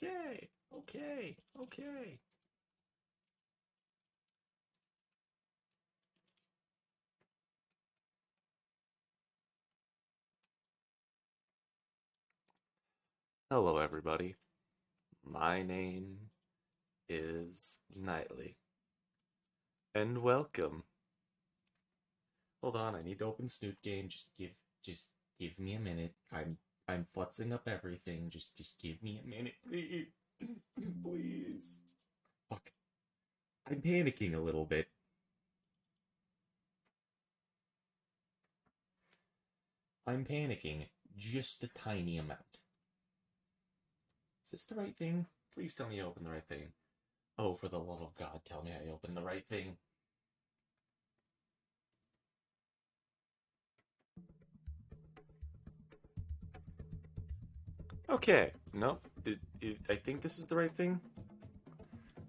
Okay, okay, okay. Hello, everybody. My name is Knightley, and welcome. Hold on, I need to open Snoot game. Just give me a minute. I'm futzing up everything. Just give me a minute, please, please. Fuck, I'm panicking a little bit. I'm panicking just a tiny amount. Is this the right thing? Please tell me I opened the right thing. Oh, for the love of God, tell me I opened the right thing. Okay, no, I think this is the right thing.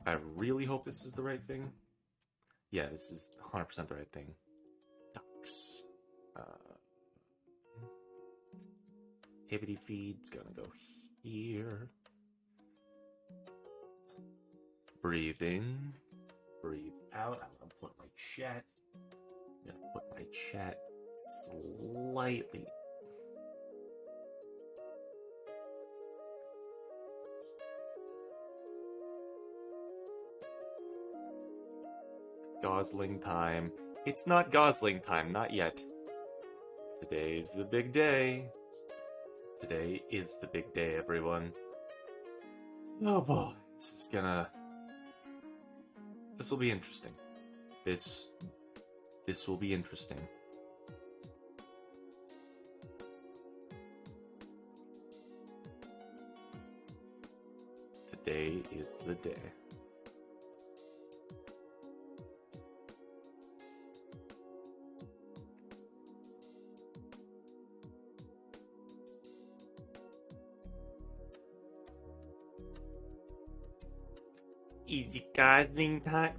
I really hope this is the right thing. Yeah, this is 100% the right thing. Docs. Activity feed's gonna go here. Breathe in, breathe out. I'm gonna put my chat. I'm gonna put my chat slightly. Gosling time. It's not Gosling time, not yet. Today's the big day. Today is the big day, everyone. Oh boy, this will be interesting. This will be interesting. Today is the day. Easy Gosling time.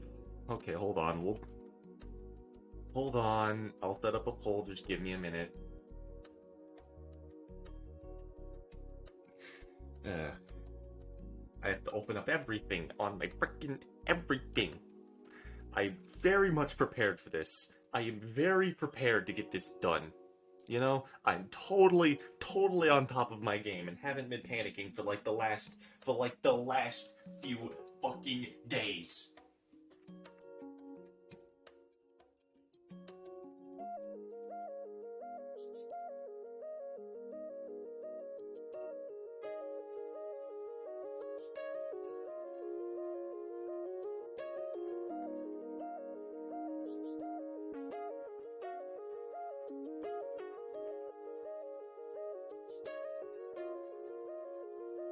Okay, hold on. Hold on. I'll set up a poll. Just give me a minute. I have to open up everything on my frickin' everything. I'm very much prepared for this. I am very prepared to get this done. You know, I'm totally on top of my game and haven't been panicking for the last few fucking days.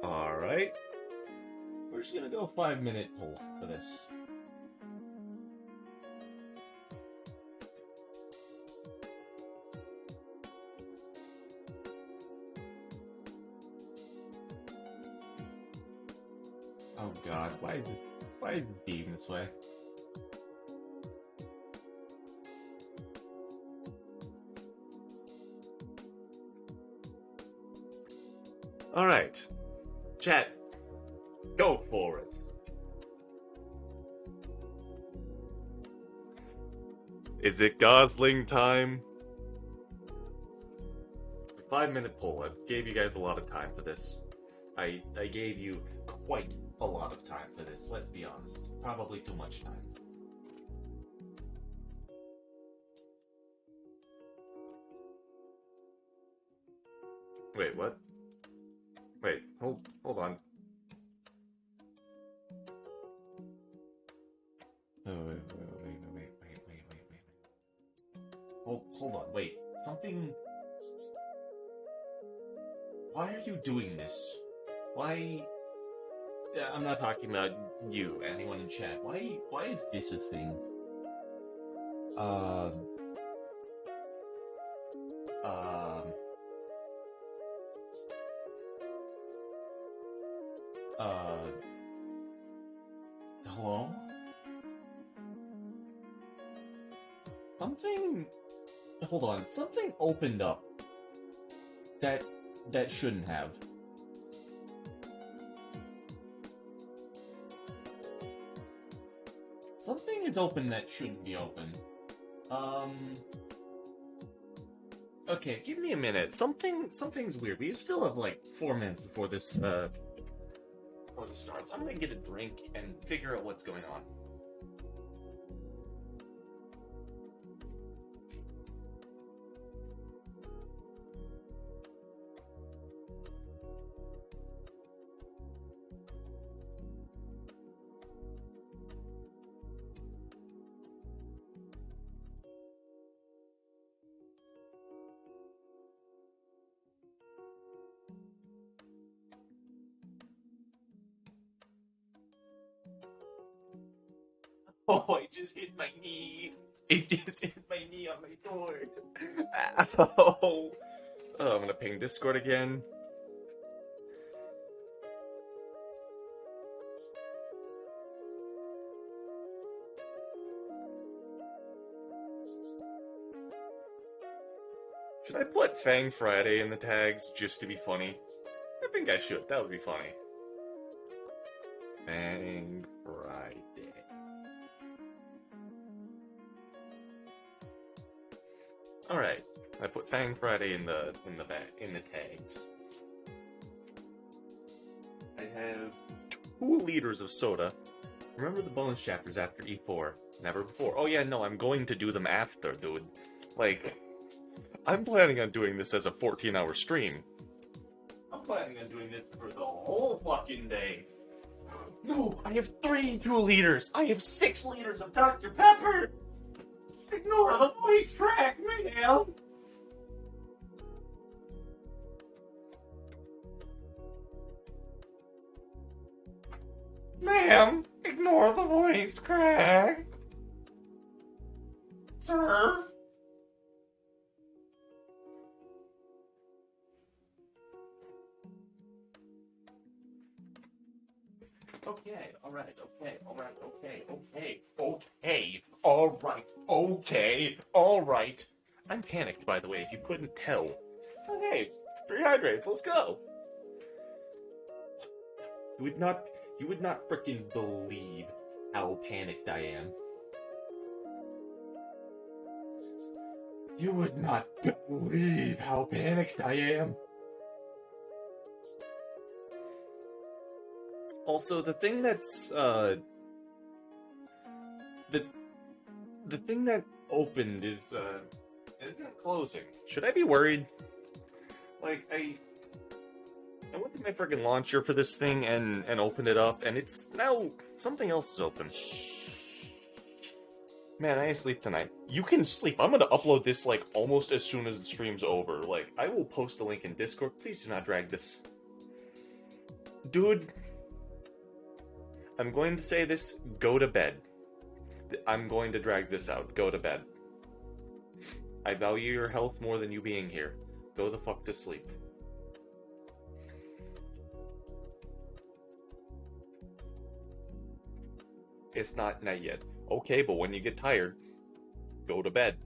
Alright. We're just gonna go 5-minute poll for this. Oh god, why is it being this way? Alright. Chat, go for it. Is it Gosling time? 5-minute poll. I gave you guys a lot of time for this. I gave you quite a lot of time for this, let's be honest. Probably too much time. Wait, what? Wait, hold on. Oh, wait. Hold on, wait. Something... Why are you doing this? Why... Yeah, I'm not talking about you, anyone in chat. Why is this a thing? Um... Um... Hello? Something... Hold on, something opened up. That shouldn't have. Something is open that shouldn't be open. Okay, give me a minute. Something's weird. We still have like 4 minutes before before this starts. I'm gonna get a drink and figure out what's going on. Oh, I just hit my knee. It just hit my knee on my door. Ow. Oh, I'm gonna ping Discord again. Should I put Fang Friday in the tags just to be funny? I think I should. That would be funny. Fang Friday. Alright. I put Fang Friday in the tags. I have 2 liters of soda. Remember the bonus chapters after E4? Never before. Oh yeah, no, I'm going to do them after, dude. Like, I'm planning on doing this as a 14-hour stream. I'm planning on doing this for the whole fucking day. No, I have 2 liters. I have 6 liters of Dr. Pepper. Ignore the voice crack, man. Ma'am, ignore the voice crack. Sir? Okay, alright, alright. I'm panicked, by the way, if you couldn't tell. Okay, 3 hydrates, let's go. You would not frickin' believe how panicked I am. You would not believe how panicked I am. Also, the thing that's, the thing that opened is, isn't closing. Should I be worried? Like, I went to my friggin' launcher for this thing and opened it up, and it's now, something else is open. Man, I need to sleep tonight. You can sleep. I'm gonna upload this, like, almost as soon as the stream's over. Like, I will post a link in Discord. Please do not drag this. Dude, I'm going to say this, go to bed. I'm going to drag this out. Go to bed. I value your health more than you being here. Go the fuck to sleep. It's not night yet. Okay, but when you get tired, go to bed.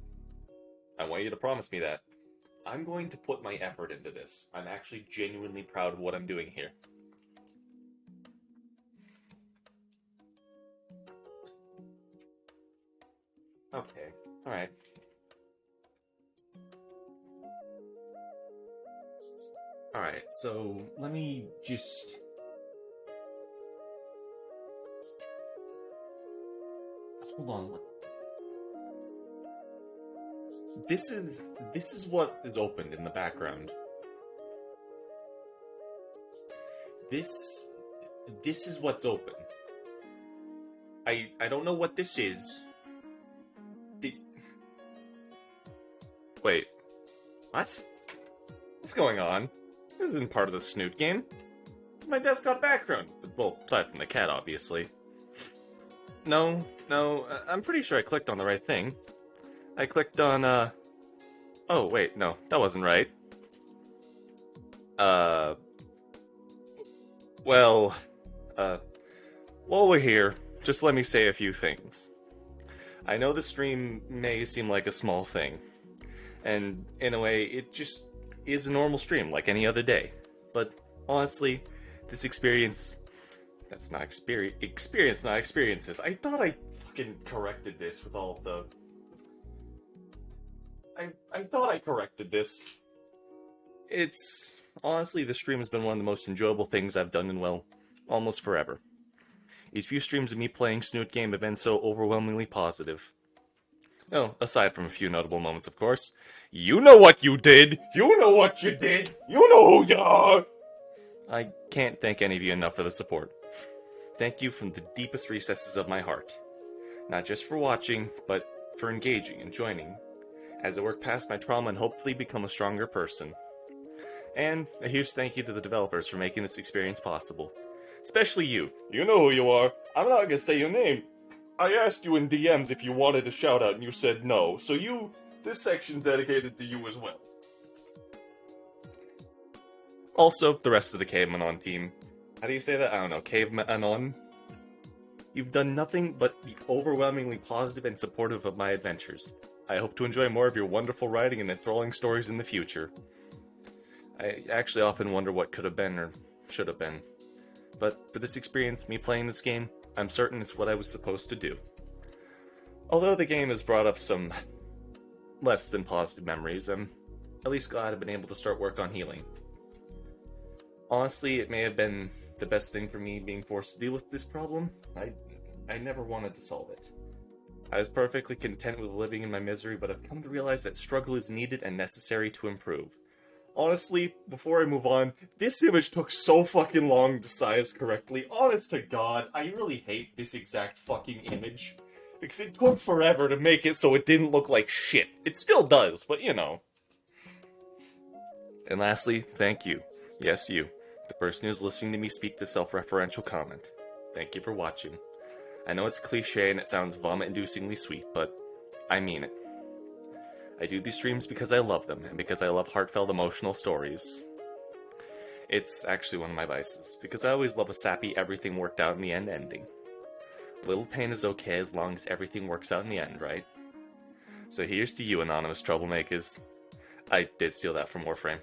I want you to promise me that. I'm going to put my effort into this. I'm actually genuinely proud of what I'm doing here. Okay, alright. Alright, so let me just... Hold on. This is what is opened in the background. This is what's open. I don't know what this is. Wait. What? What's going on? This isn't part of the Snoot game. It's my desktop background. Well, aside from the cat, obviously. No, I'm pretty sure I clicked on the right thing. I clicked on, Oh, wait, no, that wasn't right. Well, while we're here, just let me say a few things. I know the stream may seem like a small thing, and in a way, it just is a normal stream like any other day. But honestly, this experience That's not experience. Experience, not experiences. I thought I fucking corrected this with all of the. I thought I corrected this. It's honestly, this stream has been one of the most enjoyable things I've done in, well, almost forever. These few streams of me playing Snoot game have been so overwhelmingly positive. Oh, aside from a few notable moments, of course. You know what you did! You know what you did! You know who you are! I can't thank any of you enough for the support. Thank you from the deepest recesses of my heart. Not just for watching, but for engaging and joining, as I work past my trauma and hopefully become a stronger person. And a huge thank you to the developers for making this experience possible. Especially you. You know who you are. I'm not gonna say your name. I asked you in DMs if you wanted a shout out and you said no, so this section's dedicated to you as well. Also, the rest of the Caveman team. How do you say that? I don't know. Caveman. You've done nothing but be overwhelmingly positive and supportive of my adventures. I hope to enjoy more of your wonderful writing and enthralling stories in the future. I actually often wonder what could have been or should have been. But for this experience, me playing this game, I'm certain it's what I was supposed to do. Although the game has brought up some less than positive memories, I'm at least glad I've been able to start work on healing. Honestly, it may have been the best thing for me being forced to deal with this problem. I never wanted to solve it. I was perfectly content with living in my misery, but I've come to realize that struggle is needed and necessary to improve. Honestly, before I move on, this image took so fucking long to size correctly. Honest to God, I really hate this exact fucking image. Because it took forever to make it so it didn't look like shit. It still does, but you know. And lastly, thank you. Yes, you. The person who's listening to me speak this self-referential comment. Thank you for watching. I know it's cliche and it sounds vomit-inducingly sweet, but I mean it. I do these streams because I love them, and because I love heartfelt emotional stories. It's actually one of my vices, because I always love a sappy everything worked out in the end ending. Little pain is okay as long as everything works out in the end, right? So here's to you, anonymous troublemakers. I did steal that from Warframe.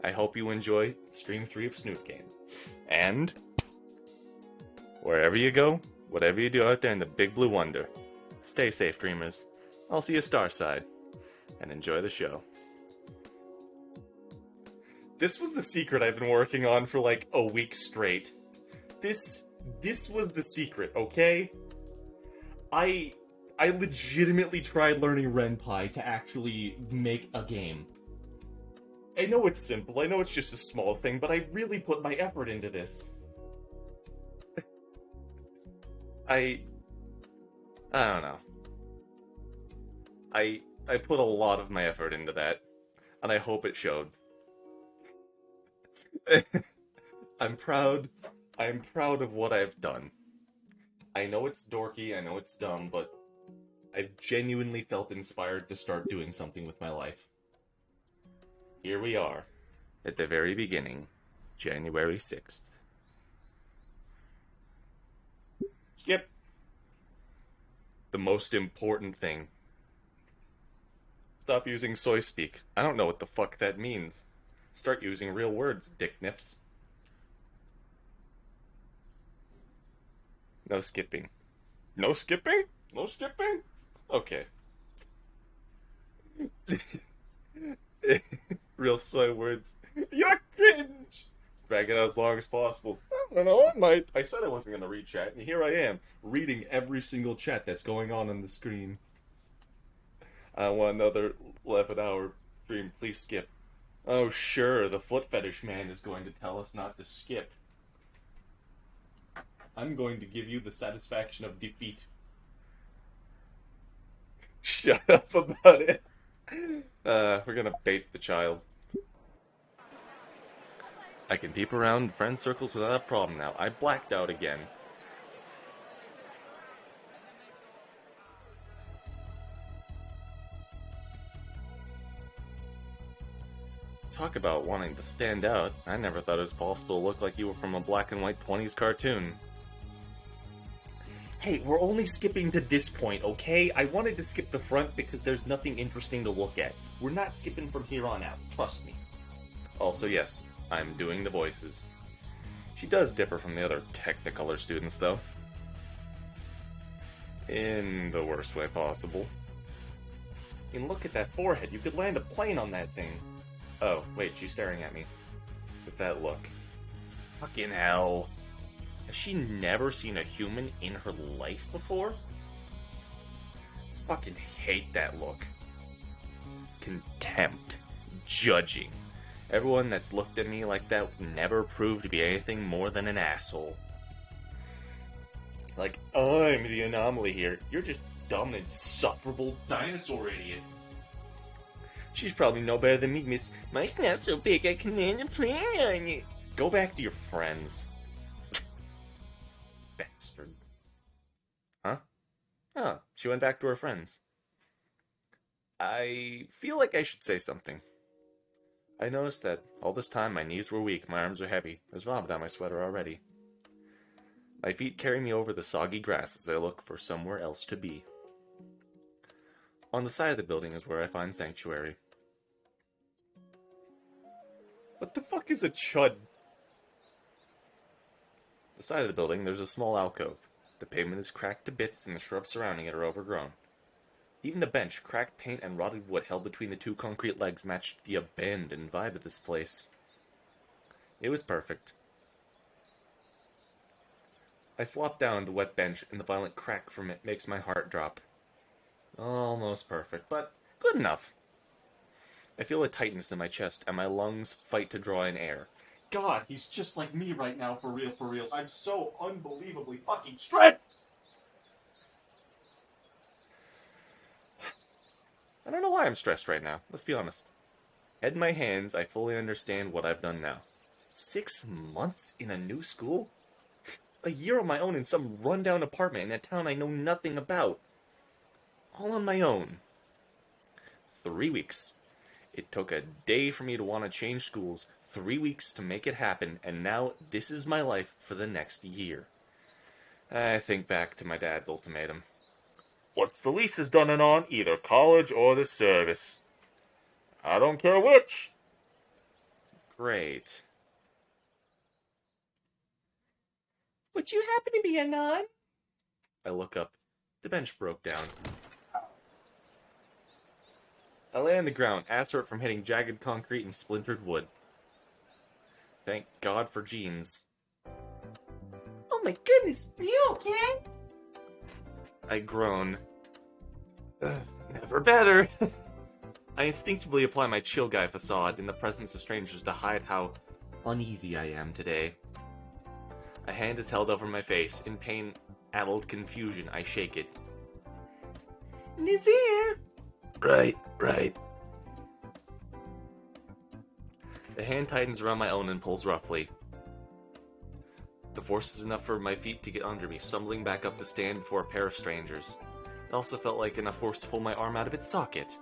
I hope you enjoy Stream 3 of Snoot Game. And wherever you go, whatever you do out there in the big blue wonder, stay safe, dreamers. I'll see you Starside. And enjoy the show. This was the secret I've been working on for like a week straight. This was the secret, okay? I legitimately tried learning Ren'Py to actually make a game. I know it's simple, I know it's just a small thing, but I really put my effort into this. I don't know. I put a lot of my effort into that, and I hope it showed. I'm proud of what I've done. I know it's dorky, I know it's dumb, but I've genuinely felt inspired to start doing something with my life. Here we are, at the very beginning, January 6th. Skip! The most important thing. Stop using soy speak. I don't know what the fuck that means. Start using real words, dick nips. No skipping. No skipping? No skipping? Okay. Real soy words. You're cringe! Drag it out as long as possible. I don't know, I might. I said I wasn't gonna read chat, and here I am, reading every single chat that's going on the screen. I want another 11-hour stream. Please skip. Oh, sure, the foot fetish man is going to tell us not to skip. I'm going to give you the satisfaction of defeat. Shut up about it. We're gonna bait the child. I can peep around friend circles without a problem now. I blacked out again. Talk about wanting to stand out. I never thought it was possible to look like you were from a black and white 20s cartoon. Hey, we're only skipping to this point, okay? I wanted to skip the front because there's nothing interesting to look at. We're not skipping from here on out, trust me. Also, yes, I'm doing the voices. She does differ from the other Technicolor students, though. In the worst way possible. I mean, look at that forehead. You could land a plane on that thing. Oh, wait, she's staring at me. With that look. Fucking hell. Has she never seen a human in her life before? Fucking hate that look. Contempt. Judging. Everyone that's looked at me like that never proved to be anything more than an asshole. Like, I'm the anomaly here. You're just dumb, insufferable dinosaur idiot. She's probably no better than me, miss. My snout's so big I can land a plane on it. Go back to your friends. Bastard. Huh? Oh, she went back to her friends. I feel like I should say something. I noticed that all this time my knees were weak, my arms were heavy. There's vomit on my sweater already. My feet carry me over the soggy grass as I look for somewhere else to be. On the side of the building is where I find sanctuary. What the fuck is a chud? The side of the building, there's a small alcove. The pavement is cracked to bits and the shrubs surrounding it are overgrown. Even the bench, cracked paint, and rotted wood held between the two concrete legs matched the abandoned vibe of this place. It was perfect. I flop down the wet bench, and the violent crack from it makes my heart drop. Almost perfect, but good enough. I feel a tightness in my chest, and my lungs fight to draw in air. God, he's just like me right now, for real, for real. I'm so unbelievably fucking stressed! I don't know why I'm stressed right now, let's be honest. Head in my hands, I fully understand what I've done now. 6 months in a new school? A year on my own in some rundown apartment in a town I know nothing about. All on my own. 3 weeks. It took a day for me to want to change schools, 3 weeks to make it happen, and now this is my life for the next year. I think back to my dad's ultimatum. Once the lease is done and on, either college or the service. I don't care which. Great. Would you happen to be a nun? I look up. The bench broke down. I lay on the ground, ass hurt from hitting jagged concrete and splintered wood. Thank God for jeans. Oh my goodness, are you okay? I groan. Never better. I instinctively apply my chill guy facade in the presence of strangers to hide how uneasy I am today. A hand is held over my face. In pain-addled confusion, I shake it. He's here! Right. The hand tightens around my own and pulls roughly. The force is enough for my feet to get under me, stumbling back up to stand before a pair of strangers. It also felt like enough force to pull my arm out of its socket.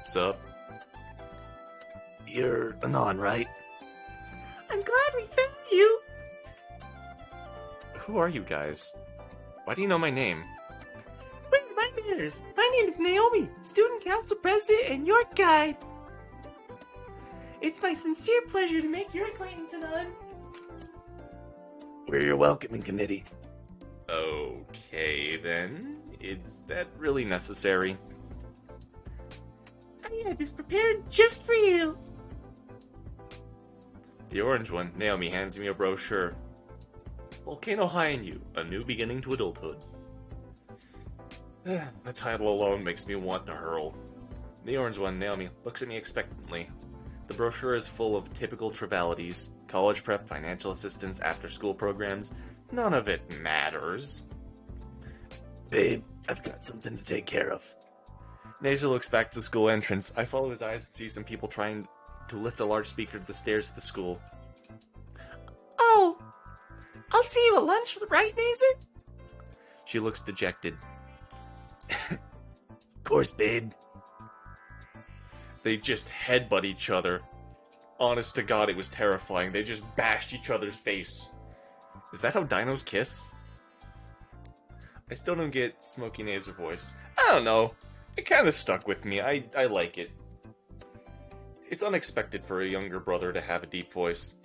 Sup? You're Anon, right? I'm glad we found you! Who are you guys? Why do you know my name? Bring my manners! My name is Naomi, student council president and your guide! It's my sincere pleasure to make your acquaintance, Anon. We're your welcoming committee. Okay, then. Is that really necessary? I had this prepared just for you. The orange one, Naomi hands me a brochure. Volcano High in You, A New Beginning to Adulthood. The title alone makes me want to hurl. The orange one, Naomi, looks at me expectantly. The brochure is full of typical trivialities, college prep, financial assistance, after-school programs. None of it matters. Babe, I've got something to take care of. Nasia looks back to the school entrance. I follow his eyes and see some people trying to lift a large speaker to the stairs of the school. Oh, I'll see you at lunch, right, Naser? She looks dejected. Of course, babe. They just headbutt each other. Honest to God, it was terrifying. They just bashed each other's face. Is that how dinos kiss? I still don't get Smokey Naser voice. I don't know. It kind of stuck with me. I like it. It's unexpected for a younger brother to have a deep voice.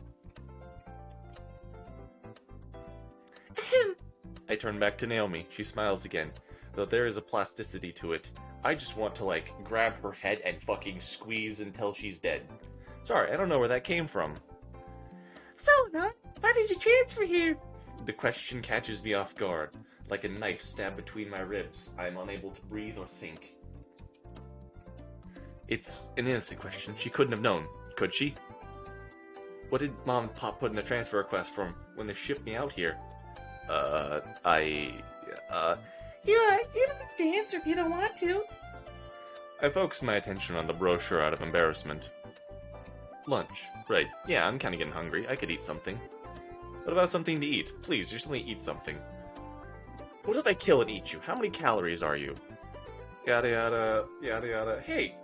I turn back to Naomi. She smiles again, though there is a plasticity to it. I just want to, like, grab her head and fucking squeeze until she's dead. Sorry, I don't know where that came from. So, Nun, why did you transfer here? The question catches me off guard. Like a knife stabbed between my ribs, I am unable to breathe or think. It's an innocent question. She couldn't have known, could she? What did Mom and Pop put in the transfer request form when they shipped me out here? You don't have to answer if you don't want to. I focus my attention on the brochure out of embarrassment. Lunch. Right. Yeah, I'm kinda getting hungry. I could eat something. What about something to eat? Please, just let me eat something. What if I kill and eat you? How many calories are you? Yada yada, yada yada. Hey,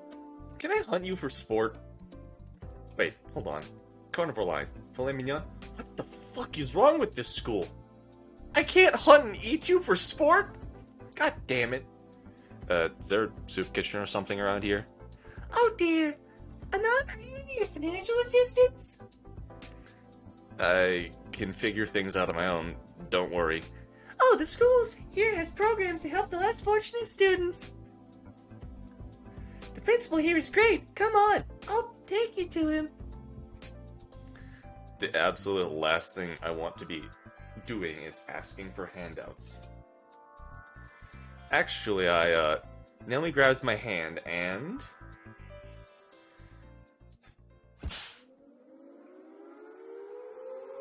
can I hunt you for sport? Wait, hold on. Carnivore line. Filet mignon? What the fuck is wrong with this school? I can't hunt and eat you for sport? God damn it. Is there a soup kitchen or something around here? Oh dear. Anon, are you in need of financial assistance? I can figure things out on my own. Don't worry. Oh, the school here has programs to help the less fortunate students. The principal here is great. Come on, I'll take you to him. The absolute last thing I want to be doing is asking for handouts. Actually, Naomi grabs my hand and...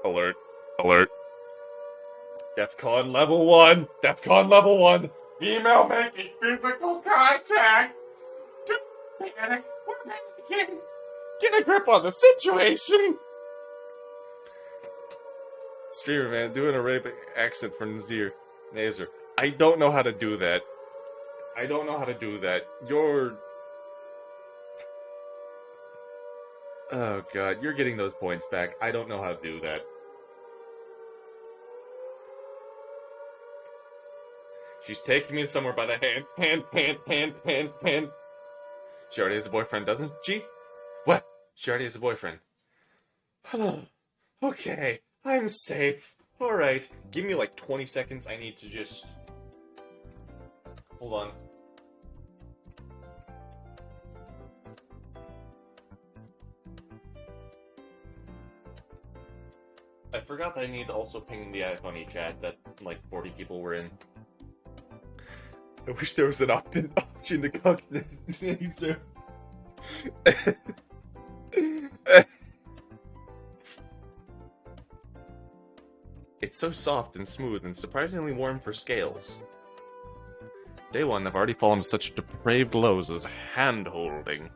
Alert. Alert. DEFCON level 1! DEFCON level 1! Female making physical contact! Panic! We're panicking! Get a grip on the situation! Streamer man, do an Arabic accent for Nazir. I don't know how to do that. I don't know how to do that. You're... Oh god, you're getting those points back. I don't know how to do that. She's taking me somewhere by the hand. Hand. She already has a boyfriend, doesn't she? What? She already has a boyfriend. Okay, I'm safe. Alright, give me like 20 seconds. I need to just... Hold on. I forgot that I need to also ping the funny chat that like 40 people were in. I wish there was an opt-in option to cognize. It's so soft and smooth and surprisingly warm for scales. Day one, I've already fallen to such depraved lows as hand-holding.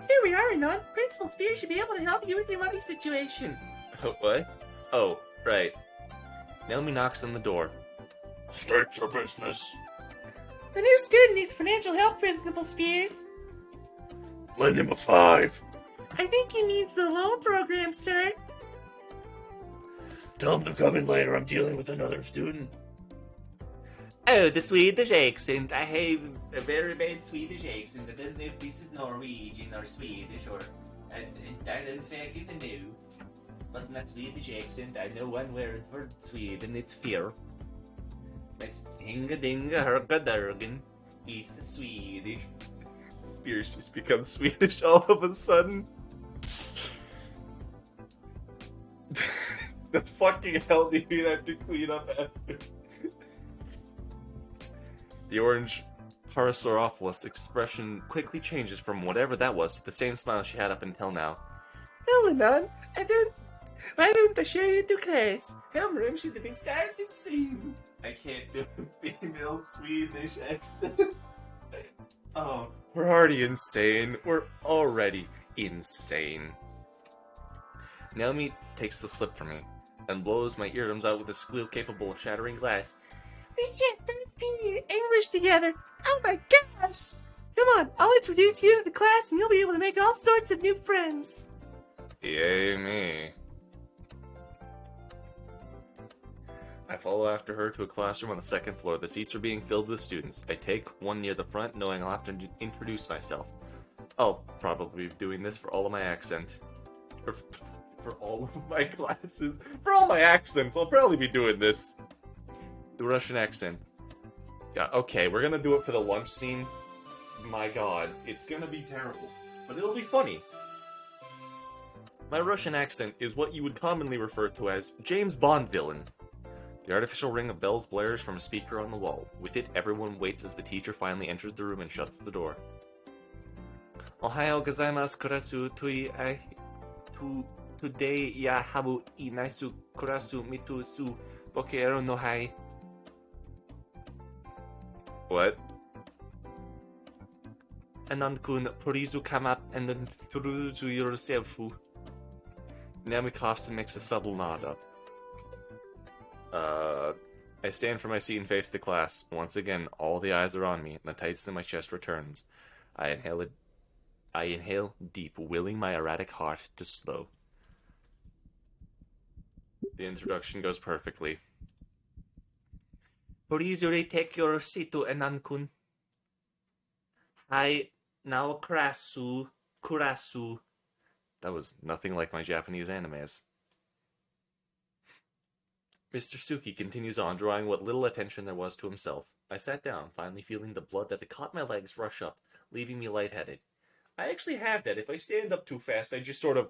Here we are, Anon. Principal Spear should be able to help you with your money situation. What? Oh, right. Naomi knocks on the door. State your business. The new student needs financial help, Principal Spears. Lend him a 5. I think he needs the loan program, sir. Tell him to come in later. I'm dealing with another student. Oh, the Swedish accent. I have a very bad Swedish accent. I don't know if this is Norwegian or Swedish or... I don't fucking know. But my Swedish accent, I know one word for Sweden, it's fear. My hinga-dinga herka-durgan is Swedish. Spears just becomes Swedish all of a sudden. The fucking hell do you have to clean up after? The orange Parasaurolophus expression quickly changes from whatever that was to the same smile she had up until now. Anon, why don't I show you to class? Homeroom should be started soon. I can't do a female Swedish accent. Oh, we're already insane. We're already insane. Naomi takes the slip from me and blows my eardrums out with a squeal capable of shattering glass. We should first period English together. Oh my gosh! Come on, I'll introduce you to the class and you'll be able to make all sorts of new friends. Yay me. I follow after her to a classroom on the second floor. The seats are being filled with students. I take one near the front, knowing I'll have to introduce myself. I'll probably be doing this for all of my accent. for all of my classes. For all my accents, I'll probably be doing this. The Russian accent. Yeah, okay, we're gonna do it for the lunch scene. My god, it's gonna be terrible. But it'll be funny. My Russian accent is what you would commonly refer to as James Bond villain. The artificial ring of bells blares from a speaker on the wall. With it, everyone waits as the teacher finally enters the room and shuts the door. Ohayo gozaimasu kurasu today ya habu inaisu kurasu mitu su bokeero no hai. What? Anan-kun porizu come up and then turuzu yourselfu. Naomi coughs and makes a subtle nod up. I stand from my seat and face the class. Once again, all the eyes are on me, and the tightness in my chest returns. I inhale deep, willing my erratic heart to slow. The introduction goes perfectly. Please take your seat, Anan-kun. Hai now kurasu. That was nothing like my Japanese animes. Mr. Suki continues on, drawing what little attention there was to himself. I sat down, finally feeling the blood that had caught my legs rush up, leaving me lightheaded. I actually have that. If I stand up too fast, I just sort of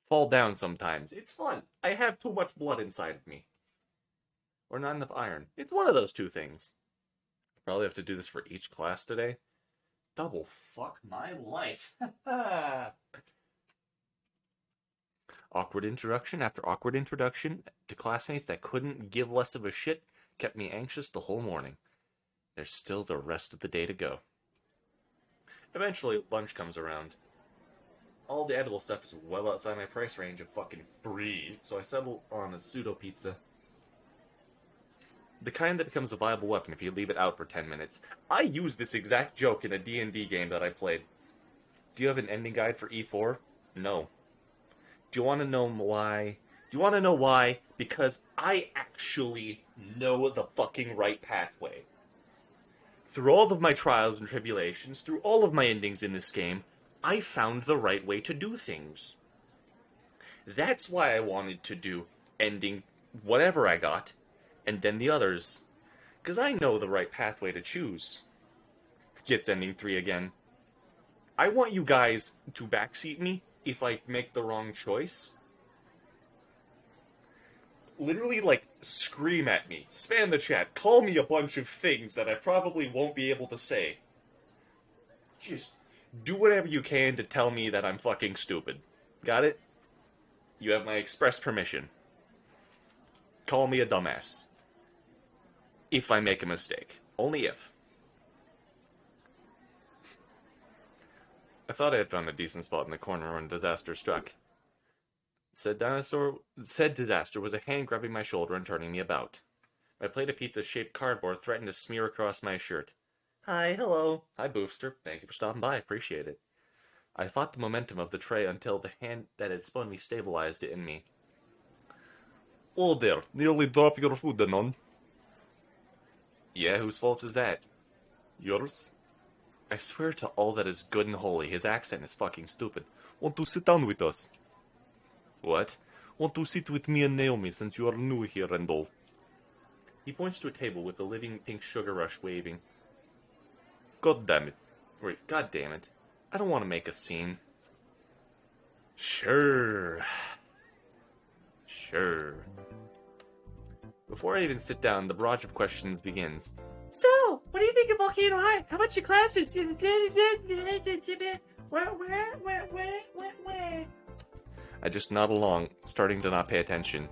fall down sometimes. It's fun. I have too much blood inside of me. Or not enough iron. It's one of those two things. I probably have to do this for each class today. Double fuck my life. Awkward introduction after awkward introduction to classmates that couldn't give less of a shit kept me anxious the whole morning. There's still the rest of the day to go. Eventually, lunch comes around. All the edible stuff is well outside my price range of fucking free, so I settle on a pseudo pizza. The kind that becomes a viable weapon if you leave it out for 10 minutes. I used this exact joke in a D&D game that I played. Do you have an ending guide for E4? No. Do you want to know why? Do you want to know why? Because I actually know the fucking right pathway. Through all of my trials and tribulations, through all of my endings in this game, I found the right way to do things. That's why I wanted to do ending whatever I got, and then the others. Because I know the right pathway to choose. Gets ending 3 again. I want you guys to backseat me if I make the wrong choice. Literally, like, scream at me. Spam the chat. Call me a bunch of things that I probably won't be able to say. Just do whatever you can to tell me that I'm fucking stupid. Got it? You have my express permission. Call me a dumbass. If I make a mistake. Only if. I thought I had found a decent spot in the corner when disaster struck. Said disaster was a hand grabbing my shoulder and turning me about. My plate of pizza-shaped cardboard threatened to smear across my shirt. Hi, hello. Hi, Boofster. Thank you for stopping by. Appreciate it. I fought the momentum of the tray until the hand that had spun me stabilized it in me. Oh there, nearly dropped your food, Anon. Yeah, whose fault is that? Yours? I swear to all that is good and holy, his accent is fucking stupid. Want to sit down with us? What? Want to sit with me and Naomi since you are new here and all? He points to a table with the living pink sugar rush waving. God damn it. Wait, god damn it. I don't want to make a scene. Sure. Sure. Before I even sit down, the barrage of questions begins. So, what do you think of Volcano High? How about your classes? I just nod along, starting to not pay attention.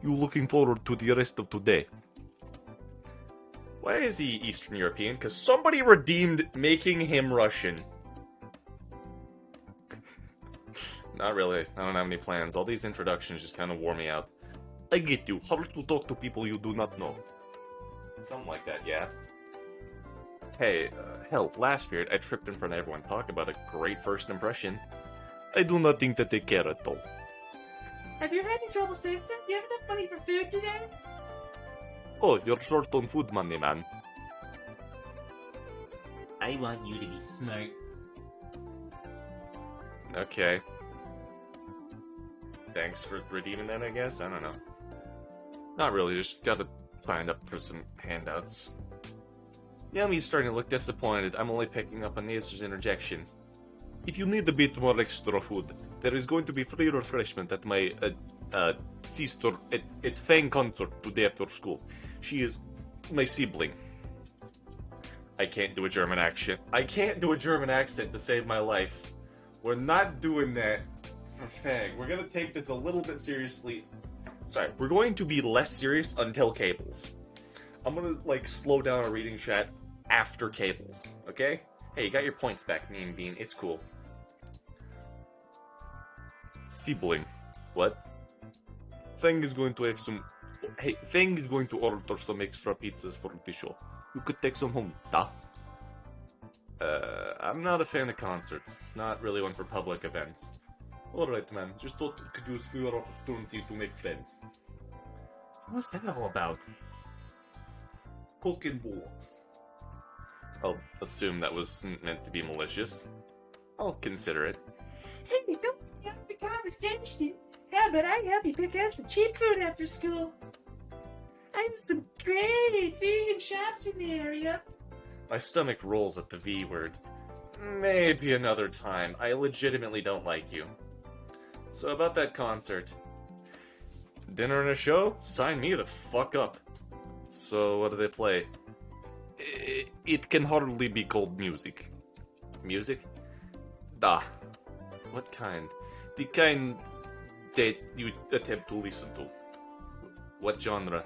You looking forward to the rest of today? Why is he Eastern European? Because somebody redeemed making him Russian. Not really. I don't have any plans. All these introductions just kind of wore me out. I get you. Hard to talk to people you do not know. Something like that, yeah. Hey, hell, last period I tripped in front of everyone. Talk about a great first impression. I do not think that they care at all. Have you had any trouble saving them? Do you have enough money for food today? Oh, you're short on food money, man. I want you to be smart. Okay. thanks for redeeming that, I guess? I don't know. Not really, just gotta sign up for some handouts. Yami's starting to look disappointed. I'm only picking up on Nazer's interjections. If you need a bit more extra food, there is going to be free refreshment at my sister at Fang concert today after school. She is my sibling. I can't do a German accent. I can't do a German accent to save my life. We're not doing that for Fang. We're gonna take this a little bit seriously. Sorry, we're going to be less serious until Cables. I'm gonna, like, slow down our reading chat after Cables, okay? Hey, you got your points back, Meme Bean. It's cool. Sibling. What? Fang is going to have some... Hey, Fang is going to order some extra pizzas for the show. You could take some home, da? I'm not a fan of concerts. Not really one for public events. Alright, man. Just thought it could use your opportunity to make friends. What's that all about? Poking balls. I'll assume that wasn't meant to be malicious. I'll consider it. Hey, don't interrupt the conversation. How about I help you pick out some cheap food after school? I have some great vegan shops in the area. My stomach rolls at the V word. Maybe another time. I legitimately don't like you. So about that concert. Dinner and a show? Sign me the fuck up. So what do they play? It can hardly be called music. Music? Da. What kind? The kind that you attempt to listen to. What genre?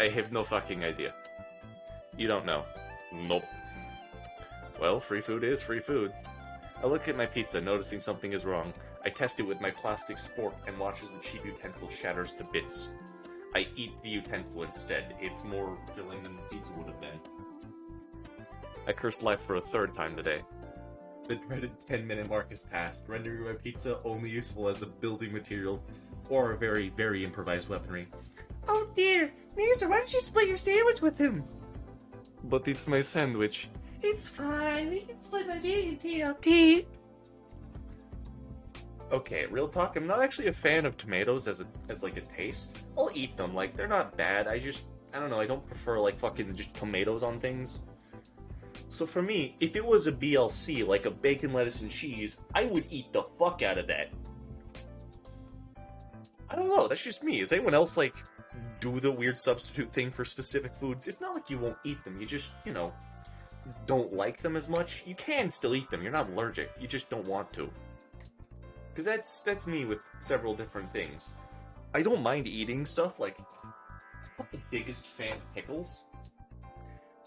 I have no fucking idea. You don't know? Nope. Well, free food is free food. I look at my pizza, noticing something is wrong. I test it with my plastic spork and watch as the cheap utensil shatters to bits. I eat the utensil instead. It's more filling than the pizza would have been. I cursed life for a third time today. The dreaded 10-minute mark has passed, rendering my pizza only useful as a building material or a very, very improvised weaponry. Oh dear, Nazer, why don't you split your sandwich with him? But it's my sandwich. It's fine, we can split my vegan TLT. Okay, real talk, I'm not actually a fan of tomatoes as like a taste. I'll eat them, like, they're not bad, I don't know, I don't prefer, like, fucking just tomatoes on things. So for me, if it was a BLC, like a bacon, lettuce, and cheese, I would eat the fuck out of that. I don't know, that's just me. Does anyone else, like, do the weird substitute thing for specific foods? It's not like you won't eat them, you just, you know, don't like them as much. You can still eat them, you're not allergic, you just don't want to. Because that's me with several different things. I don't mind eating stuff, like, I'm not the biggest fan of pickles.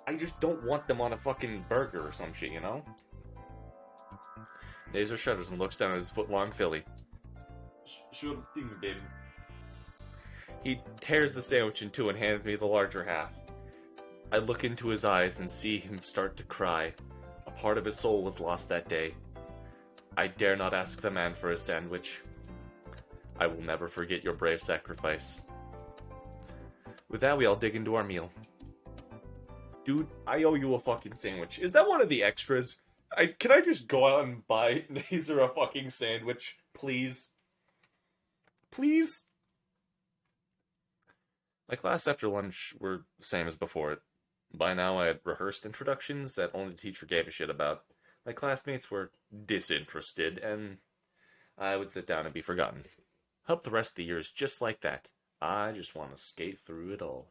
I just don't want them on a fucking burger or some shit, you know? Nazer shudders and looks down at his foot-long filly. Sure thing, baby. He tears the sandwich in two and hands me the larger half. I look into his eyes and see him start to cry. A part of his soul was lost that day. I dare not ask the man for a sandwich. I will never forget your brave sacrifice. With that, we all dig into our meal. Dude, I owe you a fucking sandwich. Is that one of the extras? Can I just go out and buy Nazer a fucking sandwich? Please? Please? My class after lunch were the same as before. By now I had rehearsed introductions that only the teacher gave a shit about. My classmates were disinterested, and I would sit down and be forgotten. Hope the rest of the year is just like that. I just want to skate through it all.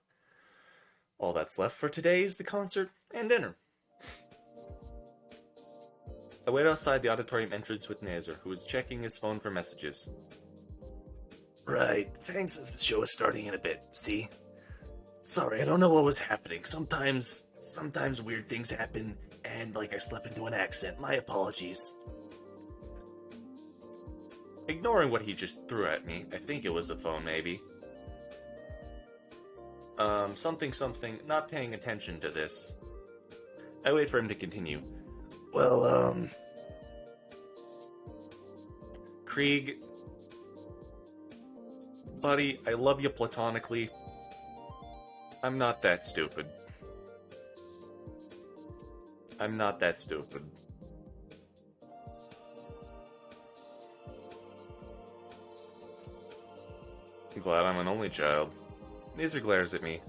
All that's left for today is the concert and dinner. I wait outside the auditorium entrance with Nazer, who is checking his phone for messages. Right, Fang says the show is starting in a bit, see? Sorry, I don't know what was happening. Sometimes weird things happen, and like I slip into an accent. My apologies. Ignoring what he just threw at me, I think it was a phone maybe. Something, not paying attention to this. I wait for him to continue. Well, Krieg, buddy, I love you platonically. I'm not that stupid. I'm not that stupid. Glad I'm an only child. Nazer glares at me.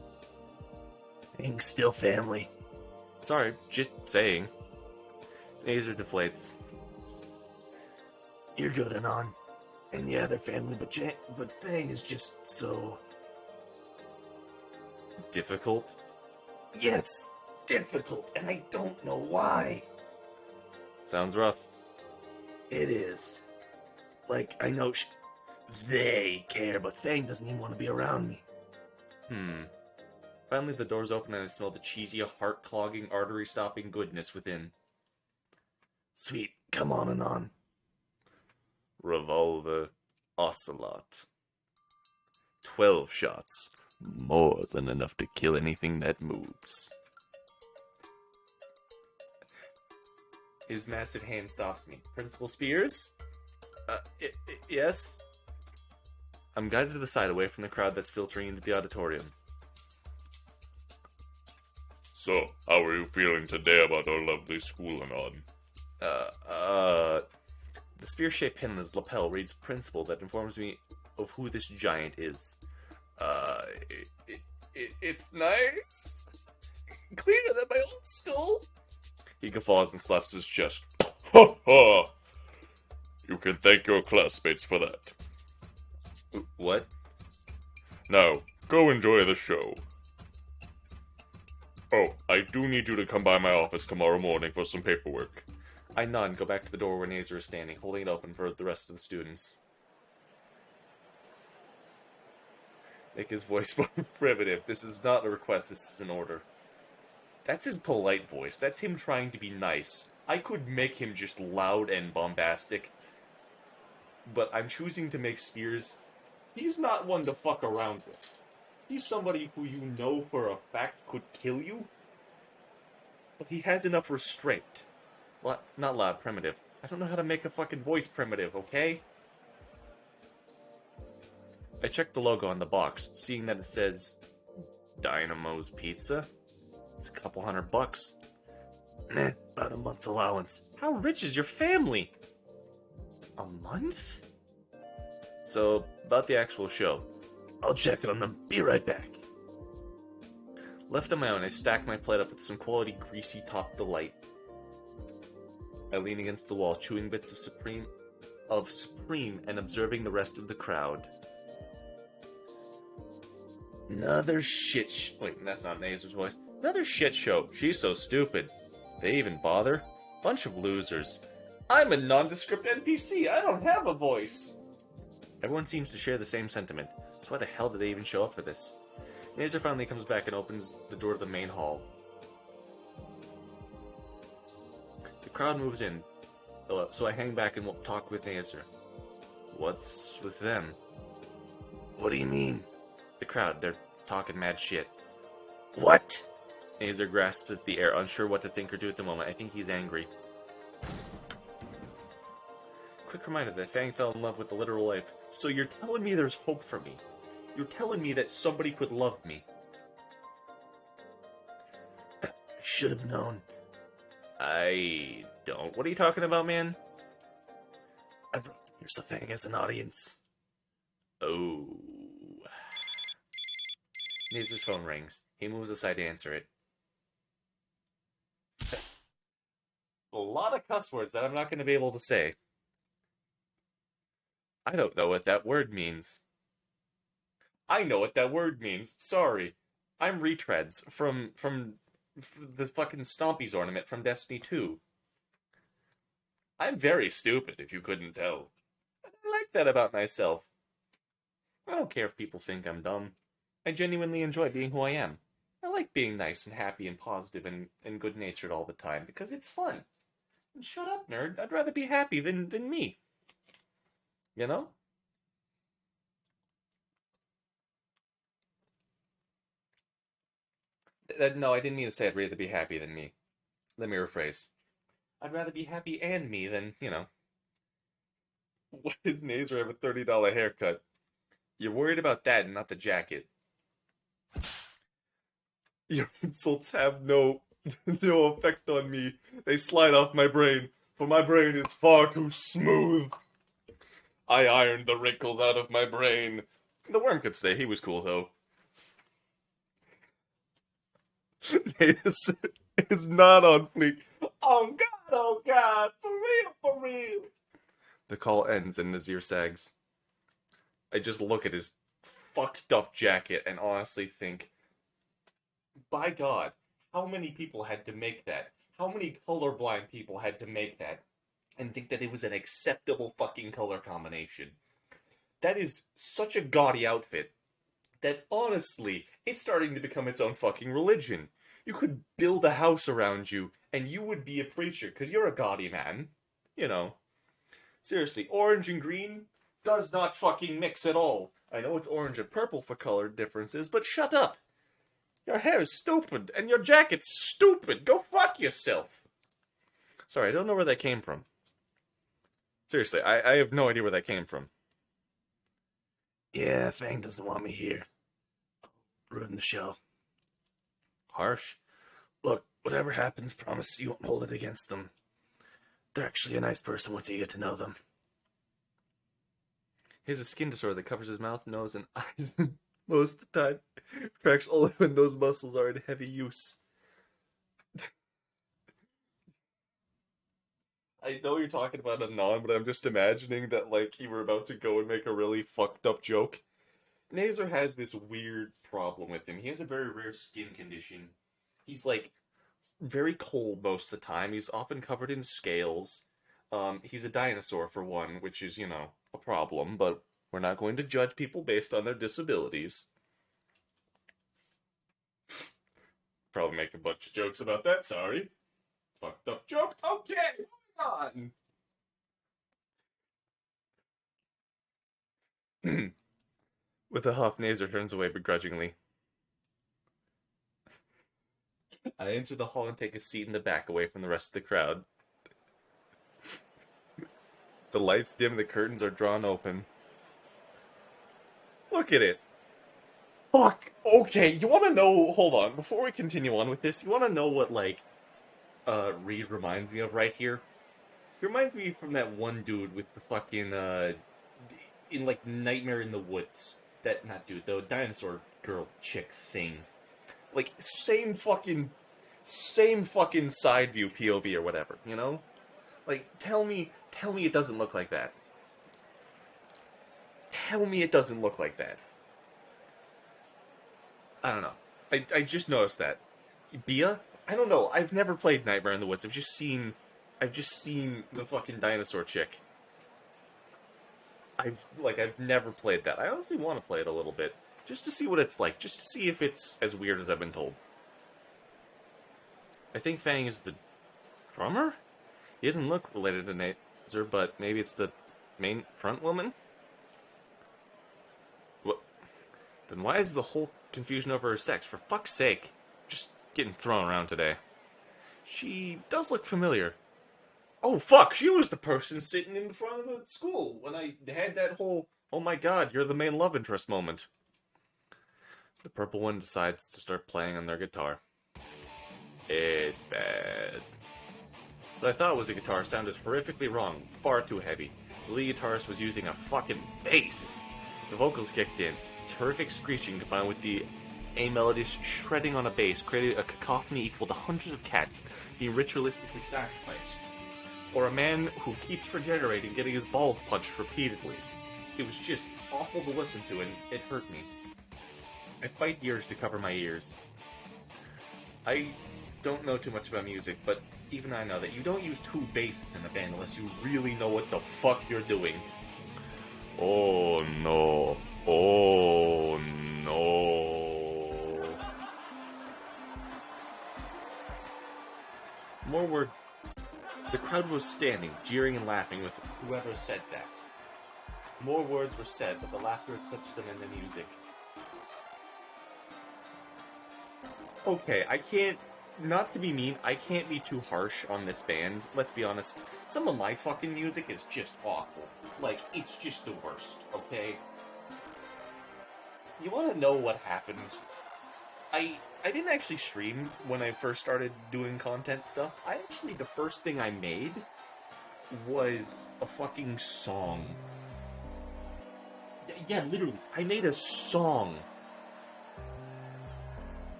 Thing's still family. Sorry, just saying. Nazer deflates. You're good, Anon. And yeah, they're family, but Fang is just so... Difficult? Yes, difficult, and I don't know why. Sounds rough. It is. Like, I know they care, but Fang doesn't even want to be around me. Finally, the doors open and I smell the cheesy, heart-clogging, artery-stopping goodness within. Sweet, come on, Anon. Revolver, Ocelot. 12 shots. More than enough to kill anything that moves. His massive hand stops me. Principal Spears? Yes? I'm guided to the side, away from the crowd that's filtering into the auditorium. So, how are you feeling today about our lovely school, Anon? The spear-shaped pin in his lapel reads Principal that informs me of who this giant is. It's nice. Cleaner than my old school. He guffaws and slaps his chest. Ha ha! You can thank your classmates for that. What? Now, go enjoy the show. Oh, I do need you to come by my office tomorrow morning for some paperwork. I nod and go back to the door where Nazer is standing, holding it open for the rest of the students. Make his voice more primitive. This is not a request, this is an order. That's his polite voice. That's him trying to be nice. I could make him just loud and bombastic. But I'm choosing to make Spears... He's not one to fuck around with. He's somebody who you know for a fact could kill you. But he has enough restraint. Well, not loud, primitive. I don't know how to make a fucking voice primitive, okay? I checked the logo on the box, seeing that it says Dynamo's Pizza. It's a couple $100. Meh, about a month's allowance. How rich is your family? A month? So, about the actual show. I'll check on them. Be right back. Left on my own, I stack my plate up with some quality greasy top delight. I lean against the wall, chewing bits of Supreme and observing the rest of the crowd. Another shit wait, that's not Nazer's voice. Another shit show. She's so stupid. They even bother? Bunch of losers. I'm a nondescript NPC. I don't have a voice. Everyone seems to share the same sentiment. So why the hell did they even show up for this? Nazer finally comes back and opens the door to the main hall. The crowd moves in, so I hang back and talk with Nazer. What's with them? What do you mean? The crowd, they're talking mad shit. What? Nazer grasps at the air, unsure what to think or do at the moment. I think he's angry. Quick reminder that Fang fell in love with the literal life. So you're telling me there's hope for me? You're telling me that somebody could love me? I should have known. I don't. What are you talking about, man? I brought Here's the Fang as an audience. Oh. Nazer's phone rings. He moves aside to answer it. A lot of cuss words that I'm not going to be able to say. I don't know what that word means. I know what that word means. Sorry. I'm Retreads from the fucking Stompies ornament from Destiny 2. I'm very stupid, if you couldn't tell. I like that about myself. I don't care if people think I'm dumb. I genuinely enjoy being who I am. I like being nice and happy and positive and good-natured all the time, because it's fun. And shut up, nerd. I'd rather be happy than me. You know? No, I didn't mean to say I'd rather be happy than me. Let me rephrase. I'd rather be happy and me than, you know. Why does Nazer have a $30 haircut? You're worried about that and not the jacket. Your insults have no effect on me. They slide off my brain, for my brain is far too smooth. I ironed the wrinkles out of my brain. The worm could stay. He was cool, though. It's not on fleek. Oh God, for real. The call ends and Nazir sags. I just look at his fucked up jacket and honestly think, by God, how many people had to make that? How many colorblind people had to make that and think that it was an acceptable fucking color combination? That is such a gaudy outfit that honestly, it's starting to become its own fucking religion. You could build a house around you and you would be a preacher because you're a gaudy man. You know. Seriously, orange and green does not fucking mix at all. I know it's orange and purple for color differences, but shut up. Your hair is stupid, and your jacket's stupid. Go fuck yourself. Sorry, I don't know where that came from. Seriously, I have no idea where that came from. Yeah, Fang doesn't want me here. Ruin the show. Harsh. Look, whatever happens, promise you won't hold it against them. They're actually a nice person once you get to know them. He has a skin disorder that covers his mouth, nose, and eyes most of the time. Cracks only when those muscles are in heavy use. I know you're talking about Anon, but I'm just imagining that, like, you were about to go and make a really fucked up joke. Nazar has this weird problem with him. He has a very rare skin condition. He's, like, very cold most of the time. He's often covered in scales. He's a dinosaur, for one, which is, you know, a problem, but we're not going to judge people based on their disabilities. Probably make a bunch of jokes about that, sorry. Fucked up joke. Okay, moving on. With a huff, Nazar turns away begrudgingly. I enter the hall and take a seat in the back away from the rest of the crowd. The lights dim and the curtains are drawn open. Look at it. Fuck. Okay, you want to know? Hold on. Before we continue on with this, you want to know what like Reed reminds me of right here? He reminds me from that one dude with the fucking in like Nightmare in the Woods. That not dude, the dinosaur girl chick thing. Like same fucking side view POV or whatever, you know? Like tell me it doesn't look like that. Tell me it doesn't look like that. I don't know. I just noticed that. Bia? I don't know. I've never played Nightmare in the Woods. I've just seen the fucking dinosaur chick. I've never played that. I honestly want to play it a little bit. Just to see what it's like. Just to see if it's as weird as I've been told. I think Fang is the drummer? He doesn't look related to Nazer, but maybe it's the main front woman? What? Then why is the whole confusion over her sex? For fuck's sake. Just getting thrown around today. She does look familiar. Oh fuck, she was the person sitting in the front of the school when I had that whole, oh my god, you're the main love interest moment. The purple one decides to start playing on their guitar. It's bad. What I thought was a guitar sounded horrifically wrong, far too heavy. The lead guitarist was using a fucking bass. The vocals kicked in. Terrific screeching combined with the melodious shredding on a bass created a cacophony equal to hundreds of cats being ritualistically sacrificed. Or a man who keeps regenerating getting his balls punched repeatedly. It was just awful to listen to and it hurt me. I fight years to cover my ears. I don't know too much about music, but even I know that you don't use two basses in a band unless you really know what the fuck you're doing. Oh no. Oh no. More words. The crowd was standing, jeering and laughing with whoever said that. More words were said, but the laughter eclipsed them in the music. Okay, I can't, not to be mean, I can't be too harsh on this band. Let's be honest, some of my fucking music is just awful. Like, it's just the worst, okay? You wanna know what happened? I didn't actually stream when I first started doing content stuff. The first thing I made was a fucking song. Yeah, literally. I made a song.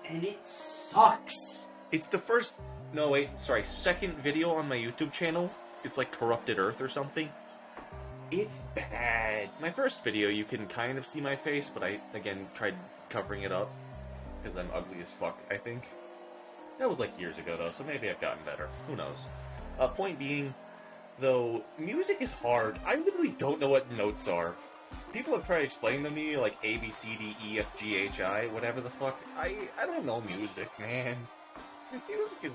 And it sucks. It's the first... No, wait, sorry. Second video on my YouTube channel. It's like Corrupted Earth or something. It's bad. My first video, you can kind of see my face, but I, again, tried covering it up. Because I'm ugly as fuck, I think. That was like years ago, though, so maybe I've gotten better. Who knows? Point being, though, music is hard. I literally don't know what notes are. People have tried to explain to me, like, A, B, C, D, E, F, G, H, I, whatever the fuck. I don't know music, man. Music is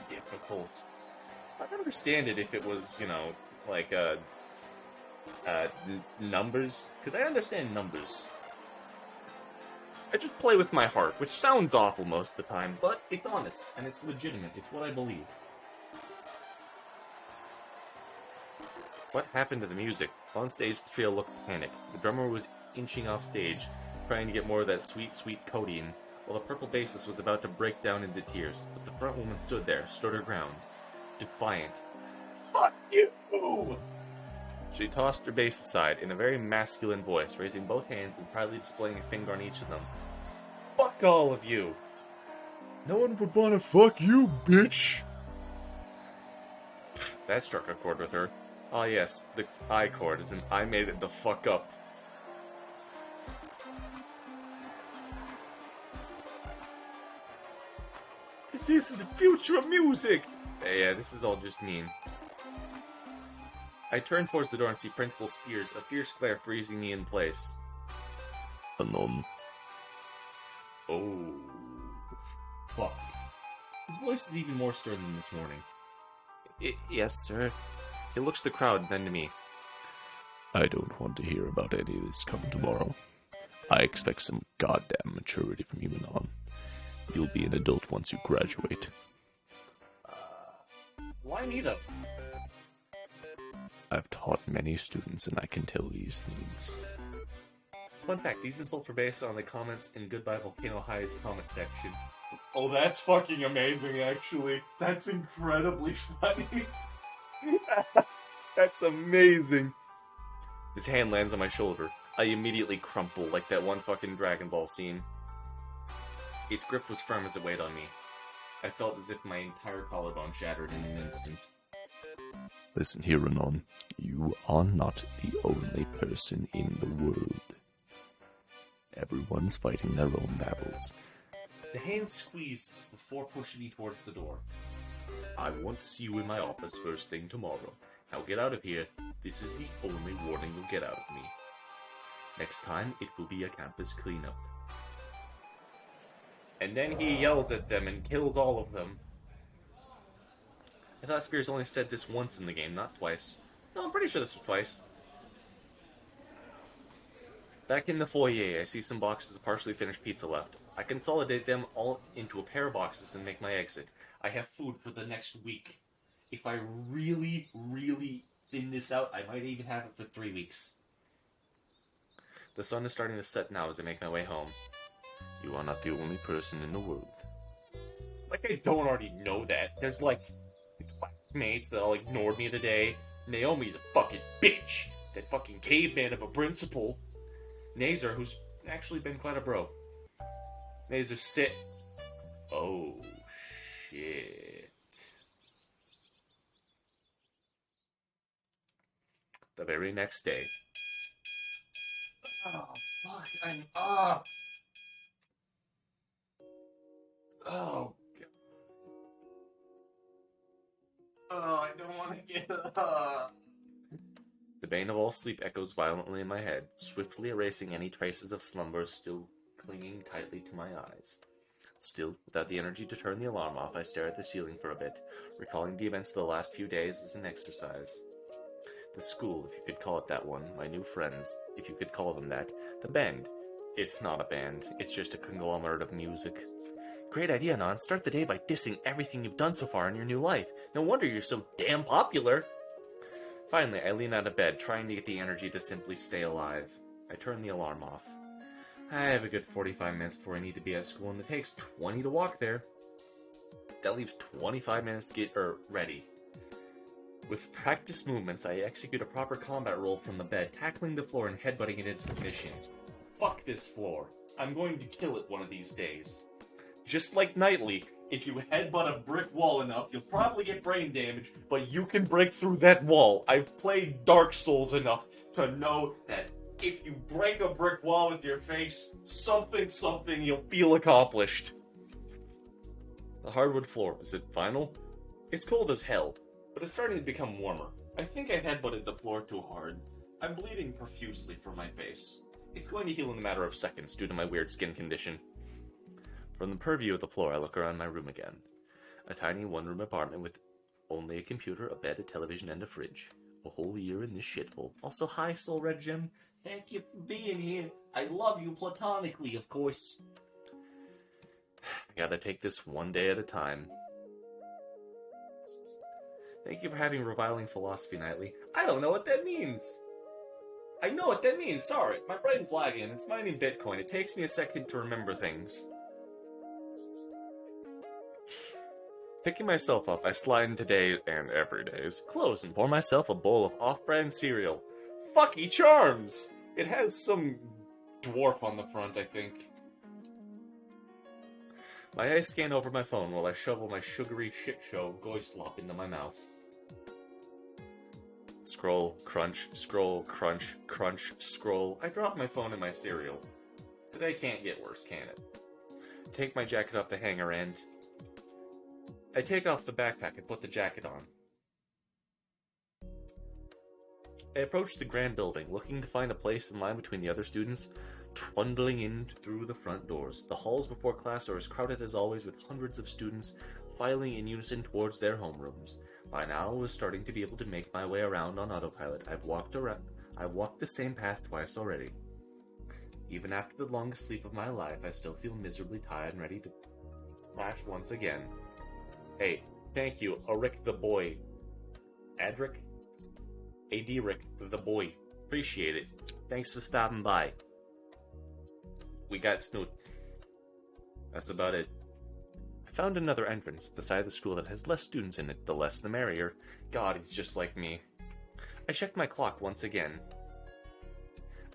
difficult. I'd understand it if it was, you know, like, numbers. Because I understand numbers. I just play with my heart, which sounds awful most of the time, but it's honest, and it's legitimate. It's what I believe. What happened to the music? On stage, the trio looked panicked. The drummer was inching off stage, trying to get more of that sweet, sweet codeine, while the purple bassist was about to break down into tears. But the front woman stood there, stood her ground, defiant. Fuck you! She tossed her bass aside in a very masculine voice, raising both hands and proudly displaying a finger on each of them. Fuck all of you! No one would want to fuck you, bitch! That struck a chord with her. Ah yes, the I chord, as in I made it the fuck up. This is the future of music! Yeah, this is all just mean. I turned towards the door and see Principal Spears, a fierce glare freezing me in place. Anon. Oh. Fuck. His voice is even more stern than this morning. Yes, sir. He looks to the crowd, then to me. I don't want to hear about any of this come tomorrow. I expect some goddamn maturity from you, Anon. You'll be an adult once you graduate. Why me, though? I've taught many students, and I can tell these things. Fun fact, these insults were based on the comments in Goodbye Volcano High's comment section. Oh, that's fucking amazing, actually. That's incredibly funny. That's amazing. His hand lands on my shoulder. I immediately crumple like that one fucking Dragon Ball scene. Its grip was firm as it weighed on me. I felt as if my entire collarbone shattered in an instant. Listen here, Renan. You are not the only person in the world. Everyone's fighting their own battles. The hand squeezed before pushing me towards the door. I want to see you in my office first thing tomorrow. Now get out of here. This is the only warning you'll get out of me. Next time, it will be a campus cleanup. And then he yells at them and kills all of them. I thought Spears only said this once in the game, not twice. No, I'm pretty sure this was twice. Back in the foyer, I see some boxes of partially finished pizza left. I consolidate them all into a pair of boxes and make my exit. I have food for the next week. If I really, really thin this out, I might even have it for 3 weeks. The sun is starting to set now as I make my way home. You are not the only person in the world. Like I don't already know that. There's like classmates that all ignored me today. Naomi's a fucking bitch. That fucking caveman of a principal. Nazer, who's actually been quite a bro. Nazer, sit. Oh, shit. The very next day. Oh, fuck, I'm up. Oh, God. Oh, I don't want to get up. The bane of all sleep echoes violently in my head, swiftly erasing any traces of slumber still clinging tightly to my eyes. Still, without the energy to turn the alarm off, I stare at the ceiling for a bit, recalling the events of the last few days as an exercise. The school, if you could call it that one, my new friends, if you could call them that, the band. It's not a band, it's just a conglomerate of music. Great idea, Non. Start the day by dissing everything you've done so far in your new life. No wonder you're so damn popular. Finally, I lean out of bed, trying to get the energy to simply stay alive. I turn the alarm off. I have a good 45 minutes before I need to be at school, and it takes 20 to walk there. That leaves 25 minutes to get ready. With practiced movements, I execute a proper combat roll from the bed, tackling the floor and headbutting it into submission. Fuck this floor. I'm going to kill it one of these days. Just like Knightley, if you headbutt a brick wall enough, you'll probably get brain damage, but you can break through that wall. I've played Dark Souls enough to know that if you break a brick wall with your face, something you'll feel accomplished. The hardwood floor, is it final? It's cold as hell, but it's starting to become warmer. I think I headbutted the floor too hard. I'm bleeding profusely from my face. It's going to heal in a matter of seconds due to my weird skin condition. From the purview of the floor, I look around my room again. A tiny one-room apartment with only a computer, a bed, a television, and a fridge. A whole year in this shithole. Also, hi, Soul Red Gem. Thank you for being here. I love you platonically, of course. I gotta take this one day at a time. Thank you for having reviling philosophy, Knightley. I don't know what that means. I know what that means, sorry. My brain's lagging. It's mining Bitcoin. It takes me a second to remember things. Picking myself up, I slide into day and every day's clothes and pour myself a bowl of off-brand cereal. Fucky Charms! It has some dwarf on the front, I think. My eyes scan over my phone while I shovel my sugary shit show goislop into my mouth. Scroll, crunch, crunch, scroll. I drop my phone in my cereal. Today can't get worse, can it? Take my jacket off the hanger and... I take off the backpack and put the jacket on. I approach the grand building, looking to find a place in line between the other students, trundling in through the front doors. The halls before class are as crowded as always, with hundreds of students filing in unison towards their homerooms. By now, I was starting to be able to make my way around on autopilot. I've walked the same path twice already. Even after the longest sleep of my life, I still feel miserably tired and ready to crash once again. Hey, thank you, Arick the boy. Adric? Adric the boy. Appreciate it. Thanks for stopping by. We got Snoot. That's about it. I found another entrance at the side of the school that has less students in it. The less the merrier. God, he's just like me. I checked my clock once again.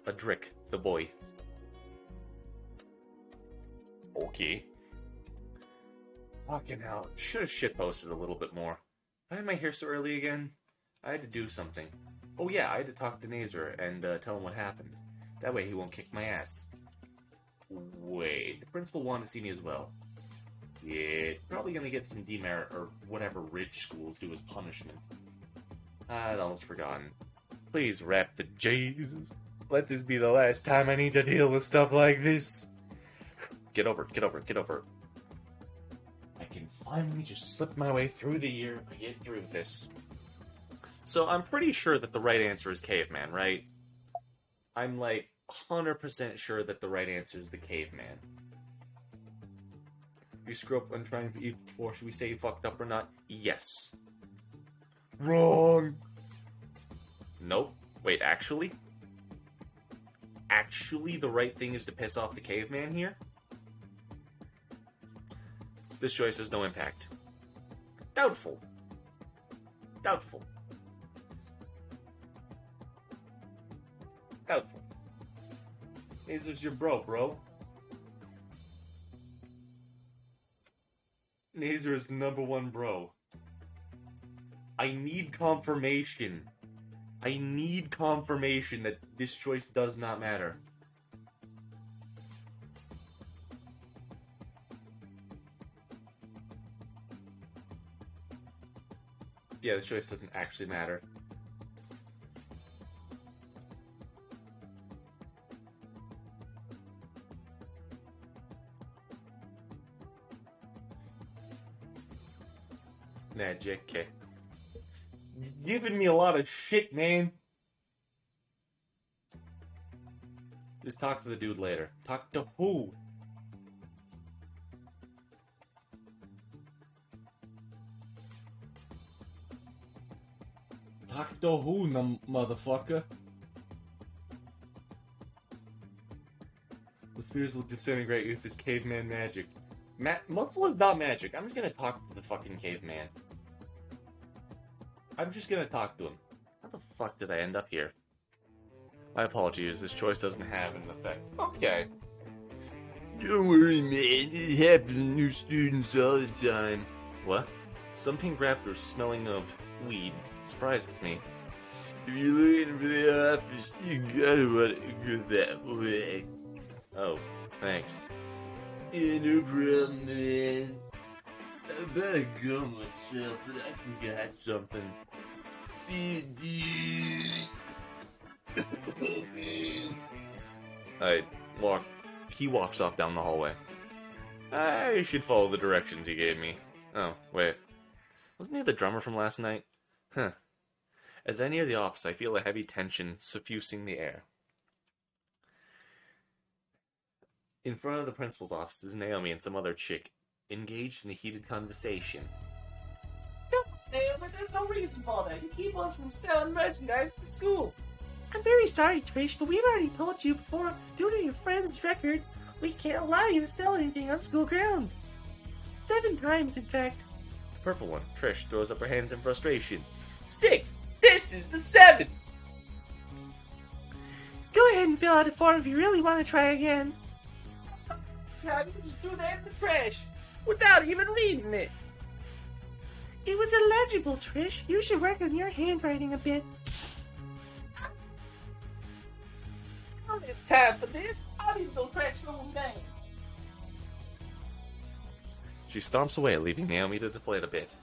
Adric the boy. Okay. Fucking hell. Should have shitposted a little bit more. Why am I here so early again? I had to do something. Oh yeah, I had to talk to Nazar and tell him what happened. That way he won't kick my ass. Wait, the principal wanted to see me as well. Yeah, probably gonna get some demerit or whatever rich schools do as punishment. I'd almost forgotten. Please wrap the Jesus. Let this be the last time I need to deal with stuff like this. Get over it, get over it, get over it. I can finally just slip my way through the year and get through this. So I'm pretty sure that the right answer is caveman, right? I'm like 100% sure that the right answer is the caveman. You screw up when trying to eat, or should we say you fucked up or not? Yes. Wrong. Nope. Wait, actually? Actually, the right thing is to piss off the caveman here? This choice has no impact. Doubtful. Doubtful. Doubtful. Nazar's your bro. Nazar is #1 bro. I need confirmation. I need confirmation that this choice does not matter. Yeah, this choice doesn't actually matter. Nah, JK. You're giving me a lot of shit, man. Just talk to the dude later. Talk to who? Talk to who, motherfucker? The spheres will disintegrate with this caveman magic. Muscle is not magic. I'm just gonna talk to the fucking caveman. I'm just gonna talk to him. How the fuck did I end up here? My apologies, this choice doesn't have an effect. Okay. Don't worry, man. It happens to new students all the time. What? Some pink raptors smelling of weed surprises me. If you're looking for the office, you gotta want to go that way. Oh, thanks. Yeah, no problem, man. I better go myself, but I forgot something. See you. He walks off down the hallway. I should follow the directions he gave me. Oh, wait. Wasn't he the drummer from last night? Huh. As I near the office, I feel a heavy tension suffusing the air. In front of the principal's office is Naomi and some other chick, engaged in a heated conversation. No, Naomi, there's no reason for that. You keep us from selling merchandise to school. I'm very sorry, Trish, but we've already told you before, due to your friend's record, we can't allow you to sell anything on school grounds. 7 times, in fact. The purple one, Trish, throws up her hands in frustration. 6! This is the 7th! Go ahead and fill out a form if you really want to try again. How did you just do that in the trash without even reading it? It was illegible, Trish. You should work on your handwriting a bit. I don't have time for this. I need to go track someone down. She stomps away, leaving Naomi to deflate a bit.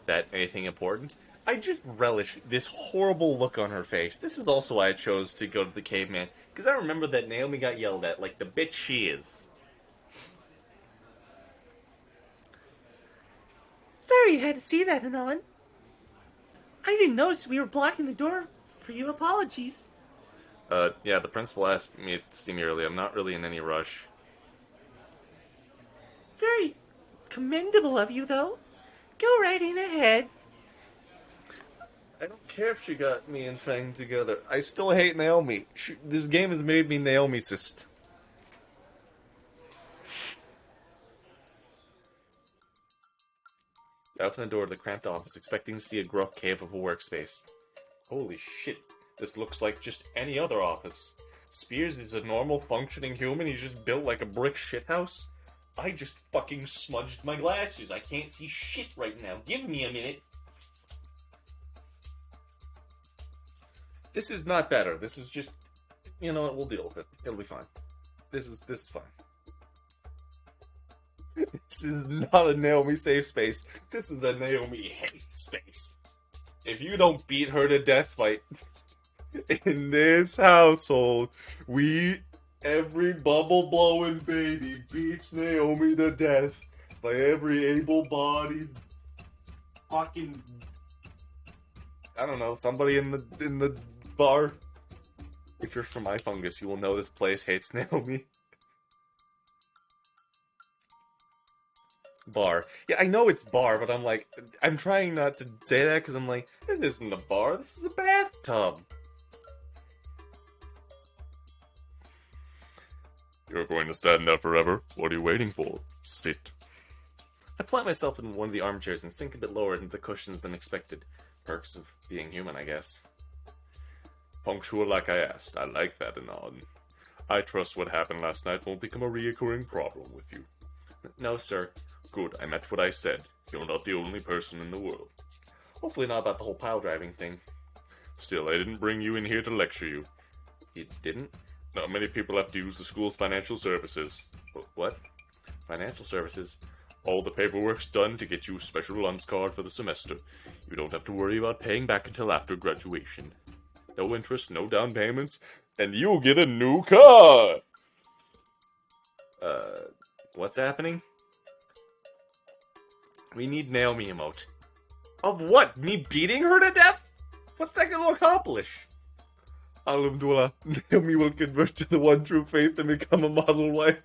That anything important? I just relish this horrible look on her face. This is also why I chose to go to the caveman, because I remember that Naomi got yelled at like the bitch she is. Sorry you had to see that, Anon. I didn't notice we were blocking the door for you. Apologies. Yeah, the principal asked me to see me early. I'm not really in any rush. Very commendable of you, though. Go right in ahead. I don't care if she got me and Fang together. I still hate Naomi. This game has made me Naomi-cist. I open the door to the cramped office, expecting to see a gruff cave of a workspace. Holy shit, this looks like just any other office. Spears is a normal, functioning human, he's just built like a brick shithouse? I just fucking smudged my glasses, I can't see shit right now, give me a minute. This is not better, this is just... You know what, we'll deal with it, it'll be fine. This is fine. This is not a Naomi safe space. This is a Naomi hate space. If you don't beat her to death by... In this household, every bubble-blowing baby beats Naomi to death by every able-bodied fucking... I don't know, somebody in the bar. If you're from iFungus, you will know this place hates Naomi. Bar. Yeah, I know it's bar, but I'm trying not to say that because I'm like, this isn't a bar, this is a bathtub. You're going to stand there forever? What are you waiting for? Sit. I plant myself in one of the armchairs and sink a bit lower into the cushions than expected. Perks of being human, I guess. Punctual like I asked. I like that and all. I trust what happened last night won't become a reoccurring problem with you. No, sir. Good, I meant what I said. You're not the only person in the world. Hopefully not about the whole pile driving thing. Still, I didn't bring you in here to lecture you. You didn't? Not many people have to use the school's financial services. What? Financial services? All the paperwork's done to get you a special lunch card for the semester. You don't have to worry about paying back until after graduation. No interest, no down payments, and you'll get a new car! What's happening? We need Naomi emote. Of what? Me beating her to death? What's that gonna accomplish? Alhamdulillah, Naomi will convert to the one true faith and become a model wife.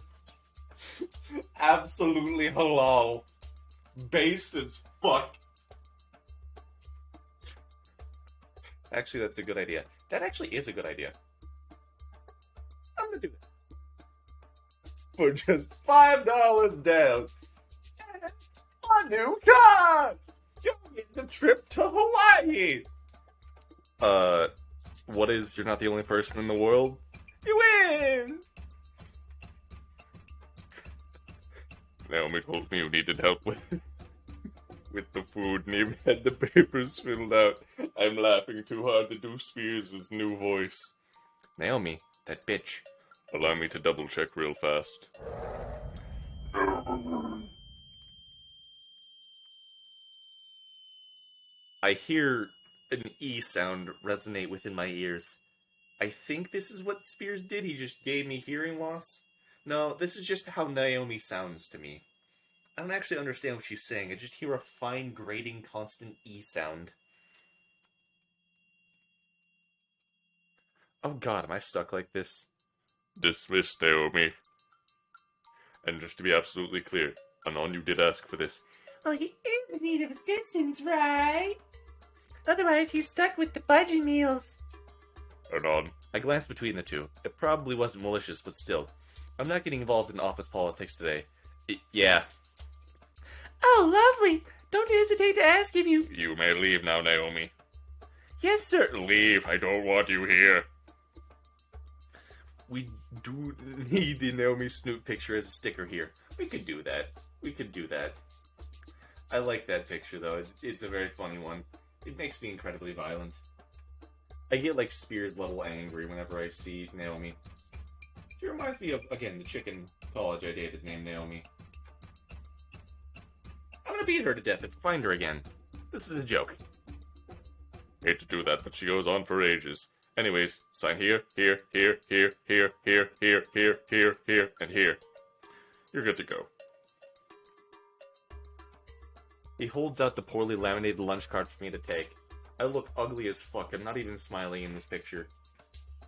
Absolutely halal. Based as fuck. Actually, that's a good idea. That actually is a good idea. I'm gonna do it. For just $5 down. A new car! You're getting the trip to Hawaii. What is, you're not the only person in the world? You win! Naomi told me you needed help with the food and you had the papers filled out. I'm laughing too hard to do Spears' new voice. Naomi, that bitch. Allow me to double check real fast. I hear an E sound resonate within my ears. I think this is what Spears did. He just gave me hearing loss. No, this is just how Naomi sounds to me. I don't actually understand what she's saying. I just hear a fine, grating, constant E sound. Oh god, am I stuck like this? Dismissed, Naomi. And just to be absolutely clear, Anon, you did ask for this. Well, he is in need of assistance, right? Otherwise, he's stuck with the budgie meals. Anon. I glanced between the two. It probably wasn't malicious, but still. I'm not getting involved in office politics today. Yeah. Oh, lovely. Don't hesitate to ask if you... You may leave now, Naomi. Yes, sir. Leave. I don't want you here. We do need the Naomi Snoot picture as a sticker here. We could do that. I like that picture, though. It's a very funny one. It makes me incredibly violent. I get, like, Spears level angry whenever I see Naomi. She reminds me of, again, the chick in college I dated named Naomi. I'm gonna beat her to death if I find her again. This is a joke. Hate to do that, but she goes on for ages. Anyways, sign here, here, here, here, here, here, here, here, here, here, and here. You're good to go. He holds out the poorly laminated lunch card for me to take. I look ugly as fuck. I'm not even smiling in this picture.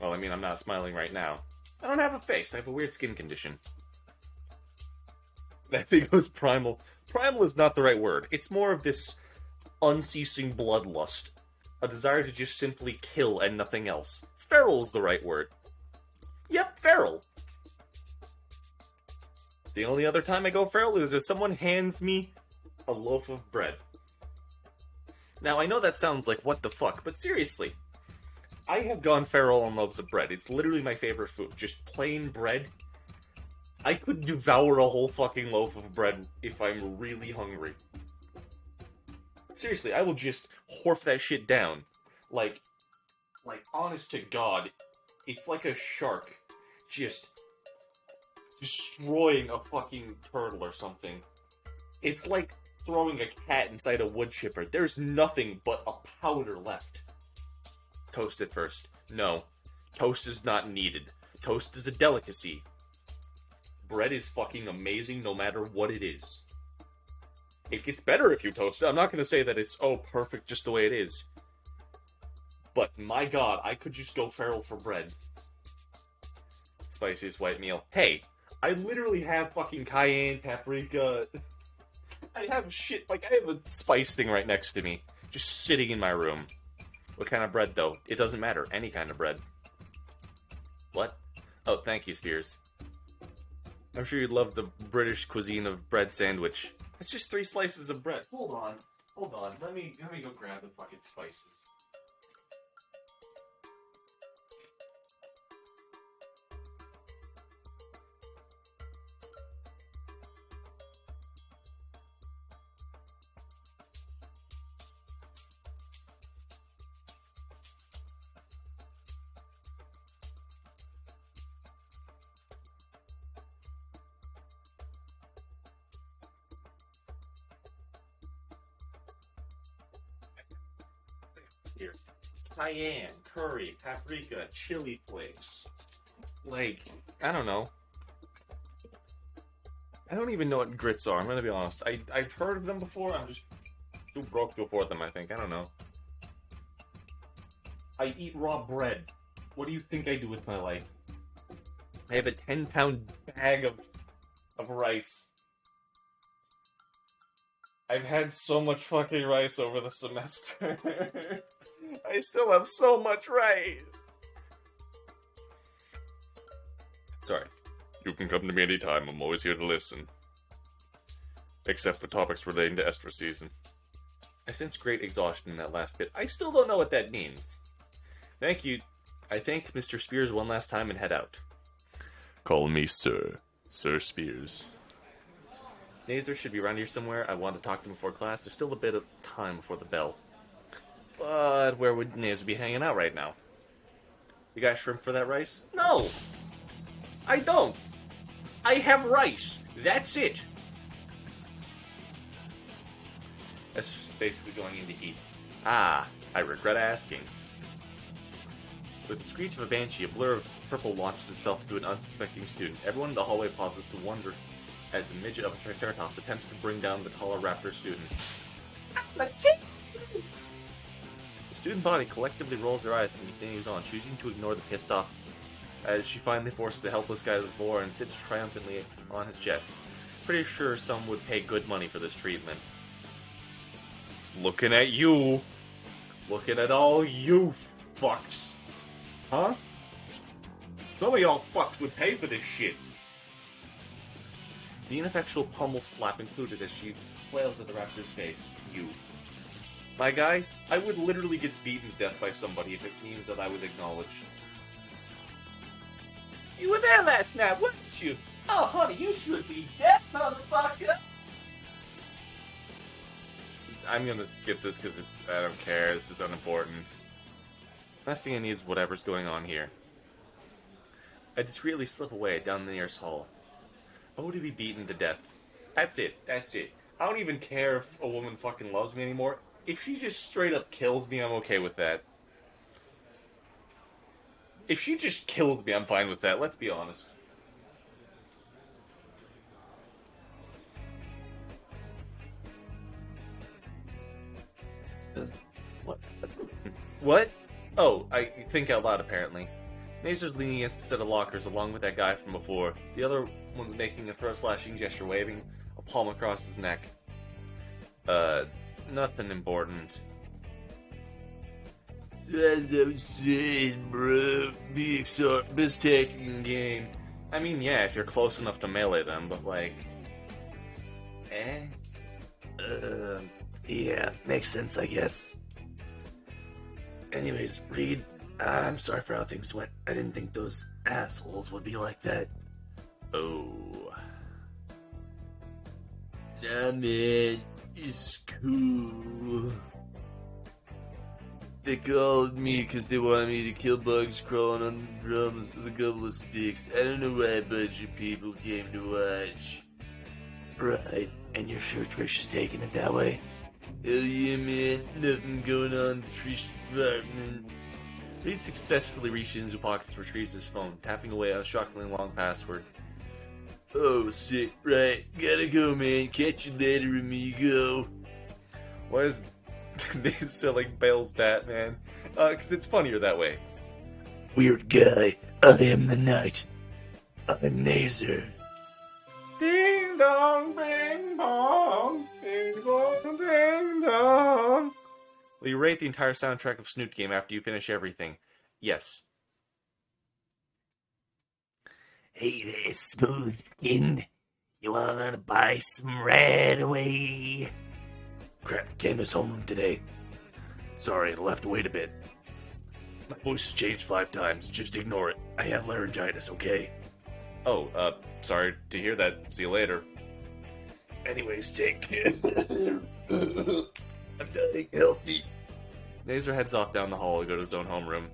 Well, I mean, I'm not smiling right now. I don't have a face. I have a weird skin condition. That thing goes primal. Primal is not the right word. It's more of this unceasing bloodlust. A desire to just simply kill and nothing else. Feral is the right word. Yep, feral. The only other time I go feral is if someone hands me a loaf of bread. Now, I know that sounds like what the fuck, but seriously. I have gone feral on loaves of bread. It's literally my favorite food. Just plain bread. I could devour a whole fucking loaf of bread if I'm really hungry. Seriously, I will just horf that shit down. Like, honest to God, it's like a shark just destroying a fucking turtle or something. It's like throwing a cat inside a wood chipper. There's nothing but a powder left. Toast it first. No. Toast is not needed. Toast is a delicacy. Bread is fucking amazing no matter what it is. It gets better if you toast it. I'm not going to say that it's, oh, perfect just the way it is. But, my god, I could just go feral for bread. Spiciest white meal. Hey, I literally have fucking cayenne, paprika. I have shit, like, I have a spice thing right next to me. Just sitting in my room. What kind of bread, though? It doesn't matter. Any kind of bread. What? Oh, thank you, Spears. I'm sure you'd love the British cuisine of bread sandwich. It's just 3 slices of bread. Hold on. Let me go grab the fucking spices. Here. Cayenne, curry, paprika, chili flakes. Like, I don't know. I don't even know what grits are, I'm gonna be honest. I've heard of them before, I'm just too broke to afford them, I think. I don't know. I eat raw bread. What do you think I do with my life? I have a 10-pound bag of rice. I've had so much fucking rice over the semester. I still have so much rice. Sorry. You can come to me anytime. I'm always here to listen. Except for topics relating to estrus season. I sense great exhaustion in that last bit. I still don't know what that means. Thank you. I thank Mr. Spears one last time and head out. Call me Sir. Sir Spears. Nazer should be around here somewhere. I want to talk to him before class. There's still a bit of time before the bell. But where would Nazer be hanging out right now? You got shrimp for that rice? No! I don't! I have rice. That's it. That's basically going into heat. Ah, I regret asking. With the screech of a banshee, a blur of purple launches itself into an unsuspecting student. Everyone in the hallway pauses to wonder as the midget of a Triceratops attempts to bring down the taller raptor student. The student body collectively rolls their eyes and continues on, choosing to ignore the pissed off as she finally forces the helpless guy to the floor and sits triumphantly on his chest. Pretty sure some would pay good money for this treatment. Looking at you. Looking at all you fucks. Huh? Some of y'all fucks would pay for this shit. The ineffectual pummel slap included as she flails at the raptor's face. You. My guy, I would literally get beaten to death by somebody if it means that I was acknowledged. You were there last night, weren't you? Oh, honey, you should be dead, motherfucker. I'm gonna skip this because I don't care, this is unimportant. Last thing I need is whatever's going on here. I discreetly slip away down the nearest hall. Oh, to be beaten to death. That's it. I don't even care if a woman fucking loves me anymore. If she just straight up kills me, I'm okay with that. If she just killed me, I'm fine with that, let's be honest. What? What? Oh, I think out loud, apparently. Nazer's leaning against a set of lockers along with that guy from before. The other one's making a throat-slashing gesture, waving a palm across his neck. Nothing important. So as I was saying, bro, best tactic in the game. I mean, yeah, if you're close enough to melee them, but like... Yeah, makes sense, I guess. Anyways, Reed, I'm sorry for how things went. I didn't think those assholes would be like that. Oh. Nah, man, it's cool. They called me because they wanted me to kill bugs crawling on the drums with a couple of sticks. I don't know why a bunch of people came to watch. Right, and you're sure Trish is taking it that way? Hell yeah, man. Nothing going on in the Trish department. Reed successfully reaches into his pockets and retrieves his phone, tapping away on a shockingly long password. Oh, sick. Right. Gotta go, man. Catch you later, amigo. Why is they sound like Bale's Batman? Because it's funnier that way. Weird guy. I am the night. I'm Nazer. Ding dong, bing bong, ding dong, ding dong. Will you rate the entire soundtrack of Snoot game after you finish everything? Yes. Hey there, smooth skin. You wanna buy some right away? Crap, Candace homeroom today. Sorry, I'll have to wait a bit. My voice has changed 5 times. Just ignore it. I have laryngitis, okay? Oh, sorry to hear that. See you later. Anyways, take care. I'm dying healthy. Nazer heads off down the hall to go to his own homeroom.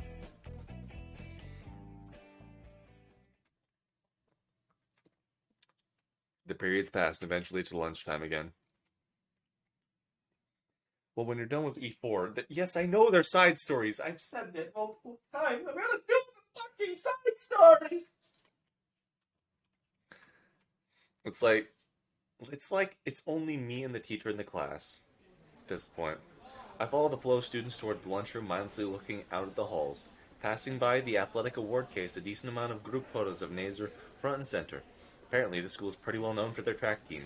The period's passed, eventually to lunchtime again. Well, when you're done with E4, yes, I know they're side stories. I've said that multiple times. I'm gonna do the fucking side stories! It's like it's only me and the teacher in the class at this point. I follow the flow of students toward the lunchroom, mindlessly looking out at the halls. Passing by the athletic award case, a decent amount of group photos of Nazer front and center. Apparently, the school is pretty well known for their track team.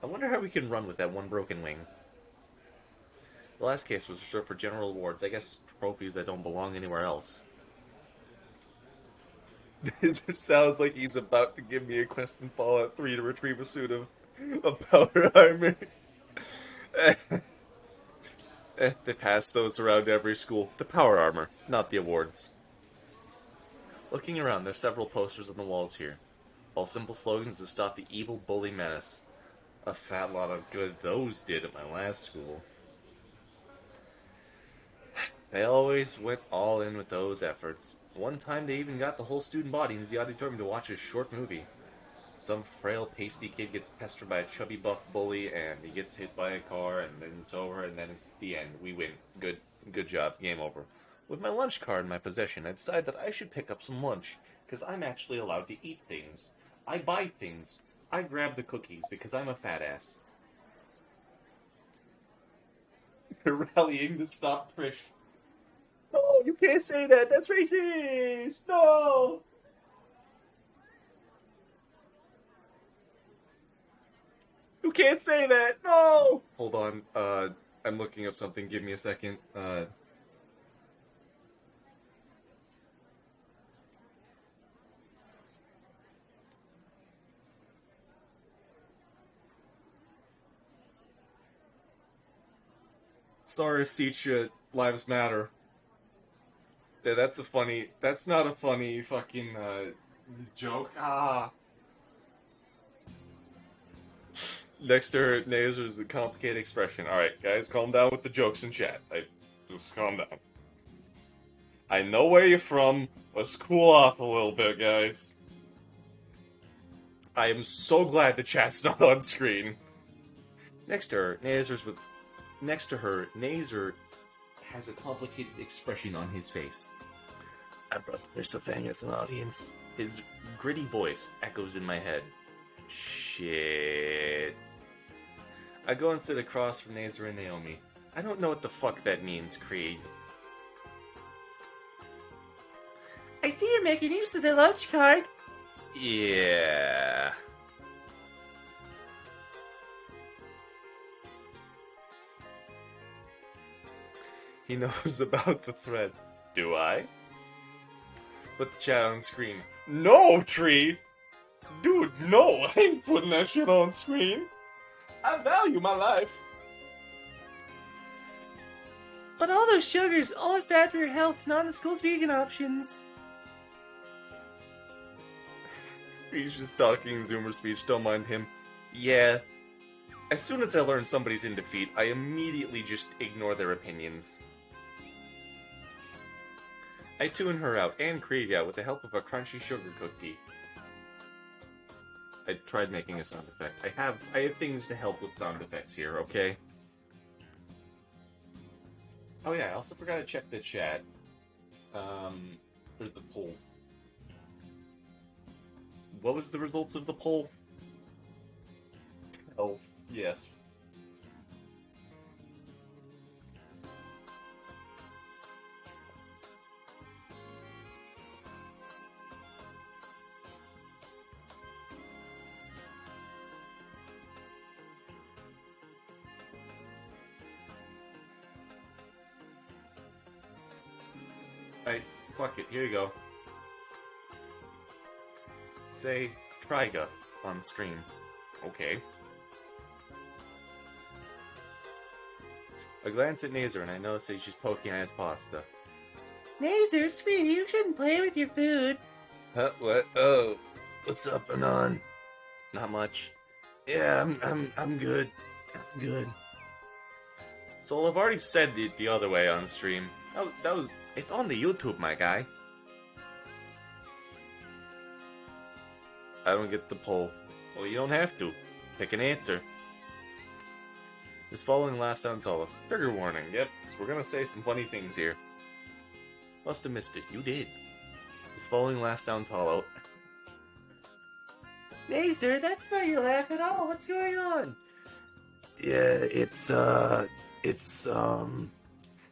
I wonder how we can run with that one broken wing. The last case was reserved for general awards, I guess trophies that don't belong anywhere else. This sounds like he's about to give me a quest in Fallout 3 to retrieve a suit of powder armor. They pass those around every school. The power armor, not the awards. Looking around, there's several posters on the walls here. All simple slogans to stop the evil bully menace. A fat lot of good those did at my last school. They always went all in with those efforts. One time they even got the whole student body into the auditorium to watch a short movie. Some frail, pasty kid gets pestered by a chubby, buff bully, and he gets hit by a car, and then it's over, and then it's the end. We win. Good job. Game over. With my lunch card in my possession, I decide that I should pick up some lunch, because I'm actually allowed to eat things. I buy things. I grab the cookies, because I'm a fat ass. They're rallying to stop Trish. No, you can't say that. That's racist. No. You can't say that. No. Hold on. I'm looking up something. Give me a second. Sorry, Sitcha. Lives matter. Yeah, that's not a funny fucking, joke. Ah. Next to her nasal is a complicated expression. Alright, guys, calm down with the jokes in chat. Just calm down. I know where you're from. Let's cool off a little bit, guys. I am so glad the chat's not on screen. Next to her, Nazer has a complicated expression on his face. I brought the Mr. as an audience. His gritty voice echoes in my head. Shit. I go and sit across from Nazer and Naomi. I don't know what the fuck that means, Krieg. I see you're making use of the lunch card. Yeah. He knows about the thread. Do I? Put the chat on screen. No, Tree! Dude, no! I ain't putting that shit on screen. I value my life. But all those sugars, all is bad for your health, not in the school's vegan options. He's just talking Zoomer speech, don't mind him. Yeah. As soon as I learn somebody's in defeat, I immediately just ignore their opinions. I tune her out and Krieg out with the help of a crunchy sugar cookie. I tried making a sound effect. I have things to help with sound effects here, okay? Oh yeah, I also forgot to check the chat. Or the poll. What was the results of the poll? Health, yes. Alright, fuck it, here you go. Say Triga on stream. Okay. I glance at Nazer and I notice that she's poking at his pasta. Nazer, sweetie, you shouldn't play with your food. Huh? What? Oh, what's up, Anon? Not much. Yeah, I'm good. I'm good. So I've already said it the other way on stream. Oh, it's on the YouTube, my guy. I don't get the poll. Well, you don't have to. Pick an answer. This following laugh sounds hollow. Trigger warning. Yep, so we're gonna say some funny things here. Must have missed it. You did. This following laugh sounds hollow. Nazer, that's not your laugh at all. What's going on? Yeah, it's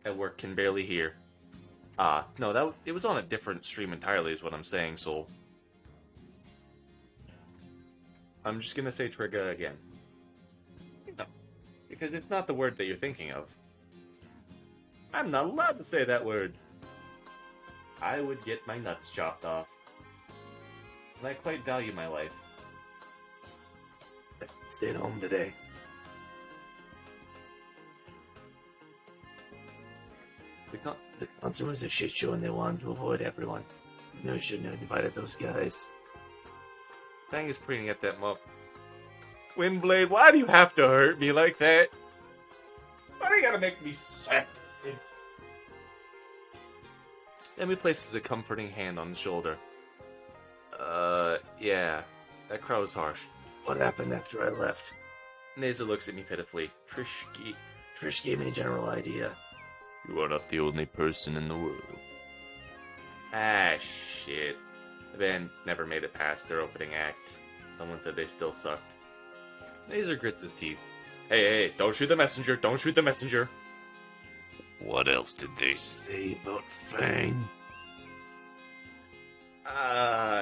at work can barely hear. No, it was on a different stream entirely is what I'm saying, so I'm just gonna say trigger again. No, because it's not the word that you're thinking of. I'm not allowed to say that word. I would get my nuts chopped off. And I quite value my life. I stayed home today. The concert was a shit show and they wanted to avoid everyone. No, shouldn't have invited those guys. Fang is pointing at that mop. Windblade, why do you have to hurt me like that? Why do you gotta make me sad? Emmy places a comforting hand on his shoulder. Yeah. That crowd's harsh. What happened after I left? Naza looks at me pitifully. Trish gave me a general idea. You are not the only person in the world. Ah, shit. The band never made it past their opening act. Someone said they still sucked. Nazer grits his teeth. Hey, don't shoot the messenger, don't shoot the messenger. What else did they say about Fang?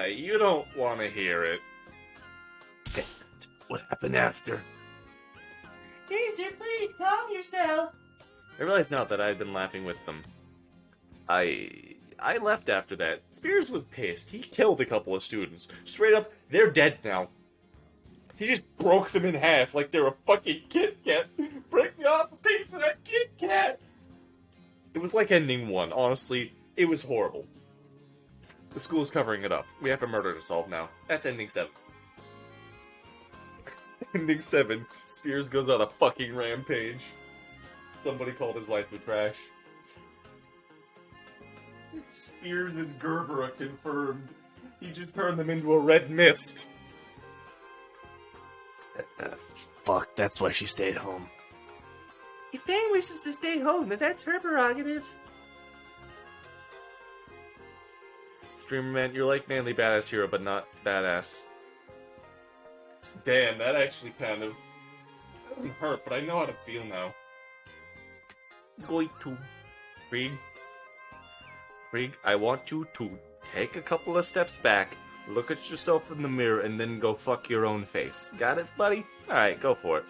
You don't want to hear it. And what happened after? Caesar, please calm yourself. I realize now that I had been laughing with them. I left after that. Spears was pissed. He killed a couple of students. Straight up, they're dead now. He just broke them in half like they're a fucking Kit Kat. Break me off a piece of that Kit Kat! It was like ending 1, honestly. It was horrible. The school's covering it up. We have a murder to solve now. That's ending 7. Ending 7. Spears goes on a fucking rampage. Somebody called his wife a trash. Spears is Gerbera confirmed. He just turned them into a red mist. Fuck, that's why she stayed home. If Fang wishes to stay home, then that's her prerogative. Streamer man, you're like manly badass hero, but not badass. Damn, that actually kind of... That doesn't hurt, but I know how to feel now. Going to... Krieg, I want you to take a couple of steps back, look at yourself in the mirror, and then go fuck your own face. Got it, buddy? Alright, go for it.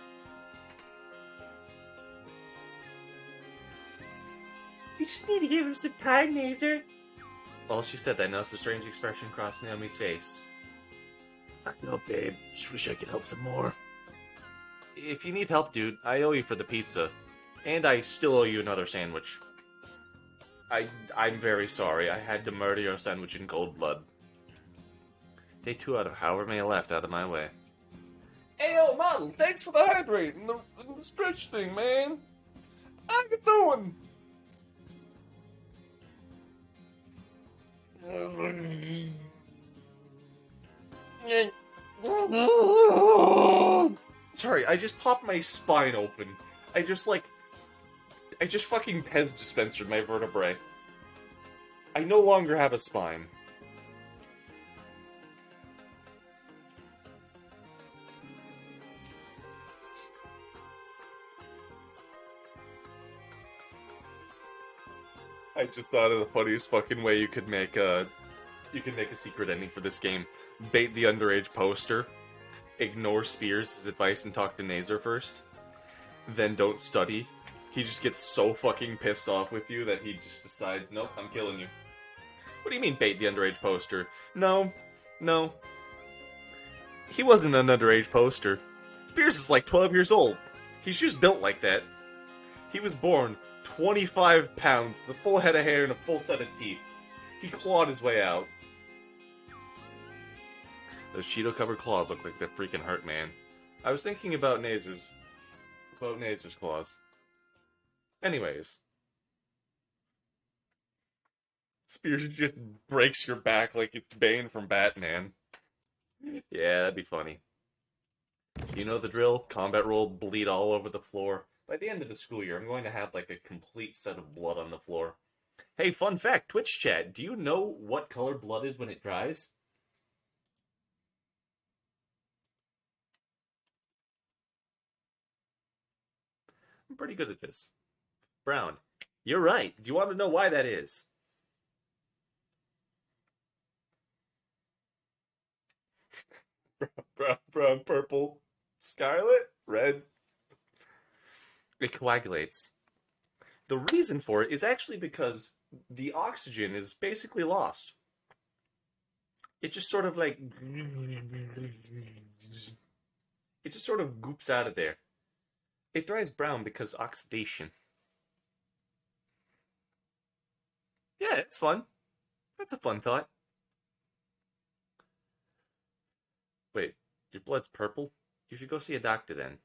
You just need to give him some time, Nazer. Well, she said that, and noticed a strange expression cross Naomi's face. I know, babe. Just wish I could help some more. If you need help, dude, I owe you for the pizza. And I still owe you another sandwich. I'm very sorry. I had to murder your sandwich in cold blood. Take 2 out of however many left out of my way. Hey, yo, model, thanks for the hydrate and the stretch thing, man. How you doing? Sorry, I just popped my spine open. I just fucking Pez dispensered my vertebrae. I no longer have a spine. I just thought of the funniest fucking way you could make a secret ending for this game. Bait the underage poster. Ignore Spears' advice and talk to Nazer first. Then don't study. He just gets so fucking pissed off with you that he just decides, nope, I'm killing you. What do you mean bait the underage poster? No. He wasn't an underage poster. Spears is like 12 years old. He's just built like that. He was born 25 pounds, the full head of hair and a full set of teeth. He clawed his way out. Those Cheeto-covered claws look like they freaking hurt, man. I was thinking about Nazer's claws. Anyways. Spears just breaks your back like it's Bane from Batman. Yeah, that'd be funny. You know the drill? Combat roll, bleed all over the floor. By the end of the school year, I'm going to have like a complete set of blood on the floor. Hey, fun fact, Twitch chat, do you know what color blood is when it dries? I'm pretty good at this. Brown. You're right. Do you want to know why that is? Brown, purple, scarlet, red. It coagulates. The reason for it is actually because the oxygen is basically lost. It just sort of like... It just sort of goops out of there. It dries brown because oxidation. Yeah, it's fun. That's a fun thought. Wait, your blood's purple? You should go see a doctor then.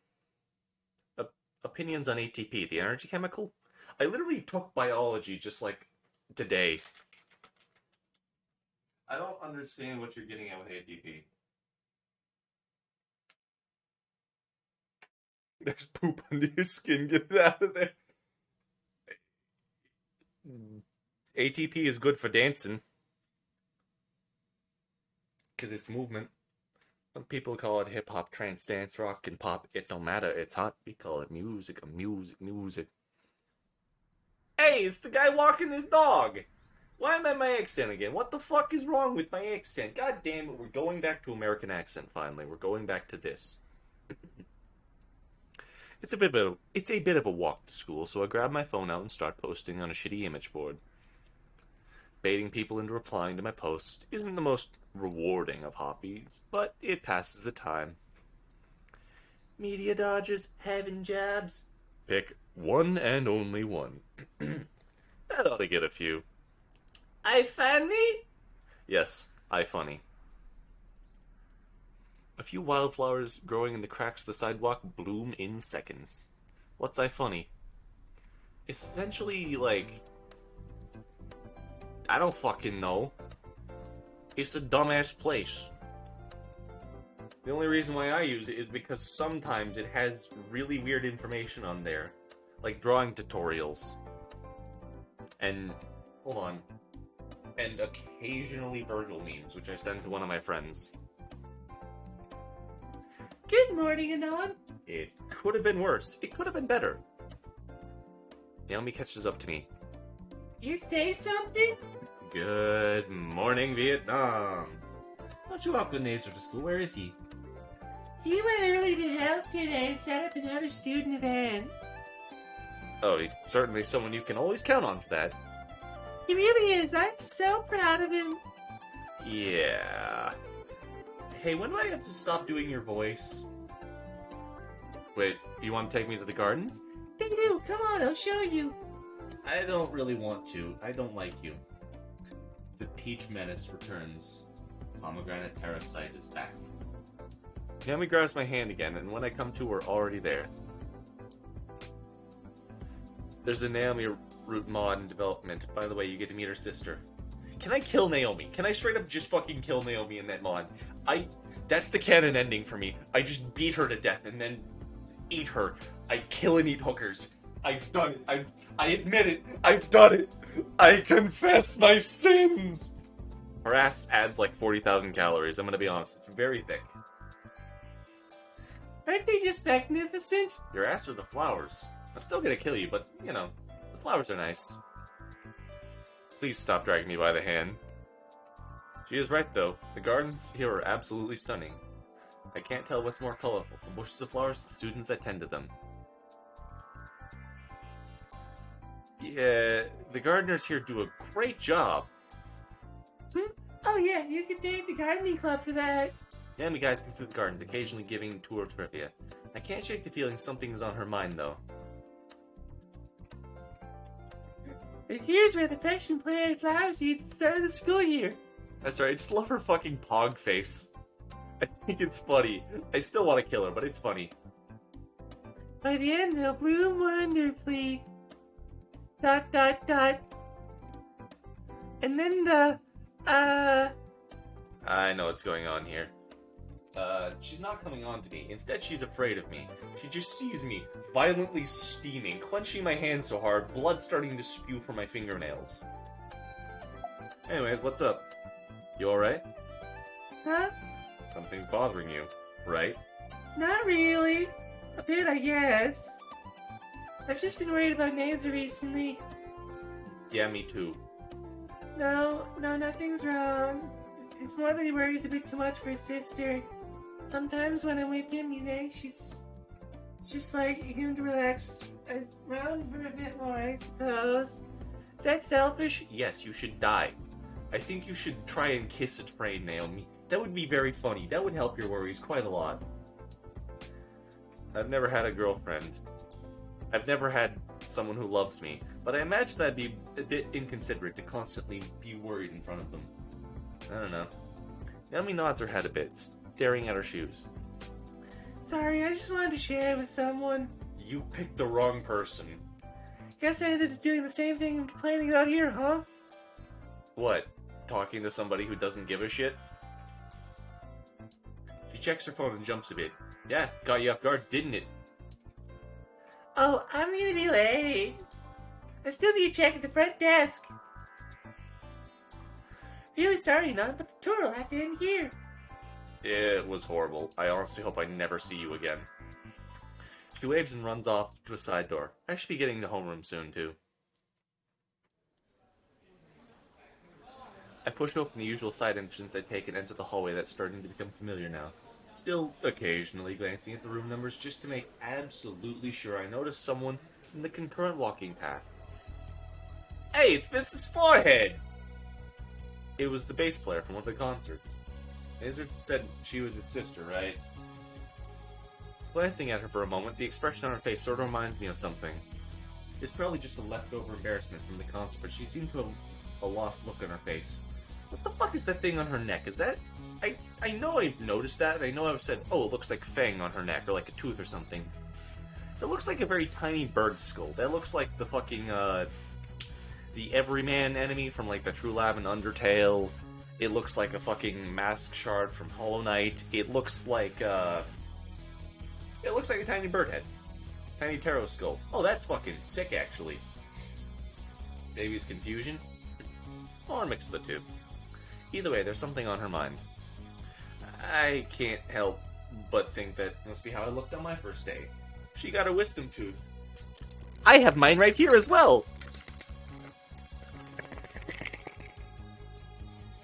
Uh, Opinions on ATP, the energy chemical? I literally took biology just like today. I don't understand what you're getting at with ATP. There's poop under your skin. Get it out of there. ATP is good for dancing because it's movement. Some people call it hip hop, trance, dance, rock, and pop. It don't matter. It's hot. We call it music, music. Hey, it's the guy walking his dog. Why am I my accent again? What the fuck is wrong with my accent? God damn it, we're going back to American accent finally. We're going back to this. It's a bit of a walk to school, so I grab my phone out and start posting on a shitty image board. Baiting people into replying to my posts isn't the most rewarding of hobbies, but it passes the time. Media dodgers, having jobs. Pick one and only one. That ought to get a few. I funny? Yes, I funny. A few wildflowers growing in the cracks of the sidewalk bloom in seconds. What's I funny? Essentially, like, I don't fucking know. It's a dumbass place. The only reason why I use it is because sometimes it has really weird information on there. Like drawing tutorials. And, hold on. And occasionally Virgil memes, which I send to one of my friends. Good morning, Anon. It could have been worse. It could have been better. Naomi catches up to me. You say something? Good morning, Vietnam. Don't you walk with Nazer to school? Where is he? He went early to help today and set up another student event. Oh, he's certainly someone you can always count on for that. He really is. I'm so proud of him. Yeah. Hey, when do I have to stop doing your voice? Wait, you want to take me to the gardens? They do. Come on, I'll show you. I don't really want to. I don't like you. The Peach Menace returns. Pomegranate Parasite is back. Naomi grabs my hand again, and when I come to, we're already there. There's a Naomi root mod in development. By the way, you get to meet her sister. Can I kill Naomi? Can I straight up just fucking kill Naomi in that mod? That's the canon ending for me. I just beat her to death and then eat her. I kill and eat hookers. I've done it. I admit it. I've done it. I confess my sins. Her ass adds like 40,000 calories. I'm gonna be honest. It's very thick. Aren't they just magnificent? Your ass or the flowers? I'm still gonna kill you, but, you know, the flowers are nice. Please stop dragging me by the hand. She is right, though. The gardens here are absolutely stunning. I can't tell what's more colorful, the bushes of flowers or the students that tend to them. Yeah, the gardeners here do a great job. Oh yeah, you could thank the gardening club for that. Naomi guides me through the gardens, occasionally giving tour trivia. I can't shake the feeling something is on her mind, though. And here's where the freshman planted flower seeds at the start of the school year. I'm sorry, I just love her fucking pog face. I think it's funny. I still want to kill her, but it's funny. By the end, they'll bloom wonderfully. ... And then I know what's going on here. She's not coming on to me. Instead, she's afraid of me. She just sees me violently steaming, clenching my hand so hard, blood starting to spew from my fingernails. Anyways, what's up? You alright? Huh? Something's bothering you, right? Not really. A bit, I guess. I've just been worried about Naza recently. Yeah, me too. No, nothing's wrong. It's more that he worries a bit too much for his sister. Sometimes when I'm with him, he's anxious. It's just like him to relax around her a bit more, I suppose. Is that selfish? Yes, you should die. I think you should try and kiss a train, Naomi. That would be very funny. That would help your worries quite a lot. I've never had a girlfriend. I've never had someone who loves me, but I imagine that'd be a bit inconsiderate to constantly be worried in front of them. I don't know. Naomi nods her head a bit, staring at her shoes. Sorry, I just wanted to share it with someone. You picked the wrong person. Guess I ended up doing the same thing and complaining about here, huh? What? Talking to somebody who doesn't give a shit? She checks her phone and jumps a bit. Yeah, got you off guard, didn't it? Oh, I'm gonna be late. I still need to check at the front desk. Really sorry, Nun, but the tour will have to end here. It was horrible. I honestly hope I never see you again. She waves and runs off to a side door. I should be getting to homeroom soon, too. I push open the usual side entrance I take and enter the hallway that's starting to become familiar now. Still occasionally glancing at the room numbers just to make absolutely sure I notice someone in the concurrent walking path. Hey, it's Mrs. Forehead! It was the bass player from one of the concerts. Izard said she was his sister, right? Glancing at her for a moment, the expression on her face sort of reminds me of something. It's probably just a leftover embarrassment from the concert, but she seemed to have a lost look on her face. What the fuck is that thing on her neck? Is that... I know I've noticed that, and I know I've said, oh, it looks like fang on her neck, or like a tooth or something. It looks like a very tiny bird skull. That looks like the fucking, the Everyman enemy from, like, the True Lab and Undertale. It looks like a fucking mask shard from Hollow Knight. It looks like a tiny bird head. Tiny tarot skull. Oh, that's fucking sick, actually. Maybe it's confusion? Or a mix of the two. Either way, there's something on her mind. I can't help but think that must be how I looked on my first day. She got a wisdom tooth. I have mine right here as well!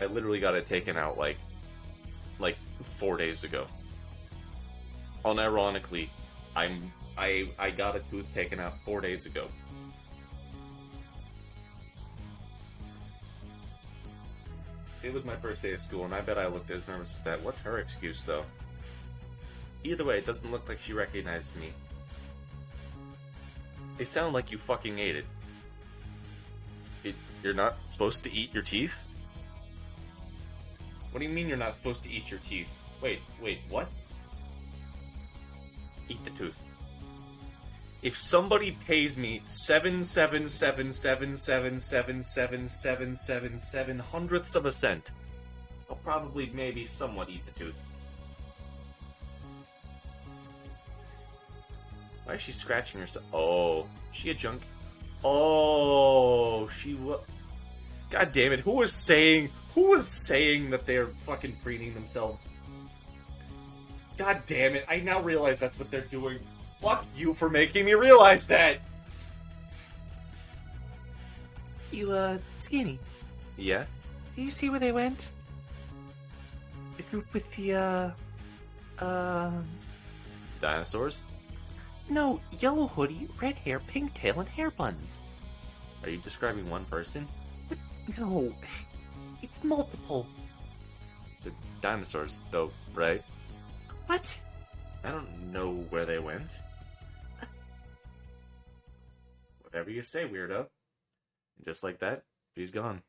I literally got it taken out, like 4 days ago. Unironically, I got a tooth taken out 4 days ago. It was my first day of school, and I bet I looked as nervous as that. What's her excuse, though? Either way, it doesn't look like she recognizes me. It sounded like you fucking ate it. You're not supposed to eat your teeth? What do you mean you're not supposed to eat your teeth? Wait, what? Eat the tooth. If somebody pays me 77777777777 hundredths of a cent, I'll probably maybe somewhat eat the tooth. Why is she scratching herself? Oh, she a junk? Oh, she was. God damn it! Who was saying that they're fucking preening themselves? God damn it! I now realize that's what they're doing. Fuck you for making me realize that! You, Skinny, Yeah? do you see where they went? The group with the, Dinosaurs? No, yellow hoodie, red hair, pink tail, and hair buns. Are you describing one person? No, it's multiple. The dinosaurs, though, right? What? I don't know where they went. Whatever you say, weirdo. And just like that, she's gone.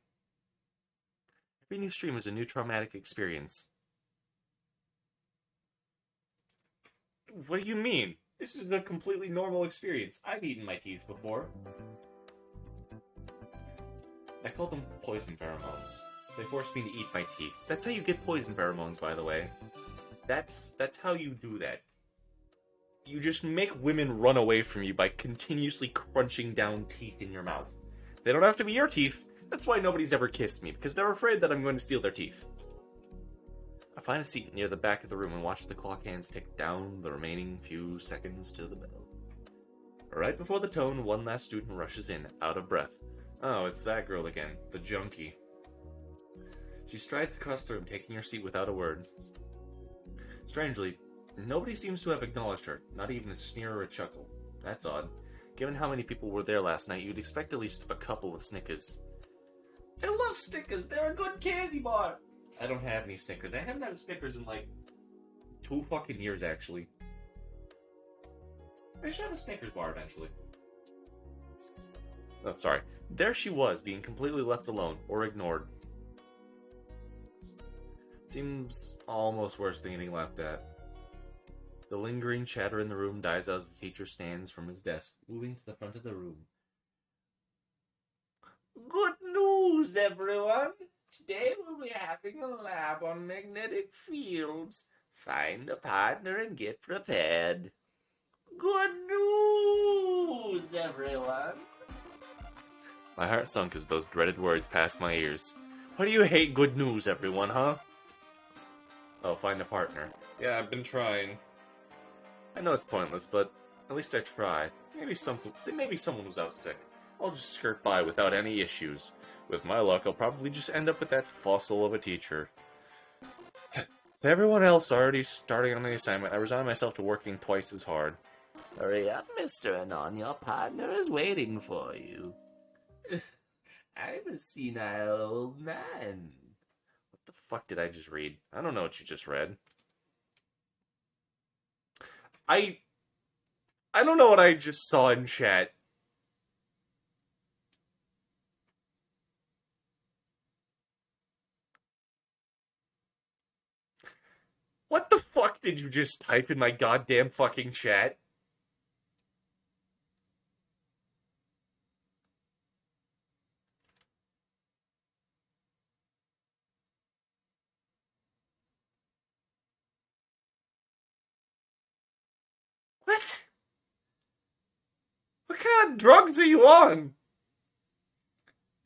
Every new stream is a new traumatic experience. What do you mean? This is a completely normal experience. I've eaten my teeth before. I call them poison pheromones. They forced me to eat my teeth. That's how you get poison pheromones, by the way. That's how you do that. You just make women run away from you by continuously crunching down teeth in your mouth. They don't have to be your teeth. That's why nobody's ever kissed me, because they're afraid that I'm going to steal their teeth. I find a seat near the back of the room and watch the clock hands tick down the remaining few seconds to the bell. Right before the tone, one last student rushes in, out of breath. Oh, it's that girl again, the junkie. She strides across the room, taking her seat without a word. Strangely, nobody seems to have acknowledged her, not even a sneer or a chuckle. That's odd. Given how many people were there last night, you'd expect at least a couple of Snickers. I love Snickers! They're a good candy bar! I don't have any Snickers. I haven't had Snickers in like 2 fucking years, actually. I should have a Snickers bar eventually. Oh, sorry. There she was, being completely left alone, or ignored. Seems almost worse than getting laughed at. The lingering chatter in the room dies out as the teacher stands from his desk, moving to the front of the room. Good news, everyone! Today we'll be having a lab on magnetic fields. Find a partner and get prepared. Good news, everyone! My heart sunk as those dreaded words passed my ears. Why do you hate good news, everyone, huh? Oh, find a partner. Yeah, I've been trying. I know it's pointless, but at least I try. Maybe someone was out sick. I'll just skirt by without any issues. With my luck, I'll probably just end up with that fossil of a teacher. With everyone else already starting on the assignment, I resign myself to working twice as hard. Hurry up, Mr. Anon. Your partner is waiting for you. I'm a senile old man. What the fuck did I just read? I don't know what you just read. I don't know what I just saw in chat. What the fuck did you just type in my goddamn fucking chat? What? What kind of drugs are you on?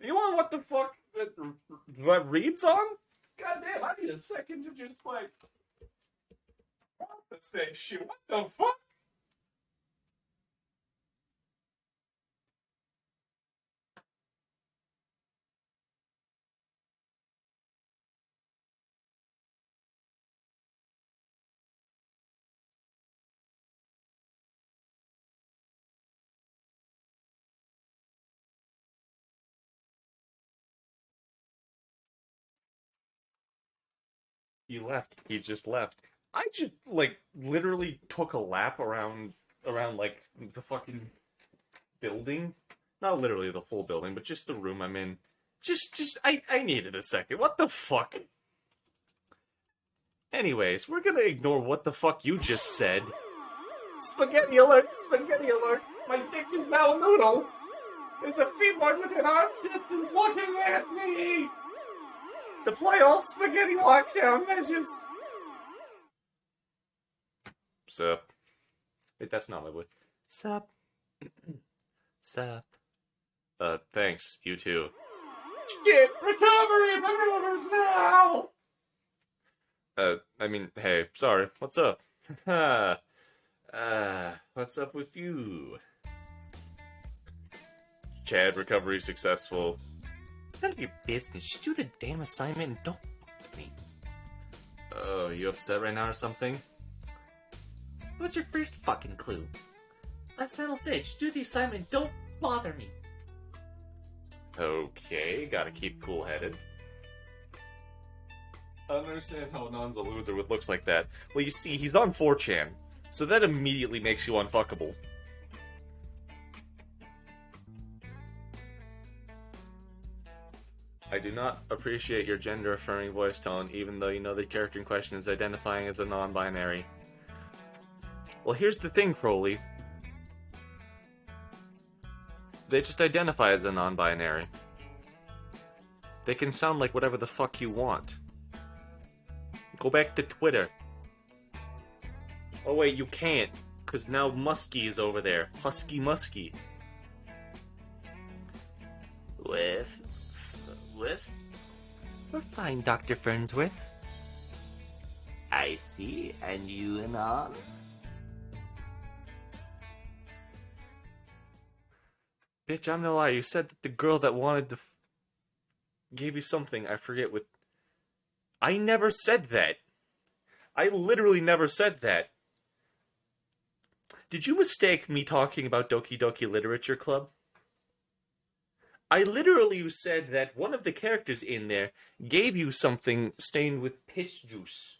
Are you on what the fuck that reads on? Goddamn, I need a second to just like process that shit. What the fuck? He left. He just left. I just like literally took a lap around like the fucking building. Not literally the full building, but just the room I'm in. I needed a second. What the fuck? Anyways, we're gonna ignore what the fuck you just said. Spaghetti alert! Spaghetti alert! My dick is now a noodle! There's a femur within arm's distance looking at me! Deploy all spaghetti lockdown measures! Sup? Wait, that's not my voice. Sup? Sup? Thanks. You too. Shit! Recovery matters now! I mean, hey, sorry. What's up? What's up with you? Chad, recovery successful. None of your business. Just do the damn assignment and don't fuck me. Oh, you upset right now or something? What's your first fucking clue? Last time I'll say, just do the assignment, don't bother me. Okay, gotta keep cool-headed. I don't understand how Anon's a loser with looks like that. Well, you see, he's on 4chan, so that immediately makes you unfuckable. I do not appreciate your gender-affirming voice tone, even though you know the character in question is identifying as a non-binary. Well, here's the thing, Crowley. They just identify as a non-binary. They can sound like whatever the fuck you want. Go back to Twitter. Oh wait, you can't, because now Muskie is over there. Husky Muskie. We're fine, Dr. Fernsworth. I see, and you and all? Bitch, I'm no lie. You said that the girl that wanted to gave you something. I forget what. I never said that. I literally never said that. Did you mistake me talking about Doki Doki Literature Club? I literally said that one of the characters in there gave you something stained with piss juice.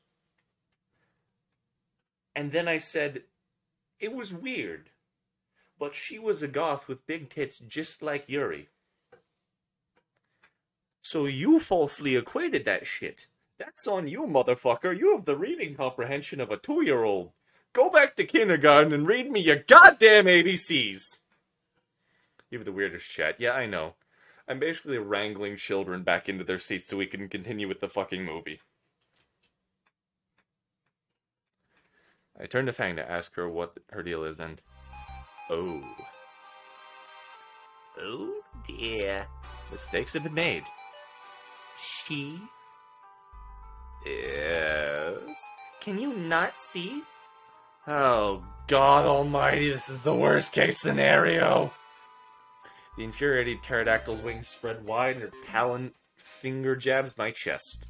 And then I said, it was weird. but she was a goth with big tits just like Yuri. So you falsely equated that shit. That's on you, motherfucker. You have the reading comprehension of a 2-year-old. Go back to kindergarten and read me your goddamn ABCs. You have the weirdest chat. Yeah, I know. I'm basically wrangling children back into their seats so we can continue with the fucking movie. I turn to Fang to ask her what her deal is, and... Oh. Oh dear. Mistakes have been made. She? Yes. Can you not see? Oh, God almighty, this is the worst case scenario. The infuriated pterodactyl's wings spread wide and her talon finger jabs my chest.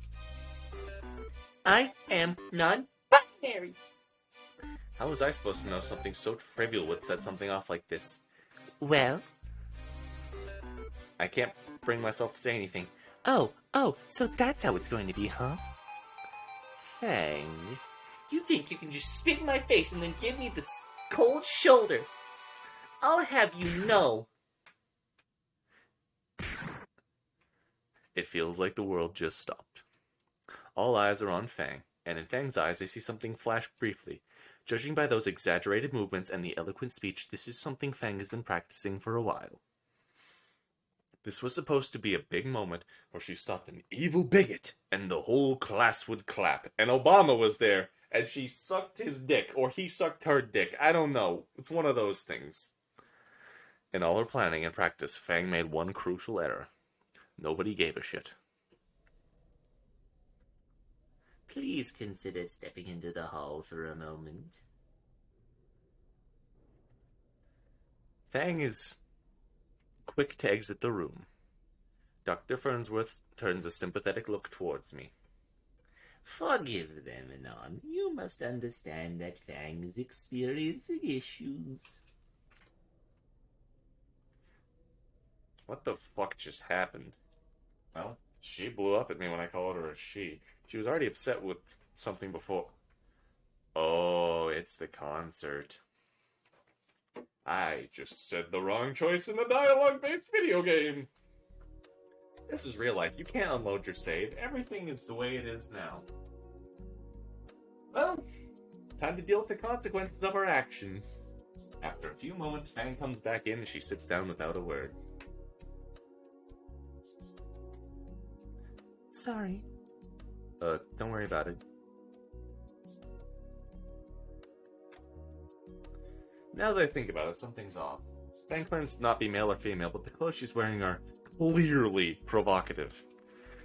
I am non-binary. How was I supposed to know something so trivial would set something off like this? Well? I can't bring myself to say anything. Oh, so that's how it's going to be, huh? Fang. You think you can just spit in my face and then give me this cold shoulder? I'll have you know. It feels like the world just stopped. All eyes are on Fang, and in Fang's eyes I see something flash briefly. Judging by those exaggerated movements and the eloquent speech, this is something Fang has been practicing for a while. This was supposed to be a big moment where she stopped an evil bigot, and the whole class would clap. And Obama was there, and she sucked his dick, or he sucked her dick. I don't know. It's one of those things. In all her planning and practice, Fang made one crucial error. Nobody gave a shit. Please consider stepping into the hall for a moment. Fang is quick to exit the room. Dr. Fernsworth turns a sympathetic look towards me. Forgive them, Anon. You must understand that Fang is experiencing issues. What the fuck just happened? Well, she blew up at me when I called her a she. She was already upset with something before. Oh, it's the concert. I just said the wrong choice in a dialogue-based video game. This is real life. You can't unload your save. Everything is the way it is now. Well, time to deal with the consequences of our actions. After a few moments, Fang comes back in and she sits down without a word. Sorry. Don't worry about it. Now that I think about it, something's off. Fang claims to not be male or female, but the clothes she's wearing are clearly provocative.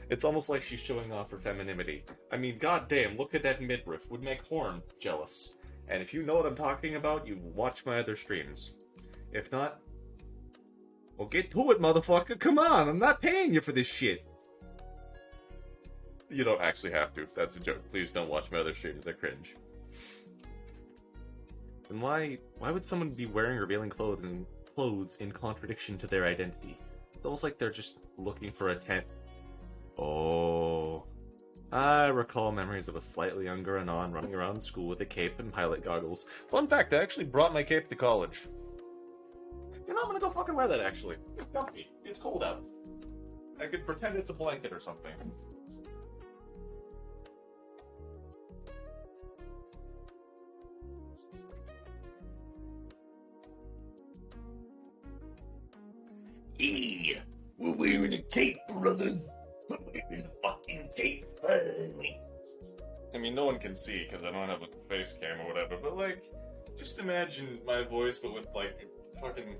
It's almost like she's showing off her femininity. I mean, goddamn, look at that midriff. Would make Horn jealous. And if you know what I'm talking about, you watch my other streams. If not, well, get to it, motherfucker. Come on, I'm not paying you for this shit. You don't actually have to. That's a joke. Please don't watch my other streams. I cringe. And why would someone be wearing revealing clothes in contradiction to their identity? It's almost like they're just looking for attention. Oh. I recall memories of a slightly younger Anon running around school with a cape and pilot goggles. Fun fact, I actually brought my cape to college. You know, I'm gonna go fucking wear that, actually. It's comfy. It's cold out. I could pretend it's a blanket or something. Hey, we're wearing a cape, brother. We're wearing a fucking cape, finally. I mean, no one can see because I don't have a face cam or whatever, but like, just imagine my voice, but with like fucking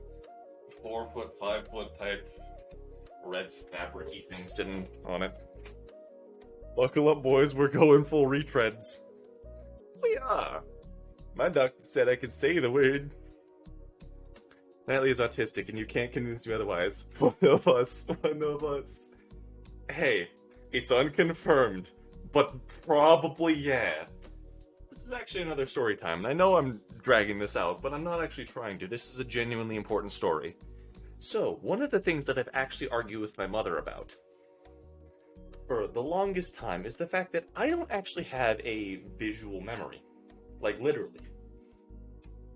4 foot, 5 foot type red fabric-y thing sitting on it. Buckle up, boys, we're going full retreads. We are. My doctor said I could say the word. Natalie is autistic, and you can't convince me otherwise. One of us. One of us. Hey, it's unconfirmed, but probably yeah. This is actually another story time, and I know I'm dragging this out, but I'm not actually trying to. This is a genuinely important story. So, one of the things that I've actually argued with my mother about for the longest time is the fact that I don't actually have a visual memory. Like, literally.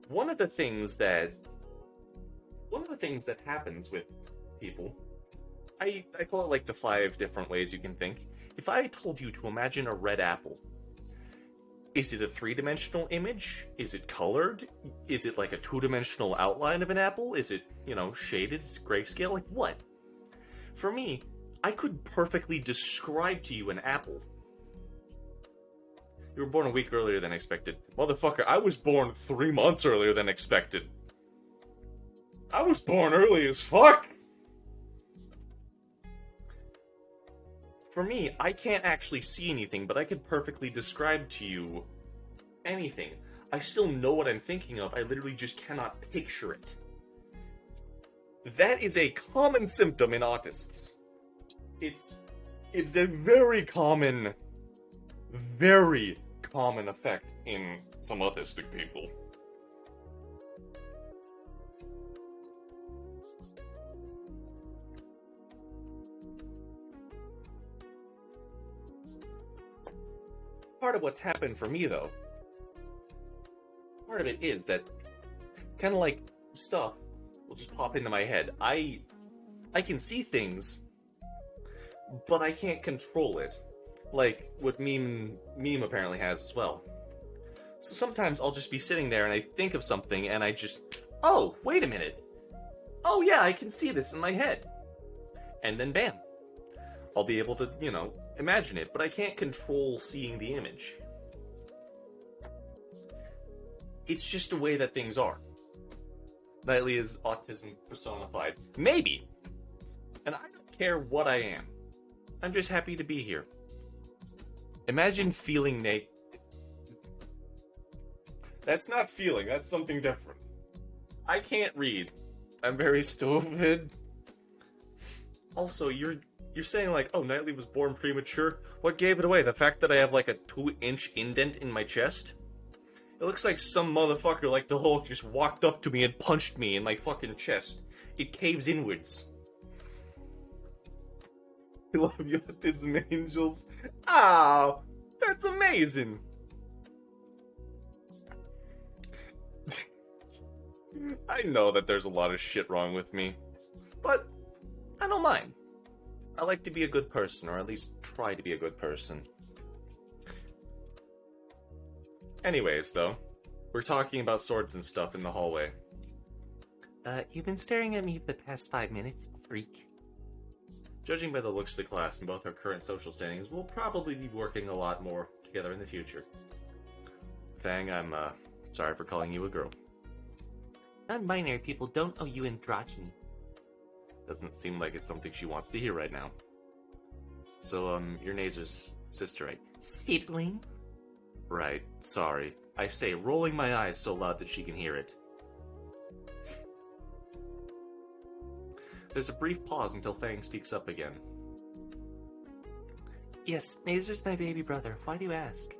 One of the things that one of the things that happens with people, I call it like the 5 different ways you can think. If I told you to imagine a red apple, is it a 3-dimensional image? Is it colored? Is it like a 2-dimensional outline of an apple? Is it, shaded? Is it grayscale? Like what? For me, I could perfectly describe to you an apple. You were born a week earlier than expected. Motherfucker, I was born 3 months earlier than expected. I was born early as fuck! For me, I can't actually see anything, but I could perfectly describe to you anything. I still know what I'm thinking of, I literally just cannot picture it. That is a common symptom in autists. It's a very common effect in some autistic people. Part of what's happened for me, though, part of it is that kind of like stuff will just pop into my head. I can see things, but I can't control it. Like what meme apparently has as well. So sometimes I'll just be sitting there and I think of something and I just, oh, wait a minute. Oh yeah, I can see this in my head. And then bam. I'll be able to, imagine it, but I can't control seeing the image. It's just a way that things are. Nightly is autism personified. Maybe. And I don't care what I am. I'm just happy to be here. Imagine feeling naked. That's not feeling, that's something different. I can't read. I'm very stupid. Also, you're saying like, oh, Knightley was born premature? What gave it away? The fact that I have like a 2-inch indent in my chest? It looks like some motherfucker like the Hulk just walked up to me and punched me in my fucking chest. It caves inwards. I love you, autism angels. Ah, that's amazing. I know that there's a lot of shit wrong with me, but I don't mind. I like to be a good person, or at least try to be a good person. Anyways, though, we're talking about swords and stuff in the hallway. You've been staring at me for the past 5 minutes, freak. Judging by the looks of the class and both our current social standings, we'll probably be working a lot more together in the future. Fang, I'm, sorry for calling you a girl. Non-binary people don't owe you androgyny. Doesn't seem like it's something she wants to hear right now. So, you're Nazer's sister, right? Sibling? Right, sorry. I say, rolling my eyes so loud that she can hear it. There's a brief pause until Fang speaks up again. Yes, Nazer's my baby brother. Why do you ask?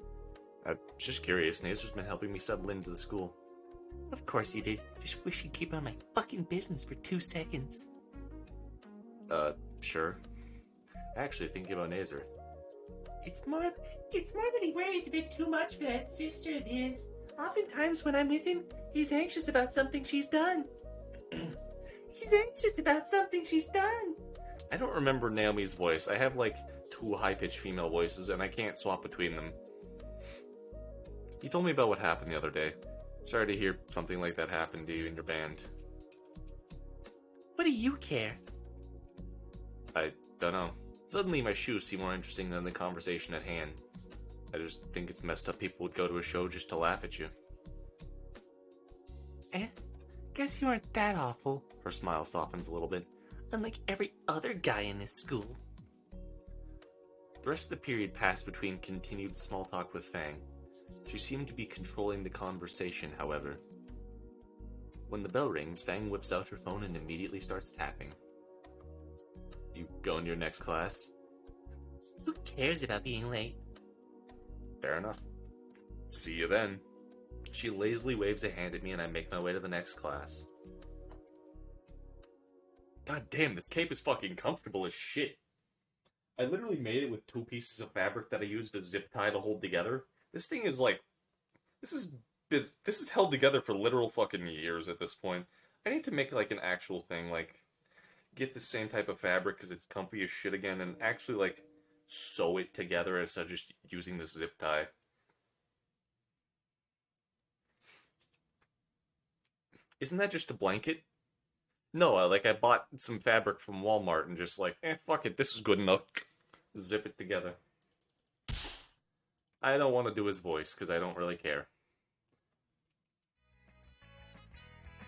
I'm just curious. Nazer's been helping me settle into the school. Of course you did. Just wish you'd keep on my fucking business for 2 seconds. Sure. Actually, thinking about Nazer. It's more that he worries a bit too much for that sister of his. Oftentimes when I'm with him, he's anxious about something she's done. He's anxious about something she's done. I don't remember Naomi's voice. I have, like, 2 high-pitched female voices, and I can't swap between them. You told me about what happened the other day. Sorry to hear something like that happen to you in your band. What do you care? I don't know. Suddenly my shoes seem more interesting than the conversation at hand. I just think it's messed up people would go to a show just to laugh at you. Guess you aren't that awful. Her smile softens a little bit. Unlike every other guy in this school. The rest of the period passed between continued small talk with Fang. She seemed to be controlling the conversation, however. When the bell rings, Fang whips out her phone and immediately starts tapping. You going to your next class? Who cares about being late? Fair enough. See you then. She lazily waves a hand at me and I make my way to the next class. God damn, this cape is fucking comfortable as shit. I literally made it with 2 pieces of fabric that I used a zip tie to hold together. This thing is like... This is held together for literal fucking years at this point. I need to make like an actual thing, like get the same type of fabric because it's comfy as shit again, and actually like sew it together instead of just using this zip tie. Isn't that just a blanket? No, like I bought some fabric from Walmart and just like, fuck it, this is good enough. Zip it together. I don't want to do his voice because I don't really care.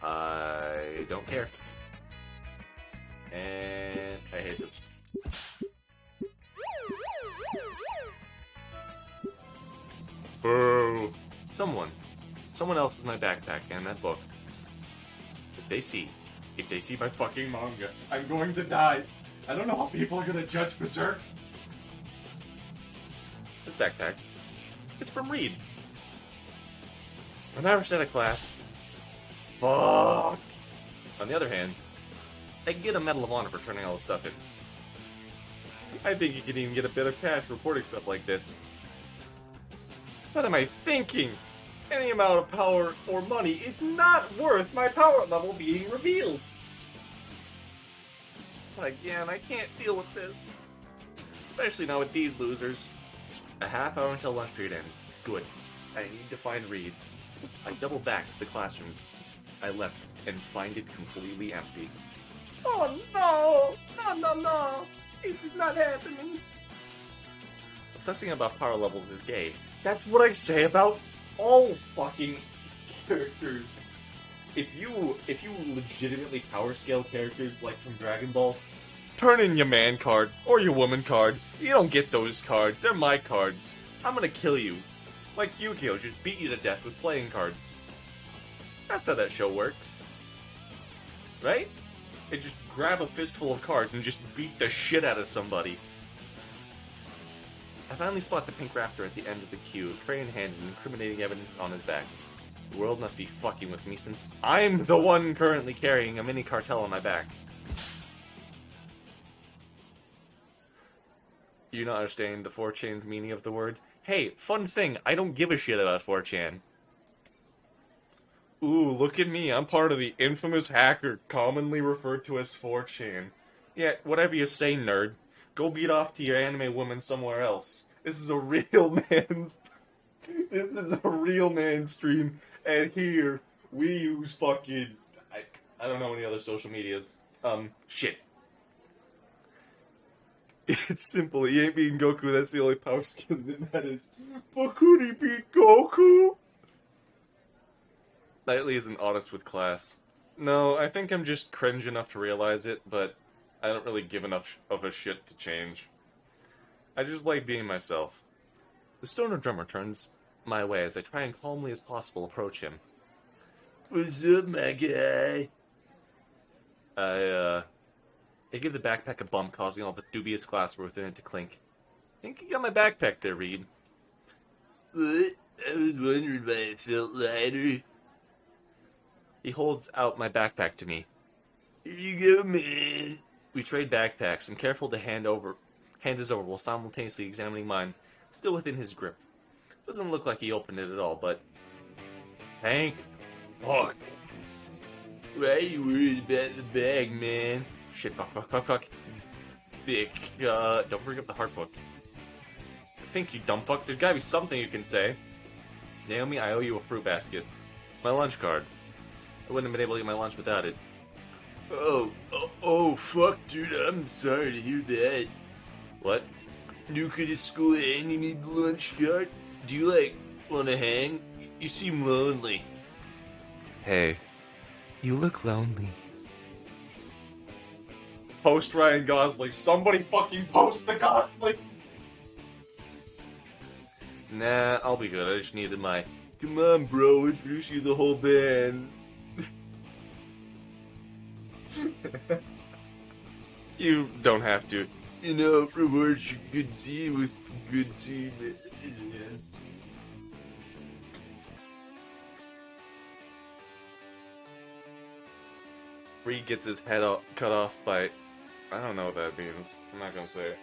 I don't care. And I hate this. Boo! Someone else is my backpack and that book. If they see my fucking manga, I'm going to die. I don't know how people are gonna judge Berserk. This backpack is from Reed. I'm averaged out of class. Fuck. On the other hand, I can get a Medal of Honor for turning all this stuff in. I think you can even get a bit of cash reporting stuff like this. What am I thinking? Any amount of power or money is not worth my power level being revealed. But again, I can't deal with this. Especially now with these losers. A half hour until lunch period ends. Good. I need to find Reed. I double back to the classroom I left and find it completely empty. Oh no! No! This is not happening. Obsessing about power levels is gay. That's what I say about all fucking characters. If you legitimately power scale characters like from Dragon Ball, turn in your man card or your woman card. You don't get those cards. They're my cards. I'm gonna kill you. Like Yu-Gi-Oh! Just beat you to death with playing cards. That's how that show works. Right? They just grab a fistful of cards and just beat the shit out of somebody. I finally spot the pink raptor at the end of the queue, tray in hand and incriminating evidence on his back. The world must be fucking with me since I'm the one currently carrying a mini cartel on my back. You not understanding the 4chan's meaning of the word? Hey, fun thing, I don't give a shit about 4chan. Ooh, look at me, I'm part of the infamous hacker commonly referred to as 4chan. Yeah, whatever you say, nerd. Go beat off to your anime woman somewhere else. This is a real man's... This is a real man's stream, and here, we use fucking... I don't know any other social medias. Shit. It's simple, he ain't beating Goku, that's the only power skill that matters. But could he beat Goku? Knightley isn't honest with class. No, I think I'm just cringe enough to realize it, but I don't really give enough of a shit to change. I just like being myself. The stoner drummer turns my way as I try and calmly as possible approach him. What's up, my guy? I give the backpack a bump, causing all the dubious glassware within it to clink. I think you got my backpack there, Reed. What? I was wondering why it felt lighter. He holds out my backpack to me. Here you go, man. We trade backpacks. I'm careful to hand his over while simultaneously examining mine, still within his grip. Doesn't look like he opened it at all, but... Hank? Fuck. Why are you worried about the bag, man? Shit, fuck. Thick, don't bring up the heart book. Think, you dumb fuck. There's gotta be something you can say. Naomi, I owe you a fruit basket. My lunch card. I wouldn't have been able to get my lunch without it. Oh, fuck, dude, I'm sorry to hear that. What? New kid at school and you need the lunch card? Do you, wanna hang? You seem lonely. Hey, you look lonely. Post Ryan Gosling. Somebody fucking post the Goslings! Nah, I'll be good. I just needed my... Come on, bro, introduce you to the whole band. You don't have to. You know, rewards your good team with good team. Reed gets his head cut off by... I don't know what that means. I'm not gonna say it.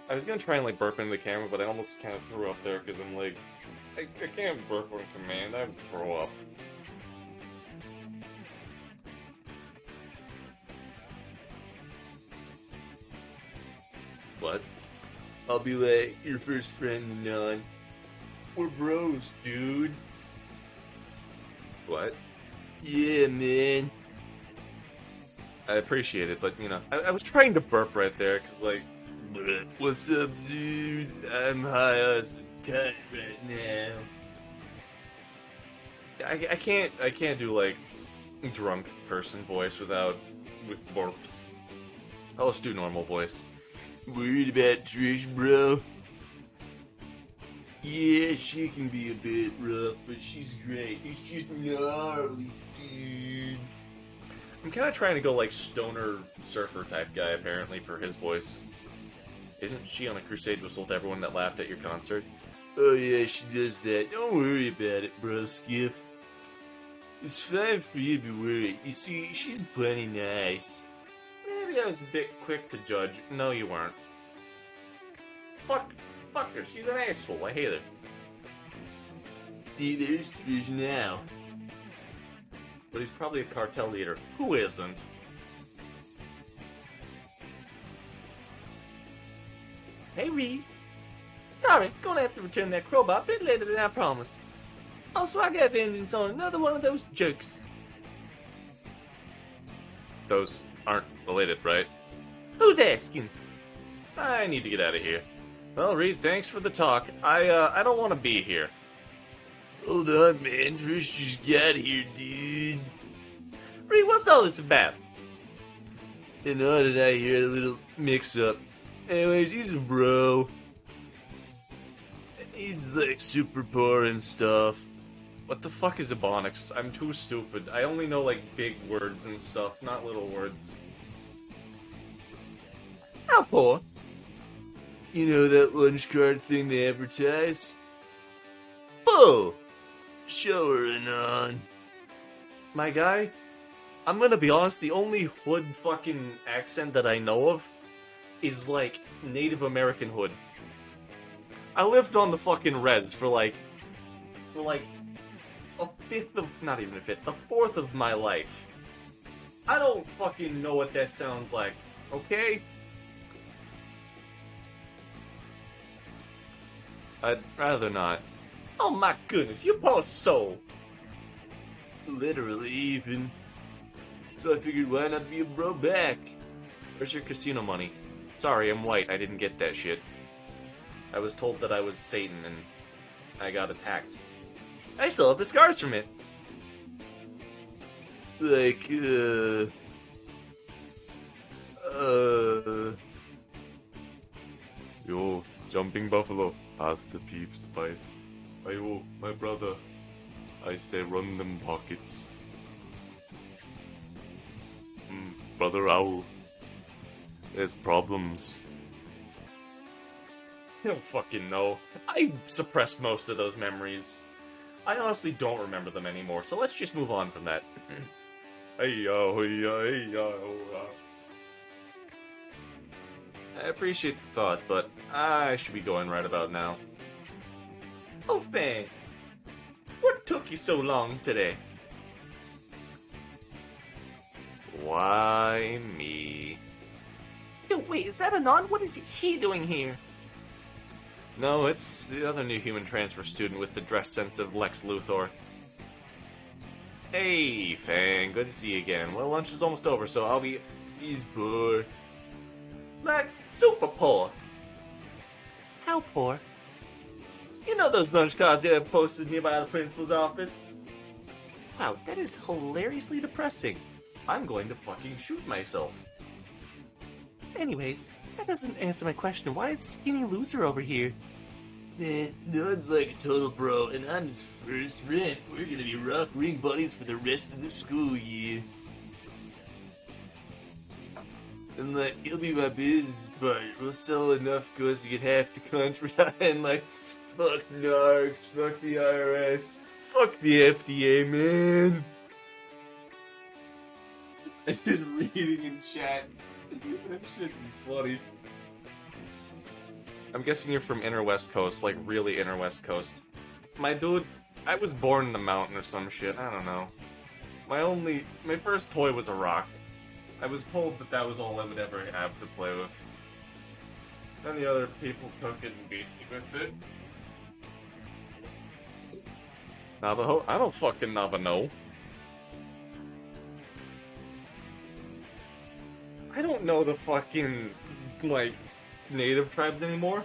I was gonna try and burp into the camera, but I almost kind of threw up there because I'm I can't burp on command. I would throw up. I'll be like your first friend, none. We're bros, dude. What? Yeah, man. I appreciate it, but, you know, I was trying to burp right there, because, like, what's up, dude? I'm high as a kite right now. I can't do, like, drunk person voice with burps. I'll just do normal voice. Worried about Trish, bro? Yeah, she can be a bit rough, but she's great. It's just gnarly, dude. I'm kind of trying to go like stoner surfer type guy, apparently, for his voice. Isn't she on a crusade to assault everyone that laughed at your concert? Oh yeah, she does that. Don't worry about it, bro, Skiff. It's fine for you to be worried. You see, she's plenty nice. Maybe I was a bit quick to judge. No, you weren't. Fuck her. She's an asshole. I hate her. See, there's Trish now. But he's probably a cartel leader. Who isn't? Hey, Reed. Sorry, gonna have to return that crowbar a bit later than I promised. Also, I got vengeance on another one of those jerks. Those aren't related, right? Who's asking? I need to get out of here. Well, Reed, thanks for the talk. I don't want to be here. Hold on, man. Trish just got here, dude. Reed, what's all this about? And Aunt and I here had a little mix-up. Anyways, he's a bro. He's like super poor and stuff. What the fuck is Ebonics? I'm too stupid. I only know like big words and stuff, not little words. How poor? You know that lunch card thing they advertise? Oh! Show her and on. My guy, I'm gonna be honest, the only hood fucking accent that I know of is like Native American hood. I lived on the fucking res for like a fifth of, not even a fifth, a fourth of my life. I don't fucking know what that sounds like, okay? I'd rather not. Oh my goodness, you poor soul! Literally, even. So I figured, why not be a bro back? Where's your casino money? Sorry, I'm white, I didn't get that shit. I was told that I was Satan, and I got attacked. I still have the scars from it. Like, Yo, jumping buffalo, pass the peeps by. Ayo, my brother. I say run them pockets. Brother Owl. There's problems. I don't fucking know. I suppressed most of those memories. I honestly don't remember them anymore, so let's just move on from that. I appreciate the thought, but I should be going right about now. Oh, Fang. What took you so long today? Why me? Yo, wait, is that Anon? What is he doing here? No, it's the other new human transfer student with the dress sense of Lex Luthor. Hey, Fang, good to see you again. Well, lunch is almost over, so I'll be... He's poor. Like, super poor. How poor? You know those lunch cards they have posted nearby the principal's office? Wow, that is hilariously depressing. I'm going to fucking shoot myself. Anyways, that doesn't answer my question. Why is Skinny Loser over here? Man, Nud's like a total pro, and I'm his first rent. We're gonna be rock ring buddies for the rest of the school year. And like, he'll be my business partner. We'll sell enough goods to get half the country. And like, fuck narcs, fuck the IRS, fuck the FDA, man. I'm just reading in chat. That shit is funny. I'm guessing you're from inner West Coast, like really inner West Coast. My dude, I was born in the mountain or some shit, I don't know. My first toy was a rock. I was told that that was all I would ever have to play with. Any other people cooking beat me with it? Navajo? I don't fucking Navajo. I don't know the fucking, like, native tribes anymore.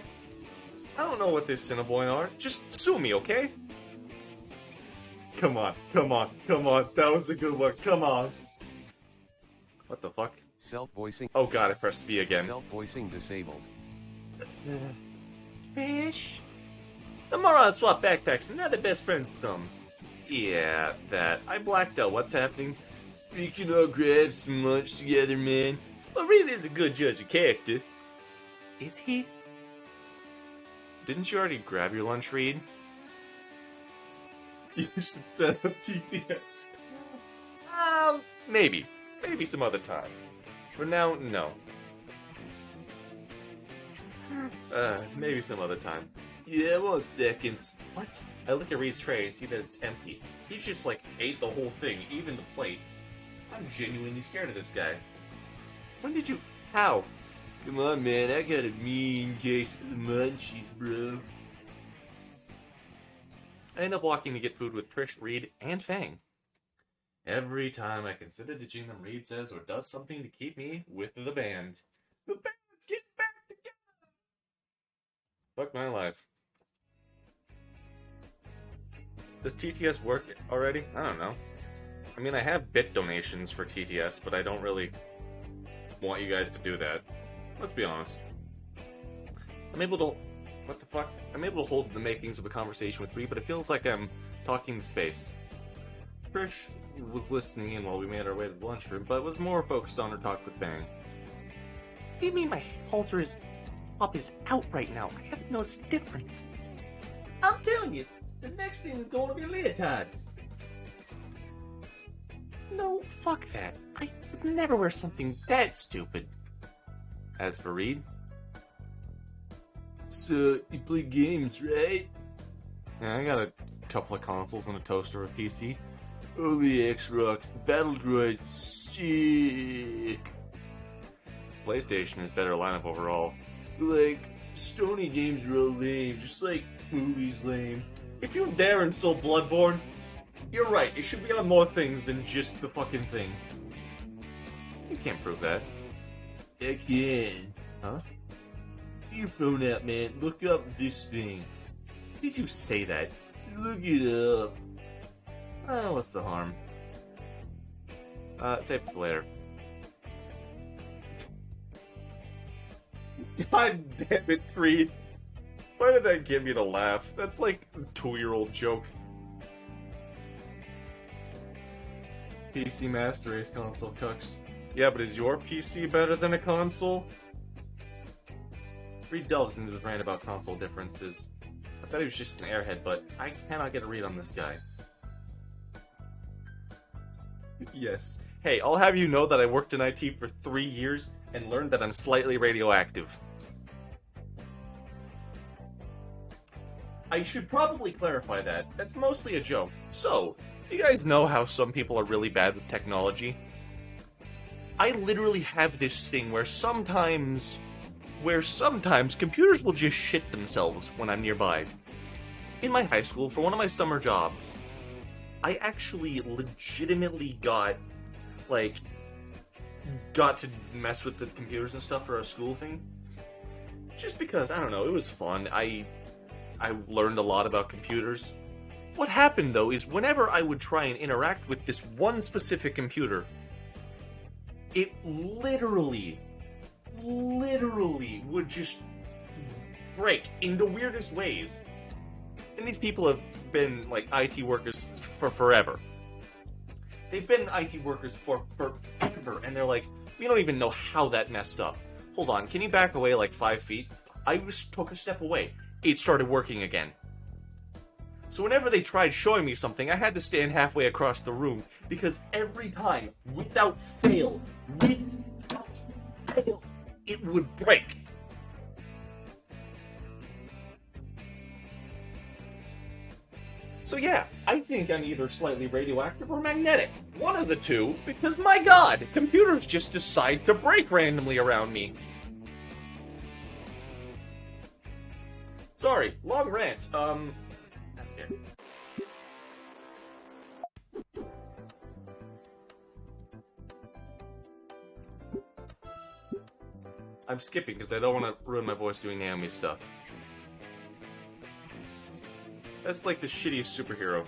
I don't know what the Assiniboine are. Just sue me, okay? Come on, come on, come on. That was a good one. Come on. What the fuck? Self-voicing. Oh god, I pressed B again. Self-voicing disabled. Fish. Tomorrow I swap backpacks and now they're best friends some. Yeah, that. I blacked out. What's happening? We can all grab some lunch together, man. Well, Reed is a good judge of character. Is he? Didn't you already grab your lunch, Reed? You should set up TTS. Maybe. Maybe some other time. For now, no. Maybe some other time. Yeah, 1 second. What? I look at Reed's tray and see that it's empty. He just, like, ate the whole thing, even the plate. I'm genuinely scared of this guy. When did you... How? Come on, man, I got a mean case of the munchies, bro. I end up walking to get food with Trish, Reed, and Fang. Every time I consider ditching them, Reed says or does something to keep me with the band. The band's getting back together! Fuck my life. Does TTS work already? I don't know. I mean, I have bit donations for TTS, but I don't really want you guys to do that. Let's be honest. I'm able to... What the fuck? I'm able to hold the makings of a conversation with Reed, but it feels like I'm talking to space. Trish was listening in while we made our way to the lunchroom, but was more focused on her talk with Fang. What do you mean my halter is out right now? I haven't noticed a difference. I'm telling you, the next thing is going to be leotards. No, fuck that. I would never wear something that stupid. As for Reed... So, you play games, right? Yeah, I got a couple of consoles and a toaster with PC. Only Xbox, Battle Droids, sick. PlayStation is better lineup overall. Like, Stony games are all lame, just like movies lame. If you're there and sold Bloodborne, you're right, it should be on more things than just the fucking thing. You can't prove that. I can. Huh? Get your phone out, man. Look up this thing. Why did you say that? Look it up. Oh, what's the harm? Save it for later. God damn it, Reed. Why did that give me the laugh? That's like a 2-year-old joke. PC Master Race console cucks. Yeah, but is your PC better than a console? Reed delves into his rant about console differences. I thought he was just an airhead, but I cannot get a read on this guy. Yes. Hey, I'll have you know that I worked in IT for 3 years and learned that I'm slightly radioactive. I should probably clarify that. That's mostly a joke. So, you guys know how some people are really bad with technology? I literally have this thing where sometimes computers will just shit themselves when I'm nearby. In my high school, for one of my summer jobs, I actually legitimately got to mess with the computers and stuff for our school thing. Just because, I don't know, it was fun. I learned a lot about computers. What happened, though, is whenever I would try and interact with this one specific computer, it literally would just break in the weirdest ways. And these people have been, like, IT workers for forever. They've been IT workers for forever, and they're like, we don't even know how that messed up. Hold on, can you back away like 5 feet? I just took a step away. It started working again. So whenever they tried showing me something, I had to stand halfway across the room, because every time, without fail, it would break. So yeah, I think I'm either slightly radioactive or magnetic. One of the two, because my god, computers just decide to break randomly around me. sorry, long rant. Here. I'm skipping because I don't want to ruin my voice doing Naomi stuff. That's like the shittiest superhero.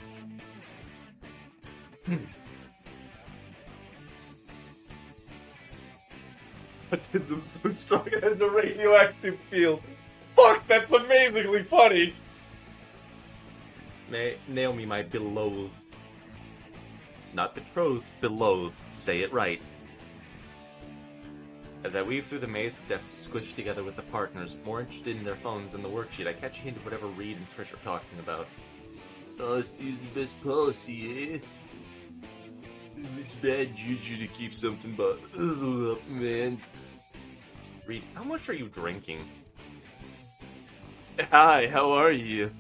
Autism so strong it has a radioactive field. Fuck, that's amazingly funny! Naomi, my beloved. Not betrothed, beloved. Say it right. As I weave through the maze of desks squished together with the partners, more interested in their phones than the worksheet, I catch a hint of whatever Reed and Trish are talking about. Honesty's the best policy, eh? It's bad juju to keep something but man. Reed, how much are you drinking? Hi, how are you?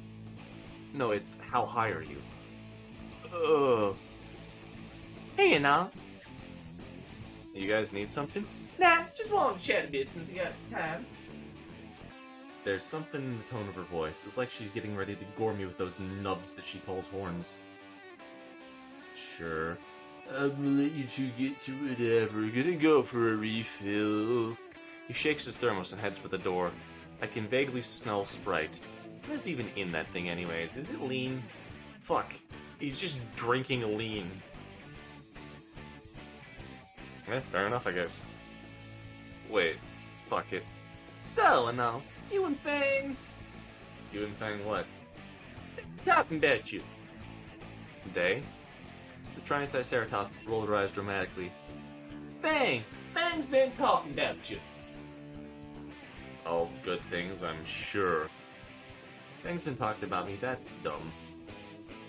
No, it's how high are you? Oh. Hey, now. You guys need something? Nah, just want to chat a bit since we got time. There's something in the tone of her voice. It's like she's getting ready to gore me with those nubs that she calls horns. Sure. I'm gonna let you two get to whatever. Gonna go for a refill. He shakes his thermos and heads for the door. I can vaguely smell Sprite. What is even in that thing anyways? Is it lean? Fuck. He's just drinking lean. Fair enough, I guess. Wait. Fuck it. So, now, you and Fang You and Fang what? talking about you. They? This Triceratops rolled her eyes dramatically. Fang's been talking about you. All good things, I'm sure. Fang's been talking about me, that's dumb.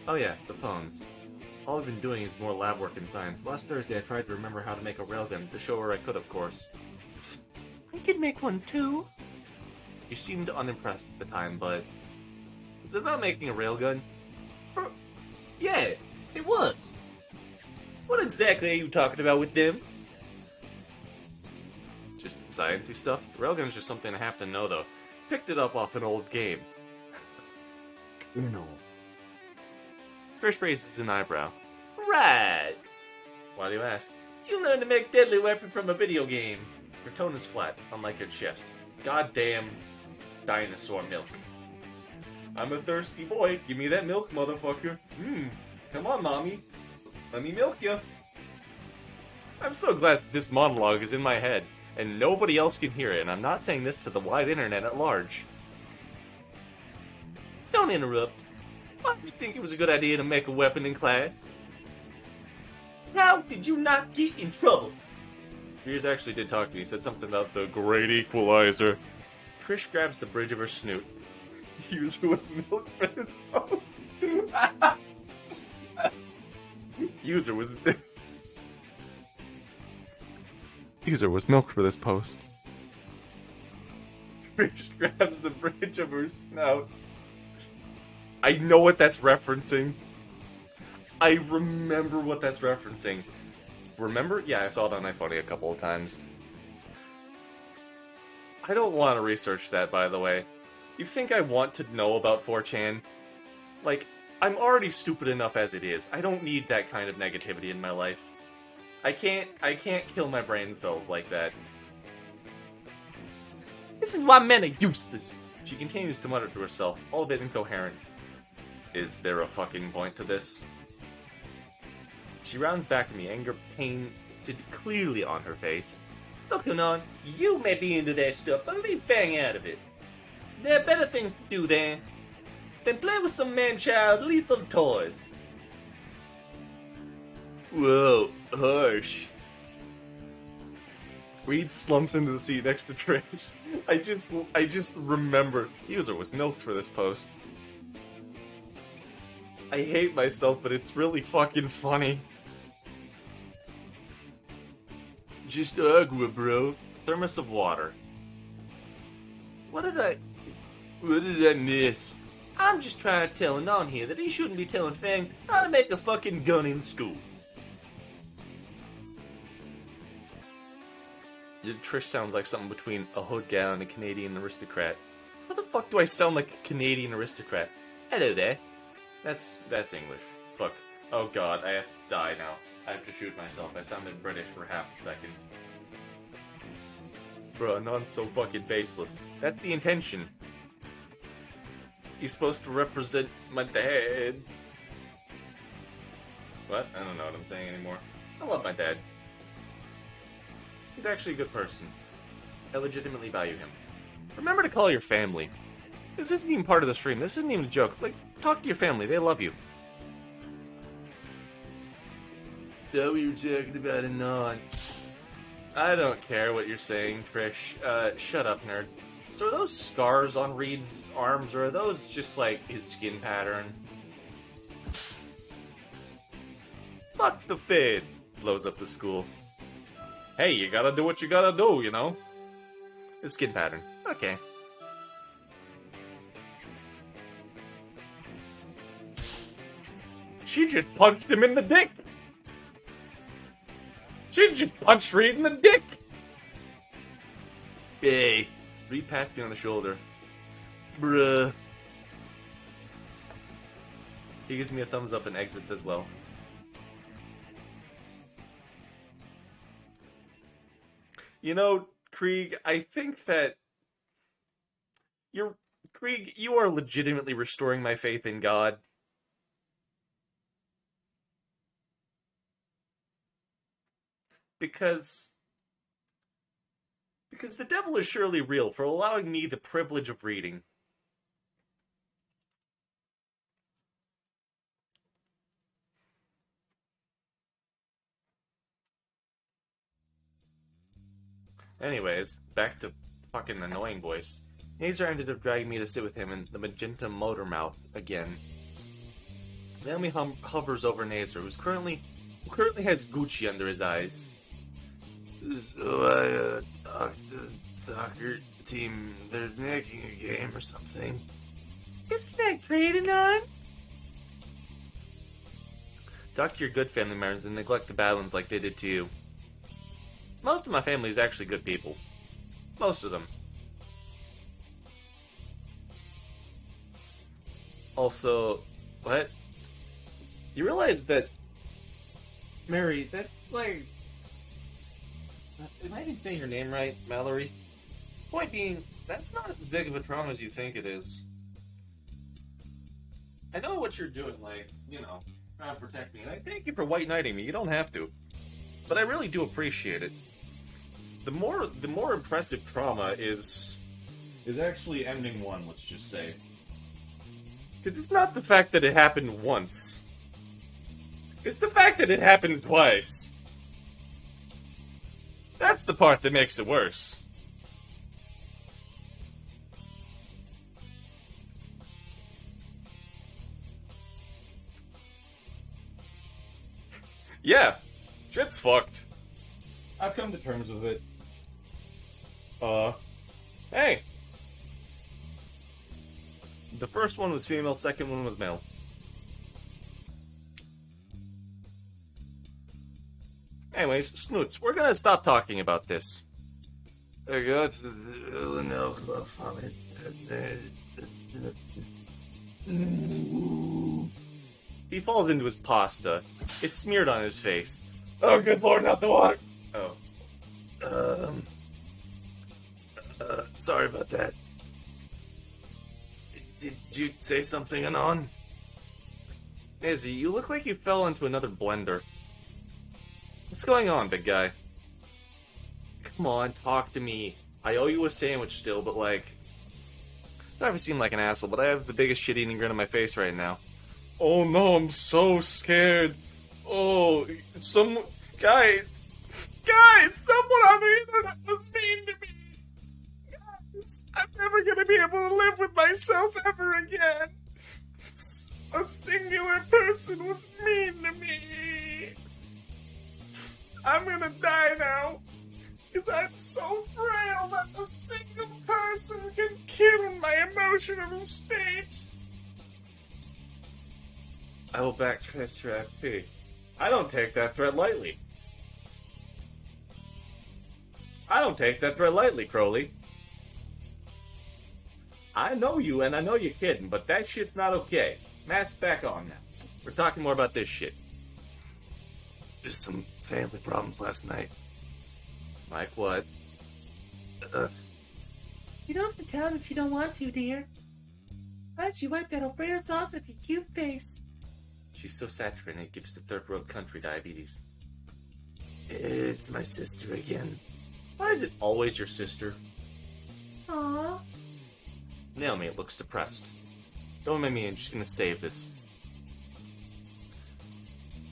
Oh yeah, the phones. All I've been doing is more lab work in science. Last Thursday I tried to remember how to make a railgun, to show her I could, of course. I could make one too. You seemed unimpressed at the time, but... Was it about making a railgun? Yeah, it was. What exactly are you talking about with them? Just sciencey stuff? The railgun's just something I have to know, though. Picked it up off an old game. No. Trish raises an eyebrow. Right. Why do you ask? You learned to make deadly weapon from a video game. Her tone is flat, unlike her chest. Goddamn dinosaur milk. I'm a thirsty boy. Give me that milk, motherfucker. Come on, mommy. Let me milk you. I'm so glad this monologue is in my head, and nobody else can hear it, and I'm not saying this to the wide internet at large. Don't interrupt. Why did you think it was a good idea to make a weapon in class? How did you not get in trouble? Spears actually did talk to me. He said something about the great equalizer. Trish grabs the bridge of her snoot. User was milk for this post. User was milk for this post. Trish grabs the bridge of her snout. I know what that's referencing. I remember what that's referencing. Remember? Yeah, I saw it on iPhone a couple of times. I don't want to research that, by the way. You think I want to know about 4chan? Like, I'm already stupid enough as it is. I don't need that kind of negativity in my life. I can't kill my brain cells like that. This is why men are useless. She continues to mutter to herself, all a bit incoherent. Is there a fucking point to this? She rounds back at me, anger painted clearly on her face. Look, Hunan, you may be into that stuff, but leave Fang out of it. There are better things to do there than play with some man-child lethal toys. Whoa, harsh. Reed slumps into the seat next to Trish. I just remember. User was milked for this post. I hate myself, but it's really fucking funny. Just agua, bro. Thermos of water. What did I miss? I'm just trying to tell Anon here that he shouldn't be telling Fang how to make a fucking gun in school. Trish sounds like something between a hood gal and a Canadian aristocrat. How the fuck do I sound like a Canadian aristocrat? Hello there. That's English. Fuck. Oh god, I have to die now. I have to shoot myself. I sounded British for half a second. Bro, Non's so fucking faceless. That's the intention. He's supposed to represent my dad. What? I don't know what I'm saying anymore. I love my dad. He's actually a good person. I legitimately value him. Remember to call your family. This isn't even part of the stream. This isn't even a joke. Like, talk to your family. They love you. So we were talking about Anon. I don't care what you're saying, Trish. Shut up, nerd. So are those scars on Reed's arms, or are those just, like, his skin pattern? Fuck the feds! Blows up the school. Hey, you gotta do what you gotta do, you know? The skin pattern. Okay. She just punched him in the dick! She just punched Reed in the dick! Hey. Reed pats me on the shoulder. Bruh. He gives me a thumbs up and exits as well. You know, Krieg, I think that Krieg, you are legitimately restoring my faith in God. Because the devil is surely real for allowing me the privilege of reading. Anyways, back to fucking annoying voice. Nazar ended up dragging me to sit with him in the magenta motor mouth again. Naomi hovers over Nazar, who currently has Gucci under his eyes. So I talked to the soccer team. They're making a game or something. Isn't that great, Anon? Talk to your good family members and neglect the bad ones like they did to you. Most of my family is actually good people. Most of them. Also, what? You realize that... Mary, that's like... Am I even saying your name right, Mallory? Point being, that's not as big of a trauma as you think it is. I know what you're doing, like, you know, trying to protect me, and I thank you for white knighting me. You don't have to. But I really do appreciate it. The more impressive trauma is actually ending one, let's just say. Because it's not the fact that it happened once. It's the fact that it happened twice. That's the part that makes it worse. Yeah, shit's fucked. I've come to terms with it. Hey! The first one was female, second one was male. Anyways, Snoots, we're gonna stop talking about this. I got to know from it. He falls into his pasta. It's smeared on his face. Oh, good lord, not the water! Oh. Sorry about that. Did you say something, Anon? Izzy, you look like you fell into another blender. What's going on, big guy? Come on, talk to me. I owe you a sandwich still, but like... Sorry if I seem like an asshole, but I have the biggest shit-eating grin on my face right now. Oh no, I'm so scared. Oh, Guys, someone on the internet was mean to me. Guys, I'm never gonna be able to live with myself ever again. A singular person was mean to me. I'm gonna die now. Because I'm so frail that a single person can kill my emotional state. I will backtrace to FP. I don't take that threat lightly. I don't take that threat lightly, Crowley. I know you, and I know you're kidding, but that shit's not okay. Mask back on now. We're talking more about this shit. Just some family problems last night. Like what? Uh, You don't have to tell him if you don't want to, dear. Why don't you wipe that Alfredo sauce off your cute face? She's so saturated it gives the third world country diabetes. it's my sister again. Why is it always your sister? Aww. Naomi looks depressed. Don't mind me, I'm just gonna save this.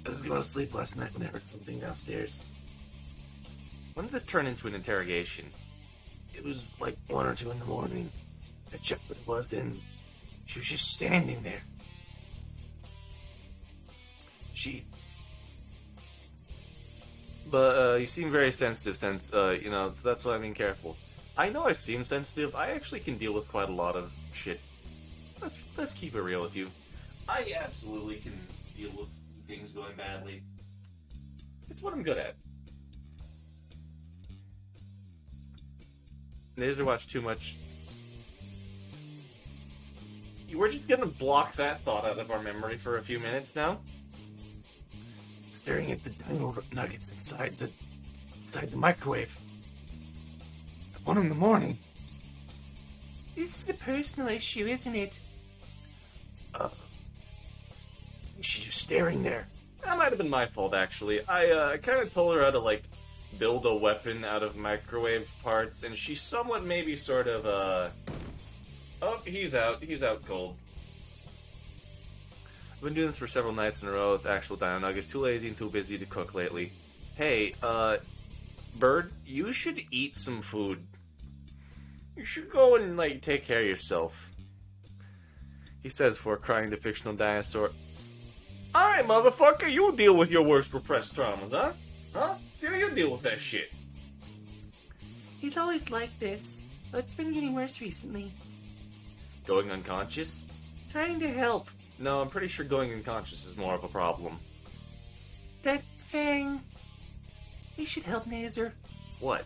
I was going to sleep last night when I heard something downstairs. When did this turn into an interrogation? It was like 1 or 2 in the morning. I checked what it was, and she was just standing there. She... But, you seem very sensitive since, so that's why I'm being careful. I know I seem sensitive. I actually can deal with quite a lot of shit. Let's keep it real with you. I absolutely can deal with things going badly. It's what I'm good at. Nazer watched too much. We're just gonna block that thought out of our memory for a few minutes now. Staring at the dino nuggets inside the microwave. At 1 in the morning. This is a personal issue, isn't it? She's just staring there. That might have been my fault, actually. I kind of told her how to, like, build a weapon out of microwave parts, and she somewhat maybe sort of, Oh, he's out. He's out cold. I've been doing this for several nights in a row with actual dino nuggets. Too lazy and too busy to cook lately. Hey, Bird, you should eat some food. You should go and, like, take care of yourself. He says before crying to fictional dinosaur. Alright, motherfucker, you deal with your worst repressed traumas, huh? Huh? See how you deal with that shit. He's always like this, but it's been getting worse recently. Going unconscious? Trying to help. No, I'm pretty sure going unconscious is more of a problem. That Fang. You should help Nazer. What?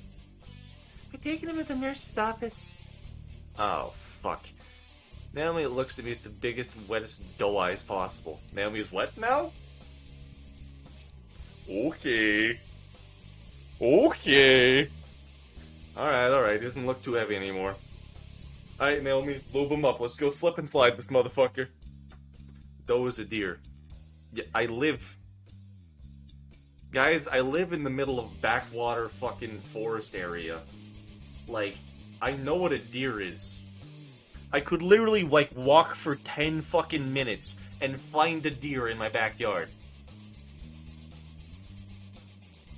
By taking him to the nurse's office. Oh, fuck. Naomi looks at me with the biggest, wettest doe eyes possible. Naomi's wet now? Okay. Okay. Alright, doesn't look too heavy anymore. Alright, Naomi, lube him up. Let's go slip and slide this motherfucker. Doe is a deer. Yeah, Guys, I live in the middle of backwater fucking forest area. Like, I know what a deer is. I could literally, like, walk for 10 fucking minutes and find a deer in my backyard.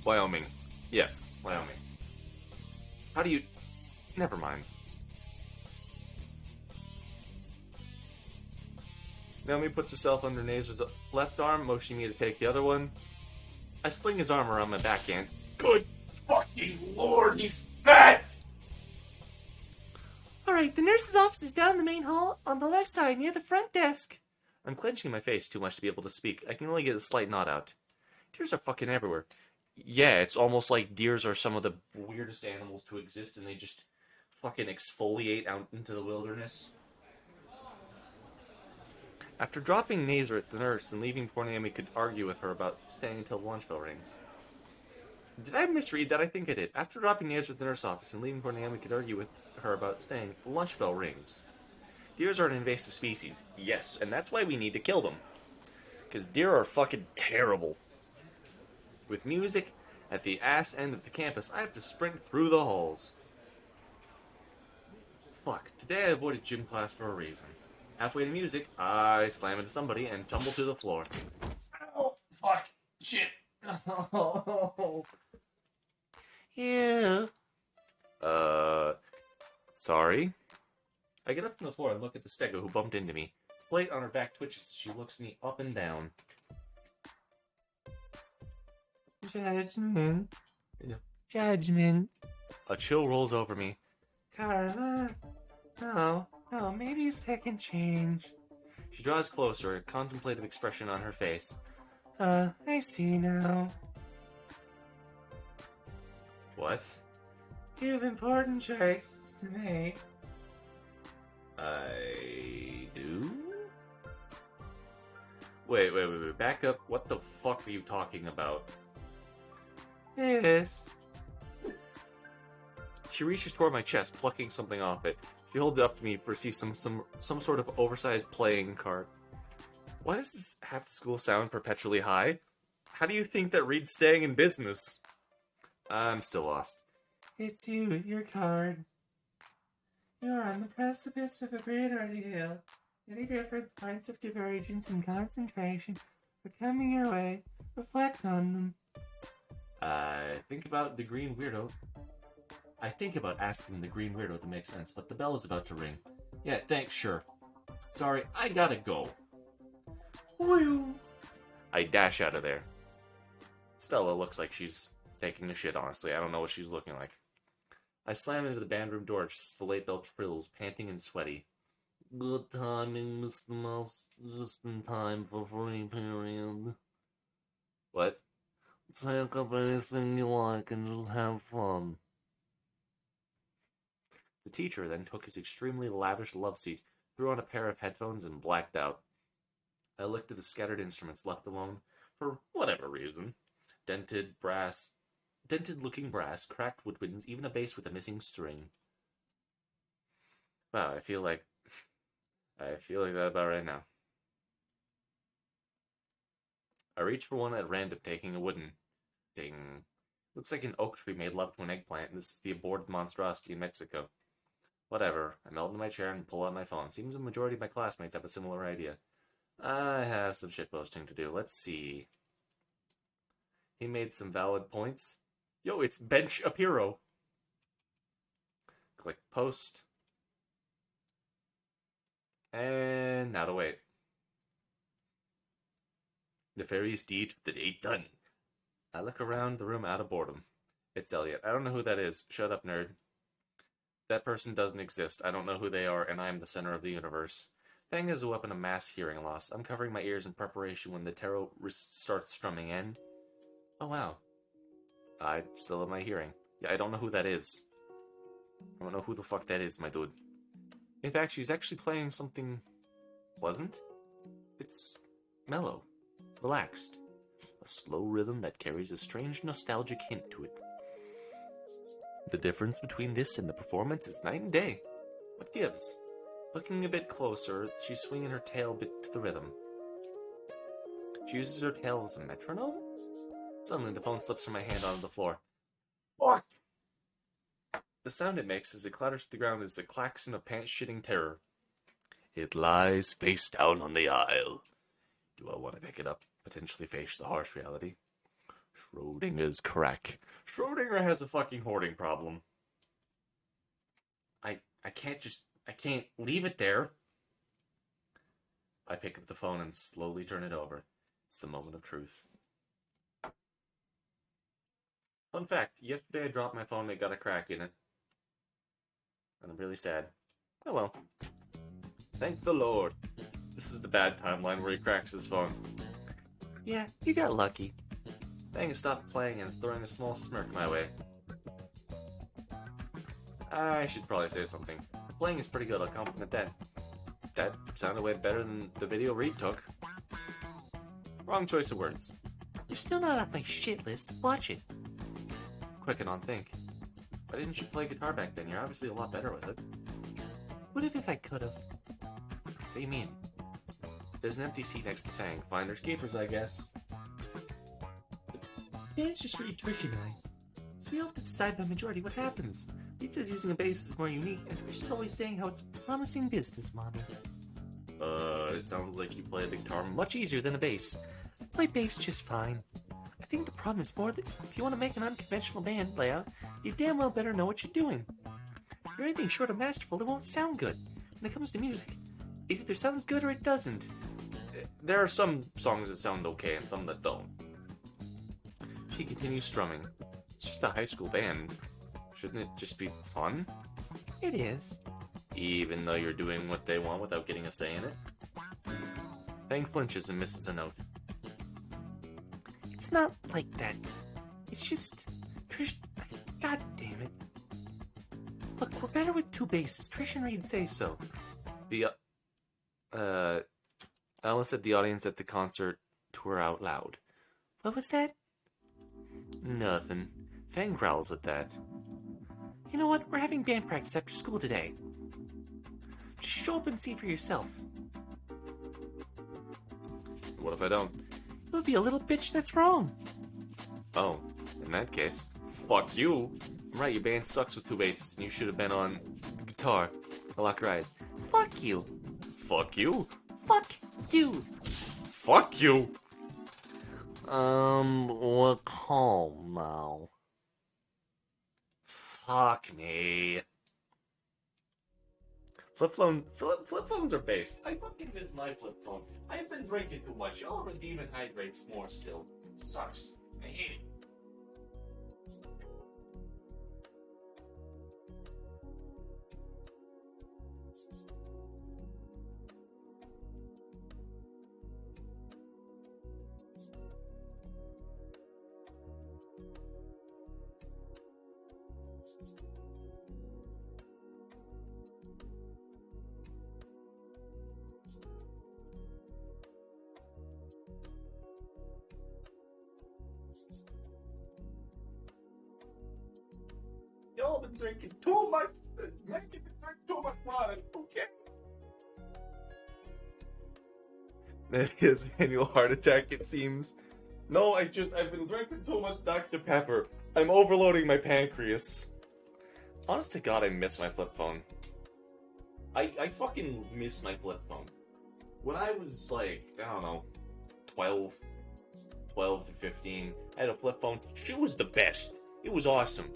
Wyoming. Yes, Wyoming. How do you... Never mind. Naomi puts herself under Nazer's left arm, motioning me to take the other one. I sling his arm around my backhand. Good fucking lord, he's fat! Alright, the nurse's office is down the main hall on the left side near the front desk. I'm clenching my face too much to be able to speak. I can only get a slight nod out. Deers are fucking everywhere. Yeah, it's almost like deers are some of the weirdest animals to exist and they just fucking exfoliate out into the wilderness. After dropping Nazer at the nurse and leaving poor Naomi could argue with her about staying until the lunch bell rings. Did I misread that? I think I did. After dropping Nazer at the nurse office and leaving poor Naomi could argue with her about staying, the lunch bell rings. Deers are an invasive species. Yes, and that's why we need to kill them. Because deer are fucking terrible. With music at the ass end of the campus, I have to sprint through the halls. Fuck, today I avoided gym class for a reason. Halfway to music, I slam into somebody and tumble to the floor. Oh, fuck. Shit. Oh. Ew. Sorry? I get up from the floor and look at the stego who bumped into me. The plate on her back twitches as she looks me up and down. Judgment. Yeah. Judgment. A chill rolls over me. Carla. No, maybe a second change. She draws closer, a contemplative expression on her face. I see now. What? You have important choices to make. I do? Wait. Back up. What the fuck are you talking about? Yes. She reaches toward my chest, plucking something off it. She holds it up to me for see some sort of oversized playing card. Why does this half the school sound perpetually high? How do you think that Reed's staying in business? I'm still lost. It's you with your card. You're on the precipice of a great ordeal. Many different points of divergence and concentration are coming your way. Reflect on them. I think about the green weirdo. I think about asking the green weirdo to make sense, but the bell is about to ring. Yeah, thanks, sure. Sorry, I gotta go. Whew. I dash out of there. Stella looks like she's taking a shit, honestly. I don't know what she's looking like. I slam into the band room door just as the late bell trills, panting and sweaty. Good timing, Mr. Mouse. Just in time for free period. What? Take up anything you like and just have fun. The teacher then took his extremely lavish love seat, threw on a pair of headphones, and blacked out. I looked at the scattered instruments left alone, for whatever reason. Dented-looking brass, cracked woodwinds, even a bass with a missing string. Wow, I feel like that about right now. I reached for one at random, taking a wooden thing. Looks like an oak tree made love to an eggplant, and this is the aborted monstrosity in Mexico. Whatever. I melt into my chair and pull out my phone. Seems the majority of my classmates have a similar idea. I have some shitposting to do. Let's see. He made some valid points. Yo, it's Bench Apiro. Click post. And now to wait. The fairy's deed that ain't done. I look around the room out of boredom. It's Elliot. I don't know who that is. Shut up, nerd. That person doesn't exist. I don't know who they are, and I am the center of the universe. Fang is a weapon of mass hearing loss. I'm covering my ears in preparation when the tarot starts strumming in. Oh, wow. I still have my hearing. Yeah, I don't know who that is. I don't know who the fuck that is, my dude. In fact, she's actually playing something pleasant. It's mellow, relaxed. A slow rhythm that carries a strange nostalgic hint to it. The difference between this and the performance is night and day. What gives? Looking a bit closer, she's swinging her tail a bit to the rhythm. She uses her tail as a metronome? Suddenly, the phone slips from my hand onto the floor. Fuck! The sound it makes as it clatters to the ground is a klaxon of pants-shitting terror. It lies face down on the aisle. Do I want to pick it up, potentially face the harsh reality? Schrodinger's crack. Schrodinger has a fucking hoarding problem. I can't leave it there. I pick up the phone and slowly turn it over. It's the moment of truth. Fun fact, yesterday I dropped my phone and it got a crack in it. And I'm really sad. Oh well. Thank the Lord. This is the bad timeline where he cracks his phone. Yeah, you got lucky. Fang has stopped playing and is throwing a small smirk my way. I should probably say something. The playing is pretty good, I'll compliment that. That sounded way better than the video Reed took. Wrong choice of words. You're still not off my shit list. Watch it. Quicken on think. Why didn't you play guitar back then? You're obviously a lot better with it. What if I could've? What do you mean? There's an empty seat next to Fang. Finders keepers, I guess. Band's just Reed, Trish, and I. So we all have to decide by majority what happens. Reed says using a bass is more unique, and Trish is always saying how it's a promising business model. It sounds like you play the guitar much easier than a bass. I play bass just fine. I think the problem is more that if you want to make an unconventional band layout, you damn well better know what you're doing. If you're anything short of masterful, it won't sound good. When it comes to music, it either sounds good or it doesn't. There are some songs that sound okay and some that don't. She continues strumming. It's just a high school band. Shouldn't it just be fun? It is. Even though you're doing what they want without getting a say in it? Fang flinches and misses a note. It's not like that. It's just... Trish... God damn it. Look, we're better with two basses. Trish and Reed say so. The, uh, I almost said the audience at the concert tour out loud. What was that? Nothing. Fang growls at that. You know what? We're having band practice after school today. Just show up and see for yourself. What if I don't? You'll be a little bitch that's wrong. Oh, in that case, fuck you. I'm right, your band sucks with 2 basses, and you should have been on guitar. I lock your eyes. Fuck you. Fuck you. Fuck you. Fuck you. We're calm now. Fuck me. Flip phones are based. I fucking miss my flip phone. I've been drinking too much. Y'all redeem and hydrates more still. Sucks. I hate it. Y'all been drinking too much. Making me drink too much water. Okay. His annual heart attack, it seems. No, I've been drinking too much Dr. Pepper. I'm overloading my pancreas. Honest to God, I miss my flip phone. I fucking miss my flip phone. When I was like, I don't know, 12 to 15, I had a flip phone. She was the best. It was awesome.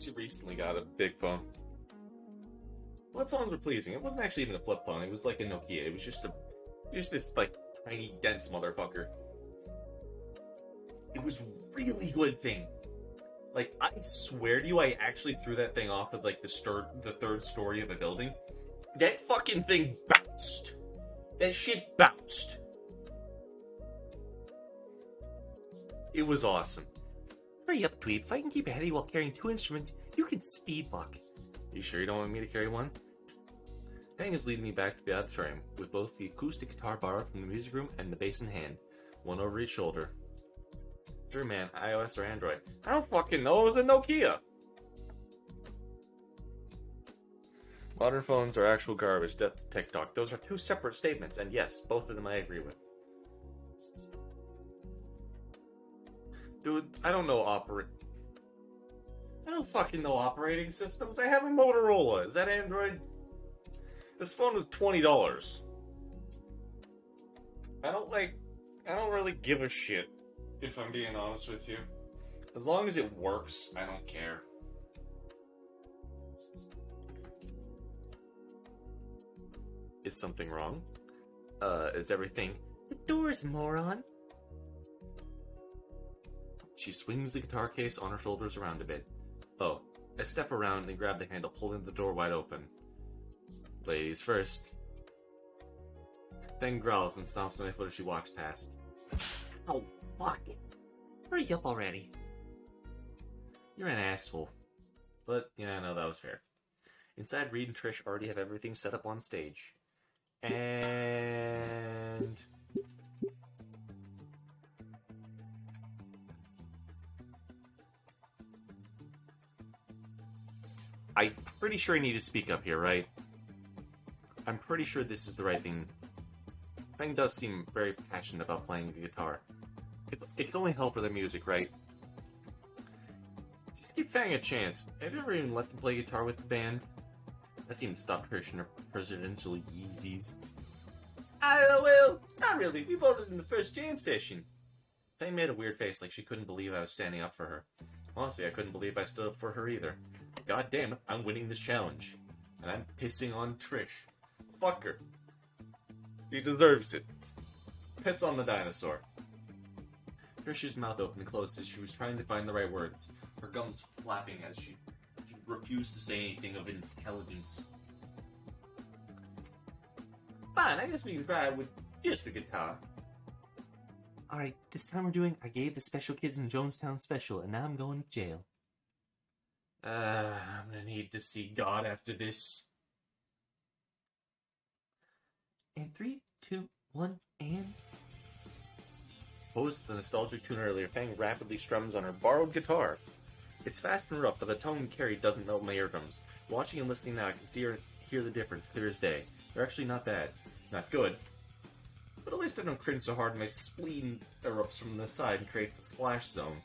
She recently got a big phone. Flip phones were pleasing. It wasn't actually even a flip phone. It was like a Nokia. It was just this like tiny dense motherfucker. It was a really good thing. Like, I swear to you, I actually threw that thing off of like the third story of a building. That fucking thing bounced. That shit bounced. It was awesome. Hurry up, Tweet. If I can keep ahead of you while carrying 2 instruments, you can speed walk. You sure you don't want me to carry one? Fang is leading me back to the auditorium, with both the acoustic guitar borrowed from the music room and the bass in hand, one over each shoulder. Sure, man, iOS or Android? I don't fucking know, it was a Nokia! Modern phones are actual garbage, death to TikTok. Those are 2 separate statements, and yes, both of them I agree with. Dude, I don't fucking know operating systems. I have a Motorola. Is that Android? This phone is $20. I don't really give a shit, if I'm being honest with you. As long as it works, I don't care. Is something wrong? Is everything... The doors, moron. She swings the guitar case on her shoulders around a bit. Oh, I step around and grab the handle, pulling the door wide open. Ladies first. Fang growls and stomps on my foot as she walks past. Oh, fuck. Hurry up already. You're an asshole. But, yeah, no, that was fair. Inside, Reed and Trish already have everything set up on stage. And... I'm pretty sure I need to speak up here, right? I'm pretty sure this is the right thing. Fang does seem very passionate about playing the guitar. It can only help with the music, right? Just give Fang a chance. Have you ever even let them play guitar with the band? That seemed to stop Trish in her presidential Yeezys. Well, not really. We voted in the first jam session. Fang made a weird face like she couldn't believe I was standing up for her. Honestly, I couldn't believe I stood up for her either. God damn it, I'm winning this challenge. And I'm pissing on Trish. Fuck her. She deserves it. Piss on the dinosaur. Trish's mouth opened and closed as she was trying to find the right words, her gums flapping as she refused to say anything of intelligence. fine. I guess we can try it with just a guitar. Alright, this time we're doing I Gave the Special Kids in Jonestown Special, and now I'm going to jail. I'm gonna need to see God after this. And 3, 2, 1, and... Opposed to the nostalgic tune earlier, Fang rapidly strums on her borrowed guitar. It's fast and rough, but the tone carried doesn't melt my eardrums. Watching and listening now, I can hear the difference clear as day. They're actually not bad. Not good. But at least I don't cringe so hard my spleen erupts from the side and creates a splash zone.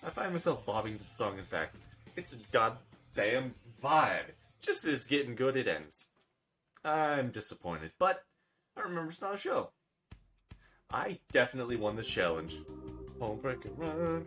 I find myself bobbing to the song, in fact. It's a goddamn vibe. Just as getting good it ends. I'm disappointed, but I remember it's not a show. I definitely won this challenge. Home break and run.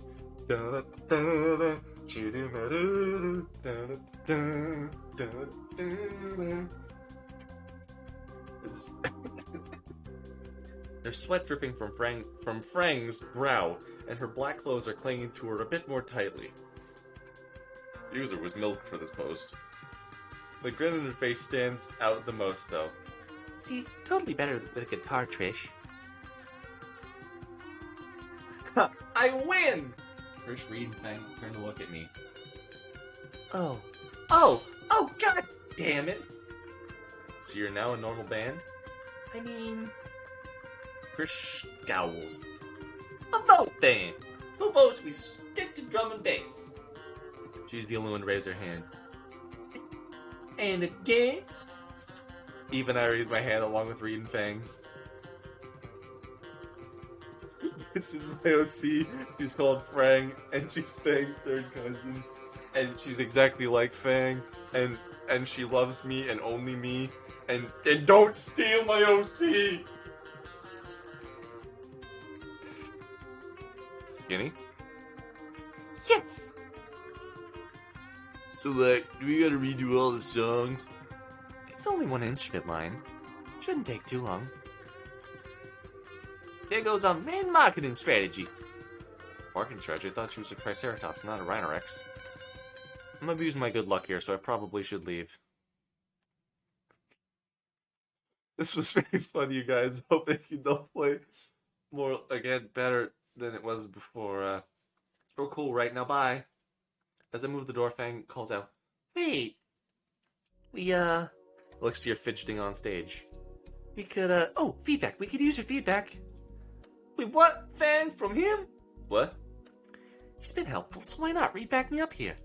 There's sweat dripping from Frang's brow, and her black clothes are clinging to her a bit more tightly. User was milked for this post. The grin on her face stands out the most, though. See, totally better with a guitar, Trish. I win! First Reed and Fang turn to look at me. Oh. Oh, god damn it! So you're now a normal band? I mean... Krish scowls. A vote then! Who votes we stick to drum and bass? She's the only one to raise her hand. And against? Even I raise my hand along with Reed and Fangs. This is my OC. She's called Frang, and she's Fang's third cousin. And she's exactly like Fang, and she loves me and only me. And don't steal my OC! Skinny? Yes! So, like, do we gotta redo all the songs? It's only one instrument line. Shouldn't take too long. There goes our main marketing strategy. Marketing strategy? I thought she was a Triceratops, not a Rhinorex. I'm abusing my good luck here, so I probably should leave. This was very fun, you guys. Hope that you don't play more, again, better than it was before. We're cool right now, bye. As I move the door, Fang calls out, Wait! We, looks to your fidgeting on stage. we could, oh, feedback. We could use your feedback. Wait, what? Fang? From him? What? He's been helpful, so why not re-back me up here?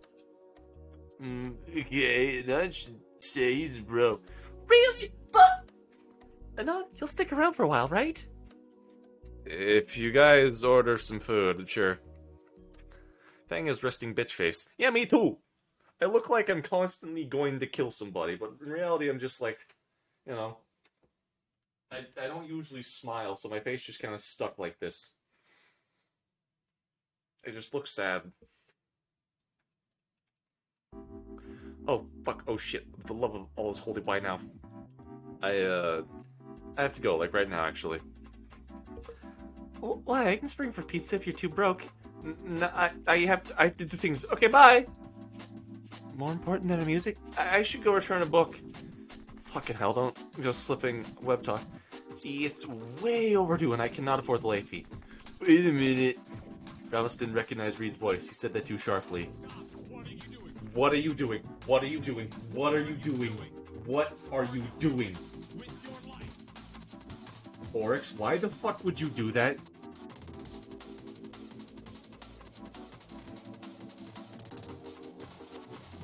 Okay, I should say he's a bro. Really? But... no, he'll stick around for a while, right? If you guys order some food, sure. Fang is resting bitch face. Yeah, me too. I look like I'm constantly going to kill somebody, but in reality I'm just like, you know, I don't usually smile, so my face just kind of stuck like this. It just looks sad. Oh, fuck. Oh, shit. For the love of all is holy, why now? I have to go, like, right now, actually. Why? I can spring for pizza if you're too broke. No, I have to do things. Okay, bye! More important than the music? I should go return a book. Fucking hell, don't go slipping web talk. See, it's way overdue and I cannot afford the late fee. Wait a minute. Travis didn't recognize Reed's voice. He said that too sharply. What are you doing? What are you doing? What are you doing? What are you doing? Oryx, why the fuck would you do that?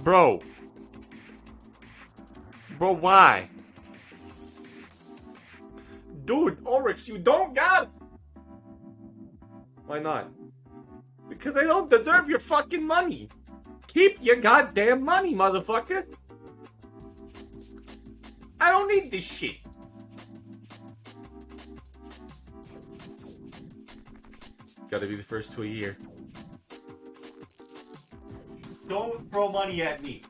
Bro. Bro, why? Dude, Oryx, you don't got... Why not? Because I don't deserve your fucking money. Keep your goddamn money, motherfucker. I don't need this shit. Gotta be the first to a year. Don't throw money at me.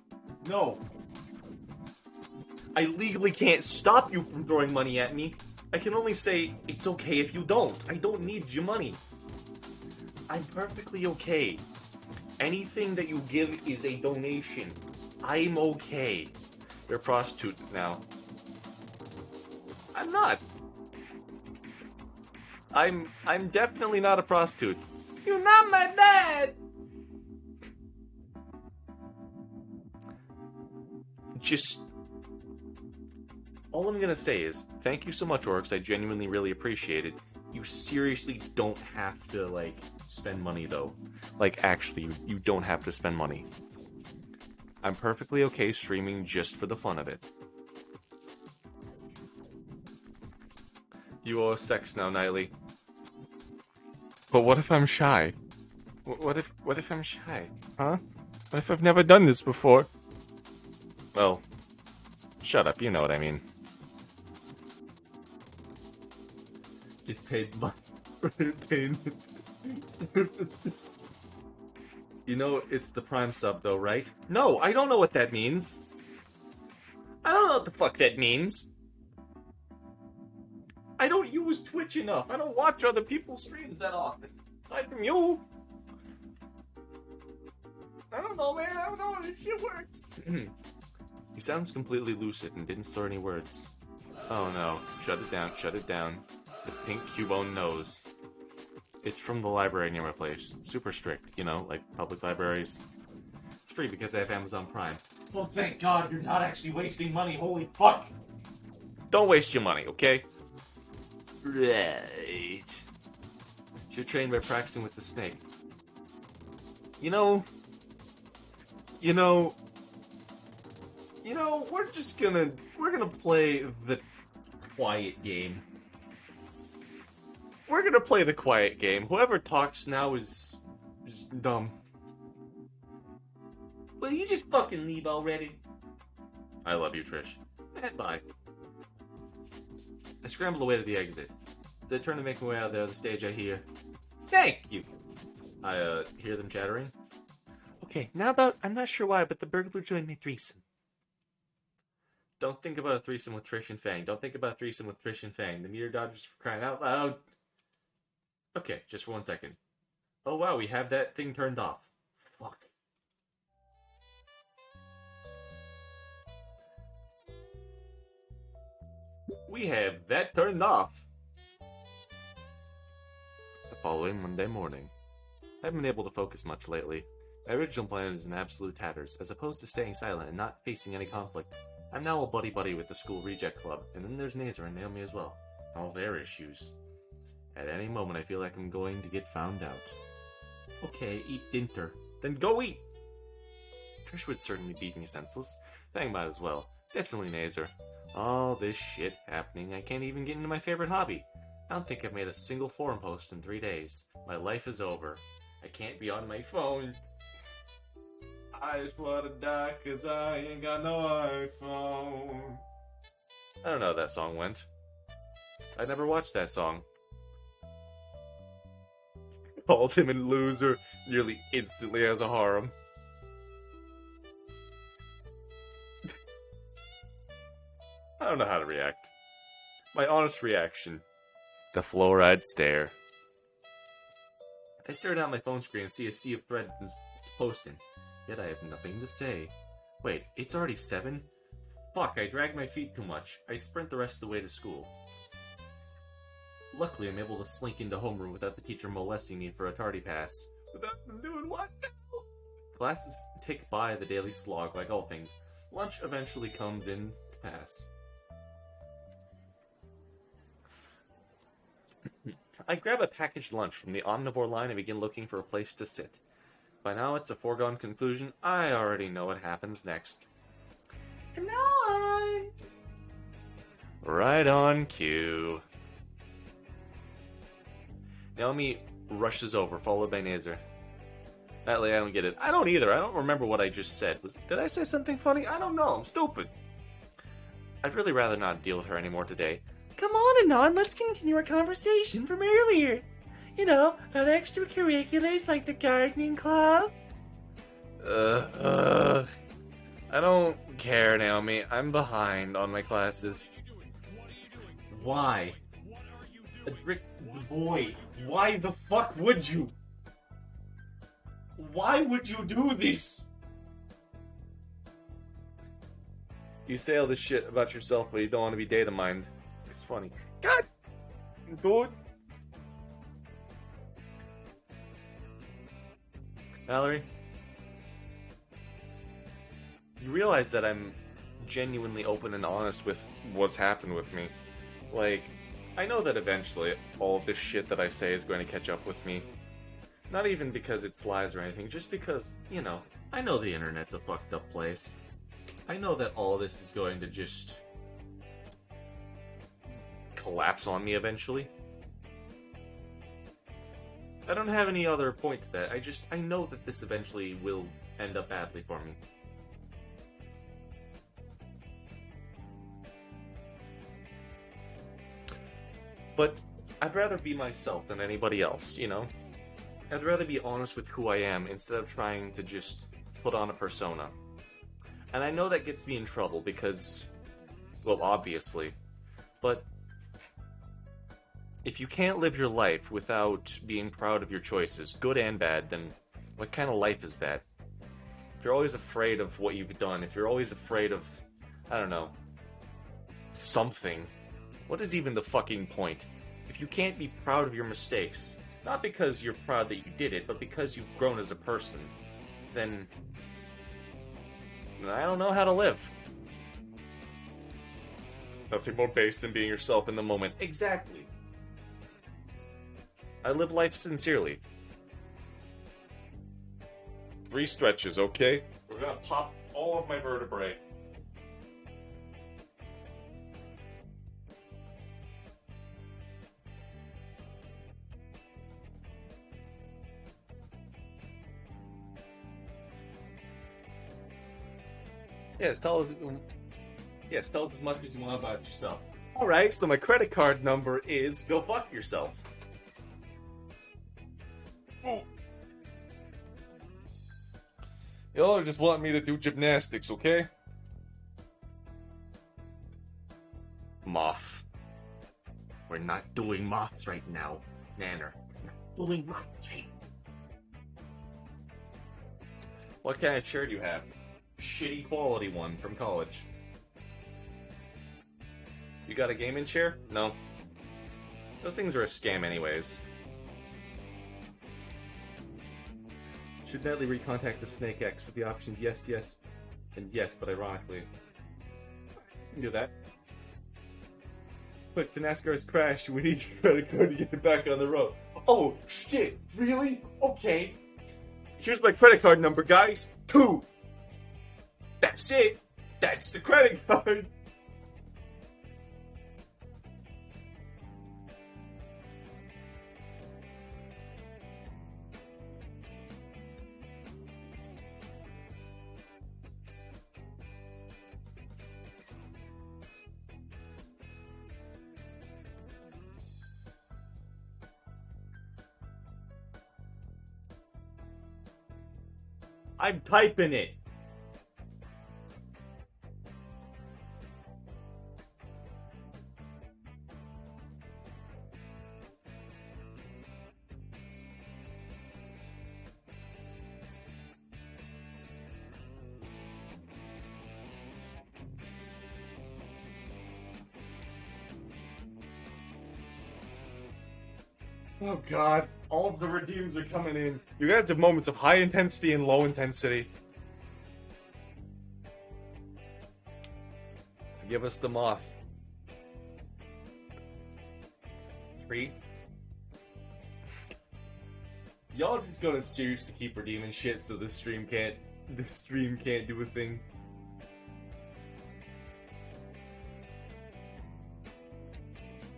No. I legally can't stop you from throwing money at me. I can only say, it's okay if you don't. I don't need your money. I'm perfectly okay. Anything that you give is a donation. I'm okay. You're a prostitute now. I'm not. I'm definitely not a prostitute. You're not my dad! Just... All I'm gonna say is, thank you so much, Orcs. I genuinely really appreciate it. You seriously don't have to, like, spend money, though. Like, actually, you don't have to spend money. I'm perfectly okay streaming just for the fun of it. You owe us sex now, Niley. But what if I'm shy? What if I'm shy? Huh? What if I've never done this before? Well, shut up, you know what I mean. It's paid money for entertainment services. You know, it's the Prime sub, though, right? No, I don't know what that means. I don't know what the fuck that means. I don't use Twitch enough. I don't watch other people's streams that often. Aside from you. I don't know, man. I don't know how this shit works. He sounds completely lucid and didn't slur any words. Oh no. Shut it down. Shut it down. The pink Cubone nose. It's from the library near my place. Super strict, you know, like public libraries. It's free because I have Amazon Prime. Well, thank God you're not actually wasting money. Holy fuck! Don't waste your money, okay? Right. You're trained by practicing with the snake. You know, we're gonna play the quiet game. We're gonna play the quiet game. Whoever talks now is dumb. Will you just fucking leave already? I love you, Trish. And bye. I scramble away to the exit. As I turn to make my way out there, the stage I hear, "Thank you." I hear them chattering. Okay, now about, I'm not sure why, but the burglar joined me threesome. Don't think about a threesome with Trish and Fang. Don't think about a threesome with Trish and Fang. The meter dodgers for crying out loud. Okay, just for 1 second. Oh wow, we have that thing turned off. Fuck. We have that turned off. The following Monday morning. I haven't been able to focus much lately. My original plan is in absolute tatters, as opposed to staying silent and not facing any conflict. I'm now a buddy-buddy with the school reject club, and then there's Nazer and Naomi as well. All their issues. At any moment I feel like I'm going to get found out. Okay, eat dinner. Then go eat! Trish would certainly beat me senseless. Fang might as well. Definitely Nazer. All this shit happening, I can't even get into my favorite hobby. I don't think I've made a single forum post in 3 days. My life is over. I can't be on my phone. I just wanna die cause I ain't got no iPhone. I don't know how that song went. I never watched that song. Called him a loser nearly instantly as a harem. I don't know how to react. My honest reaction. The fluoride stare. I stare down my phone screen and see a sea of threads posting. Yet I have nothing to say. Wait, it's already 7? Fuck, I dragged my feet too much. I sprint the rest of the way to school. Luckily, I'm able to slink into homeroom without the teacher molesting me for a tardy pass. Without them doing what now? Classes tick by the daily slog like all things. Lunch eventually comes in to pass. I grab a packaged lunch from the omnivore line and begin looking for a place to sit. By now, it's a foregone conclusion. I already know what happens next. And now on! Right on cue. Naomi rushes over, followed by Nazer. Natalie, I don't get it. I don't either. I don't remember what I just said. Did I say something funny? I don't know. I'm stupid. I'd really rather not deal with her anymore today. Come on, Anon, let's continue our conversation from earlier. You know, about extracurriculars like the gardening club. I don't care, Naomi. I'm behind on my classes. Why? Adric, boy, why the fuck would you? Why would you do this? You say all this shit about yourself, but you don't want to be data mined. it's funny. God, dude. Valerie, you realize that I'm genuinely open and honest with what's happened with me. Like, I know that eventually all of this shit that I say is going to catch up with me. Not even because it's lies or anything, just because, you know, I know the internet's a fucked up place. I know that all this is going to just collapse on me eventually. I don't have any other point to that. I know that this eventually will end up badly for me. But I'd rather be myself than anybody else, you know? I'd rather be honest with who I am instead of trying to just put on a persona. And I know that gets me in trouble because, well, obviously, but if you can't live your life without being proud of your choices, good and bad, then what kind of life is that? If you're always afraid of what you've done, if you're always afraid of, I don't know, something, what is even the fucking point? If you can't be proud of your mistakes, not because you're proud that you did it, but because you've grown as a person, then I don't know how to live. Nothing more base than being yourself in the moment. Exactly. I live life sincerely. 3 stretches, okay? We're gonna pop all of my vertebrae. Yes, tell us as much as you want about yourself. Alright, so my credit card number is go fuck yourself. Ooh. Y'all are just wanting me to do gymnastics, okay? Moth. We're not doing moths right now, Nanner. We're not doing moths right now. What kind of chair do you have? Shitty quality one from college. You got a gaming chair? No. Those things are a scam anyways. Should Nedley recontact the Snake X with the options yes, yes, and yes, but ironically. You can do that. Look, NASCAR has crashed. We need your credit card to get it back on the road. Oh, shit. Really? Okay. Here's my credit card number, guys. 2. That's it. That's the credit card. I'm typing it. Oh god, all of the redeems are coming in. You guys have moments of high intensity and low intensity. Give us the moth. 3. Y'all just gonna seriously keep redeeming shit so this stream can't do a thing.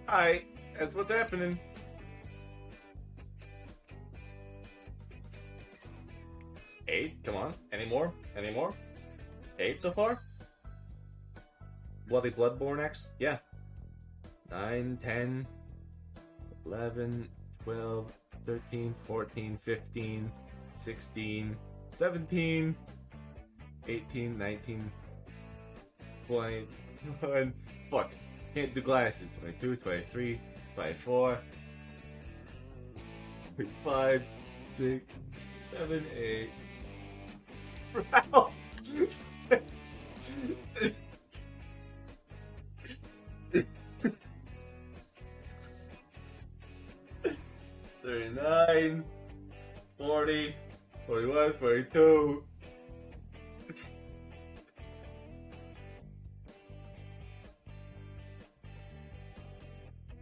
Alright, that's what's happening. Eight, come on. Any more? Any more? 8 so far? Bloody Bloodborne X? Yeah. 9, 10, 11, 12, 13, 14, 15, 16, 17, 18, 19, 20, 21. Fuck. Can't do glasses. 22, 23, 24, 25, 6, 7, 8. Wow. 39, 40, 41, 42.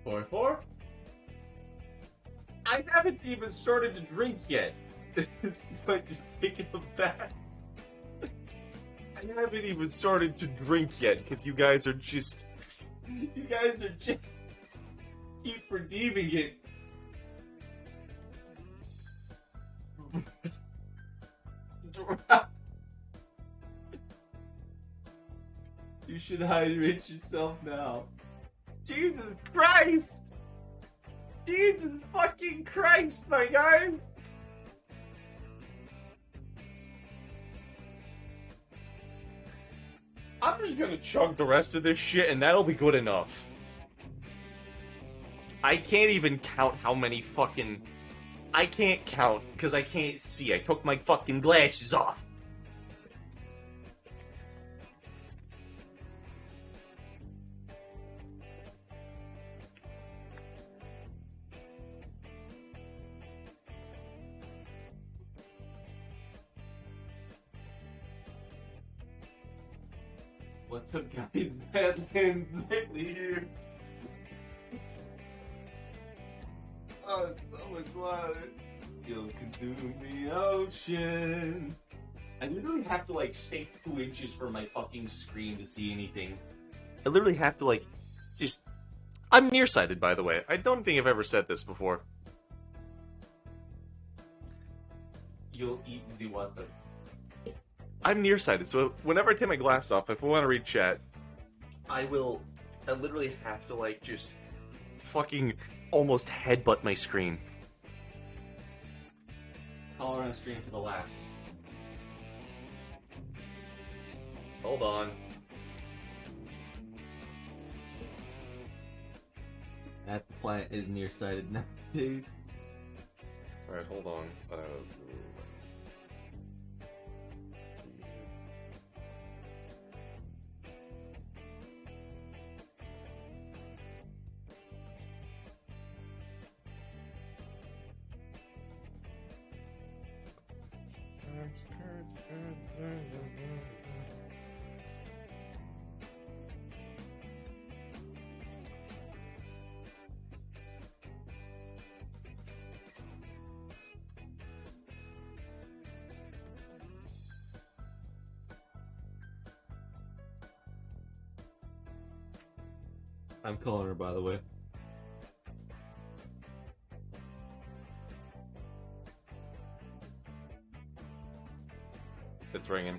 44? I haven't even started to drink yet. This might just taking a bath. I haven't even started to drink yet because you guys are just keep redeeming it. You should hydrate yourself now. Jesus Christ! Jesus fucking Christ, my guys! I'm just gonna chug the rest of this shit and that'll be good enough. I can't even count how many fucking... I can't count because I can't see. I took my fucking glasses off. What's up, guys? Badlands Nightly here. Oh, it's so much water. You'll consume the ocean. I literally have to, like, stay 2 inches from my fucking screen to see anything. I literally have to, like, just... I'm nearsighted, by the way. I don't think I've ever said this before. You'll eat the water. I'm nearsighted, so whenever I take my glasses off, if I want to read chat, I literally have to, like, just fucking almost headbutt my screen. Call her on a stream for the laughs. Hold on. That the planet is nearsighted nowadays. Alright, hold on. I'm calling her, by the way. It's ringing.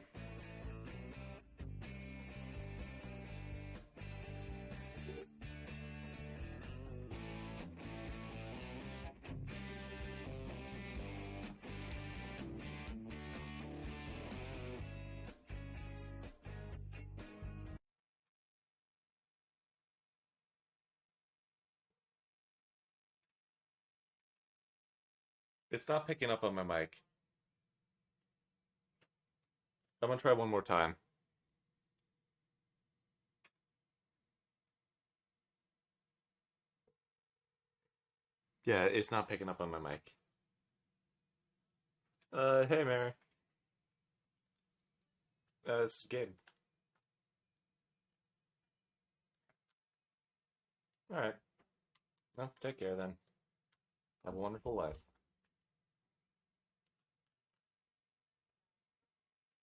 It's not picking up on my mic. I'm gonna try one more time. Yeah, it's not picking up on my mic. Hey, Mary. This is Gabe. Alright. Well, take care then. Have a wonderful life.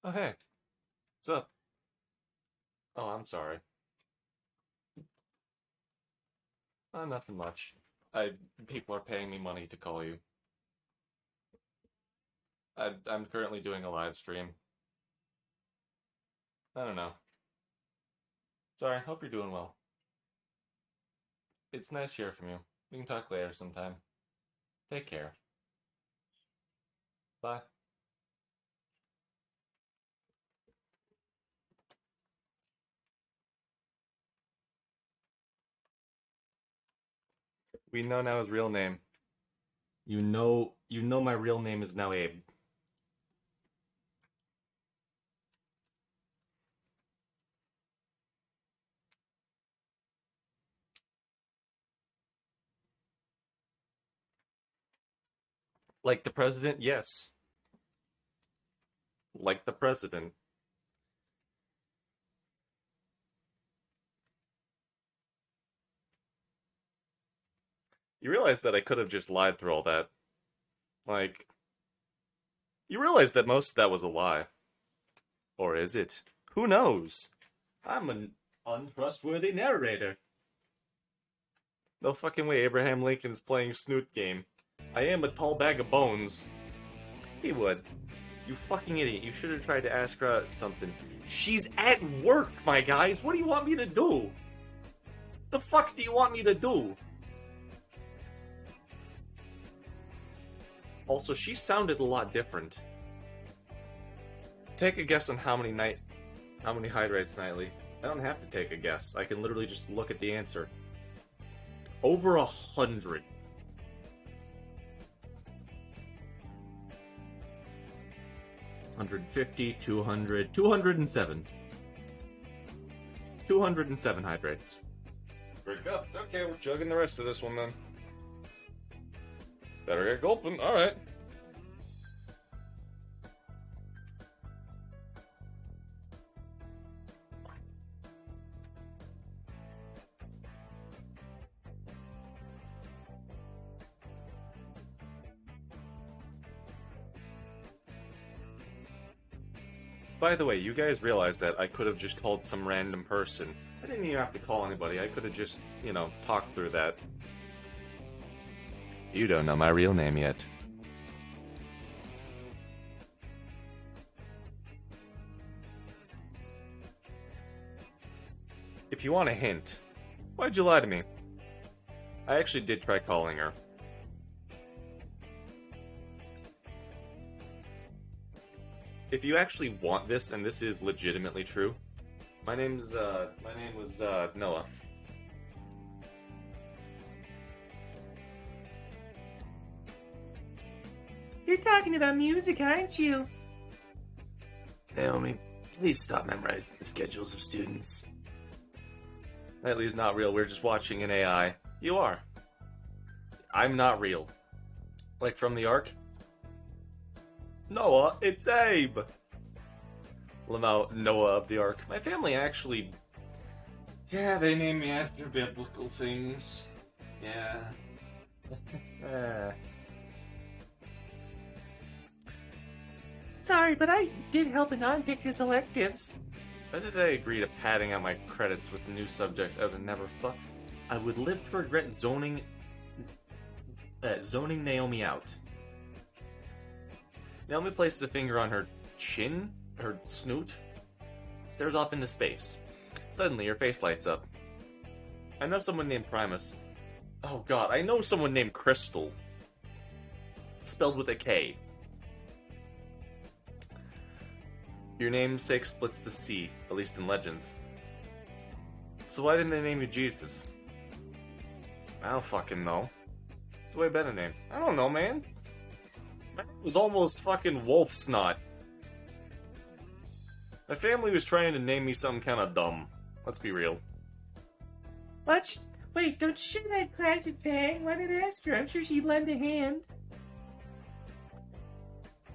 Oh, hey. What's up? Oh, I'm sorry. Nothing much. People are paying me money to call you. I'm currently doing a live stream. I don't know. Sorry, hope you're doing well. It's nice to hear from you. We can talk later sometime. Take care. Bye. We know now his real name. You know my real name is now Abe. Like the president, yes. Like the president. You realize that I could have just lied through all that. Like, you realize that most of that was a lie. Or is it? Who knows? I'm an untrustworthy narrator. No fucking way Abraham Lincoln's playing Snoot game. I am a tall bag of bones. He would. You fucking idiot. You should have tried to ask her something. She's at work, my guys. What do you want me to do? The fuck do you want me to do? Also, she sounded a lot different. Take a guess on how many hydrates nightly. I don't have to take a guess. I can literally just look at the answer. Over 100. 150, 200, 207. 207 hydrates. Drink up. Okay, we're chugging the rest of this one then. Better get gulping. Alright. By the way, you guys realize that I could have just called some random person. I didn't even have to call anybody. I could have just, talked through that. You don't know my real name yet. If you want a hint, why'd you lie to me? I actually did try calling her. If you actually want this, and this is legitimately true, my name was Noah. You're talking about music, aren't you? Naomi, please stop memorizing the schedules of students. Nightly's not real, we're just watching an AI. You are. I'm not real. Like from the Ark? Noah, it's Abe! Noah of the Ark. My family actually... Yeah, they named me after biblical things. Yeah. Sorry, but I did help in non-pictures electives. Why did I agree to padding out my credits with the new subject I would have never thought? I would live to regret zoning Naomi out. Naomi places a finger on her chin, her snoot, stares off into space. Suddenly, her face lights up. I know someone named Primus. Oh god, I know someone named Crystal. Spelled with a K. Your namesake splits the sea, at least in legends. So why didn't they name you Jesus? I don't fucking know. It's a way better name. I don't know, man. My name was almost fucking Wolf Snot. My family was trying to name me something kind of dumb. Let's be real. What? Wait, don't you share that class at Fang? Why did I ask her? I'm sure she'd lend a hand.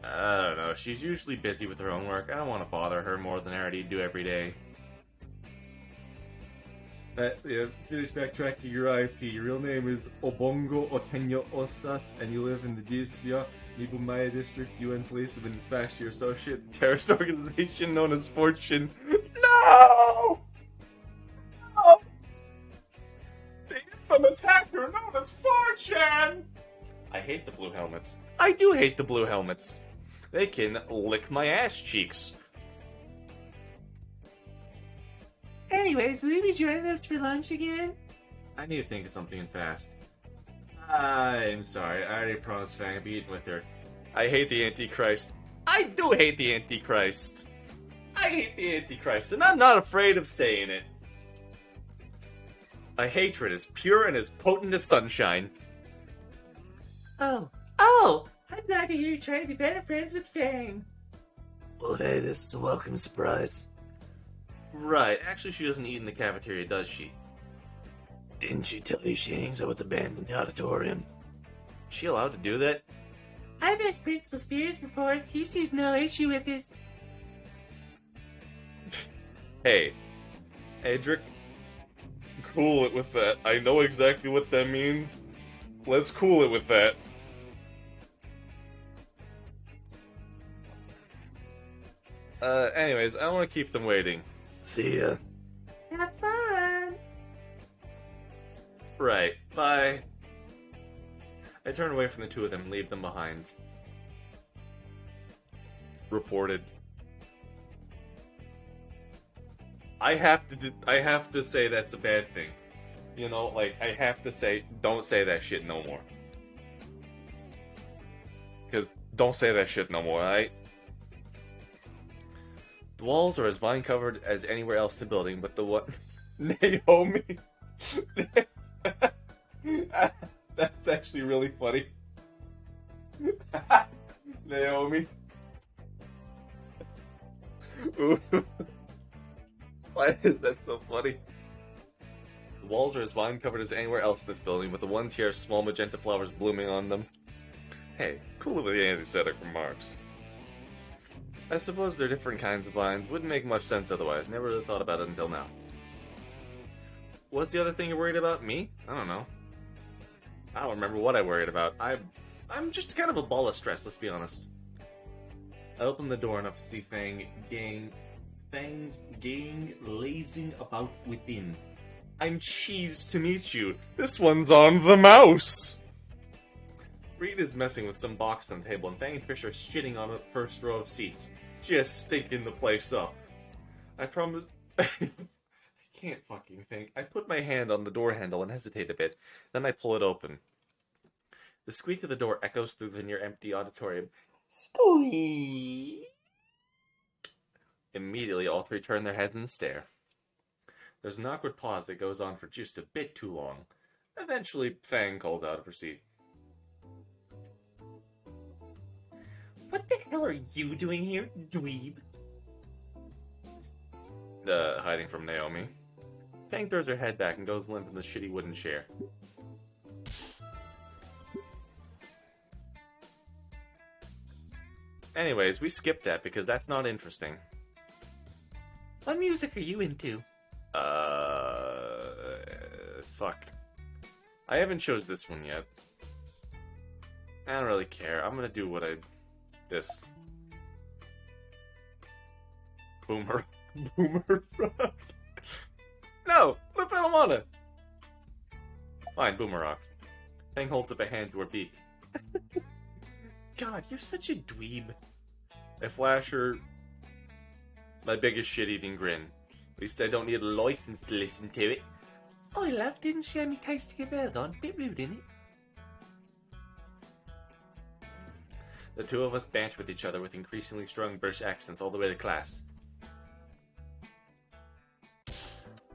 I don't know. She's usually busy with her own work. I don't want to bother her more than I already do every day. Finish backtracking your IP. Your real name is Obongo Otenyo Osas, and you live in the Disia, Nibumaya district, UN police have been dispatched to your associate, the terrorist organization known as Fortune. No! No! The infamous hacker known as Fortune! I hate the blue helmets. I do hate the blue helmets. They can lick my ass cheeks. Anyways, will you be joining us for lunch again? I need to think of something fast. I'm sorry, I already promised Fang I'd be eating with her. I hate the Antichrist. I do hate the Antichrist. I hate the Antichrist, and I'm not afraid of saying it. My hatred is pure and as potent as sunshine. Oh, I'm glad to hear you're trying to be better friends with Fang. Well, hey, this is a welcome surprise. Right, actually she doesn't eat in the cafeteria, does she? Didn't she tell you she hangs out with the band in the auditorium? Is she allowed to do that? I've asked Principal Spears before. He sees no issue with this. Hey, Adric, cool it with that. I know exactly what that means. Let's cool it with that. Anyways, I don't want to keep them waiting. See ya. Have fun. Right, bye. I turn away from the two of them and leave them behind. Reported. I have to say that's a bad thing. You know, like, I have to say, don't say that shit no more. Because, don't say that shit no more, alright? The walls are as vine-covered as anywhere else in the building, but the one... Naomi! That's actually really funny. Naomi. Ooh. Why is that so funny? The walls are as vine-covered as anywhere else in this building, but the ones here have small magenta flowers blooming on them. Hey, cool with the anti-Semitic remarks. I suppose they're different kinds of vines. Wouldn't make much sense otherwise. Never really thought about it until now. What's the other thing you're worried about? Me? I don't know. I don't remember what I worried about. I'm just kind of a ball of stress, let's be honest. I opened the door enough to see Fang's gang lazing about within. I'm cheesed to meet you. This one's on the mouse! Reed is messing with some box on the table, and Fang and Fish are shitting on the first row of seats, just stinking the place up. I promise... I can't fucking think. I put my hand on the door handle and hesitate a bit, then I pull it open. The squeak of the door echoes through the near-empty auditorium. Squeak! Immediately, all three turn their heads and stare. There's an awkward pause that goes on for just a bit too long. Eventually, Fang calls out of her seat. What the hell are you doing here, dweeb? Hiding from Naomi. Fang throws her head back and goes limp in the shitty wooden chair. Anyways, we skipped that because that's not interesting. What music are you into? Fuck. I haven't chose this one yet. I don't really care. I'm gonna do this. Boomer. Boomer rock. No! Look, I don't wanna! Fine, boomer rock. Fang holds up a hand to her beak. God, you're such a dweeb. I flash her my biggest shit-eating grin. At least I don't need a license to listen to it. Oh, love, didn't share me tasting a bird on. Bit rude, innit? The two of us banter with each other with increasingly strong British accents all the way to class.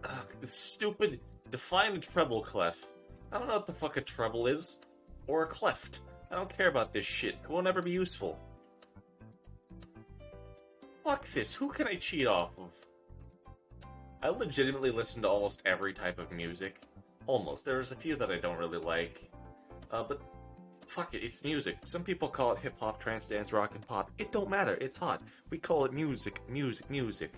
Ugh, this stupid, define a treble clef. I don't know what the fuck a treble is. Or a cleft. I don't care about this shit. It will never be useful. Fuck this. Who can I cheat off of? I legitimately listen to almost every type of music. Almost. There's a few that I don't really like. But fuck it, it's music. Some people call it hip-hop, trance, dance, rock, and pop. It don't matter. It's hot. We call it music. Music. Music.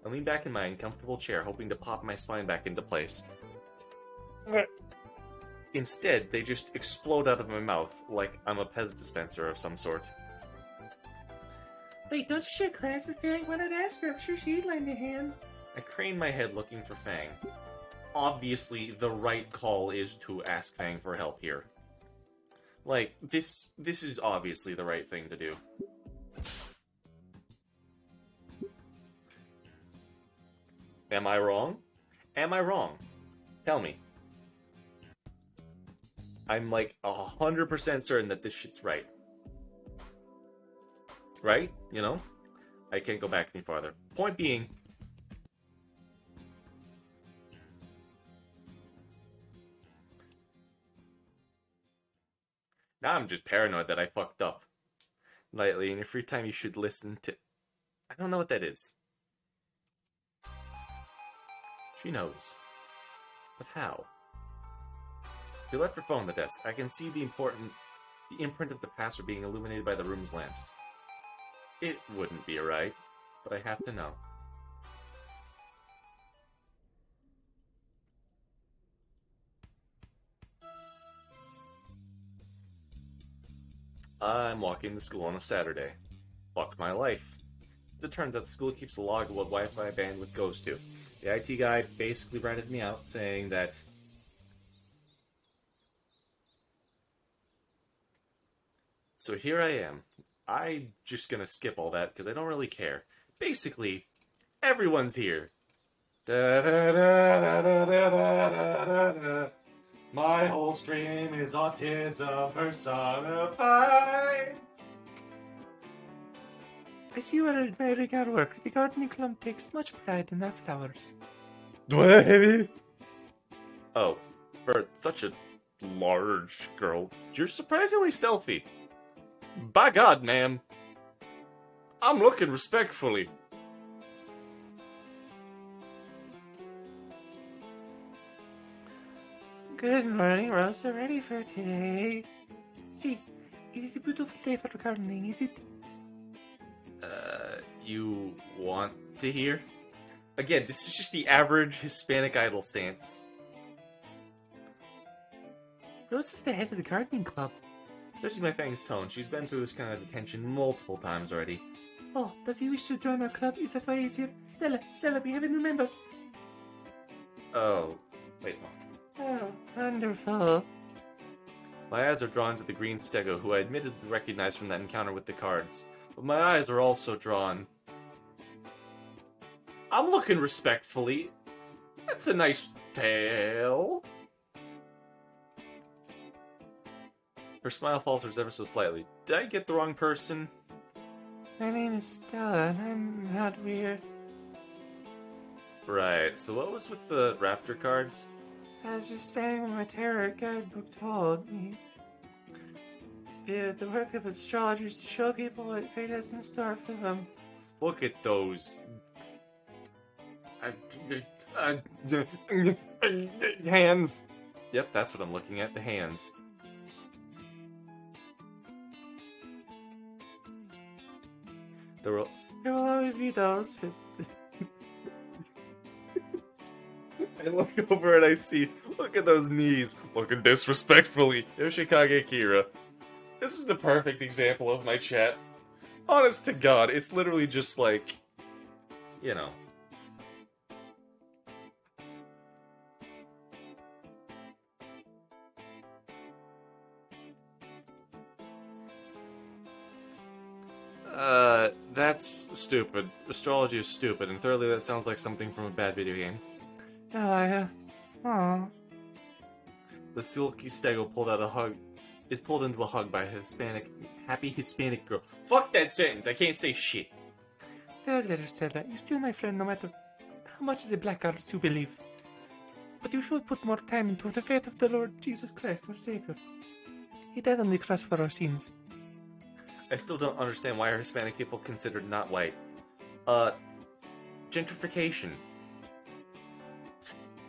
I lean back in my uncomfortable chair, hoping to pop my spine back into place. Instead, they just explode out of my mouth like I'm a Pez dispenser of some sort. Wait, don't you share class with Fang? Why not ask her? I'm sure she'd lend a hand. I crane my head looking for Fang. Obviously, the right call is to ask Fang for help here. Like, this is obviously the right thing to do. Am I wrong? Am I wrong? Tell me. I'm like 100% certain that this shit's right. Right? You know? I can't go back any farther. Point being... Now I'm just paranoid that I fucked up. Lightly, in your free time you should listen to... I don't know what that is. She knows. But how? She left her phone on the desk. I can see the important the imprint of the past are being illuminated by the room's lamps. It wouldn't be right, but I have to know. I'm walking to school on a Saturday. Fuck my life. As it turns out, the school keeps a log of what Wi-Fi bandwidth goes to. The IT guy basically ratted me out, saying that so here I am. I'm just gonna skip all that because I don't really care. Basically, everyone's here. Da, da, da, da, da, da, da, da. My whole stream is autism personified. I see you are admiring our work. The gardening club takes much pride in our flowers. Oh, for such a large girl, you're surprisingly stealthy. By God, ma'am. I'm looking respectfully. Good morning, Rosa. Ready for today? See, it is a beautiful day for gardening, is it? You want to hear? Again, this is just the average Hispanic idol stance. Rosa's the head of the gardening club. Judging by Fang's tone, she's been through this kind of detention multiple times already. Oh, does he wish to join our club? Is that why he's here? Stella, we have a new member. Oh, wait, no. Oh, wonderful. My eyes are drawn to the green stego, who I admittedly recognized from that encounter with the cards. But my eyes are also drawn. I'm looking respectfully. That's a nice tail. Her smile falters ever so slightly. Did I get the wrong person? My name is Stella, and I'm not weird. Right, so what was with the raptor cards? I was just saying what my tarot guidebook told me. The work of astrologers to show people what fate has in store for them. Look at those. Hands. Yep, that's what I'm looking at, the hands. There will always be those. I look over and I see, look at those knees, looking disrespectfully. Yoshikage Kira. This is the perfect example of my chat. Honest to God, it's literally just like, you know. That's stupid. Astrology is stupid, and thirdly, that sounds like something from a bad video game. Aw. The silky stego is pulled into a hug by a happy Hispanic girl. Fuck that sentence, I can't say shit. There, Stella. You're still my friend no matter how much of the black arts you believe. But you should put more time into the faith of the Lord Jesus Christ, our Savior. He died on the cross for our sins. I still don't understand why are Hispanic people considered not white. Gentrification.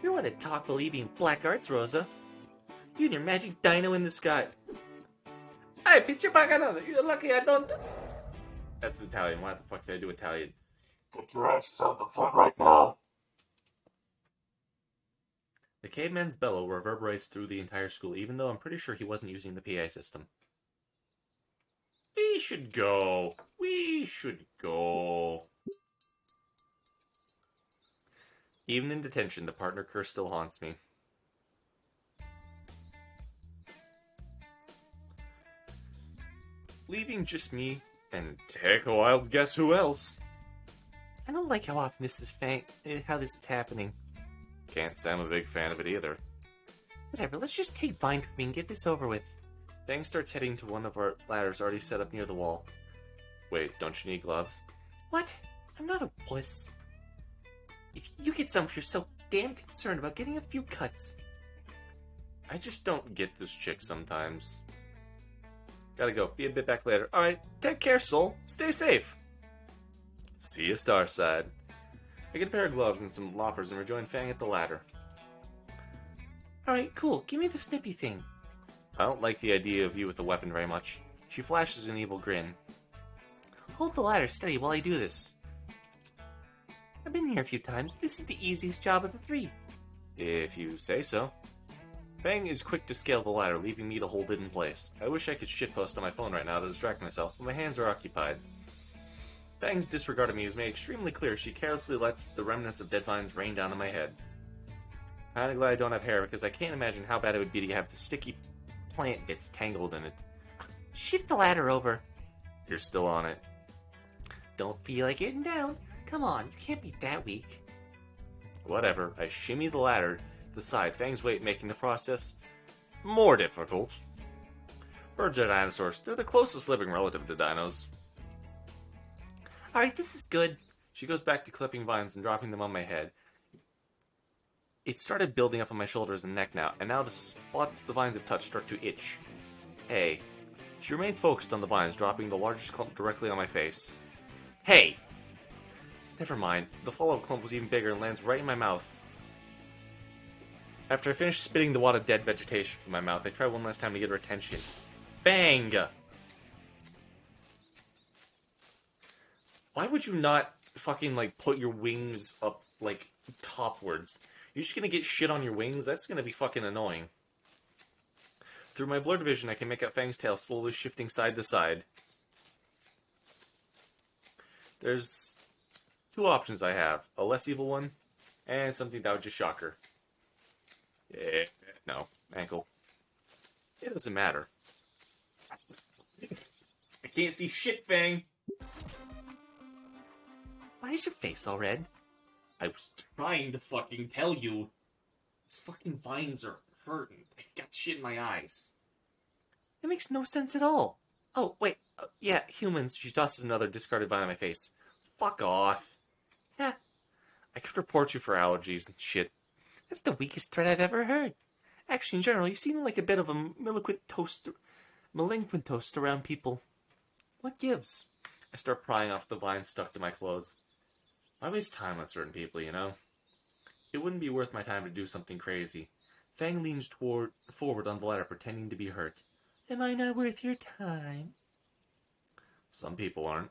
You want to talk believing black arts, Rosa? You and your magic dino in the sky. Hey, pinche pagano, you're lucky I don't... That's Italian. Why the fuck did I do Italian? Get your asses on the phone right now. The caveman's bellow reverberates through the entire school, even though I'm pretty sure he wasn't using the PA system. We should go. We should go. Even in detention, the partner curse still haunts me. Leaving just me and take a wild guess who else. I don't like how often this is how this is happening. Can't say I'm a big fan of it either. Whatever, let's just take Vine from me and get this over with. Fang starts heading to one of our ladders already set up near the wall. Wait, don't you need gloves? What? I'm not a wuss. If you get some if you're so damn concerned about getting a few cuts. I just don't get this chick sometimes. Gotta go. Be a bit back later. Alright, take care, soul. Stay safe. See you, Starside. I get a pair of gloves and some loppers and rejoin Fang at the ladder. Alright, cool. Give me the snippy thing. I don't like the idea of you with a weapon very much. She flashes an evil grin. Hold the ladder steady while I do this. I've been here a few times. This is the easiest job of the three. If you say so. Fang is quick to scale the ladder, leaving me to hold it in place. I wish I could shitpost on my phone right now to distract myself, but my hands are occupied. Fang's disregard of me is made extremely clear. She carelessly lets the remnants of dead vines rain down on my head. Kinda glad I don't have hair, because I can't imagine how bad it would be to have the sticky plant bits tangled in it. Shift the ladder over. You're still on it. Don't feel like getting down. Come on, you can't be that weak. Whatever, I shimmy the ladder to the side, Fang's weight making the process more difficult. Birds are dinosaurs. They're the closest living relative to dinos. Alright, this is good. She goes back to clipping vines and dropping them on my head. It started building up on my shoulders and neck now, and now the spots the vines have touched start to itch. Hey. She remains focused on the vines, dropping the largest clump directly on my face. Hey! Never mind. The follow-up clump was even bigger and lands right in my mouth. After I finish spitting the wad of dead vegetation from my mouth, I try one last time to get her attention. Fang! Why would you not fucking, like, put your wings up, like, topwards? You're just gonna get shit on your wings? That's gonna be fucking annoying. Through my blurred vision, I can make out Fang's tail slowly shifting side to side. There's two options I have. A less evil one, and something that would just shock her. Yeah, no. Ankle. It doesn't matter. I can't see shit, Fang! Why is your face all red? I was trying to fucking tell you. These fucking vines are hurting. I've got shit in my eyes. It makes no sense at all. Oh, wait. Yeah, humans. She tosses another discarded vine in my face. Fuck off. Heh. I could report you for allergies and shit. That's the weakest threat I've ever heard. Actually, in general, you seem like a bit of a malignant toast around people. What gives? I start prying off the vines stuck to my clothes. Why waste time on certain people, you know? It wouldn't be worth my time to do something crazy. Fang leans forward on the ladder, pretending to be hurt. Am I not worth your time? Some people aren't.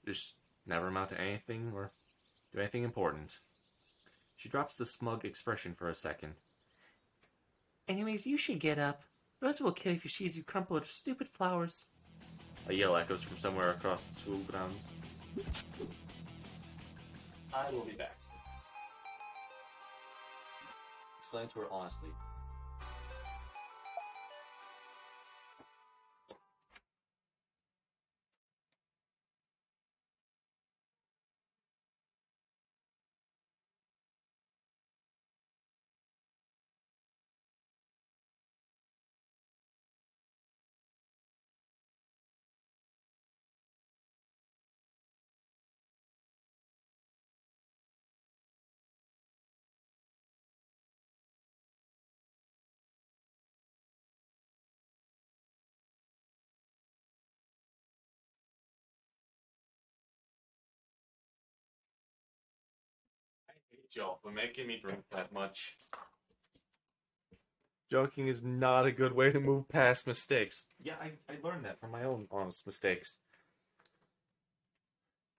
Just never amount to anything or do anything important. She drops the smug expression for a second. Anyways, you should get up. Rosa will kill you if she sees you crumple into stupid flowers. A yell echoes from somewhere across the school grounds. I will be back. Explain to her honestly. I hate y'all for making me drink that much. Joking is not a good way to move past mistakes. Yeah, I learned that from my own honest mistakes.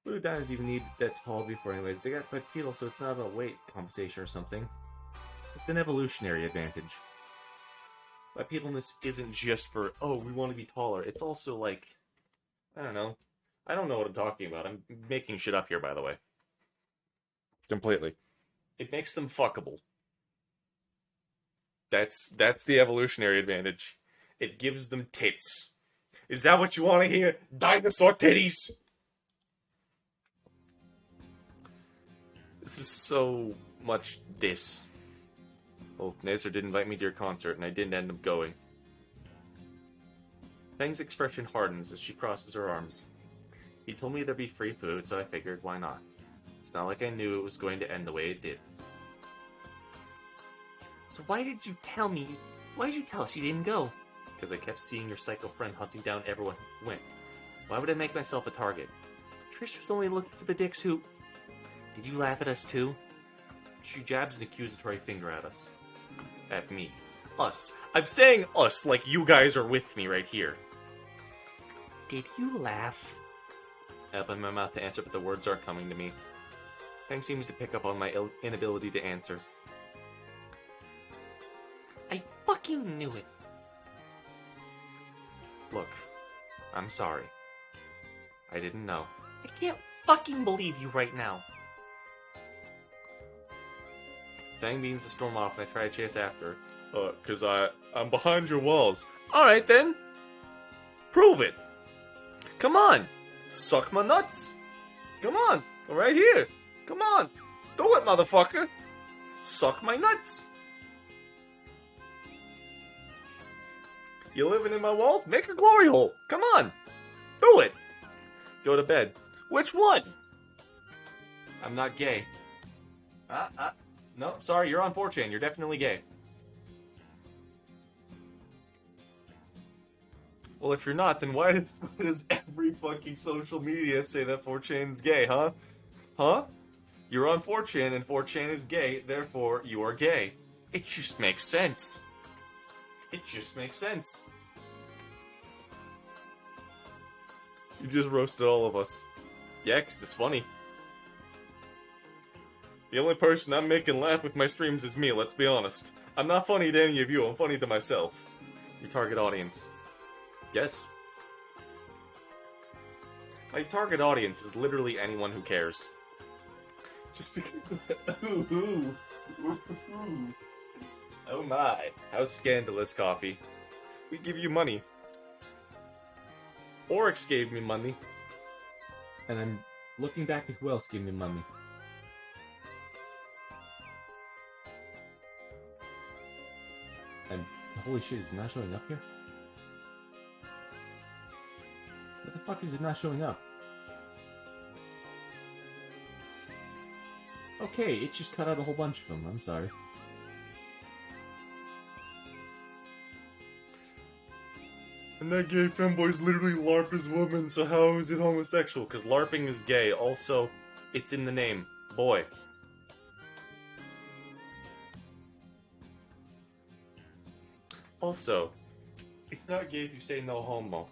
Blue dinos even need that tall before anyways. They got bipedal, so it's not a weight compensation or something. It's an evolutionary advantage. Bipedalness isn't just for, oh, we want to be taller. It's also like, I don't know. I don't know what I'm talking about. I'm making shit up here, by the way. Completely. It makes them fuckable. That's the evolutionary advantage. It gives them tits. Is that what you want to hear? Dinosaur titties! This is so much this. Well, Nazar did invite me to your concert, and I didn't end up going. Fang's expression hardens as she crosses her arms. He told me there'd be free food, so I figured, why not? It's not like I knew it was going to end the way it did. So why did you tell me? Why did you tell us you didn't go? Because I kept seeing your psycho friend hunting down everyone who went. Why would I make myself a target? Trish was only looking for the dicks who... Did you laugh at us too? She jabs an accusatory finger at us. At me. Us. I'm saying us like you guys are with me right here. Did you laugh? I open my mouth to answer, but the words aren't coming to me. Fang seems to pick up on my inability to answer. I fucking knew it. Look, I'm sorry. I didn't know. I can't fucking believe you right now. Fang means to storm off, and I try to chase after her. Cause I'm behind your walls. Alright then. Prove it. Come on. Suck my nuts. Come on. Right here. Come on. Do it, motherfucker. Suck my nuts. You living in my walls? Make a glory hole. Come on. Do it. Go to bed. Which one? I'm not gay. No, sorry, you're on 4chan. You're definitely gay. Well, if you're not, then why does every fucking social media say that 4chan's gay, huh? Huh? You're on 4chan and 4chan is gay, therefore you are gay. It just makes sense. It just makes sense. You just roasted all of us. Yeah, 'cause it's funny. The only person I'm making laugh with my streams is me, let's be honest. I'm not funny to any of you, I'm funny to myself. Your target audience. Yes. My target audience is literally anyone who cares. Just because... Ooh. Oh my. How scandalous, Coffee. We give you money. Oryx gave me money. And I'm looking back at who else gave me money. And holy shit, is it not showing up here? What the fuck is it not showing up? Okay, it just cut out a whole bunch of them, I'm sorry. And that gay femboy's literally LARP as woman, so how is it homosexual? Because LARPing is gay. Also, it's in the name. Boy. Also, it's not gay if you say no homo.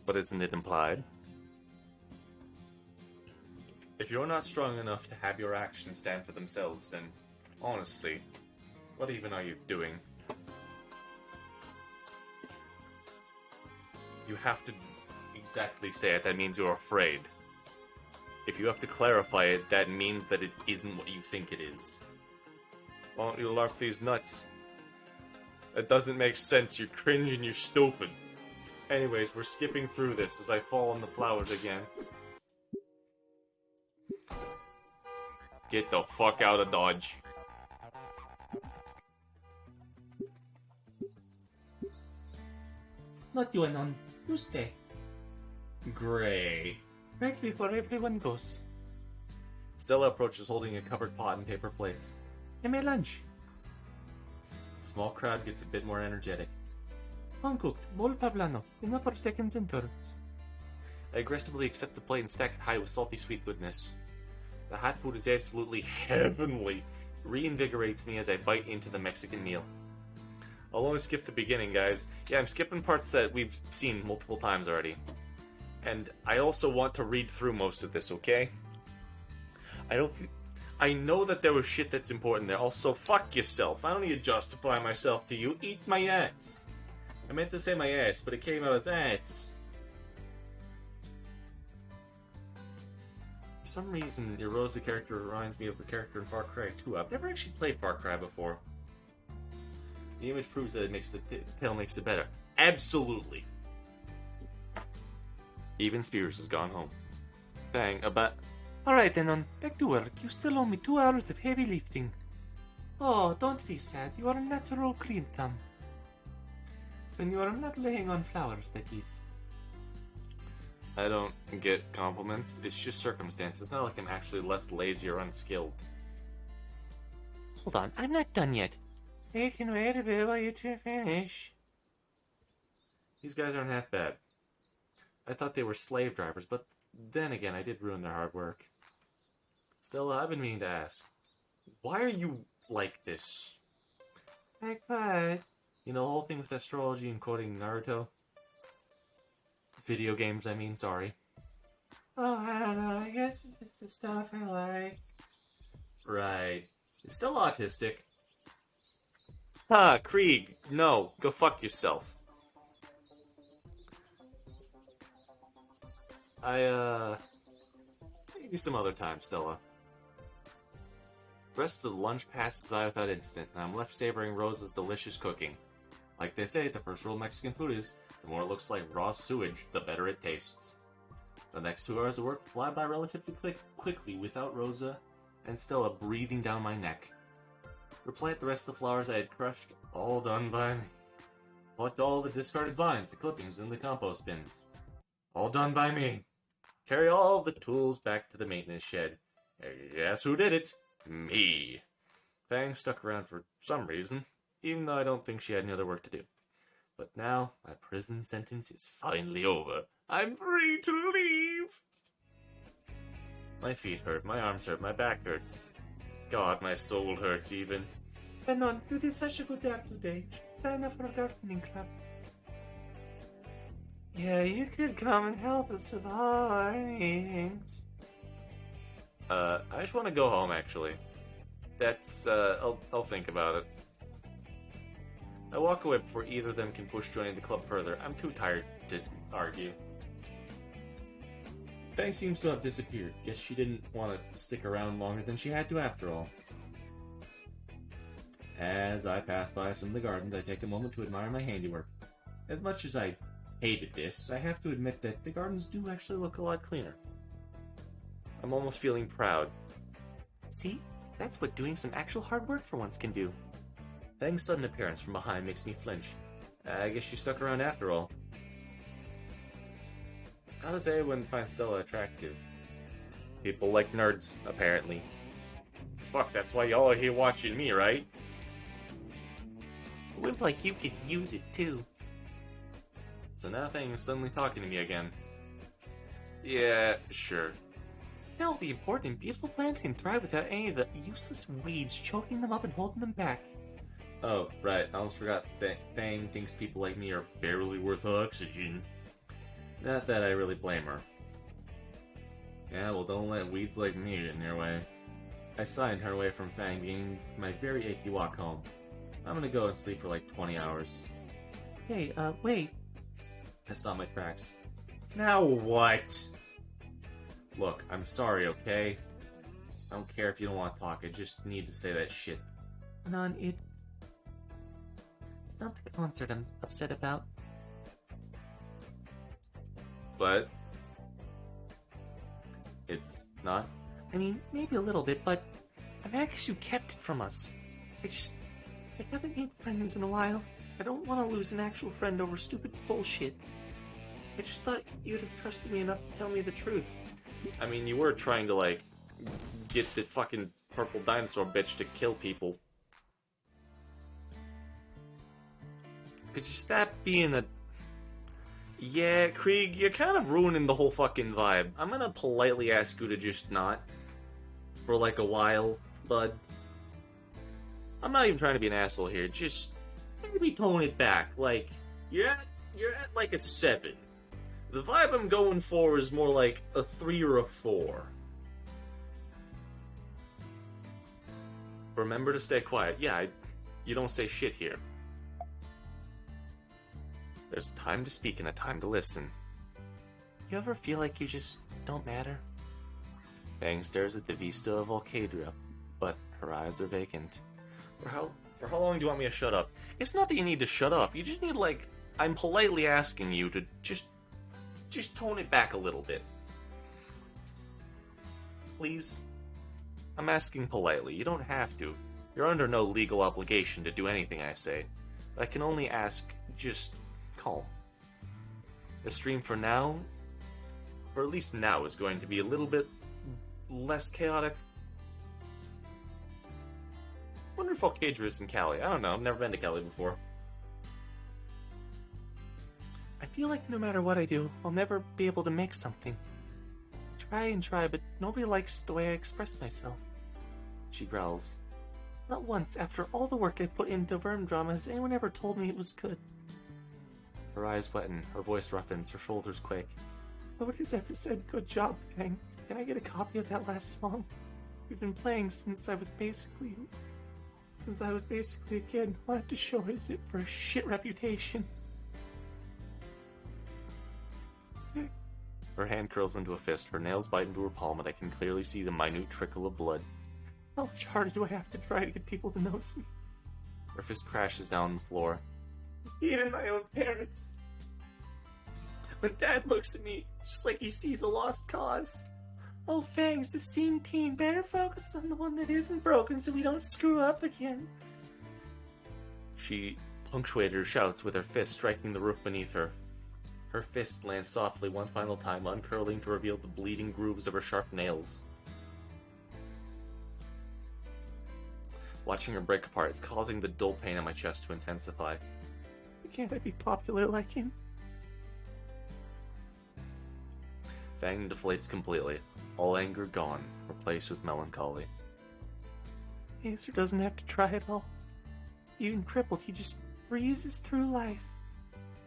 But isn't it implied? If you're not strong enough to have your actions stand for themselves, then, honestly, what even are you doing? You have to exactly say it, that means you're afraid. If you have to clarify it, that means that it isn't what you think it is. Why don't you LARP these nuts? That doesn't make sense, you're cringe and you're stupid. Anyways, we're skipping through this as I fall on the flowers again. Get the fuck out of Dodge. Not you, Anon. You stay. Gray. Right before everyone goes. Stella approaches holding a covered pot and paper plates. And my lunch. The small crowd gets a bit more energetic. Uncooked, mole poblano, enough for seconds and thirds. I aggressively accept the plate and stack it high with salty sweet goodness. The hot food is absolutely heavenly. Reinvigorates me as I bite into the Mexican meal. I'll only skip the beginning, guys. Yeah, I'm skipping parts that we've seen multiple times already. And I also want to read through most of this, okay? I know that there was shit that's important there. Also, fuck yourself. I don't need to justify myself to you. Eat my ass. I meant to say my ass, but it came out as ass. For some reason, your Rosa character reminds me of a character in Far Cry 2. I've never actually played Far Cry before. The image proves that it makes the tale makes it better. Absolutely. Even Spears has gone home. Bang, about... Alright, Anon, back to work. You still owe me 2 hours of heavy lifting. Oh, don't be sad. You are a natural cream thumb. When you are not laying on flowers, that is. I don't get compliments. It's just circumstance. It's not like I'm actually less lazy or unskilled. Hold on, I'm not done yet. I can wait a bit while you two finish. These guys aren't half bad. I thought they were slave drivers, but then again, I did ruin their hard work. Stella, I've been meaning to ask. Why are you like this? Like what? You know, the whole thing with astrology and quoting Naruto? Video games, I mean, sorry. Oh, I don't know. I guess it's just the stuff I like. Right. It's still autistic. Ha, Krieg, no, go fuck yourself. Maybe some other time, Stella. The rest of the lunch passes by without incident, and I'm left savoring Rosa's delicious cooking. Like they say, the first rule of Mexican food is, the more it looks like raw sewage, the better it tastes. The next 2 hours of work fly by relatively quickly without Rosa and Stella breathing down my neck. Replant the rest of the flowers I had crushed, all done by me. Collect all the discarded vines and clippings in the compost bins. All done by me. Carry all the tools back to the maintenance shed. Guess who did it? Me. Fang stuck around for some reason, even though I don't think she had any other work to do. But now, my prison sentence is finally over. I'm free to leave! My feet hurt, my arms hurt, my back hurts. God, my soul hurts even. Benon, you did such a good job today. You should sign up for a gardening club. Yeah, you could come and help us with all our needs. I just want to go home, actually. I'll think about it. I walk away before either of them can push joining the club further. I'm too tired to argue. Fang seems to have disappeared. Guess she didn't want to stick around longer than she had to after all. As I pass by some of the gardens, I take a moment to admire my handiwork. As much as I hated this, I have to admit that the gardens do actually look a lot cleaner. I'm almost feeling proud. See? That's what doing some actual hard work for once can do. Fang's sudden appearance from behind makes me flinch. I guess she stuck around after all. How does anyone find Stella attractive? People like nerds, apparently. Fuck, that's why y'all are here watching me, right? A wimp like you could use it too. So now Fang is suddenly talking to me again. Yeah, sure. Healthy, important, and beautiful plants can thrive without any of the useless weeds choking them up and holding them back. Oh, right, I almost forgot that Fang thinks people like me are barely worth oxygen. Not that I really blame her. Yeah, well, don't let weeds like me get in your way. I sigh and turn away from Fang, beginning my very achy walk home. I'm gonna go and sleep for like 20 hours. Hey, wait. I stop my tracks. Now what? Look, I'm sorry, okay? I don't care if you don't want to talk, I just need to say that shit. Non, it's not the concert I'm upset about. But it's not? I mean, maybe a little bit, but I'm anxious you kept it from us. I haven't made friends in a while. I don't want to lose an actual friend over stupid bullshit. I just thought you'd have trusted me enough to tell me the truth. I mean, you were trying to, like, get the fucking purple dinosaur bitch to kill people. Could you stop being a... Yeah, Krieg, you're kind of ruining the whole fucking vibe. I'm gonna politely ask you to just not. For like a while, bud. I'm not even trying to be an asshole here, just maybe tone it back. Like, you're at like a 7. The vibe I'm going for is more like a 3 or a 4. Remember to stay quiet. Yeah, you don't say shit here. There's a time to speak and a time to listen. You ever feel like you just don't matter? Fang stares at the vista of Volcadria, but her eyes are vacant. For how long do you want me to shut up? It's not that you need to shut up. You just need, like, I'm politely asking you to just tone it back a little bit. Please? I'm asking politely. You don't have to. You're under no legal obligation to do anything I say. I can only ask, just calm. The stream for now, or at least now, is going to be a little bit less chaotic. Wonder if Volcadria is in Cali. I don't know. I've never been to Cali before. I feel like no matter what I do, I'll never be able to make something. Try and try, but nobody likes the way I express myself. She growls. Not once, after all the work I've put into Verm drama, has anyone ever told me it was good. Her eyes weten, her voice roughens, her shoulders quake. Nobody's ever said, good job, Fang. Can I get a copy of that last song? We've been playing since I was basically a kid. All I have to show is it for a shit reputation. Her hand curls into a fist, her nails bite into her palm, and I can clearly see the minute trickle of blood. How much harder do I have to try to get people to notice me? Her fist crashes down on the floor. Even my own parents. When Dad looks at me, it's just like he sees a lost cause. Oh, Fangs, the scene team better focus on the one that isn't broken so we don't screw up again. She punctuated her shouts with her fist striking the roof beneath her. Her fist lands softly one final time, uncurling to reveal the bleeding grooves of her sharp nails. Watching her break apart is causing the dull pain in my chest to intensify. Can't I be popular like him? Fang deflates completely, all anger gone, replaced with melancholy. Acer doesn't have to try at all. Even crippled, he just breezes through life.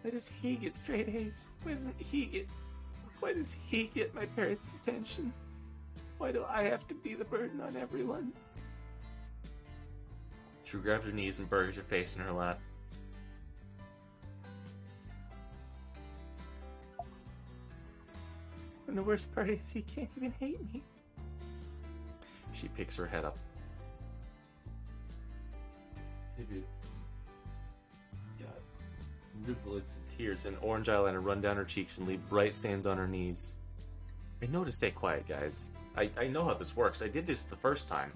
Why does he get straight A's? Why does he get my parents' attention? Why do I have to be the burden on everyone? She grabbed her knees and buried her face in her lap. And the worst part is he can't even hate me. She picks her head up. Maybe. God. Rivulets of tears and orange eyeliner run down her cheeks and leave bright stains on her knees. I know to stay quiet, guys. I know how this works. I did this the first time.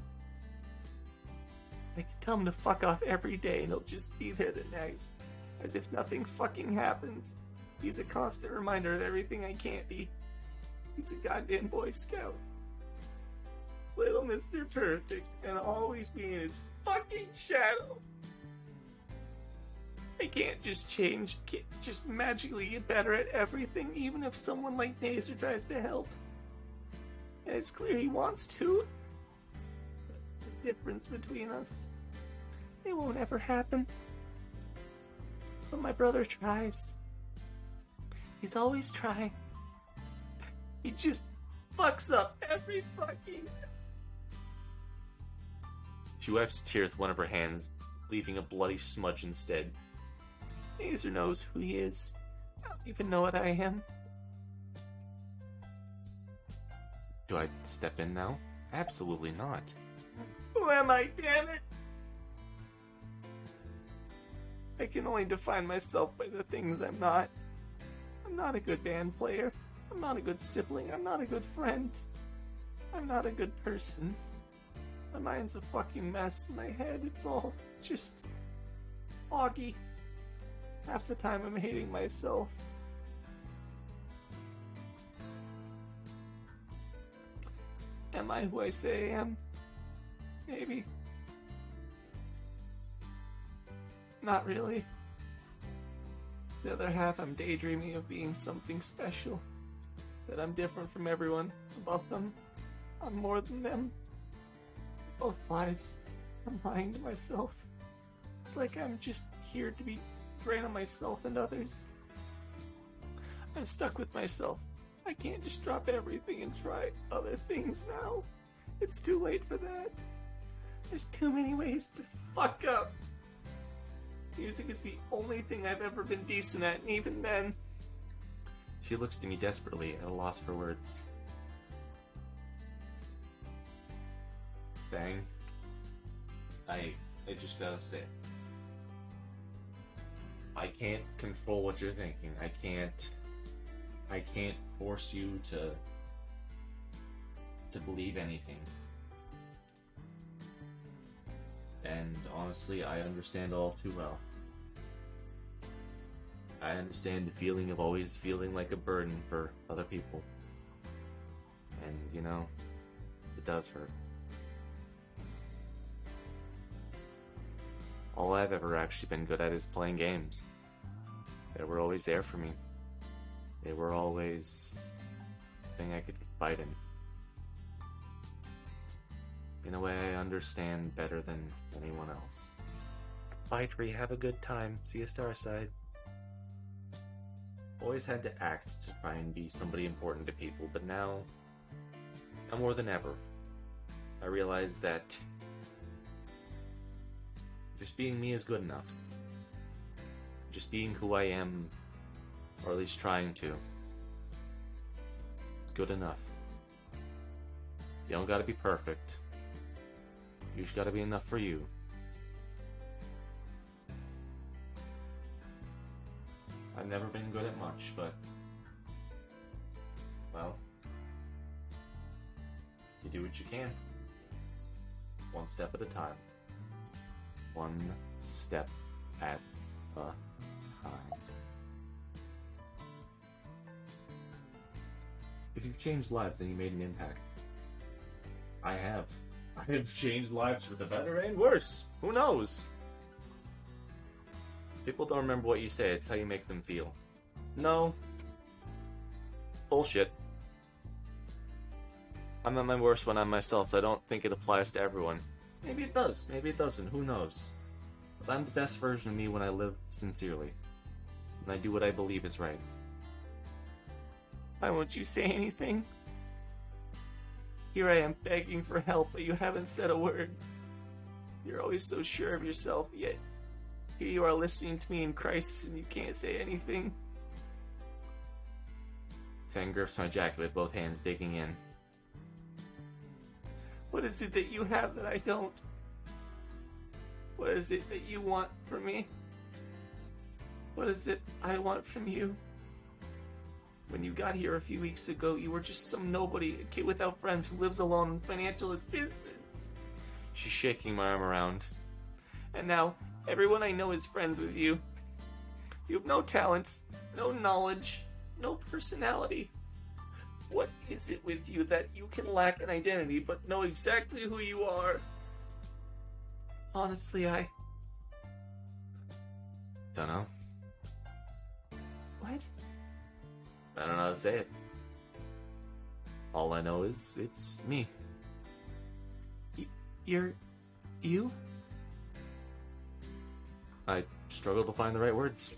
I can tell him to fuck off every day and he'll just be there the next. As if nothing fucking happens. He's a constant reminder of everything I can't be. He's a goddamn Boy Scout. Little Mr. Perfect, and always being his fucking shadow. I can't just change, can't just magically get better at everything, even if someone like Nazer tries to help. And it's clear he wants to. But the difference between us, it won't ever happen. But my brother tries. He's always trying. He just fucks up every fucking time. She wipes a tear with one of her hands, leaving a bloody smudge instead. Nazer knows who he is. I don't even know what I am. Do I step in now? Absolutely not. Who am I, damn it? I can only define myself by the things I'm not. I'm not a good band player. I'm not a good sibling. I'm not a good friend. I'm not a good person. My mind's a fucking mess in my head. It's all just foggy. Half the time I'm hating myself. Am I who I say I am? Maybe. Not really. The other half, I'm daydreaming of being something special. That I'm different from everyone, above them. I'm more than them. Both lies. I'm lying to myself. It's like I'm just here to be drained on myself and others. I'm stuck with myself. I can't just drop everything and try other things now. It's too late for that. There's too many ways to fuck up. Music is the only thing I've ever been decent at, and even then... She looks to me desperately, at a loss for words. Bang. I just gotta say. I can't control what you're thinking. I can't force you to believe anything. And honestly, I understand all too well. I understand the feeling of always feeling like a burden for other people. And, you know, it does hurt. All I've ever actually been good at is playing games. They were always there for me. They were always a thing I could confide in. In a way I understand better than anyone else. Bye, Tree. Have a good time. See you, Starside. Always had to act to try and be somebody important to people, but now more than ever, I realize that just being me is good enough. Just being who I am, or at least trying to, is good enough. You don't gotta be perfect. You just gotta be enough for you. I've never been good at much, but, well, you do what you can. One step at a time. One step at a time. If you've changed lives, then you made an impact. I have. I have changed lives for the better and worse. Who knows? People don't remember what you say, it's how you make them feel. No. Bullshit. I'm at my worst when I'm myself, so I don't think it applies to everyone. Maybe it does, maybe it doesn't, who knows? But I'm the best version of me when I live sincerely. And I do what I believe is right. Why won't you say anything? Here I am begging for help, but you haven't said a word. You're always so sure of yourself, yet here you are listening to me in crisis and you can't say anything. Fang grips my jacket with both hands, digging in. What is it that you have that I don't? What is it that you want from me? What is it I want from you? When you got here a few weeks ago, you were just some nobody, a kid without friends who lives alone on financial assistance. She's shaking my arm around. And now, everyone I know is friends with you. You have no talents, no knowledge, no personality. What is it with you that you can lack an identity but know exactly who you are? Honestly, I don't know. What? I don't know how to say it. All I know is it's me. You're you? I struggle to find the right words.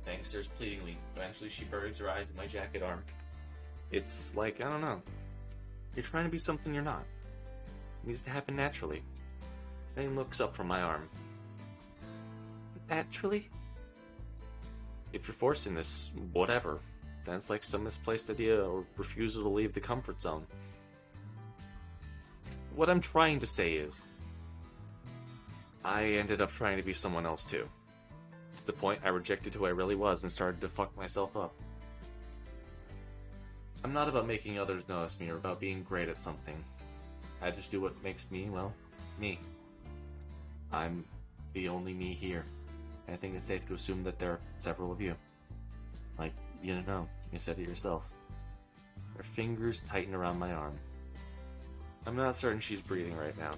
Fang stares pleadingly. Eventually she buries her eyes in my jacket arm. It's like, I don't know. You're trying to be something you're not. It needs to happen naturally. Fang looks up from my arm. Naturally? If you're forcing this, whatever. That's like some misplaced idea or refusal to leave the comfort zone. What I'm trying to say is, I ended up trying to be someone else too. To the point I rejected who I really was and started to fuck myself up. I'm not about making others notice me or about being great at something. I just do what makes me, well, me. I'm the only me here. I think it's safe to assume that there are several of you. Like, you know, you said it yourself. Her fingers tighten around my arm. I'm not certain she's breathing right now.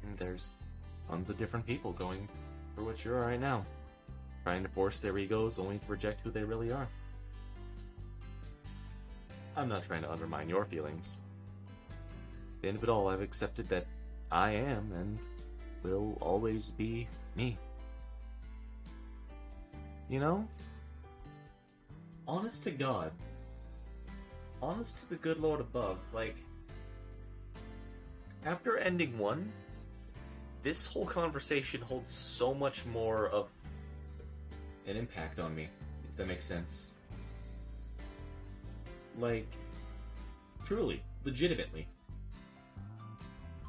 And there's tons of different people going through what you're right now. Trying to force their egos only to reject who they really are. I'm not trying to undermine your feelings. At the end of it all, I've accepted that I am and will always be me. You know? Honest to God. Honest to the good Lord above, like, after ending one, this whole conversation holds so much more of an impact on me, if that makes sense. Like, truly, legitimately.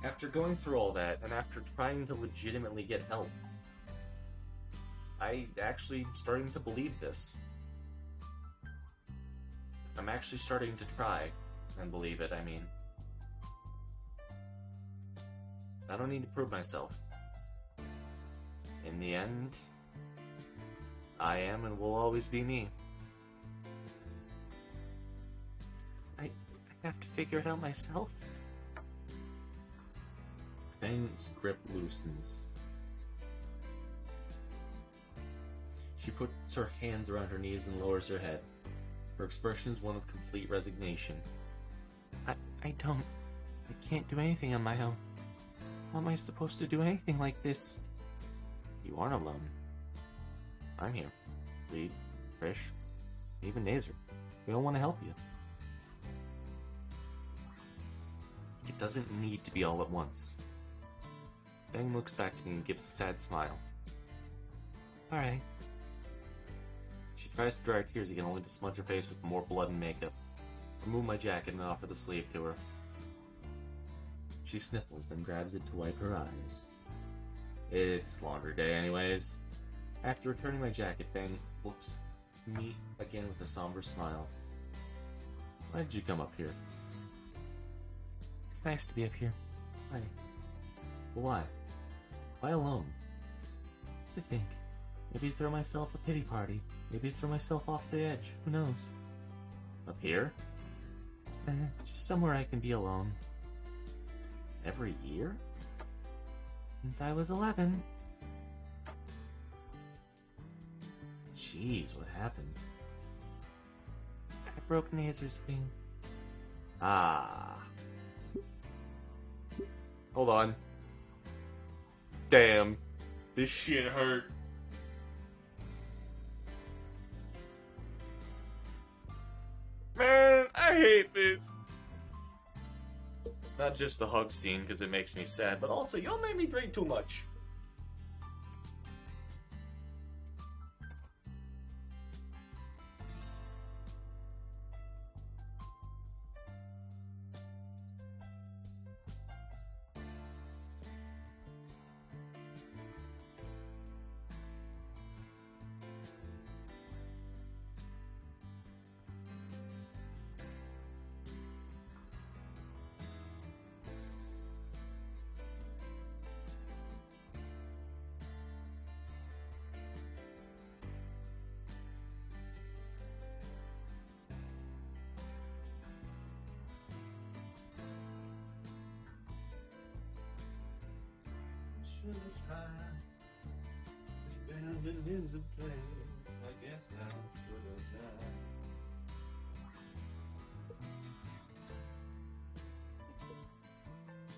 After going through all that, and after trying to legitimately get help, I actually starting to believe this. I'm actually starting to try and believe it, I mean. I don't need to prove myself. In the end, I am and will always be me. I have to figure it out myself. Fang's grip loosens. She puts her hands around her knees and lowers her head. Her expression is one of complete resignation. I don't I can't do anything on my own. How am I supposed to do anything like this? You aren't alone. I'm here. Reed, Trish, even Nazer. We all want to help you. It doesn't need to be all at once. Fang looks back to me and gives a sad smile. Alright. She tries to dry her tears again, only to smudge her face with more blood and makeup. Remove my jacket and offer the sleeve to her. She sniffles, then grabs it to wipe her eyes. It's laundry day anyways. After returning my jacket, Fang looks at me again with a somber smile. Why did you come up here? It's nice to be up here. Why? Why? Why alone? To think. Maybe throw myself a pity party. Maybe throw myself off the edge. Who knows? Up here? Just somewhere I can be alone. Every year? Since I was 11. Jeez, what happened? I broke Nazer's wing. Ah. Hold on. Damn. This shit hurt. Man, I hate this. Not just the hug scene because it makes me sad, but also y'all made me drink too much.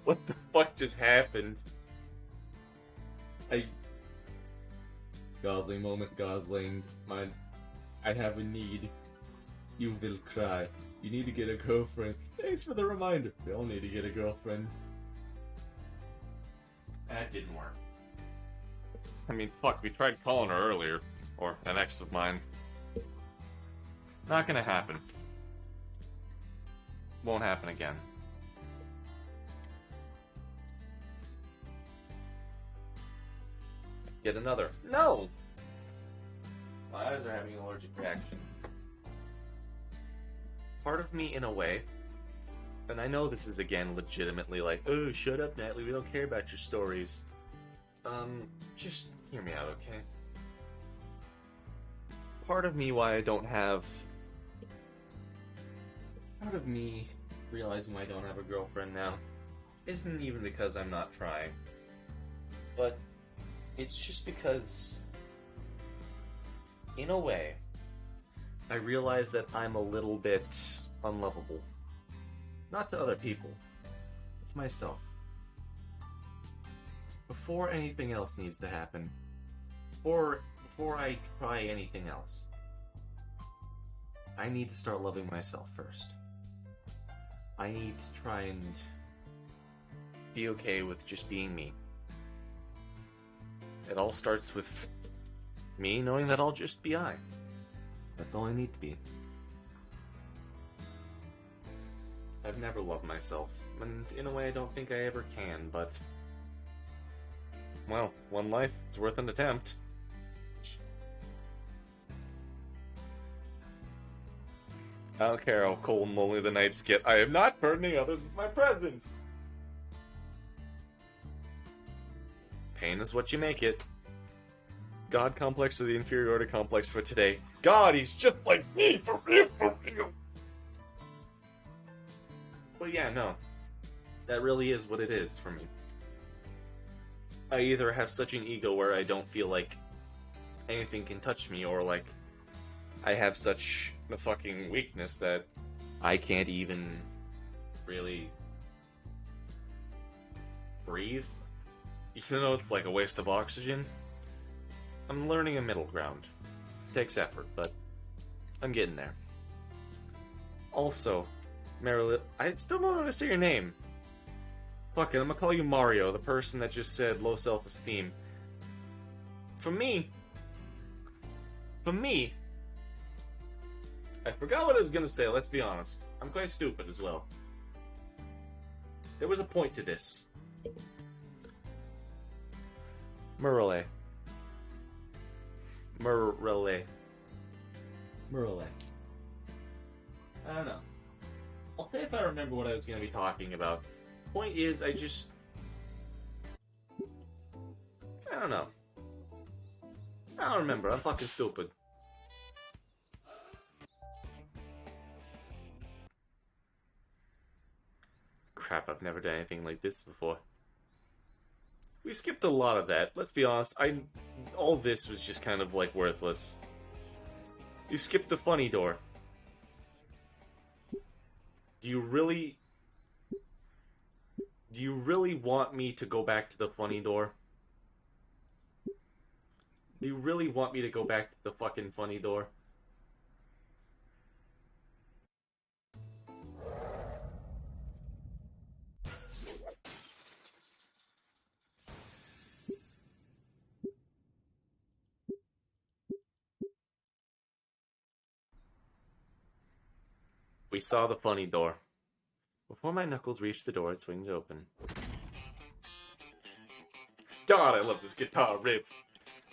What the fuck just happened? Gosling moment, Gosling. I have a need. You will cry. You need to get a girlfriend. Thanks for the reminder. We all need to get a girlfriend. That didn't work. I mean, fuck, we tried calling her earlier. Or an ex of mine. Not gonna happen. Won't happen again. Get another. No! My eyes are having an allergic reaction. Part of me, in a way, and I know this is again legitimately like, oh, shut up, Natalie, we don't care about your stories. Just hear me out, okay? Part of me why I don't have... Part of me realizing why I don't have a girlfriend now isn't even because I'm not trying. But it's just because, in a way, I realize that I'm a little bit unlovable. Not to other people, but to myself. Before anything else needs to happen, or before I try anything else, I need to start loving myself first. I need to try and be okay with just being me. It all starts with me knowing that I'll just be I. That's all I need to be. I've never loved myself, and in a way I don't think I ever can, but... Well, one life, it's worth an attempt. I don't care how cold and lonely the nights get, I am not burdening others with my presence! Pain is what you make it. God complex or the inferiority complex for today. God, he's just like me, for real, for real! But yeah, no. That really is what it is for me. I either have such an ego where I don't feel like anything can touch me, or like I have such a fucking weakness that I can't even really breathe. Even though it's like a waste of oxygen, I'm learning a middle ground. It takes effort, but I'm getting there. Also, Marilyn, I still don't know how to say your name. Fuck it, I'm gonna call you Mario, the person that just said low self-esteem. For me, I forgot what I was gonna say, let's be honest. I'm quite stupid as well. There was a point to this. Murale. I don't know. I'll say if I remember what I was going to be talking about. Point is, I don't know. I don't remember. I'm fucking stupid. Crap, I've never done anything like this before. We skipped a lot of that. Let's be honest, all this was just kind of like worthless. You skipped the funny door. Do you really want me to go back to the funny door? Do you really want me to go back to the fucking funny door? We saw the funny door. Before my knuckles reach the door, it swings open. God, I love this guitar riff.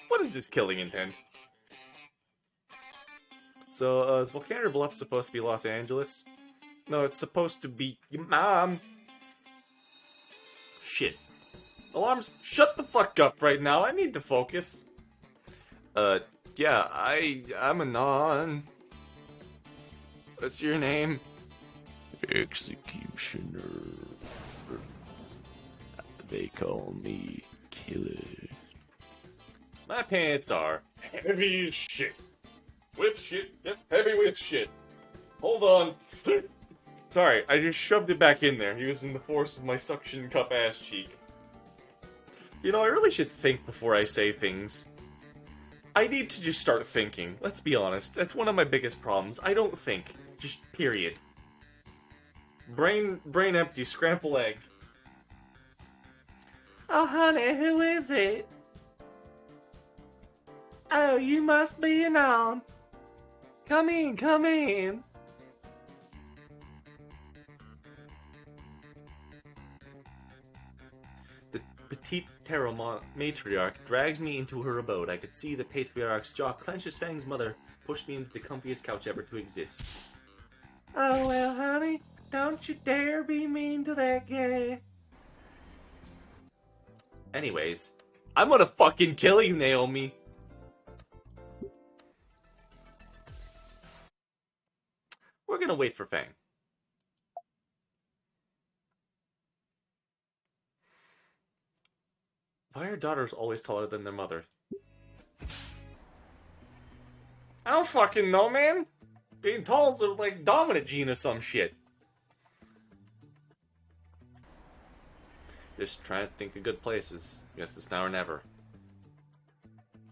What is this killing intent? So, is Volcano Bluff supposed to be Los Angeles? No, it's supposed to be... Mom! Shit. Alarms, shut the fuck up right now. I need to focus. Yeah, I'm a non. What's your name? Executioner. They call me Killer. My pants are heavy as shit. With shit. Yep, heavy with shit. Hold on. Sorry, I just shoved it back in there, using the force of my suction cup ass cheek. You know, I really should think before I say things. I need to just start thinking. Let's be honest. That's one of my biggest problems. I don't think. Just period. Brain empty, scramble egg. Oh, honey, who is it? Oh, you must be an on. Come in, come in. The petite tarot matriarch drags me into her abode. I could see the patriarch's jaw clench as Fang's mother pushed me into the comfiest couch ever to exist. Oh, well, honey, don't you dare be mean to that guy. Anyways, I'm gonna fucking kill you, Naomi. We're gonna wait for Fang. Why are daughters always taller than their mother? I don't fucking know, man. Being tall is like dominant gene or some shit. Just trying to think of good places. Guess it's now or never.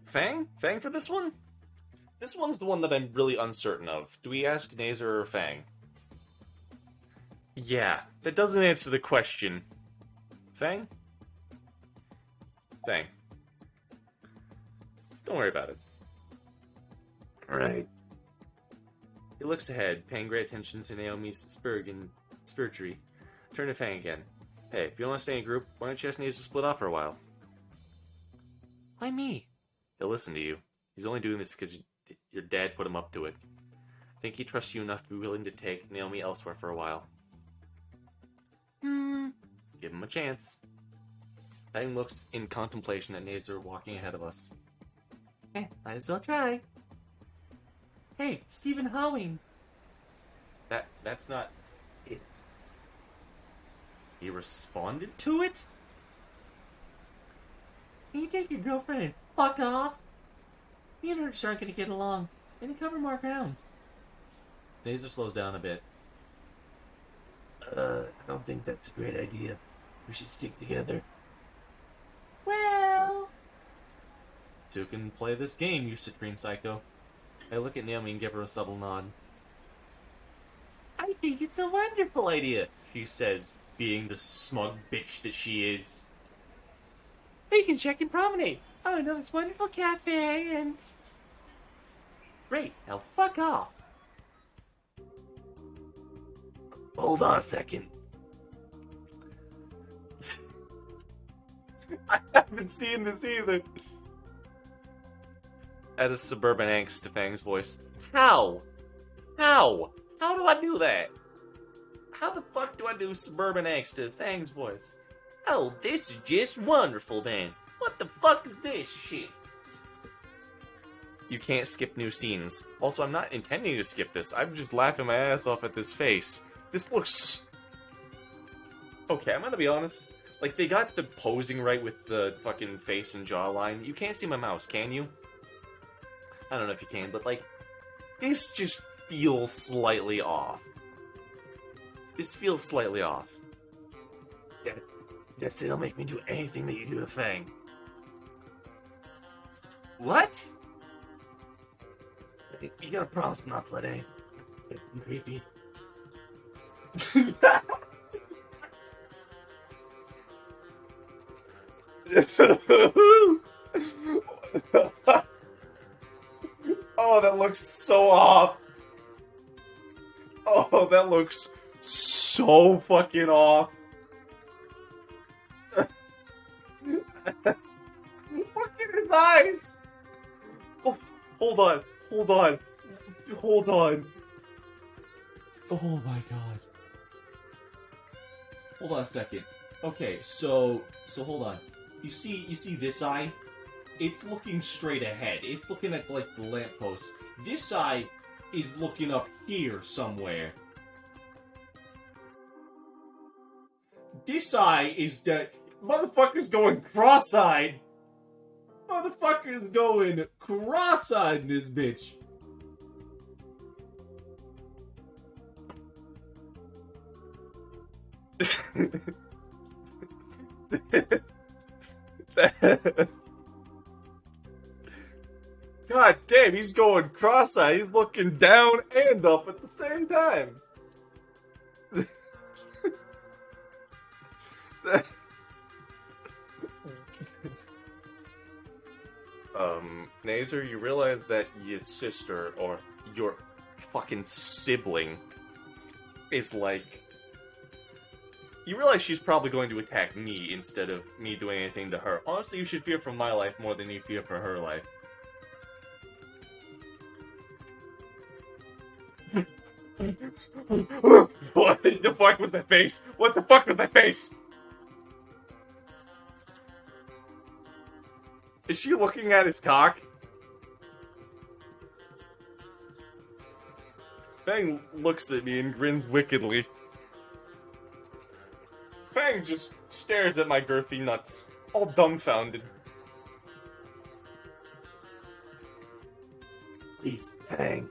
Fang? Fang for this one? This one's the one that I'm really uncertain of. Do we ask Nazer or Fang? Yeah, that doesn't answer the question. Fang? Fang. Don't worry about it. Alright. He looks ahead, paying great attention to Naomi's spiritury. Turn to Fang again. Hey, if you want to stay in a group, why don't you ask Nazer to split off for a while? Why me? He'll listen to you. He's only doing this because your dad put him up to it. I think he trusts you enough to be willing to take Naomi elsewhere for a while. Give him a chance. Fang looks in contemplation at Nazer walking ahead of us. Might as well try. Hey, Stephen Hawking. That's not it. He responded? To it? Can you take your girlfriend and fuck off? Me and her just aren't gonna get along. And cover more ground. Nazer slows down a bit. I don't think that's a great idea. We should stick together. Two can play this game, you citrine psycho. I look at Naomi and give her a subtle nod. I think it's a wonderful idea, she says, being the smug bitch that she is. We can check and promenade. Oh, I know this wonderful cafe and... Great, now fuck off. Hold on a second. I haven't seen this either. Add a suburban angst to Fang's voice. How? How? How do I do that? How the fuck do I do suburban angst to Fang's voice? Oh, this is just wonderful then. What the fuck is this shit? You can't skip new scenes. Also, I'm not intending to skip this. I'm just laughing my ass off at this face. This looks... Okay, I'm gonna be honest. Like, they got the posing right with the fucking face and jawline. You can't see my mouse, can you? I don't know if you can, but, like, this just feels slightly off. This feels slightly off. That's it'll make me do anything that you do to Fang. What? You gotta promise not to let anything creepy. Oh, that looks so off. Oh, that looks so fucking off. Look at his eyes. Oh, hold on. Hold on. Hold on. Oh my god. Hold on a second. Okay, so hold on. You see this eye? It's looking straight ahead. It's looking at, like, the lamppost. This eye is looking up here somewhere. This eye is that... Motherfucker's going cross-eyed. Motherfucker's going cross-eyed in this bitch. God damn, he's going cross-eyed. He's looking down and up at the same time. Nazer, you realize that your sister, or your fucking sibling, is like... You realize she's probably going to attack me instead of me doing anything to her. Honestly, you should fear for my life more than you fear for her life. What the fuck was that face? What the fuck was that face? Is she looking at his cock? Fang looks at me and grins wickedly. Fang just stares at my girthy nuts, all dumbfounded. Please, Fang.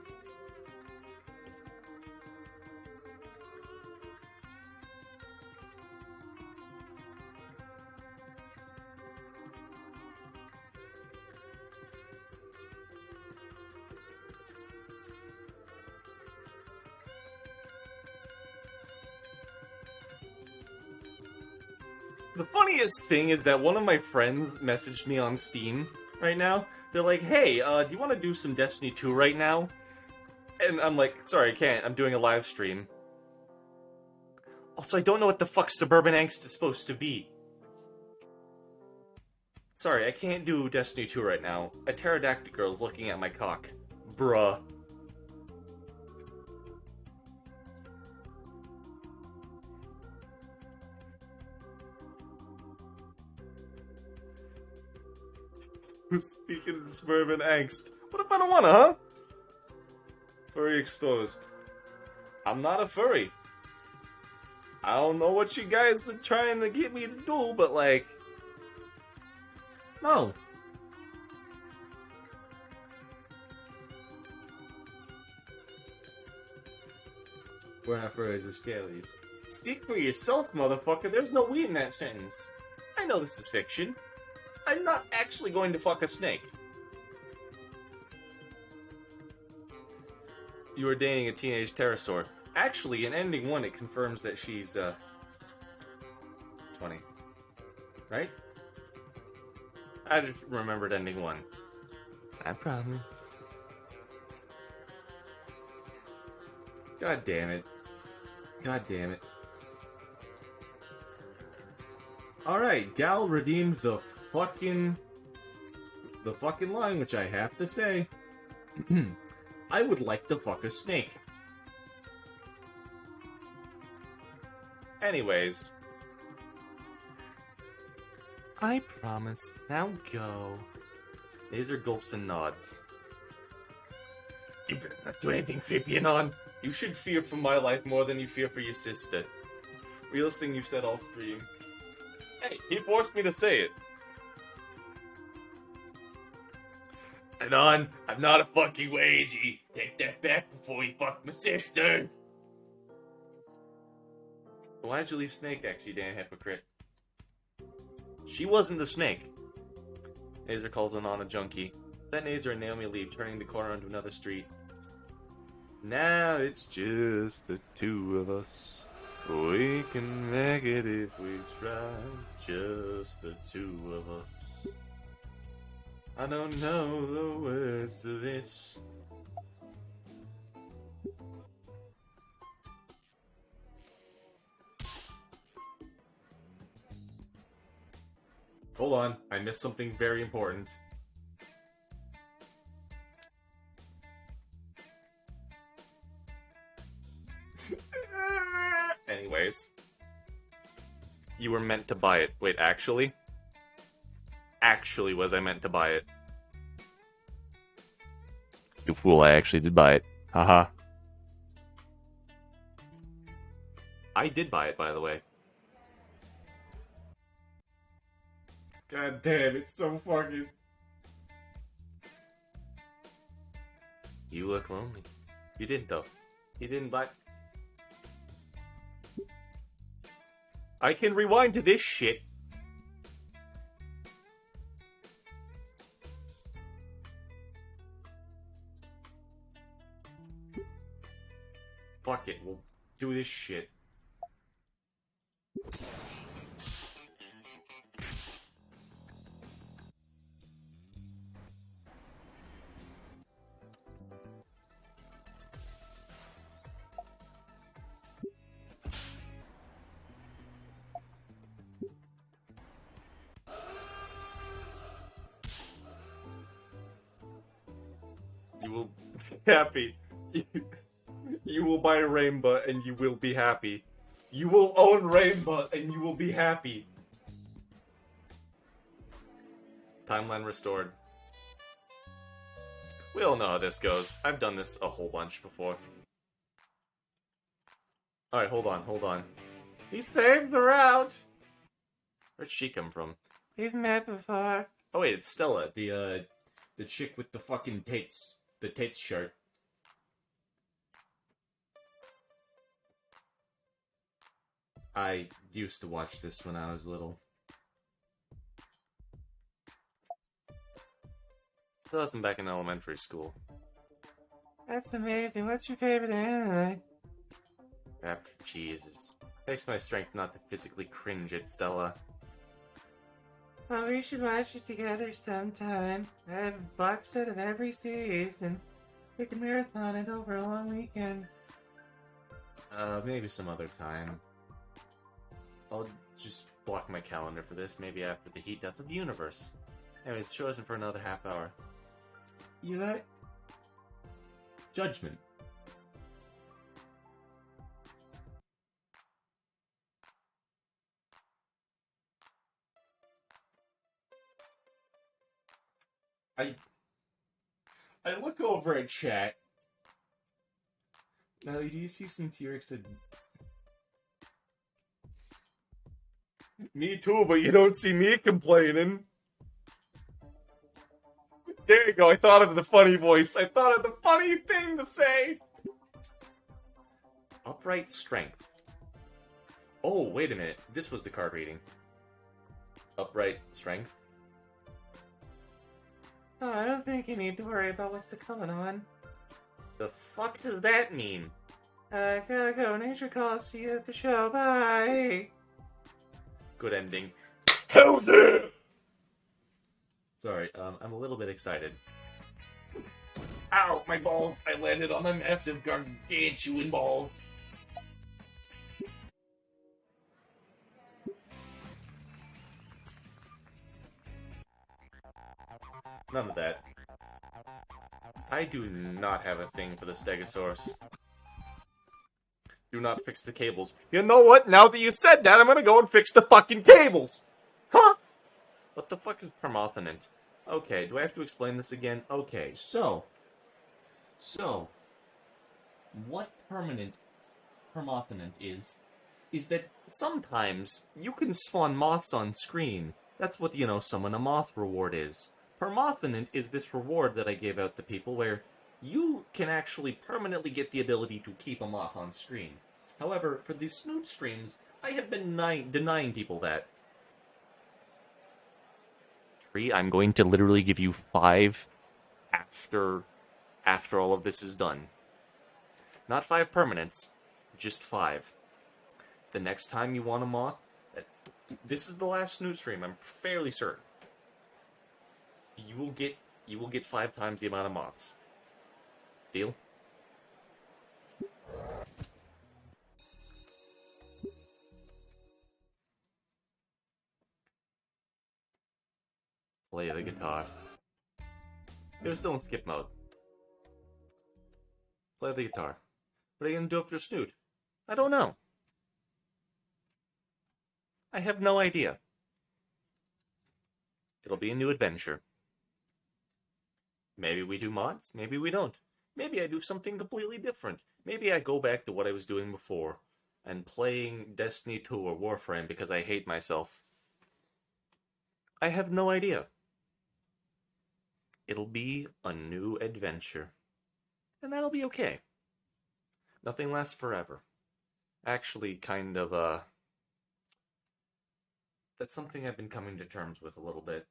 The funniest thing is that one of my friends messaged me on Steam right now. They're like, hey, do you want to do some Destiny 2 right now? And I'm like, sorry, I can't. I'm doing a live stream. Also, I don't know what the fuck Suburban Angst is supposed to be. Sorry, I can't do Destiny 2 right now. A pterodactyl girl's looking at my cock. Bruh. Speaking of suburban angst, what if I don't wanna, huh? Furry exposed. I'm not a furry. I don't know what you guys are trying to get me to do, but like... No. We're not furries, we're scalies. Speak for yourself, motherfucker. There's no we in that sentence. I know this is fiction. I'm not actually going to fuck a snake. you were dating a teenage pterosaur. Actually, in ending 1, it confirms that she's, 20. Right? I just remembered ending 1. I promise. God damn it. God damn it. Alright, Gal redeemed the fucking line, which I have to say. I would like to fuck a snake. Anyways. I promise. Now go. These are gulps and nods. You better not do anything creepy and on. You should fear for my life more than you fear for your sister. Realest thing you've said all stream. Hey, he forced me to say it. Anon, I'm not a fucking wagey. Take that back before you fuck my sister. Why'd you leave Snake X, you damn hypocrite? She wasn't the snake. Nazer calls Anon a junkie. Then Nazer and Naomi leave, turning the corner onto another street. Now it's just the two of us. We can make it if we try. Just the two of us. I don't know the words to this. Hold on, I missed something very important. Anyways. You were meant to buy it. Wait, actually? Actually was I meant to buy it. You fool, I actually did buy it. Haha. I did buy it, by the way. God damn, it's so fucking... You look lonely. You didn't, though. You didn't buy... I can rewind to this shit. Fuck it, we'll do this shit. You will be happy. You will buy Rainbow and you will be happy. You will own Rainbow and you will be happy. Timeline restored. We all know how this goes. I've done this a whole bunch before. Alright, hold on. He saved the route! Where'd she come from? We've met before. Oh wait, it's Stella, the chick with the fucking tits. The tits shirt. I used to watch this when I was little. I wasn't back in elementary school. That's amazing. What's your favorite anime? Ah, Jesus. Takes my strength not to physically cringe at Stella. Well, we should watch it together sometime. I have a box set of every season. We can marathon it over a long weekend. Maybe some other time. I'll just block my calendar for this, maybe after the heat death of the universe. Anyways, chosen for another half hour. You know, Judgment. I look over at chat. Now, do you see some T-Rex that... Me too, but you don't see me complaining. There you go, I thought of the funny voice. I thought of the funny thing to say. Upright strength. Oh, wait a minute. This was the card reading. Upright strength. Oh, I don't think you need to worry about what's to come on. The fuck does that mean? I gotta go. Nature calls. See you at the show. Bye. Good ending. Hell yeah! Sorry, I'm a little bit excited. Ow, my balls! I landed on my massive gargantuan balls. None of that. I do not have a thing for the Stegosaurus. Do not fix the cables. You know what? Now that you said that, I'm gonna go and fix the fucking cables! Huh? What the fuck is permothenant? Okay, do I have to explain this again? Okay, so, what permothenant is that sometimes you can spawn moths on screen. That's what, summon a moth reward is. Permothenant is this reward that I gave out to people where you can actually permanently get the ability to keep a moth on screen. However, for these Snoot streams, I have been denying people that. I'm going to literally give you 5 after all of this is done. Not 5 permanents, just 5. The next time you want a moth, this is the last Snoot stream, I'm fairly certain. You will get 5 times the amount of moths. Deal? Play the guitar. It was still in skip mode. Play the guitar. What are you gonna do after Snoot? I don't know. I have no idea. It'll be a new adventure. Maybe we do mods, maybe we don't. Maybe I do something completely different. Maybe I go back to what I was doing before and playing Destiny 2 or Warframe because I hate myself. I have no idea. It'll be a new adventure. And that'll be okay. Nothing lasts forever. Actually, kind of, that's something I've been coming to terms with a little bit.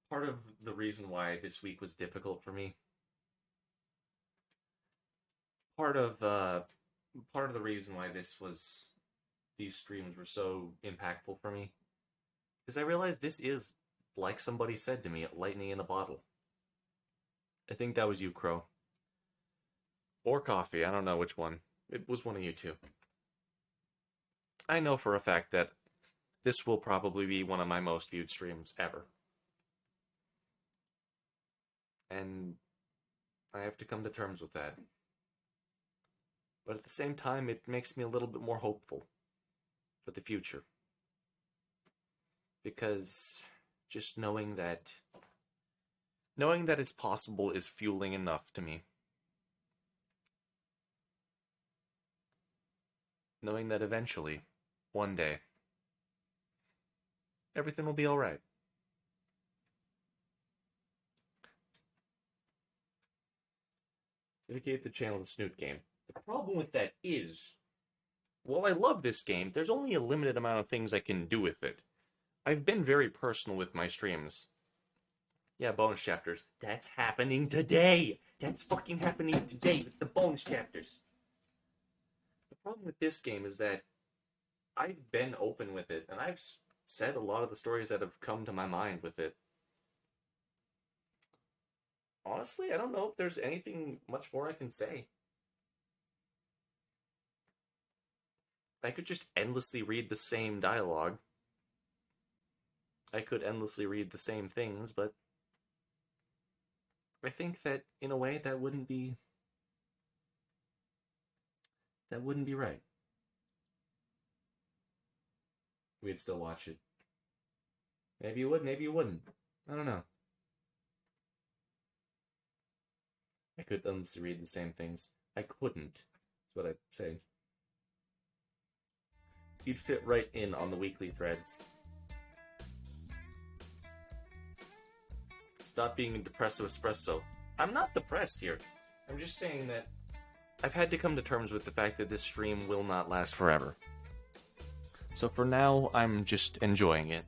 Part of the reason why this week was difficult for me. Part of the reason why these streams were so impactful for me. Because I realized this is, like somebody said to me, lightning in a bottle. I think that was you, Crow. Or Coffee, I don't know which one. It was one of you two. I know for a fact that this will probably be one of my most viewed streams ever. And I have to come to terms with that. But at the same time, it makes me a little bit more hopeful for the future. Because just knowing that it's possible is fueling enough to me. Knowing that eventually, one day, everything will be alright. Dedicate the channel to Snoot game. The problem with that is, while I love this game, there's only a limited amount of things I can do with it. I've been very personal with my streams. Yeah, bonus chapters. That's happening today! That's fucking happening today with the bonus chapters! The problem with this game is that I've been open with it, and I've said a lot of the stories that have come to my mind with it. Honestly, I don't know if there's anything much more I can say. I could just endlessly read the same dialogue. I could endlessly read the same things, but I think that, in a way, that wouldn't be right. We'd still watch it. Maybe you would, maybe you wouldn't. I don't know. I could endlessly read the same things. I couldn't. That's what I'd say. You'd fit right in on the weekly threads. Stop being a depressive espresso. I'm not depressed here. I'm just saying that I've had to come to terms with the fact that this stream will not last forever. So for now, I'm just enjoying it.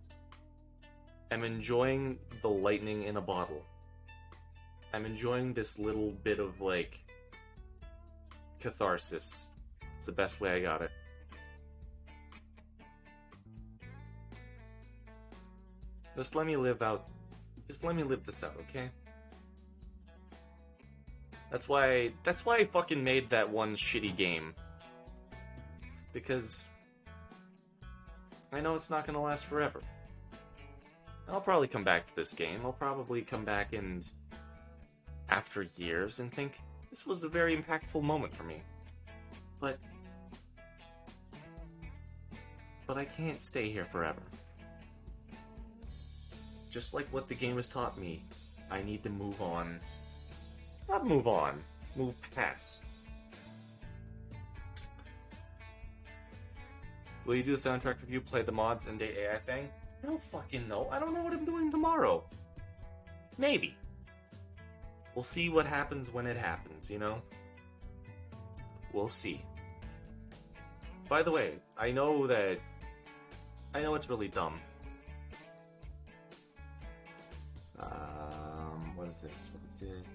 I'm enjoying the lightning in a bottle. I'm enjoying this little bit of, like, catharsis. It's the best way I got it. Just let me live this out, okay? That's why I fucking made that one shitty game. Because I know it's not gonna last forever. I'll probably come back to this game. I'll probably come back and after years and think this was a very impactful moment for me. But I can't stay here forever. Just like what the game has taught me, I need to move on. Not move on, move past. Will you do the soundtrack review, play the mods, and date AI thing? I don't fucking know. I don't know what I'm doing tomorrow. Maybe. We'll see what happens when it happens, you know? We'll see. By the way, I know it's really dumb. What is this? What is this?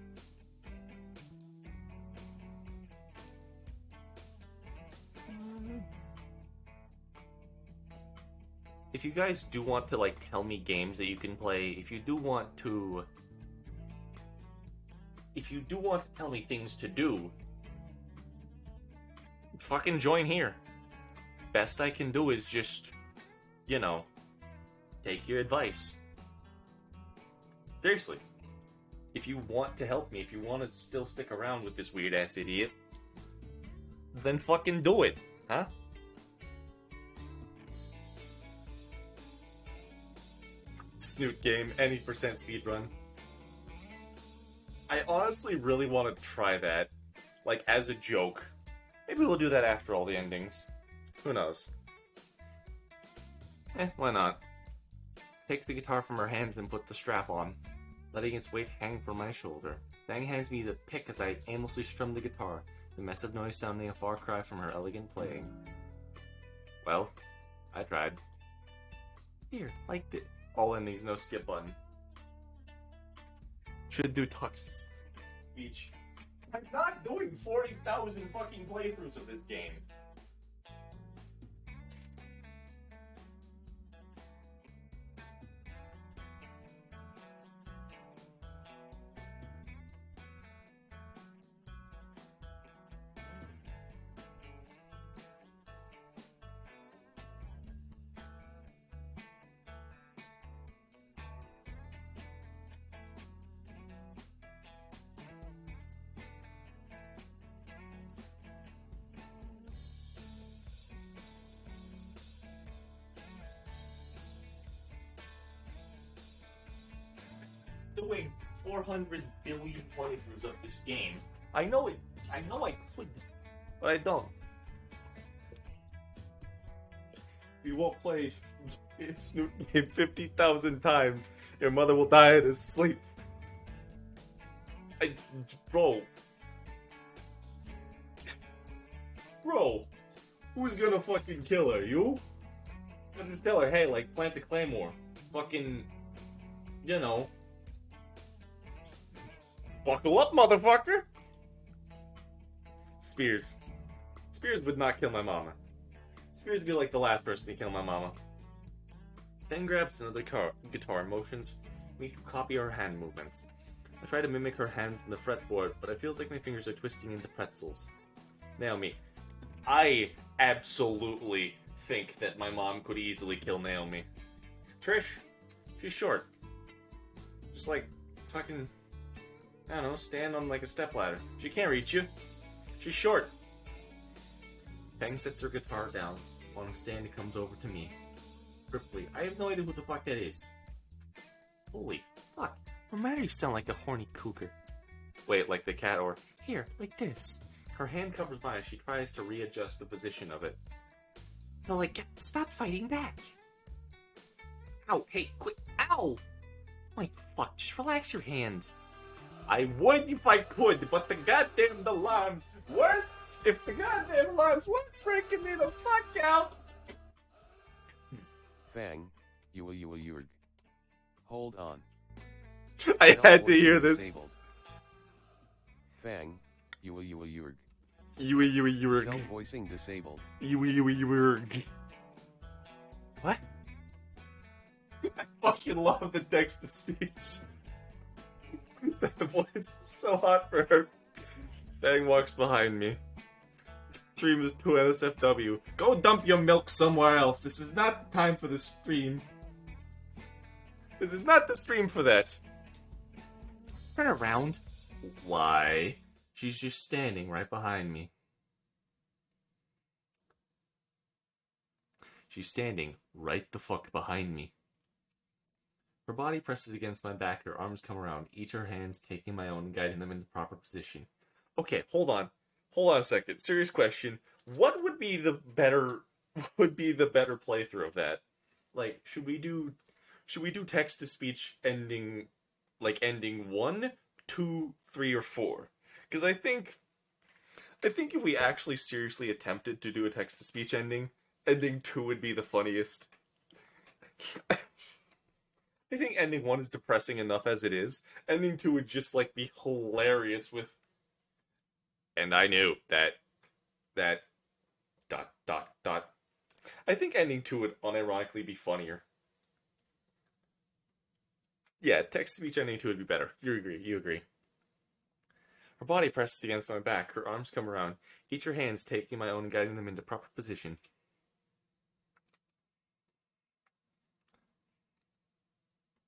If you guys do want to, like, tell me games that you can play, if you do want to tell me things to do, fucking join here. Best I can do is just, you know, take your advice. Seriously. If you want to help me, if you want to still stick around with this weird-ass idiot, then fucking do it, huh? Snoot game, any percent speedrun. I honestly really want to try that, like, as a joke. Maybe we'll do that after all the endings. Who knows? Why not? Take the guitar from her hands and put the strap on, letting its weight hang from my shoulder. Bang hands me the pick as I aimlessly strum the guitar, the mess of noise sounding a far cry from her elegant playing. Well, I tried. Here, like this. All endings, no skip button. Should do text speech. I'm not doing 40,000 fucking playthroughs of this game. Doing 400 billion playthroughs of this game. I know I could, but I don't. You won't play Snoot game 50,000 times. Your mother will die in her sleep. Bro, who's gonna fucking kill her? You? I'm gonna tell her, hey, like, plant the claymore. Fucking, you know. Buckle up, motherfucker! Spears would not kill my mama. Spears would be like the last person to kill my mama. Ben grabs another guitar, motions me to copy her hand movements. I try to mimic her hands in the fretboard, but it feels like my fingers are twisting into pretzels. Naomi. I absolutely think that my mom could easily kill Naomi. Trish, she's short. Just like, fucking, I don't know, stand on like a stepladder. She can't reach you. She's short. Peng sets her guitar down. On the stand, it comes over to me. Cripply, I have no idea who the fuck that is. Holy fuck. No matter, you sound like a horny cougar. Wait, like the cat or... Here, like this. Her hand covers mine as she tries to readjust the position of it. No, like, stop fighting back. Ow, hey, quick, ow! My fuck, just relax your hand. I would if I could, but the goddamn alarms weren't. If the goddamn alarms weren't freaking me the fuck out. Fang, you. Hold on. I had to hear this. Disabled. Fang, Yuerg. Yuerg. Self-voicing disabled. Yuerg. What? I fucking love the text to speech. That voice is so hot for her. Fang walks behind me. Stream is to NSFW. Go dump your milk somewhere else. This is not the time for the stream. This is not the stream for that. Turn around. Why? She's just standing right behind me. She's standing right the fuck behind me. Her body presses against my back, her arms come around, each her hands taking my own and guiding them into proper position. Okay, hold on. Hold on a second. Serious question. What would be the better playthrough of that? Like, should we do text to speech ending 1, 2, 3, or 4? Because I think if we actually seriously attempted to do a text to speech ending 2 would be the funniest. I think ending 1 is depressing enough as it is. Ending 2 would just be hilarious with. And I knew that dot dot dot. I think ending 2 would unironically be funnier. Yeah, text to speech ending 2 would be better. You agree. Her body presses against my back, her arms come around, each her hands taking my own and guiding them into proper position.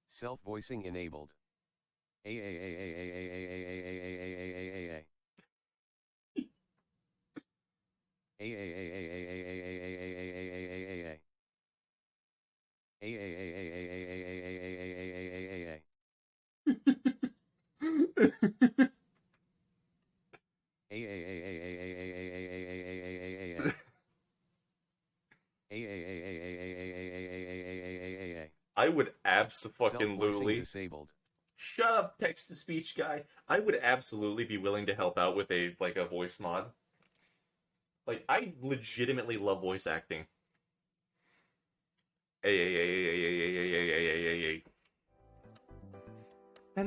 Self-voicing enabled. I would Self-voicing absolutely disabled. shut up, text to speech guy. I would absolutely be willing to help out with a voice mod. I legitimately love voice acting. And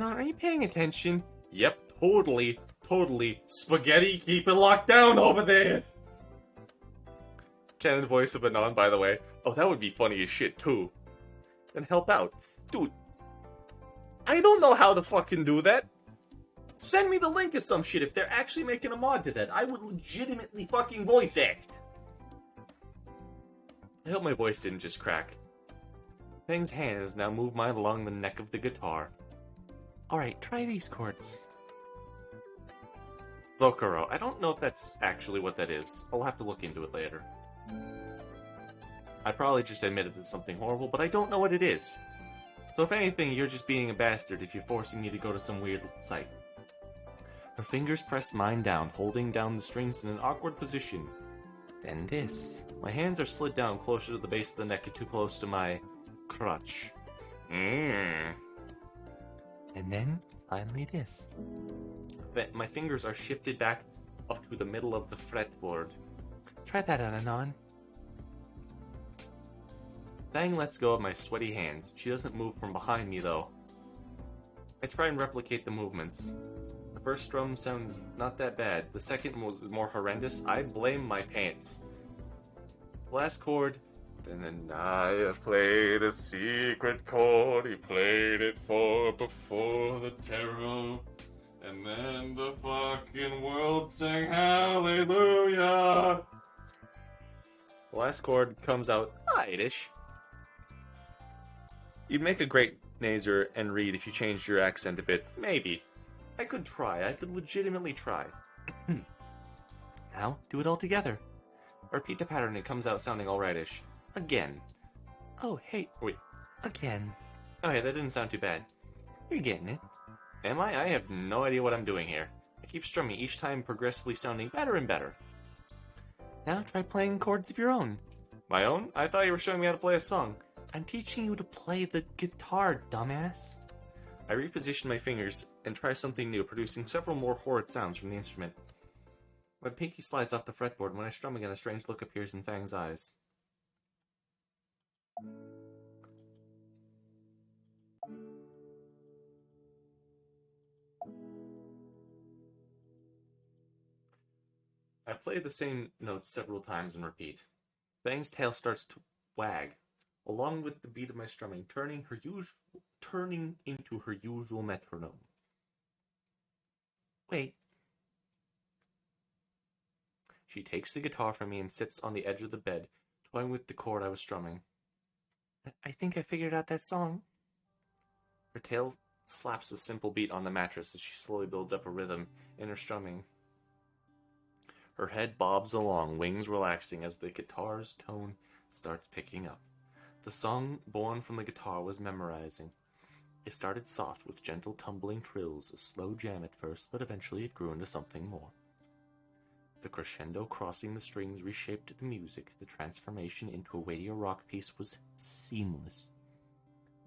are you paying attention? Yep, totally. Spaghetti, keep it locked down over there. Canon voice of Anon, by the way. Oh, that would be funny as shit, too. And help out. Dude, I don't know how to fucking do that. Send me the link of some shit if they're actually making a mod to that. I would legitimately fucking voice act. I hope my voice didn't just crack. Fang's hands now move mine along the neck of the guitar. Alright, try these chords. Vocaro. I don't know if that's actually what that is. I'll have to look into it later. I probably just admitted to something horrible, but I don't know what it is. So if anything, you're just being a bastard if you're forcing me to go to some weird site. Her fingers pressed mine down, holding down the strings in an awkward position. Then this. My hands are slid down closer to the base of the neck and too close to my crotch. And then, finally this. My fingers are shifted back up to the middle of the fretboard. Try that on and on. Fang lets go of my sweaty hands. She doesn't move from behind me, though. I try and replicate the movements. The first strum sounds not that bad. The second was more horrendous. I blame my pants. Last chord. Then Naya played a secret chord. He played it before the tarot. And then the fucking world sang hallelujah. The last chord comes out right-ish. You'd make a great Naser and Reed if you changed your accent a bit. Maybe. I could try. I could legitimately try. Now, do it all together. Repeat the pattern and it comes out sounding alright-ish. Again. Oh, hey. Wait. Again. Okay, that didn't sound too bad. You're getting it. Am I? I have no idea what I'm doing here. I keep strumming, each time progressively sounding better and better. Now try playing chords of your own. My own? I thought you were showing me how to play a song. I'm teaching you to play the guitar, dumbass. I reposition my fingers and try something new, producing several more horrid sounds from the instrument. My pinky slides off the fretboard, and when I strum again, a strange look appears in Fang's eyes. play the same notes several times and repeat. Fang's tail starts to wag, along with the beat of my strumming, turning into her usual metronome. Wait, She takes the guitar from me and sits on the edge of the bed, toying with the chord I was strumming. I think I figured out that song. Her tail slaps a simple beat on the mattress as she slowly builds up a rhythm in her strumming. Her head bobs along, wings relaxing as the guitar's tone starts picking up. The song born from the guitar was memorizing. It started soft with gentle tumbling trills, a slow jam at first, but eventually it grew into something more. The crescendo crossing the strings reshaped the music. The transformation into a weightier rock piece was seamless.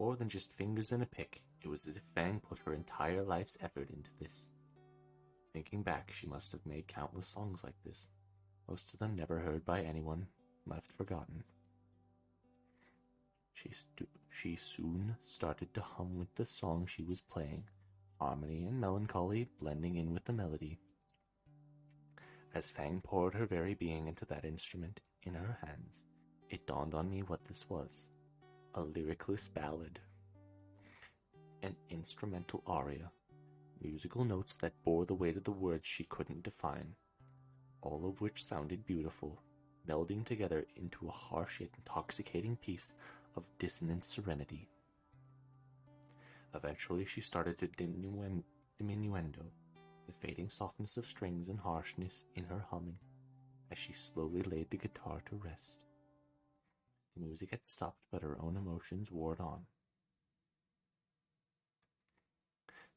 More than just fingers and a pick, it was as if Fang put her entire life's effort into this. Thinking back, she must have made countless songs like this, most of them never heard by anyone, left forgotten. She soon started to hum with the song she was playing, harmony and melancholy blending in with the melody. As Fang poured her very being into that instrument in her hands, it dawned on me what this was. A lyricless ballad. An instrumental aria. Musical notes that bore the weight of the words she couldn't define. All of which sounded beautiful, melding together into a harsh yet intoxicating piece of dissonant serenity. Eventually she started to diminuendo, the fading softness of strings and harshness in her humming, as she slowly laid the guitar to rest. The music had stopped, but her own emotions wore on.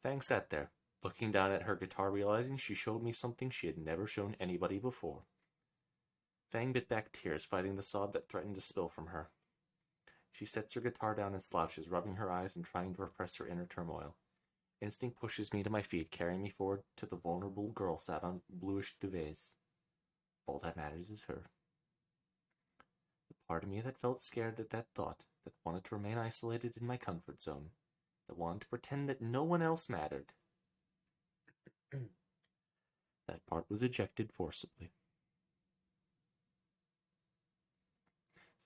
Fang sat there, looking down at her guitar, realizing she showed me something she had never shown anybody before. Fang bit back tears, fighting the sob that threatened to spill from her. She sets her guitar down and slouches, rubbing her eyes and trying to repress her inner turmoil. Instinct pushes me to my feet, carrying me forward to the vulnerable girl sat on bluish duvets. All that matters is her. The part of me that felt scared at that thought, that wanted to remain isolated in my comfort zone, that wanted to pretend that no one else mattered. That part was ejected forcibly.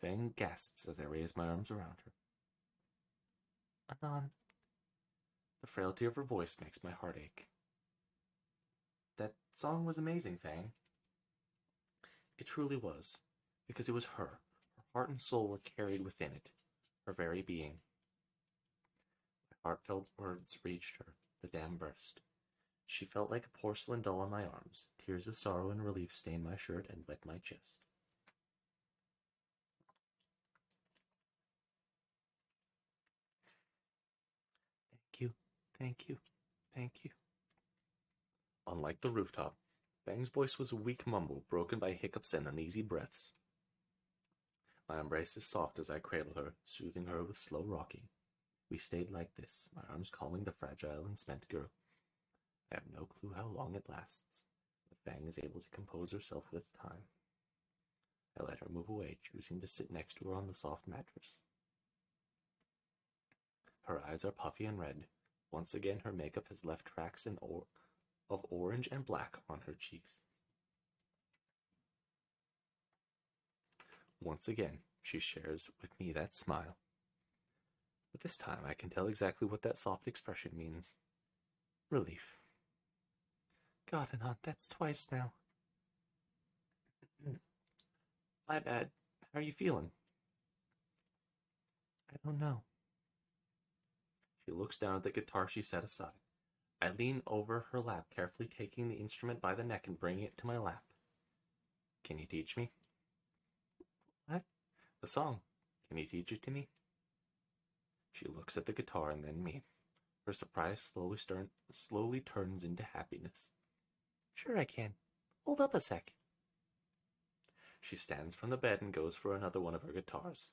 Fang gasps as I raise my arms around her. Anon. The frailty of her voice makes my heart ache. That song was amazing, Fang. It truly was, because it was her. Her heart and soul were carried within it, her very being. My heartfelt words reached her. The dam burst. She felt like a porcelain doll in my arms. Tears of sorrow and relief stained my shirt and wet my chest. Thank you, thank you, thank you. Unlike the rooftop, Fang's voice was a weak mumble, broken by hiccups and uneasy breaths. My embrace is soft as I cradle her, soothing her with slow rocking. We stayed like this, my arms calming the fragile and spent girl. I have no clue how long it lasts, but Fang is able to compose herself with time. I let her move away, choosing to sit next to her on the soft mattress. Her eyes are puffy and red. Once again, her makeup has left tracks of orange and black on her cheeks. Once again, she shares with me that smile. But this time I can tell exactly what that soft expression means. Relief. God, Anon, that's twice now. My bad. How are you feeling? I don't know. She looks down at the guitar she set aside. I lean over her lap, carefully taking the instrument by the neck and bringing it to my lap. Can you teach me? What? The song. Can you teach it to me? She looks at the guitar and then me. Her surprise slowly turns into happiness. Sure I can. Hold up a sec. She stands from the bed and goes for another one of her guitars.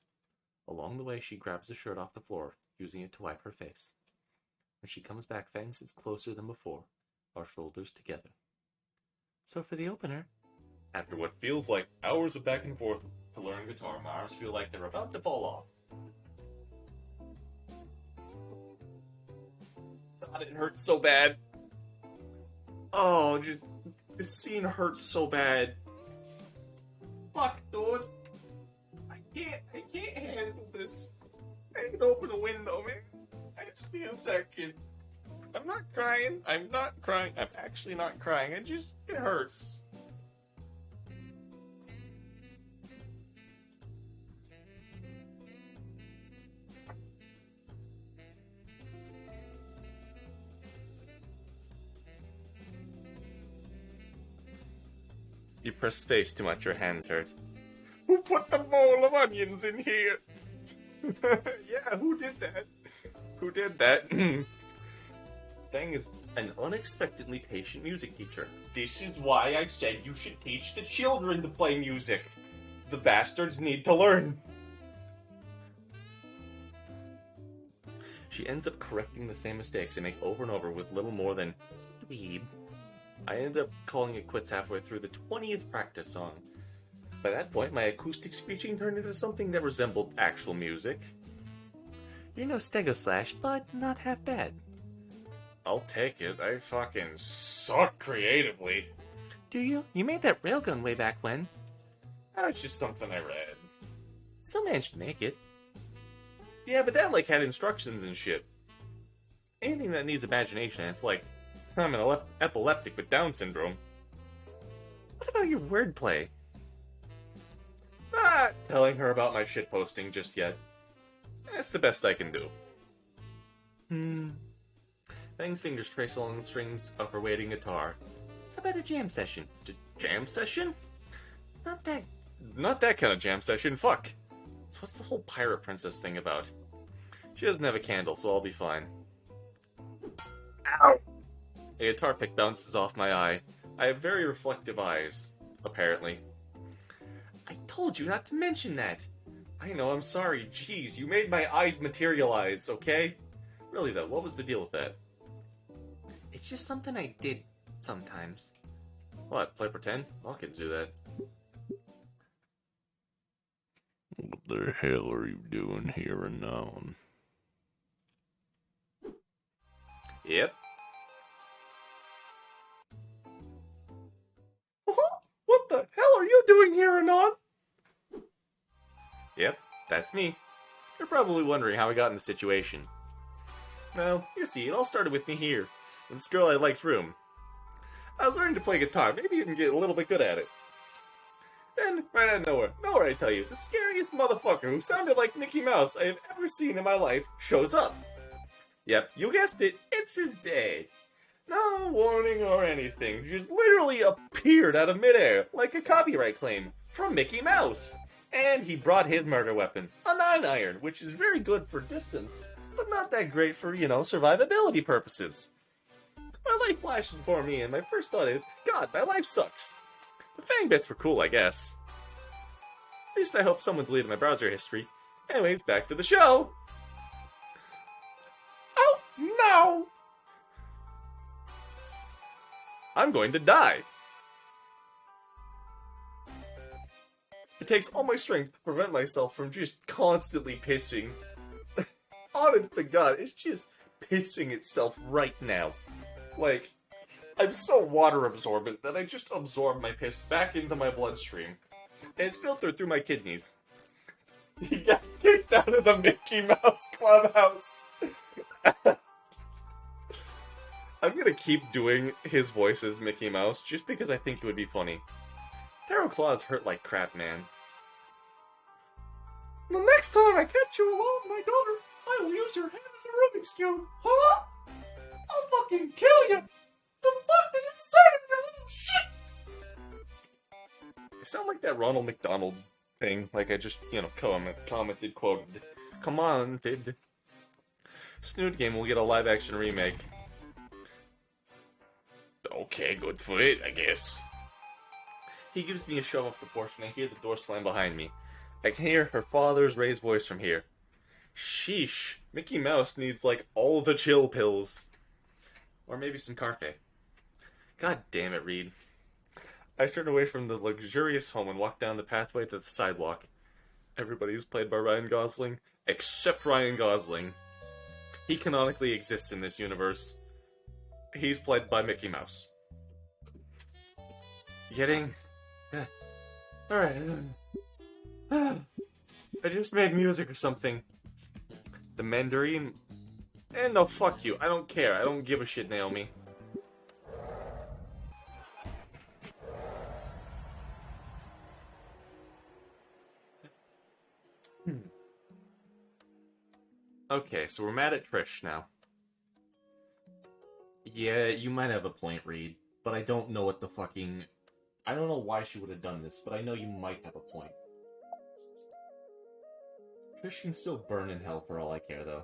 Along the way, she grabs the shirt off the floor, using it to wipe her face. When she comes back, Fang sits closer than before, our shoulders together. So for the opener... After what feels like hours of back and forth to learn guitar, my arms feel like they're about to fall off. God, it hurts so bad. Oh, this scene hurts so bad. fuck, dude. I can't handle this. I can open a window, man. I just need a second. I'm not crying. I'm actually not crying. It hurts. You press space too much, your hands hurt. Who put the bowl of onions in here? Yeah, who did that? Who did that? Thing is an unexpectedly patient music teacher. This is why I said you should teach the children to play music. The bastards need to learn. She ends up correcting the same mistakes I make over and over with little more than dweeb. I end up calling it quits halfway through the 20th practice song. By that point, my acoustic screeching turned into something that resembled actual music. You're no Stegoslash, but not half bad. I'll take it. I fucking suck creatively. Do you? You made that railgun way back when. That's just something I read. Still managed to make it. Yeah, but that, had instructions and shit. Anything that needs imagination, it's like, I'm an epileptic with Down syndrome. What about your wordplay? Not telling her about my shitposting just yet. That's the best I can do. Fang's fingers trace along the strings of her waiting guitar. How about a jam session? Jam session? Not that kind of jam session, fuck. So what's the whole pirate princess thing about? She doesn't have a candle, so I'll be fine. Ow! A guitar pick bounces off my eye. I have very reflective eyes, apparently. I told you not to mention that. I know, I'm sorry. Jeez, you made my eyes materialize, okay? Really though, what was the deal with that? It's just something I did sometimes. What, play pretend? All kids do that. What the hell are you doing here and now? Yep. What the hell are you doing here, Anon? Yep, that's me. You're probably wondering how I got in the situation. Well, you see, it all started with me here, in this girl I like's room. I was learning to play guitar, maybe even get a little bit good at it. Then, right out of nowhere I tell you, the scariest motherfucker who sounded like Mickey Mouse I have ever seen in my life shows up. Yep, you guessed it, it's his dad. No warning or anything, just literally appeared out of midair, like a copyright claim, from Mickey Mouse. And he brought his murder weapon, a 9-iron, which is very good for distance, but not that great for, survivability purposes. My life flashed before me, and my first thought is, God, my life sucks. The Fang bits were cool, I guess. At least I hope someone deleted my browser history. Anyways, back to the show! Oh, no! I'm going to die. It takes all my strength to prevent myself from just constantly pissing. Honest to God, it's just pissing itself right now. I'm so water absorbent that I just absorb my piss back into my bloodstream. And it's filtered through my kidneys. He got kicked out of the Mickey Mouse Clubhouse. I'm gonna keep doing his voice as Mickey Mouse, just because I think it would be funny. Feral claws hurt like crap, man. The next time I catch you alone, my daughter, I will use your head as a Rubik's Cube. Huh? I'll fucking kill you! The fuck did you say to me, you little shit? I sound like that Ronald McDonald thing, like I just, commented, quoted. Come on, did. Snoot game will get a live-action remake. Okay, good for it, I guess. He gives me a shove off the porch and I hear the door slam behind me. I can hear her father's raised voice from here. Sheesh, Mickey Mouse needs, all the chill pills. Or maybe some Carpe. God damn it, Reed. I turned away from the luxurious home and walked down the pathway to the sidewalk. Everybody's played by Ryan Gosling, except Ryan Gosling. He canonically exists in this universe. He's played by Mickey Mouse. Getting Alright. I just made music or something. The Mandarin. And no, fuck you. I don't care. I don't give a shit, Naomi. Okay, so we're mad at Trish now. Yeah, you might have a point, Reed, but I don't know what the fucking... I don't know why she would have done this, but I know you might have a point. Trish can still burn in hell for all I care, though.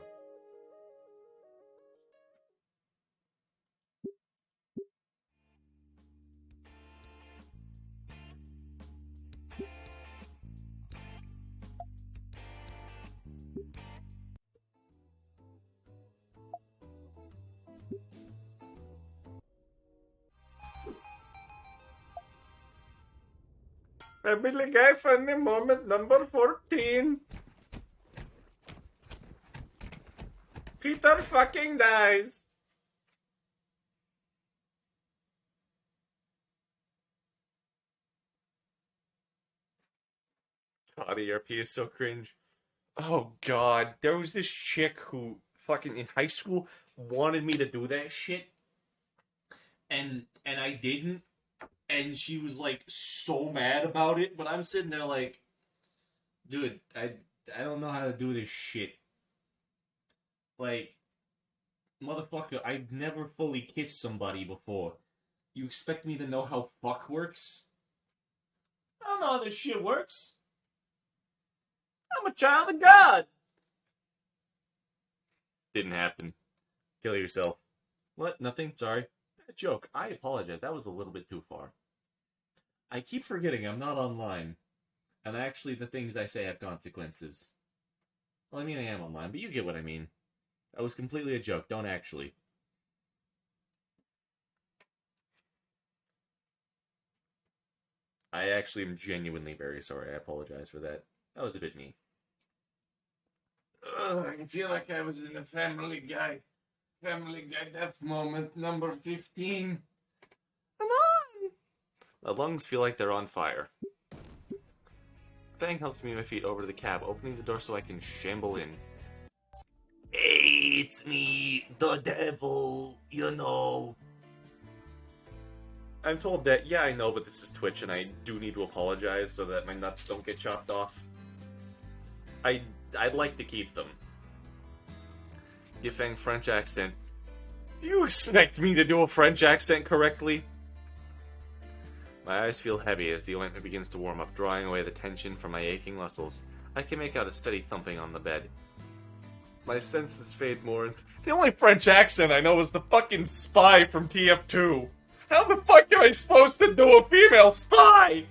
Family Guy funny moment number 14. Peter fucking dies. God, ERP is so cringe. Oh god, there was this chick who fucking in high school wanted me to do that shit, and I didn't, and she was like so mad about it, but I'm sitting there like, dude, I don't know how to do this shit. Like, motherfucker, I've never fully kissed somebody before. You expect me to know how fuck works? I don't know how this shit works. I'm a child of God. Didn't happen. Kill yourself. What? Nothing? Sorry. Bad joke. I apologize. That was a little bit too far. I keep forgetting I'm not online. And actually, the things I say have consequences. Well, I mean, I am online, but you get what I mean. That was completely a joke. Don't actually. I actually am genuinely very sorry. I apologize for that. That was a bit mean. Ugh, I feel like I was in a Family Guy. Family Guy death moment number 15. Come on! My lungs feel like they're on fire. Fang helps me my feet over to the cab, opening the door so I can shamble in. Hey, it's me, the devil, you know. I'm told that, yeah, I know, but this is Twitch and I do need to apologize so that my nuts don't get chopped off. I'd like to keep them. Give Fang French accent. Do you expect me to do a French accent correctly? My eyes feel heavy as the ointment begins to warm up, drawing away the tension from my aching muscles. I can make out a steady thumping on the bed. My senses fade more. The only French accent I know is the fucking spy from TF2. How the fuck am I supposed to do a female spy?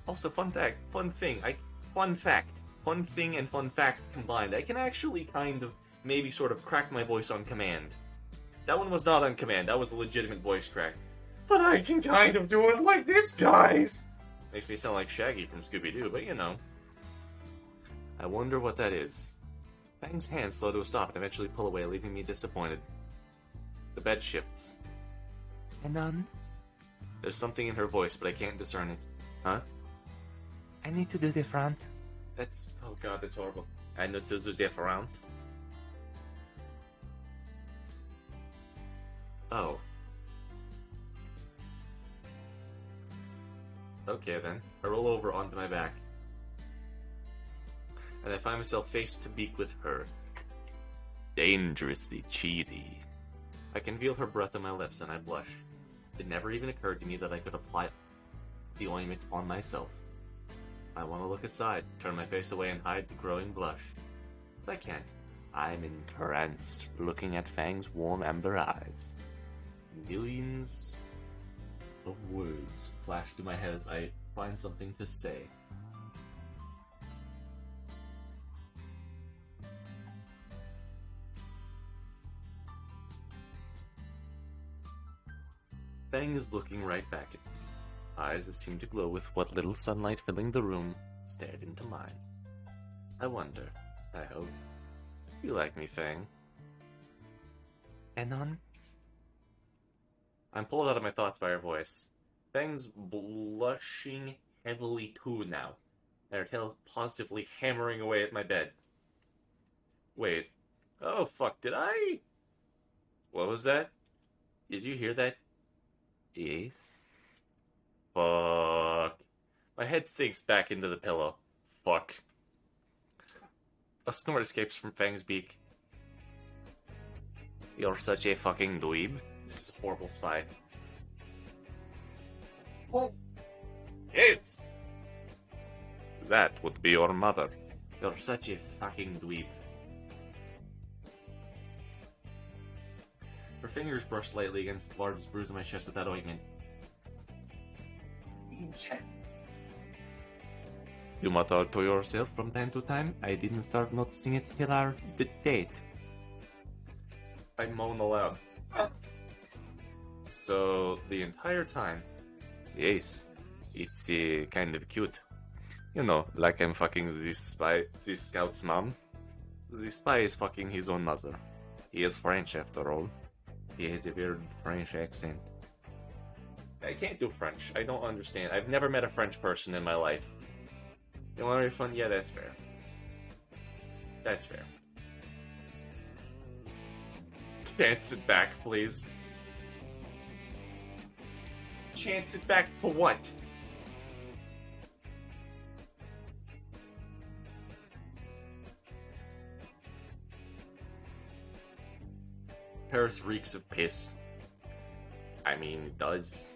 Also, fun thing, fun thing and fun fact combined. I can actually kind of, maybe sort of crack my voice on command. That one was not on command, that was a legitimate voice crack. But I can kind of do it like this, guys! Makes me sound like Shaggy from Scooby-Doo, but you know. I wonder what that is. Fang's hands slow to a stop and eventually pull away, leaving me disappointed. The bed shifts. Anon? There's something in her voice, but I can't discern it. Huh? I need to do the front. That's... oh god, that's horrible. I need to do the front. Oh. Okay then. I roll over onto my back. And I find myself face to beak with her. Dangerously cheesy. I can feel her breath on my lips and I blush. It never even occurred to me that I could apply the ointment on myself. I want to look aside, turn my face away and hide the growing blush. But I can't. I'm entranced, looking at Fang's warm amber eyes. Millions of words flash through my head as I find something to say. Fang is looking right back at me. Eyes that seem to glow with what little sunlight filling the room stared into mine. I wonder, I hope, you like me, Fang. Anon? I'm pulled out of my thoughts by her voice. Fang's blushing heavily too now. Their tails positively hammering away at my bed. Wait. Oh, fuck, did I? What was that? Did you hear that? Yes. Fuck. My head sinks back into the pillow. Fuck. A snort escapes from Fang's beak. You're such a fucking dweeb. This is a horrible spy. Oh. Yes! That would be your mother. You're such a fucking dweeb. Her fingers brushed lightly against the largest bruise on my chest without ointment. You mutter to yourself from time to time. I didn't start noticing it till our date. I moan aloud. So, the entire time? Yes, it's kind of cute. You know, like I'm fucking this scout's mom. The spy is fucking his own mother. He is French after all. He has a weird French accent. I can't do French. I don't understand. I've never met a French person in my life. You want to be fun? Yeah, that's fair. That's fair. Chance it back, please. Chance it back to what? Paris reeks of piss. I mean, it does.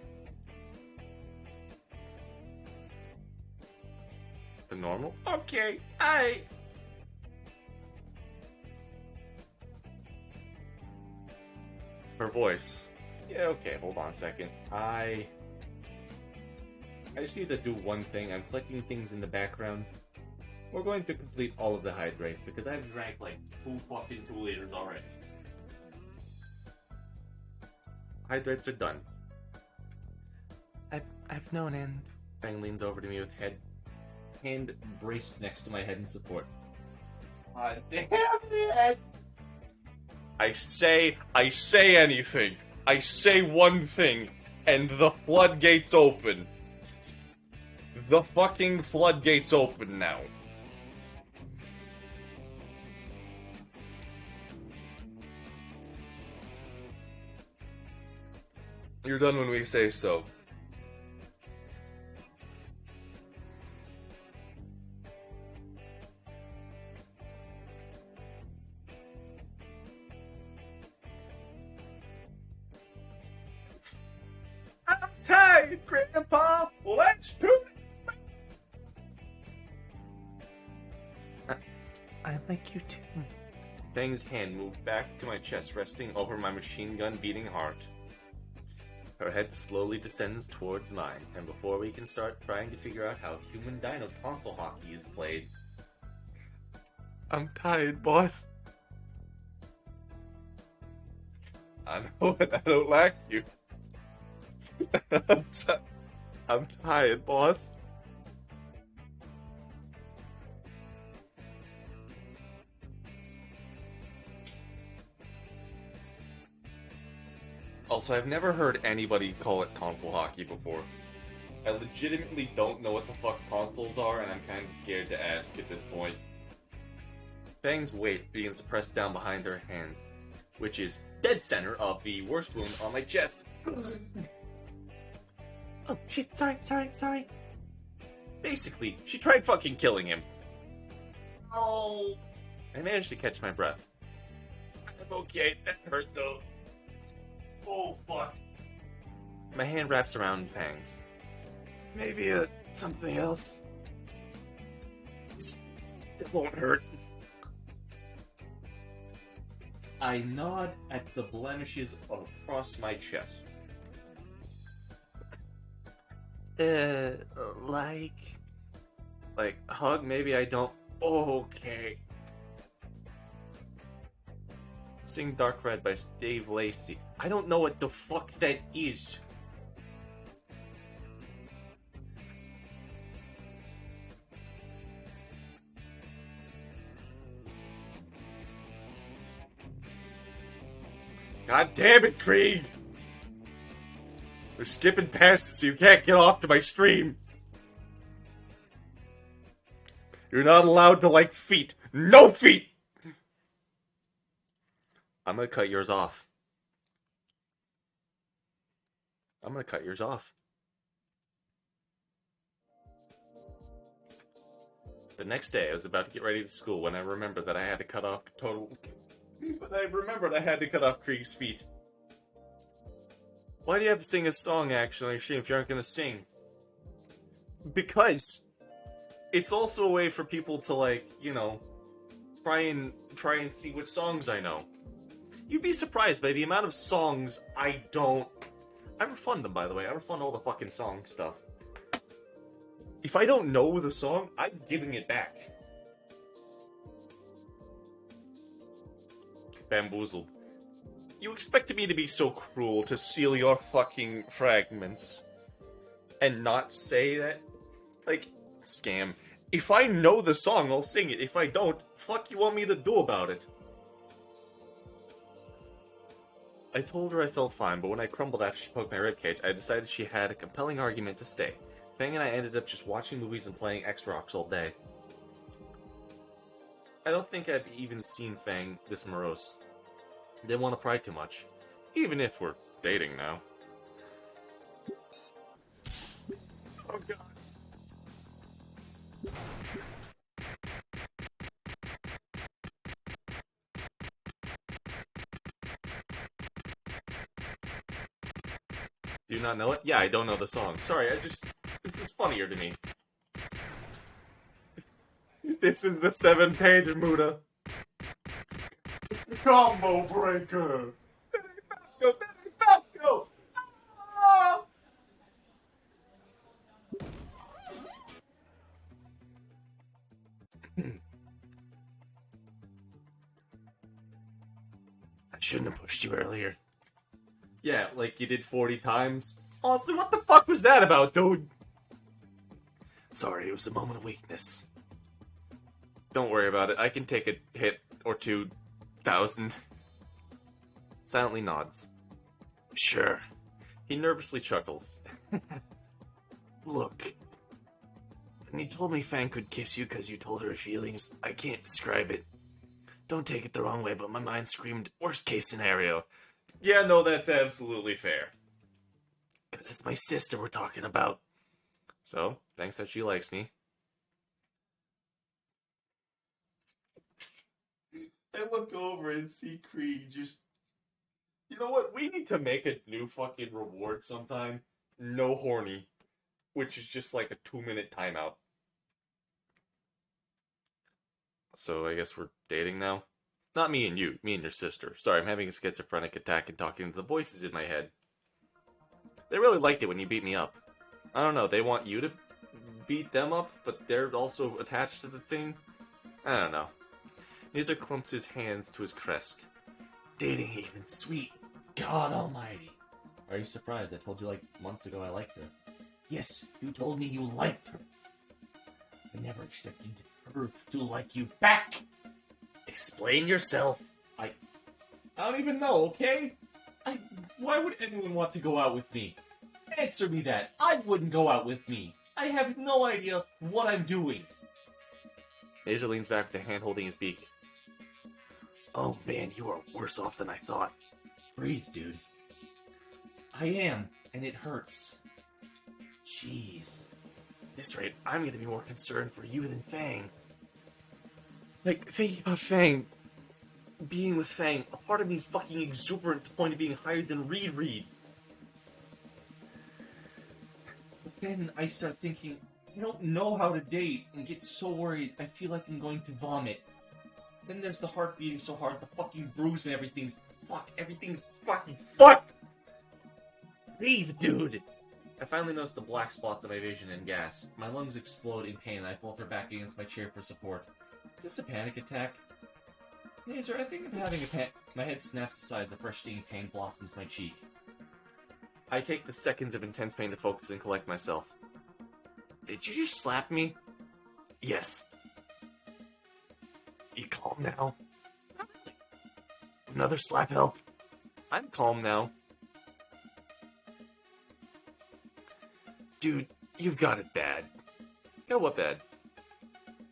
The normal? Okay, Her voice. Yeah, okay, hold on a second. I just need to do one thing. I'm clicking things in the background. We're going to complete all of the hydrates because I've drank like 2 liters already. Hydrates are done. I've known, and Fang leans over to me with hand braced next to my head in support. God damn it! I say anything. I say one thing, and the floodgates open. The fucking floodgates open now. You're done when we say so. I'm tired, Grandpa. Let's do it. I like you too. Fang's hand moved back to my chest, resting over my machine gun beating heart. Her head slowly descends towards mine, and before we can start trying to figure out how human dino tonsil hockey is played... I'm tired, boss. I know it, I don't like you. I'm tired, boss. Also, I've never heard anybody call it tonsil hockey before. I legitimately don't know what the fuck tonsils are, and I'm kind of scared to ask at this point. Fang's weight begins to press down behind her hand, which is dead center of the worst wound on my chest. Oh shit, sorry. Basically, she tried fucking killing him. Oh. I managed to catch my breath. I'm okay, that hurt though. Oh, fuck. My hand wraps around Fang's. Maybe something else. It won't hurt. I nod at the blemishes across my chest. Like, hug? Maybe I don't. Okay. Sing Dark Red by Steve Lacy. I don't know what the fuck that is. God damn it, Krieg! We're skipping past it so you can't get off to my stream. You're not allowed to like feet. No feet! I'm gonna cut yours off. I'm gonna cut yours off. The next day, I was about to get ready to school when I remembered that I had to cut off total. But I remembered I had to cut off Krieg's feet. Why do you have to sing a song, actually, if you aren't gonna sing? Because it's also a way for people to, like, you know, try and see which songs I know. You'd be surprised by the amount of songs I don't. I refund them, by the way. I refund all the fucking song stuff. If I don't know the song, I'm giving it back. Bamboozled. You expected me to be so cruel to steal your fucking fragments and not say that? Like, scam. If I know the song, I'll sing it. If I don't, fuck you want me to do about it? I told her I felt fine, but when I crumbled after she poked my ribcage, I decided she had a compelling argument to stay. Fang and I ended up just watching movies and playing X-Rocks all day. I don't think I've even seen Fang this morose. Didn't want to pry too much. Even if we're dating now. Oh god. Do you not know it? Yeah, I don't know the song. Sorry, this is funnier to me. This is the 7-page Muda. Combo breaker! Go! Ah! I shouldn't have pushed you earlier. Yeah, like you did 40 times. Austin, what the fuck was that about, dude? Sorry, it was a moment of weakness. Don't worry about it. I can take a hit or 2,000. Silently nods. Sure. He nervously chuckles. Look. When you told me Fang could kiss you because you told her feelings, I can't describe it. Don't take it the wrong way, but my mind screamed, worst case scenario. Yeah, no, that's absolutely fair. Because it's my sister we're talking about. So, thanks that she likes me. I look over and see Krieg just... You know what? We need to make a new fucking reward sometime. No horny. Which is just like a 2-minute timeout. So I guess we're dating now? Not me and you, me and your sister. Sorry, I'm having a schizophrenic attack and talking to the voices in my head. They really liked it when you beat me up. I don't know, they want you to beat them up, but they're also attached to the thing? I don't know. Nizar clumps his hands to his crest. Dating even sweet. God almighty. Are you surprised? I told you like months ago I liked her. Yes, you told me you liked her. I never expected her to like you back. Explain yourself. I don't even know, okay? Why would anyone want to go out with me? Answer me that. I wouldn't go out with me. I have no idea what I'm doing. Nizar leans back with a hand holding his beak. Oh man, you are worse off than I thought. Breathe, dude. I am, and it hurts. Jeez. At this rate, I'm gonna be more concerned for you than Fang. Like, thinking about Fang, being with Fang, a part of me is fucking exuberant to the point of being higher than Reed. But then I start thinking, I don't know how to date, and get so worried I feel like I'm going to vomit. Then there's the heart beating so hard, the fucking bruise and everything's fucking fuck! Breathe, dude! I finally notice the black spots on my vision and gasp. My lungs explode in pain and I falter back against my chair for support. Is this a panic attack? Hey, sir, I think I'm having a My head snaps aside as a fresh stinging pain blossoms my cheek. I take the seconds of intense pain to focus and collect myself. Did you just slap me? Yes. You calm now? Another slap help? I'm calm now. Dude, you've got it bad. Got what bad?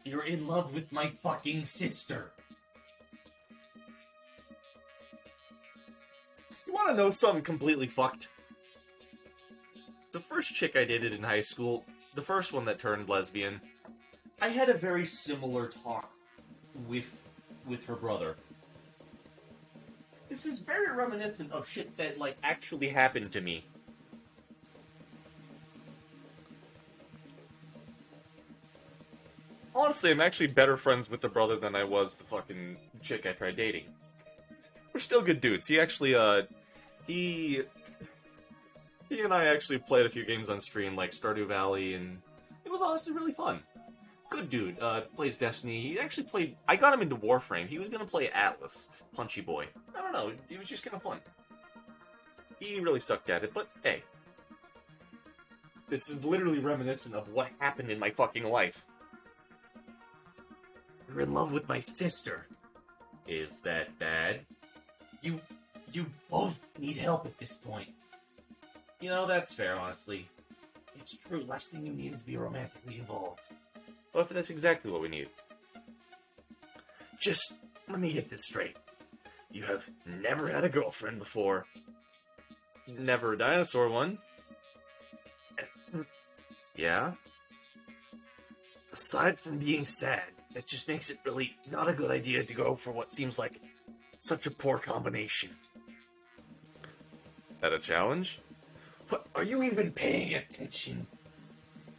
You're in love with my fucking sister. You want to know something completely fucked? The first chick I dated in high school, the first one that turned lesbian, I had a very similar talk with her brother. This is very reminiscent of shit that, like, actually happened to me. Honestly, I'm actually better friends with the brother than I was the fucking chick I tried dating. We're still good dudes. He actually, he and I actually played a few games on stream, like Stardew Valley, and it was honestly really fun. Good dude. Plays Destiny. He actually played. I got him into Warframe. He was gonna play Atlas, Punchy Boy. I don't know. It was just kind of fun. He really sucked at it, but hey, this is literally reminiscent of what happened in my fucking life. You're in love with my sister. Is that bad? You both need help at this point. You know, that's fair, honestly. It's true. Last thing you need is to be romantically involved. Well, if that's exactly what we need. Just let me get this straight. You have never had a girlfriend before. Never a dinosaur one. Yeah? Aside from being sad, that just makes it really not a good idea to go for what seems like such a poor combination. That a challenge? What, are you even paying attention?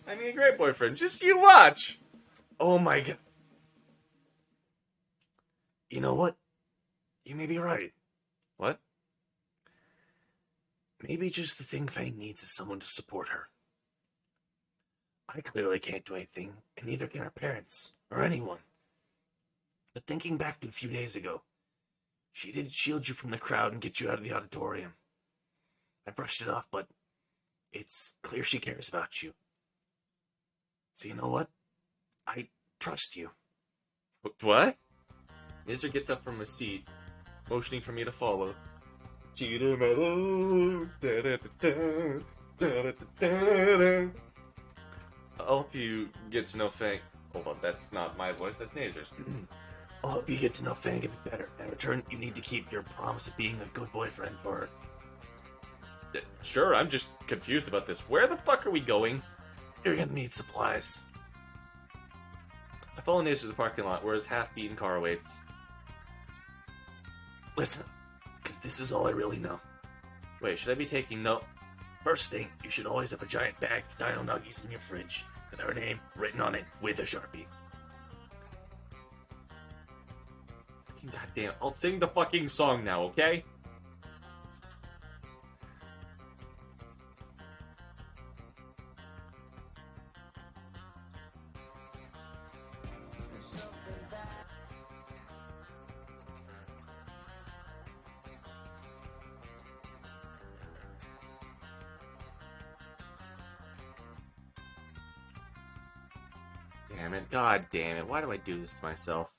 I mean, a great boyfriend. Just you watch! Oh my god. You know what? You may be right. What? Maybe just the thing Fang needs is someone to support her. I clearly can't do anything, and neither can her parents, or anyone. But thinking back to a few days ago, she did shield you from the crowd and get you out of the auditorium. I brushed it off, but it's clear she cares about you. So you know what? I trust you. What? Mister gets up from his seat, motioning for me to follow. I'll help you get to know Fang. Hold on, that's not my voice, that's Nazer's. I'll help you get to know Fang a bit better. In return, you need to keep your promise of being a good boyfriend for her. Sure, I'm just confused about this. Where the fuck are we going? You're gonna need supplies. I follow Nazer to the parking lot where his half-beaten car waits. Listen, because this is all I really know. Wait, should I be taking note? First thing, you should always have a giant bag of Dino Nuggies in your fridge, with her name written on it with a Sharpie. Goddamn, I'll sing the fucking song now, okay? Damn it, god damn it, why do I do this to myself?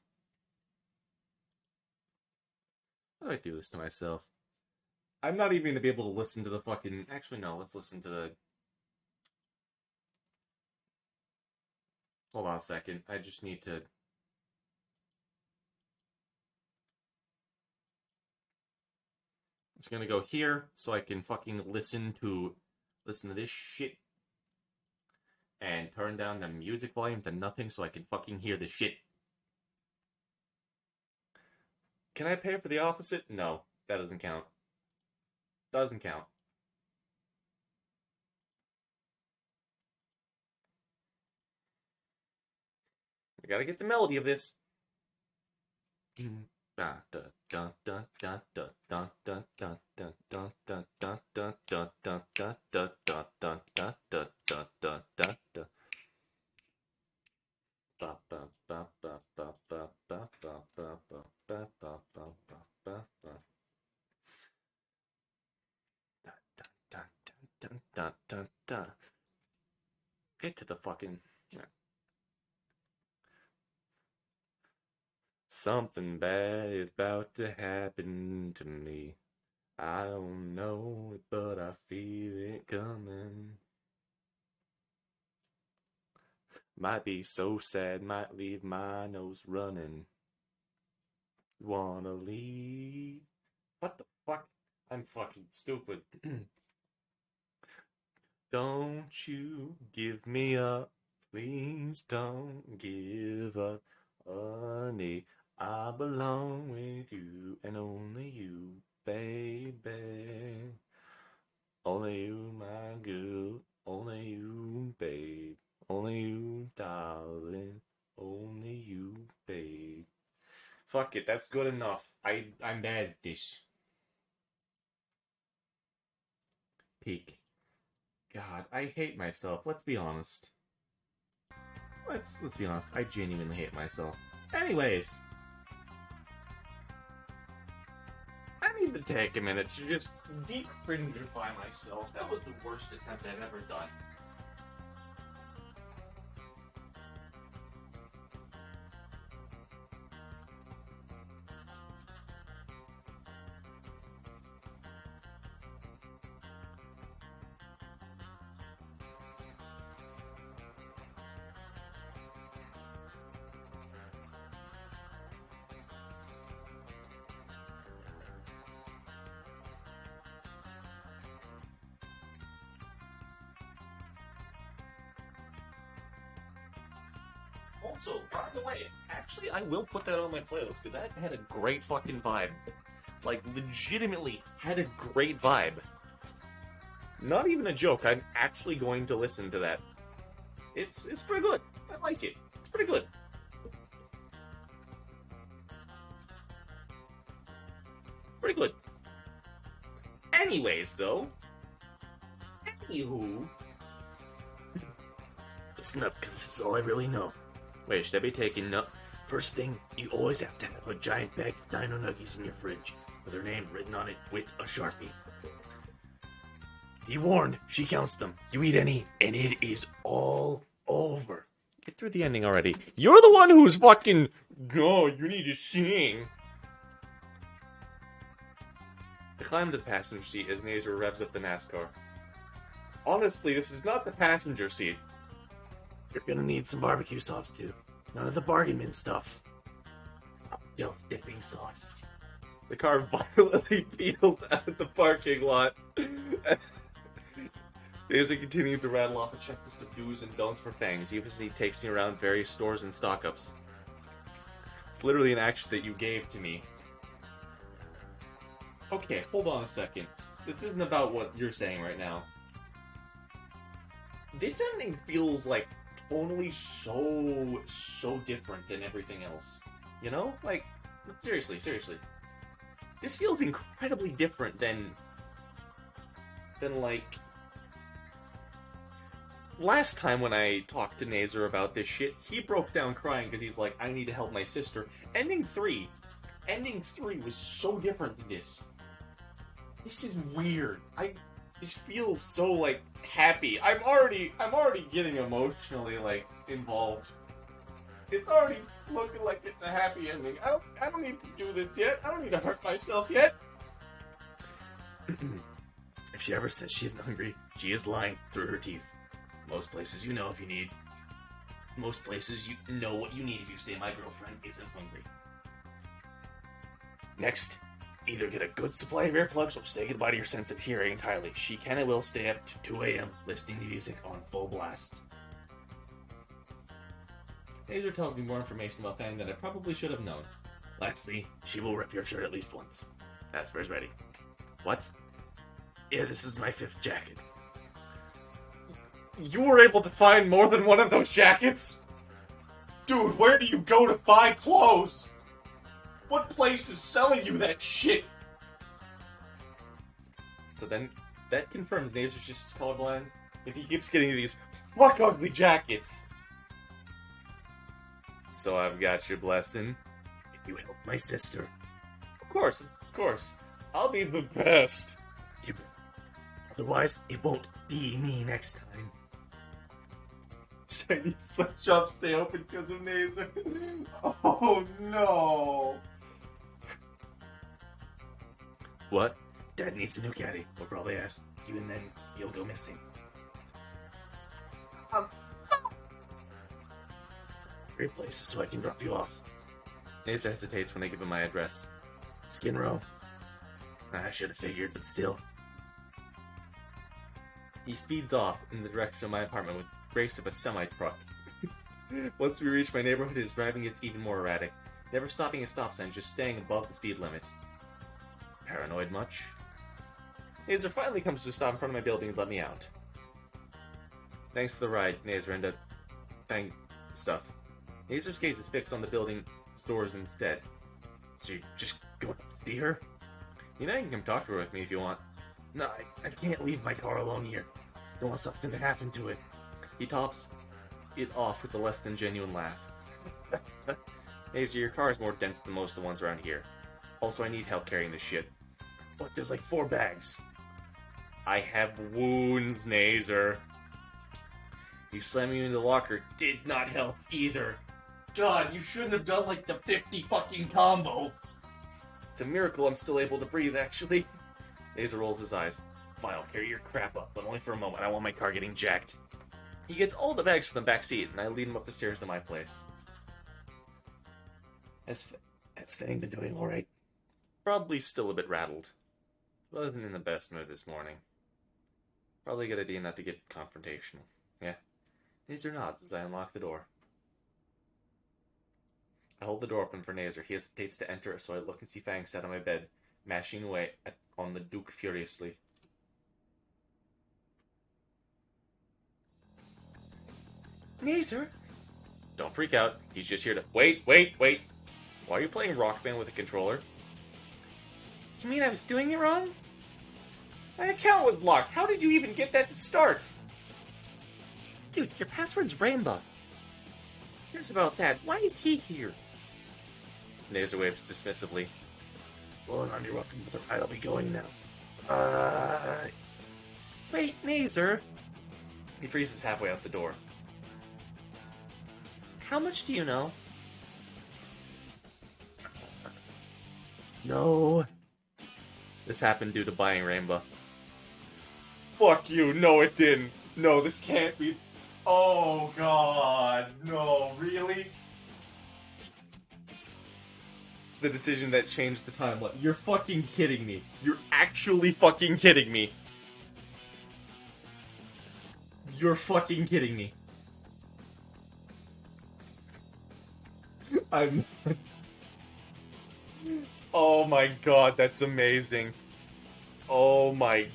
Why do I do this to myself? I'm not even gonna be able to listen to the fucking... Actually, no, let's listen to the... Hold on a second, I just need to... It's gonna go here, so I can fucking listen to this shit. And turn down the music volume to nothing so I can fucking hear the shit. Can I pay for the opposite? No, that doesn't count. Doesn't count. I gotta get the melody of this. Get to the fucking... Something bad is about to happen to me. I don't know it, but I feel it coming. Might be so sad, might leave my nose running. Wanna leave? What the fuck? I'm fucking stupid. Don't you give me up. Please don't give up, honey. I belong with you and only you, baby. Only you, my girl. Only you, babe. Only you, darling. Only you, babe. Fuck it, that's good enough. I'm bad at this. Peak. God, I hate myself. Let's be honest. Let's be honest. I genuinely hate myself. Anyways, I need to take a minute to just deep cringify myself. That was the worst attempt I've ever done. Also, by the way, actually, I will put that on my playlist because that had a great fucking vibe. Like, legitimately had a great vibe. Not even a joke. I'm actually going to listen to that. It's pretty good. I like it. It's pretty good. Pretty good. Anyways, though. Anywho. Listen up, because this is all I really know. Wait, should I be taking no? First thing, you always have to have a giant bag of Dino Nuggies in your fridge, with her name written on it with a Sharpie. Be warned, she counts them. You eat any, and it is all over. Get through the ending already. You're the one who's fucking... Oh, you need to sing. I climb to the passenger seat as Nazer revs up the NASCAR. Honestly, this is not the passenger seat. You're gonna need some barbecue sauce, too. None of the bargain bin stuff. Yo, dipping sauce. The car violently peels out of the parking lot. As I continue to rattle off a checklist of do's and don'ts for Fangs, even as he takes me around various stores and stock-ups. It's literally an action that you gave to me. Okay, hold on a second. This isn't about what you're saying right now. This ending feels like tonally so different than everything else. You know? Like, seriously. This feels incredibly different than like... Last time when I talked to Nazer about this shit, he broke down crying because he's like, I need to help my sister. Ending 3 was so different than this. This is weird. This feels so, like, happy. I'm already getting emotionally, like, involved. It's already looking like it's a happy ending. I don't need to do this yet. I don't need to hurt myself yet. If she ever says she isn't hungry, she is lying through her teeth. Most places you know if you need. Most places you know what you need if you say my girlfriend isn't hungry. Next, either get a good supply of earplugs or say goodbye to your sense of hearing entirely. She can and will stay up to 2 a.m. listening to music on full blast. Nazer tells me more information about Fang than I probably should have known. Lastly, she will rip your shirt at least once. Asper's ready. What? Yeah, this is my 5th jacket. You were able to find more than one of those jackets? Dude, where do you go to buy clothes? What place is selling you that shit? So then, that confirms Nazer's just colorblind if he keeps getting these fuck ugly jackets. So I've got your blessing. If you help my sister. Of course. I'll be the best. Otherwise, it won't be me next time. Chinese sweatshops stay open because of Nazer. Oh no. What? Dad needs a new caddy. We'll probably ask you and then you'll go missing. great places so I can drop you off. Nazer hesitates when I give him my address. Skin Row. I should have figured, but still. He speeds off in the direction of my apartment with the grace of a semi-truck. Once we reach my neighborhood, his driving gets even more erratic. Never stopping at stop signs, just staying above the speed limit. Paranoid much? Nazer finally comes to a stop in front of my building and let me out. Thanks to the ride, Nazer, and Fang stuff. Nazer's gaze is fixed on the building stores instead. So you're just going to see her? You know, you can come talk to her with me if you want. No, I can't leave my car alone here. Don't want something to happen to it. He tops it off with a less than genuine laugh. Nazer, your car is more dense than most of the ones around here. Also, I need help carrying this shit. What, there's like 4 bags. I have wounds, Nazer. You slamming me into the locker did not help either. God, you shouldn't have done like the 50 fucking combo. It's a miracle I'm still able to breathe, actually. Nazer rolls his eyes. Fine, I'll carry your crap up, but only for a moment. I want my car getting jacked. He gets all the bags from the back seat, and I lead him up the stairs to my place. Has Fang been doing alright? Probably still a bit rattled. Wasn't in the best mood this morning. Probably a good idea not to get confrontational. Yeah. Nazer nods as I unlock the door. I hold the door open for Nazer. He hesitates to enter, so I look and see Fang sat on my bed, mashing away on the Duke furiously. Nazer? Don't freak out. He's just here to... Wait! Why are you playing Rock Band with a controller? You mean I was doing it wrong? My account was locked. How did you even get that to start? Dude, your password's Rainbow. Here's about that. Why is he here? Nazer waves dismissively. Well, and you're welcome for the ride. I'll be going now. Wait, Nazer. He freezes halfway out the door. How much do you know? No. This happened due to buying Rainbow. Fuck you. No, it didn't. No, this can't be... Oh, God. No, really? The decision that changed the timeline. You're fucking kidding me. You're actually fucking kidding me. You're fucking kidding me. I'm... Oh my god, that's amazing. Oh my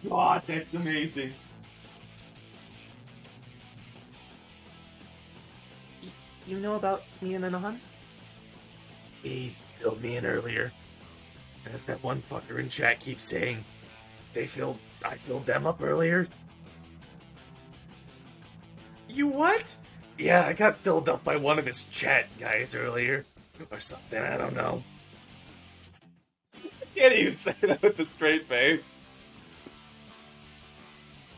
god, that's amazing. You know about me and Anon? He filled me in earlier. As that one fucker in chat keeps saying, I filled them up earlier. You what? Yeah, I got filled up by one of his chat guys earlier. Or something, I don't know. I can't even say that with a straight face.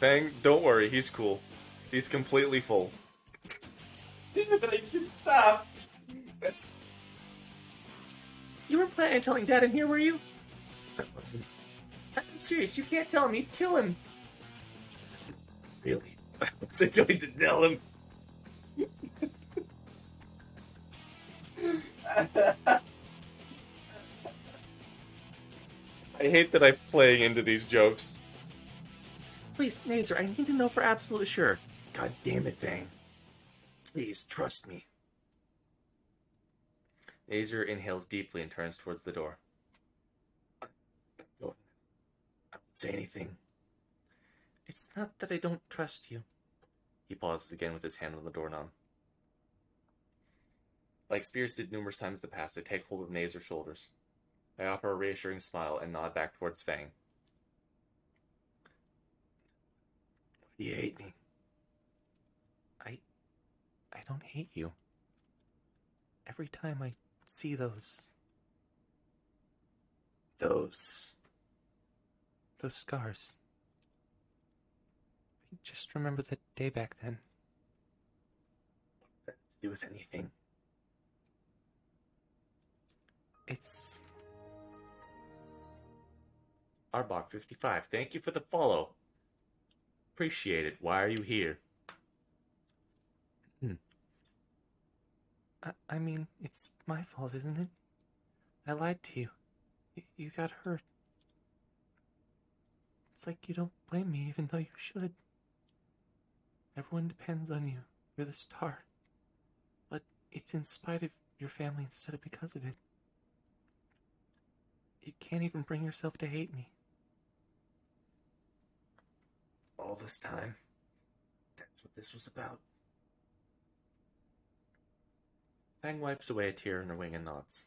Bang, don't worry, he's cool. He's completely full. I should stop. You weren't planning on telling Dad in here, were you? I wasn't. I'm serious, you can't tell him, he'd kill him. Really? What's it going to tell him? I hate that I'm playing into these jokes. Please, Nazer, I need to know for absolute sure. God damn it, Fang. Please, trust me. Nazer inhales deeply and turns towards the door. I won't say anything. It's not that I don't trust you. He pauses again with his hand on the doorknob. Like Spears did numerous times in the past, I take hold of Nazer's shoulders. I offer a reassuring smile and nod back towards Fang. You hate me. I don't hate you. Every time I see those scars, I just remember that day back then. What does that have to do with anything? It's... Arbok55, thank you for the follow. Appreciate it. Why are you here? I mean, it's my fault, isn't it? I lied to you. You got hurt. It's like you don't blame me, even though you should. Everyone depends on you. You're the star. But it's in spite of your family instead of because of it. You can't even bring yourself to hate me. All this time, that's what this was about. Fang wipes away a tear in her wing and nods.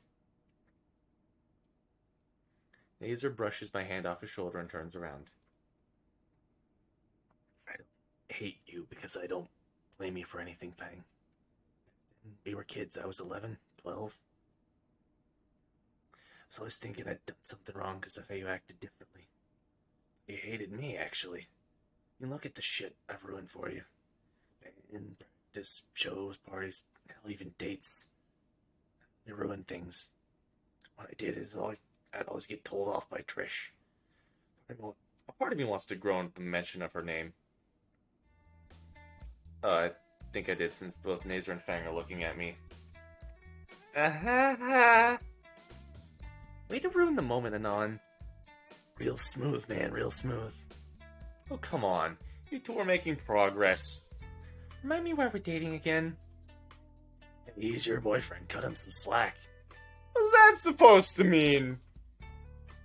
Nazer brushes my hand off his shoulder and turns around. I don't hate you because I don't blame you for anything, Fang. We were kids. I was 11, 12. I was always thinking I'd done something wrong because of how you acted differently. You hated me, actually. You look at the shit I've ruined for you. Band, practice, shows, parties, hell, even dates. You ruined things. What I did is I'd always get told off by Trish. A part of me wants to groan at the mention of her name. I think I did since both Nazer and Fang are looking at me. Way to ruin the moment, Anon. Real smooth, man, real smooth. Oh, come on. You two are making progress. Remind me why we're dating again. He's your boyfriend. Cut him some slack. What's that supposed to mean?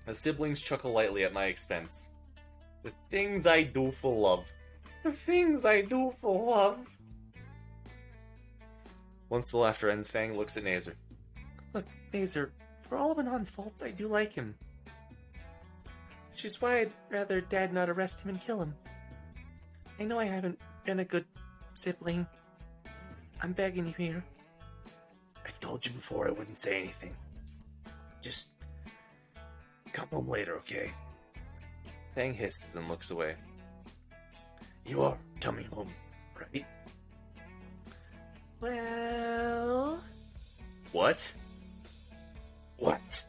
The siblings chuckle lightly at my expense. The things I do for love. The things I do for love. Once the laughter ends, Fang looks at Nazer. Look, Nazer, for all of Anon's faults, I do like him. Which is why I'd rather Dad not arrest him and kill him. I know I haven't been a good sibling. I'm begging you here. I told you before I wouldn't say anything. Just come home later, okay? Fang hisses and looks away. You are coming home, right? Well... What? What?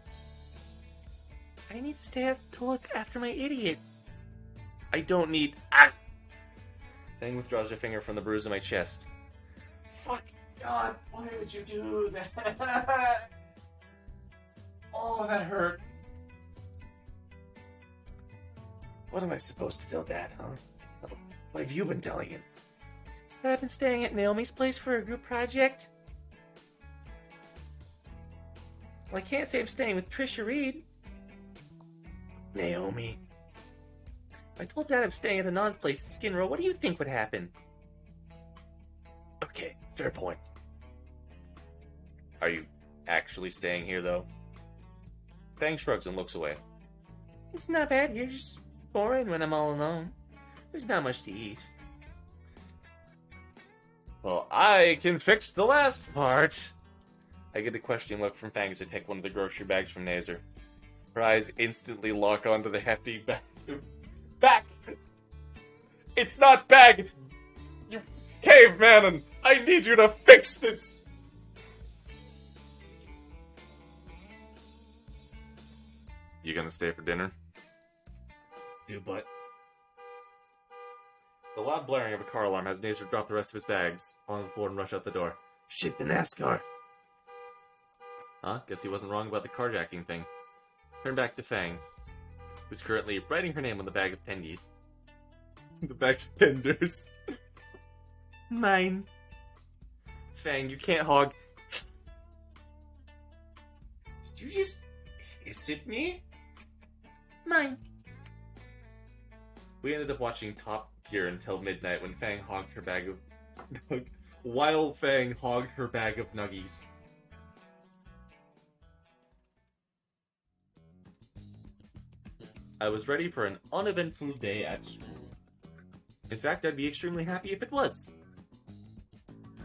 I need to stay up to look after my idiot. I don't need... Ah! Fang withdraws her finger from the bruise on my chest. Fuck God, why would you do that? Oh, that hurt. What am I supposed to tell Dad, huh? What have you been telling him? That I've been staying at Naomi's place for a group project? Well, I can't say I'm staying with Trisha Reed. Naomi. If I told Dad I'm staying at Anon's place in Skin Row, what do you think would happen? Okay, fair point. Are you actually staying here, though? Fang shrugs and looks away. It's not bad here, just boring when I'm all alone. There's not much to eat. Well, I can fix the last part. I get a questioning look from Fang as I take one of the grocery bags from Nazer. Her eyes instantly lock onto the hefty bag. Back! It's not bag, it's... You caveman, and I need you to fix this! You gonna stay for dinner? You but... The loud blaring of a car alarm has Nazer drop the rest of his bags on the floor and rush out the door. Shit, the NASCAR! Huh? Guess he wasn't wrong about the carjacking thing. Turn back to Fang, who's currently writing her name on the bag of tendies. The bag of tenders. Mine. Fang, you can't hog. Did you just hiss at me? Mine. We ended up watching Top Gear until midnight when Fang hogged her bag of... While Fang hogged her bag of nuggies. I was ready for an uneventful day at school. In fact, I'd be extremely happy if it was.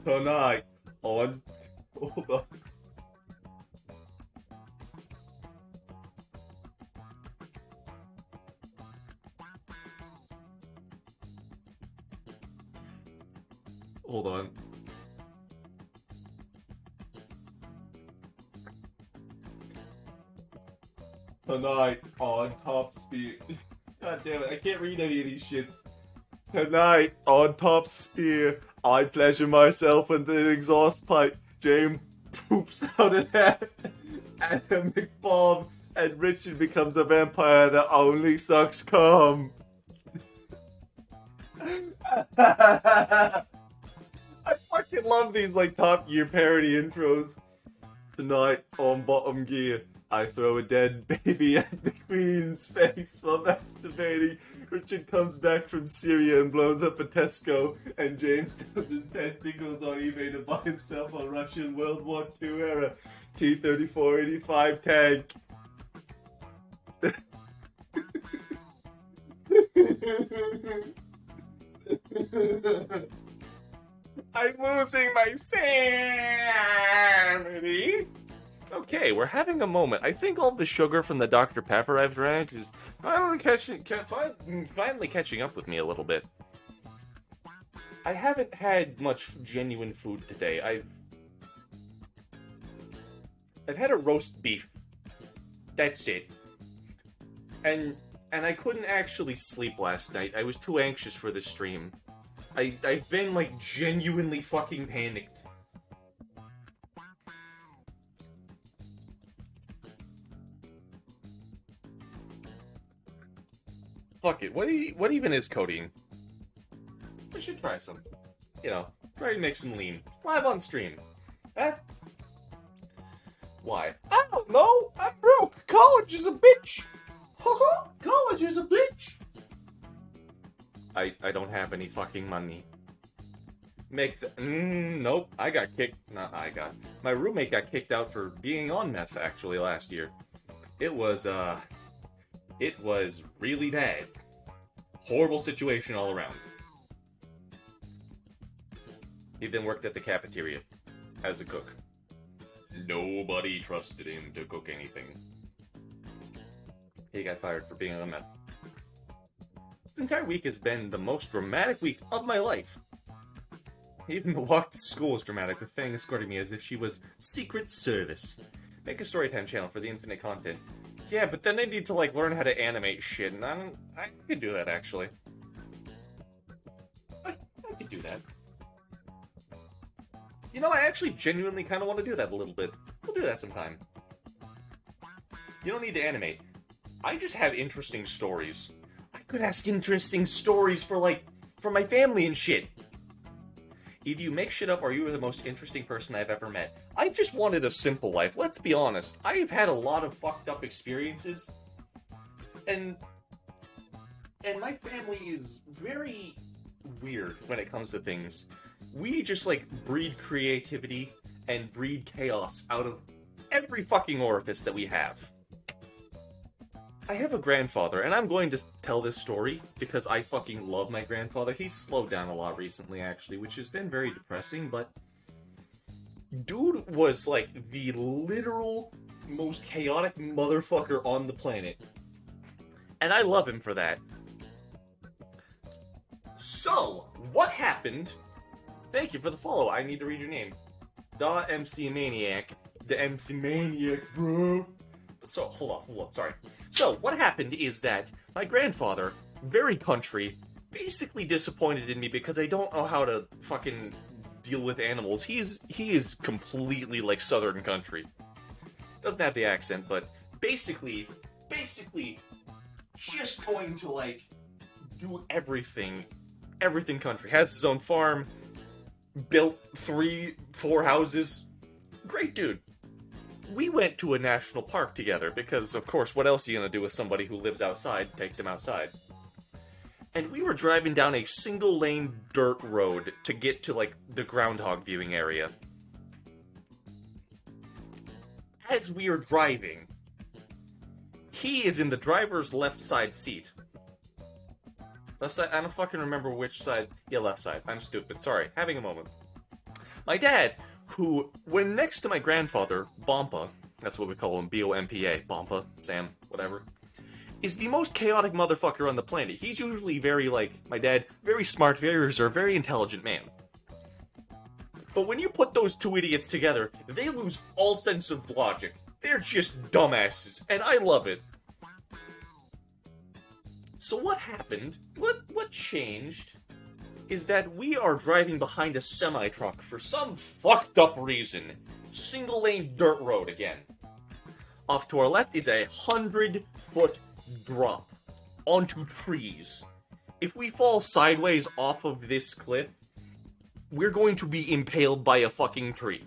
Tonight, on... Hold on. Hold on. Tonight on Top Speed. God damn it, I can't read any of these shits. Tonight on Top Spear, I pleasure myself with an exhaust pipe. James poops out of that, and a McBomb, and Richard becomes a vampire that only sucks cum. I fucking love these like Top Gear parody intros. Tonight on Bottom Gear, I throw a dead baby at the Queen's face while masturbating. Richard comes back from Syria and blows up a Tesco, and James does his testicles on eBay to buy himself a Russian World War II era T-34-85 tank. I'm losing my sanity. Okay, we're having a moment. I think all the sugar from the Dr. Pepper I've drank is finally catching up with me a little bit. I haven't had much genuine food today. I've had a roast beef. That's it. And I couldn't actually sleep last night. I was too anxious for the stream. I've been, like, genuinely fucking panicked. Fuck it. What even is codeine? I should try some. You know, try to make some lean. Live on stream. Huh? Why? I don't know. I'm broke. College is a bitch. Haha. College is a bitch. I don't have any fucking money. Nope. My roommate got kicked out for being on meth, actually, last year. It was really bad. Horrible situation all around. He then worked at the cafeteria as a cook. Nobody trusted him to cook anything. He got fired for being on meth. This entire week has been the most dramatic week of my life. Even the walk to school was dramatic, with Fang escorting me as if she was Secret Service. Make a Storytime channel for the infinite content. Yeah, but then I need to, like, learn how to animate shit, and I could do that, actually. I could do that. You know, I actually genuinely kind of want to do that a little bit. We'll do that sometime. You don't need to animate. I just have interesting stories. I could ask interesting stories for my family and shit. Either you make shit up or you are the most interesting person I've ever met. I've just wanted a simple life, let's be honest. I've had a lot of fucked up experiences. And my family is very weird when it comes to things. We just, like, breed creativity and breed chaos out of every fucking orifice that we have. I have a grandfather, and I'm going to tell this story because I fucking love my grandfather. He's slowed down a lot recently, actually, which has been very depressing, but dude was, like, the literal most chaotic motherfucker on the planet. And I love him for that. So, what happened? Thank you for the follow. I need to read your name. The MC Maniac. The MC Maniac, bro. So, hold on, sorry. So, what happened is that my grandfather, very country, basically disappointed in me because I don't know how to fucking deal with animals. He is completely, like, southern country. Doesn't have the accent, but basically, just going to, like, do everything country. Has his own farm, built 3-4 houses. Great dude. We went to a national park together because, of course, what else are you going to do with somebody who lives outside? Take them outside. And we were driving down a single-lane dirt road to get to, like, the groundhog viewing area. As we are driving, he is in the driver's left side seat. Left side? I don't fucking remember which side. Yeah, left side. I'm stupid. Sorry. Having a moment. My dad, who, when next to my grandfather, Bompa, that's what we call him, B-O-M-P-A, Bompa, Sam, whatever, is the most chaotic motherfucker on the planet. He's usually very, like, my dad, very smart, very reserved, very intelligent man. But when you put those two idiots together, they lose all sense of logic. They're just dumbasses, and I love it. So what happened? What changed? is that we are driving behind a semi-truck for some fucked up reason. Single-lane dirt road again. Off to our left is a 100-foot drop onto trees. If we fall sideways off of this cliff, we're going to be impaled by a fucking tree.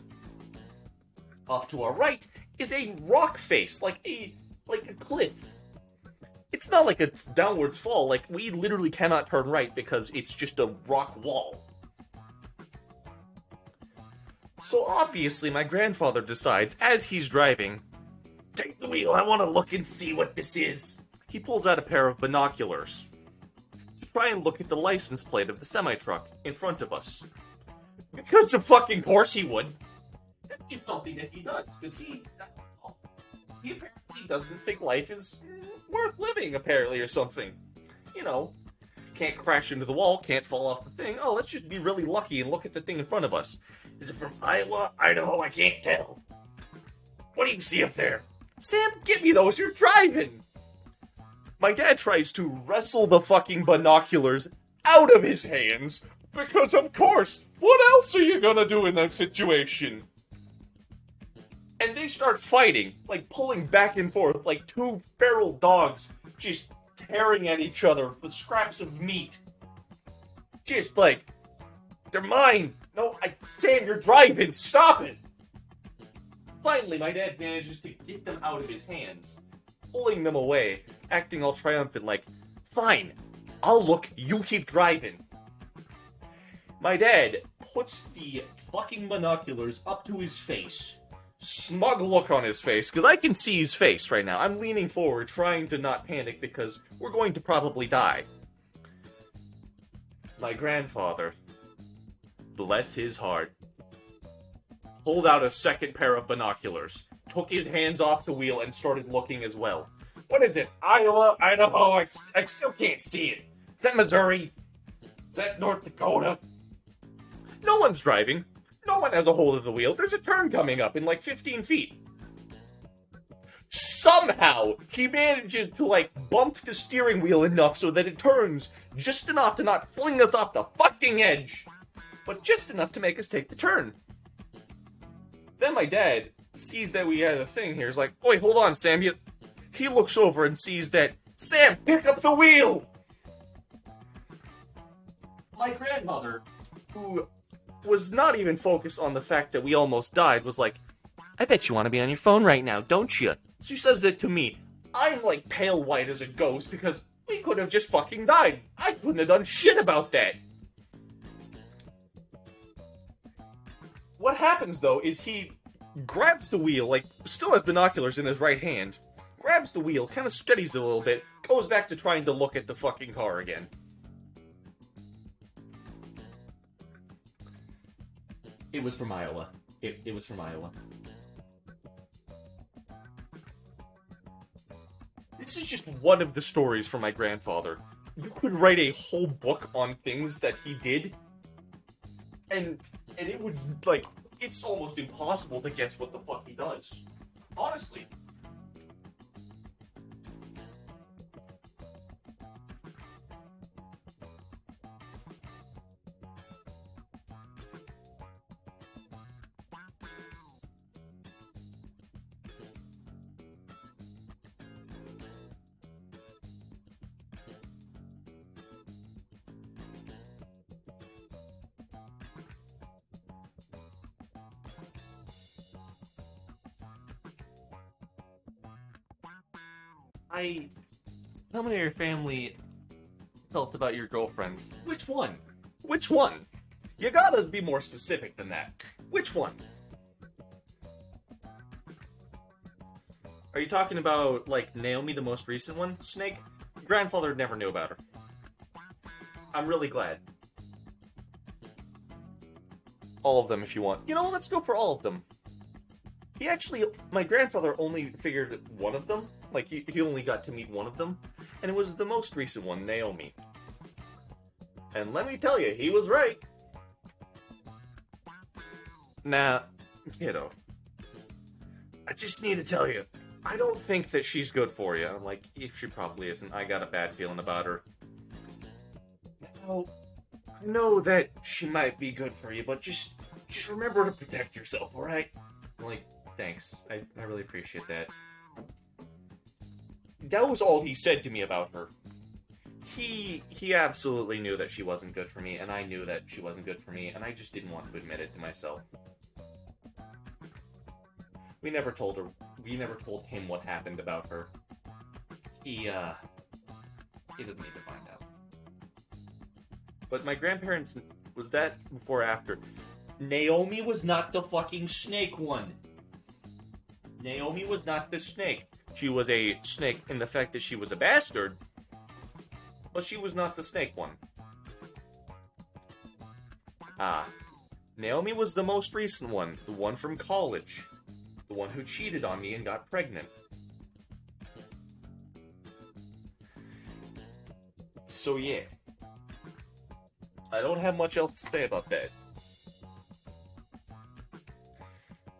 Off to our right is a rock face, like a cliff. It's not like a downwards fall, like we literally cannot turn right because it's just a rock wall. So obviously my grandfather decides, as he's driving, take the wheel, I want to look and see what this is. He pulls out a pair of binoculars to try and look at the license plate of the semi-truck in front of us. Because of fucking course he would. That's just something that he does, because he apparently doesn't think life is worth living, apparently, or something. You know, can't crash into the wall, can't fall off the thing. Oh, let's just be really lucky and look at the thing in front of us. Is it from Iowa? Idaho? I can't tell. What do you see up there? Sam, give me those, you're driving! My dad tries to wrestle the fucking binoculars out of his hands, because of course, what else are you gonna do in that situation? And they start fighting, like pulling back and forth, like two feral dogs just tearing at each other with scraps of meat. Just like, they're mine! No, Sam, you're driving, stop it! Finally, my dad manages to get them out of his hands, pulling them away, acting all triumphant like, fine, I'll look, you keep driving. My dad puts the fucking binoculars up to his face, smug look on his face, because I can see his face right now. I'm leaning forward, trying to not panic because we're going to probably die. My grandfather, bless his heart, pulled out a second pair of binoculars, took his hands off the wheel, and started looking as well. What is it? Iowa? Idaho? I still can't see it. Is that Missouri? Is that North Dakota? No one's driving. No one has a hold of the wheel. There's a turn coming up in like 15 feet. Somehow, he manages to like bump the steering wheel enough so that it turns just enough to not fling us off the fucking edge, but just enough to make us take the turn. Then my dad sees that we had a thing here. He's like, wait, hold on, Sam. He looks over and sees that, Sam, pick up the wheel! My grandmother, who was not even focused on the fact that we almost died, was like, I bet you want to be on your phone right now, don't you? She says that to me. I'm like pale white as a ghost because we could have just fucking died. I couldn't have done shit about that. What happens, though, is he grabs the wheel, like, still has binoculars in his right hand, grabs the wheel, kind of steadies it a little bit, goes back to trying to look at the fucking car again. It was from Iowa. It was from Iowa. This is just one of the stories from my grandfather. You could write a whole book on things that he did, and it would, like, it's almost impossible to guess what the fuck he does. Honestly. Tell me how your family felt about your girlfriends. Which one? Which one? You gotta be more specific than that. Which one? Are you talking about, like, Naomi, the most recent one? Snake? Grandfather never knew about her. I'm really glad. All of them, if you want. You know, let's go for all of them. He actually, my grandfather only figured one of them. Like, he only got to meet one of them. And it was the most recent one, Naomi. And let me tell you, he was right. Nah, kiddo. I just need to tell you, I don't think that she's good for you. I'm like, if she probably isn't. I got a bad feeling about her. Now, know that she might be good for you, but just remember to protect yourself, alright? Like, thanks. I really appreciate that. That was all he said to me about her. He absolutely knew that she wasn't good for me, and I knew that she wasn't good for me, and I just didn't want to admit it to myself. We never told him what happened about her. He doesn't need to find out. But my grandparents, was that before or after? Naomi was not the fucking snake one. Naomi was not the snake. She was a snake in the fact that she was a bastard, but she was not the snake one. Naomi was the most recent one, the one from college. The one who cheated on me and got pregnant. So yeah. I don't have much else to say about that.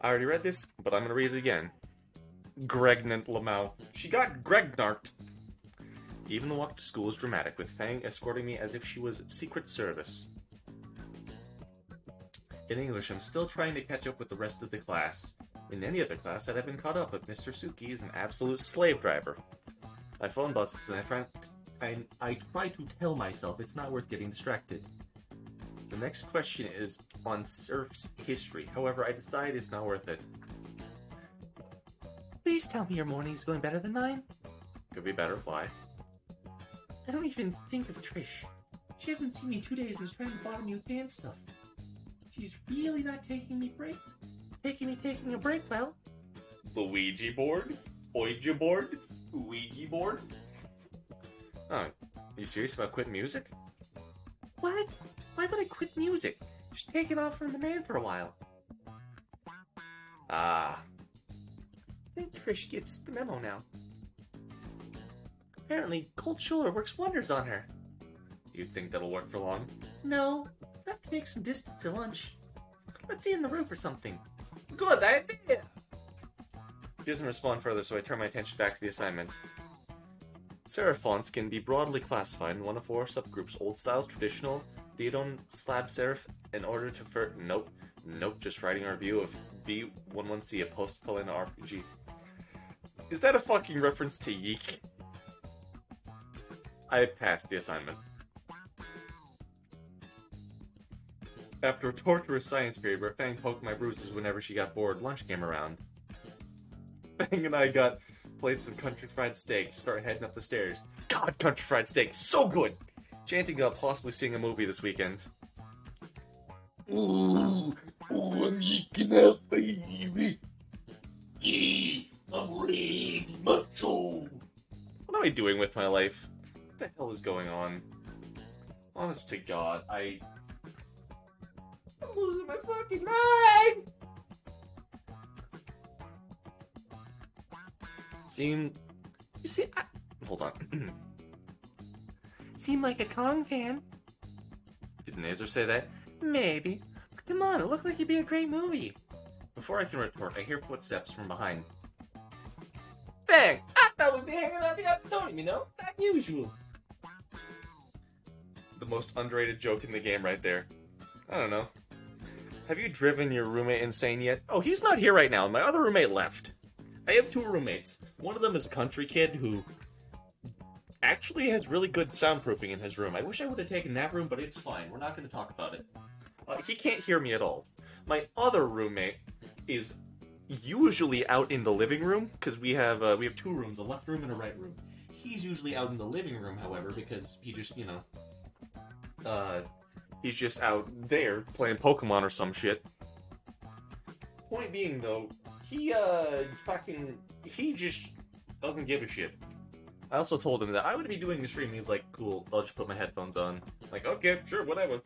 I already read this, but I'm gonna read it again. Gregnant Lamau. She got Gregnart. Even the walk to school is dramatic, with Fang escorting me as if she was Secret Service. In English, I'm still trying to catch up with the rest of the class. In any other class, I'd have been caught up, but Mr. Suki is an absolute slave driver. My phone buzzes, and I try to tell myself it's not worth getting distracted. The next question is on Surf's history. However, I decide it's not worth it. Please tell me your morning's going better than mine. Could be better. Why? I don't even think of Trish. She hasn't seen me 2 days and is trying to bottom you fan stuff. She's really not taking a break, well. The Ouija board? Ouija board? Ouija board? Oh, you serious about quitting music? What? Why would I quit music? Just taking off from the man for a while. Ah. I think Trish gets the memo now. Apparently, cold shoulder works wonders on her. You think that'll work for long? No, I have to make some distance at lunch. Let's eat in the roof or something. Good idea! He doesn't respond further, so I turn my attention back to the assignment. Serif fonts can be broadly classified in one of four subgroups: old styles, traditional, Theodon, slab serif, in order to Nope, just writing our review of B11C, a post-Polina RPG. Is that a fucking reference to Yeek? I passed the assignment. After a torturous science period where Fang poked my bruises whenever she got bored, lunch came around. Fang and I got plates of country fried steak, started heading up the stairs. God, country fried steak, so good! Chanting about possibly seeing a movie this weekend. Ooh, I'm eating out, baby. Yeah, I'm ready, macho. What am I doing with my life? What the hell is going on? Honest to God, I'm losing my fucking mind! Hold on. Seem like a Kong fan. Did Nazar say that? Maybe. But come on, it looked like it'd be a great movie. Before I can retort, I hear footsteps from behind. Bang! I thought we'd be hanging out the auditorium, like usual. The most underrated joke in the game right there. I don't know. Have you driven your roommate insane yet? Oh, he's not here right now. My other roommate left. I have two roommates. One of them is a country kid who actually has really good soundproofing in his room. I wish I would have taken that room, but it's fine. We're not going to talk about it. He can't hear me at all. My other roommate is usually out in the living room, because we have two rooms, a left room and a right room. He's usually out in the living room, however, because he just, he's just out there playing Pokemon or some shit. Point being, though, he just doesn't give a shit. I also told him that I would be doing the stream. He's like, cool, I'll just put my headphones on. Like, okay, sure, whatever.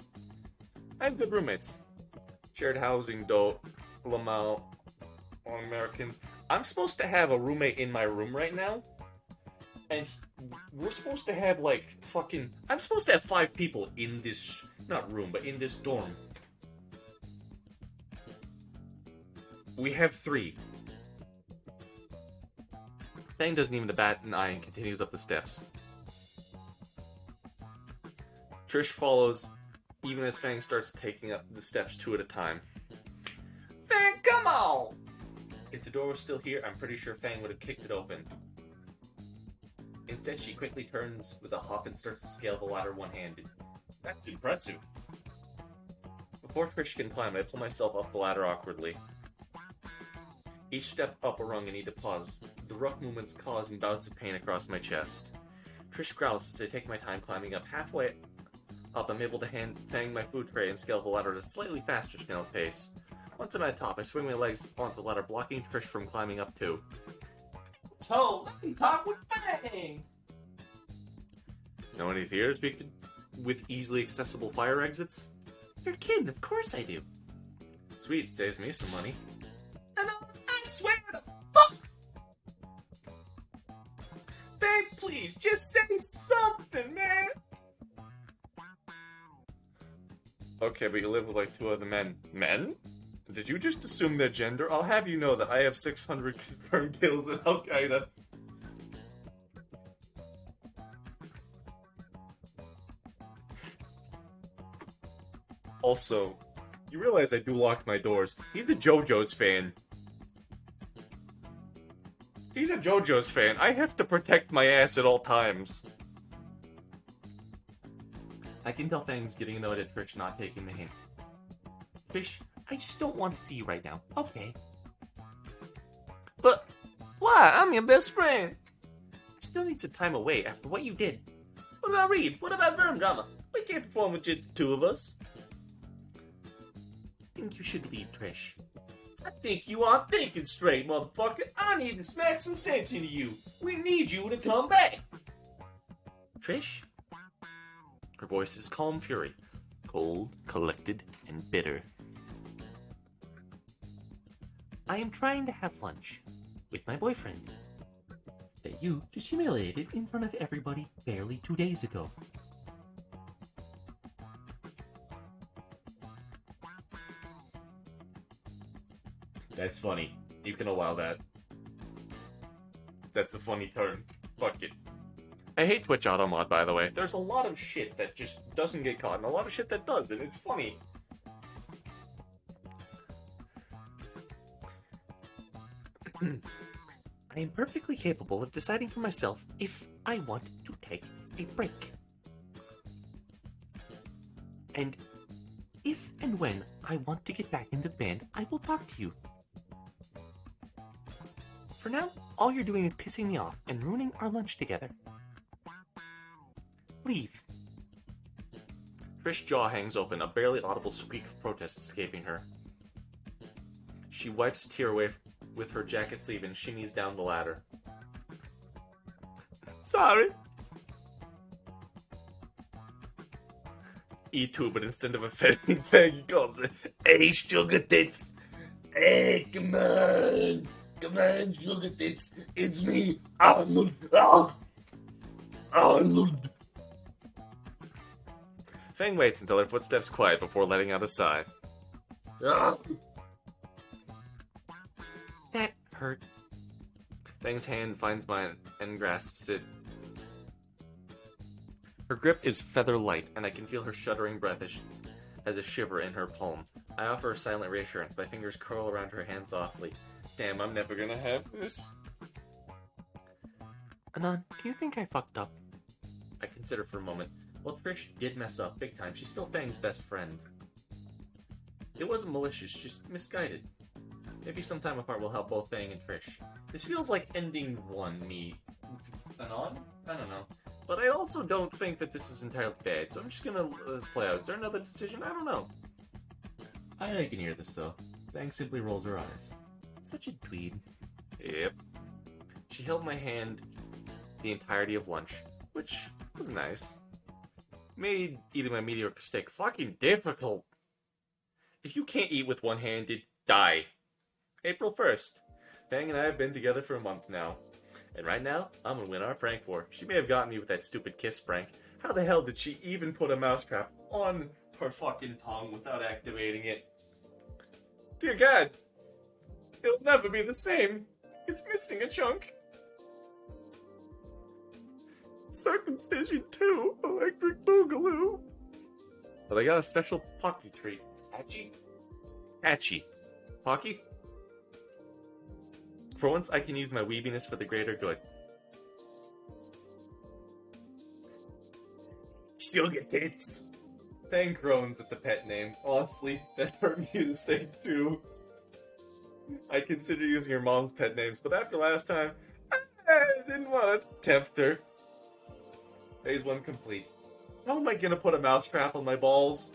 I have good roommates. Shared housing, though. Lamau. All Americans. I'm supposed to have a roommate in my room right now. And we're supposed to have, I'm supposed to have 5 people in this, not room, but in this dorm. We have 3. Fang doesn't even bat an eye and continues up the steps. Trish follows even as Fang starts taking up the steps 2 at a time. Fang, come on! If the door was still here, I'm pretty sure Fang would have kicked it open. Instead, she quickly turns with a hop and starts to scale the ladder one-handed. That's impressive. Before Trish can climb, I pull myself up the ladder awkwardly. Each step up a rung, I need to pause, the rough movements causing bouts of pain across my chest. Trish growls as I take my time climbing up. Halfway up, I'm able to hand Fang my food tray and scale the ladder at a slightly faster snail's pace. Once I'm at top, I swing my legs onto the ladder, blocking Trish from climbing up too. So, let me talk with Fang. Know any theaters with easily accessible fire exits? You're kidding, of course I do. Sweet, saves me some money. And I swear to fuck! Babe, please, just say something, man! Okay, but you live with like 2 other men. Men? Did you just assume their gender? I'll have you know that I have 600 confirmed kills in Al-Qaeda. Also, you realize I do lock my doors. He's a JoJo's fan. He's a JoJo's fan. I have to protect my ass at all times. I can tell Fang's getting annoyed at Trish not taking the hint. Trish, I just don't want to see you right now. Okay. But why? I'm your best friend. I still need some time away after what you did. What about Reed? What about Verm Drama? We can't perform with just the 2 of us. I think you should leave, Trish. I think you aren't thinking straight, motherfucker. I need to smack some sense into you. We need you to come back. Trish? Her voice is calm fury. Cold, collected, and bitter. I am trying to have lunch with my boyfriend that you just humiliated in front of everybody barely 2 days ago. That's funny. You can allow that. That's a funny turn. Fuck it. I hate Twitch Automod, by the way. There's a lot of shit that just doesn't get caught, and a lot of shit that does, and it's funny. I am perfectly capable of deciding for myself if I want to take a break. And if and when I want to get back into the band, I will talk to you. For now, all you're doing is pissing me off and ruining our lunch together. Leave. Trish's jaw hangs open, a barely audible squeak of protest escaping her. She wipes a tear away with her jacket sleeve and shimmies down the ladder. Sorry. E2, but instead of offending Fang, he calls it, "Hey, sugar tits! Hey, come on! Come on, sugar tits! It's me, Arnold! Ah! Arnold! Fang waits until her footsteps quiet before letting out a sigh. Ah! That hurt. Fang's hand finds mine and grasps it. Her grip is feather light, and I can feel her shuddering breath as a shiver in her palm. I offer a silent reassurance. My fingers curl around her hand softly. Damn, I'm never gonna have this. Anon, do you think I fucked up? I consider for a moment. Well, Trish did mess up big time. She's still Fang's best friend. It wasn't malicious, just misguided. Maybe some time apart will help both Fang and Trish. This feels like ending one me. Anon? I don't know. But I also don't think that this is entirely bad, so I'm just gonna let this play out. Is there another decision? I don't know. I can hear this, though. Fang simply rolls her eyes. Such a dweeb. Yep. She held my hand the entirety of lunch, which was nice. Made eating my mediocre steak fucking difficult. If you can't eat with one-handed, die. April 1st. Fang and I have been together for a month now. And right now, I'm gonna win our prank war. She may have gotten me with that stupid kiss prank. How the hell did she even put a mousetrap on her fucking tongue without activating it? Dear God. It'll never be the same. It's missing a chunk. Circumcision 2, Electric Boogaloo. But I got a special Pocky treat. Patchy? Patchy. Pocky? For once, I can use my weebiness for the greater good. Sugar tits! Fang groans at the pet name. Honestly, that hurt me to say too. I consider using her mom's pet names, but after last time, I didn't want to tempt her. Phase 1 complete. How am I gonna put a mousetrap on my balls?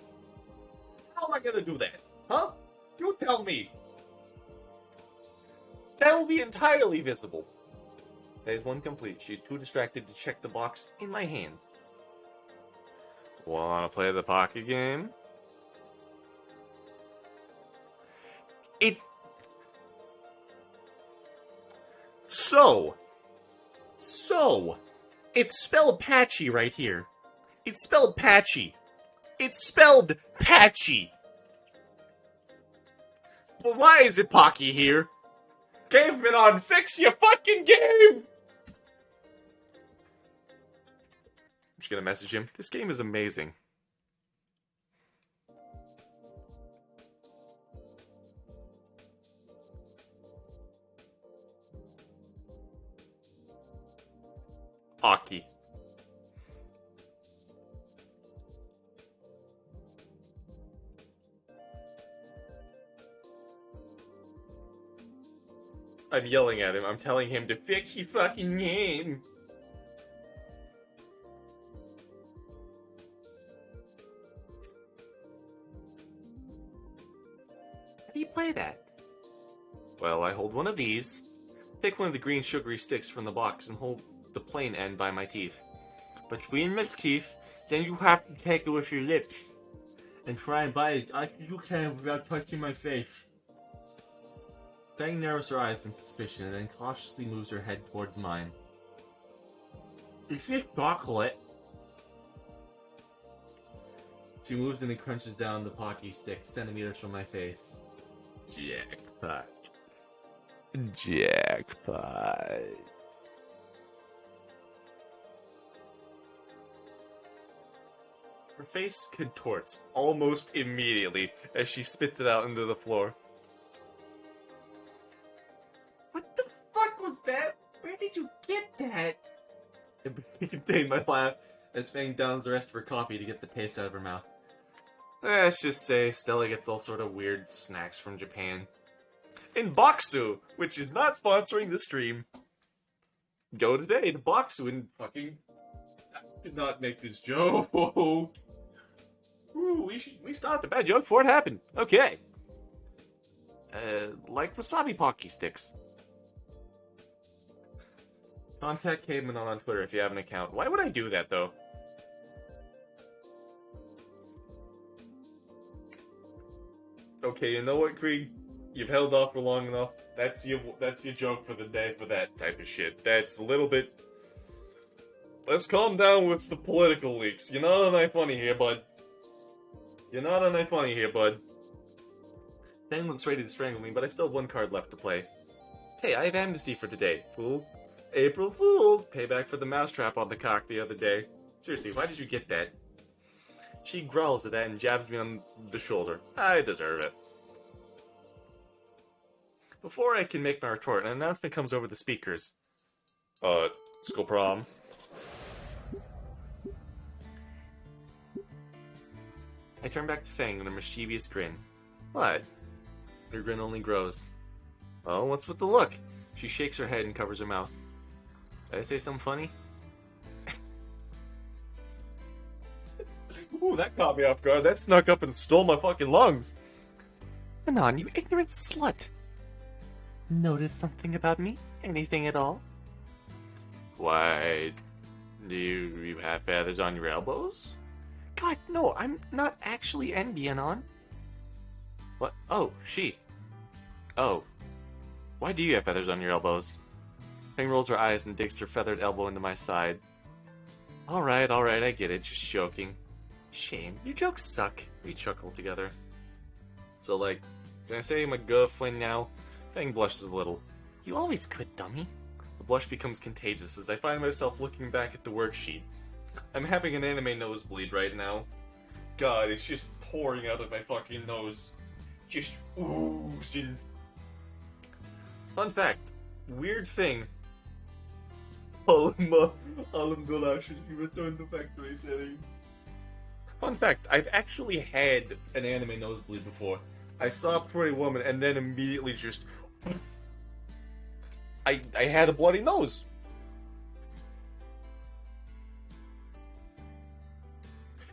How am I gonna do that? Huh? You tell me. That will be entirely visible. Phase 1 complete. She's too distracted to check the box in my hand. Wanna play the pocket game? It's... So, it's spelled patchy right here. It's spelled patchy. It's spelled patchy. But why is it Pocky here? Caveman on, fix your fucking game! I'm just gonna message him. This game is amazing. Hockey. I'm yelling at him. I'm telling him to fix your fucking game. How do you play that? Well, I hold one of these, take one of the green sugary sticks from the box, and hold the plain end by my teeth. Between my teeth, then you have to take it with your lips. And try and bite it as you can without touching my face. Fang narrows her eyes in suspicion and then cautiously moves her head towards mine. Is this chocolate? She moves and then crunches down the Pocky stick centimeters from my face. Jackpot. Jackpot. Her face contorts almost immediately as she spits it out into the floor. What the fuck was that? Where did you get that? It contained my laugh as Fang downs the rest of her coffee to get the taste out of her mouth. Let's just say Stella gets all sort of weird snacks from Japan. In Boxu, which is not sponsoring the stream. Go today to Boxu and fucking... I did not make this joke. Ooh, we stopped a bad joke before it happened. Okay. Like wasabi Pocky sticks. Contact Caveman on Twitter if you have an account. Why would I do that, though? Okay, you know what, Krieg? You've held off for long enough. That's your joke for the day for that type of shit. That's a little bit... Let's calm down with the political leaks. You're not on funny here, bud. You're not on funny here, bud. Fang looks ready to strangle me, but I still have one card left to play. Hey, I have amnesty for today, fools. April Fools! Payback for the mousetrap on the cock the other day. Seriously, why did you get that? She growls at that and jabs me on the shoulder. I deserve it. Before I can make my retort, an announcement comes over the speakers. School prom. I turn back to Fang with a mischievous grin. What? Her grin only grows. Well, what's with the look? She shakes her head and covers her mouth. Did I say something funny? Ooh, that caught me off guard. That snuck up and stole my fucking lungs. Anon, you ignorant slut. Notice something about me? Anything at all? Why, do you have feathers on your elbows? God, no, I'm not actually Anon. What? Oh, she. Oh. Why do you have feathers on your elbows? Fang rolls her eyes and digs her feathered elbow into my side. Alright, I get it, just joking. Shame, your jokes suck. We chuckle together. So, like, can I say my girlfriend now? Fang blushes a little. You always could, dummy. The blush becomes contagious as I find myself looking back at the worksheet. I'm having an anime nosebleed right now. god, it's just pouring out of my fucking nose. Just oozing. Fun fact, weird thing. Alım dolaşır, you return to factory settings. Fun fact, I've actually had an anime nosebleed before. I saw a Pretty Woman and then immediately just... I had a bloody nose.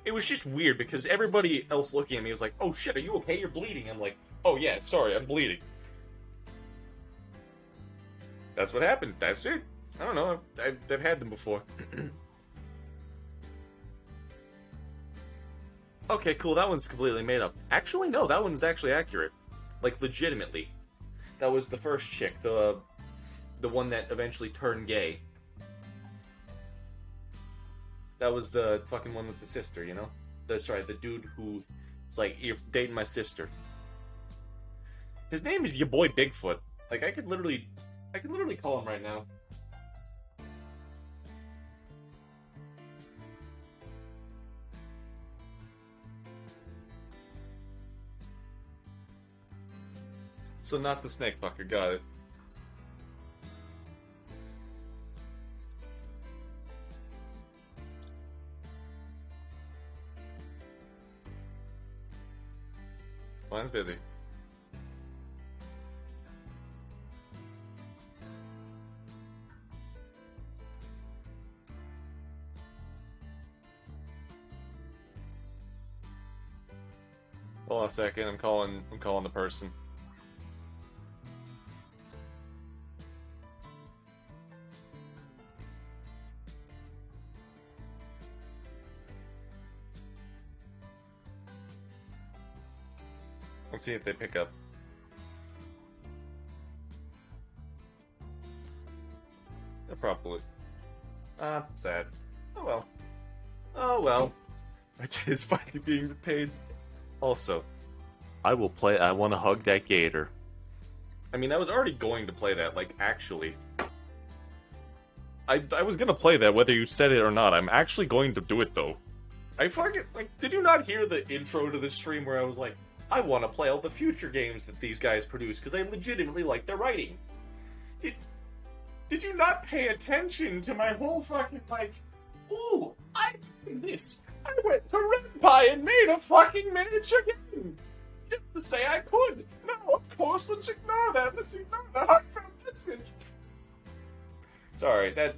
It was just weird because everybody else looking at me was like, oh shit, are you okay? You're bleeding. I'm like, oh yeah, sorry, I'm bleeding. That's what happened. That's it. I don't know. I've had them before. Okay, cool. That one's completely made up. Actually, no. That one's actually accurate. Like, legitimately. That was the first chick. The one that eventually turned gay. That was the fucking one with the sister, you know? The dude who... It's like, you're dating my sister. His name is your boy Bigfoot. Like, I could literally call him right now. So not the snake fucker, got it. Mine's busy. Hold on a second, I'm calling the person. Let's see if they pick up. They're probably... sad. Oh well. Oh well. My kid's finally being paid. Also, I want to hug that gator. I mean, I was already going to play that, like, actually. I was gonna play that whether you said it or not. I'm actually going to do it, though. I fucking, like, did you not hear the intro to the stream where I was like, I want to play all the future games that these guys produce because I legitimately like their writing. Did you not pay attention to my whole fucking, like, ooh, I did this. I went to Renpai and made a fucking miniature game. Just to say I could. No, of course, let's ignore that. Let's ignore the heartfelt message. Sorry, that...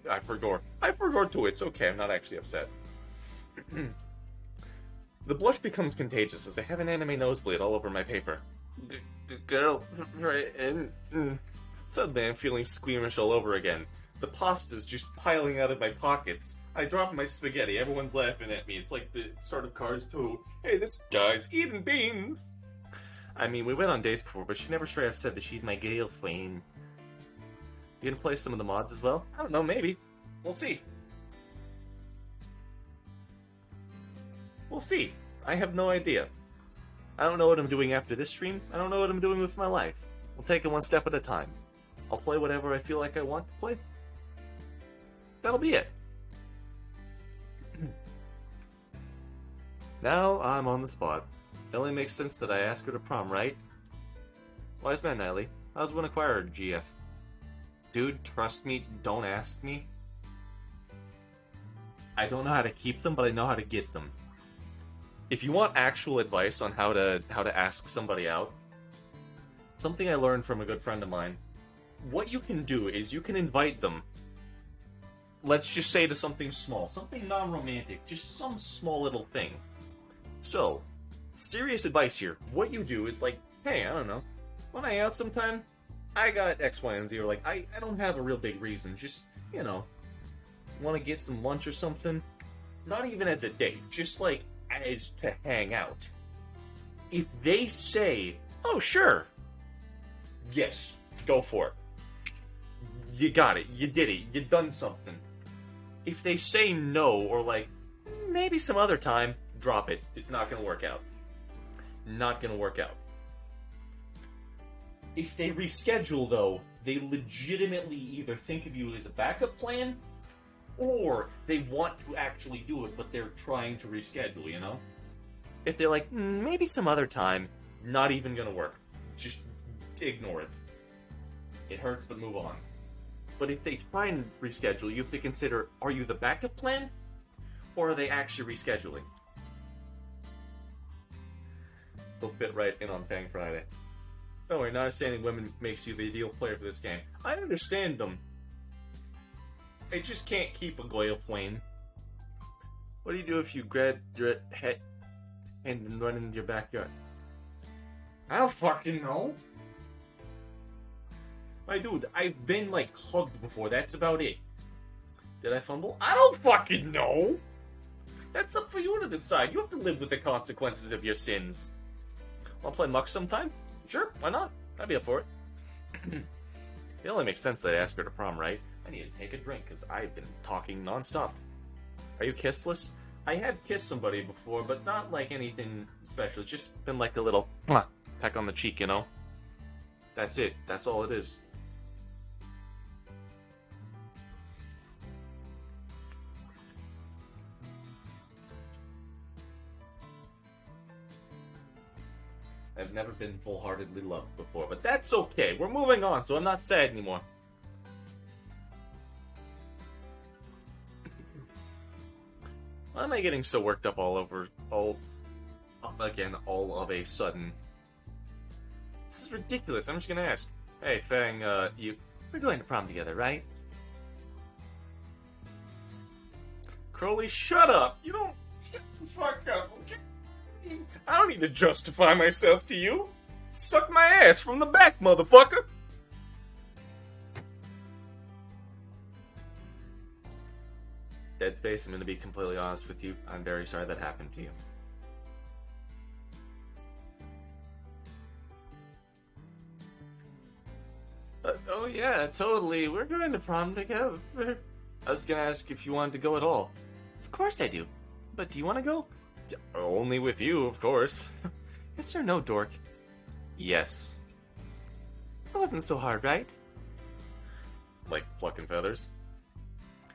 I forgot to. It's okay, I'm not actually upset. The blush becomes contagious as I have an anime nosebleed all over my paper. Girl, right, and... Suddenly I'm feeling squeamish all over again. The pasta's just piling out of my pockets. I drop my spaghetti, everyone's laughing at me. It's like the start of Cars 2. Hey, this guy's eating beans! I mean, we went on dates before, but she never straight up said that she's my girlfriend. You gonna play some of the mods as well? I don't know, maybe. We'll see. We'll see. I have no idea. I don't know what I'm doing after this stream. I don't know what I'm doing with my life. We'll take it one step at a time. I'll play whatever I feel like I want to play. That'll be it. Now I'm on the spot. It only makes sense that I ask her to prom, right? Wise man, Natalie. How's one acquire GF? Dude, trust me, don't ask me. I don't know how to keep them, but I know how to get them. If you want actual advice on how to ask somebody out, something I learned from a good friend of mine, what you can do is you can invite them, let's just say to something small, something non-romantic, just some small little thing. So, serious advice here. What you do is like, hey, I don't know, when I out sometime, I got X, Y, and Z, or like, I don't have a real big reason, just, you know, want to get some lunch or something? Not even as a date, just like, as to hang out. If they say, oh, sure, yes, go for it. You got it, you did it, you done something. If they say no, or like, maybe some other time, drop it. It's not gonna work out. Not gonna work out. If they reschedule, though, they legitimately either think of you as a backup plan, or they want to actually do it, but they're trying to reschedule, you know? If they're like, maybe some other time, not even gonna work. Just ignore it. It hurts, but move on. But if they try and reschedule, you have to consider, are you the backup plan? Or are they actually rescheduling? They'll fit right in on Fang Friday. Don't worry, not understanding women makes you the ideal player for this game. I understand them. I just can't keep a Goyle flame. What do you do if you grab your head and run into your backyard? I don't fucking know. My dude, I've been like hugged before. That's about it. Did I fumble? I don't fucking know. That's up for you to decide. You have to live with the consequences of your sins. Want to play Muck sometime? Sure, why not? I'd be up for it. It only makes sense that I asked her to prom, right? I need to take a drink because I've been talking nonstop. Are you kissless? I have kissed somebody before, but not like anything special. It's just been like a little peck on the cheek, you know? That's it. That's all it is. I've never been full-heartedly loved before, but that's okay. We're moving on, so I'm not sad anymore. Why am I getting so worked up all of a sudden? This is ridiculous. I'm just gonna ask. Hey, Fang, we're going to prom together, right? Crowley, shut up! You don't... Shut the fuck up, okay? I don't need to justify myself to you. Suck my ass from the back, motherfucker! Dead Space, I'm gonna be completely honest with you. I'm very sorry that happened to you. Oh yeah, totally. We're going to prom together. I was gonna ask if you wanted to go at all. Of course I do. But do you want to go? Only with you, of course. Yes or no, dork? Yes. That wasn't so hard, right? Like plucking feathers?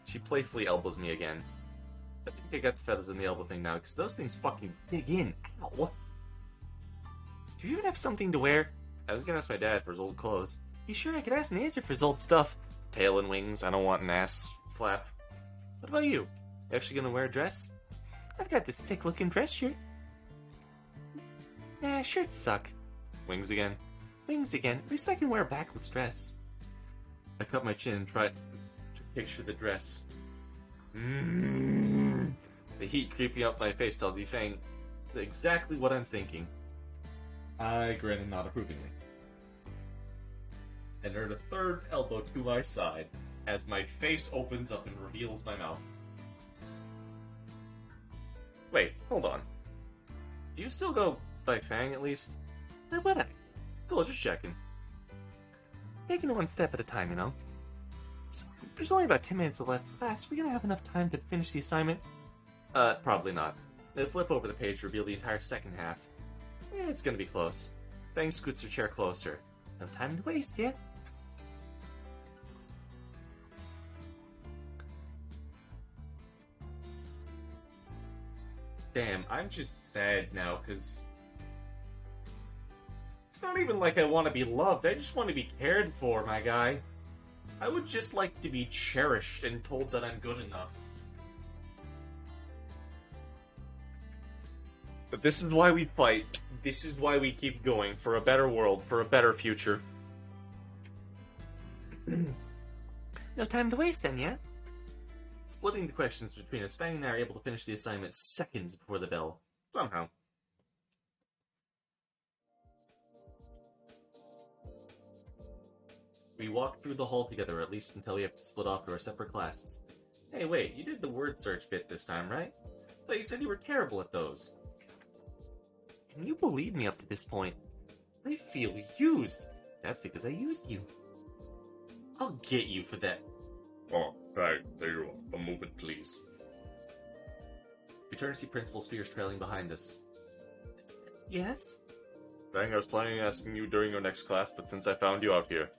She playfully elbows me again. I think I got the feathers in the elbow thing now, because those things fucking dig in. Ow! Do you even have something to wear? I was gonna ask my dad for his old clothes. You sure I could ask Nancy for his old stuff? Tail and wings, I don't want an ass flap. What about you? You actually gonna wear a dress? I've got this sick-looking dress shirt. Nah, shirts suck. Wings again? Wings again. At least I can wear a backless dress. I cut my chin and tried to picture the dress. The heat creeping up my face tells Yifeng exactly what I'm thinking. I grin and nod approvingly. And earn a third elbow to my side as my face opens up and reveals my mouth. Wait, hold on. Do you still go by Fang at least? Why would I? Cool, just checking. Taking it one step at a time, you know? So, there's only about 10 minutes left of class. Are we gonna have enough time to finish the assignment? Probably not. The flip over the page to reveal the entire second half. It's gonna be close. Fang scoots her chair closer. No time to waste, yeah? Damn, I'm just sad now, because it's not even like I want to be loved. I just want to be cared for, my guy. I would just like to be cherished and told that I'm good enough. But this is why we fight. This is why we keep going. For a better world. For a better future. No time to waste then, yeah? Splitting the questions between us, Fang and I are able to finish the assignment seconds before the bell. Somehow. We walk through the hall together, at least until we have to split off to our separate classes. Hey, wait, you did the word search bit this time, right? I thought you said you were terrible at those. Can you believe me up to this point? I feel used. That's because I used you. I'll get you for that. Oh, right, there you are. A moment, please. We turn to see Principal Spears trailing behind us. Yes? Fang, I was planning on asking you during your next class, but since I found you out here,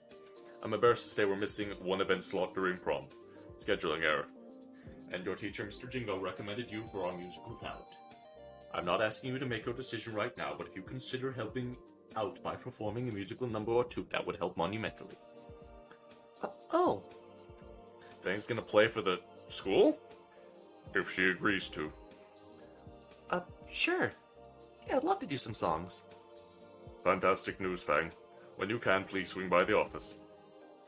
I'm embarrassed to say we're missing one event slot during prom. Scheduling error. and your teacher, Mr. Jingo, recommended you for our musical talent. I'm not asking you to make your decision right now, but if you consider helping out by performing a musical number or two, that would help monumentally. Oh, Fang's gonna play for the school? If she agrees to. sure. Yeah, I'd love to do some songs. Fantastic news, Fang. When you can, please swing by the office.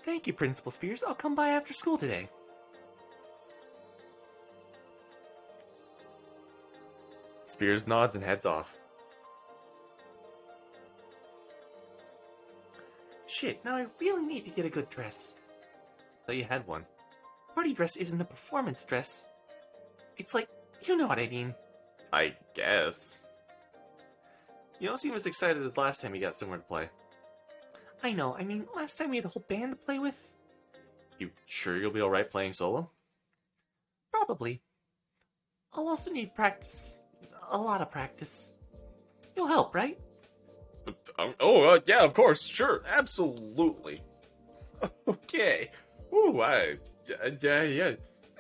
Thank you, Principal Spears. I'll come by after school today. Spears nods and heads off. Shit, now I really need to get a good dress. Thought you had one. Party dress isn't a performance dress. It's like, you know what I mean. I guess. You don't seem as excited as last time you got somewhere to play. I know, I mean, last time we had a whole band to play with. You sure you'll be alright playing solo? Probably. I'll also need practice. A lot of practice. You'll help, right? Yeah, of course, sure, absolutely. Okay. Ooh, yeah.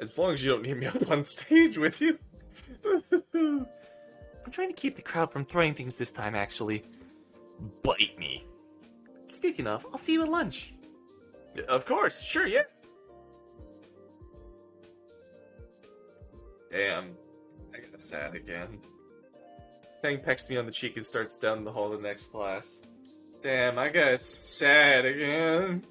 As long as you don't need me up on stage with you. I'm trying to keep the crowd from throwing things this time, actually. Bite me. Speaking of, I'll see you at lunch. Of course, sure, yeah. Damn, I got sad again. Fang pecks me on the cheek and starts down the hall to the next class. Damn, I got sad again.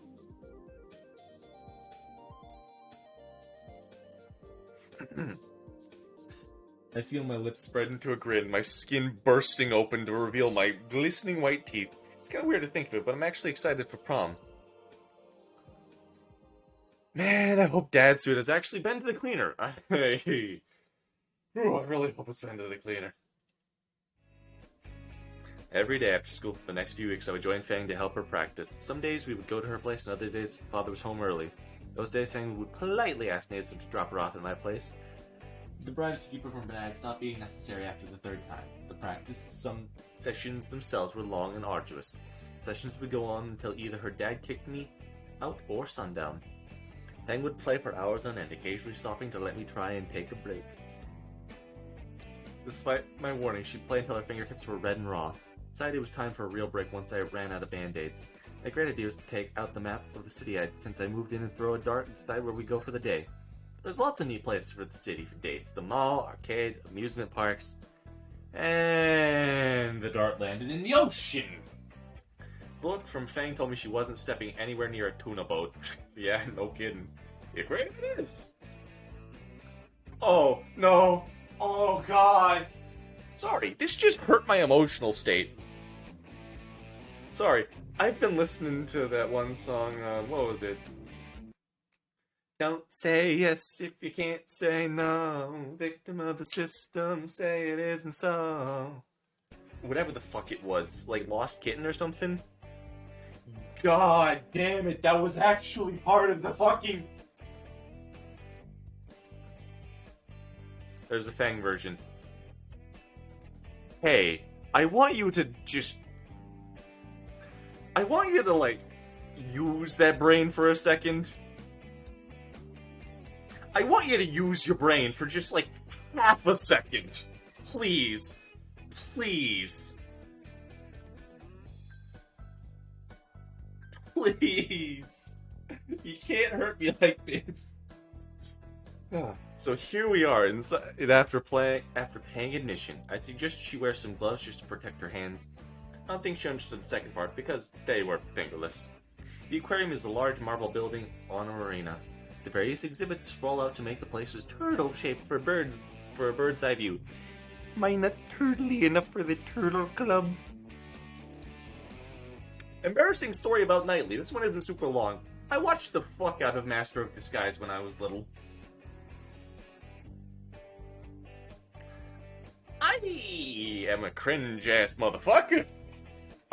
I feel my lips spread into a grin, my skin bursting open to reveal my glistening white teeth. It's kind of weird to think of it, but I'm actually excited for prom. Man, I hope Dad's suit has actually been to the cleaner. Ooh, I really hope it's been to the cleaner. Every day after school for the next few weeks, I would join Fang to help her practice. Some days we would go to her place, and other days Father was home early. Those days, Fang would politely ask Nathan to drop her off at my place. The bribes to keep her from bad stopped being necessary after the third time. The some sessions themselves were long and arduous. Sessions would go on until either her dad kicked me out or sundown. Fang would play for hours on end, occasionally stopping to let me try and take a break. Despite my warning, she'd play until her fingertips were red and raw. Decided it was time for a real break once I ran out of band-aids. My great idea was to take out the map of the city since I moved in and throw a dart and decide where we go for the day. There's lots of neat places for the city for dates. The mall, arcade, amusement parks. And the dart landed in the ocean! The look from Fang told me she wasn't stepping anywhere near a tuna boat. Yeah, no kidding. Yeah, great it is. Oh, no. Oh, God. Sorry, this just hurt my emotional state. Sorry, I've been listening to that one song, what was it? Don't say yes if you can't say no. Victim of the system, say it isn't so. Whatever the fuck it was, like Lost Kitten or something? God damn it, that was actually part of the fucking... There's a Fang version. Hey, I want you to just... I want you to, like, use that brain for a second. I want you to use your brain for just, like, half a second. Please. Please. Please. You can't hurt me like this. So here we are, inside after paying admission. I'd suggest she wear some gloves just to protect her hands. I don't think she understood the second part, because they were fingerless. The aquarium is a large marble building on a marina. The various exhibits sprawl out to make the places turtle-shaped for a bird's eye view. Am I not turtly enough for the Turtle Club? Embarrassing story about Knightley. This one isn't super long. I watched the fuck out of Master of Disguise when I was little. I am a cringe-ass motherfucker.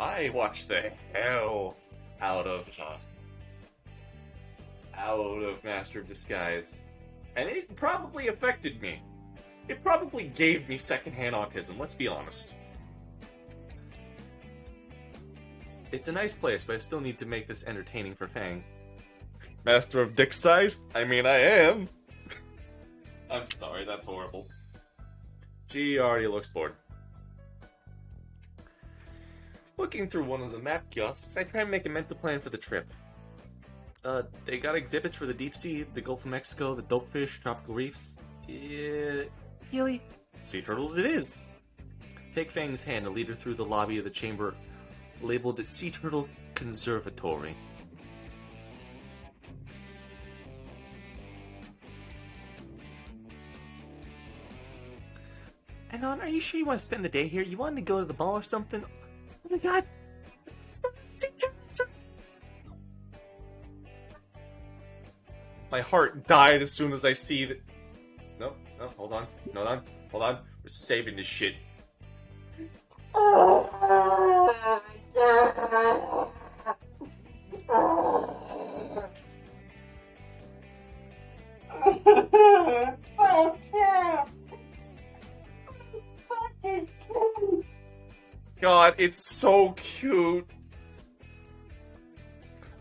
I watched the hell out of Master of Disguise. And it probably affected me. It probably gave me secondhand autism, let's be honest. It's a nice place, but I still need to make this entertaining for Fang. Master of Dick Size? I mean, I am. I'm sorry, that's horrible. She already looks bored. Looking through one of the map kiosks, I try and make a mental plan for the trip. They got exhibits for the deep sea, the Gulf of Mexico, the dopefish, tropical reefs. Healy? Sea turtles it is! Take Fang's hand and lead her through the lobby of the chamber labeled Sea Turtle Conservatory. Anon, are you sure you want to spend the day here? You wanted to go to the mall or something? Oh my god! My heart died as soon as I see that. No, hold on. Hold on. We're saving this shit. God, it's so cute.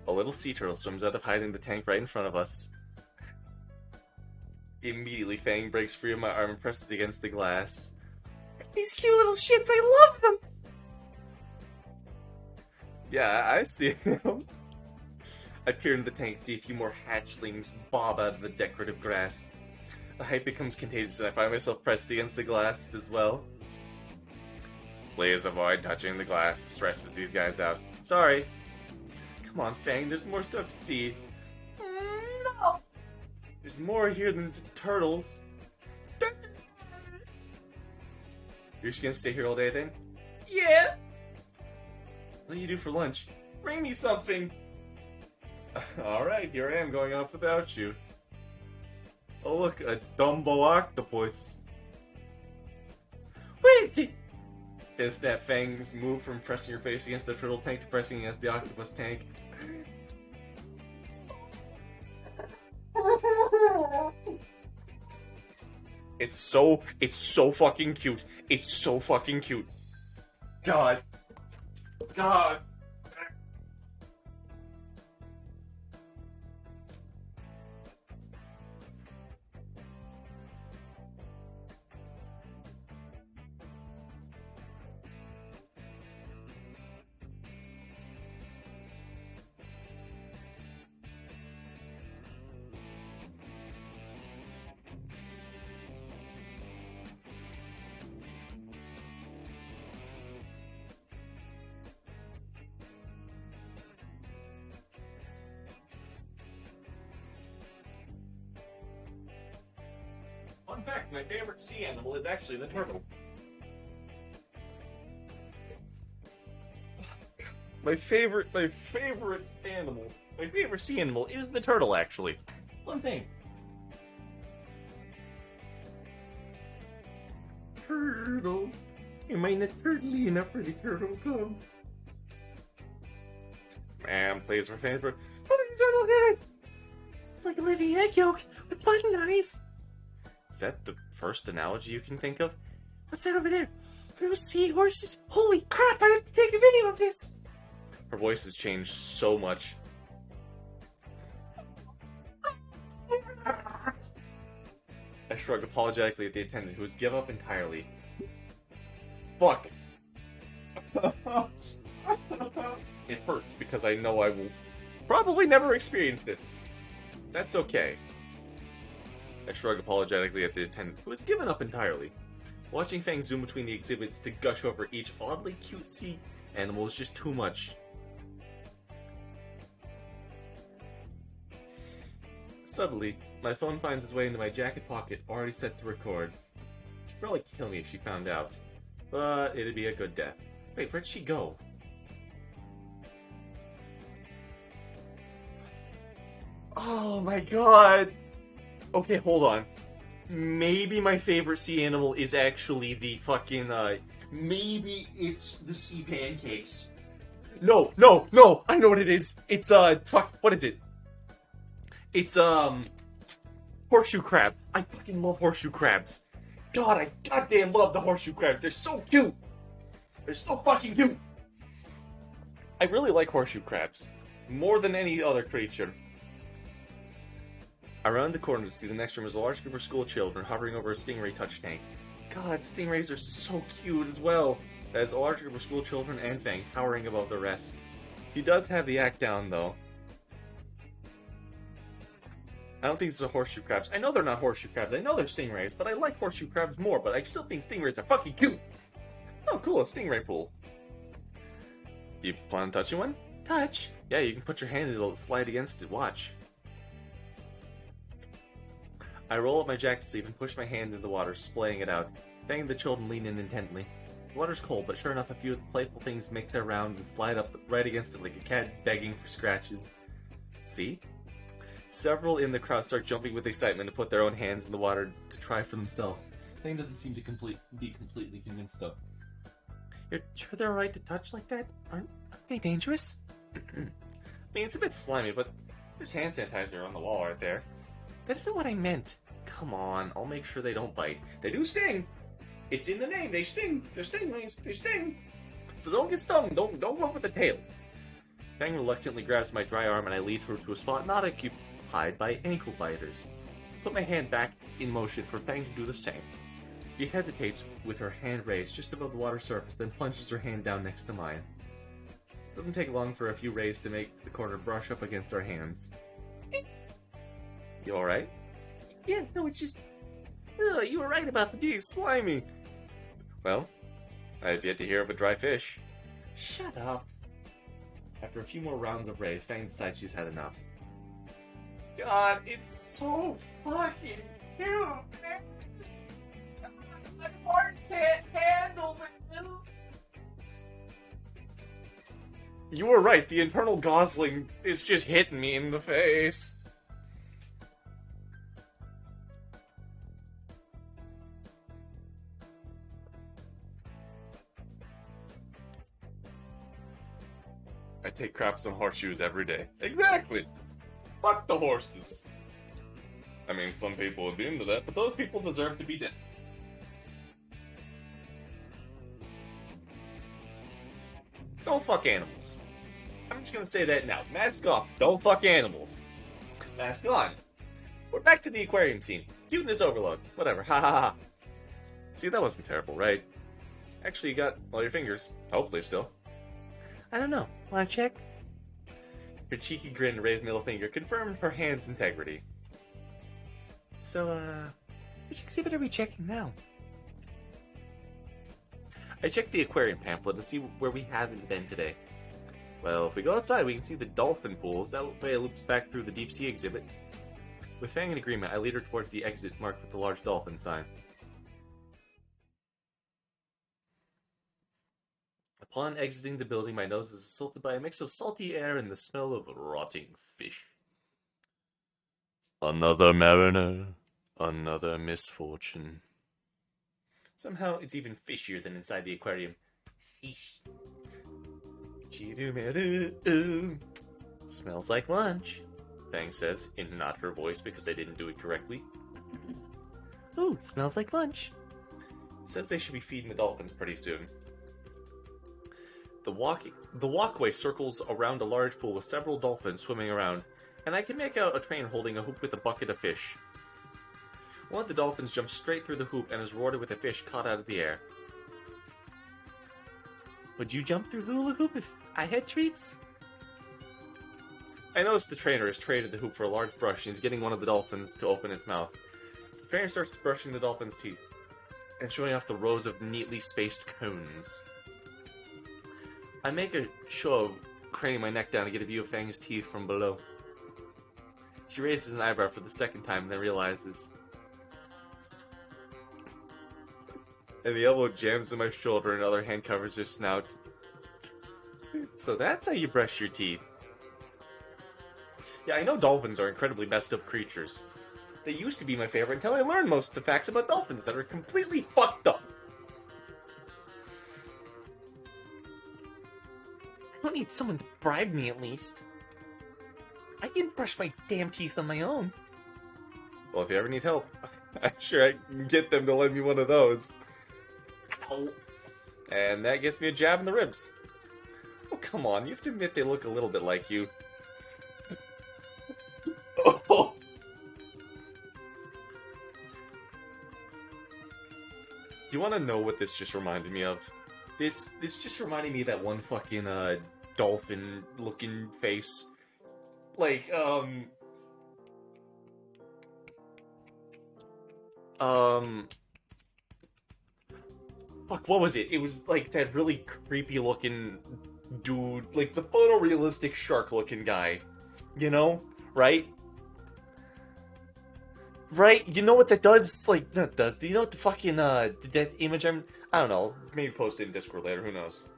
A little sea turtle swims out of hiding the tank right in front of us. Immediately, Fang breaks free of my arm and presses against the glass. These cute little shits, I love them! Yeah, I see them. I peer into the tank to see a few more hatchlings bob out of the decorative grass. The hype becomes contagious and I find myself pressed against the glass as well. Please avoid touching the glass. It stresses these guys out. Sorry. Come on, Fang, there's more stuff to see. No! There's more here than the turtles. You're just gonna stay here all day then? Yeah! What do you do for lunch? Bring me something! Alright, here I am going off without you. Oh look, a Dumbo octopus. Wait! Is that Fang's move from pressing your face against the turtle tank to pressing against the octopus tank? It's so fucking cute. It's so fucking cute. God. God. Fun fact, my favorite sea animal is actually the turtle. My favorite animal, my favorite sea animal is the turtle, actually. Fun thing. Turtle. Am I not turtly enough for the turtle come? Ma'am, please refrain from. Oh, you turtle head! It's like a living egg yolk with button eyes. Is that the first analogy you can think of? What's that over there? Those seahorses? Holy crap, I have to take a video of this! Her voice has changed so much. I shrug apologetically at the attendant, who has given up entirely. Fuck. It hurts because I know I will probably never experience this. That's okay. I shrug apologetically at the attendant, who has given up entirely. Watching Fang zoom between the exhibits to gush over each oddly cute sea animal is just too much. Suddenly, my phone finds its way into my jacket pocket, already set to record. She'd probably kill me if she found out, but it'd be a good death. Wait, where'd she go? Oh my god! Okay, hold on. Maybe my favorite sea animal is actually the fucking, maybe it's the sea pancakes. No! I know what it is! It's, fuck, what is it? It's, horseshoe crab. I fucking love horseshoe crabs. God, I goddamn love the horseshoe crabs. They're so cute! They're so fucking cute! I really like horseshoe crabs. More than any other creature. Around the corner to see the next room is a large group of school children hovering over a stingray touch tank. God, stingrays are so cute as well. That is a large group of school children and Fang towering above the rest. He does have the act down, though. I don't think these are horseshoe crabs. I know they're not horseshoe crabs. I know they're stingrays, but I like horseshoe crabs more, but I still think stingrays are fucking cute. Oh, cool, a stingray pool. You plan on touching one? Touch? Yeah, you can put your hand in it, it'll slide against it. Watch. I roll up my jacket sleeve and push my hand into the water, splaying it out. Fang and the children lean in intently. The water's cold, but sure enough, a few of the playful things make their round and slide up right against it like a cat begging for scratches. See? Several in the crowd start jumping with excitement to put their own hands in the water to try for themselves. Fang doesn't seem to be completely convinced, though. You're sure they're alright to touch like that? Aren't they dangerous? I mean, it's a bit slimy, but there's hand sanitizer on the wall right there. That isn't what I meant. Come on, I'll make sure they don't bite. They do sting! It's in the name, they sting! They're stingrays, they sting! So don't get stung, don't go for the tail. Fang reluctantly grabs my dry arm and I lead her to a spot not occupied by ankle biters. Put my hand back in motion for Fang to do the same. She hesitates with her hand raised just above the water surface, then plunges her hand down next to mine. Doesn't take long for a few rays to make the corner brush up against our hands. You alright? Yeah, no, it's just... Ugh, you were right about the being slimy. Well, I have yet to hear of a dry fish. Shut up. After a few more rounds of rays, Fang decides she's had enough. God, it's so fucking cute, man. My heart can't handle it. You were right, the internal gosling is just hitting me in the face. I take craps on horseshoes every day. Exactly! Fuck the horses. I mean, some people would be into that, but those people deserve to be dead. Don't fuck animals. I'm just gonna say that now. Mask off. Don't fuck animals. Mask on. We're back to the aquarium scene. Cuteness overload. Whatever. Ha ha ha. See, that wasn't terrible, right? Actually, you got all your fingers. Hopefully, still. I don't know. Wanna check? Her cheeky grin and raised middle finger confirmed her hand's integrity. So, which exhibit are we checking now? I checked the aquarium pamphlet to see where we haven't been today. Well, if we go outside, we can see the dolphin pools. That way it loops back through the deep sea exhibits. With Fang in agreement, I lead her towards the exit marked with the large dolphin sign. Upon exiting the building, my nose is assaulted by a mix of salty air and the smell of rotting fish. Another mariner, another misfortune. Somehow, it's even fishier than inside the aquarium. Fish. Smells like lunch, Fang says, in not her voice because I didn't do it correctly. Ooh, smells like lunch. Says they should be feeding the dolphins pretty soon. The walkway circles around a large pool with several dolphins swimming around, and I can make out a trainer holding a hoop with a bucket of fish. One of the dolphins jumps straight through the hoop and is rewarded with a fish caught out of the air. Would you jump through the hula hoop if I had treats? I notice the trainer has traded the hoop for a large brush and is getting one of the dolphins to open its mouth. The trainer starts brushing the dolphin's teeth and showing off the rows of neatly spaced cones. I make a show of craning my neck down to get a view of Fang's teeth from below. She raises an eyebrow for the second time and then realizes. And the elbow jams in my shoulder and other hand covers her snout. So that's how you brush your teeth. Yeah, I know dolphins are incredibly messed up creatures. They used to be my favorite until I learned most of the facts about dolphins that are completely fucked up. I don't need someone to bribe me, at least. I can brush my damn teeth on my own. Well, if you ever need help, I'm sure I can get them to lend me one of those. Ow. And that gets me a jab in the ribs. Oh, come on, you have to admit they look a little bit like you. Oh. want to know what this just reminded me of? This just reminded me of that one fucking dolphin looking face. Like um fuck, what was it? It was like that really creepy looking dude, like the photorealistic shark looking guy. You know? Right? Right? You know what that does? Like, that does. Do you know what the fucking, that image I don't know. Maybe post it in Discord later. Who knows?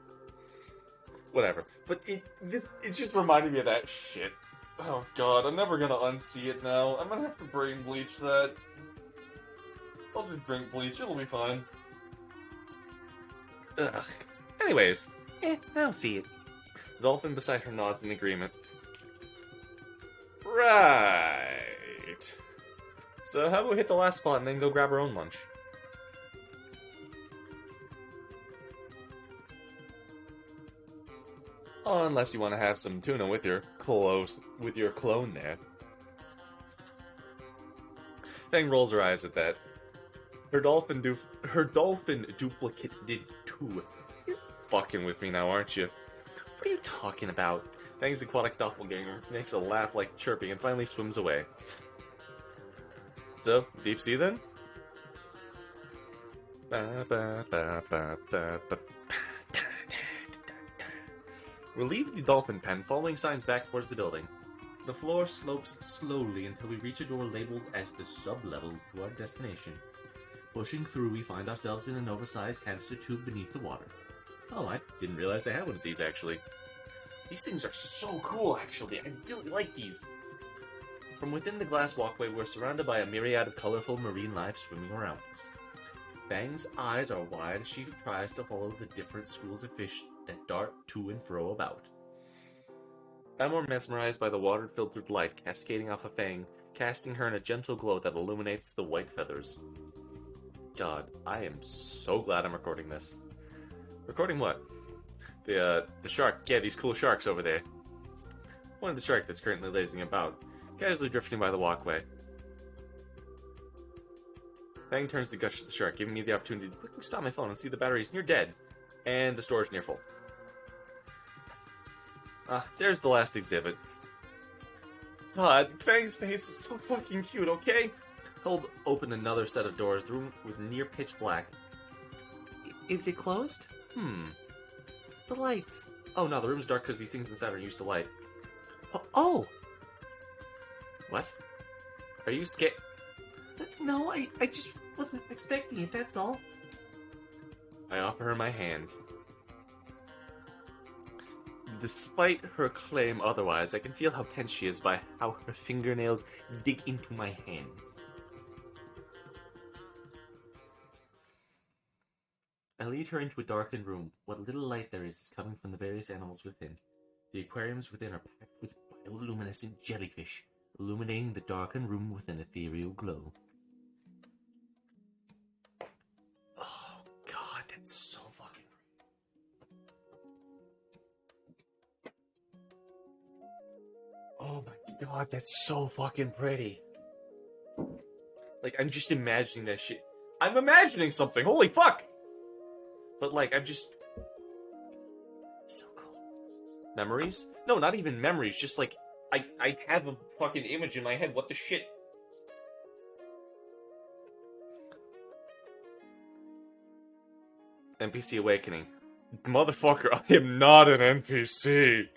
Whatever. But it just reminded me of that shit. Oh god, I'm never gonna unsee it now. I'm gonna have to brain bleach that. I'll just drink bleach. It'll be fine. Ugh. Anyways. I don't see it. The dolphin beside her nods in agreement. Right. So how about we hit the last spot and then go grab our own lunch? Oh, unless you want to have some tuna with your clone there. Fang rolls her eyes at that. Her dolphin duplicate did too. You're fucking with me now, aren't you? What are you talking about? Fang's aquatic doppelganger makes a laugh like chirping and finally swims away. So, deep sea then? We leave the dolphin pen, following signs back towards the building. The floor slopes slowly until we reach a door labeled as the sub-level to our destination. Pushing through, we find ourselves in an oversized hamster tube beneath the water. Oh, I didn't realize they had one of these, actually. These things are so cool, actually. I really like these. From within the glass walkway, we're surrounded by a myriad of colorful marine life swimming around us. Fang's eyes are wide as she tries to follow the different schools of fish that dart to and fro about. I'm more mesmerized by the water-filtered light cascading off of Fang, casting her in a gentle glow that illuminates the white feathers. God, I am so glad I'm recording this. Recording what? The shark. Yeah, these cool sharks over there. One of the shark that's currently lazing about, casually drifting by the walkway. Fang turns to gush at the shark, giving me the opportunity to quickly stop my phone and see the battery's near dead, and the storage near full. There's the last exhibit. God, Fang's face is so fucking cute, okay? Hold open another set of doors, the room with near pitch black. Is it closed? The lights. Oh no, the room's dark because these things inside are used to light. Oh! What? Are you scared? No, I just wasn't expecting it, that's all. I offer her my hand. Despite her claim otherwise, I can feel how tense she is by how her fingernails dig into my hands. I lead her into a darkened room. What little light there is coming from the various animals within. The aquariums within are packed with bioluminescent jellyfish, illuminating the darkened room with an ethereal glow. Oh god, that's so fucking pretty. Oh my god, that's so fucking pretty. Like, I'm just imagining that shit. I'm imagining something, holy fuck! But like, I'm just... So cool. Memories? No, not even memories, just like, I have a fucking image in my head, what the shit? NPC Awakening. Motherfucker, I am not an NPC!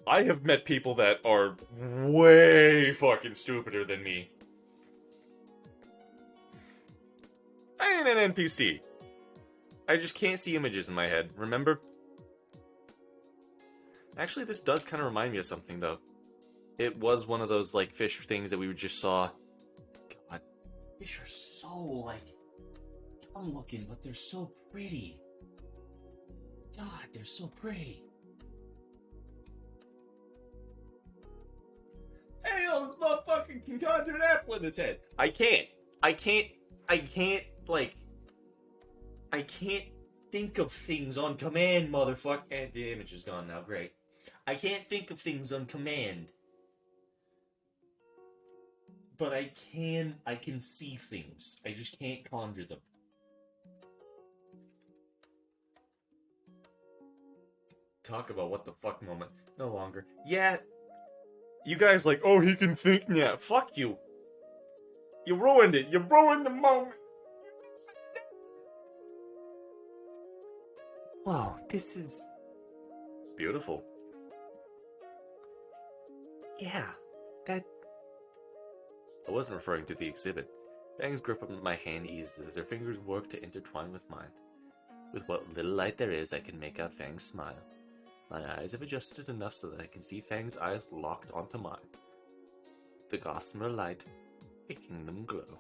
I have met people that are way fucking stupider than me. I ain't an NPC. I just can't see images in my head, remember? Actually, this does kind of remind me of something, though. It was one of those, like, fish things that we just saw. God. Fish are so, like, dumb looking, but they're so pretty. God, they're so pretty. Hey, yo, this motherfucker can conjure an apple in his head. I can't, like... I can't think of things on command, motherfucker. And the image is gone now, great. I can't think of things on command. But I can see things. I just can't conjure them. talk about what the fuck moment. No longer. Yeah. You guys like, oh, he can think now. Fuck you. You ruined it. You ruined the moment. Whoa, this is... Beautiful. Yeah, that... I wasn't referring to the exhibit. Fang's grip on my hand eases as her fingers work to intertwine with mine. With what little light there is, I can make out Fang's smile. My eyes have adjusted enough so that I can see Fang's eyes locked onto mine. The gossamer light making them glow.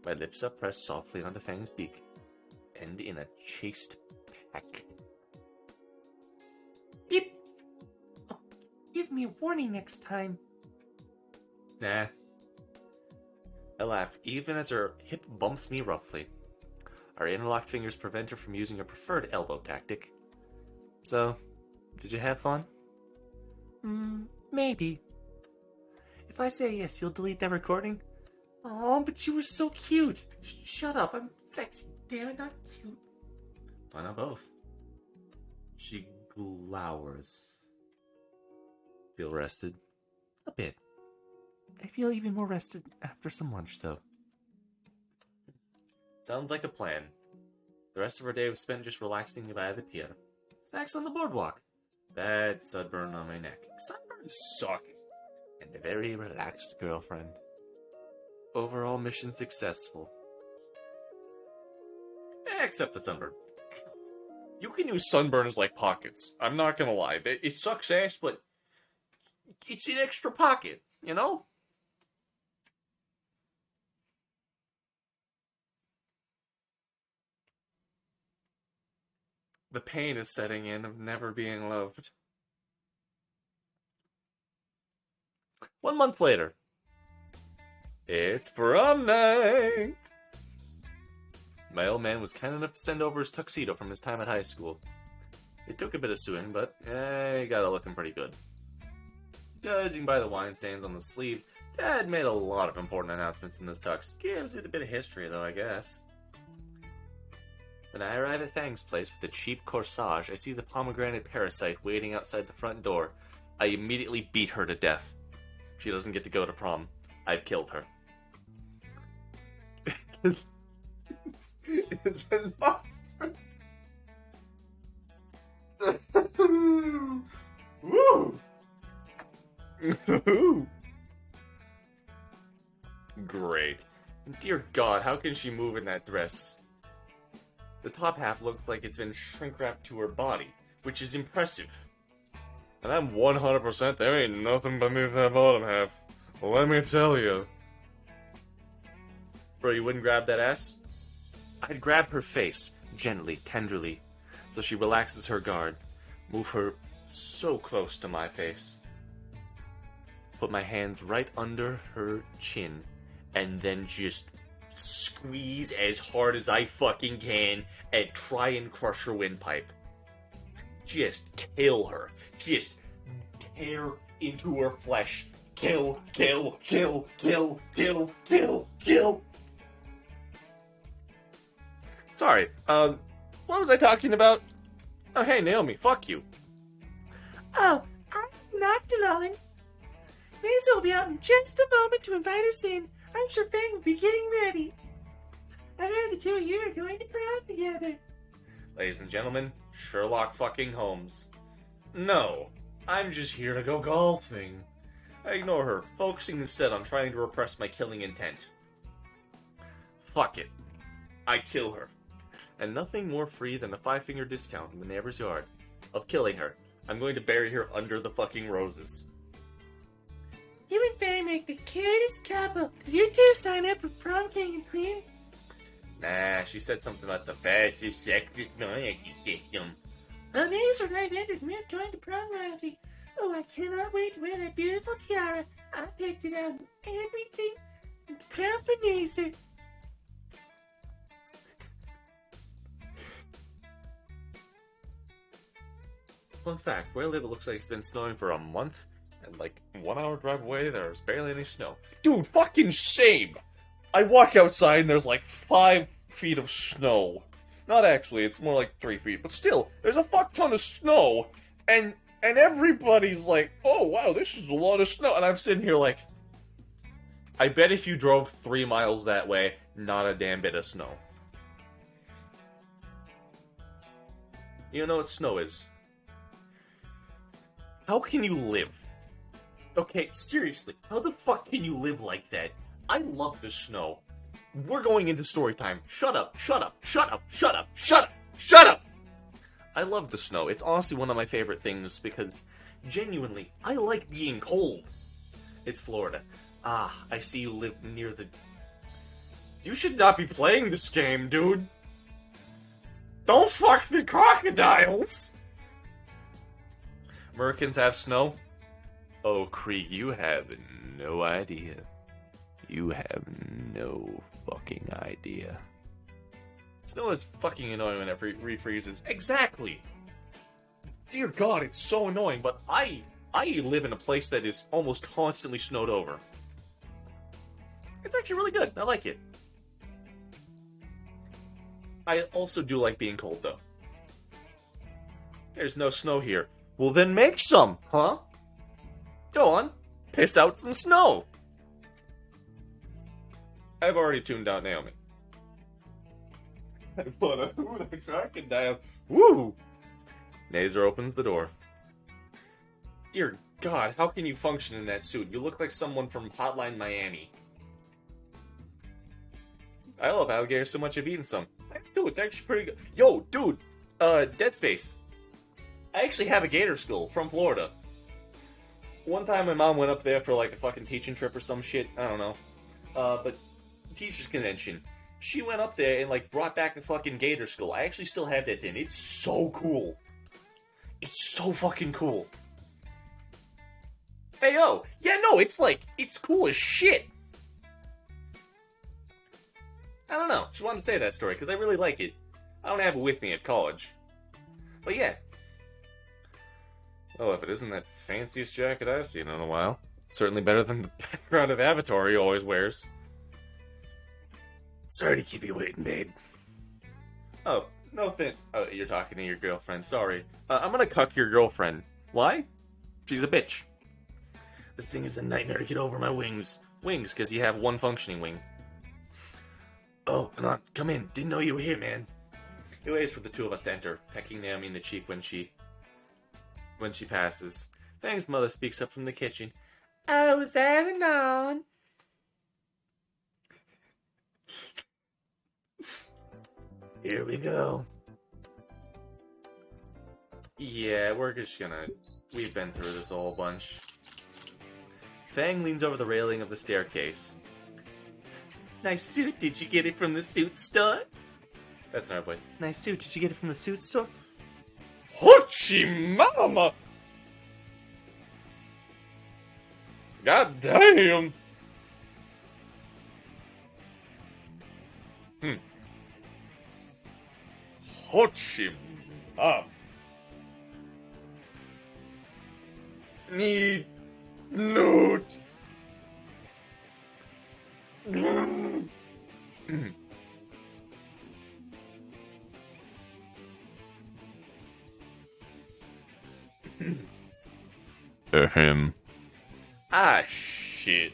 My lips are pressed softly onto Fang's beak, and in a chaste peck. Beep! Oh, give me a warning next time. Nah. I laugh, even as her hip bumps me roughly. Our interlocked fingers prevent her from using her preferred elbow tactic. So, did you have fun? Maybe. If I say yes, you'll delete that recording? Oh, but you were so cute. Shut up, I'm sexy. Damn it, not cute. Why not both? She glowers. Feel rested? A bit. I feel even more rested after some lunch, though. Sounds like a plan. The rest of our day was spent just relaxing by the pier. Snacks on the boardwalk. Bad sunburn on my neck. Sunburns suck. And a very relaxed girlfriend. Overall mission successful. Except the sunburn. You can use sunburn as like pockets. I'm not gonna lie. It sucks ass, but it's an extra pocket, you know? The pain is setting in of never being loved. 1 month later. It's prom night! My old man was kind enough to send over his tuxedo from his time at high school. It took a bit of suing, but he got it looking pretty good. Judging by the wine stains on the sleeve, Dad made a lot of important announcements in this tux. Gives it a bit of history, though, I guess. When I arrive at Fang's place with a cheap corsage, I see the pomegranate parasite waiting outside the front door. I immediately beat her to death. She doesn't get to go to prom. I've killed her. It's a monster. Woo! Great. Dear God, how can she move in that dress? The top half looks like it's been shrink-wrapped to her body, which is impressive. And I'm 100% there ain't nothing beneath that bottom half. Let me tell you. Bro, you wouldn't grab that ass? I'd grab her face, gently, tenderly, so she relaxes her guard. Move her so close to my face. Put my hands right under her chin, and then just squeeze as hard as I fucking can and try and crush her windpipe. Just kill her. Just tear into her flesh. Kill, kill, kill, kill, kill, kill, kill. Sorry, what was I talking about? Oh, hey, Naomi, fuck you. Oh, I'm not darling. Liz will be out in just a moment to invite us in. I'm sure Fang will be getting ready. I heard the two of you are going to prom together. Ladies and gentlemen, Sherlock fucking Holmes. No, I'm just here to go golfing. I ignore her, focusing instead on trying to repress my killing intent. Fuck it. I kill her. And nothing more free than a 5-finger discount in the neighbor's yard. Of killing her. I'm going to bury her under the fucking roses. You and Fang make the cutest couple. Could you two sign up for prom king and queen? Nah, she said something about the fastest sexist loyalty system. Well, these are 900 and we're going to prom royalty. Oh, I cannot wait to wear that beautiful tiara. I picked it out and everything. The crown for Nazer. Fun fact, where I live it looks like it's been snowing for a month, and like 1 hour drive away there's barely any snow. Dude, fucking same! I walk outside and there's like 5 feet of snow. Not actually, it's more like 3 feet. But still, there's a fuck ton of snow, and everybody's like, "Oh wow, this is a lot of snow," and I'm sitting here like, I bet if you drove 3 miles that way, not a damn bit of snow. You know what snow is? How can you live? Okay, seriously, how the fuck can you live like that? I love the snow. We're going into story time. Shut up, shut up, shut up, shut up, shut up, shut up! I love the snow. It's honestly one of my favorite things because, genuinely, I like being cold. It's Florida. Ah, I see you live near the... You should not be playing this game, dude. Don't fuck the crocodiles! Americans have snow? Oh, Krieg, you have no idea. You have no fucking idea. Snow is fucking annoying when it refreezes. Exactly! Dear God, it's so annoying, but I live in a place that is almost constantly snowed over. It's actually really good. I like it. I also do like being cold, though. There's no snow here. Well, then make some, huh? Go on. Piss out some snow. I've already tuned out Naomi. I wanna who the crocodile. Woo! Nazer opens the door. Dear God, how can you function in that suit? You look like someone from Hotline Miami. I love alligators so much I've eaten some. Dude, it's actually pretty good. Yo, dude, Dead Space. I actually have a gator skull from Florida. One time my mom went up there for like a fucking teaching trip or some shit. I don't know. But teacher's convention. She went up there and like brought back a fucking gator skull. I actually still have that thing. It's so cool. It's so fucking cool. Hey yo, yeah, no, it's like, it's cool as shit. I don't know, just wanted to say that story, because I really like it. I don't have it with me at college. But yeah. Well, if it isn't that fanciest jacket I've seen in a while. Certainly better than the background of Avatar he always wears. Sorry to keep you waiting, babe. Oh, no offense. Oh, you're talking to your girlfriend, sorry. I'm gonna cuck your girlfriend. Why? She's a bitch. This thing is a nightmare to get over my wings. Wings, because you have one functioning wing. Oh, come on, come in. Didn't know you were here, man. He waits for the two of us to enter, pecking Naomi in the cheek when she passes. Fang's mother speaks up from the kitchen. Oh, is that a non? Here we go. Yeah, we're just gonna... We've been through this a whole bunch. Fang leans over the railing of the staircase. Nice suit, did you get it from the suit store? That's not our voice. Nice suit, did you get it from the suit store? Hoochie mama! God damn! Hoochie mama! Need Snoot! Him. Ah, shit.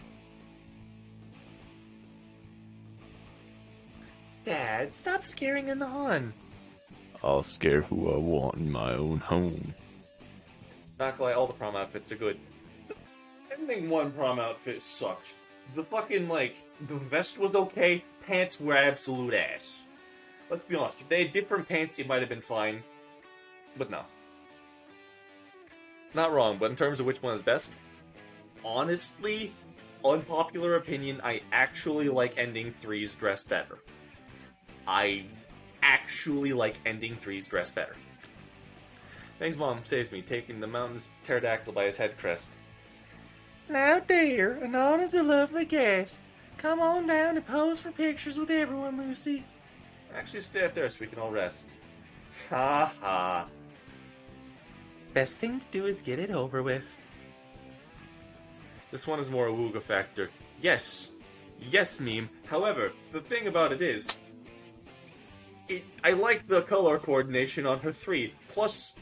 Dad, stop scaring in the hun. I'll scare who I want in my own home. Not gonna lie, all the prom outfits are good. I think one prom outfit sucked. The fucking, like, the vest was okay, pants were absolute ass. Let's be honest, if they had different pants, it might have been fine. But no. Not wrong, but in terms of which one is best, honestly, unpopular opinion, I actually like Ending 3's dress better. I actually like Ending 3's dress better. Fang's mom saves me, taking the mountain's pterodactyl by his head crest. Now, dear, Anon is a lovely guest. Come on down and pose for pictures with everyone, Lucy. Actually, stay up there so we can all rest. Ha ha. Best thing to do is get it over with. This one is more a Wooga factor. Yes. Yes, meme. However, the thing about it is, I like the color coordination on her 3. Plus,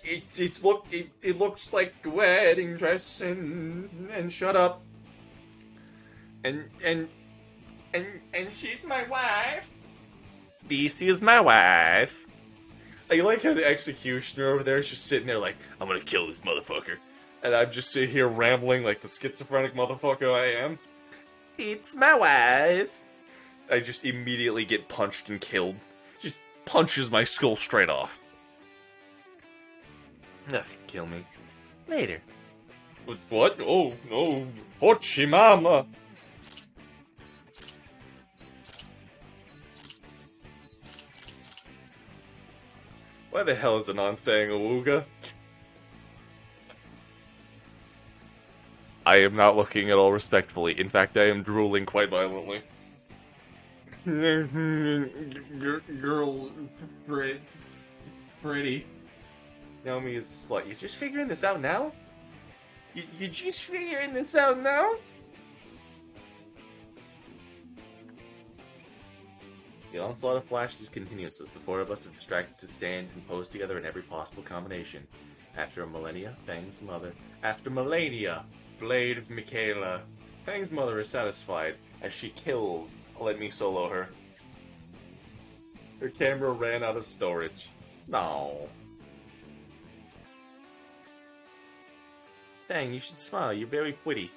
it looks like a wedding dress and shut up. And she's my wife. This is my wife. I like how the executioner over there is just sitting there like, I'm gonna kill this motherfucker. And I'm just sitting here rambling like the schizophrenic motherfucker I am. It's my wife. I just immediately get punched and killed. Just punches my skull straight off. Ugh, kill me. Later. What? Oh, no. Hochi mama. Why the hell is Anon saying awooga? I am not looking at all respectfully. In fact, I am drooling quite violently. Girl, pretty. Naomi is slut. You just figuring this out now? You just figuring this out now? The onslaught of flashes continues as the 4 of us are distracted to stand and pose together in every possible combination. After a millennia, Fang's mother. After millennia, Blade of Michaela. Fang's mother is satisfied as she kills Let Me Solo Her. Her camera ran out of storage. No. Fang, you should smile. You're very pretty.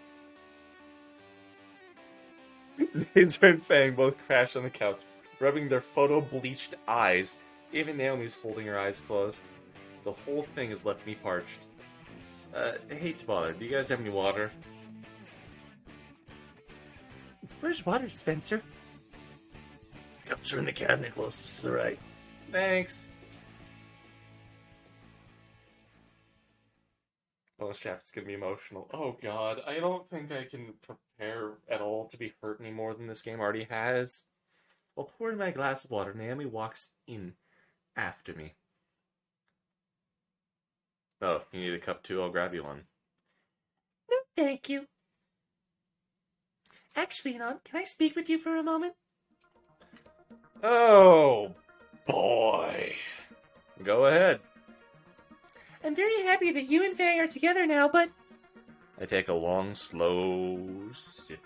Nazer and Fang both crash on the couch, rubbing their photo-bleached eyes. Even Naomi's holding her eyes closed. The whole thing has left me parched. I hate to bother. Do you guys have any water? Where's water, Spencer? Cups are in the cabinet closest to the right. Thanks. Bonus chapter's gonna be emotional. Oh god, I don't think I can prepare at all to be hurt any more than this game already has. While pouring my glass of water, Naomi walks in after me. Oh, you need a cup too? I'll grab you one. No, thank you. Actually, Anon, can I speak with you for a moment? Oh, boy. Go ahead. I'm very happy that you and Fang are together now, but... I take a long, slow sip.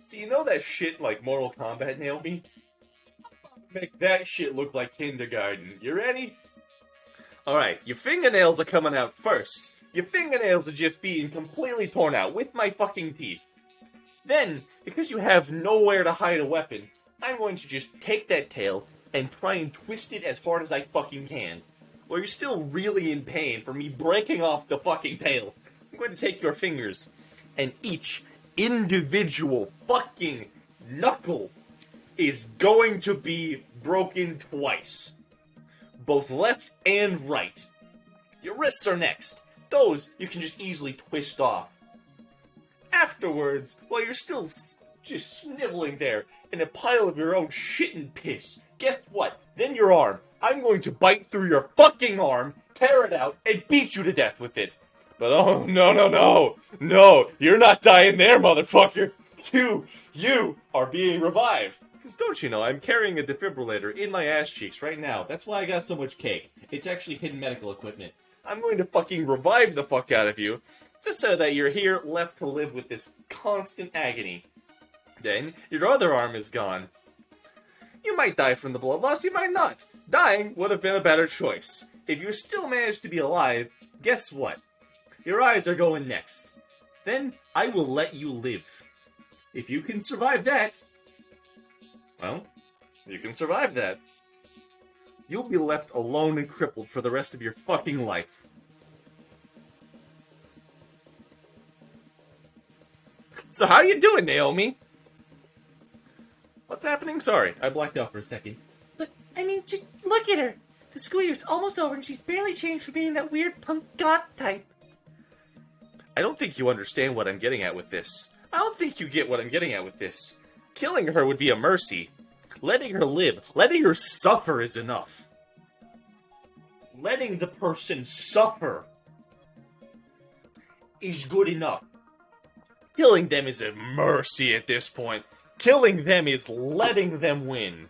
So you know that shit like Mortal Kombat, Naomi? Make that shit look like kindergarten. You ready? Alright, your fingernails are coming out first. Your fingernails are just being completely torn out with my fucking teeth. Then, because you have nowhere to hide a weapon, I'm going to just take that tail and try and twist it as hard as I fucking can. While you're still really in pain for me breaking off the fucking tail, I'm going to take your fingers and each individual fucking knuckle is going to be broken twice. Both left and right. Your wrists are next. Those you can just easily twist off. Afterwards, while you're still just sniveling there in a pile of your own shit and piss, guess what? Then your arm. I'm going to bite through your fucking arm, tear it out, and beat you to death with it. But oh, no, you're not dying there, motherfucker. You are being revived. Because don't you know, I'm carrying a defibrillator in my ass cheeks right now. That's why I got so much cake. It's actually hidden medical equipment. I'm going to fucking revive the fuck out of you, just so that you're here left to live with this constant agony. Then, your other arm is gone. You might die from the blood loss, you might not. Dying would have been a better choice. If you still manage to be alive, guess what? Your eyes are going next. Then, I will let you live. If you can survive that, well, you can survive that. You'll be left alone and crippled for the rest of your fucking life. So how you doing, Naomi? What's happening? Sorry, I blacked out for a second. Look, I mean, just look at her. The school year's almost over and she's barely changed from being that weird punk goth type. I don't think you understand what I'm getting at with this. I don't think you get what I'm getting at with this. Killing her would be a mercy. Letting her live, letting her suffer is enough. Letting the person suffer is good enough. Killing them is a mercy at this point. Killing them is letting them win.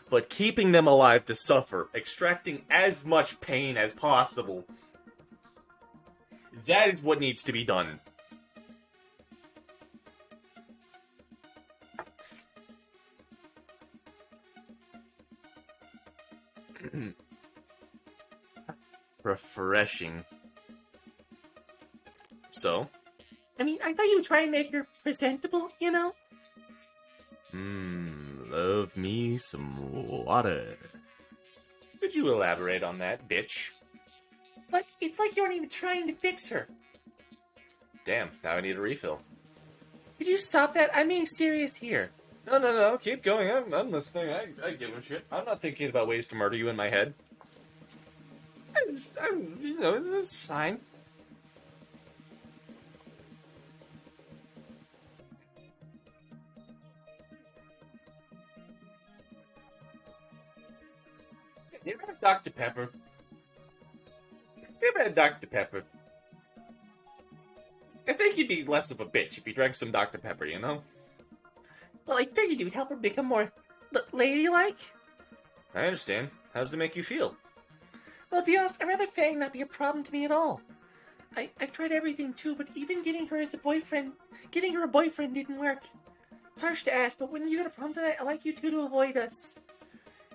But keeping them alive to suffer, extracting as much pain as possible, that is what needs to be done. Refreshing. So? I mean, I thought you would try and make her presentable, you know? Love me some water. Could you elaborate on that, bitch? But it's like you aren't even trying to fix her. Damn, now I need a refill. Could you stop that? I'm being serious here. No, keep going. I'm listening. I give a shit. I'm not thinking about ways to murder you in my head. It's fine. You ever had Dr. Pepper? You ever had Dr. Pepper? I think you'd be less of a bitch if you drank some Dr. Pepper, you know? Well, I figured it would help her become more ladylike. I understand. How does it make you feel? Well, to be honest, I'd rather Fang not be a problem to me at all. I've tried everything too, but even getting her a boyfriend didn't work. It's harsh to ask, but when you go to prom tonight, I'd like you two to avoid us.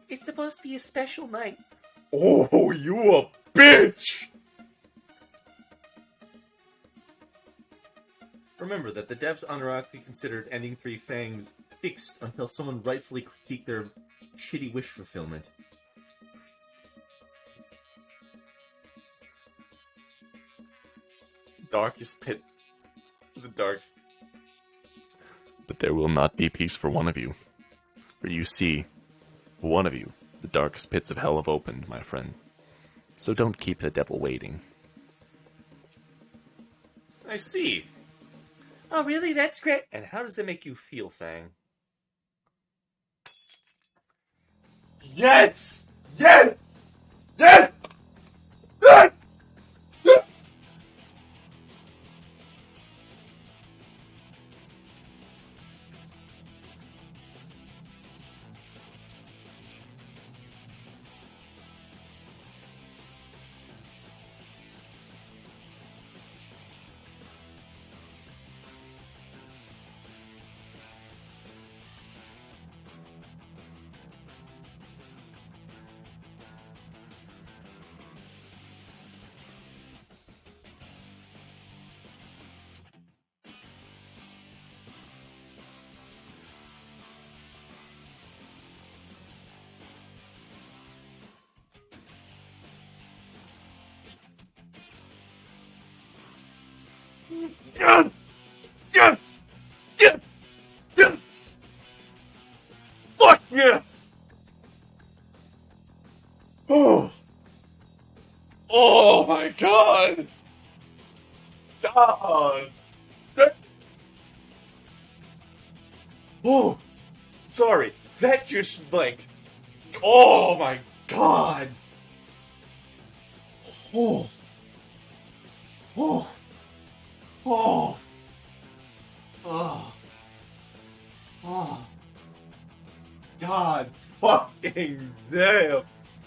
It's supposed to be a special night. Oh, you a bitch! Remember that the devs unironically considered ending Three Fangs fixed until someone rightfully critiqued their shitty wish fulfillment. Darkest pit. The darks. But there will not be peace for one of you. For you see, one of you, the darkest pits of hell have opened, my friend. So don't keep the devil waiting. I see. Oh, really? That's great. And how does it make you feel, Fang? Yes! Yes! Yes! Yes! Yes! Yes! Yes! Yes! Fuck yes! Oh! Oh my god! God! Oh! Sorry, that just like... Oh my god! Oh! Oh! Oh! Oh! Oh! God fucking damn!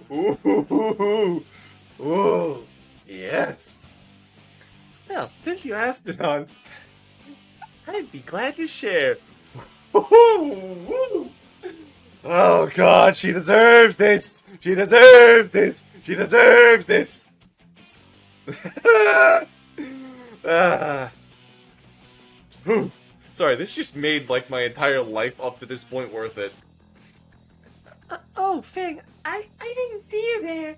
Ooh! Ooh! Yes! Well, since you asked it on, I'd be glad to share. Oh God, she deserves this! She deserves this! She deserves this! Ah. Whew. Sorry, this just made like my entire life up to this point worth it. Oh, Fang, I didn't see you there.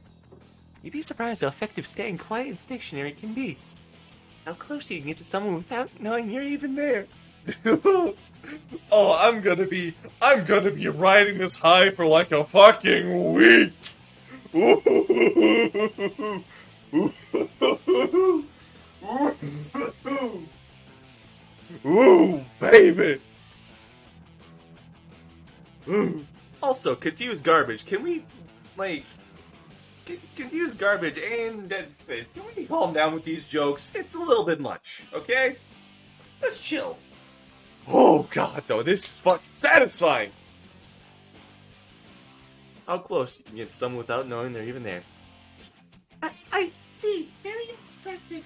You'd be surprised how effective staying quiet and stationary can be. How close you can get to someone without knowing you're even there. Oh, I'm gonna be riding this high for like a fucking week. Ooh, baby. Also, confused garbage. Can we, like, confused garbage and Dead Space? Can we calm down with these jokes? It's a little bit much, okay? Let's chill. Oh god, though, this is fucking satisfying! How close you can get someone without knowing they're even there. I see. Very impressive.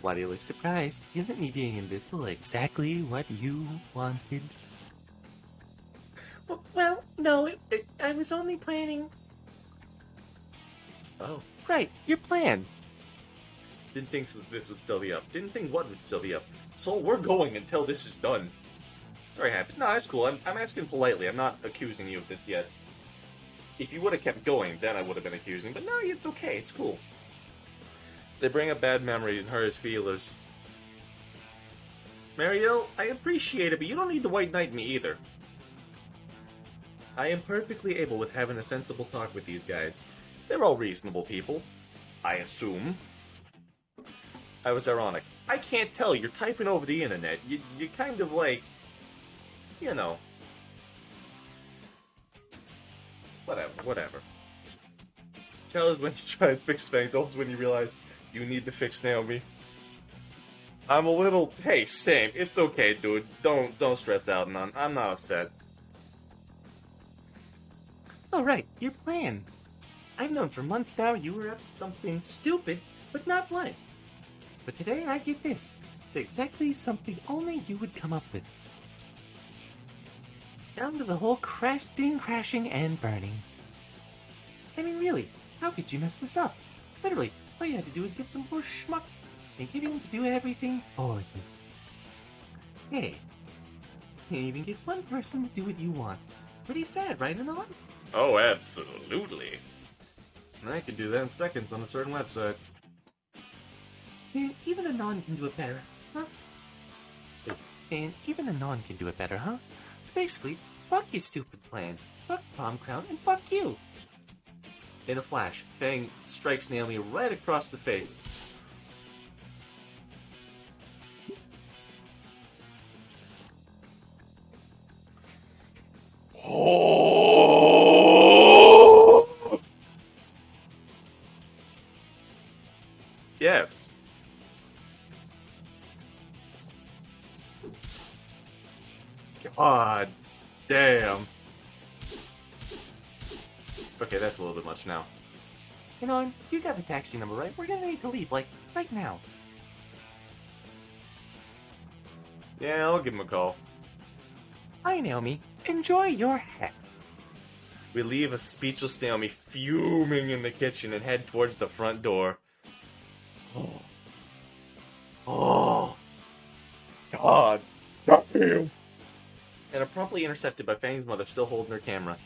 Why do you look surprised? Isn't me being invisible exactly what you wanted? Well, no, I was only planning. Oh. Right, your plan. Didn't think this would still be up. Didn't think what would still be up. So we're going until this is done. Sorry, Happy. No, that's cool. I'm asking politely. I'm not accusing you of this yet. If you would have kept going, then I would have been accusing. But no, it's okay. It's cool. They bring up bad memories and hurt his feelers. Mariel, I appreciate it, but you don't need to white knight me either. I am perfectly able with having a sensible talk with these guys. They're all reasonable people. I assume. I was ironic. I can't tell. You're typing over the internet. You kind of like... You know. Whatever. Tell us when you try and fix Fang. Don't when you realize you need to fix Naomi. I'm a little... Hey, same. It's okay, dude. Don't stress out, none. I'm not upset. Oh, right, your plan. I've known for months now you were up to something stupid, but not what. But today I get this. It's exactly something only you would come up with. Down to the whole crashing and burning. I mean, really, how could you mess this up? Literally, all you had to do is get some more schmuck and get him to do everything for you. Hey, you can't even get one person to do what you want. Pretty sad, right, Anon? Oh, absolutely. And I could do that in seconds on a certain website. Man, even Anon can do it better, huh? And even Anon can do it better, huh? So basically, fuck your stupid plan, fuck Prom Crown, and fuck you! In a flash, Fang strikes Naomi right across the face. Yes. God damn. Okay, that's a little bit much now. Anon, you got the taxi number, right? We're gonna need to leave, like, right now. Yeah, I'll give him a call. Hi, Naomi. Enjoy your hat. We leave a speechless Naomi fuming in the kitchen and head towards the front door. Oh. God. Damn. And are promptly intercepted by Fang's mother still holding her camera.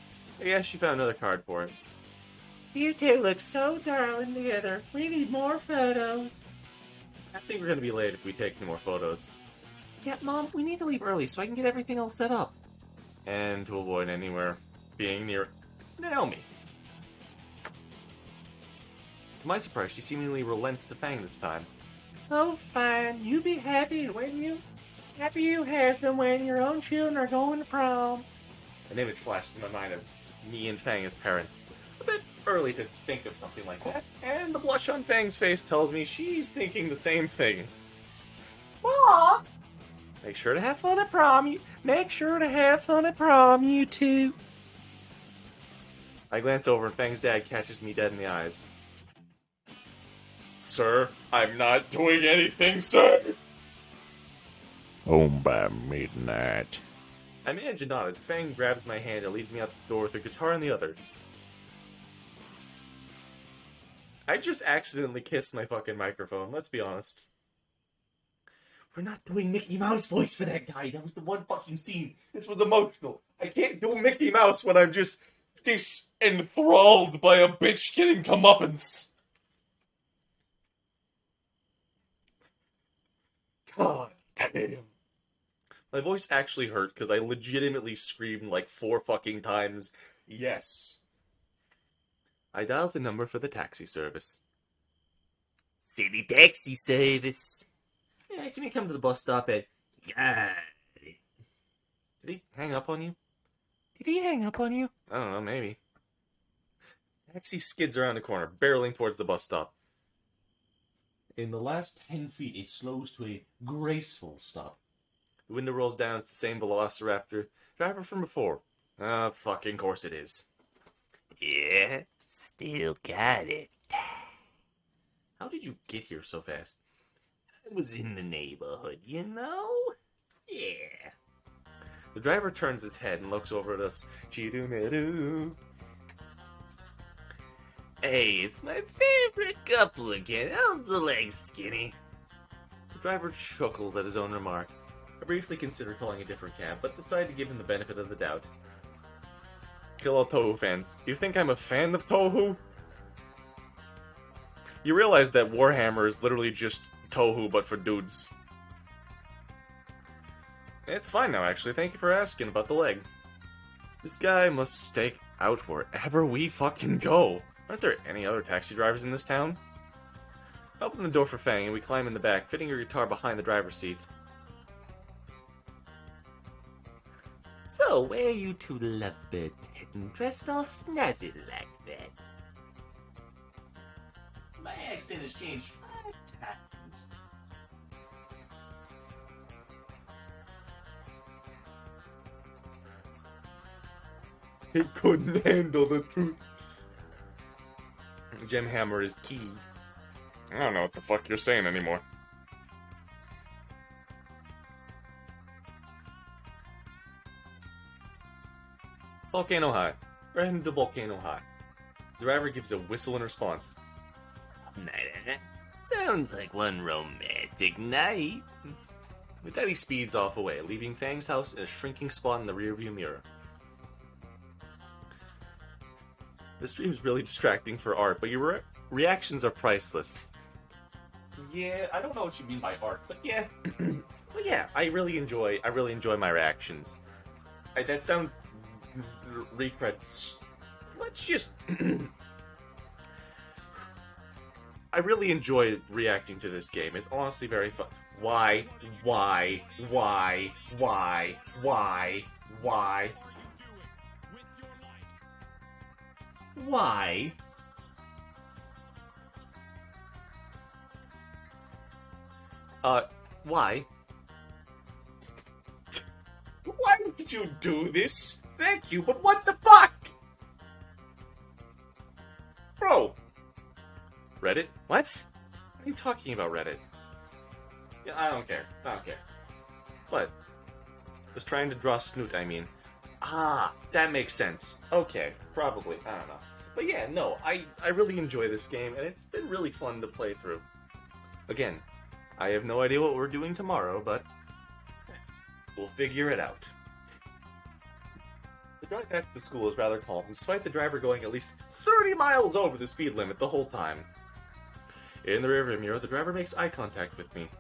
I guess she found another card for it. You two look so darling together. We need more photos. I think we're gonna be late if we take any more photos. Yeah, Mom, we need to leave early so I can get everything all set up. And to avoid anywhere being near Naomi. To my surprise, she seemingly relents to Fang this time. Oh, fine. You be happy when you... Happy you have them when your own children are going to prom. An image flashes in my mind of me and Fang as parents. A bit early to think of something like that, and the blush on Fang's face tells me she's thinking the same thing. Mom! Make sure to have fun. Fun at prom, make sure to have fun at prom, you two. I glance over and Fang's dad catches me dead in the eyes. Sir, I'm not doing anything, sir! Home by midnight. I manage to nod as Fang grabs my hand and leads me out the door with her guitar in the other. I just accidentally kissed my fucking microphone, let's be honest. We're not doing Mickey Mouse voice for that guy. That was the one fucking scene. This was emotional. I can't do Mickey Mouse when I'm just enthralled by a bitch getting comeuppance. God damn. My voice actually hurt because I legitimately screamed like 4 fucking times, yes. I dialed the number for the taxi service. City taxi service. Yeah, can you come to the bus stop at... Yeah. Did he hang up on you? Did he hang up on you? I don't know, maybe. Taxi skids around the corner, barreling towards the bus stop. In the last 10 feet, it slows to a graceful stop. The window rolls down. It's the same Velociraptor driver from before. Ah, fucking course it is. Yeah, still got it. How did you get here so fast? I was in the neighborhood, you know? Yeah. The driver turns his head and looks over at us. Chee-doo-me-doo. Hey, it's my favorite couple again. How's the leg, Skinny? The driver chuckles at his own remark. I briefly considered calling a different cab, but decided to give him the benefit of the doubt. Kill all Tohu fans. You think I'm a fan of Tohu? You realize that Warhammer is literally just Tohu, but for dudes. It's fine now, actually. Thank you for asking about the leg. This guy must stake out wherever we fucking go. Aren't there any other taxi drivers in this town? I open the door for Fang and we climb in the back, fitting her guitar behind the driver's seat. So, where are you two lovebirds heading, dressed all snazzy like that? My accent has changed 5 times. He couldn't handle the truth. Gem hammer is key. I don't know what the fuck you're saying anymore. Volcano High. We're heading to Volcano High. The driver gives a whistle in response. Night, sounds like one romantic night. With that, he speeds off away, leaving Fang's house in a shrinking spot in the rearview mirror. This stream's really distracting for art, but your reactions are priceless. Yeah, I don't know what you mean by art, but yeah. But yeah, I really enjoy my reactions. That sounds retreads. Let's just. I really enjoy reacting to this game. It's honestly very fun. Why? Why? Why? Why would you do this? Thank you, but what the fuck? Bro! Reddit? What? What are you talking about, Reddit? Yeah, I don't care. What? Was trying to draw Snoot, I mean. Ah, that makes sense. Okay, probably. I don't know. But yeah, no, I really enjoy this game, and it's been really fun to play through. Again, I have no idea what we're doing tomorrow, but we'll figure it out. The drive back to the school is rather calm, despite the driver going at least 30 miles over the speed limit the whole time. In the rearview mirror, the driver makes eye contact with me.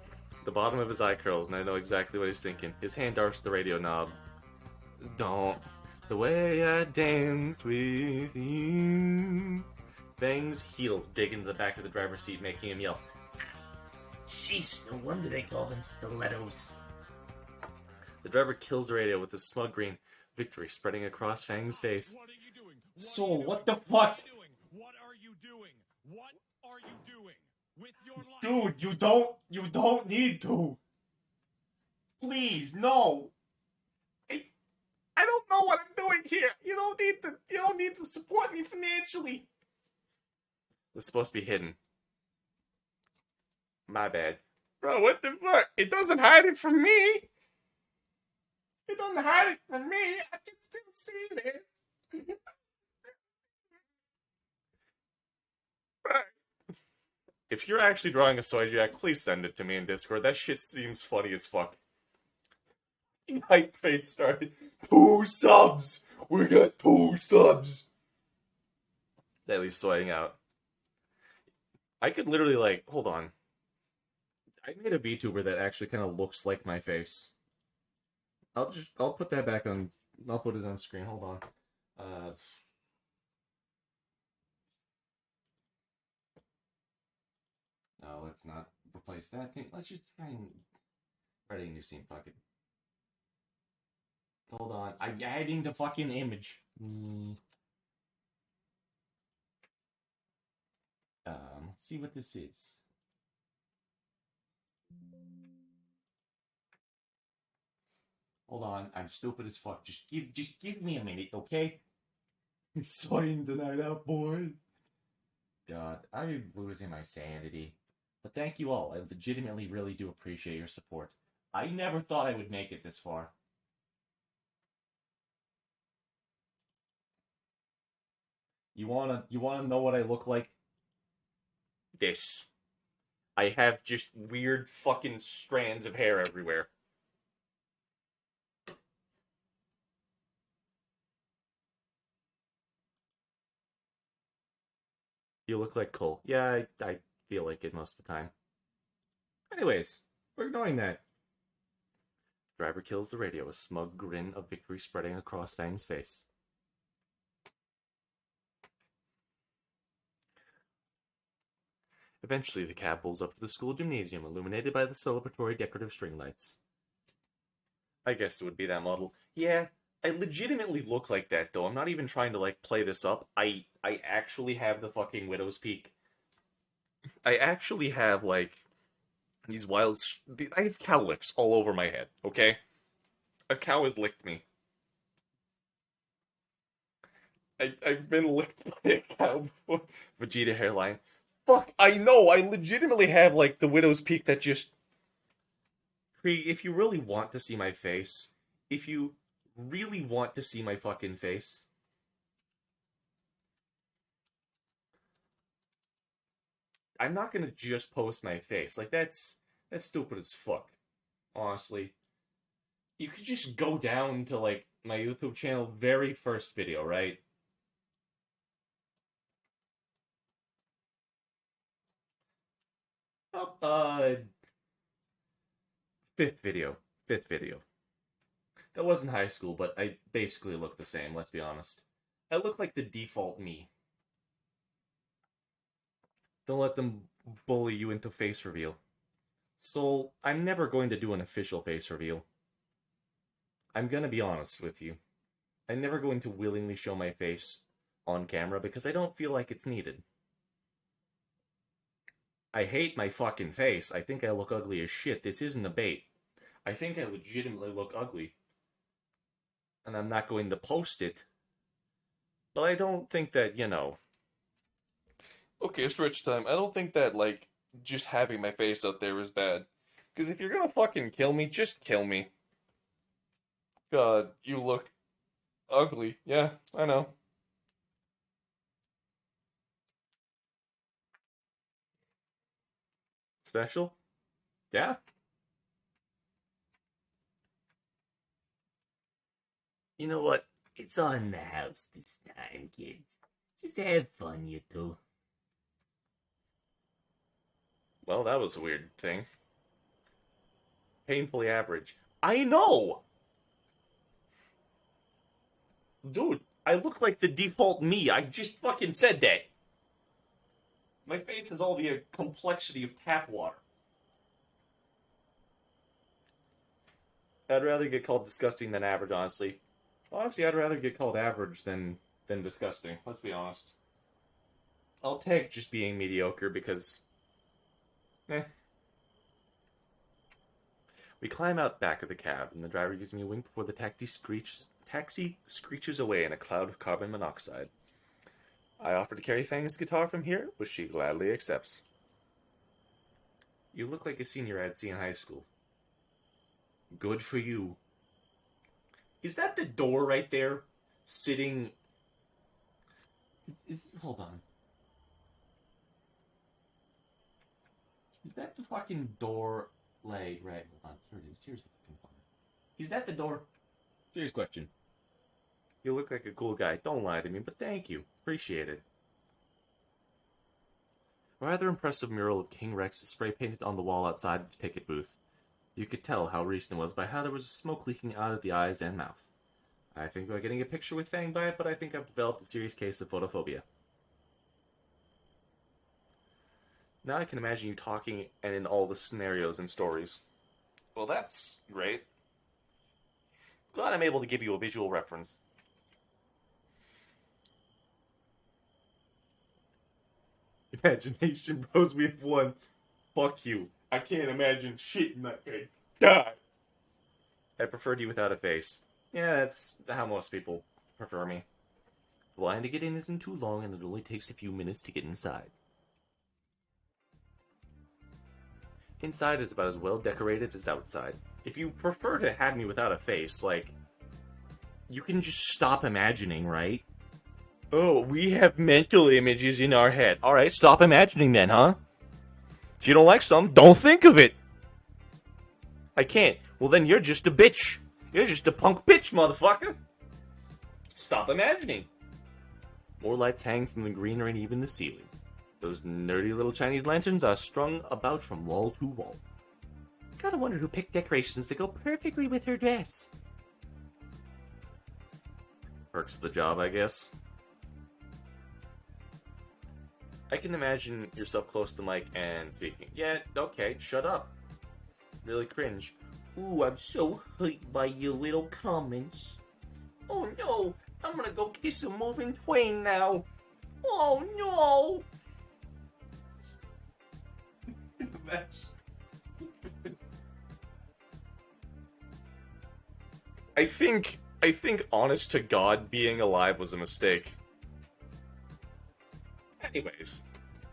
The bottom of his eye curls, and I know exactly what he's thinking. His hand darts the radio knob. Don't. The way I dance with you. Fang's heels dig into the back of the driver's seat, making him yell. Jeez, no wonder they call them stilettos. The driver kills the radio with a smug grin, victory spreading across Fang's face. What are you doing? So, what the fuck? What are you doing? What are you doing with your life? Dude, you don't need to. Please, no. I don't know what I'm doing here. You don't need to support me financially. It's supposed to be hidden. My bad. Bro, what the fuck? It doesn't hide it from me. It doesn't hide it from me. I can still see this. If you're actually drawing a soy jack, please send it to me in Discord. That shit seems funny as fuck. Hype trade started. 2 subs! We got 2 subs! At least sorting out. I could literally, like, hold on. I made a VTuber that actually kind of looks like my face. I'll put that back on, I'll put it on screen, hold on. No, let's not replace that thing. Let's just try and write a new scene, fuck it. Hold on. I'm adding the fucking image. Let's see what this is. Hold on. I'm stupid as fuck. Just give me a minute, okay? Sorry to night out, boys. God, I'm losing my sanity. But thank you all. I legitimately really do appreciate your support. I never thought I would make it this far. You wanna know what I look like? This. I have just weird fucking strands of hair everywhere. You look like Cole. Yeah, I feel like it most of the time. Anyways, we're ignoring that. Driver kills the radio, a smug grin of victory spreading across Fang's face. Eventually, the cab pulls up to the school gymnasium, illuminated by the celebratory decorative string lights. I guessed it would be that model. Yeah, I legitimately look like that, though. I'm not even trying to, like, play this up. I actually have the fucking widow's peak. I actually have, like, these wild... I have cow licks all over my head, okay? A cow has licked me. I've been licked by a cow before. Vegeta hairline. Fuck, I know, I legitimately have, like, the widow's peak that just... If you really want to see my face, if you really want to see my fucking face, I'm not gonna just post my face. Like, that's stupid as fuck, honestly. You could just go down to, like, my YouTube channel very first video, right? Oh, fifth video. Fifth video. That wasn't high school, but I basically look the same, let's be honest. I look like the default me. Don't let them bully you into face reveal. So, I'm never going to do an official face reveal. I'm gonna be honest with you. I'm never going to willingly show my face on camera because I don't feel like it's needed. I hate my fucking face. I think I look ugly as shit. This isn't a bait. I think I legitimately look ugly. And I'm not going to post it. But I don't think that, you know. Okay, stretch time. I don't think that, like, just having my face out there is bad. Because if you're gonna fucking kill me, just kill me. God, you look ugly. Yeah, I know. Special? Yeah. You know what? It's on the house this time, kids. Just have fun, you two. Well, that was a weird thing. Painfully average. I know! Dude, I look like the default me. I just fucking said that. My face has all the complexity of tap water. I'd rather get called disgusting than average, honestly. Honestly, I'd rather get called average than disgusting. Let's be honest. I'll take just being mediocre because, eh. We climb out back of the cab, and the driver gives me a wink before the taxi screeches away in a cloud of carbon monoxide. I offer to carry Fang's guitar from here, which she gladly accepts. You look like a senior I'd see in high school. Good for you. Is that the door right there? Sitting... Hold on. Is that the fucking door leg? Right, hold on. Here it is. Here's the fucking corner. Is that the door? Serious question. You look like a cool guy. Don't lie to me, but thank you. Appreciate it. A rather impressive mural of King Rex is spray painted on the wall outside the ticket booth. You could tell how recent it was by how there was smoke leaking out of the eyes and mouth. I think about getting a picture with Fang by it, but I think I've developed a serious case of photophobia. Now I can imagine you talking and in all the scenarios and stories. Well, that's great. Glad I'm able to give you a visual reference. Imagination bros, we have won. Fuck you. I can't imagine shit in that head. Die. I preferred you without a face. Yeah, that's how most people prefer me. The line to get in isn't too long, and it only takes a few minutes to get inside. Inside is about as well decorated as outside. If you prefer to have me without a face, like, you can just stop imagining, right? Oh, we have mental images in our head. Alright, stop imagining then, huh? If you don't like some, don't think of it. I can't. Well, then you're just a bitch. You're just a punk bitch, motherfucker. Stop imagining. More lights hang from the greenery and even the ceiling. Those nerdy little Chinese lanterns are strung about from wall to wall. Gotta wonder who picked decorations to go perfectly with her dress. Perks of the job, I guess. I can imagine yourself close to the mic and speaking. Yeah, okay, shut up. Really cringe. Ooh, I'm so hurt by your little comments. Oh no, I'm gonna go kiss a moving twain now. Oh no! I think honest to God being alive was a mistake. Anyways.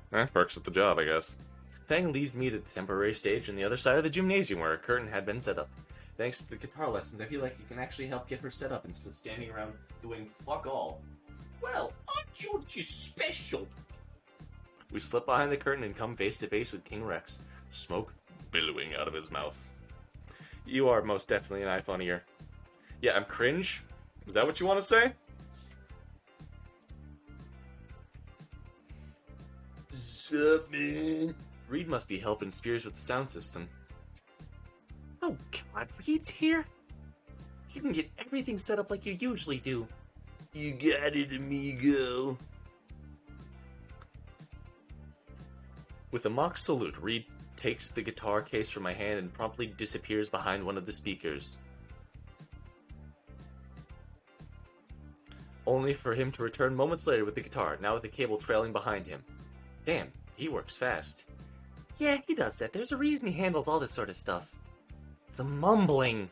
Perks of the job, I guess. Fang leads me to the temporary stage on the other side of the gymnasium where a curtain had been set up. Thanks to the guitar lessons, I feel like you can actually help get her set up instead of standing around doing fuck all. Well, aren't you just special? We slip behind the curtain and come face to face with King Rex, smoke billowing out of his mouth. You are most definitely an iPhone ear. Yeah, I'm cringe? Is that what you want to say? Sup, man? Reed must be helping Spears with the sound system. Oh god, Reed's here? You can get everything set up like you usually do. You got it, amigo. With a mock salute, Reed takes the guitar case from my hand and promptly disappears behind one of the speakers. Only for him to return moments later with the guitar, now with the cable trailing behind him. Damn, he works fast. Yeah, he does that. There's a reason he handles all this sort of stuff. The mumbling.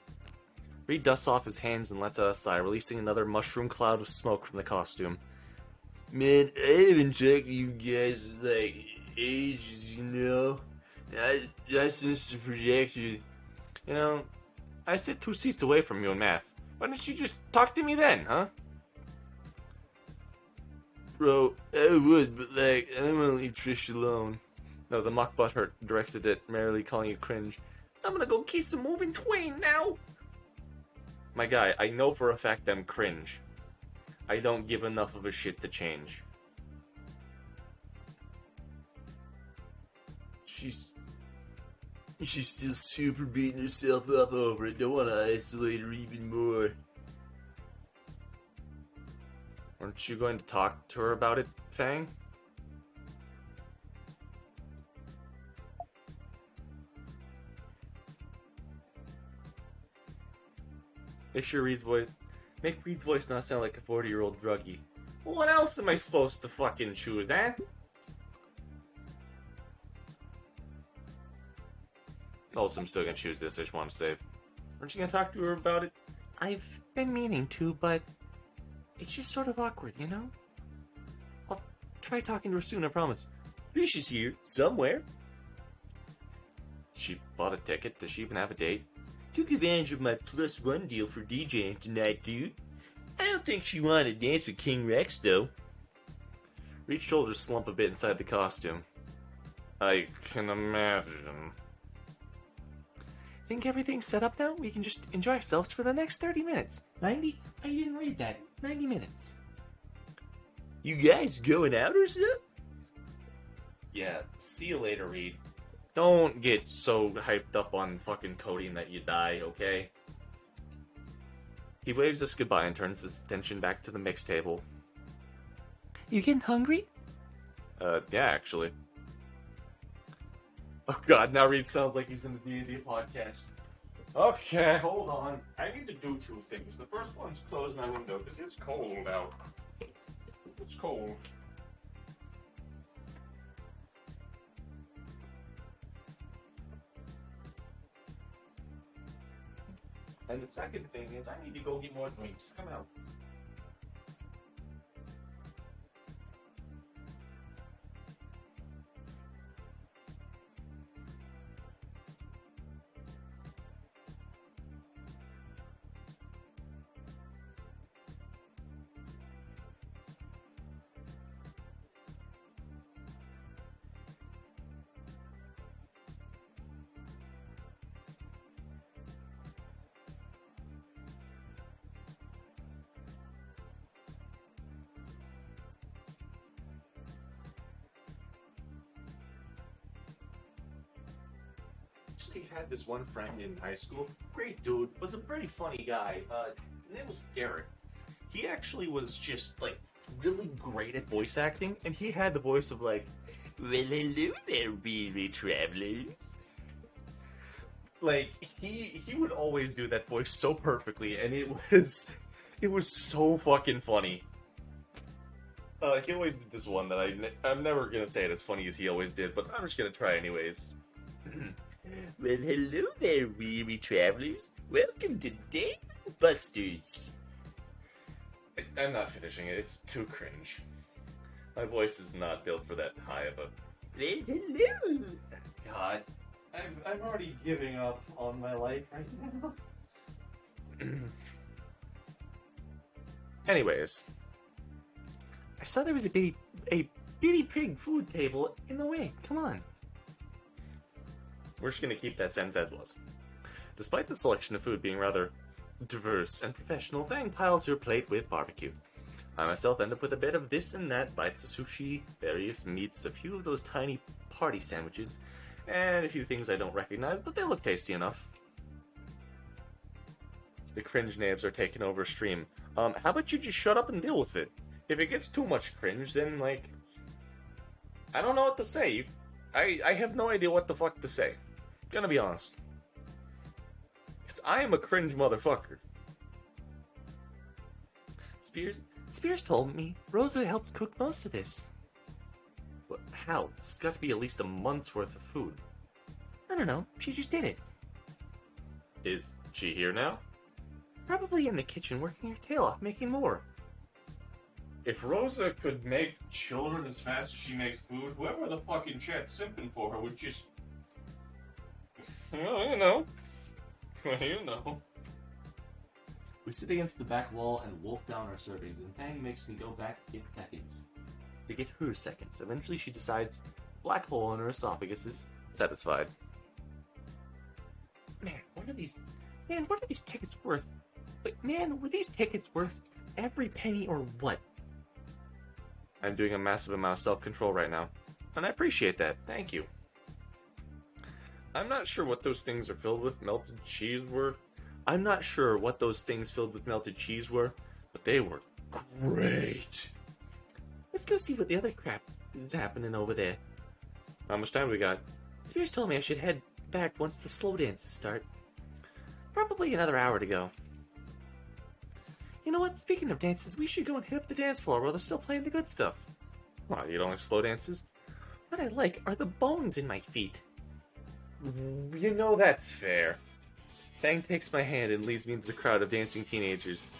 Reed dusts off his hands and lets out a sigh, releasing another mushroom cloud of smoke from the costume. Man, I haven't talked to you guys in like ages, you know? That's since the projector. You know, I sit 2 seats away from you in math. Why don't you just talk to me then, huh? Bro, I would, but like, I don't want to leave Trish alone. No, the mock butthurt directed at merrily calling you cringe. I'm gonna go kiss a moving twain now! My guy, I know for a fact I'm cringe. I don't give enough of a shit to change. She's still super beating herself up over it. Don't want to isolate her even more. Aren't you going to talk to her about it, Fang? Make Reed's voice not sound like a 40-year-old druggie. Well, what else am I supposed to fucking choose, eh? Also, I'm still gonna choose this, I just want to save. Aren't you gonna talk to her about it? I've been meaning to, but it's just sort of awkward, you know? I'll try talking to her soon, I promise. Fish is here, somewhere. She bought a ticket. Does she even have a date? Took advantage of my +1 deal for DJing tonight, dude. I don't think she wanted to dance with King Rex, though. Reed's shoulders slump a bit inside the costume. I can imagine. Think everything's set up now? We can just enjoy ourselves for the next 30 minutes. 90? I didn't read that. 90 minutes. You guys going out or something? Yeah, see you later, Reed. Don't get so hyped up on fucking coding that you die, okay? He waves us goodbye and turns his attention back to the mix table. You getting hungry? Yeah, actually. Oh god, now Reed sounds like he's in the D&D podcast. Okay, hold on. I need to do two things. The first one's close my window because it's cold out. It's cold. And the second thing is I need to go get more drinks. Come out. Actually had this one friend in high school. Great dude. Was a pretty funny guy. His name was Garrett. He actually was just like really great at voice acting, and he had the voice of like, "Well, hello there, weary travelers." Like he would always do that voice so perfectly, and it was so fucking funny. He always did this one that I'm never gonna say it as funny as he always did, but I'm just gonna try anyways. Well, hello there, weary travelers. Welcome to Dave and Buster's. I'm not finishing it. It's too cringe. My voice is not built for that high of a. Well, hello. God, I'm already giving up on my life right now. Anyways, I saw there was a bitty pig food table in the way. Come on. We're just going to keep that sentence as was. Despite the selection of food being rather diverse and professional, Fang piles your plate with barbecue. I myself end up with a bit of this and that, bites of sushi, various meats, a few of those tiny party sandwiches, and a few things I don't recognize, but they look tasty enough. The cringe names are taking over stream. How about you just shut up and deal with it? If it gets too much cringe, then, like, I don't know what to say. I have no idea what the fuck to say. Gonna be honest. Because I am a cringe motherfucker. Spears told me Rosa helped cook most of this. But how? This has got to be at least a month's worth of food. I don't know. She just did it. Is she here now? Probably in the kitchen working her tail off making more. If Rosa could make children as fast as she makes food, whoever the fucking chat's simping for her would just... Well, you know. You know. We sit against the back wall and wolf down our surveys, and Fang makes me go back to get seconds. To get her seconds. Eventually she decides black hole in her esophagus is satisfied. Man, what are these tickets worth? But man, were these tickets worth every penny or what? I'm doing a massive amount of self-control right now, and I appreciate that. Thank you. I'm not sure what those things are filled with. Melted cheese were. I'm not sure what those things filled with melted cheese were, but they were great. Let's go see what the other crap is happening over there. How much time we got? Spears told me I should head back once the slow dances start. Probably another hour to go. You know what? Speaking of dances, we should go and hit up the dance floor while they're still playing the good stuff. Why, you don't like slow dances? What I like are the bones in my feet. You know that's fair. Fang takes my hand and leads me into the crowd of dancing teenagers.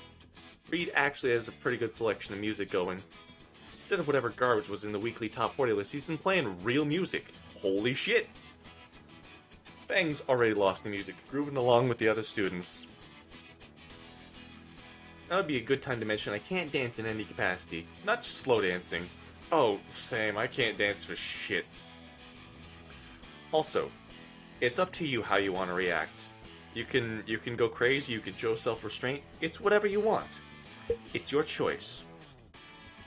Reed actually has a pretty good selection of music going. Instead of whatever garbage was in the weekly top 40 list, he's been playing real music. Holy shit! Fang's already lost the music, grooving along with the other students. That would be a good time to mention I can't dance in any capacity. Not just slow dancing. Oh, same, I can't dance for shit. Also, it's up to you how you want to react. You can go crazy, you can show self-restraint. It's whatever you want. It's your choice.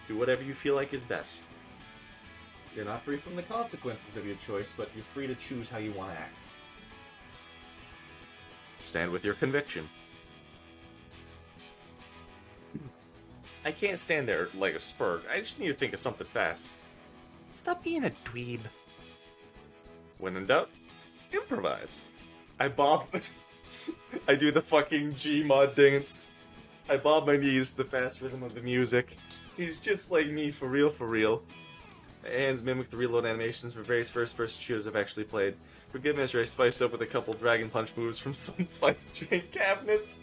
Do whatever you feel like is best. You're not free from the consequences of your choice, but you're free to choose how you want to act. Stand with your conviction. I can't stand there like a spurg. I just need to think of something fast. Stop being a dweeb. When in doubt, improvise. I bob... I do the fucking Gmod dance. I bob my knees to the fast rhythm of the music. He's just like me, for real, for real. My hands mimic the reload animations for various first-person shooters I've actually played. For good measure, I spice up with a couple Dragon Punch moves from some fight train cabinets.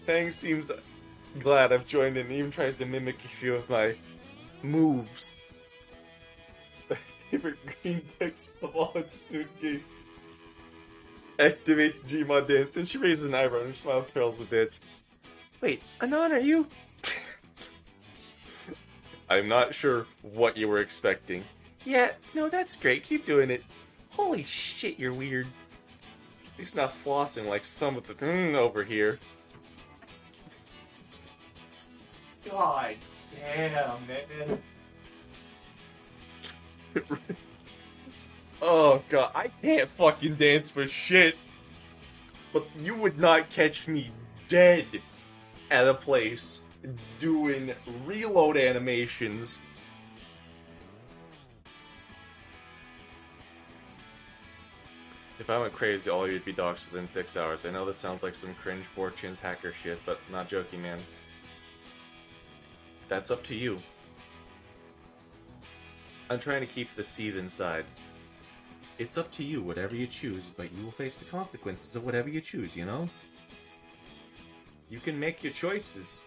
Fang seems glad I've joined in and even tries to mimic a few of my moves. My favorite green text of all in Snoot game. Activates Gmod dance, and she raises an eyebrow and her smile curls a bit. Wait, Anon, are you? I'm not sure what you were expecting. Yeah, no, that's great. Keep doing it. Holy shit, you're weird. At least not flossing like some of the over here. God damn, man. Oh god, I can't fucking dance for shit. But you would not catch me dead at a place doing reload animations. If I went crazy, all you'd be doxxed within 6 hours. I know this sounds like some cringe Fortunes hacker shit, but not joking, man. That's up to you. I'm trying to keep the seed inside. It's up to you, whatever you choose, but you will face the consequences of whatever you choose, you know? You can make your choices,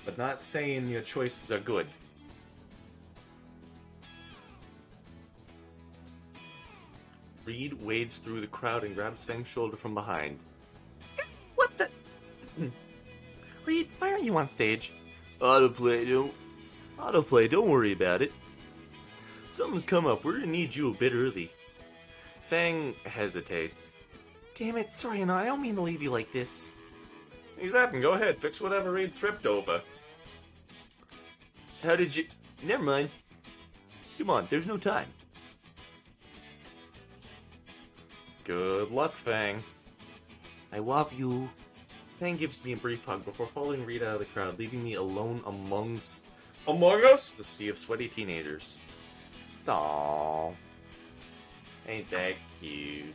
but not saying your choices are good. Reed wades through the crowd and grabs Fang's shoulder from behind. What the? Reed, why aren't you on stage? Autoplay, don't worry about it. Something's come up, we're gonna need you a bit early. Fang hesitates. Damn it, sorry, Anna, I don't mean to leave you like this. He's happened, go ahead, fix whatever Reed tripped over. How did you... Never mind. Come on, there's no time. Good luck, Fang. I love you. Fang gives me a brief hug before following Reed out of the crowd, leaving me alone among us? The sea of sweaty teenagers. Aww. Ain't that cute?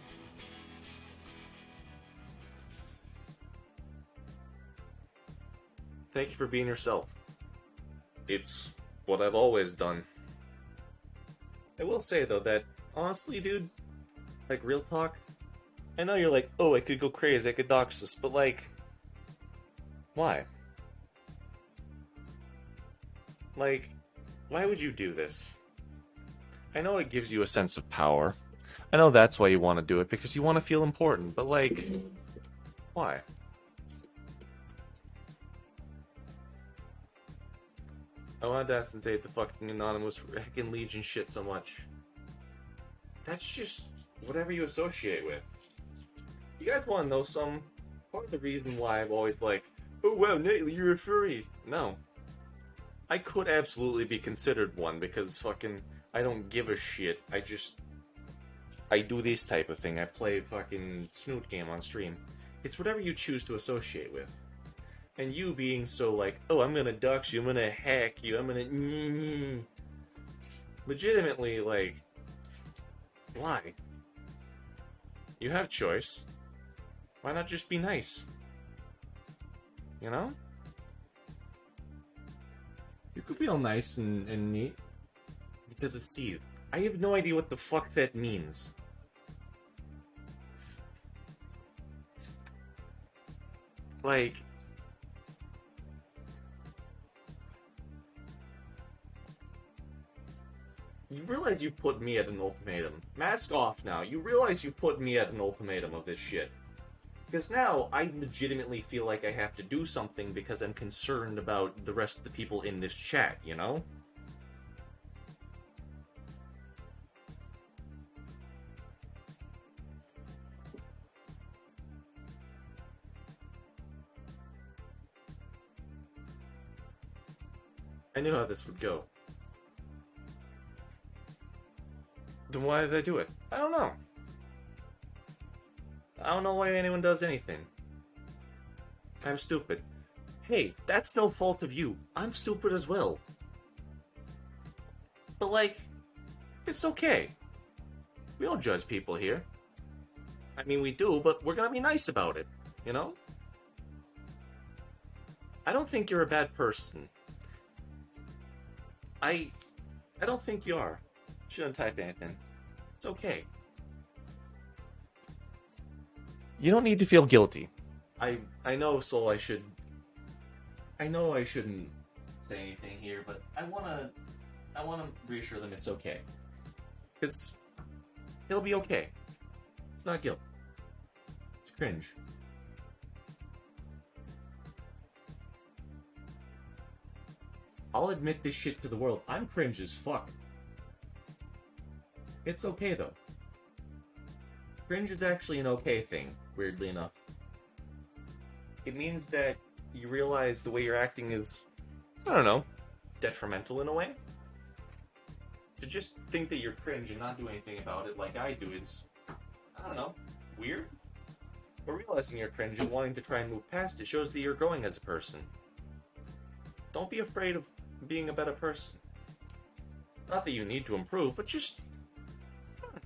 Thank you for being yourself. It's what I've always done. I will say, though, that, honestly, dude, like, real talk, I know you're like, oh, I could go crazy, I could dox this, but, like, why? Like, why would you do this? I know it gives you a sense of power. I know that's why you want to do it, because you want to feel important, but, like, why? I wanted to ask and say the fucking anonymous heckin' Legion shit so much. That's just whatever you associate with. You guys want to know some? Part of the reason why I'm always like, oh wow, Nightly, you're a furry. No. I could absolutely be considered one because fucking I don't give a shit. I do this type of thing. I play fucking Snoot game on stream. It's whatever you choose to associate with. And you being so like, oh, I'm gonna dox you, I'm gonna hack you, I'm gonna... Legitimately, like, why? You have choice. Why not just be nice? You know? You could be all nice and neat. Because of Seed. I have no idea what the fuck that means. Like... You realize you put me at an ultimatum. Mask off now. You realize you put me at an ultimatum of this shit. Because now, I legitimately feel like I have to do something because I'm concerned about the rest of the people in this chat, you know? I knew how this would go. Then why did I do it? I don't know. I don't know why anyone does anything. I'm stupid. Hey, that's no fault of you. I'm stupid as well. But like, it's okay. We don't judge people here. I mean, we do, but we're gonna be nice about it, you know? I don't think you're a bad person. I don't think you are. Shouldn't type anything. It's okay. You don't need to feel guilty. I know, Soul, I know I shouldn't say anything here, but I wanna reassure them it's okay. Because it'll be okay. It's not guilt. It's cringe. I'll admit this shit to the world. I'm cringe as fuck. It's okay though. Cringe is actually an okay thing, weirdly enough. It means that you realize the way you're acting is, I don't know, detrimental in a way. To just think that you're cringe and not do anything about it like I do is, I don't know, weird? But realizing you're cringe and wanting to try and move past it shows that you're growing as a person. Don't be afraid of being a better person. Not that you need to improve, but just, I don't know.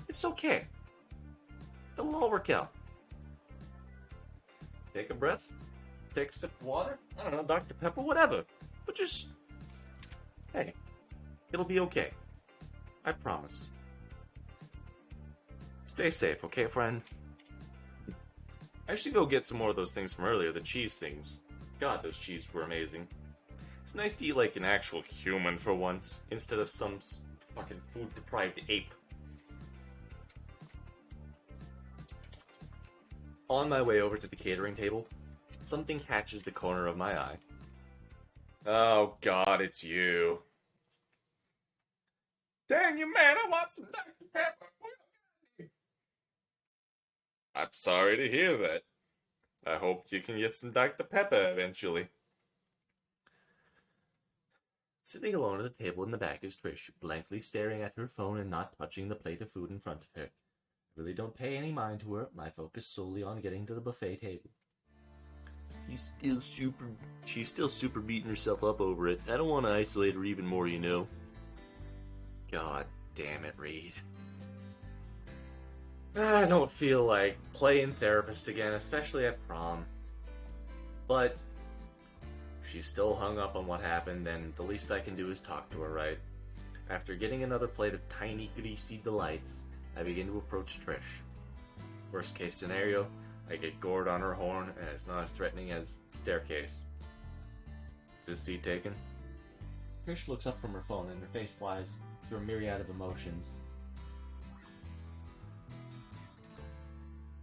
It's okay. It'll all work out. Take a breath, take a sip of water, I don't know, Dr. Pepper, whatever. But just, hey, it'll be okay. I promise. Stay safe, okay, friend? I should go get some more of those things from earlier, the cheese things. God, those cheese were amazing. It's nice to eat like an actual human for once, instead of some fucking food-deprived ape. On my way over to the catering table, something catches the corner of my eye. Oh god, it's you. Dang you, man, I want some Dr. Pepper. I'm sorry to hear that. I hope you can get some Dr. Pepper eventually. Sitting alone at the table in the back is Trish, blankly staring at her phone and not touching the plate of food in front of her. I really don't pay any mind to her. I focus solely on getting to the buffet table. She's still super beating herself up over it. I don't want to isolate her even more, you know. God damn it, Reed. I don't feel like playing therapist again, especially at prom. But if she's still hung up on what happened, then the least I can do is talk to her, right? After getting another plate of tiny, greasy delights, I begin to approach Trish. Worst case scenario, I get gored on her horn, and it's not as threatening as staircase. Is this seat taken? Trish looks up from her phone, and her face flies through a myriad of emotions.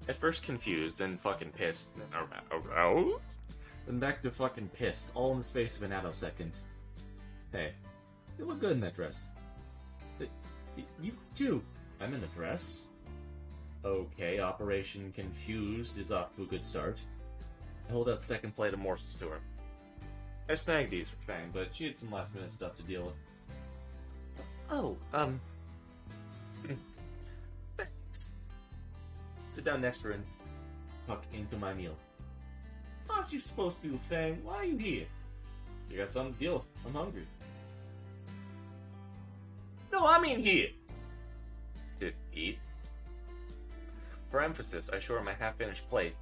At first confused, then fucking pissed, aroused? Then back to fucking pissed, all in the space of a nanosecond. Hey, you look good in that dress. You too. I'm in a dress. Okay, Operation Confused is off to a good start. I hold out the second plate of morsels to her. I snagged these for Fang, but she had some last minute stuff to deal with. Oh, thanks. Sit down next to her and tuck into my meal. Aren't you supposed to be with Fang? Why are you here? You got something to deal with. I'm hungry. No, I mean here. To eat? For emphasis, I show her my half-finished plate.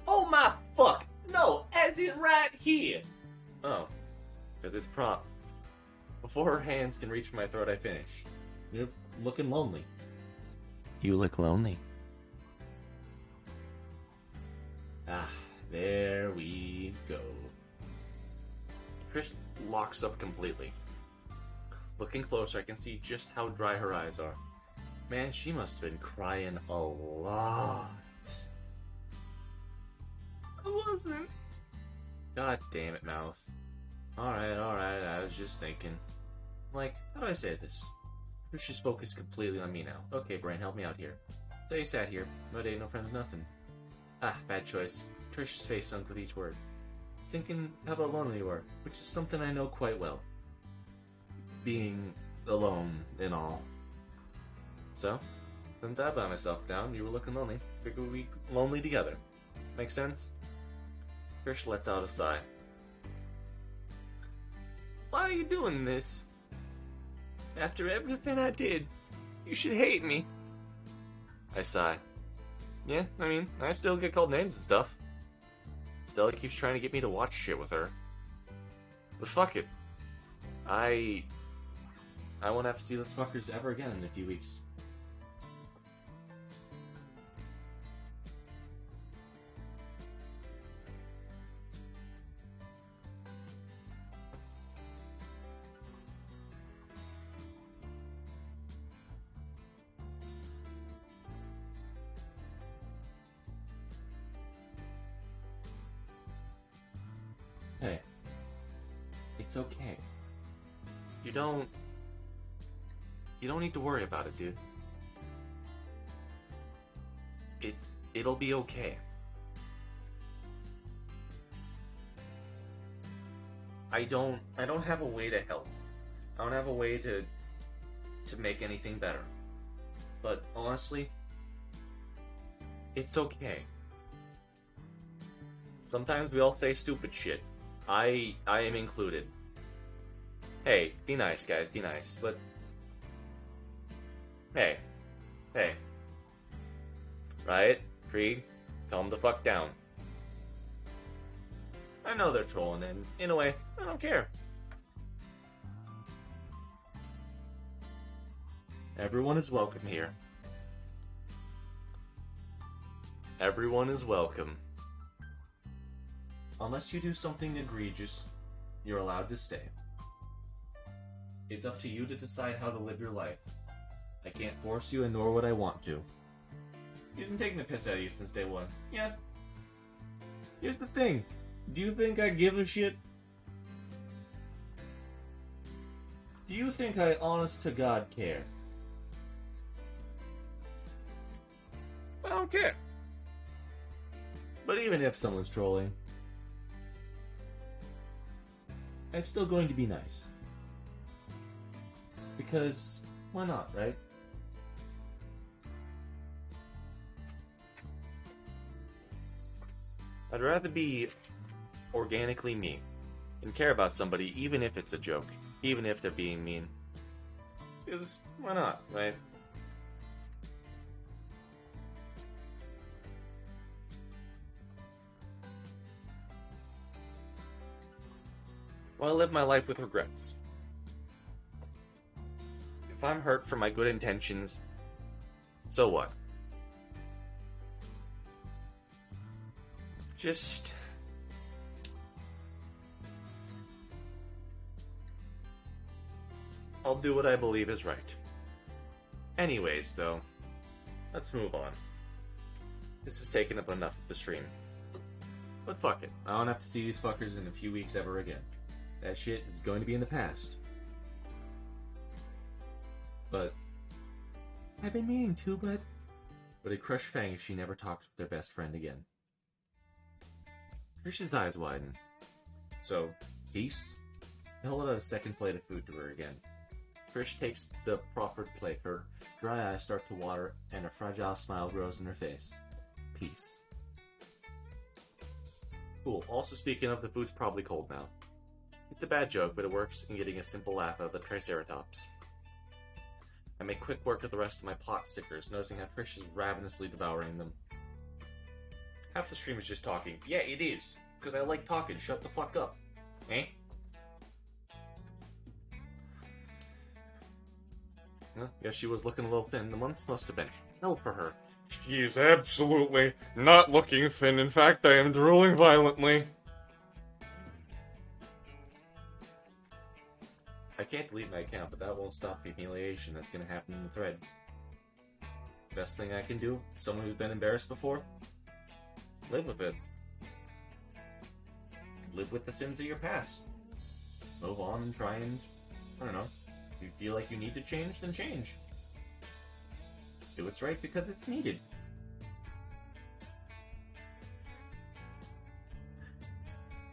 Oh my fuck! No, as in right here! Oh, because it's prompt. Before her hands can reach for my throat, I finish. You're looking lonely. You look lonely. Ah, there we go. Trish locks up completely. Looking closer, I can see just how dry her eyes are. Man, she must have been crying a lot. I wasn't. God damn it, mouth. Alright, I was just thinking. Like, how do I say this? Trish's focus completely on me now. Okay, brain, help me out here. So you sat here. No date, no friends, nothing. Ah, bad choice. Trish's face sunk with each word. Thinking how about lonely you are, which is something I know quite well. Being alone and all. So, since I by myself down, you were looking lonely. Figured we'd be lonely together. Make sense? Trish lets out a sigh. Why are you doing this? After everything I did, you should hate me. I sigh. Yeah, I mean, I still get called names and stuff. Stella keeps trying to get me to watch shit with her. But fuck it. I won't have to see those fuckers ever again in a few weeks. Hey. It's okay. You don't need to worry about it, dude. It'll be okay. I don't have a way to help. I don't have a way to make anything better. But honestly, it's okay. Sometimes we all say stupid shit. I am included. Hey, be nice, guys, be nice. But hey. Riot, Krieg, calm the fuck down. I know they're trolling, and in a way, I don't care. Everyone is welcome here. Everyone is welcome. Unless you do something egregious, you're allowed to stay. It's up to you to decide how to live your life. I can't force you, and nor would I want to. He's been taking the piss out of you since day one. Yeah. Here's the thing. Do you think I give a shit? Do you think I honest to God care? I don't care. But even if someone's trolling, I'm still going to be nice. Because, why not, right? I'd rather be organically me and care about somebody even if it's a joke, even if they're being mean. Because, why not, right? Well, I live my life with regrets. If I'm hurt for my good intentions, so what? Just... I'll do what I believe is right. Anyways, though, let's move on. This has taken up enough of the stream. But fuck it, I don't have to see these fuckers in a few weeks ever again. That shit is going to be in the past. But I've been meaning to, but it'd crush Fang if she never talked with their best friend again. Trish's eyes widen. So, peace? I hold out a second plate of food to her again. Trish takes the proffered plate, her dry eyes start to water, and a fragile smile grows in her face. Peace. Cool. Also speaking of, the food's probably cold now. It's a bad joke, but it works in getting a simple laugh out of the Triceratops. I make quick work of the rest of my pot stickers, noticing how Trish is ravenously devouring them. Half the stream is just talking. Yeah, it is. Because I like talking. Shut the fuck up. Eh? Well, guess she was looking a little thin. The months must have been hell for her. She is absolutely not looking thin. In fact, I am drooling violently. I can't delete my account, but that won't stop the humiliation that's gonna happen in the thread. Best thing I can do, someone who's been embarrassed before? Live with it. Live with the sins of your past. Move on and try and, I don't know, if you feel like you need to change, then change. Do what's right because it's needed.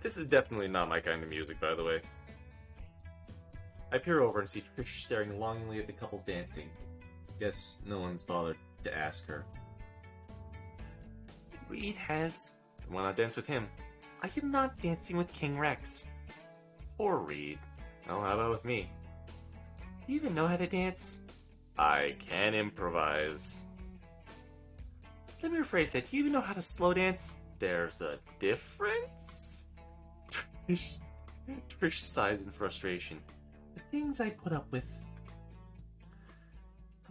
This is definitely not my kind of music, by the way. I peer over and see Trish staring longingly at the couples dancing. Guess no one's bothered to ask her. Reed has... Why not dance with him? I am not dancing with King Rex. Poor Reed. Well, how about with me? Do you even know how to dance? I can improvise. let me rephrase that. Do you even know how to slow dance? There's a difference? Trish sighs in frustration. The things I put up with.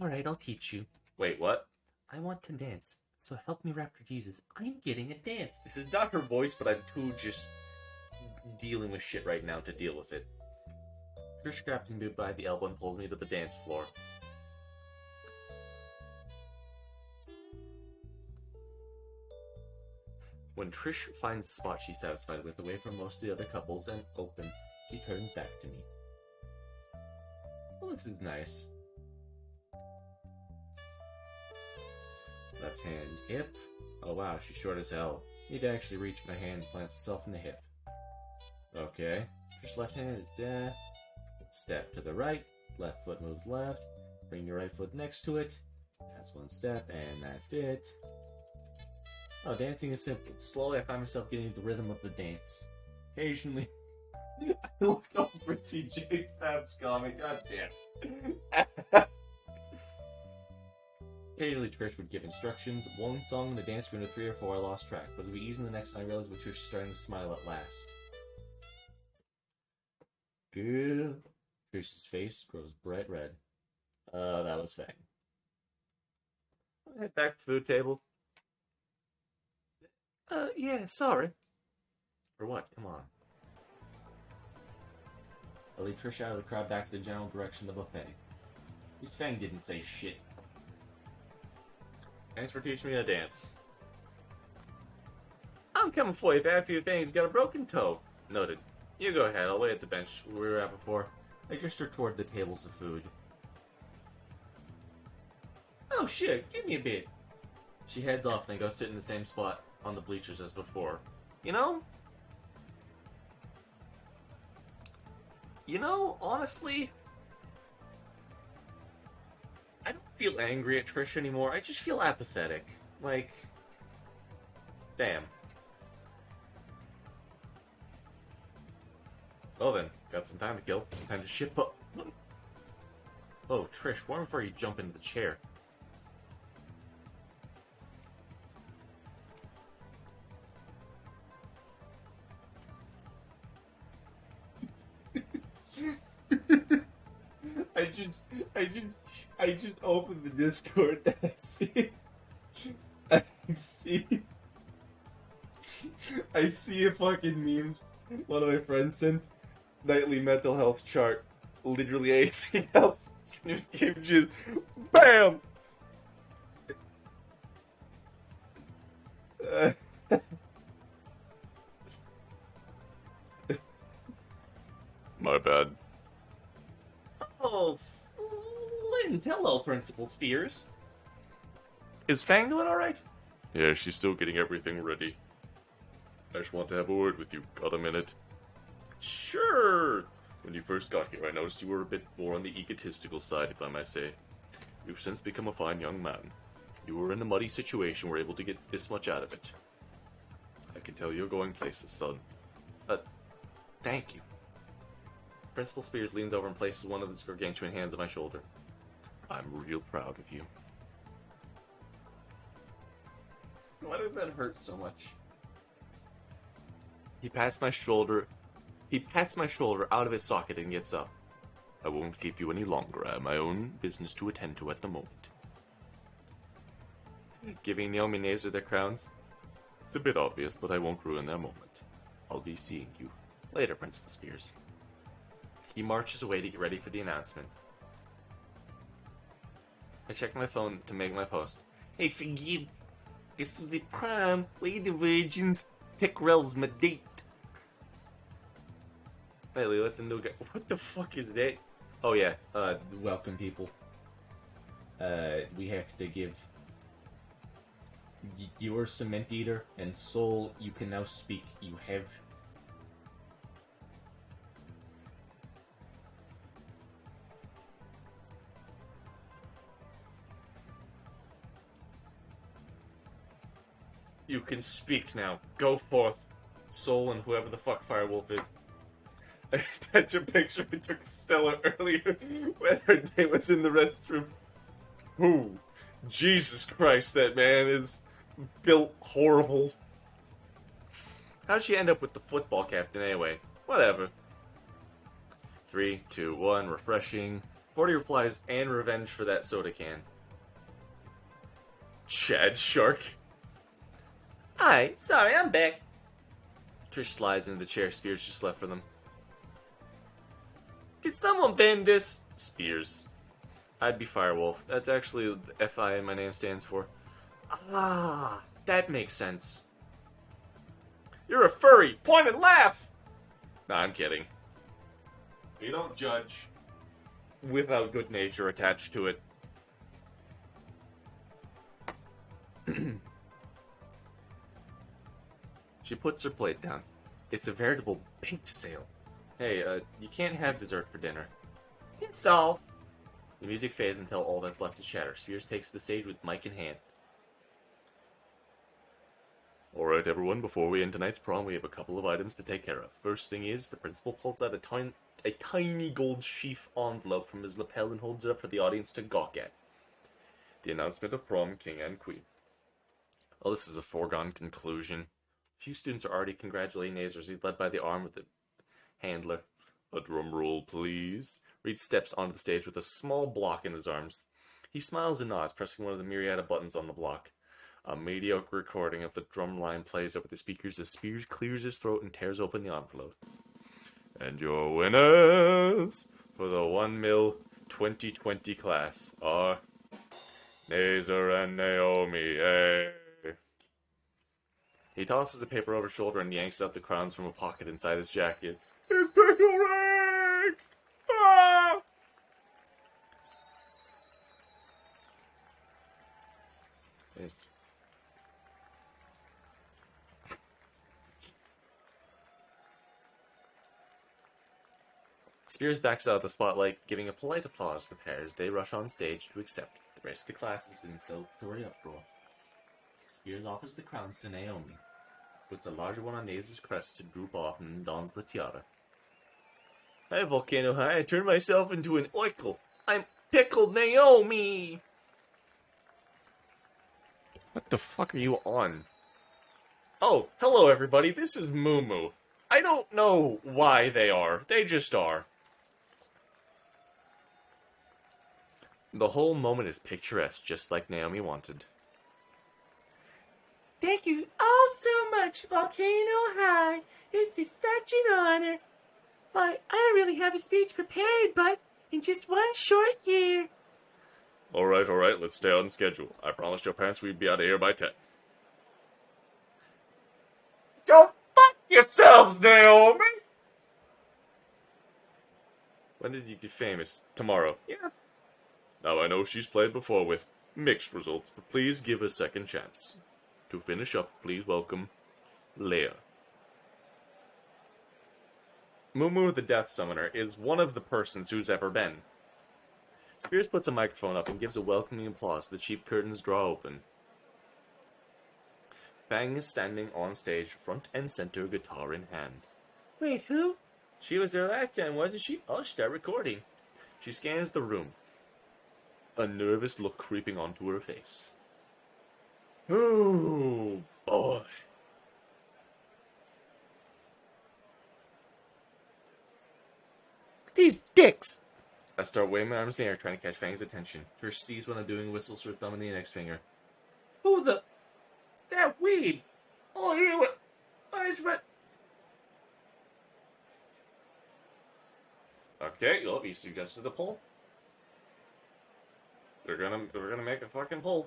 Alright, I'll teach you. Wait, what? I want to dance, so help me rap for Jesus. I'm getting a dance. This is not her voice, but I'm too just dealing with shit right now to deal with it. Trish grabs me by the elbow and pulls me to the dance floor. When Trish finds the spot she's satisfied with, away from most of the other couples and open, she turns back to me. Well, this is nice. Left hand, hip. Oh wow, she's short as hell. Need to actually reach my hand and plant itself in the hip. Okay. Trish left hand, step to the right. Left foot moves left. Bring your right foot next to it. That's one step, and that's it. Oh, dancing is simple. Slowly, I find myself getting the rhythm of the dance. Occasionally, I look over to see Jake Fab's comic. God damn. Occasionally, Trish would give instructions. One song in the dance grew into 3 or 4. I lost track. But as we ease in the next time, I realized Trish was starting to smile at last. Good. Trish's face grows bright red. That was Fang. I'll head back to the food table. Yeah, sorry. For what? Come on. I lead Trish out of the crowd back to the general direction of the buffet. At least Fang didn't say shit. Thanks for teaching me to dance. I'm coming for you, bad for your things. Got a broken toe. Noted. You go ahead. I'll wait at the bench we were at before. I gesture toward the tables of food. Oh shit, give me a bit. She heads off and I go sit in the same spot on the bleachers as before. You know, honestly, I don't feel angry at Trish anymore. I just feel apathetic. Like, damn. Well then, got some time to kill. Time to ship up. Oh, Trish, warn before you jump into the chair. I just opened the Discord and I see a fucking meme one of my friends sent. Nightly mental health chart. Literally anything else. Snoot game just BAM! My bad. Oh, Flint. Hello, Principal Spears. Is Fang doing alright? Yeah, she's still getting everything ready. I just want to have a word with you. Got a minute? Sure. When you first got here, I noticed you were a bit more on the egotistical side, if I may say. You've since become a fine young man. You were in a muddy situation, were able to get this much out of it. I can tell you're going places, son. Thank you. Principal Spears leans over and places one of his gargantuan hands on my shoulder. I'm real proud of you. Why does that hurt so much? He pats my shoulder out of its socket and gets up. I won't keep you any longer. I have my own business to attend to at the moment. Giving Naomi Nazer their crowns? It's a bit obvious, but I won't ruin their moment. I'll be seeing you later, Principal Spears. He marches away to get ready for the announcement. I check my phone to make my post. Hey, forgive. This was a prom. Lady Virgins. Pickrell's my date. Hey, let them know. What the fuck is that? Oh yeah. Welcome people. We have to give your Cement Eater and Soul. You can now speak. You have. You can speak now. Go forth, Soul and whoever the fuck Firewolf is. I attached a picture I took Stella earlier when her date was in the restroom. Ooh, Jesus Christ, that man is built horrible. How'd she end up with the football captain anyway? Whatever. 3, 2, 1, refreshing. 40 replies and revenge for that soda can. Chad Shark. Hi, sorry, I'm back. Trish slides into the chair Spears just left for them. Did someone bend this? Spears. I'd be Firewolf. That's actually the FI my name stands for. Ah, that makes sense. You're a furry! Point and laugh! Nah, I'm kidding. We don't judge without good nature attached to it. She puts her plate down. It's a veritable bake sale. Hey, you can't have dessert for dinner. It's off. The music fades until all that's left is chatter. Spears takes the stage with mic in hand. Alright everyone, before we end tonight's prom, we have a couple of items to take care of. First thing is, the principal pulls out a tiny gold sheaf envelope from his lapel and holds it up for the audience to gawk at. The announcement of prom, king and queen. Oh, this is a foregone conclusion. A few students are already congratulating Nazer as he's led by the arm of the handler. A drum roll, please. Reed steps onto the stage with a small block in his arms. He smiles and nods, pressing one of the myriad of buttons on the block. A mediocre recording of the drum line plays over the speakers as Spears clears his throat and tears open the envelope. And your winners for the 1 mil 2020 class are Nazer and Naomi. Hey. He tosses the paper over his shoulder and yanks out the crowns from a pocket inside his jacket. It's Pickle Rick! Ah! It's... Spears backs out of the spotlight, giving a polite applause to the pair as they rush on stage to accept. The rest of the class is in celebratory uproar. Spears offers the crowns to Naomi, puts a larger one on Nazer's crest to droop off, and then dons the tiara. Hi, Volcano High. I turned myself into an oikle. I'm Pickled Naomi! What the fuck are you on? Oh, hello everybody. This is Moo Moo. I don't know why they are. They just are. The whole moment is picturesque, just like Naomi wanted. Thank you all so much, Volcano High. This is such an honor. Why, I don't really have a speech prepared, but in just one short year. Alright, let's stay on schedule. I promised your parents we'd be out of here by 10. Go fuck yourselves, Naomi! When did you get famous? Tomorrow. Yeah. Now I know she's played before with mixed results, but please give a second chance. To finish up, please welcome Leia. Mumu the Death Summoner is one of the persons who's ever been. Spears puts a microphone up and gives a welcoming applause. The cheap curtains draw open. Fang is standing on stage, front and center, guitar in hand. Wait, who? She was there last time, wasn't she? I'll start recording. She scans the room, a nervous look creeping onto her face. Oh, boy. These dicks! I start waving my arms in the air, trying to catch Fang's attention. Trish sees what I'm doing, whistles her thumb and the index finger. Who the... It's that weed. Oh, yeah, what... What... Okay, well, you suggested a poll. We're gonna make a fucking poll.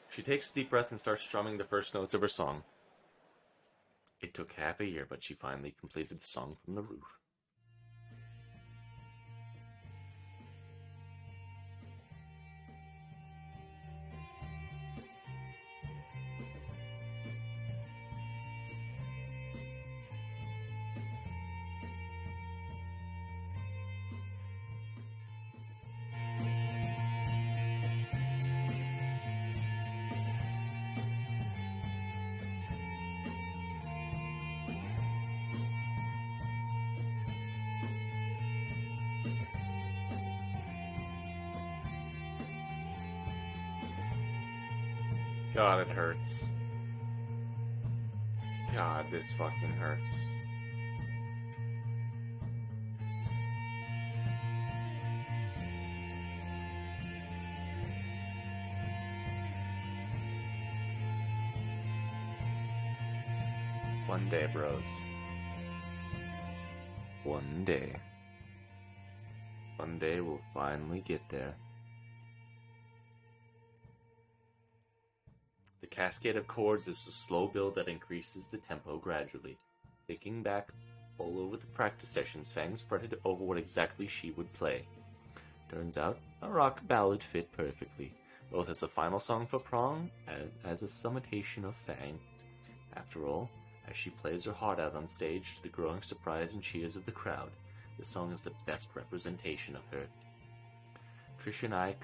She takes a deep breath and starts strumming the first notes of her song. It took half a year, but she finally completed the song from the roof. God, it hurts. God, this fucking hurts. One day, bros. One day. One day we'll finally get there. The cascade of chords is a slow build that increases the tempo gradually. Thinking back all over the practice sessions, Fangs fretted over what exactly she would play. Turns out, a rock ballad fit perfectly, both as a final song for prom and as a summation of Fang. After all, as she plays her heart out on stage to the growing surprise and cheers of the crowd, the song is the best representation of her. Trish and I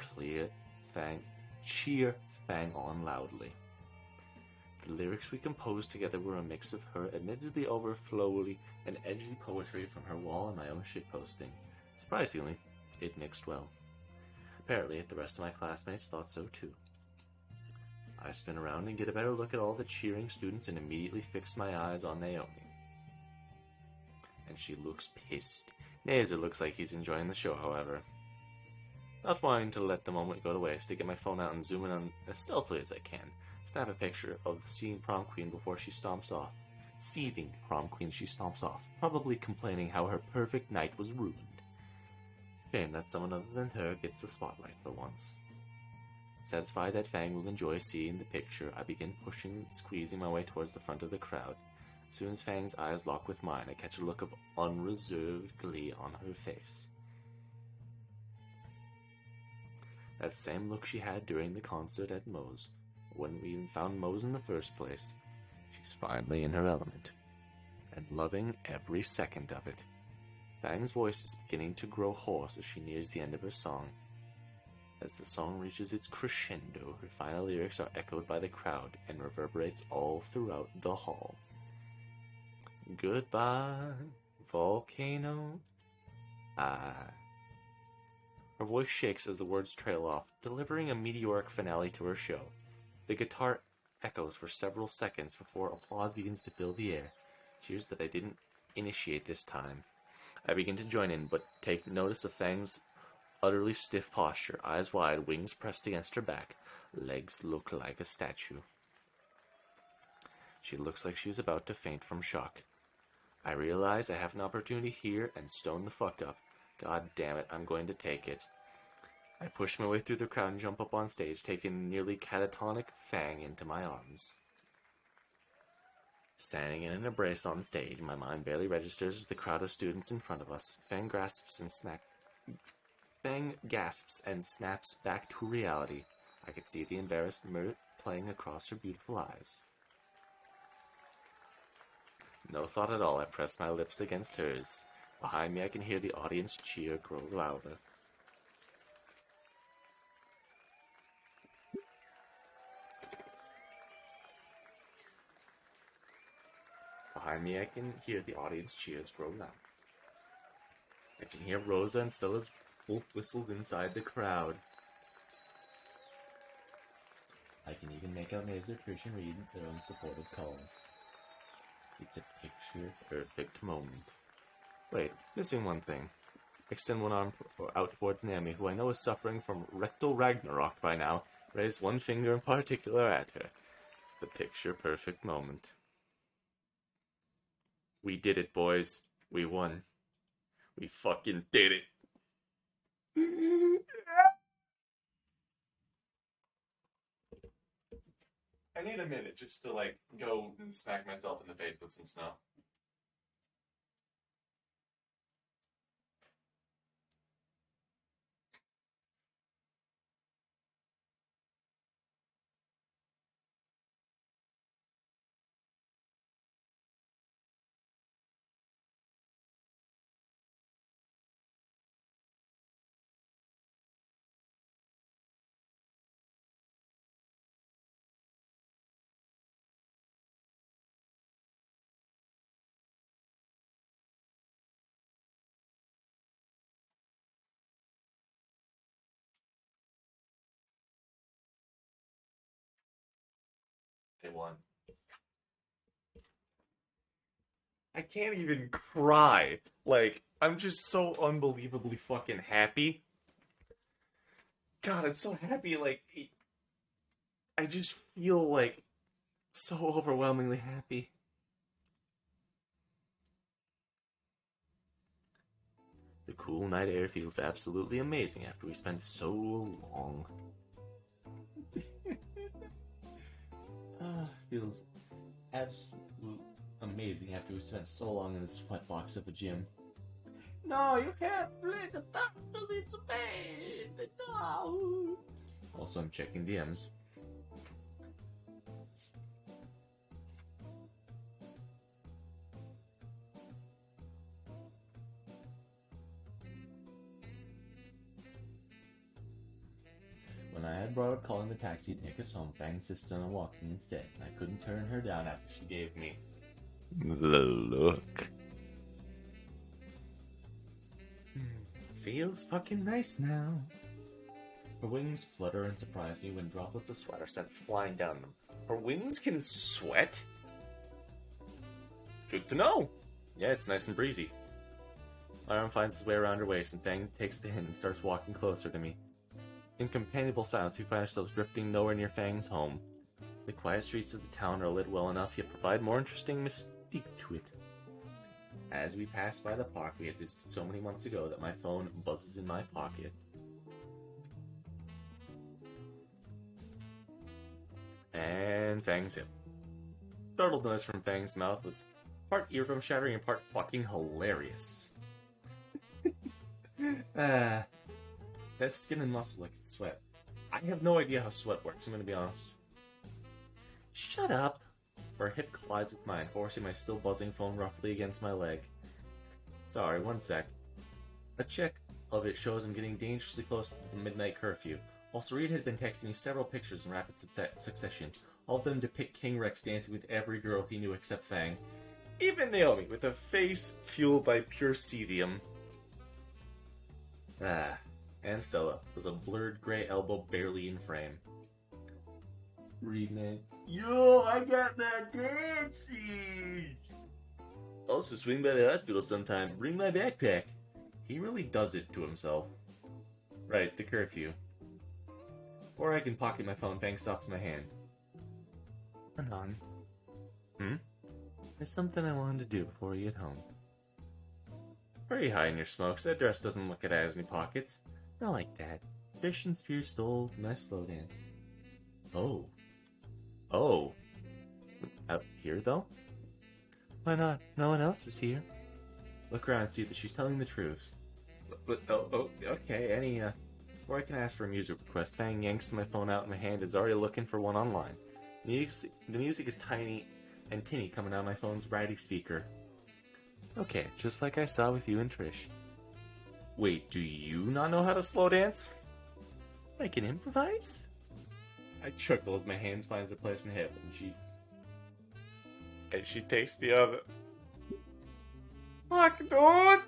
cheer Fang on loudly. The lyrics we composed together were a mix of her admittedly overflowy and edgy poetry from her wall and my own shitposting. Surprisingly, it mixed well. Apparently, the rest of my classmates thought so too. I spin around and get a better look at all the cheering students and immediately fix my eyes on Naomi. And she looks pissed. Nazer looks like he's enjoying the show, however. Not wanting to let the moment go to waste, I get my phone out and zoom in on as stealthily as I can. Snap a picture of the seething prom queen before she stomps off. Seething prom queen she stomps off, probably complaining how her perfect night was ruined. Shame that someone other than her gets the spotlight for once. Satisfied that Fang will enjoy seeing the picture, I begin pushing and squeezing my way towards the front of the crowd. As soon as Fang's eyes lock with mine, I catch a look of unreserved glee on her face. That same look she had during the concert at Moe's, when we even found Moe's in the first place. She's finally in her element, and loving every second of it. Fang's voice is beginning to grow hoarse as she nears the end of her song. As the song reaches its crescendo, her final lyrics are echoed by the crowd and reverberates all throughout the hall. Goodbye, volcano. Her voice shakes as the words trail off, delivering a meteoric finale to her show. The guitar echoes for several seconds before applause begins to fill the air. Cheers that I didn't initiate this time. I begin to join in, but take notice of Fang's utterly stiff posture, eyes wide, wings pressed against her back, legs look like a statue. She looks like she's about to faint from shock. I realize I have an opportunity here and stone the fuck up. God damn it, I'm going to take it. I push my way through the crowd and jump up on stage, taking nearly catatonic Fang into my arms. Standing in an embrace on stage, my mind barely registers the crowd of students in front of us. Fang gasps and snaps back to reality. I could see the embarrassed mirth playing across her beautiful eyes. No thought at all, I press my lips against hers. Behind me I can hear the audience cheer grow louder. Behind me I can hear the audience cheers grow louder. I can hear Rosa and Stella's wolf whistles inside the crowd. I can even make out Mazer, Trish, and Reed their own supportive calls. It's a picture-perfect moment. Wait, missing one thing. Extend one arm out towards Naomi, who I know is suffering from rectal Ragnarok by now. Raise one finger in particular at her. The picture-perfect moment. We did it, boys. We won. We fucking did it. I need a minute just to, go and smack myself in the face with some snow. I won. I can't even cry. Like, I'm just so unbelievably fucking happy. God, I'm so happy. Like, I just feel like so overwhelmingly happy. The cool night air feels absolutely amazing after we spend so long. Feels absolutely amazing after we spent so long in the sweatbox of a gym. No, you can't let the doctors, it's bad. No. Also, I'm checking DMs. When I had brought up calling the taxi to take us home, Fang insisted on walking instead, and I couldn't turn her down after she gave me the look. Feels fucking nice now. Her wings flutter and surprise me when droplets of sweat are sent flying down them. Her wings can sweat? Good to know. Yeah, it's nice and breezy. My arm finds his way around her waist, and Fang takes the hint and starts walking closer to me. In companionable silence, we find ourselves drifting nowhere near Fang's home. The quiet streets of the town are lit well enough, yet provide more interesting mystique to it. As we pass by the park we had visited so many months ago that my phone buzzes in my pocket. And Fang's hit. Startled noise from Fang's mouth was part eardrum shattering and part fucking hilarious. That's skin and muscle like it's sweat. I have no idea how sweat works, I'm gonna be honest. Shut up! Her hip collides with mine, forcing my still buzzing phone roughly against my leg. Sorry, one sec. A check of it shows I'm getting dangerously close to the midnight curfew. Also, Reed had been texting me several pictures in rapid succession. All of them depict King Rex dancing with every girl he knew except Fang. Even Naomi, with a face fueled by pure cesium. And Stella, with a blurred gray elbow barely in frame. Reed, man. Yo, I got that dancing. Also, swing by the hospital sometime. Bring my backpack. He really does it to himself. Right, the curfew. Or I can pocket my phone. Fang stops my hand. Anon. There's something I wanted to do before you get home. Very high in your smokes. That dress doesn't look like it has any pockets. Not like that. Christian Spear stole my slow dance. Oh. Oh. Out here, though? Why not? No one else is here. Look around and see that she's telling the truth. Okay, Before I can ask for a music request, Fang yanks my phone out and my hand is already looking for one online. The music is tiny and tinny coming out of my phone's ratty speaker. Okay, just like I saw with you and Trish. Wait, do you not know how to slow dance? I can improvise? I chuckle as my hand finds a place in hip, and she takes the other. Fuck, dude!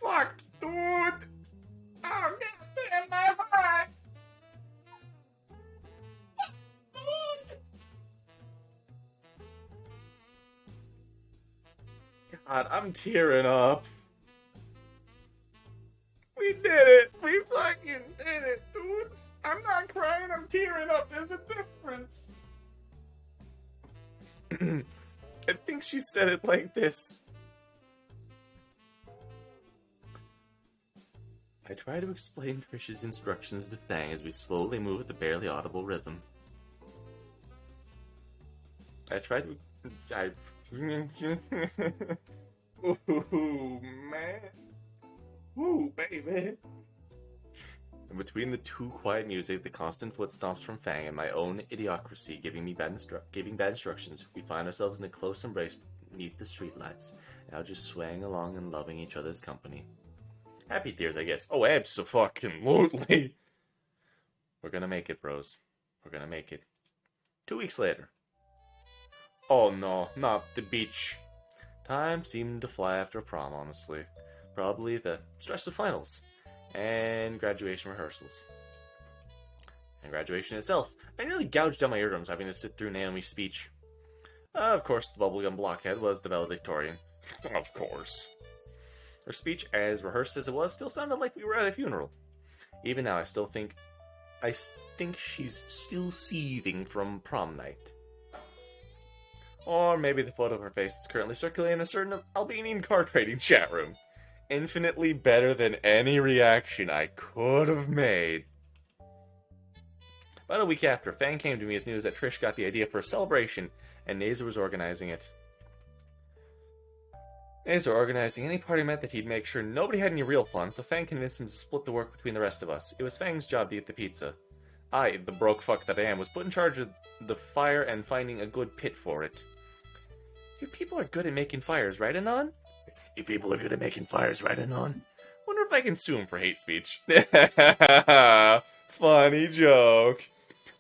Fuck, dude! Oh, goddamn, my heart! God, I'm tearing up. We did it! We fucking did it, dudes! I'm not crying, I'm tearing up. There's a difference. I think she said it like this. I try to explain Trish's instructions to Fang as we slowly move with a barely audible rhythm. Ooh, man. Ooh, baby. And between the too quiet music, the constant footsteps from Fang, and my own idiocracy giving bad instructions, we find ourselves in a close embrace beneath the streetlights, now just swaying along and loving each other's company. Happy tears, I guess. Oh, abso-fucking-lutely. We're gonna make it, bros. We're gonna make it. 2 weeks later. Oh no, not the beach. Time seemed to fly after prom, honestly. Probably the stress of finals and graduation rehearsals. And graduation itself. I nearly gouged out my eardrums having to sit through Naomi's speech. Of course, the bubblegum blockhead was the valedictorian. Of course. Her speech, as rehearsed as it was, still sounded like we were at a funeral. Even now, I think she's still seething from prom night. Or maybe the photo of her face is currently circulating in a certain Albanian car trading chat room. Infinitely better than any reaction I could have made. About a week after, Fang came to me with news that Trish got the idea for a celebration, and Nazer was organizing it. Nazer organizing any party meant that he'd make sure nobody had any real fun, so Fang convinced him to split the work between the rest of us. It was Fang's job to eat the pizza. I, the broke fuck that I am, was put in charge of the fire and finding a good pit for it. You people are good at making fires, right, Anon? You people are good at making fires, right, Anon? Wonder if I can sue him for hate speech. Funny joke.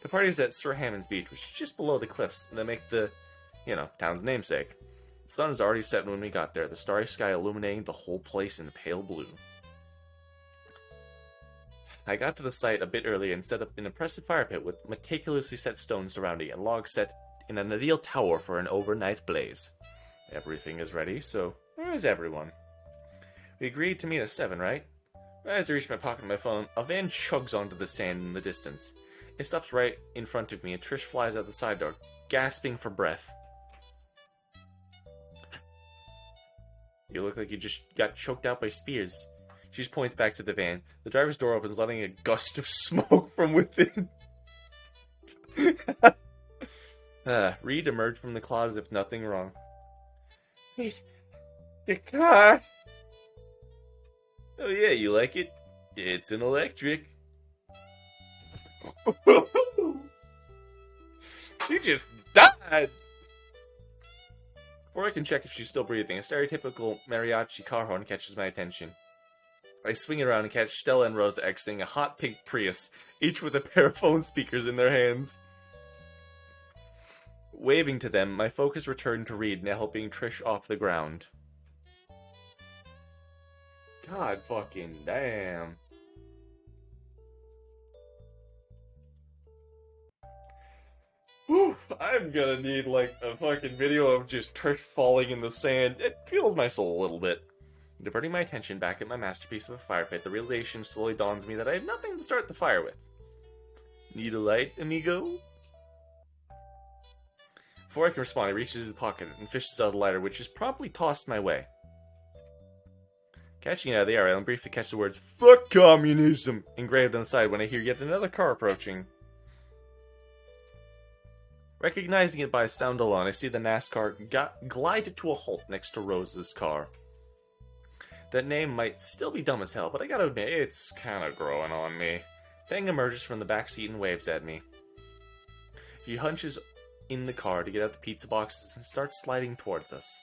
The party's at Sir Hammond's Beach, which is just below the cliffs that make the, town's namesake. The sun is already set when we got there, the starry sky illuminating the whole place in pale blue. I got to the site a bit early and set up an impressive fire pit with meticulously set stones surrounding it and logs set in an ideal tower for an overnight blaze. Everything is ready, so where is everyone? We agreed to meet at 7, right? As I reach my pocket of my phone, a van chugs onto the sand in the distance. It stops right in front of me, and Trish flies out the side door, gasping for breath. You look like you just got choked out by spears. She just points back to the van. The driver's door opens, letting a gust of smoke from within. Reed emerged from the closet as if nothing wrong. Wait, your car? Oh yeah, you like it? It's an electric. She just died! Before I can check if she's still breathing, a stereotypical mariachi car horn catches my attention. I swing it around and catch Stella and Rosa exiting a hot pink Prius, each with a pair of phone speakers in their hands. Waving to them, my focus returned to Reed, now helping Trish off the ground. God fucking damn. Whew, I'm gonna need, a fucking video of just Trish falling in the sand. It fueled my soul a little bit. Diverting my attention back at my masterpiece of a fire pit, the realization slowly dawns on me that I have nothing to start the fire with. Need a light, amigo? Before I can respond, he reaches his pocket and fishes out a lighter, which is promptly tossed my way. Catching it out of the air, I briefly catch the words, "Fuck communism," engraved on the side when I hear yet another car approaching. Recognizing it by sound alone, I see the NASCAR glide to a halt next to Rose's car. That name might still be dumb as hell, but I gotta admit, it's kinda growing on me. Fang emerges from the back seat and waves at me. She hunches in the car to get out the pizza boxes and starts sliding towards us.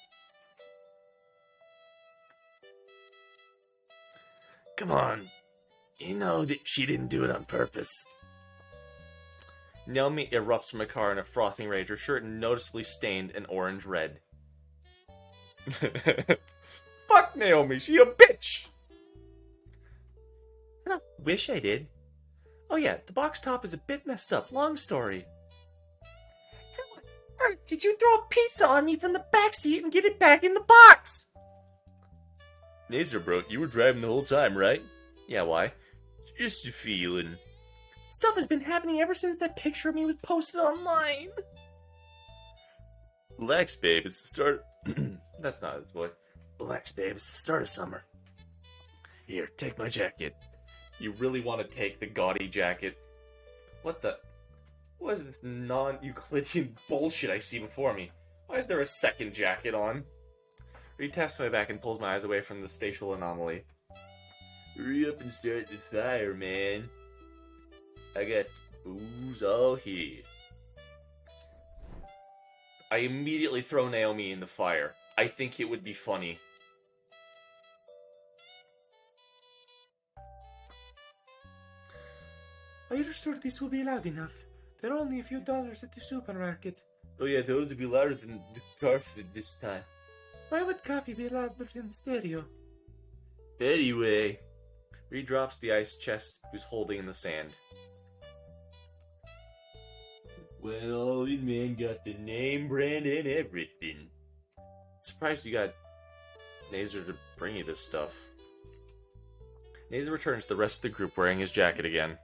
Come on. You know that she didn't do it on purpose. Naomi erupts from my car in a frothing rage, her shirt noticeably stained an orange red. Fuck Naomi, she a bitch! I don't wish I did. Oh yeah, the box top is a bit messed up, long story. Did you throw a pizza on me from the backseat and get it back in the box? Nazer, bro, you were driving the whole time, right? Yeah, why? Just a feeling. Stuff has been happening ever since that picture of me was posted online. Relax, babe, it's the start... That's not his voice. Relax, babe, it's the start of summer. Here, take my jacket. You really want to take the gaudy jacket? What is this non-Euclidean bullshit I see before me? Why is there a second jacket on? Reed taps my back and pulls my eyes away from the spatial anomaly. Hurry up and start the fire, man. I got booze all here. I immediately throw Naomi in the fire. I think it would be funny. Are you sure this will be loud enough? They're only a few dollars at the supermarket. Oh yeah, those would be louder than the car food this time. Why would coffee be allowed within stereo? Anyway, Reed drops the ice chest he was holding in the sand. When all in man got the name brand and everything. Surprised you got Nazer to bring you this stuff. Nazer returns to the rest of the group wearing his jacket again.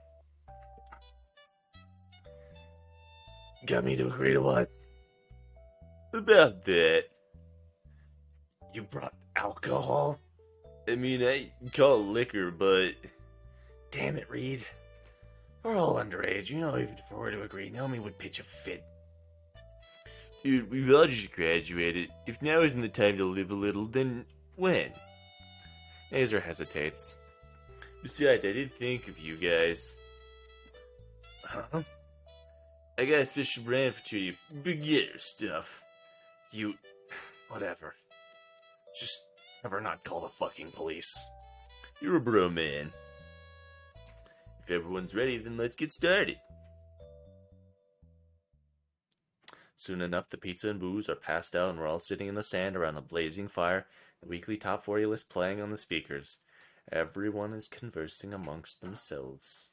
Got me to agree to what? About that. You brought alcohol? I mean, I call it liquor, but... Damn it, Reed. We're all underage. You know, even if we were to agree, Naomi would pitch a fit. Dude, we've all just graduated. If now isn't the time to live a little, then when? Nazer hesitates. Besides, I did think of you guys. Huh? I got a special brand for you beginner stuff. You... whatever. Just never not call the fucking police. You're a bro, man. If everyone's ready, then let's get started. Soon enough, the pizza and booze are passed out and we're all sitting in the sand around a blazing fire, the weekly top 40 list playing on the speakers. Everyone is conversing amongst themselves.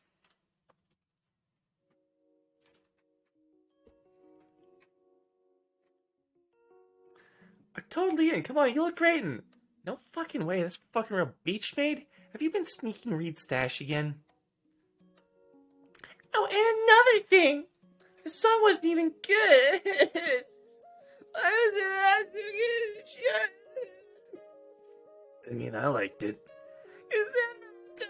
I'm totally in. Come on, you look great in. No fucking way. That's fucking real. Beach maid? Have you been sneaking Reed's stash again? Oh, and another thing! The song wasn't even good! Why was it not so good? I mean, I liked it. Is that not good?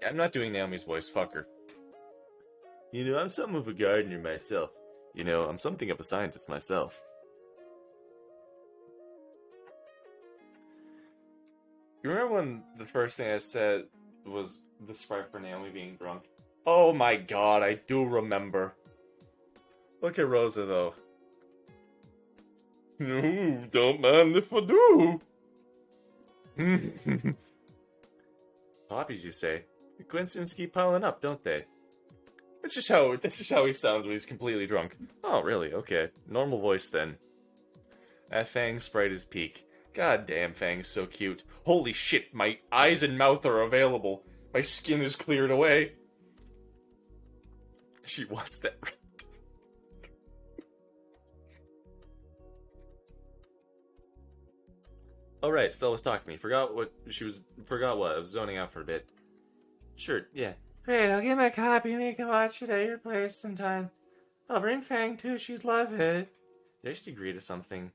I'm not doing Naomi's voice. Fuck her. You know, I'm something of a gardener myself. You know, I'm something of a scientist myself. You remember when the first thing I said was the sprite for Naomi being drunk? Oh my god, I do remember. Look at Rosa, though. No, don't mind if I do. Poppies, you say? The coincidences keep piling up, don't they? That's just how he sounds when he's completely drunk. Oh, really? Okay. Normal voice, then. That Fang sprite is peak. God damn, Fang's so cute. Holy shit, my eyes and mouth are available. My skin is cleared away. She wants that. Oh right, Stella was talking to me. Forgot what. I was zoning out for a bit. Sure, yeah. Great, I'll get my copy and we can watch it at your place sometime. I'll bring Fang too, she'd love it. Did I just agree to something?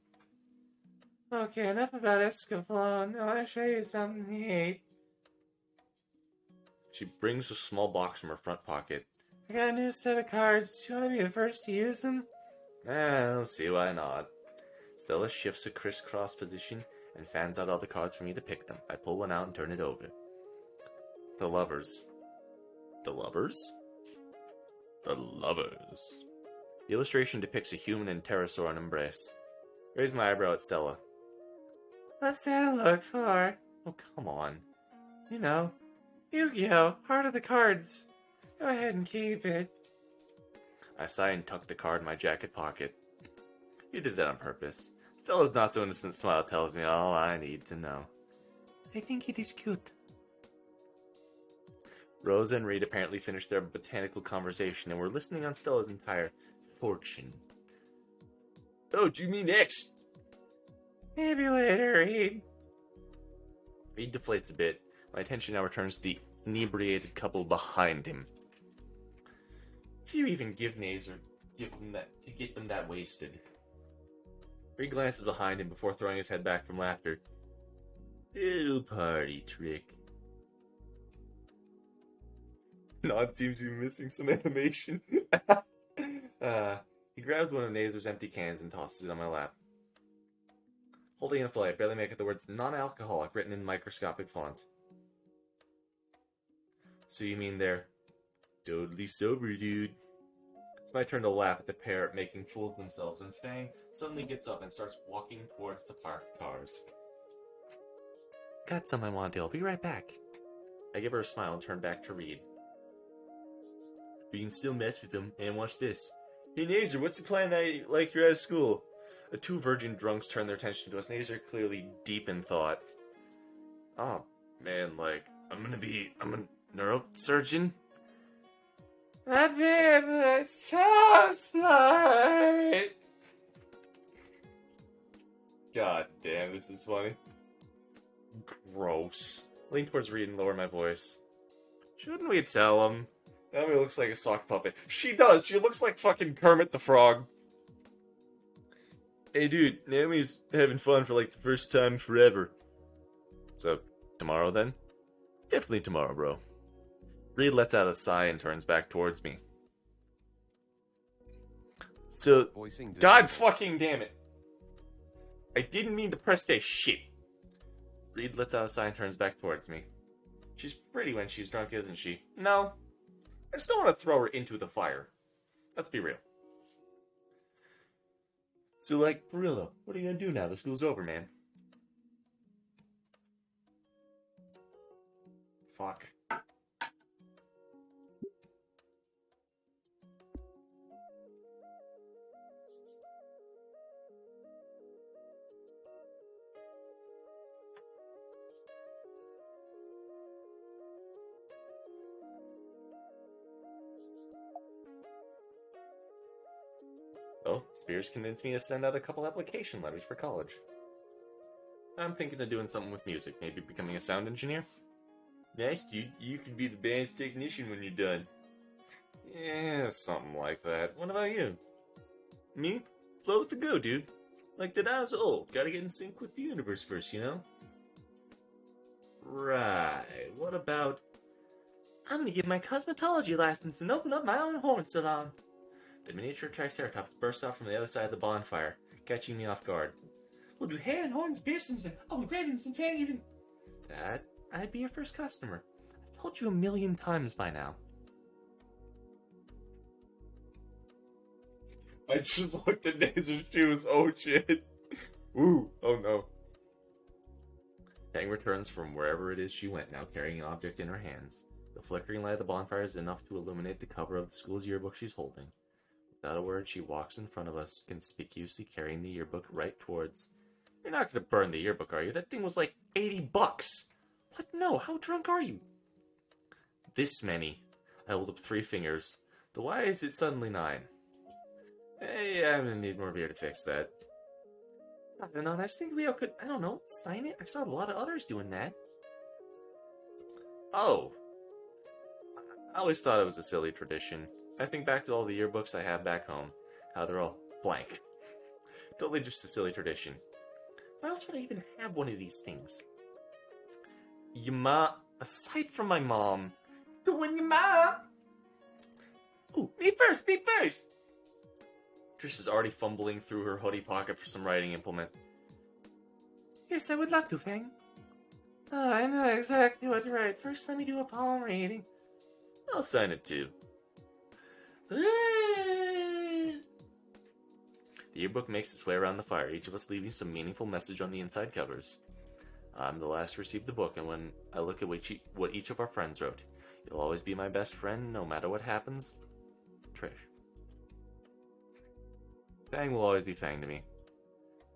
Okay, enough about Escaflowne. I want to show you something neat. She brings a small box from her front pocket. I got a new set of cards. Do you want to be the first to use them? I'll see why not. Stella shifts a crisscross position and fans out all the cards for me to pick them. I pull one out and turn it over. The lovers. The lovers? The lovers. The illustration depicts a human and pterosaur in embrace. Raise my eyebrow at Stella. What's that look for? Oh, come on. You know, Yu-Gi-Oh! Heart of the cards. Go ahead and keep it. I sigh and tuck the card in my jacket pocket. You did that on purpose. Stella's not so innocent smile tells me all I need to know. I think it is cute. Rosa and Reed apparently finished their botanical conversation and were listening on Stella's entire fortune. Oh, do you mean X? Maybe later, Reed. Reed deflates a bit. My attention now returns to the inebriated couple behind him. If you even give Nazer, give them that to get them that wasted. Reed glances behind him before throwing his head back from laughter. Little party trick. Nod seems to be missing some animation. He grabs one of Nazer's empty cans and tosses it on my lap. Holding it in full, I barely make out the words non-alcoholic written in microscopic font. So you mean they're totally sober, dude? It's my turn to laugh at the pair making fools of themselves when Fang suddenly gets up and starts walking towards the parked cars. Got some I want to do. I'll be right back. I give her a smile and turn back to Reed. We can still mess with them, and watch this. Hey Nazer, what's the plan now like you're out of school? The two virgin drunks turn their attention to us. Nays are clearly deep in thought. Oh, man, like, I'm a neurosurgeon. I've been just like... God damn, this is funny. Gross. Lean towards Reed and lower my voice. Shouldn't we tell him? Naomi looks like a sock puppet. She does! She looks like fucking Kermit the Frog. Hey dude, Naomi's having fun for like the first time forever. So, tomorrow then? Definitely tomorrow, bro. Reed lets out a sigh and turns back towards me. So, Voicing God disabled. fucking damn it. I didn't mean to press that shit. Reed lets out a sigh and turns back towards me. She's pretty when she's drunk, isn't she? No. I still want to throw her into the fire. Let's be real. So, like, for real though, what are you gonna do now? The school's over, man. Fuck. Oh, Spears convinced me to send out a couple application letters for college. I'm thinking of doing something with music, maybe becoming a sound engineer. Nice, dude. You could be the band's technician when you're done. Yeah, something like that. What about you? Me? Flow with the go, dude. Like that I was old. Gotta get in sync with the universe first, you know? Right. What about... I'm gonna get my cosmetology license and open up my own horn salon. The miniature Triceratops bursts out from the other side of the bonfire, catching me off guard. We'll do hair and horns, piercings, and engravings and fan even... That? I'd be your first customer. I've told you a million times by now. I just looked at Naser's shoes. Oh shit. Ooh. Oh no. Fang returns from wherever it is she went, now carrying an object in her hands. The flickering light of the bonfire is enough to illuminate the cover of the school's yearbook she's holding. Without a word, she walks in front of us, conspicuously carrying the yearbook right towards... You're not gonna burn the yearbook, are you? That thing was like $80. What? No, how drunk are you? This many. I hold up 3 fingers. The why is it suddenly 9? Hey, I'm gonna need more beer to fix that. I don't know, I just think we all could, I don't know, sign it? I saw a lot of others doing that. Oh. I always thought it was a silly tradition. I think back to all the yearbooks I have back home. How they're all blank. Totally just a silly tradition. Why else would I even have one of these things? Aside from my mom... Doing your mom! Ooh, me first, me first! Trish is already fumbling through her hoodie pocket for some writing implement. Yes, I would love to, Fang. Oh, I know exactly what to write. First, let me do a palm reading. I'll sign it too. The yearbook makes its way around the fire, each of us leaving some meaningful message on the inside covers. I'm the last to receive the book, and when I look at what each of our friends wrote, you'll always be my best friend, no matter what happens. Trish. Fang will always be Fang to me.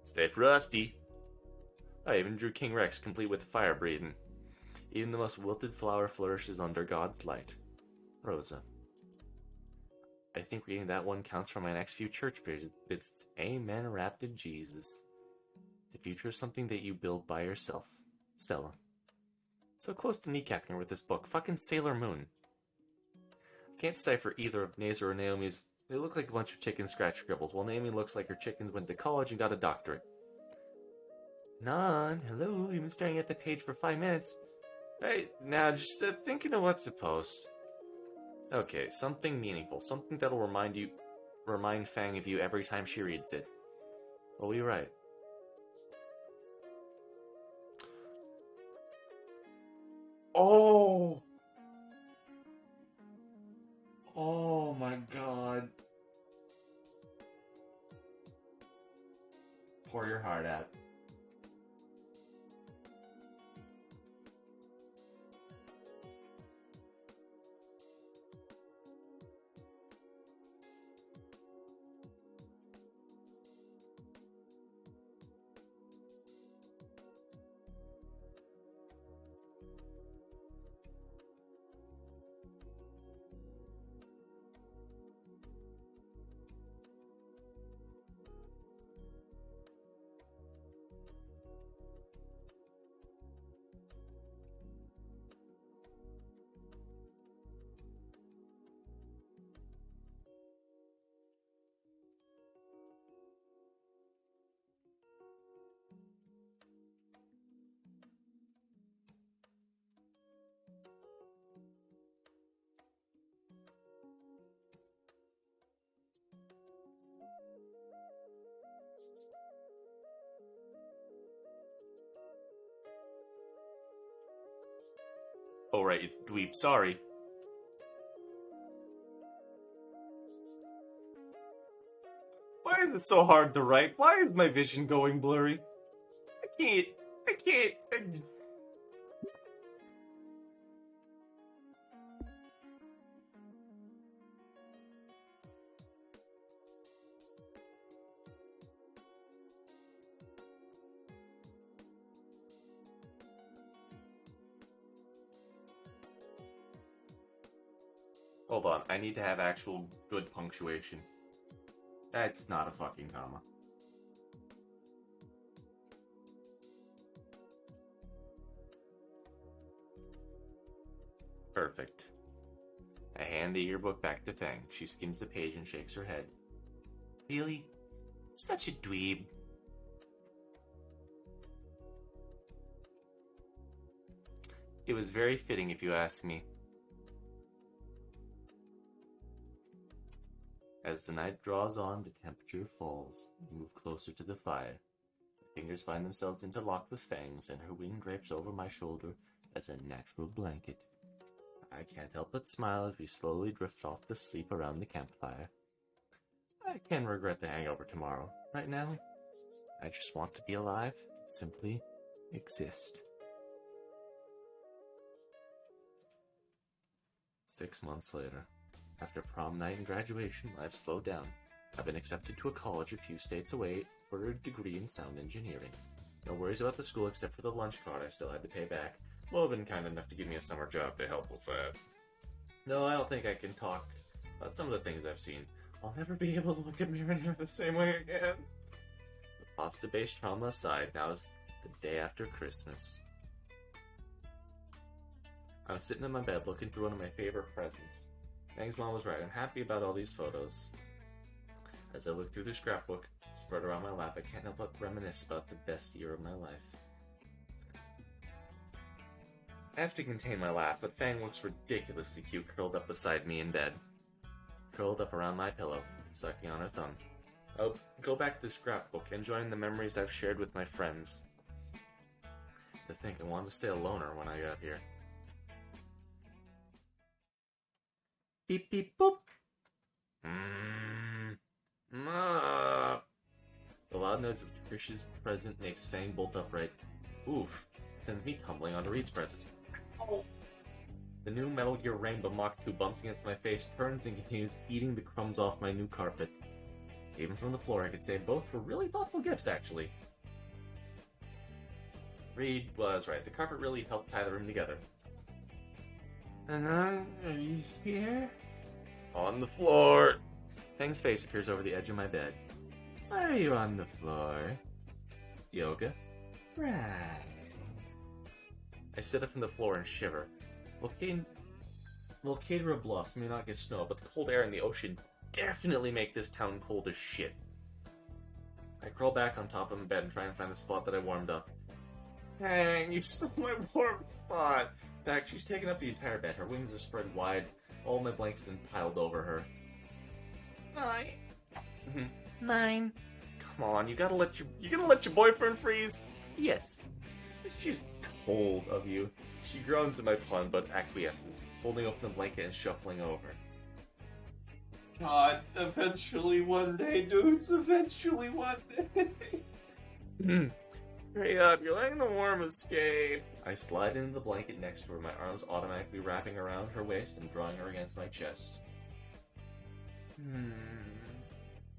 Stay frosty. I even drew King Rex, complete with fire breathing. Even the most wilted flower flourishes under God's light. Rosa. I think reading that one counts for my next few church visits. Amen, wrapped in Jesus. The future is something that you build by yourself. Stella. So close to kneecapping her with this book. Fucking Sailor Moon. I can't decipher either of Nazer or Naomi's. They look like a bunch of chicken scratch scribbles, while Naomi looks like her chickens went to college and got a doctorate. Nan, hello, you've been staring at the page for 5 minutes. Right, now just thinking of what to post. Okay, something meaningful. Something that'll remind Fang of you every time she reads it. What will you write? Oh! Oh my god. Pour your heart out. Oh, right, it's dweeb. Sorry. Why is it so hard to write? Why is my vision going blurry? I can't. I can't. Hold on, I need to have actual good punctuation. That's not a fucking comma. Perfect. I hand the yearbook back to Fang. She skims the page and shakes her head. Really? Such a dweeb. It was very fitting, if you ask me. As the night draws on, the temperature falls. We move closer to the fire. My fingers find themselves interlocked with Fang's, and her wing drapes over my shoulder as a natural blanket. I can't help but smile as we slowly drift off to sleep around the campfire. I can regret the hangover tomorrow. Right now, I just want to be alive, simply exist. 6 months later. After prom night and graduation, life slowed down. I've been accepted to a college a few states away for a degree in sound engineering. No worries about the school except for the lunch card I still had to pay back. Well, been kind enough to give me a summer job to help with that. No, I don't think I can talk about some of the things I've seen. I'll never be able to look at Miraneer the same way again. The pasta-based trauma aside, now is the day after Christmas. I was sitting in my bed looking through one of my favorite presents. Fang's mom was right. I'm happy about all these photos. As I look through the scrapbook spread around my lap, I can't help but reminisce about the best year of my life. I have to contain my laugh, but Fang looks ridiculously cute curled up beside me in bed. Curled up around my pillow, sucking on her thumb. I'll go back to the scrapbook, enjoying the memories I've shared with my friends. To think I wanted to stay a loner when I got here. Beep beep boop. The loud noise of Trish's present makes Fang bolt upright. Oof. Sends me tumbling onto Reed's present. Oh. The new Metal Gear Rainbow Mach 2 bumps against my face, turns, and continues eating the crumbs off my new carpet. Even from the floor, I could say both were really thoughtful gifts, actually. Reed was right. The carpet really helped tie the room together. Are you here? On the floor. Fang's face appears over the edge of my bed. Why are you on the floor? Yoga. Right. I sit up from the floor and shiver. Volcadra bluffs may not get snow, but the cold air and the ocean definitely make this town cold as shit. I crawl back on top of my bed and try and find the spot that I warmed up. Hang, you stole my warm spot. In fact, she's taken up the entire bed. Her wings are spread wide. All my blankets have been piled over her. 9. 9. Come on, you gonna let your boyfriend freeze? Yes. It's just cold of you. She groans at my pun, but acquiesces, holding open the blanket and shuffling over. God, eventually one day, dudes, eventually one day. Hurry up, you're letting the worm escape. I slide into the blanket next to her, my arms automatically wrapping around her waist and drawing her against my chest.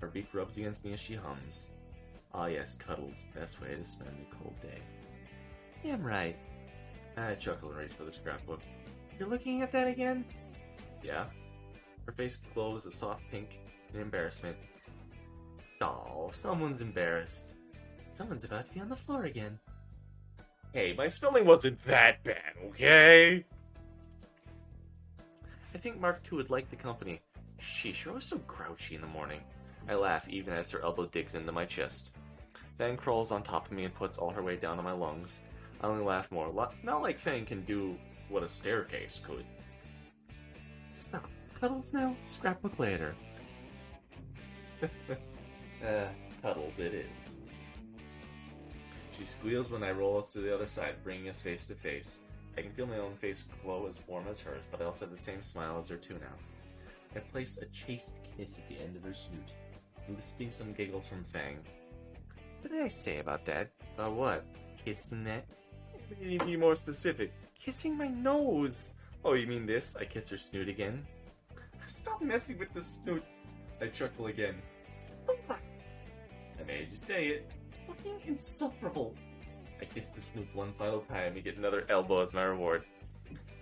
Her beak rubs against me as she hums. Ah yes, cuddles, best way to spend a cold day. Yeah, I'm right. I chuckle and reach for the scrapbook. You're looking at that again? Yeah? Her face glows a soft pink in embarrassment. Oh, someone's embarrassed. Someone's about to be on the floor again. Hey, my spelling wasn't that bad, okay? I think Mark II would like the company. Sheesh, you're always so grouchy in the morning. I laugh even as her elbow digs into my chest. Fang crawls on top of me and puts all her weight down on my lungs. I only laugh more. Not like Fang can do what a staircase could. Stop. Cuddles now, scrapbook later. Cuddles it is. She squeals when I roll us to the other side, bringing us face to face. I can feel my own face glow as warm as hers, but I also have the same smile as her too now. I place a chaste kiss at the end of her snoot, eliciting some giggles from Fang. What did I say about that? About what? Kissing that? You need to be more specific. Kissing my nose! Oh, you mean this? I kiss her snoot again. Stop messing with the snoot! I chuckle again. Fuck! I made you say it. Fucking insufferable! I kiss the snoot one final time and get another elbow as my reward.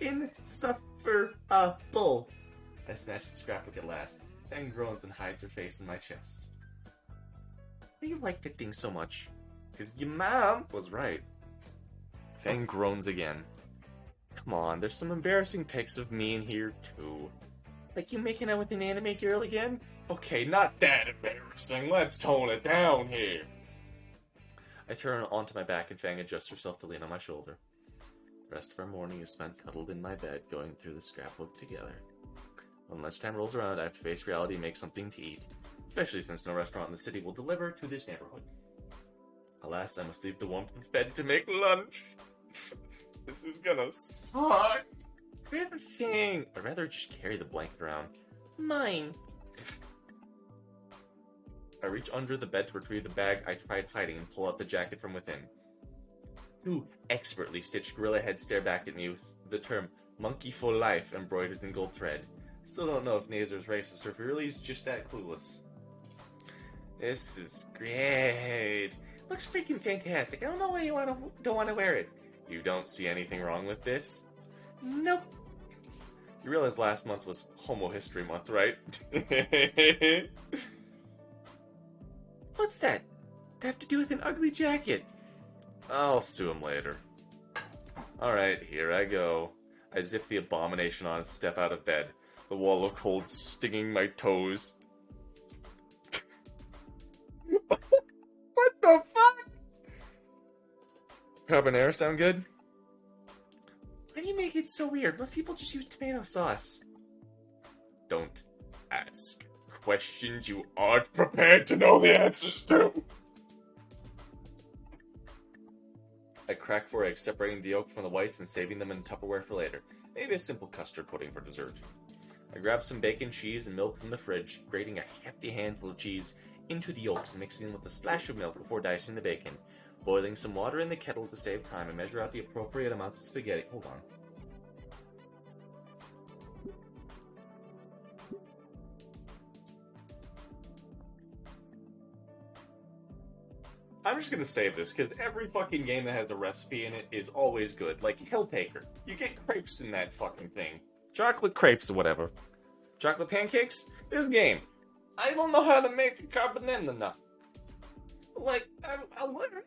Insufferable! I snatch the scrapbook at last. Fang groans and hides her face in my chest. Why do you like that thing so much? Because your mom was right. Fang groans again. Come on, there's some embarrassing pics of me in here too. Like you making out with an anime girl again? Okay, not that embarrassing. Let's tone it down here. I turn onto my back and Fang adjusts herself to lean on my shoulder. The rest of our morning is spent cuddled in my bed, going through the scrapbook together. When lunchtime rolls around, I have to face reality and make something to eat, especially since no restaurant in the city will deliver to this neighborhood. Alas, I must leave the warmth of bed to make lunch. This is gonna suck. Grab the thing. I'd rather just carry the blanket around. Mine. I reach under the bed to retrieve the bag I tried hiding and pull out the jacket from within. Two expertly stitched gorilla heads stare back at me with the term monkey for life embroidered in gold thread. Still don't know if Nazer's racist or if he really is just that clueless. This is great. Looks freaking fantastic. I don't know why you don't want to wear it. You don't see anything wrong with this? Nope. You realize last month was Homo History Month, right? What's that? They have to do with an ugly jacket. I'll sue him later. Alright, here I go. I zip the abomination on and step out of bed. The wall of cold stinging my toes. What the fuck? Carbonara sound good? Why do you make it so weird? Most people just use tomato sauce. Don't ask questions you aren't prepared to know the answers to. I crack 4 eggs, separating the yolk from the whites and saving them in Tupperware for later. Maybe a simple custard pudding for dessert. I grab some bacon, cheese, and milk from the fridge, grating a hefty handful of cheese into the yolks and mixing them with a splash of milk before dicing the bacon. Boiling some water in the kettle to save time and measure out the appropriate amounts of spaghetti. Hold on. I'm just gonna save this, because every fucking game that has a recipe in it is always good. Like Helltaker. You get crepes in that fucking thing. Chocolate crepes or whatever. Chocolate pancakes? This game. I don't know how to make a carbonara. Like, I'll learn.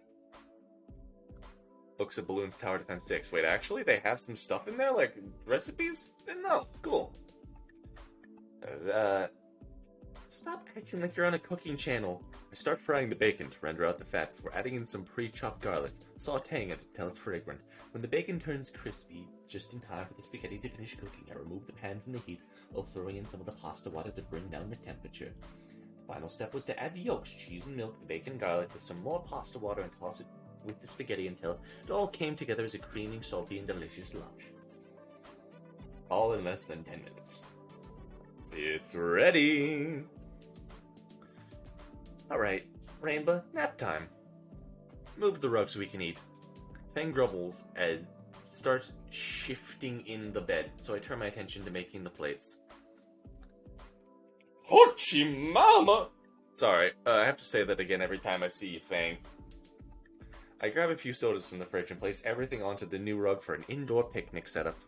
Books of Balloons Tower Defense 6. Wait, actually, they have some stuff in there? Like, recipes? Didn't know. Cool. Stop acting like you're on a cooking channel. I start frying the bacon to render out the fat before adding in some pre-chopped garlic, sautéing it until it's fragrant. When the bacon turns crispy, just in time for the spaghetti to finish cooking, I remove the pan from the heat while throwing in some of the pasta water to bring down the temperature. The final step was to add the yolks, cheese and milk, the bacon and garlic with some more pasta water and toss it with the spaghetti until it all came together as a creamy, salty and delicious lunch. All in less than 10 minutes. It's ready! Alright, Rainbow, nap time. Move the rug so we can eat. Fang grumbles and starts shifting in the bed, so I turn my attention to making the plates. Hochi mama! Sorry, I have to say that again every time I see you, Fang. I grab a few sodas from the fridge and place everything onto the new rug for an indoor picnic setup.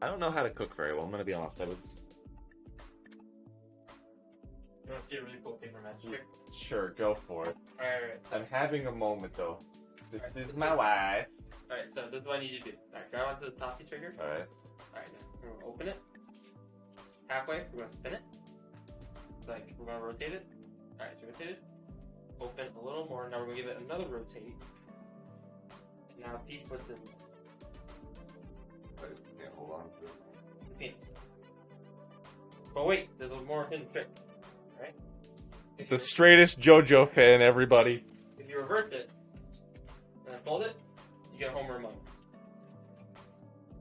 I don't know how to cook very well, I'm gonna be honest. You want to see a really cool paper magic? Sure, go for it. Alright, I'm having a moment though. This is my wife. alright, so this is what I need you to do. Alright, grab onto the top piece right here. Alright. Alright, now we're going to open it. Halfway, we're going to spin it. Like, we're going to rotate it. Alright, it's rotated. Open a little more. Now we're going to give it another rotate. Now peek what's in Yeah, hold on. the penis. But wait, there's a more hidden trick. Alright? The straightest JoJo fan, everybody. If you reverse it, and then fold it, you get Homer Among Us.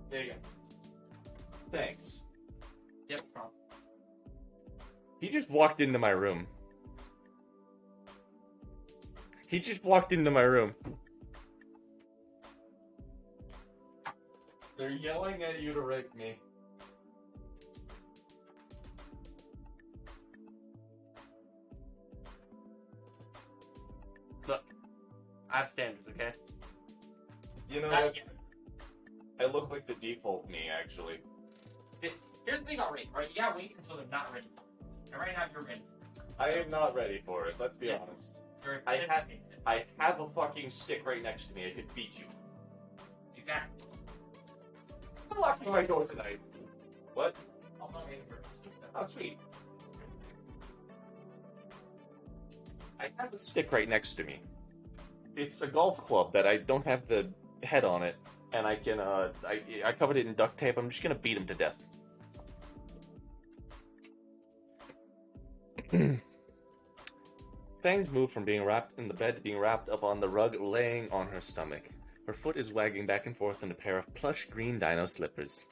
There you go. Thanks. Yep, problem. He just walked into my room. He just walked into my room. They're yelling at you to rape me. Look, I have standards, okay? You know, Not yet. I look like the default me, actually. Here's the thing about rape, right? You gotta wait until they're not ready. And right now you're ready. I am not ready for it, let's be Yeah. honest. You're I have a fucking stick right next to me, I could beat you. Exactly. I'm locking my door tonight. What? I'll find it first. Oh, sweet. I have a stick right next to me. It's a golf club that I don't have the head on it, and I can, I covered it in duct tape. I'm just gonna beat him to death. Fangs moved from being wrapped in the bed to being wrapped up on the rug, laying on her stomach. Her foot is wagging back and forth in a pair of plush green dino slippers.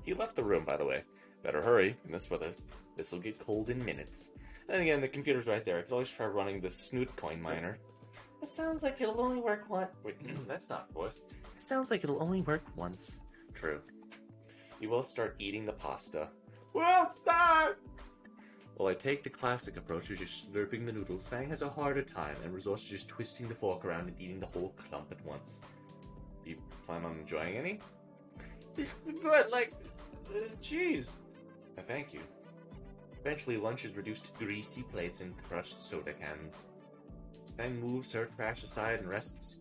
He left the room, by the way. Better hurry, in this weather. This'll get cold in minutes. And again, the computer's right there. I could always try running the Snoot coin miner. It sounds like it'll only work once. Wait, that's not voice. It sounds like it'll only work once. True. You both start eating the pasta. Well, stop! While I take the classic approach of just slurping the noodles, Fang has a harder time and resorts to just twisting the fork around and eating the whole clump at once. You plan on enjoying any? But, like, cheese. Thank you. Eventually, lunch is reduced to greasy plates and crushed soda cans. Fang moves her trash aside and rests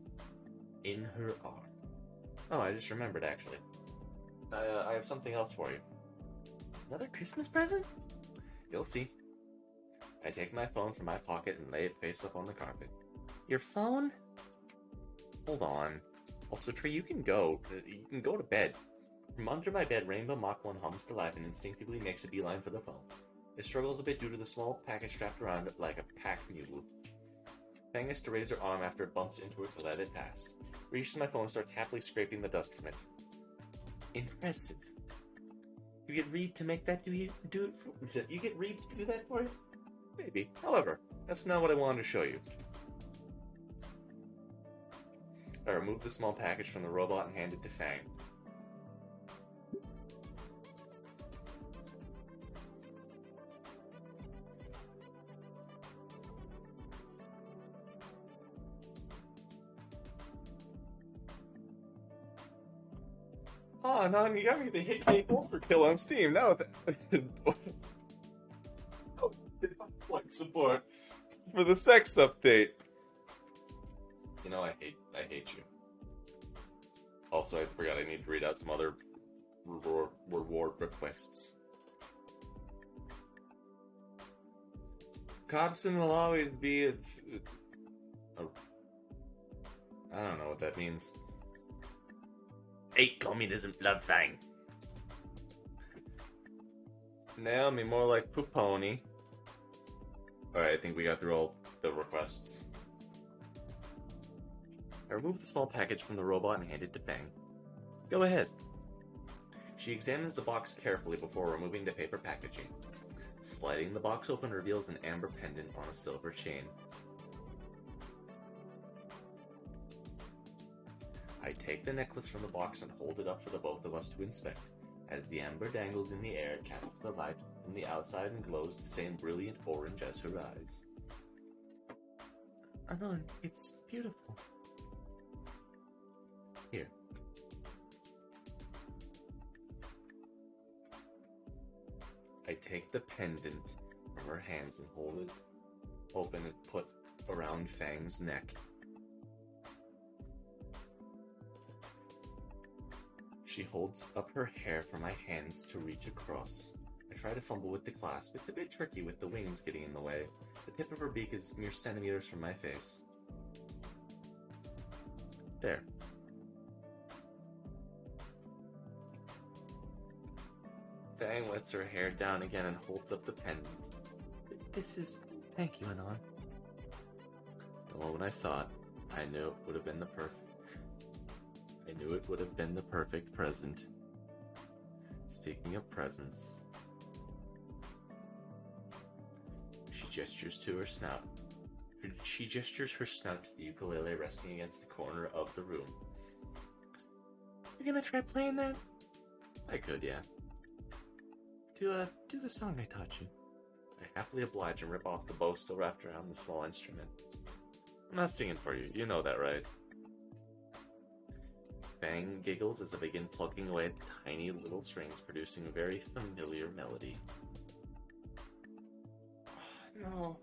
in her arm. Oh, I just remembered, actually. I have something else for you. Another Christmas present? You'll see. I take my phone from my pocket and lay it face up on the carpet. Your phone? Hold on. Also, Trey, you can go. You can go to bed. From under my bed, Rainbow Mach 1 hums to life and instinctively makes a beeline for the phone. It struggles a bit due to the small package strapped around it like a pack mule. Fang has to raise her arm after it bumps into her to let it pass. Reaches my phone and starts happily scraping the dust from it. Impressive. You get Reed to make that you get Reed to do that for you? Maybe. However, that's not what I wanted to show you. I remove the small package from the robot and hand it to Fang. Oh, non, you got me the hit gate overkill on Steam. Now like support for the sex update. You know, I hate you. Also, I forgot I need to read out some other reward requests. Cobson will always be a I don't know what that means. Hate communism, love Fang. Naomi, more like Pooponi. Alright, I think we got through all the requests. I remove the small package from the robot and hand it to Fang. Go ahead. She examines the box carefully before removing the paper packaging. Sliding the box open reveals an amber pendant on a silver chain. I take the necklace from the box and hold it up for the both of us to inspect. As the amber dangles in the air, it catches the light from the outside and glows the same brilliant orange as her eyes. Anon, it's beautiful. Here. I take the pendant from her hands and hold it open and put around Fang's neck. She holds up her hair for my hands to reach across. I try to fumble with the clasp. It's a bit tricky with the wings getting in the way. The tip of her beak is mere centimeters from my face. There. Fang lets her hair down again and holds up the pendant. This is... Thank you, Anon. The moment I saw it, I knew it would have been the perfect present. Speaking of presents, she gestures to her snout. She gestures her snout to the ukulele resting against the corner of the room. You're gonna try playing that? I could, yeah. Do the song I taught you. I happily oblige and rip off the bow still wrapped around the small instrument. I'm not singing for you, you know that, right? Fang giggles as I begin plucking away at the tiny little strings, producing a very familiar melody. No.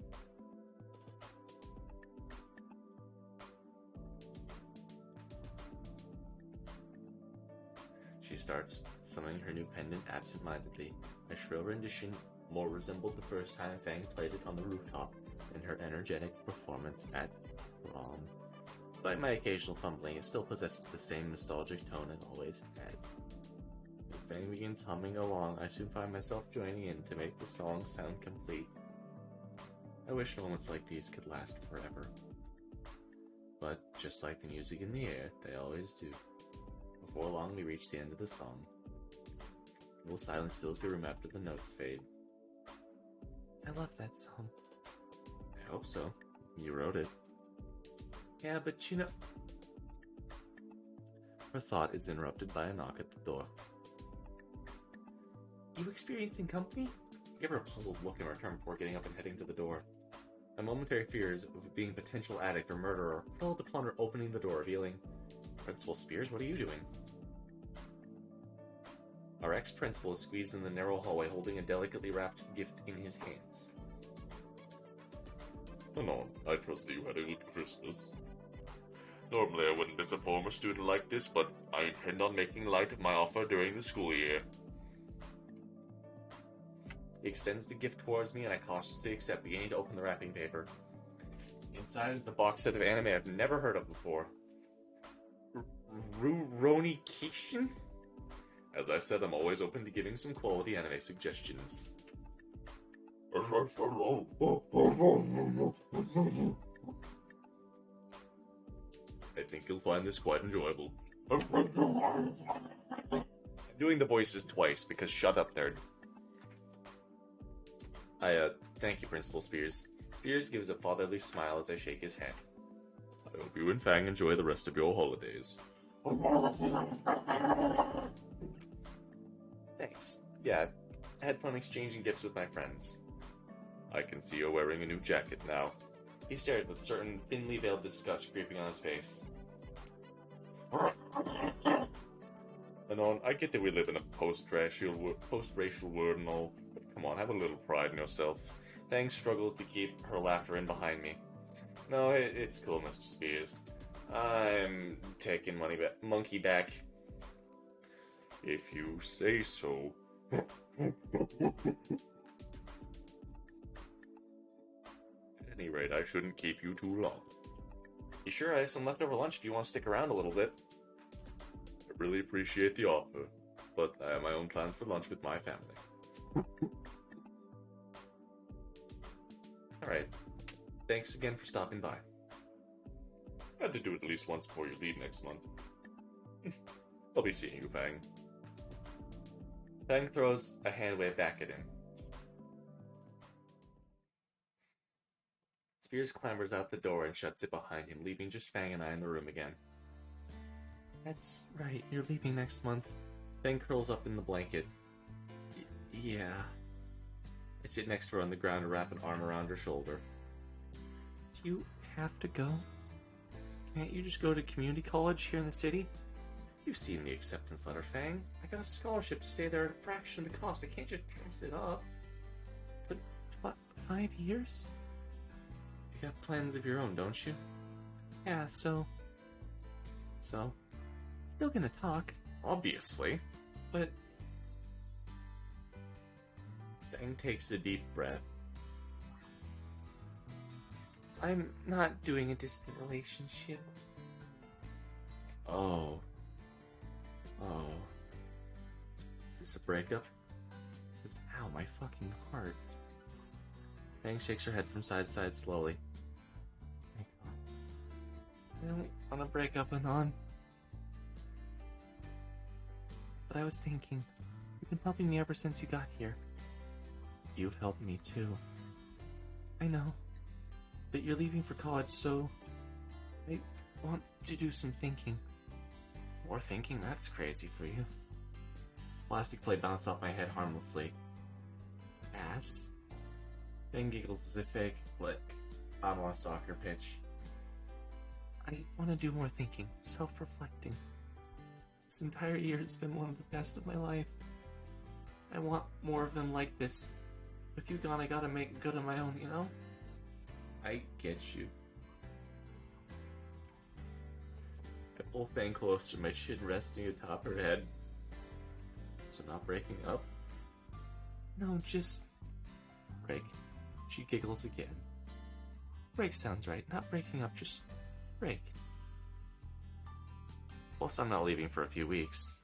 She starts thumbing her new pendant absent-mindedly. My shrill rendition more resembled the first time Fang played it on the rooftop than her energetic performance at prom. Despite my occasional fumbling, it still possesses the same nostalgic tone it always had. When Fang begins humming along, I soon find myself joining in to make the song sound complete. I wish moments like these could last forever. But, just like the music in the air, they always do. Before long, we reach the end of the song. A little silence fills the room after the notes fade. I love that song. I hope so. You wrote it. Yeah, but you know... Her thought is interrupted by a knock at the door. You experiencing company? I give her a puzzled look in return before getting up and heading to the door. My momentary fears of being a potential addict or murderer followed upon her opening the door, revealing, Principal Spears, what are you doing? Our ex-principal is squeezed in the narrow hallway holding a delicately wrapped gift in his hands. No, I trust that you had a good Christmas. Normally I wouldn't disappoint a student like this, but I intend on making light of my offer during the school year. He extends the gift towards me and I cautiously accept, beginning to open the wrapping paper. Inside is the box set of anime I've never heard of before. Rurouni-kishin? As I said, I'm always open to giving some quality anime suggestions. I think you'll find this quite enjoyable. I'm doing the voices twice because shut up, nerd. Thank you, Principal Spears. Spears gives a fatherly smile as I shake his hand. I hope you and Fang enjoy the rest of your holidays. Thanks. Yeah, I had fun exchanging gifts with my friends. I can see you're wearing a new jacket now. He stares with certain thinly veiled disgust creeping on his face. Anon, I get that we live in a post-racial world and all, but come on, have a little pride in yourself. Fang struggles to keep her laughter in behind me. No, it's cool, Mr. Spears. I'm taking monkey back. If you say so. At any rate, I shouldn't keep you too long. You sure I have some leftover lunch if you want to stick around a little bit? I really appreciate the offer, but I have my own plans for lunch with my family. Alright. Thanks again for stopping by. I had to do it at least once before you leave next month. I'll be seeing you, Fang. Fang throws a hand wave back at him. Spears clambers out the door and shuts it behind him, leaving just Fang and I in the room again. That's right, you're leaving next month. Fang curls up in the blanket. Yeah. I sit next to her on the ground and wrap an arm around her shoulder. Do you have to go? Can't you just go to community college here in the city? You've seen the acceptance letter, Fang. I got a scholarship to stay there at a fraction of the cost. I can't just pass it up. But 5 years? You got plans of your own, don't you? Yeah, so... Still gonna talk. Obviously. But... Fang takes a deep breath. I'm not doing a distant relationship. Oh. Is this a breakup? It's ow, my fucking heart. Fang shakes her head from side to side slowly. My God. I don't want to break up and on. But I was thinking, You've been helping me ever since you got here. You've helped me too. I know. But you're leaving for college, so I want to do some thinking. More thinking? That's crazy for you. Plastic plate bounced off my head harmlessly. Ass? Ben giggles as a fake flick on a soccer pitch. I want to do more thinking, self-reflecting. This entire year has been one of the best of my life. I want more of them like this. With you gone, I gotta make good on my own, you know? I get you. I pull Fang closer, my chin resting atop her head. So not breaking up? No, just break. She giggles again. Break sounds right. Not breaking up, just break. Plus, I'm not leaving for a few weeks.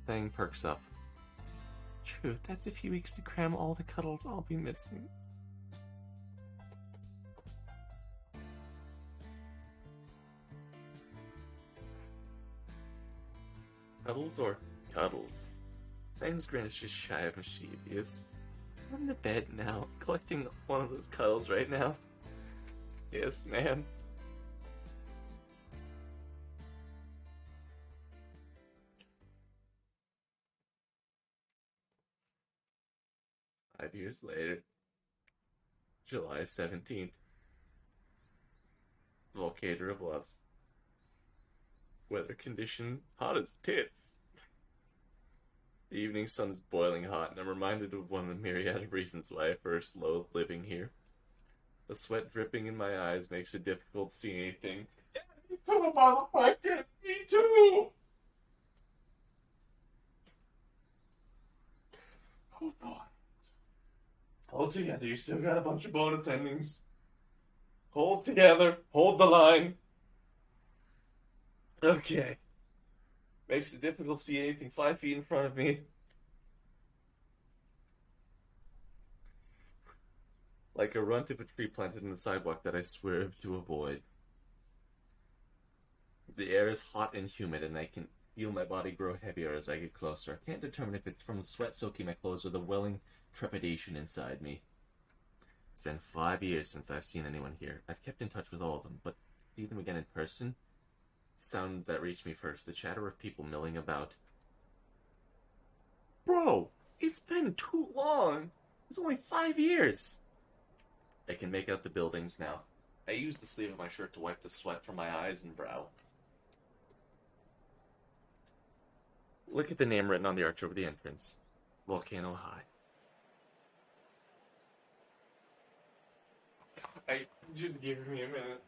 Fang perks up. True, that's a few weeks to cram all the cuddles I'll be missing. Cuddles or cuddles? Fang's grin is just shy of mischievous. I'm in the bed now, collecting one of those cuddles right now. Yes, man. Five years later, July 17th, Volcano Bluffs. Weather condition hot as tits. The evening sun is boiling hot, and I'm reminded of one of the myriad of reasons why I first loathed living here. The sweat dripping in my eyes makes it difficult to see anything. Me too, motherfucker! Me too! Oh boy. Hold together, you still got a bunch of bonus endings. Hold together, hold the line. Okay. Makes it difficult to see anything 5 feet in front of me. Like a runt of a tree planted in the sidewalk that I swerve to avoid. The air is hot and humid, and I can feel my body grow heavier as I get closer. I can't determine if it's from the sweat soaking my clothes or the welling trepidation inside me. It's been 5 years since I've seen anyone here. I've kept in touch with all of them, but to see them again in person? The sound that reached me first, the chatter of people milling about. Bro, it's been too long. It's only 5 years. I can make out the buildings now. I use the sleeve of my shirt to wipe the sweat from my eyes and brow. Look at the name written on the arch over the entrance. Volcano High. Just give me a minute.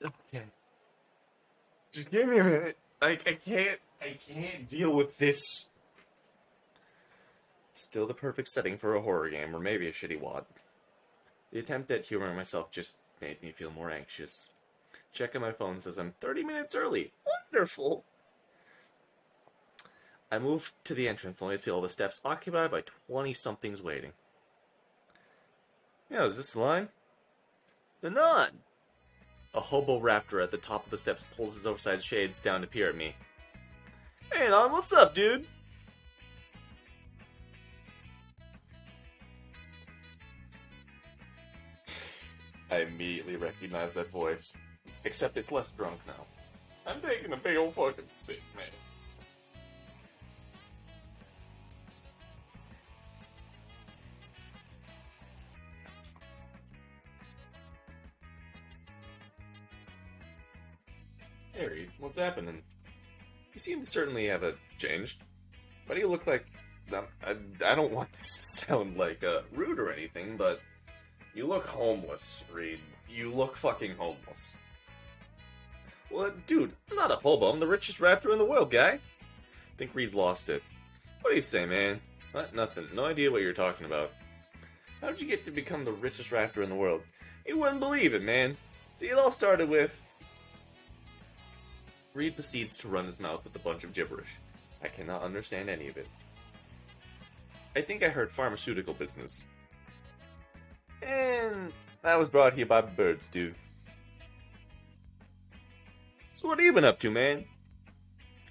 Okay. Just give me a minute. Like, I can't deal with this. Still the perfect setting for a horror game, or maybe a shitty wad. The attempt at humoring myself just made me feel more anxious. Checking my phone says I'm 30 minutes early. Wonderful! I move to the entrance, only to see all the steps occupied by 20-somethings waiting. Yeah, is this the line? The nod! A hobo raptor at the top of the steps pulls his oversized shades down to peer at me. Hey, Anon, what's up, dude? I immediately recognize that voice. Except it's less drunk now. I'm taking a big old fucking sick, man. Harry, what's happening? You seem to certainly have changed. Why do you look like I don't want this to sound like rude or anything, but you look homeless, Reed. You look fucking homeless. Well, dude, I'm not a hobo. I'm the richest raptor in the world, guy. Think Reed's lost it. What do you say, man? What? Nothing. No idea what you're talking about. How'd you get to become the richest raptor in the world? You wouldn't believe it, man. See, it all started with... Reed proceeds to run his mouth with a bunch of gibberish. I cannot understand any of it. I think I heard pharmaceutical business. And that was brought here by birds, dude. So what have you been up to, man?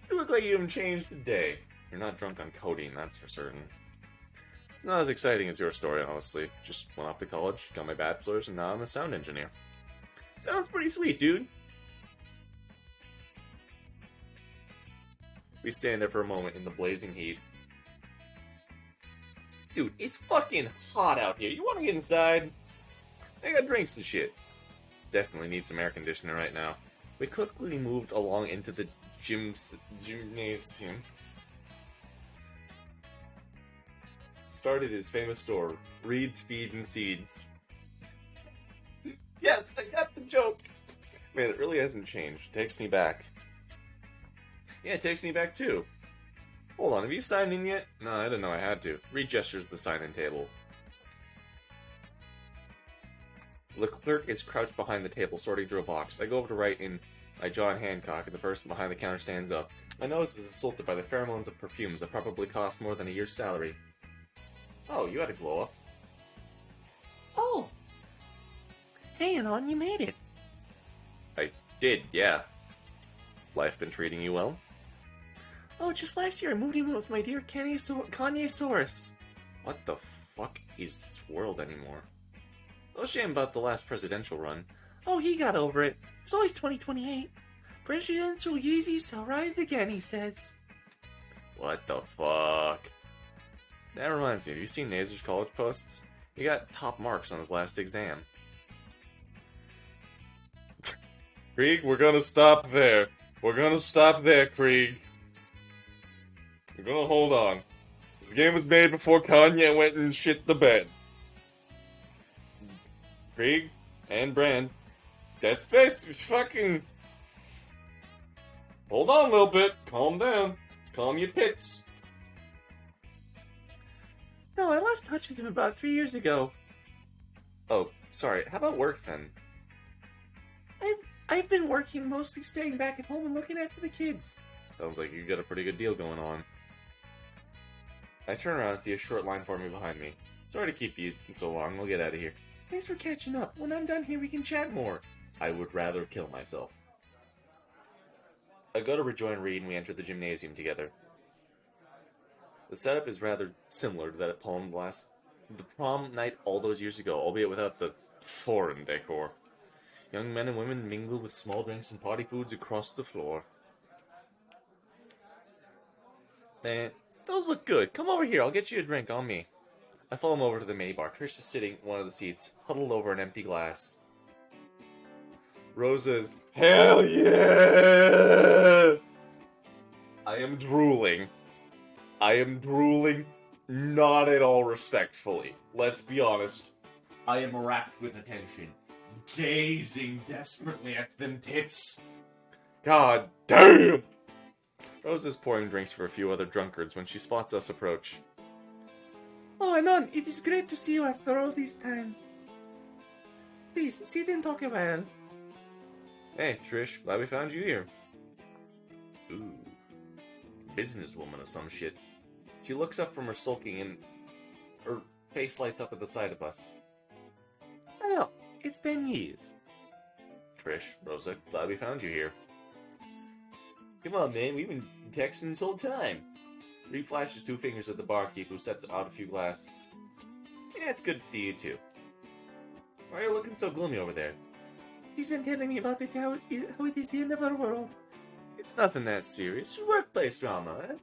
You look like you haven't changed a day. You're not drunk on codeine, that's for certain. It's not as exciting as your story, honestly. Just went off to college, got my bachelor's, and now I'm a sound engineer. Sounds pretty sweet, dude. We stand there for a moment in the blazing heat. Dude, it's fucking hot out here. You want to get inside? I got drinks and shit. Definitely need some air conditioning right now. We quickly moved along into the gymnasium. Started his famous store, Reed's Feed and Seeds. Yes, I got the joke. Man, it really hasn't changed. Takes me back. Yeah, it takes me back too. Hold on, have you signed in yet? No, I didn't know I had to. Reed gestures the sign-in table. The clerk is crouched behind the table, sorting through a box. I go over to write in my John Hancock, and the person behind the counter stands up. My nose is assaulted by the pheromones of perfumes that probably cost more than a year's salary. Oh, you had a glow up. Oh! Hey, Anon, you made it. I did, yeah. Life been treating you well? Oh, just last year I moved in with my dear Kanye-saurus. What the fuck is this world anymore? No shame about the last presidential run. Oh, he got over it. There's always 2028. Presidential Yeezys shall rise again, he says. What the fuck? That reminds me, have you seen Nazer's college posts? He got top marks on his last exam. Krieg, we're gonna stop there. We're gonna stop there, Krieg. We're gonna hold on. This game was made before Kanye went and shit the bed. Krieg and Brand. Dead Space, fucking... Hold on a little bit. Calm down. Calm your tits. No, I lost touch with him about 3 years ago. Oh, sorry. How about work then? I've been working, mostly staying back at home and looking after the kids. Sounds like you got a pretty good deal going on. I turn around and see a short line forming behind me. Sorry to keep you so long. We'll get out of here. Thanks for catching up. When I'm done here, we can chat more. I would rather kill myself. I go to rejoin Reed and we enter the gymnasium together. The setup is rather similar to that at the prom night all those years ago, albeit without the foreign decor. Young men and women mingle with small drinks and party foods across the floor. Man, those look good. Come over here, I'll get you a drink on me. I follow him over to the minibar. Trish is sitting in one of the seats, huddled over an empty glass. Rosa's, hell yeah! I am drooling. Not at all respectfully. Let's be honest. I am rapt with attention, gazing desperately at them tits. God damn! Rosa's pouring drinks for a few other drunkards when she spots us approach. Oh, Anon, it is great to see you after all this time. Please, sit and talk a while. Hey, Trish, glad we found you here. Ooh. Businesswoman or some shit. She looks up from her sulking and her face lights up at the sight of us. Oh, it's been years. Trish, Rosa, glad we found you here. Come on, man, we've been texting this whole time. Reed flashes two fingers at the barkeep who sets out a few glasses. Yeah, it's good to see you too. Why are you looking so gloomy over there? She's been telling me about how it is the end of our world. It's nothing that serious. It's workplace drama, eh?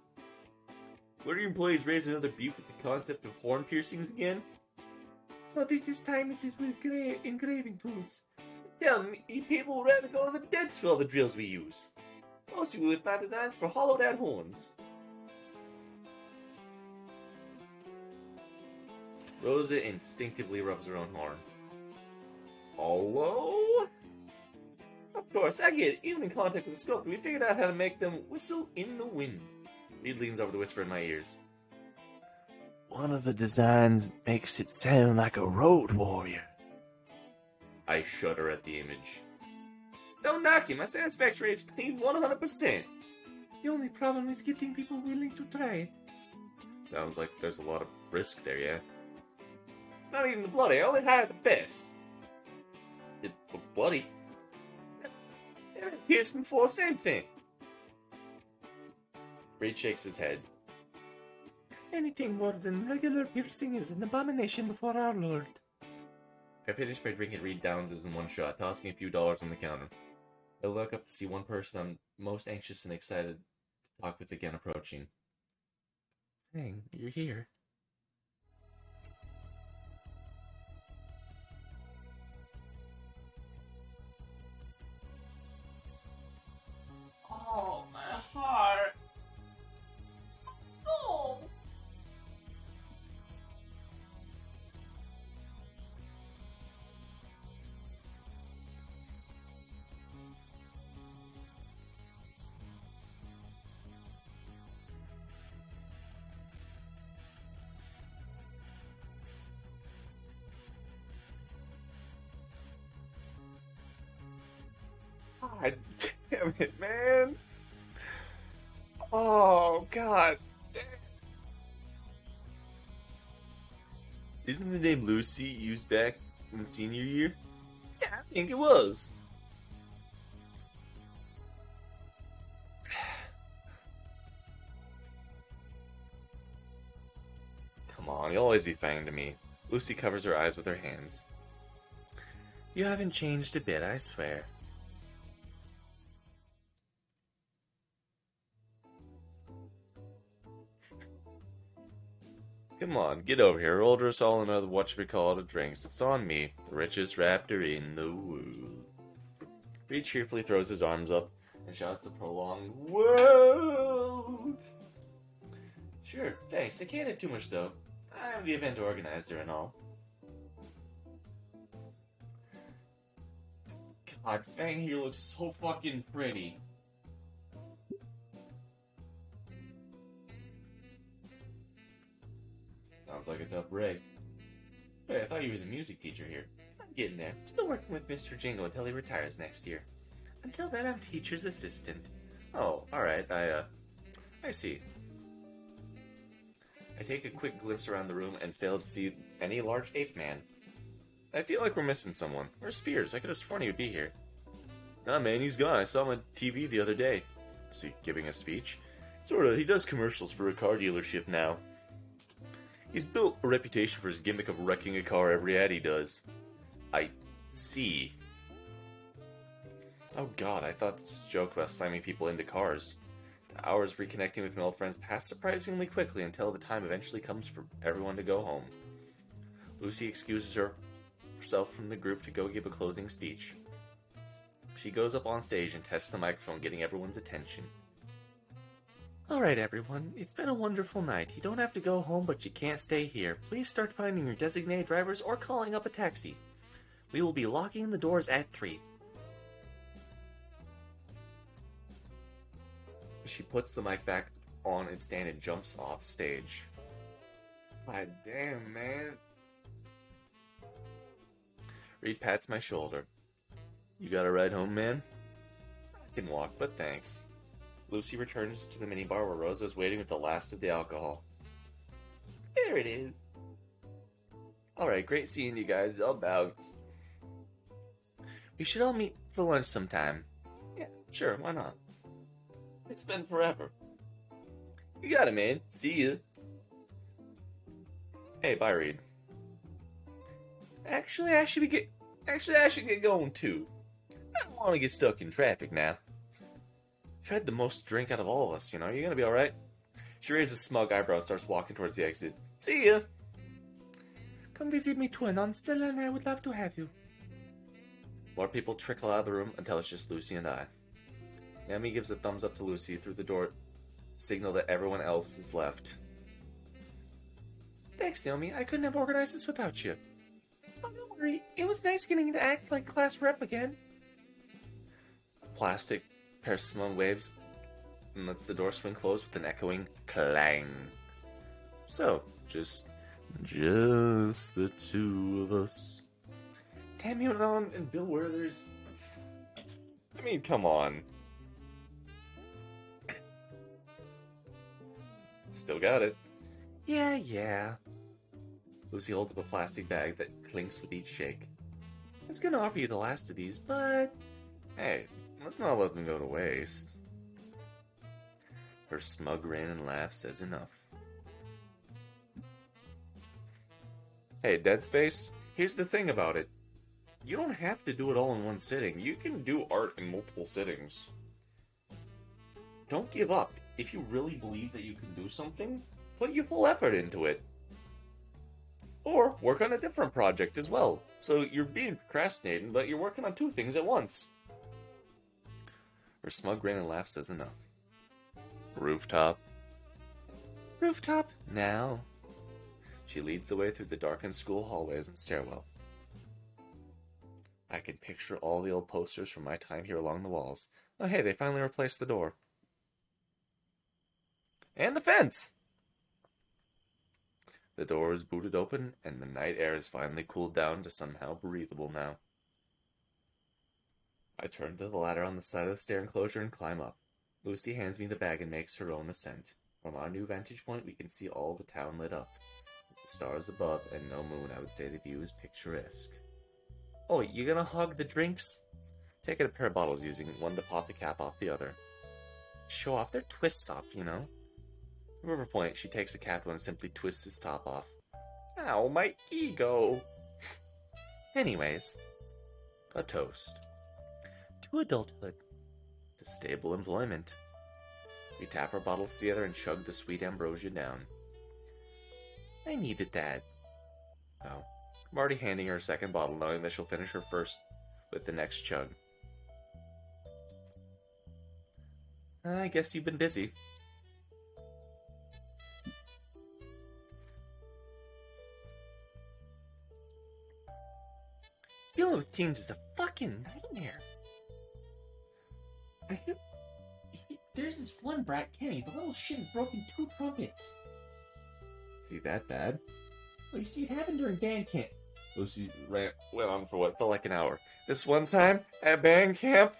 What are your employees raising another beef with the concept of horn piercings again? No, this time it is with engraving tools. Tell me, people would rather go to the dead for all the drills we use. Mostly with bad designs for hollowed out horns. Rosa instinctively rubs her own horn. Hello? Of course, I get it. Even in contact with the sculptor, we figured out how to make them whistle in the wind. Reed leans over to whisper in my ears. One of the designs makes it sound like a road warrior. I shudder at the image. Don't knock it, my satisfaction rate is clean 100%. The only problem is getting people willing to try it. Sounds like there's a lot of risk there, yeah? It's not even the bloody, I only hire the best. Bloody? Never pierced before, same thing. Reed shakes his head. Anything more than regular piercing is an abomination before our Lord. I finish my drink and Reed downs us in one shot, tossing a few dollars on the counter. I look up to see one person I'm most anxious and excited to talk with again approaching. Dang, you're here. Oh, my heart. Soul. God damn it, man. Oh, God damn. Isn't the name Lucy used back in the senior year? Yeah, I think it was. Come on, you'll always be fine to me. Lucy covers her eyes with her hands. You haven't changed a bit, I swear. Come on, get over here. Order us all another whatchamacallit of drinks. It's on me, the richest raptor in the world. Reed cheerfully throws his arms up and shouts the prolonged world. Sure, thanks. I can't have too much though. I'm the event organizer and all. God, Fang here looks so fucking pretty. Sounds like a tough break. Wait, I thought you were the music teacher here. I'm getting there. Still working with Mr. Jingle until he retires next year. Until then, I'm teacher's assistant. Oh, alright, I see. I take a quick glimpse around the room and fail to see any large ape man. I feel like we're missing someone. Where's Spears? I could have sworn he would be here. Nah, man, he's gone. I saw him on TV the other day. Is he giving a speech? Sorta. He does commercials for a car dealership now. He's built a reputation for his gimmick of wrecking a car every ad he does. I see. Oh god, I thought this was a joke about slamming people into cars. The hours reconnecting with my old friends pass surprisingly quickly until the time eventually comes for everyone to go home. Lucy excuses herself from the group to go give a closing speech. She goes up on stage and tests the microphone, getting everyone's attention. Alright, everyone. It's been a wonderful night. You don't have to go home, but you can't stay here. Please start finding your designated drivers or calling up a taxi. We will be locking the doors at 3. She puts the mic back on its stand and jumps off stage. God damn, man. Reed pats my shoulder. You got a ride home, man? I can walk, but thanks. Lucy returns to the minibar where Rosa is waiting with the last of the alcohol. There it is. Alright, great seeing you guys. I'll bounce. We should all meet for lunch sometime. Yeah, sure, why not? It's been forever. You got it, man. See ya. Hey, bye, Reed. Actually, I should get going too. I don't want to get stuck in traffic now. You've had the most drink out of all of us, you know. You're gonna be alright. She raises a smug eyebrow and starts walking towards the exit. See ya! Come visit me too, and Stella and I would love to have you. More people trickle out of the room until it's just Lucy and I. Naomi gives a thumbs up to Lucy through the door, signal that everyone else is left. Thanks, Naomi. I couldn't have organized this without you. Oh, don't worry. It was nice getting to act like class rep again. Plastic persimmon waves and lets the door swing closed with an echoing clang. So, just the two of us. Tam Hunan and Bill Werther's. I mean, come on. Still got it. Yeah. Lucy holds up a plastic bag that clinks with each shake. I was gonna offer you the last of these, but... Hey, let's not let them go to waste. Her smug grin and laugh says enough. Hey, Dead Space, here's the thing about it. You don't have to do it all in one sitting. You can do art in multiple sittings. Don't give up. If you really believe that you can do something, put your full effort into it. Or work on a different project as well. So you're being procrastinating, but you're working on two things at once. Her smug grin and laugh says enough. Rooftop. Rooftop now. She leads the way through the darkened school hallways and stairwell. I can picture all the old posters from my time here along the walls. Oh hey, they finally replaced the door. And the fence! The door is booted open, and the night air is finally cooled down to somehow breathable now. I turn to the ladder on the side of the stair enclosure and climb up. Lucy hands me the bag and makes her own ascent. From our new vantage point, we can see all the town lit up. With the stars above and no moon, I would say the view is picturesque. Oh, you gonna hog the drinks? Taking a pair of bottles, using one to pop the cap off the other. Show off their twists off, you know. From River Point, she takes a cap and simply twists his top off. Ow, my ego! Anyways, a toast. To adulthood. To stable employment. We tap our bottles together and chug the sweet ambrosia down. I needed that. Oh, I'm already handing her a second bottle, knowing that she'll finish her first with the next chug. I guess you've been busy. Dealing with teens is a fucking nightmare. There's this one brat, Kenny. The little shit has broken 2 trumpets. See that bad? Well, you see, it happened during band camp. Lucy went on for what felt like an hour. This one time, at band camp?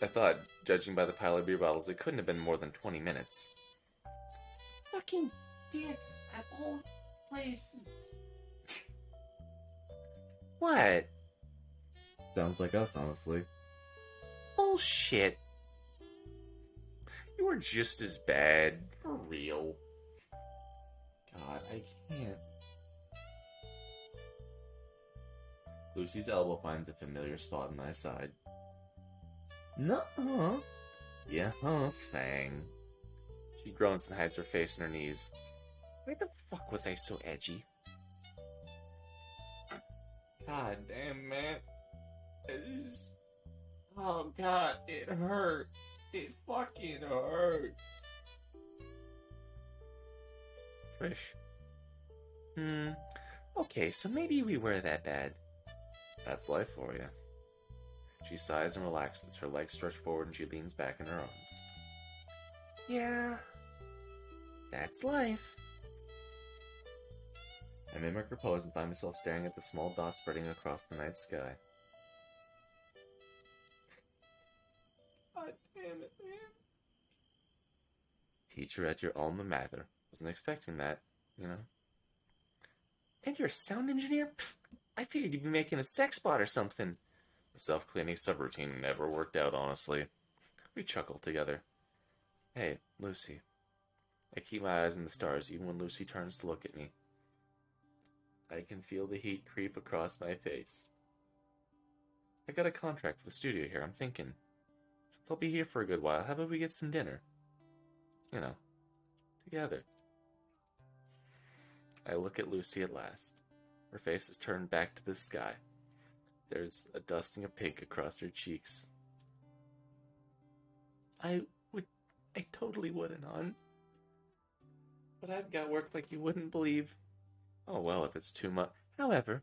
I thought, judging by the pile of beer bottles, it couldn't have been more than 20 minutes. Fucking dance at all places. What? Sounds like us, honestly. Bullshit. You were just as bad, for real. God, I can't. Lucy's elbow finds a familiar spot in my side. Nuh-uh. Yeah, Fang. She groans and hides her face in her knees. Why the fuck was I so edgy? God damn, man. Oh god, it hurts. It fucking hurts. Trish. Okay, so maybe we were that bad. That's life for you. She sighs and relaxes, her legs stretch forward and she leans back in her arms. Yeah, that's life. I mimic her pose and find myself staring at the small dot spreading across the night sky. God damn it, man. Teacher at your alma mater. Wasn't expecting that, you know. And you're a sound engineer? Pfft, I figured you'd be making a sex bot or something. The self-cleaning subroutine never worked out, honestly. We chuckled together. Hey, Lucy. I keep my eyes on the stars even when Lucy turns to look at me. I can feel the heat creep across my face. I got a contract with the studio here. I'm thinking, since I'll be here for a good while, how about we get some dinner? You know, together. I look at Lucy at last. Her face is turned back to the sky. There's a dusting of pink across her cheeks. I totally would, Anon. But I've got work like you wouldn't believe. Oh well, if it's too much. However,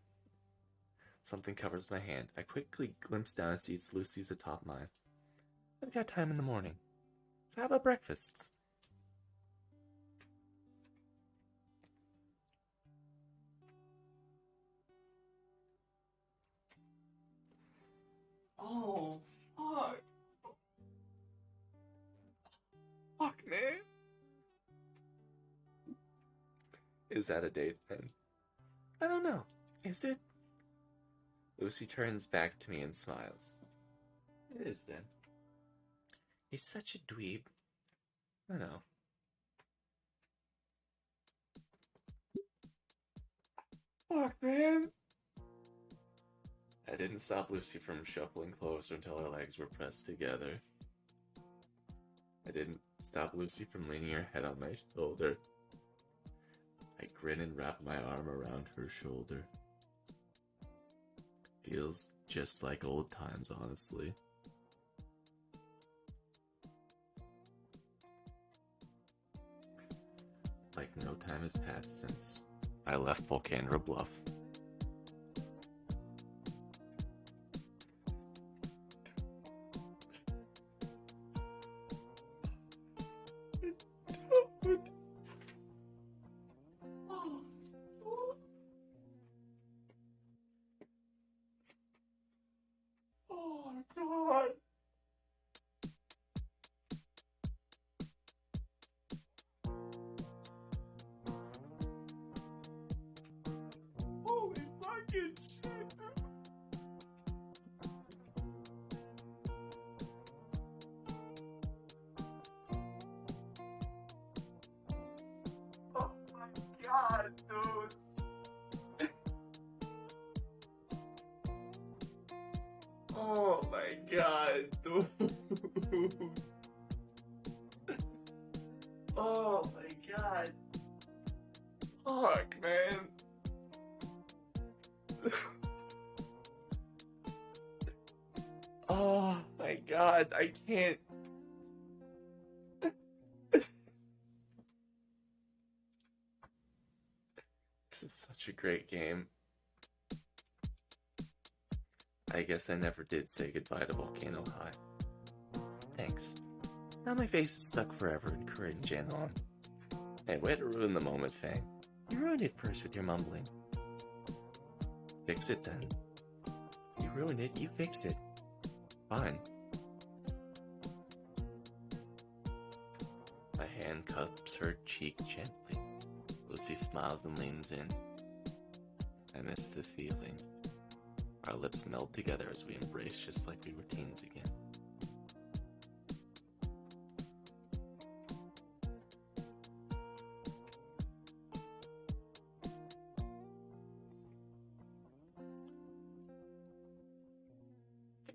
something covers my hand. I quickly glimpse down and see it's Lucy's atop mine. I've got time in the morning. So how about breakfasts? Oh, fuck. Fuck, man. Is that a date then? I don't know. Is it? Lucy turns back to me and smiles. It is then. You're such a dweeb. I know. Fuck, man. I didn't stop Lucy from shuffling closer until her legs were pressed together. I didn't stop Lucy from leaning her head on my shoulder. I grin and wrap my arm around her shoulder. Feels just like old times, honestly. Like no time has passed since I left Volcandra Bluff. Oh, God. Holy fucking shit. Oh my God, dude. Oh my God, dude. Oh my God. Fuck, man. Oh my God, I can't. This is such a great game. I guess I never did say goodbye to Volcano High. Thanks. Now my face is stuck forever in cringe and on. Hey, way to ruin the moment, Fang. You ruined it first with your mumbling. Fix it then. You ruined it, you fix it. Fine. My hand cups her cheek gently. Lucy smiles and leans in. I miss the feeling. Our lips meld together as we embrace just like we were teens again.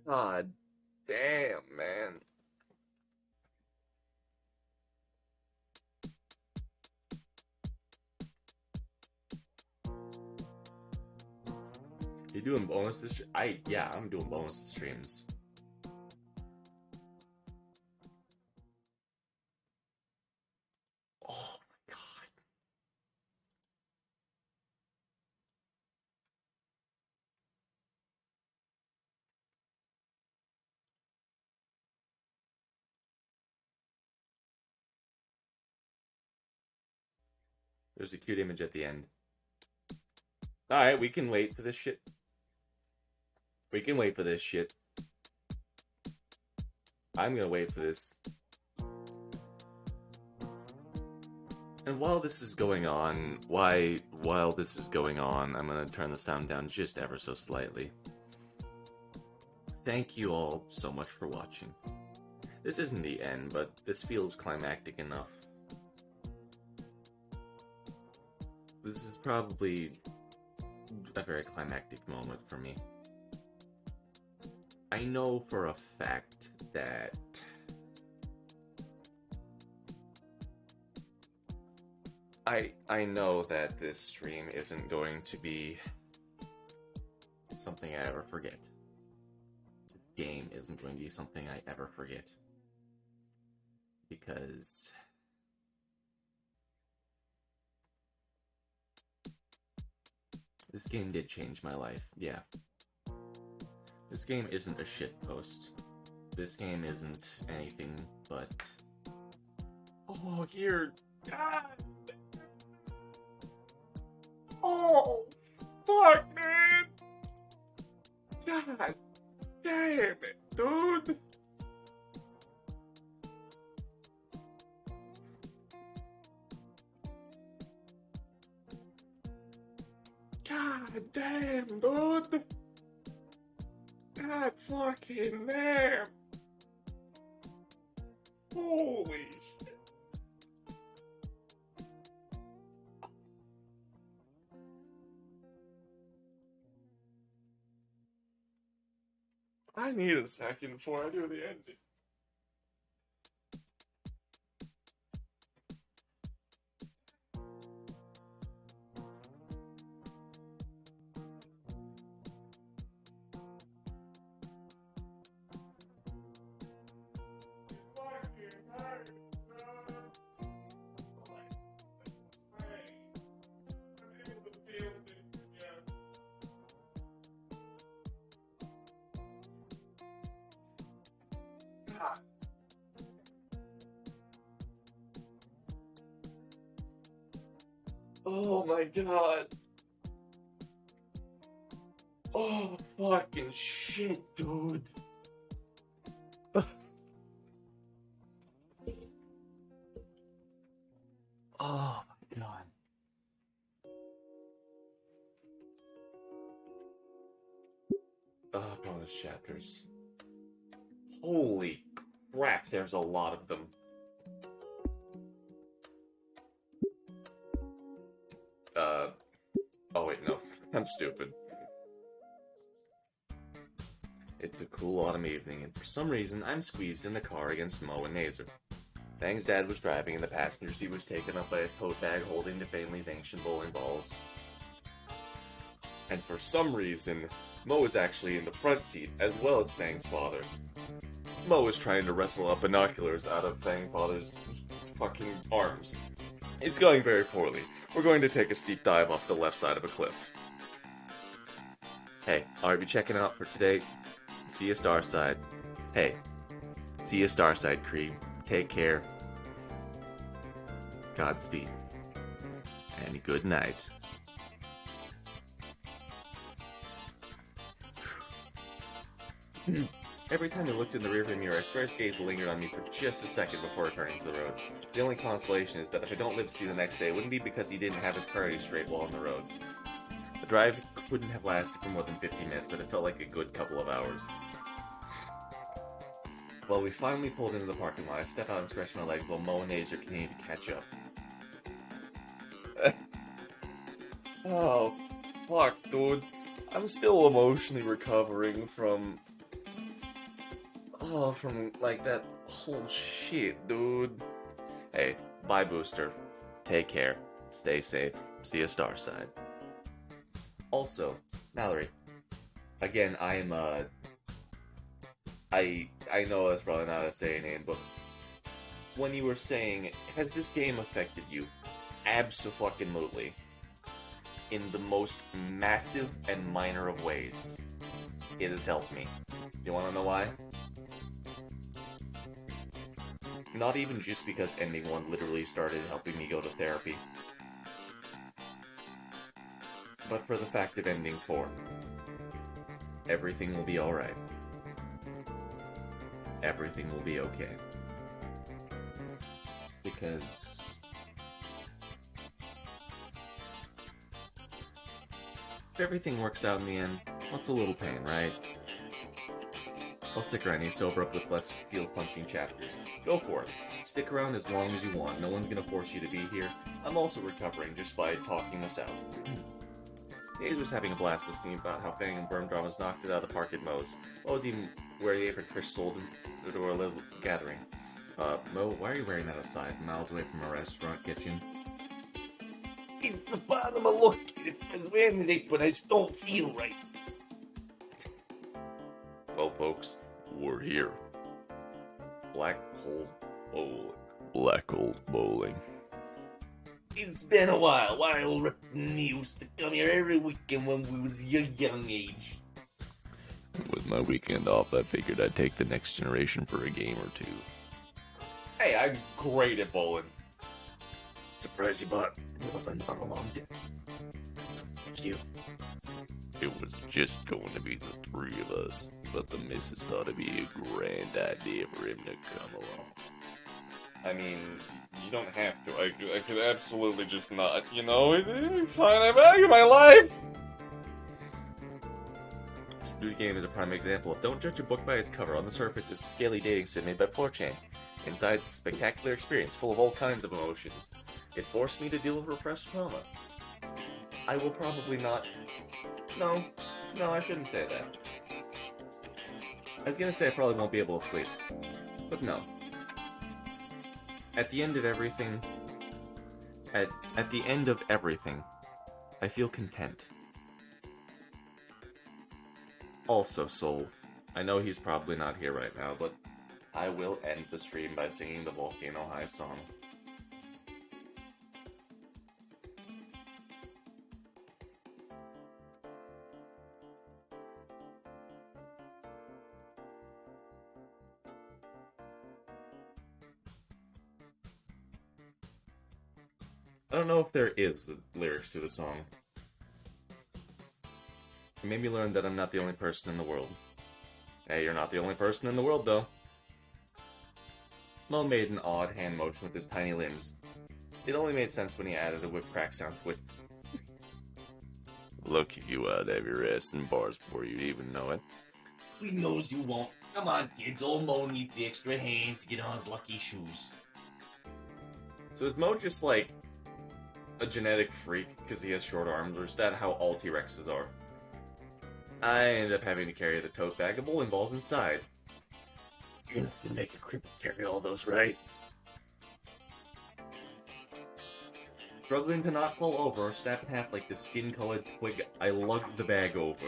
God damn, man. You doing bonuses? Yeah, I'm doing bonus streams. Oh my god. There's a cute image at the end. Alright, we can wait for this shit. We can wait for this shit. I'm gonna wait for this. And while this is going on, while this is going on, I'm gonna turn the sound down just ever so slightly. Thank you all so much for watching. This isn't the end, but this feels climactic enough. This is probably a very climactic moment for me. I know for a fact that I know that this stream isn't going to be something I ever forget. This game isn't going to be something I ever forget. Because This game did change my life, yeah. This game isn't a shitpost. This game isn't anything but... Oh, here! God! Oh, fuck, man! God damn it, dude! God damn, dude! God fucking damn! Holy shit! I need a second before I do the ending. Oh my god. Oh, fucking shit, dude. Oh my god. Bonus chapters. Holy crap, there's a lot of them. Oh wait, no. I'm stupid. It's a cool autumn evening, and for some reason, I'm squeezed in the car against Mo and Nazer. Fang's dad was driving, and the passenger seat was taken up by a tote bag holding the family's ancient bowling balls. And for some reason, Mo is actually in the front seat, as well as Fang's father. Mo is trying to wrestle up binoculars out of Fang's father's fucking arms. It's going very poorly. We're going to take a steep dive off the left side of a cliff. Hey, are you checking out for today? See you Starside. Hey, see you Starside, Creed. Take care. Godspeed. And good night. Every time I looked in the rearview mirror, I swear his gaze lingered on me for just a second before returning to the road. The only consolation is that if I don't live to see the next day, it wouldn't be because he didn't have his priorities straight while on the road. The drive couldn't have lasted for more than 50 minutes, but it felt like a good couple of hours. Well, we finally pulled into the parking lot. I step out and scratch my leg while Mo and Nazer continue to catch up. Oh, fuck, dude. I'm still emotionally recovering from... Oh, from, like, that whole shit, dude. Hey, bye, Booster. Take care. Stay safe. See you Starside. Also, Mallory. Again, I know that's probably not a saying name, but when you were saying, has this game affected you? Abso-fucking-lutely. In the most massive and minor of ways. It has helped me. You wanna know why? Not even just because ending 1 literally started helping me go to therapy, but for the fact of ending 4. Everything will be alright. Everything will be okay. Because... if everything works out in the end, what's a little pain, right? I'll stick around. You sober up with less field-punching chapters. Go for it. Stick around as long as you want. No one's gonna force you to be here. I'm also recovering just by talking this out. Hayes was having a blast listening about how Fang and Berm Dramas knocked it out of the park at Moe's. Mo was even where the apron Chris sold him to a little gathering. Mo, why are you wearing that outside, miles away from a restaurant kitchen? It's the bottom of look. It feels wearing it, but I just don't feel right. Well, folks, we're here. Black Hole Bowling. Black Hole Bowling. It's been a while. While Rip and me used to come here every weekend when we was a young age. With my weekend off, I figured I'd take the next generation for a game or two. Hey, I'm great at bowling. Surprised you bought one on a long day. That's cute. It was just going to be the three of us, but the missus thought it'd be a grand idea for him to come along. I mean, you don't have to. I could absolutely just not, you know? It's fine, I value my life! Snoot game is a prime example of don't judge a book by its cover. On the surface, it's a scaly dating sim made by 4chan. Inside, it's a spectacular experience full of all kinds of emotions. It forced me to deal with repressed trauma. I will probably not... No, I shouldn't say that. I was gonna say I probably won't be able to sleep. But no. At the end of everything... At the end of everything, I feel content. Also, Soul, I know he's probably not here right now, but I will end the stream by singing the Volcano High song. I don't know if there is lyrics to the song. It made me learn that I'm not the only person in the world. Hey, you're not the only person in the world, though. Mo made an odd hand motion with his tiny limbs. It only made sense when he added a whip crack sound to it. Look, you out of your ass in bars before you'd even know it. We knows you won't. Come on, kids. Old Mo needs the extra hands to get on his lucky shoes. So is Mo just like a genetic freak because he has short arms, or is that how all T-Rexes are? I ended up having to carry the tote bag of bowling balls inside. You're gonna have to make a cripple carry all those, right? Struggling to not fall over or snap in half like the skin-colored twig, I lugged the bag over.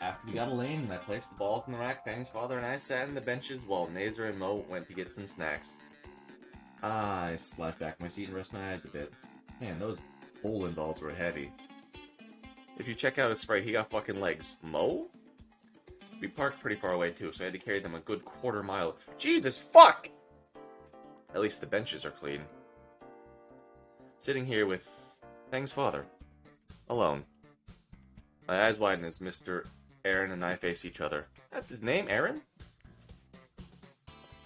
After we got a lane and I placed the balls in the rack, Fang's father and I sat in the benches while Nazer and Mo went to get some snacks. I slouched back in my seat and rest my eyes a bit. Man, those bowling balls were heavy. If you check out his sprite, he got fucking legs. Mo? We parked pretty far away too, so I had to carry them a good quarter-mile. Jesus fuck! At least the benches are clean. Sitting here with Fang's father. Alone. My eyes widen as Mr. Aaron and I face each other. That's his name, Aaron?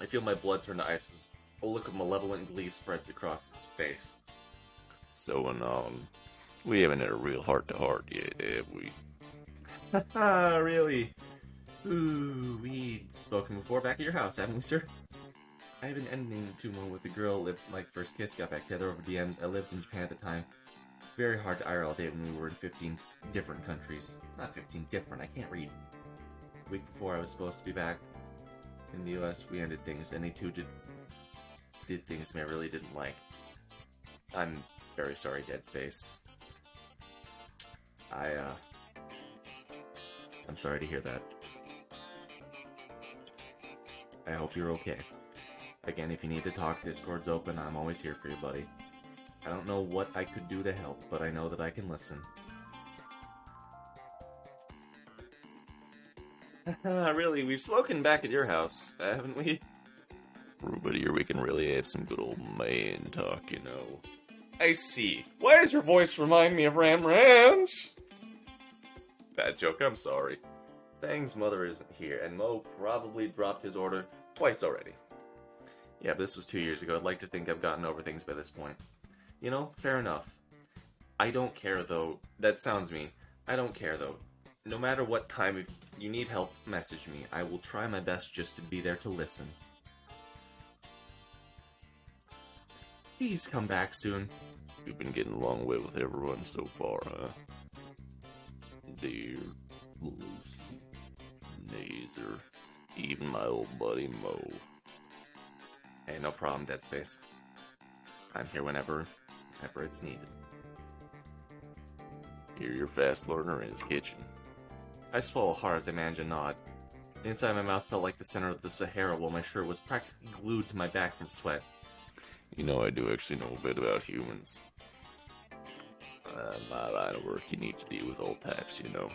I feel my blood turn to ice as a look of malevolent glee spreads across his face. So, we haven't had a real heart-to-heart yet, have we? Haha, really? Ooh, we'd spoken before back at your house, haven't we, sir? I have been ending to one with a girl, lived my first kiss, got back together over DMs. I lived in Japan at the time. Very hard to IRL date when we were in 15 different countries. Not 15 different, I can't read. The week before I was supposed to be back in the US, we ended things, and they too did things me I really didn't like. I'm very sorry, Dead Space. I'm sorry to hear that. I hope you're okay. Again, if you need to talk, Discord's open. I'm always here for you, buddy. I don't know what I could do to help, but I know that I can listen. Really, we've spoken back at your house, haven't we? Ruben, here we can really have some good old man talk, you know. I see. Why does your voice remind me of Ram Ranch? Bad joke, I'm sorry. Fang's mother isn't here, and Mo probably dropped his order twice already. Yeah, but this was 2 years ago. I'd like to think I've gotten over things by this point. You know, fair enough. I don't care, though. That sounds mean. I don't care, though. No matter what time, if you need help, message me. I will try my best just to be there to listen. Please come back soon. You've been getting along well with everyone so far, huh? Dear, Lucy, Nazer, even my old buddy Mo. Hey, no problem, Dead Space. I'm here whenever it's needed. You're your fast learner in his kitchen. I swallow hard as I manage a nod. The inside of my mouth felt like the center of the Sahara, while my shirt was practically glued to my back from sweat. You know, I do actually know a bit about humans. My line of work, you need to deal with all types, you know.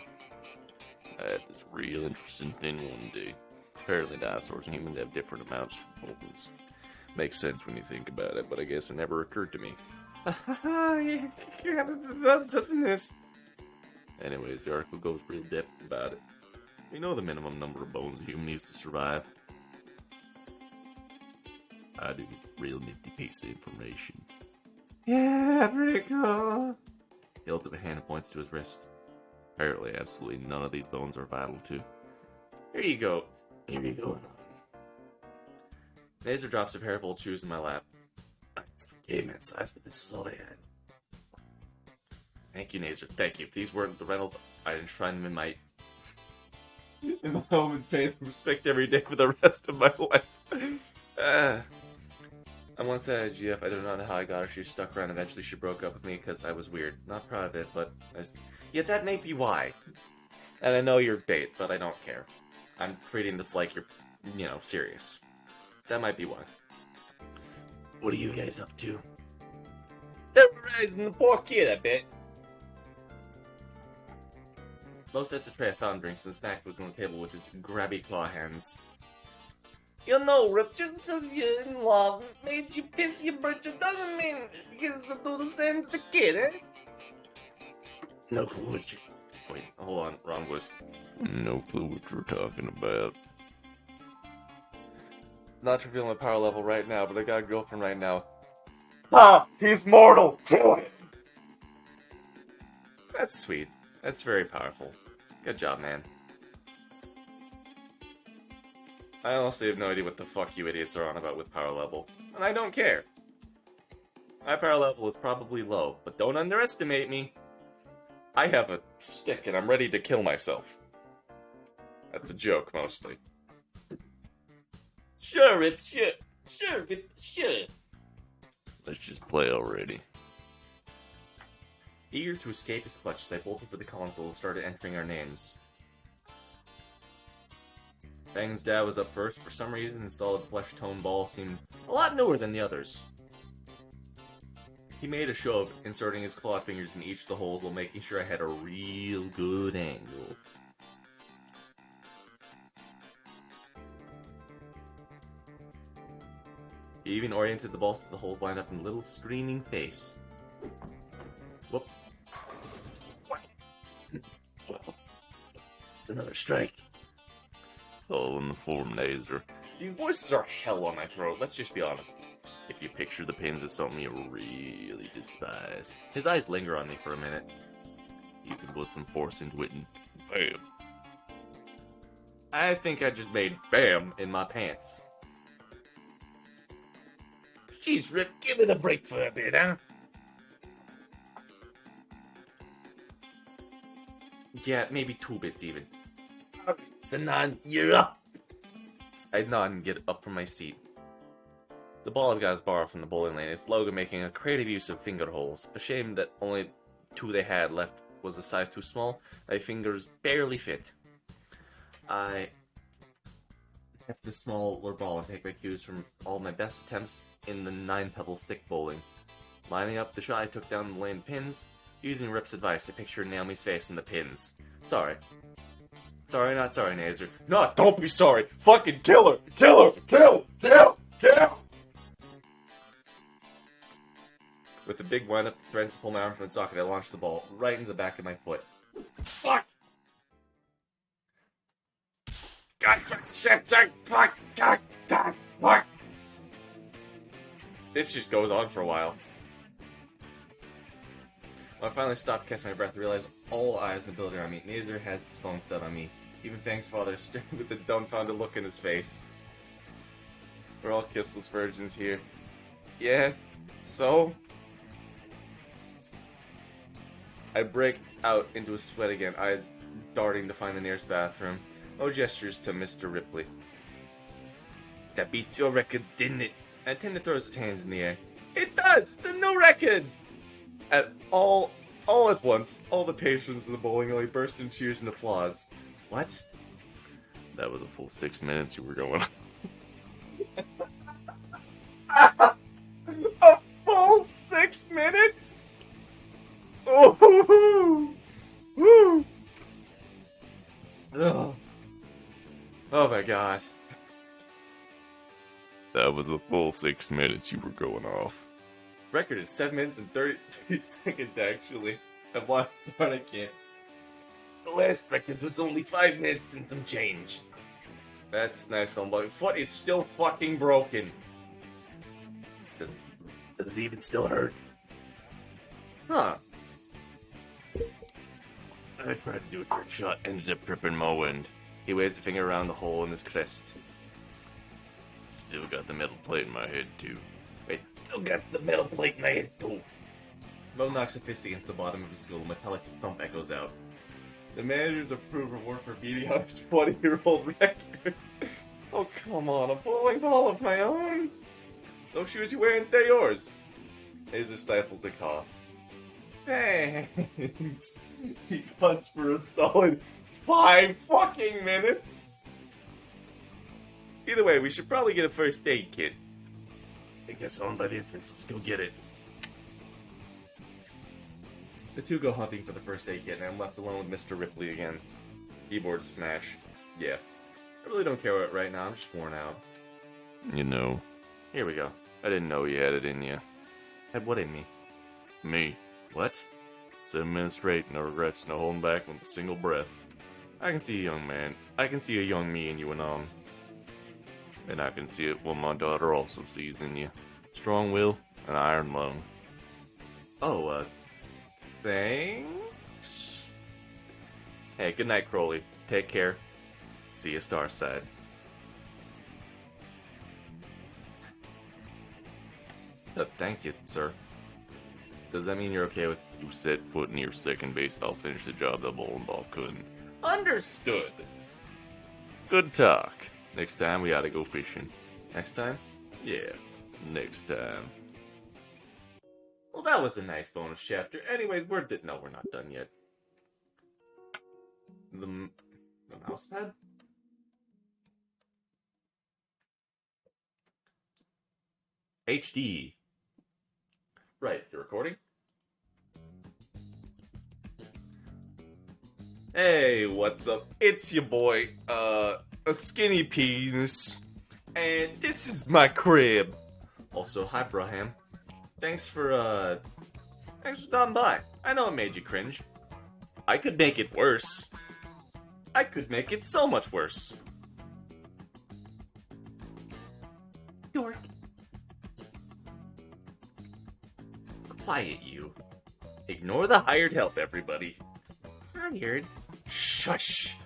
I had this real interesting thing one day. Apparently dinosaurs and humans have different amounts of bones. Makes sense when you think about it, but I guess it never occurred to me. Yeah, it does, doesn't it? Anyways, the article goes real depth about it. We know the minimum number of bones a human needs to survive. I do. Real nifty piece of information. Yeah, pretty cool. He holds up a hand and points to his wrist. Apparently, absolutely none of these bones are vital to. Here you go. Here you go. Nazer drops a pair of old shoes in my lap. I just gave man size, but this is all I had. Thank you, Nazer. Thank you. If these weren't the rentals, I'd enshrine them in my home and pay them respect every day for the rest of my life. I'm once at a GF. I don't know how I got her. She stuck around. Eventually, she broke up with me because I was weird. Not proud of it, but yeah, that may be why. And I know you're bait, but I don't care. I'm treating this like you're, serious. That might be why. What are you guys up to? Terrorizing the poor kid, I bet. Mo sets a tray of fountain drinks and snack foods on the table with his grabby claw hands. You know, Rip, just because you're in love made you piss your britcher doesn't mean you can do the same to the kid, eh? No clue what you... Wait, hold on, wrong voice. No clue what you're talking about. Not to reveal my power level right now, but I got a girlfriend right now. Ah! He's mortal! Kill him! That's sweet. That's very powerful. Good job, man. I honestly have no idea what the fuck you idiots are on about with power level. And I don't care. My power level is probably low, but don't underestimate me. I have a stick and I'm ready to kill myself. That's a joke, mostly. Sure, it's sure. Sure, it's sure. Let's just play already. Eager to escape his clutches, I bolted for the console and started entering our names. Bang's dad was up first. For some reason, his solid flesh tone ball seemed a lot newer than the others. He made a show of inserting his clawed fingers in each of the holes while making sure I had a real good angle. He even oriented the ball so the holes lined up in a little screaming face. Whoop. Well, it's another strike. It's all in the form, Nazer. These voices are hell on my throat, let's just be honest. If you picture the pins as something you really despise, His eyes linger on me for a minute. you can put some force into it and bam. I think I just made BAM in my pants. Jeez, Rip, give it a break for a bit, huh? Yeah, maybe 2 bits even. Sanan, you're up! I nod and get up from my seat. The ball I've got is borrowed from the bowling lane, its logo making a creative use of finger holes. A shame that only 2 they had left was a size too small. My fingers barely fit. I have this smaller ball and take my cues from all my best attempts in the 9-pebble stick bowling. Lining up the shot I took down the lane pins. Using Rip's advice, I pictured Naomi's face in the pins. Sorry. Sorry, not sorry, Nazer. No, don't be sorry! Fucking kill her! Kill her! Kill! Kill! Kill! With the big wind up, the threads to pull my arm from the socket, I launched the ball right into the back of my foot. Fuck! God, fuck, shit, fuck, God, fuck! This just goes on for a while. When I finally stopped catching my breath, I realized all eyes in the building are on me. Neither has his phone set on me. Even Fang's father stared with a dumbfounded look in his face. We're all kissless virgins here. Yeah, so? I break out into a sweat again, eyes darting to find the nearest bathroom. No gestures to Mr. Ripley. That beats your record, didn't it? Attendant throws his hands in the air. It does! It's a new record! All at once, all the patrons of the bowling alley burst into cheers and applause. What? That was a full 6 minutes you were going on. A full 6 minutes? Oh, woo. Oh. Oh my god. That was a full 6 minutes you were going off. The record is 7 minutes and 30 seconds, actually. I'm lost on I can't. The last record was only 5 minutes and some change. That's nice on my foot is still fucking broken. Does it even still hurt? Huh. I tried to do a trick shot, ended up tripping my wind. He waves a finger around the hole in his crest. Still got the metal plate in my head, too. Wait, still got the metal plate in my head, too. Mo knocks a fist against the bottom of his skull. A metallic thump echoes out. The manager's approved reward for beating out his 20-year-old record. Oh, come on, a bowling ball of my own? Those shoes you're wearing, they're yours. Hazer stifles a cough. Thanks. He cuts for a solid 5 fucking minutes. Either way, we should probably get a first aid kit. I guess on by the entrance. Let's go get it. The two go hunting for the first aid kit, and I'm left alone with Mr. Ripley again. Keyboard smash. Yeah. I really don't care right now. I'm just worn out. You know. Here we go. I didn't know you had it in you. Had what in me? Me. What? 7 minutes straight, no regrets, no holding back with a single breath. I can see a young man. I can see a young me in you and on. And I can see it what my daughter also sees in you. Strong will and iron lung. Oh, thanks? Hey, good night, Crowley. Take care. See you, Starside. Thank you, sir. Does that mean you're okay with you set foot near second base? I'll finish the job the bowling ball couldn't. Understood! Good talk. Next time we ought to go fishing. Next time? Yeah, next time. Well, that was a nice bonus chapter. Anyways, we're not done yet. The mouse pad? HD. Right, you're recording? Hey, what's up? It's your boy, a skinny penis. And this is my crib. Also, hi, Braham. Thanks for stopping by. I know it made you cringe. I could make it worse. I could make it so much worse. Dork. Quiet, you. Ignore the hired help, everybody. Hired? Shush!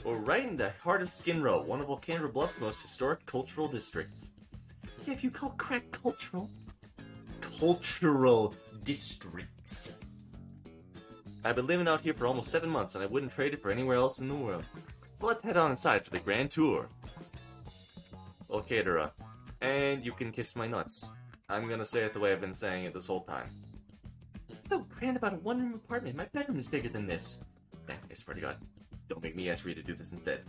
We're right in the heart of Skin Row, one of Volcano Bluff's most historic cultural districts. Yeah, if you call crack cultural. Cultural districts. I've been living out here for almost 7 months, and I wouldn't trade it for anywhere else in the world. So let's head on inside for the grand tour. Volcadera. And you can kiss my nuts. I'm gonna say it the way I've been saying it this whole time. So grand about a one-room apartment. My bedroom is bigger than this. Man, I swear to God. Don't make me ask for you to do this instead.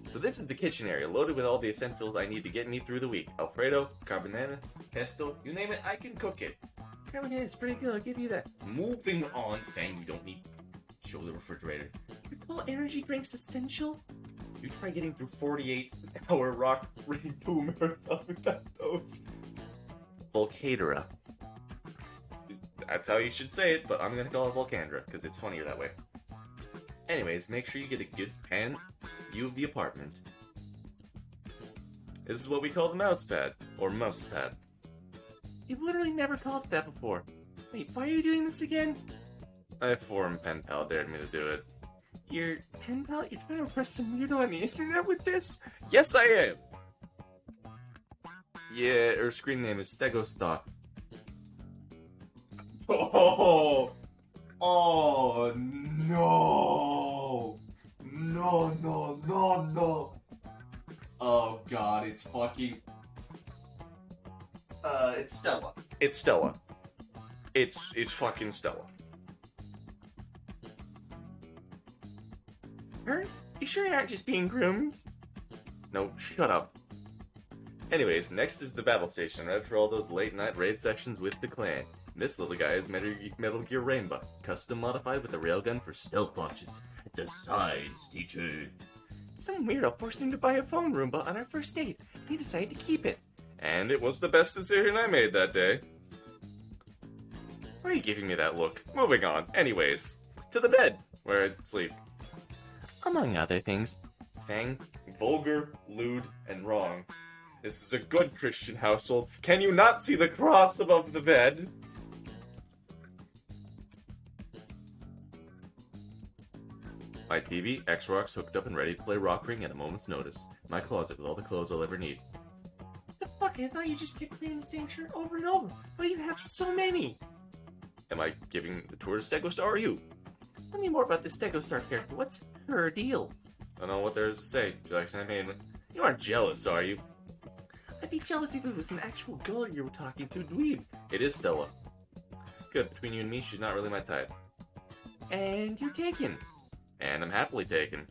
So this is the kitchen area, loaded with all the essentials I need to get me through the week. Alfredo, carbonara, pesto, you name it, I can cook it. Carbonara is pretty good, I'll give you that. Moving on, Fang, you don't need... Show the refrigerator. You call energy drinks essential? You try getting through 48-hour rock ring 2 marathon without those. Volcadera. That's how you should say it, but I'm gonna call it Volcandra, because it's funnier that way. Anyways, make sure you get a good pan view of the apartment. This is what we call the mouse pad, or mouse pad. You've literally never called it that before. Wait, why are you doing this again? My foreign pen pal dared me to do it. Your pen pal? You're trying to impress some weirdo on the internet with this? Yes, I am! Yeah, her screen name is Stegostock. Oh! Oh, no! No, no, no, no! Oh god, it's fucking... it's Stella. It's Stella. It's fucking Stella. Her? You sure you aren't just being groomed? No, shut up. Anyways, next is the battle station, ready for all those late-night raid sessions with the clan. This little guy is Metal Gear Rainbow, custom modified with a railgun for stealth launches. The science teacher. Some weirdo forced him to buy a phone Roomba on our first date, and he decided to keep it. And it was the best decision I made that day. Why are you giving me that look? Moving on. Anyways, to the bed, where I sleep. Among other things. Fang, vulgar, lewd, and wrong. This is a good Christian household. Can you not see the cross above the bed? My TV, Xbox hooked up and ready to play Rock Ring at a moment's notice. My closet with all the clothes I'll ever need. The fuck? I thought you just kept cleaning the same shirt over and over. Why do you have so many? Am I giving the tour to Stegostar or are you? Tell me more about this Stegostar character. What's her deal? I don't know what there is to say. Do you like champagne? You aren't jealous, are you? I'd be jealous if it was an actual girl you were talking to, dweeb. It is Stella. Good, between you and me, she's not really my type. And you're taken. And I'm happily taken.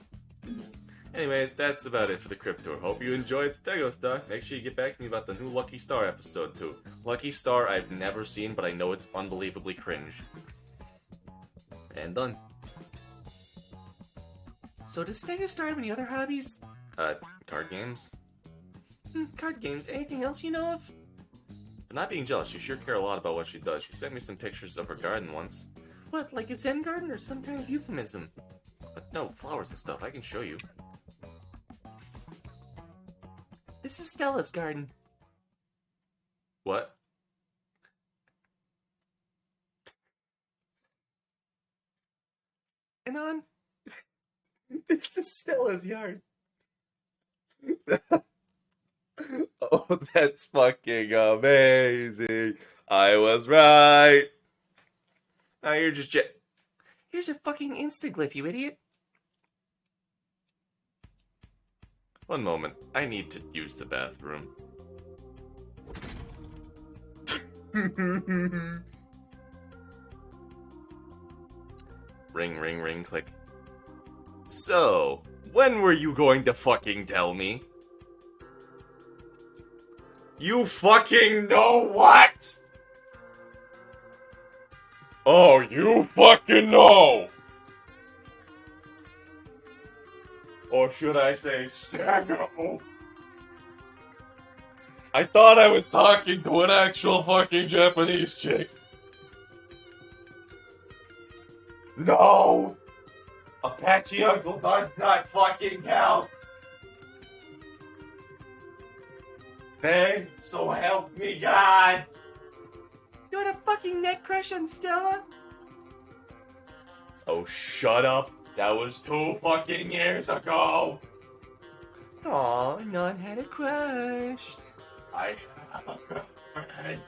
Anyways, that's about it for the Crypt Tour. Hope you enjoyed Stegostar. Make sure you get back to me about the new Lucky Star episode too. Lucky Star I've never seen, but I know it's unbelievably cringe. And done. So does Stegostar have any other hobbies? Card games? Card games. Anything else you know of? But not being jealous, you sure care a lot about what she does. She sent me some pictures of her garden once. What, like a Zen garden or some kind of euphemism? But no, flowers and stuff, I can show you. This is Stella's garden. What? Anon? This is Stella's yard. Oh, that's fucking amazing. I was right. Now you're just Here's a fucking instaglyph, you idiot. One moment. I need to use the bathroom. Ring, ring, ring, click. So, when were you going to fucking tell me? You fucking know what? Oh, you fucking know! Or should I say Staggo? I thought I was talking to an actual fucking Japanese chick. No! Apache Uncle does not fucking count! Then, so help me God! You had a fucking neck crush on Stella? Oh, shut up. That was 2 fucking years ago. Aw, none had a crush. I have a girlfriend.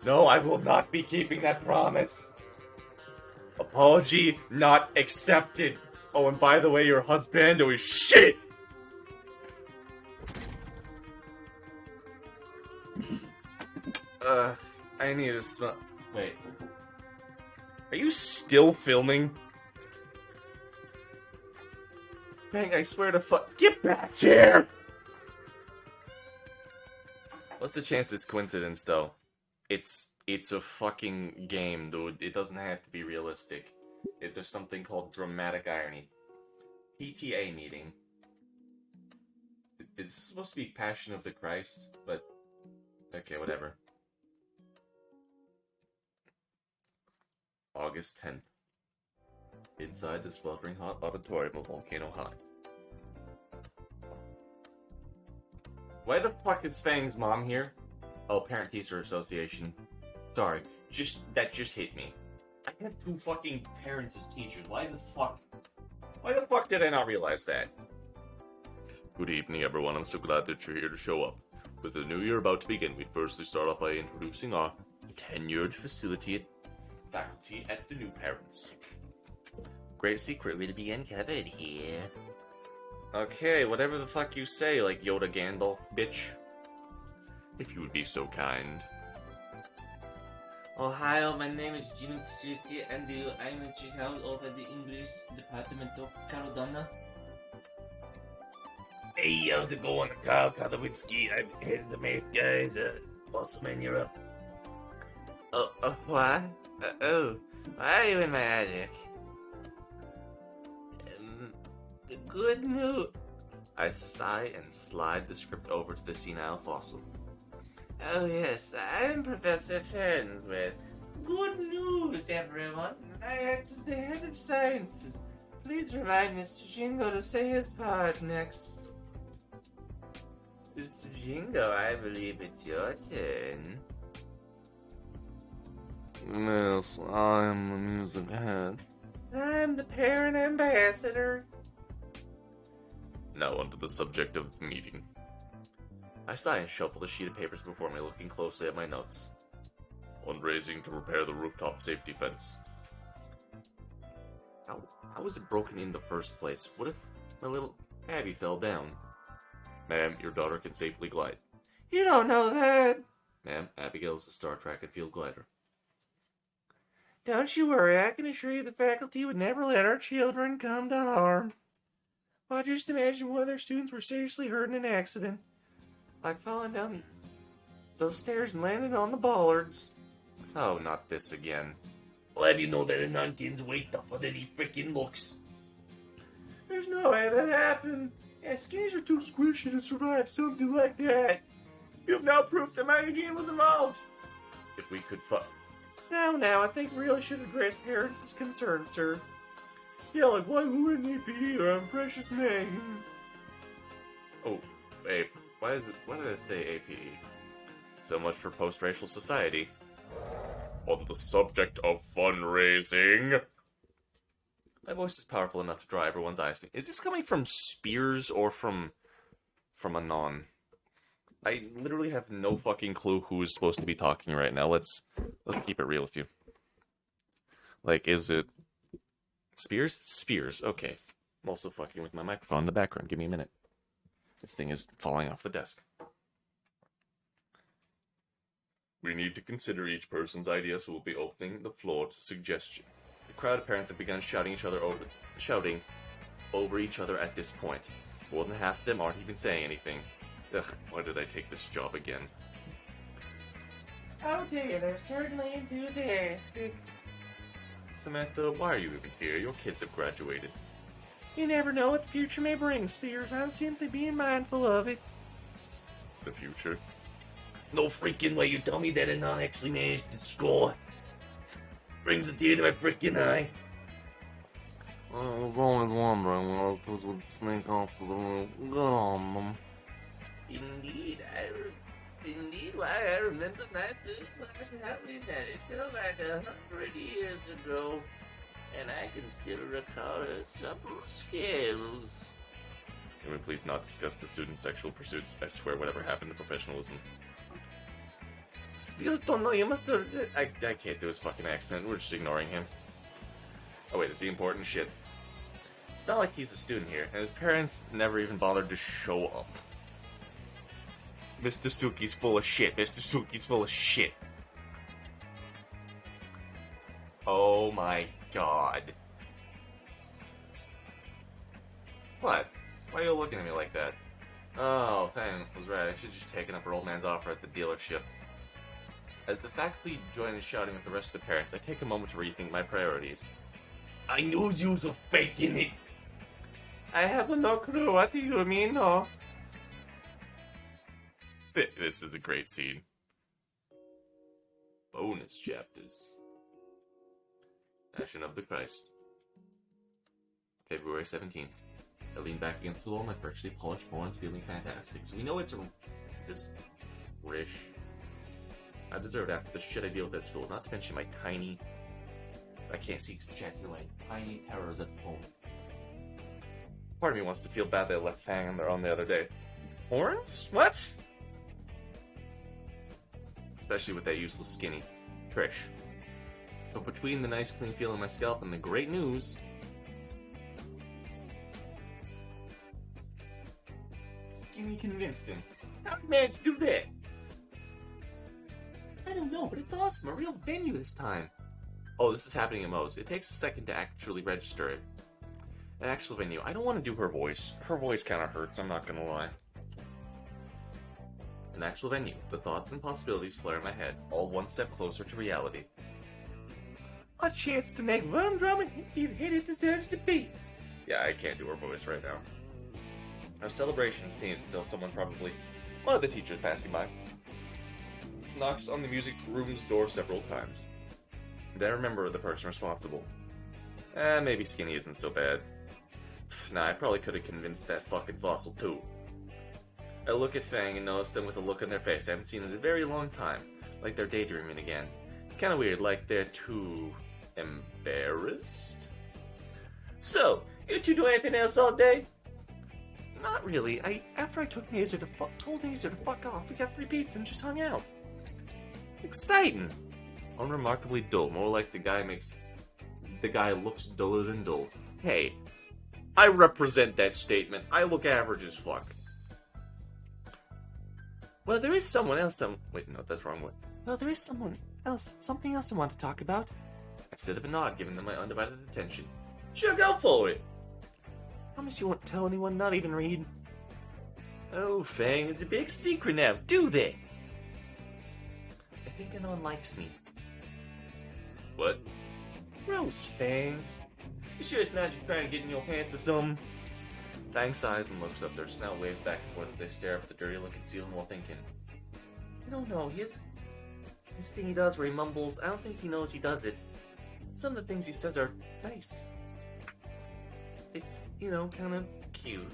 No, I will not be keeping that promise. Apology not accepted. Oh, and by the way, your husband was shit. I need to smell. Wait. Are you still filming? Bang, I swear to fuck. Get back here! What's the chance of this coincidence, though? It's a fucking game, dude. It doesn't have to be realistic. There's something called dramatic irony. PTA meeting. It's supposed to be Passion of the Christ, but... okay, whatever. August 10th. Inside the sweltering hot auditorium of Volcano High. Why the fuck is Fang's mom here? Oh, Parent-Teacher Association. Sorry, that just hit me. I have 2 fucking parents as teachers. Why the fuck did I not realize that? Good evening, everyone. I'm so glad that you're here to show up. With the new year about to begin, we'd firstly start off by introducing our tenured faculty at the new parents. Great secret will be uncovered here. Okay, whatever the fuck you say, like Yoda Gandalf, bitch. If you would be so kind. Ohio, my name is Snoot and I'm in Chicago over the English Department of Carodonna. Hey, how's it going? Kyle Kotowicki. I'm head of the math guys. Awesome, man, you're up. What? Why are you in my attic? Good news. I sigh and slide the script over to the senile fossil. Oh yes, I'm Professor Farnsworth. Good news, everyone. I act as the head of sciences. Please remind Mr. Jingo to say his part next. Mr. Jingo, I believe it's your turn. Yes, I am the music head. I'm the parent ambassador. Now onto the subject of the meeting. I sigh and shuffle the sheet of papers before me, looking closely at my notes. Fundraising to repair the rooftop safety fence. How was it broken in the first place? What if my little Abby fell down? Ma'am, your daughter can safely glide. You don't know that. Ma'am, Abigail's a Star Track and Field glider. Don't you worry, I can assure you the faculty would never let our children come to harm. Well, just imagine one of their students were seriously hurt in an accident. Like falling down those stairs and landing on the bollards. Oh, not this again. I'll have you know that a non-kid's way tougher than he freaking looks. There's no way that happened. Yeah, skis are too squishy to survive something like that. You've now proof that my Eugene was involved. If we could Now, I think we really should address parents' concerns, sir. Yeah, like, why wouldn't it be our precious Megan? Oh, wait. Why did I say APE? So much for post-racial society. On the subject of fundraising... My voice is powerful enough to draw everyone's eyes to me. Is this coming from Spears or from Anon? I literally have no fucking clue who is supposed to be talking right now. Let's keep it real with you. Like, is it Spears? Spears, okay. I'm also fucking with my microphone in the background. Give me a minute. This thing is falling off the desk. We need to consider each person's idea, so we'll be opening the floor to suggestion. The crowd of parents have begun shouting over each other at this point. More than half of them aren't even saying anything. Ugh, why did I take this job again? Oh dear, they're certainly enthusiastic. Samantha, why are you even here? Your kids have graduated. You never know what the future may bring, Spears. I'm simply being mindful of it. The future? No freaking way you tell me that a non actually managed to score. Brings a tear to my freaking eye. I was always wondering when those two would sneak off to the roof. Good on them. Indeed, why I remember my first life happening that it felt like 100 years ago, and I can still recall her supple skills. Can we please not discuss the student's sexual pursuits? I swear whatever happened to professionalism. Spears don't know, you must have... I can't do his fucking accent. We're just ignoring him. Oh wait, is he important? Shit. It's not like he's a student here, and his parents never even bothered to show up. Mr. Suki's full of shit. Mr. Suki's full of shit. Oh my god. What? Why are you looking at me like that? Oh, Fang was right. I should have just taken up her old man's offer at the dealership. As the faculty join in shouting with the rest of the parents, I take a moment to rethink my priorities. I knew you was faking it. I have no clue. What do you mean, no? This is a great scene. Bonus chapters. Passion of the Christ. February 17th. I lean back against the wall, my freshly polished horns feeling fantastic. So we know it's a... Is this... Rish? I deserve it after the shit I deal with at school, not to mention my tiny... I can't see because the chance in the way. Tiny terrors at home. Part of me wants to feel bad that I left Fang on the other day. Horns? What? Especially with that useless skinny. Trish. But between the nice clean feel in my scalp and the great news... Skinny convinced him. How did you manage to do that? I don't know, but it's awesome. A real venue this time. Oh, this is happening at Moe's. It takes a second to actually register it. An actual venue. I don't want to do her voice. Her voice kind of hurts, I'm not gonna lie. An actual venue. The thoughts and possibilities flare in my head, all one step closer to reality. A chance to make Von Drummond be the hit it deserves to be. Yeah, I can't do her voice right now. Our celebration continues until someone, probably one of the teachers passing by, knocks on the music room's door several times. Then I remember the person responsible. Maybe Skinny isn't so bad. Nah, I probably could have convinced that fucking fossil too. I look at Fang and notice them with a look on their face I haven't seen in a very long time, like they're daydreaming again. It's kind of weird, like they're too embarrassed. So, you two do anything else all day? Not really. After I told Nazer to fuck off, we got 3 beats and just hung out. Exciting. Unremarkably dull, more like the guy looks duller than dull. Hey, I represent that statement. I look average as fuck. Well, there is someone else. Wait, no, that's the wrong one. Well, there is something else I want to talk about. I sit up and nod, giving them my undivided attention. Sure, go for it. Promise you won't tell anyone, not even Reed. Oh, Fang, it's a big secret now. Do they? I think Anon likes me. What? Gross, Fang. You sure it's not you trying to get in your pants or something? Fang sighs and looks up. Their snout waves back and forth as they stare up at the dirty looking ceiling while thinking. I don't know. His thing he does where he mumbles, I don't think he knows he does it. Some of the things he says are nice. It's, kind of cute.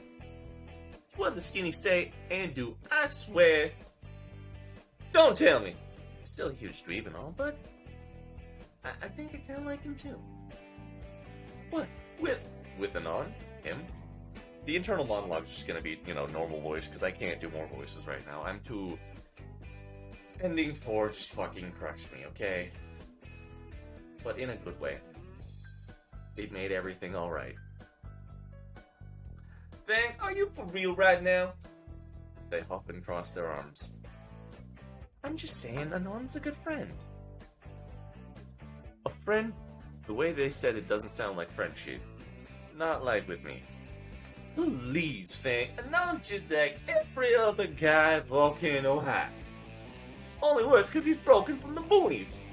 It's what the Skinny say and do, I swear. Don't tell me. He's still a huge dweeb and all, but I think I kind of like him too. What? With Anon? Him? The internal monologue's just gonna be, normal voice, because I can't do more voices right now. I'm too... Ending 4 just fucking crushed me, okay? But in a good way. It made everything alright. Fang, are you for real right now? They huff and cross their arms. I'm just saying, Anon's a good friend. A friend? The way they said it doesn't sound like friendship. Not like with me. Please, Fang, Anon's just like every other guy Volcano High. Only worse because he's broken from the boonies.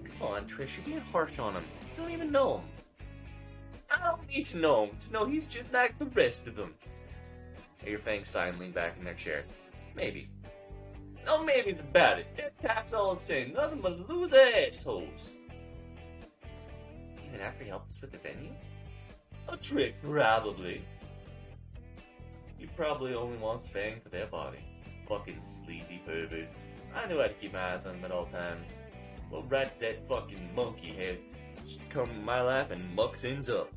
Come on, Trish, you're being harsh on him. You don't even know him. I don't need to know him to know he's just like the rest of them. I hear Fang sigh and lean back in their chair. Maybe. No maybes about it. That type's all the same. None of them are loser assholes. Even after he helped us with the venue? A trick, probably. He probably only wants Fang for their body. Fucking sleazy pervert. I knew I'd keep my eyes on him at all times. Well, right to that fucking monkey head. Just come in my life and muck things up.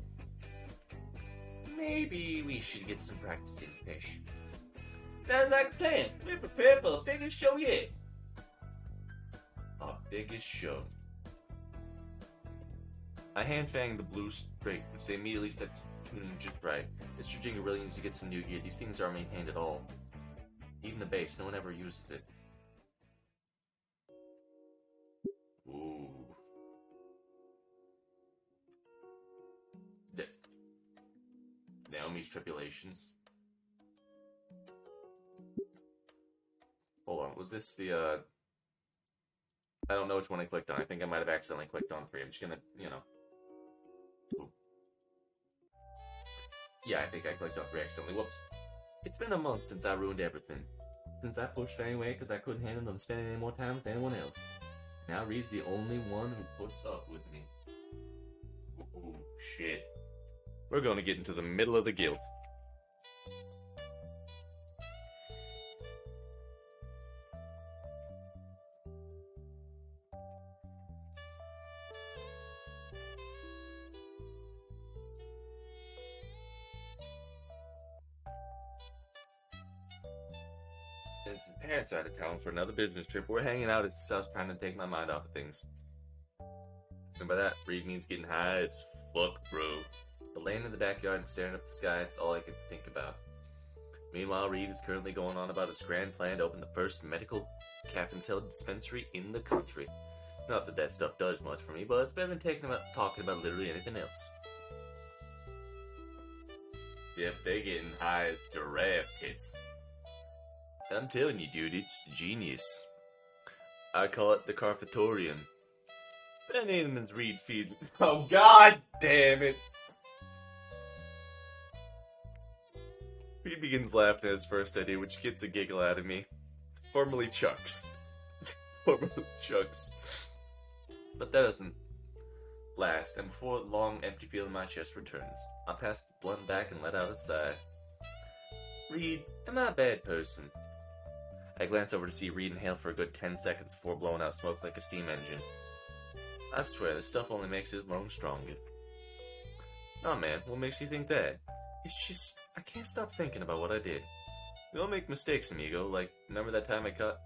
Maybe we should get some practice in, Fish. Sounds like a plan. We're prepared for the biggest show yet. Our biggest show. I hand Fang the blue straight, which they immediately set to tune just right. Mr. Jingle really needs to get some new gear. These things aren't maintained at all. Even the bass, no one ever uses it. Ooh. Naomi's tribulations. Hold on, was this the, I don't know which one I clicked on. I think I might have accidentally clicked on 3. I'm just gonna, Ooh. Yeah, I think I clicked on 3 accidentally. Whoops. It's been a month since I ruined everything. Since I pushed Fang away because I couldn't handle them spending any more time with anyone else. Now Reed's the only one who puts up with me. Ooh, shit. We're gonna get into the middle of the guilt. His parents are out of town for another business trip. We're hanging out at his house trying to take my mind off of things. And by that, Reed means getting high as fuck, bro. But laying in the backyard and staring up at the sky, it's all I could think about. Meanwhile, Reed is currently going on about his grand plan to open the first medical caffeine dispensary in the country. Not that that stuff does much for me, but it's better than talking about literally anything else. Yep, they getting high as giraffe tits. I'm telling you, dude, it's genius. I call it the Carfatorian. Ben Edelman's Reed feed. Oh, god damn it! Reed begins laughing at his first idea, which gets a giggle out of me. Formerly Chuck's. Formerly Chuck's. But that doesn't last, and before the long, empty feeling in my chest returns, I pass the blunt back and let out a sigh. Reed, am I a bad person? I glance over to see Reed inhale for a good 10 seconds before blowing out smoke like a steam engine. I swear, this stuff only makes his lungs stronger. Nah, man, what makes you think that? It's just, I can't stop thinking about what I did. We all make mistakes, amigo, like, remember that time I caught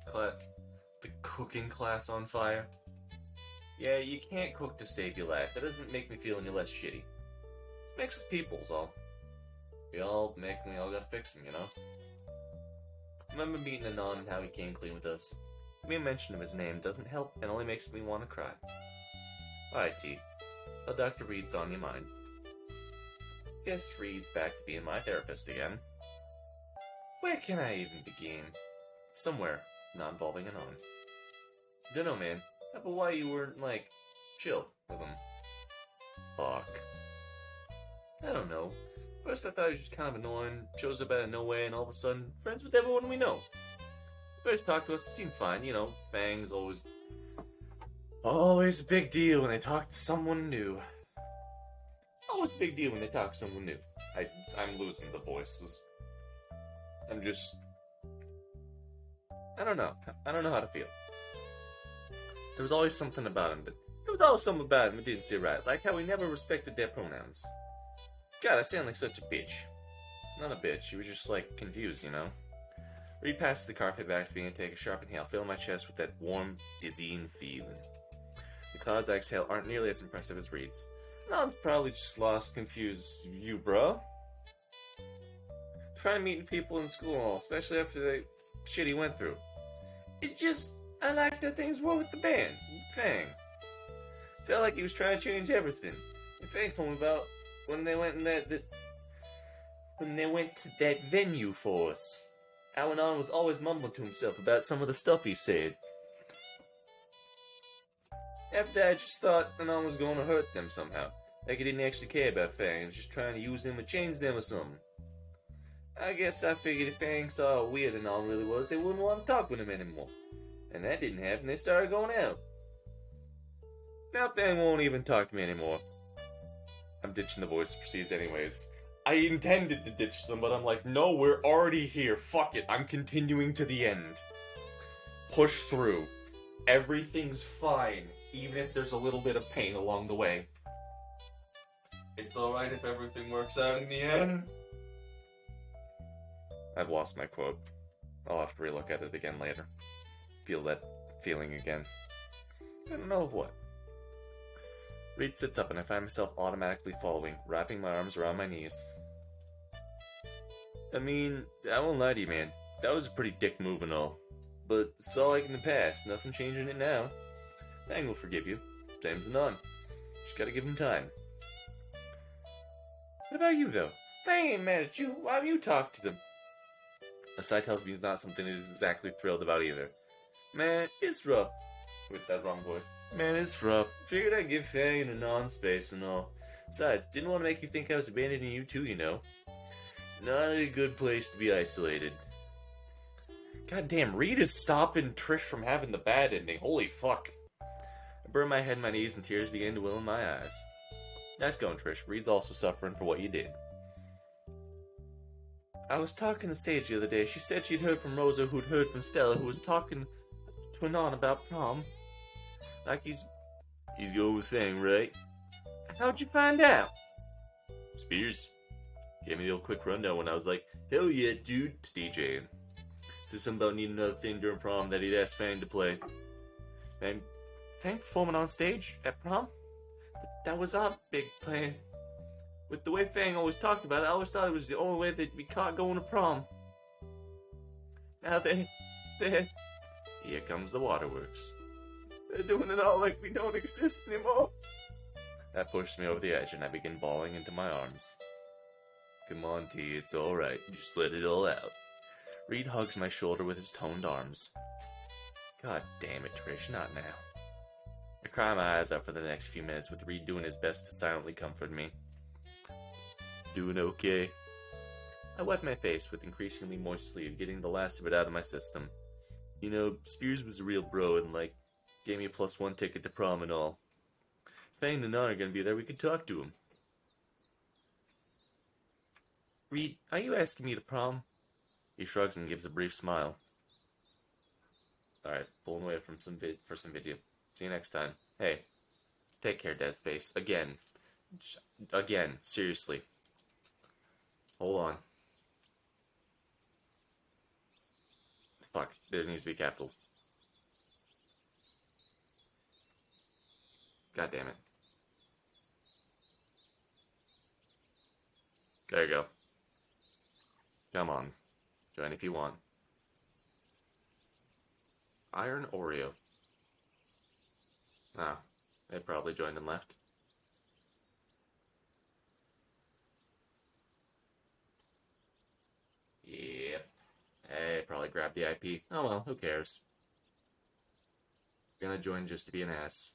the cooking class on fire? Yeah, you can't cook to save your life. That doesn't make me feel any less shitty. It makes us people's all. We all gotta fix them, you know? Remember meeting Anon and how he came clean with us? Mere mention of his name doesn't help and only makes me want to cry. Alright, T. How Dr. Reed's on your mind? Guess Reed's back to being my therapist again. Where can I even begin? Somewhere, not involving Anon. Dunno, man. How about why you weren't, like, chill with him? Fuck. I don't know. First I thought he was just kind of annoying, shows up out of nowhere, and all of a sudden, friends with everyone we know. First talked to us, it seemed fine, you know, Fang's always a big deal when they talk to someone new. Always a big deal when they talk to someone new. I'm losing the voices. I don't know. I don't know how to feel. There was always something about him that didn't sit right, like how he never respected their pronouns. God, I sound like such a bitch. Not a bitch, he was just, like, confused, you know? Reed passes the carpet back to me and take a sharp inhale, filling my chest with that warm, dizzying feeling. The clouds I exhale aren't nearly as impressive as Reed's. Non's probably just lost, confused. You, bro? Trying meeting people in school, especially after the shit he went through. It's just, I liked how things were with the band, Fang. Felt like he was trying to change everything. And Fang told me about when they went to that venue for us. Alan was always mumbling to himself about some of the stuff he said. After that, I just thought Anon was going to hurt them somehow. Like he didn't actually care about Fang, and was just trying to use them or change them or something. I guess I figured if Fang saw how weird Anon really was, they wouldn't want to talk with him anymore. And that didn't happen, they started going out. Now Fang won't even talk to me anymore. I'm ditching the voice proceeds anyways. I intended to ditch them, but I'm like, no, we're already here. Fuck it. I'm continuing to the end. Push through. Everything's fine, even if there's a little bit of pain along the way. It's alright if everything works out in the end. I've lost my quote. I'll have to relook at it again later. Feel that feeling again. I don't know of what. Reed sits up and I find myself automatically following, wrapping my arms around my knees. I mean, I won't lie to you, man. That was a pretty dick move and all. But it's all like in the past. Nothing changing it now. Fang will forgive you. Same as none. Just gotta give him time. What about you, though? Fang ain't mad at you. Why have you talked to them? Asai tells me he's not something he's exactly thrilled about either. Man, it's rough. With that wrong voice. Man, it's rough. Figured I'd give Fang a non-space and all. Besides, didn't want to make you think I was abandoning you too, you know. Not a good place to be isolated. Goddamn, Reed is stopping Trish from having the bad ending. Holy fuck. I burned my head in my knees and tears began to well in my eyes. Nice going, Trish. Reed's also suffering for what you did. I was talking to Sage the other day. She said she'd heard from Rosa, who'd heard from Stella, who was talking to Anon about prom. Like he's going with Fang, right? How'd you find out? Spears gave me the old quick rundown when I was like, hell yeah, dude, to DJing. Said something about needing another thing during prom that he'd asked Fang to play. Fang performing on stage at prom? That was our big plan. With the way Fang always talked about it, I always thought it was the only way they'd be caught going to prom. Now here comes the waterworks. They're doing it all like we don't exist anymore. That pushed me over the edge, and I began bawling into my arms. Come on, T, it's alright. Just let it all out. Reed hugs my shoulder with his toned arms. God damn it, Trish, not now. I cry my eyes out for the next few minutes, with Reed doing his best to silently comfort me. Doing okay? I wiped my face with increasingly moist sleeve, getting the last of it out of my system. You know, Spears was a real bro and, gave me a +1 ticket to prom and all. If Fang and Nan are gonna be there, we could talk to him. Reed, are you asking me to prom? He shrugs and gives a brief smile. Alright, pulling away from some video. See you next time. Hey, take care, Dead Space. Again, seriously. Hold on. Fuck, there needs to be capital. God damn it. There you go. Come on. Join if you want. Iron Oreo. Ah, they probably joined and left. Yep. Hey, probably grabbed the IP. Oh well, who cares? Gonna join just to be an ass.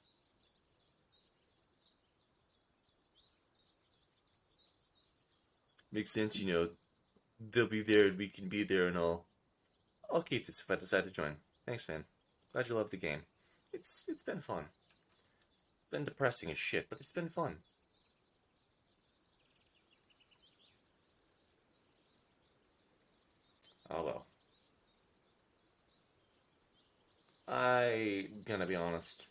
Makes sense, you know. They'll be there and we can be there and all. I'll keep this if I decide to join. Thanks, man. Glad you love the game. It's been fun. It's been depressing as shit, but it's been fun. Oh well. I'm gonna be honest.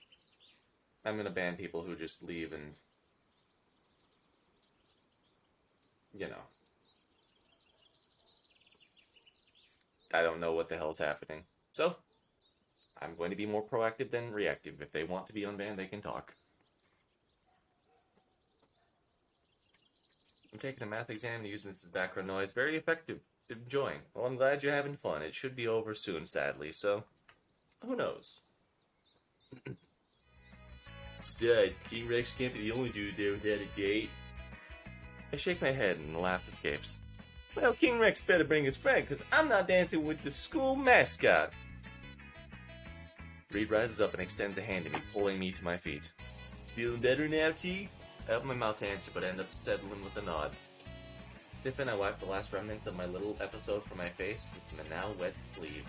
I'm gonna ban people who just leave and, you know. I don't know what the hell's happening. So, I'm going to be more proactive than reactive. If they want to be unbanned, they can talk. I'm taking a math exam and using this as background noise. Very effective. Enjoying. Well, I'm glad you're having fun. It should be over soon, sadly, so who knows? Besides, King Rex can't be the only dude there without a date. I shake my head and the laugh escapes. Well, King Rex better bring his friend, because I'm not dancing with the school mascot. Reed rises up and extends a hand to me, pulling me to my feet. Feeling better now, T? I open my mouth to answer, but end up settling with a nod. Stiffen, I wipe the last remnants of my little episode from my face with my now wet sleeve.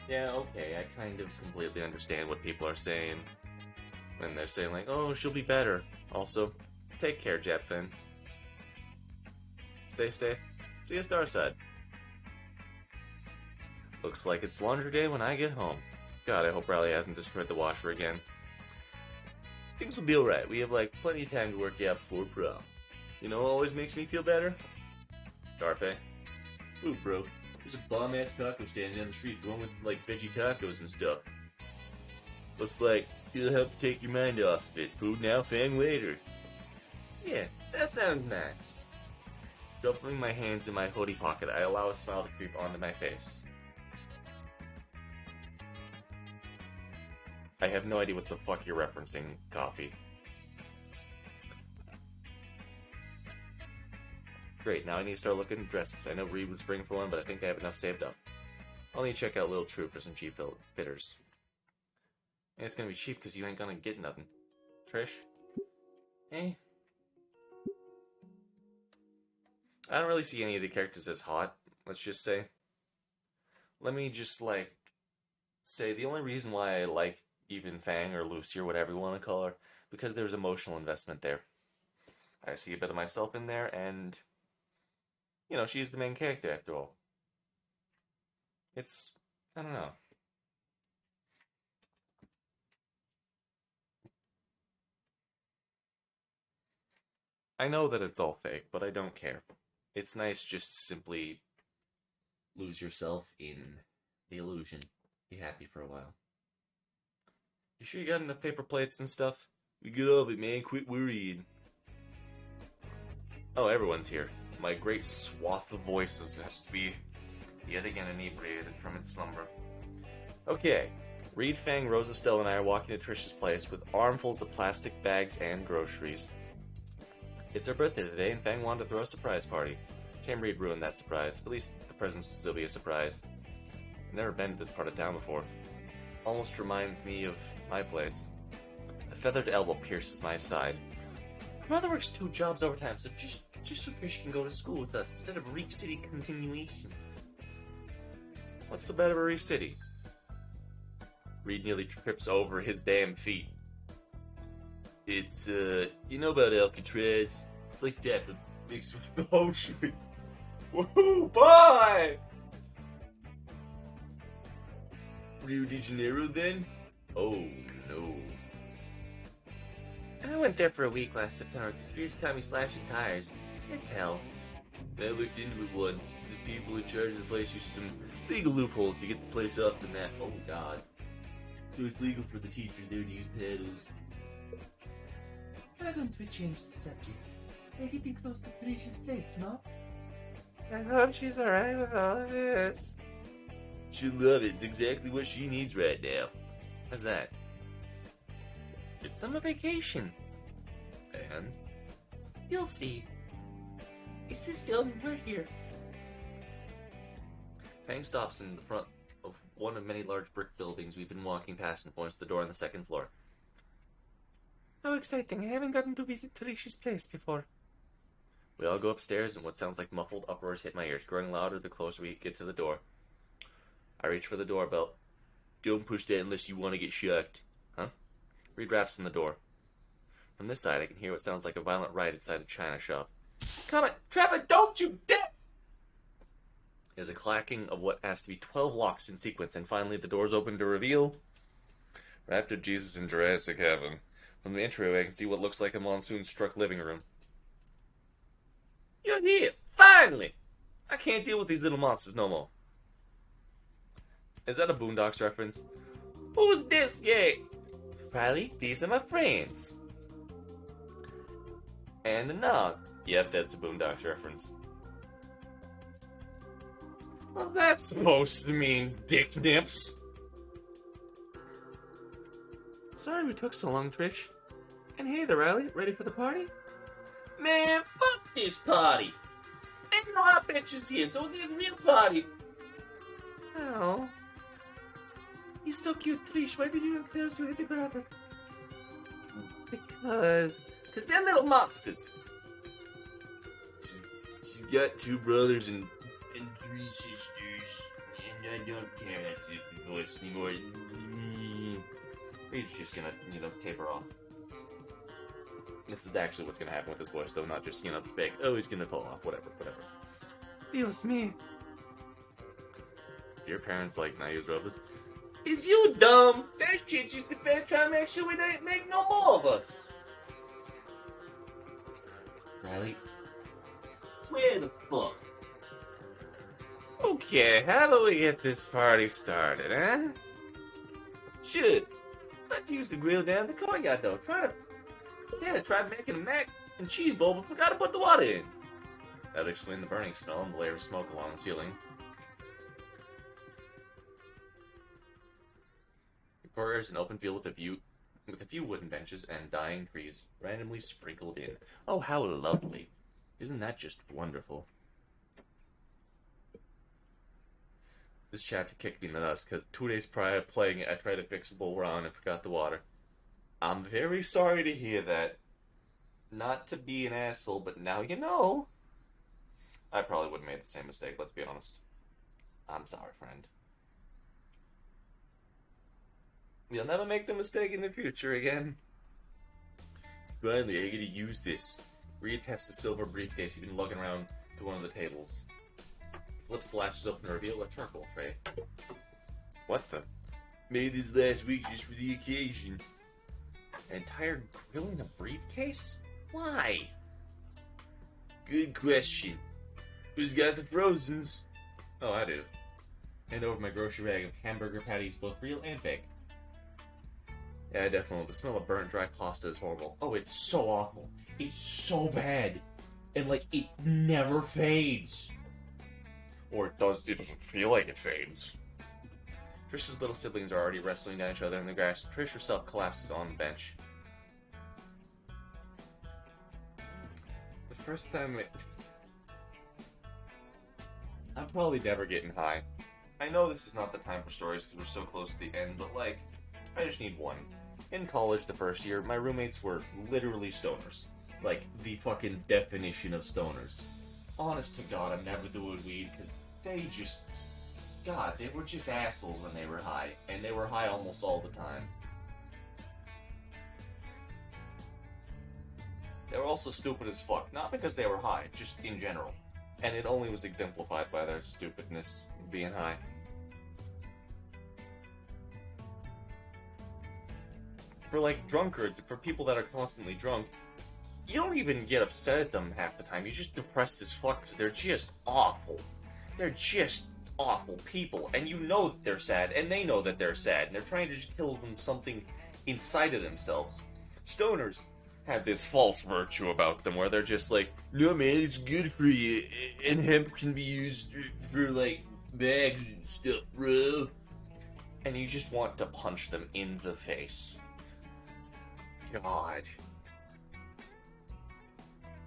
Yeah, okay, I kind of completely understand what people are saying. When they're saying, oh, she'll be better. Also, take care, Jepfin. Stay safe. See you, Starside. Looks like it's laundry day when I get home. God, I hope Riley hasn't destroyed the washer again. Things will be alright. We have, plenty of time to work out before prom. You know what always makes me feel better? Darfe. Ooh, bro. There's a bomb-ass taco stand down the street, the one with, veggie tacos and stuff. Looks like it'll help take your mind off of it. Food now, fang later. Yeah, that sounds nice. Shuffling my hands in my hoodie pocket, I allow a smile to creep onto my face. I have no idea what the fuck you're referencing, Coffee. Great, now I need to start looking at dresses. I know Reed would spring for one, but I think I have enough saved up. I'll need to check out Little True for some cheap fitters. And it's gonna be cheap because you ain't gonna get nothing. Trish? Eh? I don't really see any of the characters as hot, let's just say. Let me just, say the only reason why I like even Fang or Lucy or whatever you want to call her, because there's emotional investment there. I see a bit of myself in there, and, you know, she's the main character after all. It's, I don't know. I know that it's all fake, but I don't care. It's nice just to simply lose yourself in the illusion. Be happy for a while. You sure you got enough paper plates and stuff? We get all of it, man. Quit worrying. Oh, everyone's here. My great swath of voices has to be yet again inebriated from its slumber. Okay, Reed, Fang, Rosa, Stella, and I are walking to Trish's place with armfuls of plastic bags and groceries. It's her birthday today, and Fang wanted to throw a surprise party. Shame Reed ruined that surprise. At least the presents will still be a surprise. I've never been to this part of town before. Almost reminds me of my place. A feathered elbow pierces my side. Her brother works 2 jobs overtime, so just so Trish can go to school with us instead of Reef City continuation. What's so bad about Reef City? Reed nearly trips over his damn feet. It's, you know about Alcatraz? It's like that, but mixed with the ocean. Woohoo, boy! Rio de Janeiro, then? Oh, no. I went there for a week last September. Conspiracy caught me slashing tires. It's hell. I looked into it once. The people in charge of the place used some legal loopholes to get the place off the map. Oh, God. So it's legal for the teachers there to use paddles. Why don't we change the subject? We're getting close to Trish's place, no? I hope she's alright with all of this. She'll love it. It's exactly what she needs right now. How's that? It's summer vacation. And? You'll see. It's this building right here. Fang stops in the front of one of many large brick buildings we've been walking past and points to the door on the 2nd floor. How exciting. I haven't gotten to visit Trish's place before. We all go upstairs and what sounds like muffled uproars hit my ears, growing louder the closer we get to the door. I reach for the doorbell. Don't push that unless you want to get shocked. Huh? Reed raps on the door. From this side, I can hear what sounds like a violent riot inside a china shop. Come on, Trevor, don't you dare! There's a clacking of what has to be 12 locks in sequence, and finally the doors open to reveal Raptor Jesus in Jurassic Heaven. From the entryway, I can see what looks like a monsoon-struck living room. You're here, finally! I can't deal with these little monsters no more. Is that a Boondocks reference? Who's this guy? Riley, these are my friends. And a nod. Yep, that's a Boondocks reference. What's that supposed to mean, dick nips? Sorry we took so long, Trish. And hey there, Riley. Ready for the party? Man, fuck this party. Ain't no hot bitches here, so we'll get a real party. Oh. He's so cute, Trish. Why did you not tell us you had a brother? Because they're little monsters. She's got 2 brothers and 3 sisters, and I don't care that voice anymore. He's just gonna, taper off. This is actually what's gonna happen with his voice, though, not just, fake, oh, he's gonna fall off, whatever. Dios me. Your parents like naive robbers. Is you dumb? There's Chichi's the fair trying to make sure we don't make no more of us. Riley? Swear the fuck. Okay, how do we get this party started, eh? Should. Let's use the grill down the courtyard, though. Tana tried making a mac and cheese bowl, but forgot to put the water in. That would explain the burning smell and the layer of smoke along the ceiling. The courtyard is an open field with a few wooden benches and dying trees randomly sprinkled in. Oh, how lovely. Isn't that just wonderful? This chapter kicked me in the nuts because 2 days prior to playing it, I tried to fix a bowl round and forgot the water. I'm very sorry to hear that. Not to be an asshole, but now you know. I probably would have made the same mistake, let's be honest. I'm sorry, friend. You'll never make the mistake in the future again. Finally, I get to use this. Reed hefts the silver briefcase he's been lugging around to one of the tables. Flips the latches open to reveal a charcoal tray. What the? Made this last week just for the occasion. An entire grill in a briefcase? Why? Good question. Who's got the frozens? Oh, I do. Hand over my grocery bag of hamburger patties, both real and fake. Yeah, definitely. The smell of burnt dry pasta is horrible. Oh, it's so awful. It's so bad. And, it never fades. Or it doesn't feel like it fades. Trish's little siblings are already wrestling down each other in the grass. Trish herself collapses on the bench. The first time I'm probably never getting high. I know this is not the time for stories because we're so close to the end, but like, I just need one. In college, the first year, my roommates were literally stoners. Like, the fucking definition of stoners. Honest to God, I'm never doing weed because they just... God, they were just assholes when they were high. And they were high almost all the time. They were also stupid as fuck. Not because they were high, just in general. And it only was exemplified by their stupidness being high. For like drunkards, for people that are constantly drunk, you don't even get upset at them half the time. You're just depressed as fuck because they're just awful. They're just awful people, and you know that they're sad, and they know that they're sad, and they're trying to just kill them something inside of themselves. Stoners have this false virtue about them where they're just like, no man, it's good for you, and hemp can be used for like bags and stuff, bro. And you just want to punch them in the face. God.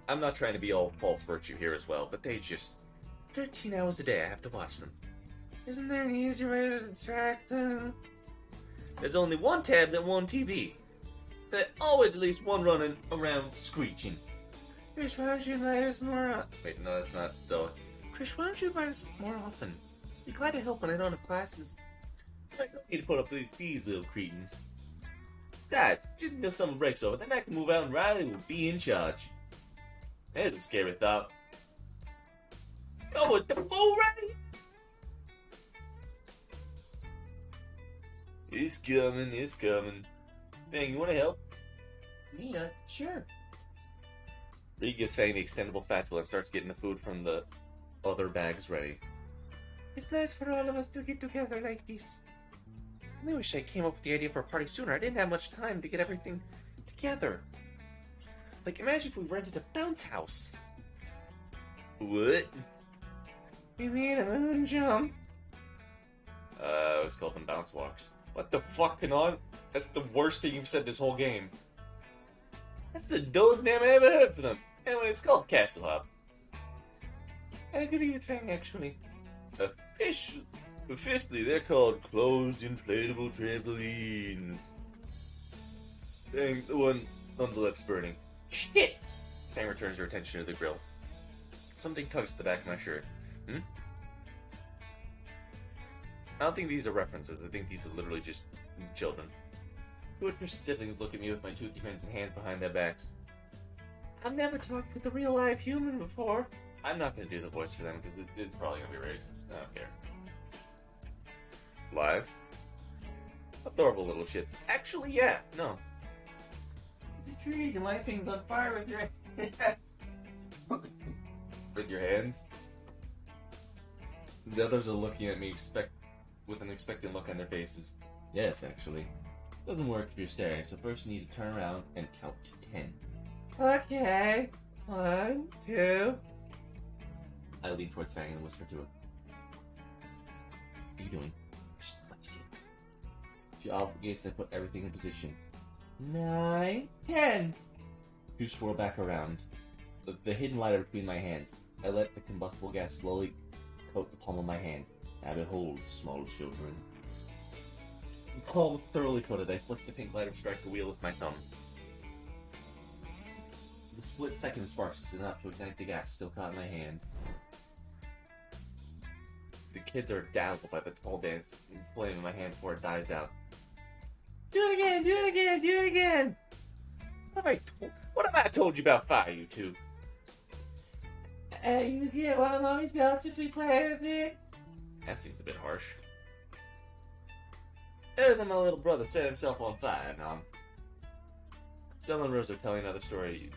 I'm not trying to be all false virtue here as well, but they just... 13 hours a day I have to watch them. Isn't there an easier way to distract them? There's only one tab and one TV. There's always at least one running around screeching. Chris, why don't you invite us more? Wait, no, that's not still. Chris, why don't you invite us more often? Be glad to help when I don't have classes. I don't need to put up with these little cretins. Besides, just until summer breaks over, then I can move out and Riley will be in charge. There's a scary thought. Oh, it's the fool ready? It's coming, it's coming. Fang, you want to help? Me? Sure. Reed gives Fang the extendable spatula and starts getting the food from the other bags ready. It's nice for all of us to get together like this. I wish I came up with the idea for a party sooner. I didn't have much time to get everything together. Like, imagine if we rented a bounce house. What? We made a moon jump. I was called them bounce walks. What the fuck, Kanon? That's the worst thing you've said this whole game. That's the dullest name I ever heard for them. Anyway, it's called Castle Hop. I agree with Fang, actually. Officially, they're called closed inflatable trampolines. Dang, the one on the left's burning. Shit! Fang returns her attention to the grill. Something tugs at the back of my shirt. I don't think these are references. I think these are literally just children. Who would your siblings look at me with my toothy pens and hands behind their backs? I've never talked with a real live human before. I'm not going to do the voice for them because it's probably going to be racist. I don't care. Live? Adorable little shits. Actually, yeah. No. It's true, you can light things on fire with your With your hands? The others are looking at me with an expectant look on their faces. Yes, actually. Doesn't work if you're staring, so first you need to turn around and count to 10. Okay. 1, 2. I lean towards Fang and whisper to her. What are you doing? Just let me see it. She obligates and put everything in position. 9, 10. You swirl back around. The hidden lighter between my hands. I let the combustible gas slowly coat the palm of my hand. Now behold, small children. Palm thoroughly coated, I flick the pink lighter and strike the wheel with my thumb. The split second of sparks is enough to ignite the gas still caught in my hand. The kids are dazzled by the tall dance flame in my hand before it dies out. Do it again, do it again, do it again! What have I told you about fire, you two? You get one of Mommy's belts if we play with it? That seems a bit harsh. Better than my little brother set himself on fire, Nom. Stella and Rose are telling another story.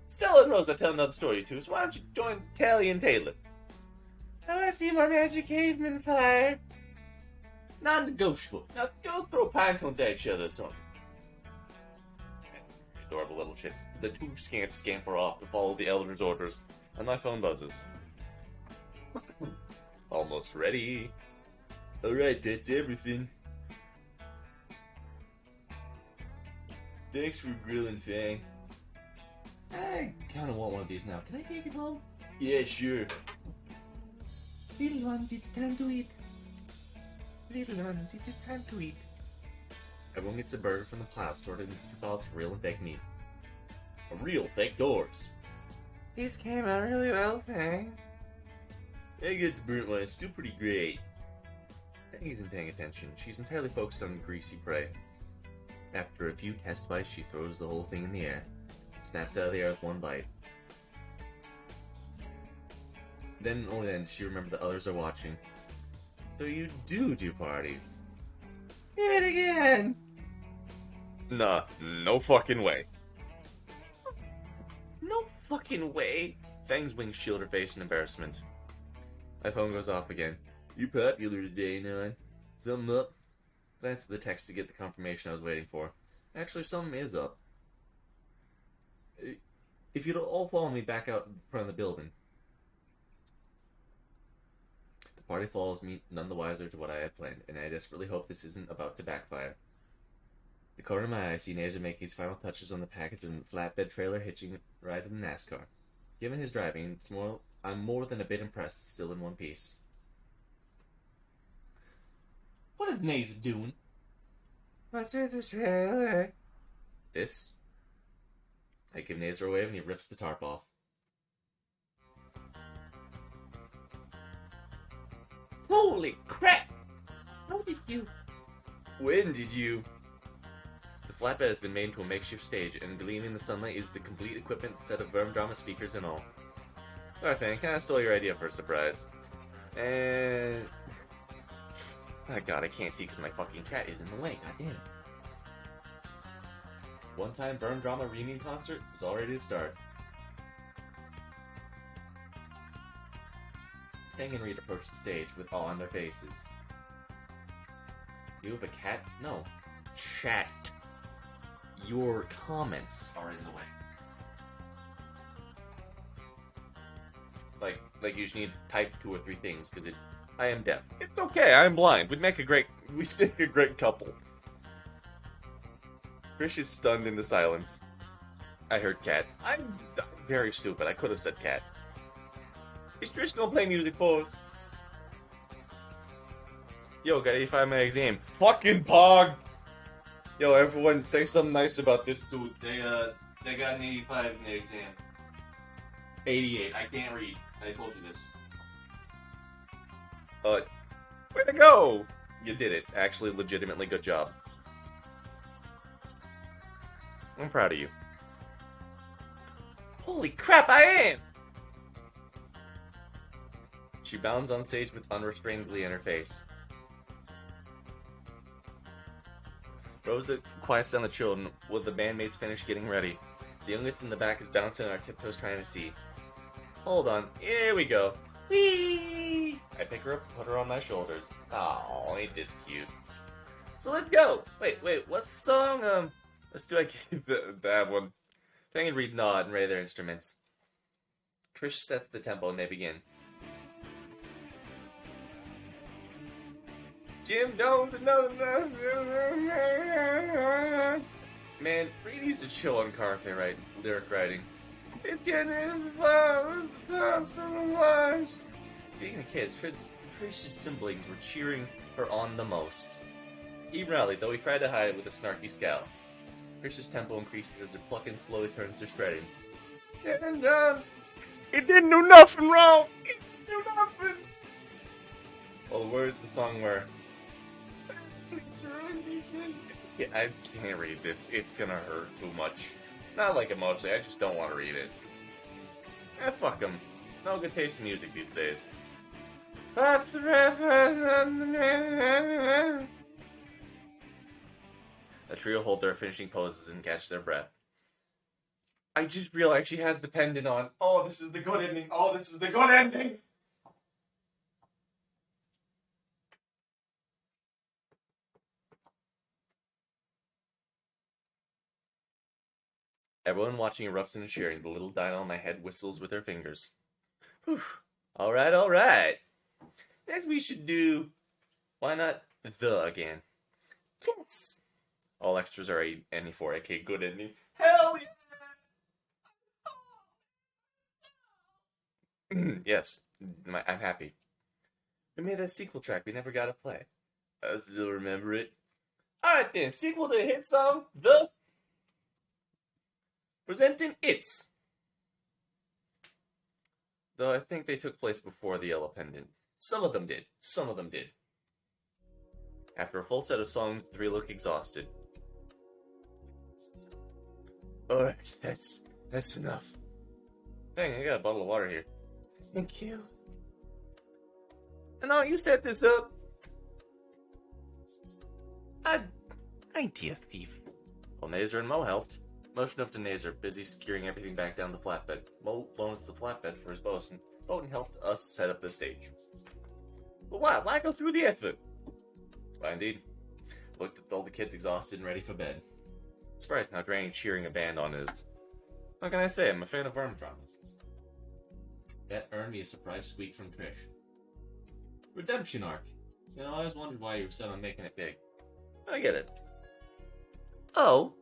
Stella and Rose are telling another story, you two, so why don't you join Tally and Taylor? I want to see more magic caveman fire. Non-negotiable. Now go throw pine cones at each other or something. Adorable little shits. The two scamper off to follow the Elder's orders, and my phone buzzes. almost ready. Alright, that's everything. Thanks for grilling, Fang. I kind of want one of these now. Can I take it home? Yeah, sure. Little ones, it's time to eat. Little ones, it is time to eat. Everyone gets a burger from the pile stored in files for real and fake meat. A real fake doors. These came out really well, Fang. I get the burnt one, it's still pretty great. Fang isn't paying attention. She's entirely focused on greasy prey. After a few test bites, she throws the whole thing in the air. Snaps out of the air with one bite. Then, only then, does she remember that others are watching. So you do parties. Do it again! Nah, no fucking way. No fucking way. Fang's wings shield her face in embarrassment. My phone goes off again. You popular today, Nine. Something up? Glance at the text to get the confirmation I was waiting for. Actually, something is up. If you'd all follow me back out in front of the building. The party follows me, none the wiser to what I had planned, and I desperately hope this isn't about to backfire. The corner of my eye, I see Naja make his final touches on the package and flatbed trailer hitching ride in the NASCAR. Given his driving, I'm more than a bit impressed it's still in one piece. What is Naja doing? What's with this trailer? This? I give Nazer a wave and he rips the tarp off. Holy crap! How did you... When did you? The flatbed has been made into a makeshift stage, and gleaming in the sunlight is the complete equipment set of Verm Drama speakers and all. Alright, man, kinda stole your idea for a surprise. And... Oh god, I can't see because my fucking cat is in the way, god damn it. One-time Burn Drama reunion concert is all ready to start. Fang and Reed approach the stage with awe on their faces. You have a cat? No. Chat. Your comments are in the way. Like you just need to type 2 or 3 things because I am deaf. It's okay, I am blind. We'd make a great couple. Krish is stunned into silence. I heard cat. I'm very stupid. I could have said cat. Is Trish gonna play music for us? Yo, got 85 in my exam. Fucking pog! Yo, everyone say something nice about this dude. They got an 85 in the exam. 88. I can't read. I told you this. Way to go! You did it. Actually, legitimately good job. I'm proud of you. Holy crap, I am! She bounds on stage with unrestrained glee in her face. Rosa quiets down the children while the bandmates finish getting ready. The youngest in the back is bouncing on her tiptoes trying to see. Hold on, here we go. Whee! I pick her up, put her on my shoulders. Aw, ain't this cute. So let's go! Wait, what's the song? Let's do that one. Fang and Reed nod and ray their instruments. Trish sets the tempo and they begin. Jim Jones, another... Man, Reed needs to chill on Carthay lyric writing. It's getting fun so much. Speaking of kids, Trish's siblings were cheering her on the most. He rallied, though he tried to hide it with a snarky scowl. Trish's tempo increases as her plucking slowly turns to shredding. And, it didn't do nothing wrong! It didn't do nothing! Well, the words of the song were... Yeah, I can't read this. It's gonna hurt too much. Not like emotionally, I just don't want to read it. Fuck them. No good taste in music these days. The trio hold their finishing poses and catch their breath. I just realized she has the pendant on. Oh, this is the good ending. Oh, this is the good ending! Everyone watching erupts into cheering. The little dino on my head whistles with her fingers. Whew. Alright. Next we should do, why not the again? Yes! All extras are NE4, aka good ending. Hell yeah! Yes, I'm happy. We made a sequel track we never got to play. I still remember it. Alright then, sequel to the hit song, The presenting It's. Though I think they took place before the Yellow Pendant. Some of them did. Some of them did. After a full set of songs, the three look exhausted. Alright, that's enough. Dang, I got a bottle of water here. Thank you. And you set this up. I ain't he a thief. Well, Nazer and Mo helped. Motion of to Nazer, busy securing everything back down the flatbed. Mo loans the flatbed for his boat, and Bowden helped us set up the stage. But why? Why go through the effort? Why indeed. Looked at all the kids exhausted and ready for bed. Surprised how draining cheering a band on is. What can I say? I'm a fan of Armstrong. That earned me a surprise squeak from Trish. Redemption arc. I always wondered why you were set on making it big. I get it. Oh?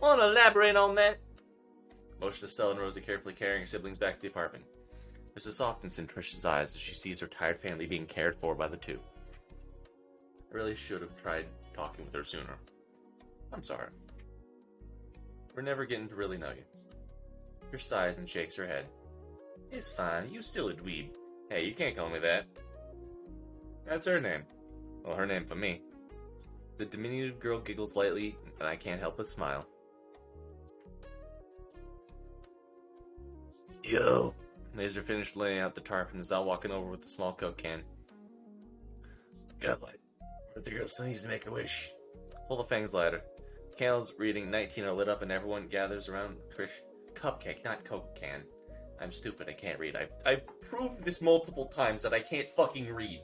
Want to elaborate on that? Motion to Stella and Rosie carefully carrying her siblings back to the apartment. There's a softness in Trish's eyes as she sees her tired family being cared for by the two. I really should have tried talking with her sooner. I'm sorry. We're never getting to really know you. Trish sighs and shakes her head. It's fine, you still a dweeb. Hey, you can't call me that. That's her name. Well, her name for me. The diminutive girl giggles lightly, and I can't help but smile. Yo! Nazer finished laying out the tarp and is now walking over with a small Coke can. Godlight. The girl still needs to make a wish. Pull the fangs lighter. Candles reading 19 are lit up and everyone gathers around Trish. Cupcake, not Coke can. I'm stupid, I can't read. I've proved this multiple times that I can't fucking read.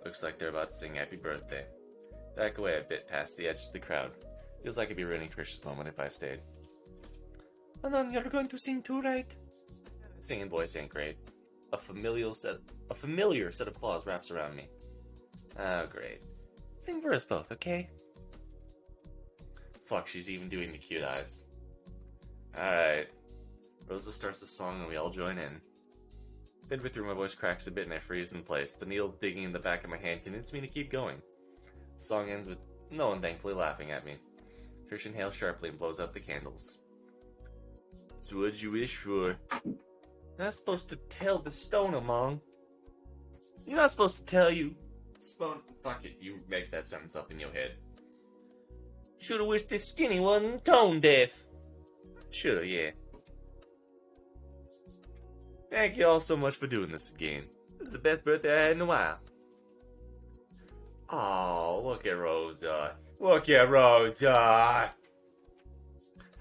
Looks like they're about to sing happy birthday. Back away a bit past the edge of the crowd. Feels like it'd be ruining Trish's moment if I stayed. And then you're going to sing too, right? Singing voice ain't great. A familiar set of claws wraps around me. Oh, great. Sing for us both, okay? Fuck, she's even doing the cute eyes. Alright. Rosa starts the song and we all join in. Midway through, my voice cracks a bit and I freeze in place. The needle digging in the back of my hand convinces me to keep going. The song ends with no one thankfully laughing at me. Trish inhales sharply and blows out the candles. So what'd you wish for? You're not supposed to tell the stone among. You're not supposed to tell you. Fuck it, you make that sentence up in your head. Shoulda wished this skinny wasn't tone deaf. Shoulda, yeah. Thank you all so much for doing this again. This is the best birthday I had in a while. Oh, look at Rosa. Look at Rosa!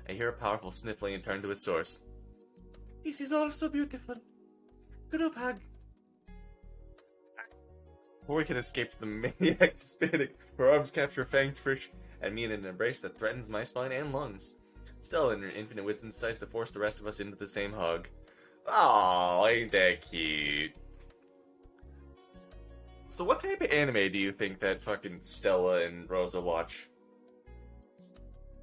I hear a powerful sniffling and turn to its source. This is all so beautiful. Group hug. Before we can escape the maniac Hispanic, her arms capture Fang, Trish, and me in an embrace that threatens my spine and lungs. Stella, in her infinite wisdom, decides to force the rest of us into the same hug. Aw, ain't that cute? So what type of anime do you think that fucking Stella and Rosa watch?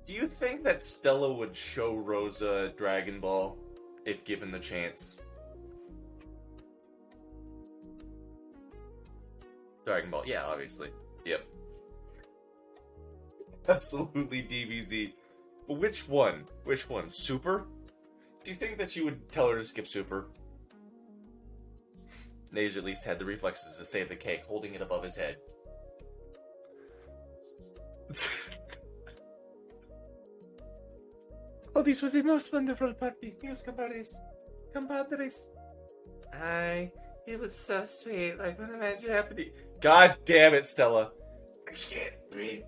Do you think that Stella would show Rosa Dragon Ball if given the chance? Dragon Ball, yeah, obviously. Yep. Absolutely DBZ. But which one? Which one? Super? Do you think that you would tell her to skip Super? Nazer at least had the reflexes to save the cake, holding it above his head. Oh, this was the most wonderful party. Dios compadres. Compadres. It was so sweet, like when I met you happened. God damn it, Stella. I can't breathe.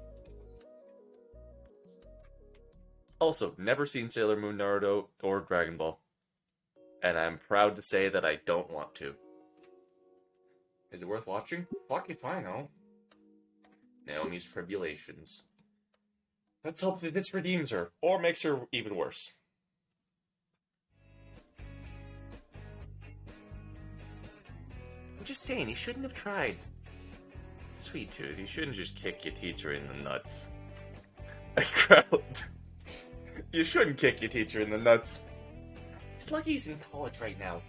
Also, never seen Sailor Moon, Naruto, or Dragon Ball. And I'm proud to say that I don't want to. Is it worth watching? Fuck if I know. Naomi's tribulations. Let's hope that this redeems her, or makes her even worse. I'm just saying, you shouldn't have tried. Sweet Tooth, you shouldn't just kick your teacher in the nuts. I growled. You shouldn't kick your teacher in the nuts. He's lucky he's in college right now.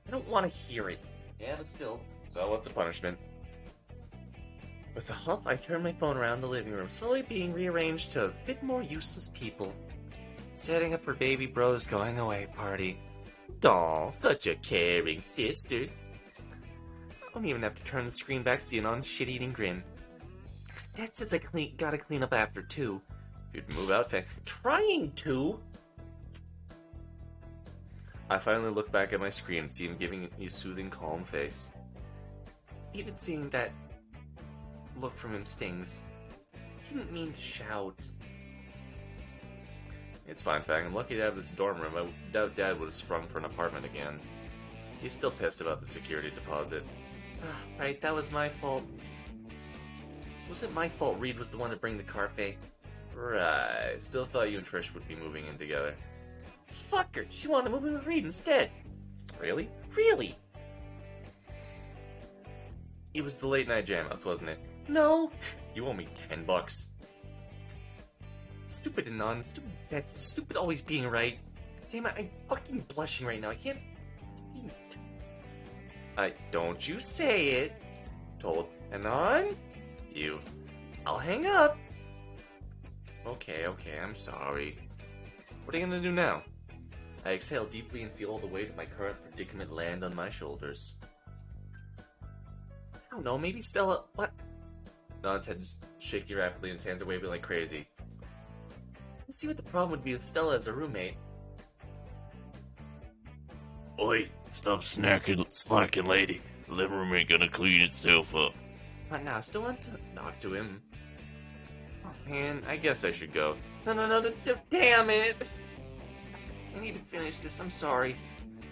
I don't want to hear it. Yeah, but still. So what's the punishment? With a huff, I turned my phone around the living room, slowly being rearranged to fit more useless people. Setting up for baby bro's going away party. Aw, such a caring sister. I don't even have to turn the screen back to see an shit-eating grin. Dad says I gotta clean up after, too. You'd move out fast. Trying to! I finally look back at my screen and see him giving me a soothing, calm face. Even seeing that look from him stings. I didn't mean to shout. It's fine, Fang. I'm lucky to have this dorm room. I doubt Dad would have sprung for an apartment again. He's still pissed about the security deposit. Right, that was my fault. Wasn't my fault Reed was the one to bring the Carfe. Right, still thought you and Trish would be moving in together. Fuck her, she wanted to move in with Reed instead. Really? Really? It was the late night jam-outs, wasn't it? No. You owe me $10. Stupid Anon, stupid bets, stupid always being right. Damn it, I'm fucking blushing right now, I can't... don't you say it. Told Anon? You. I'll hang up. Okay, I'm sorry. What are you gonna do now? I exhale deeply and feel all the weight of my current predicament land on my shoulders. I don't know, maybe Stella... What? Don's head is shaking rapidly and his hands are waving like crazy. Let's see what the problem would be with Stella as a roommate. Oi, stop slacking, lady. The living room ain't gonna clean itself up. Not now, still want to talk to him. Oh man, I guess I should go. No, damn it! I need to finish this, I'm sorry.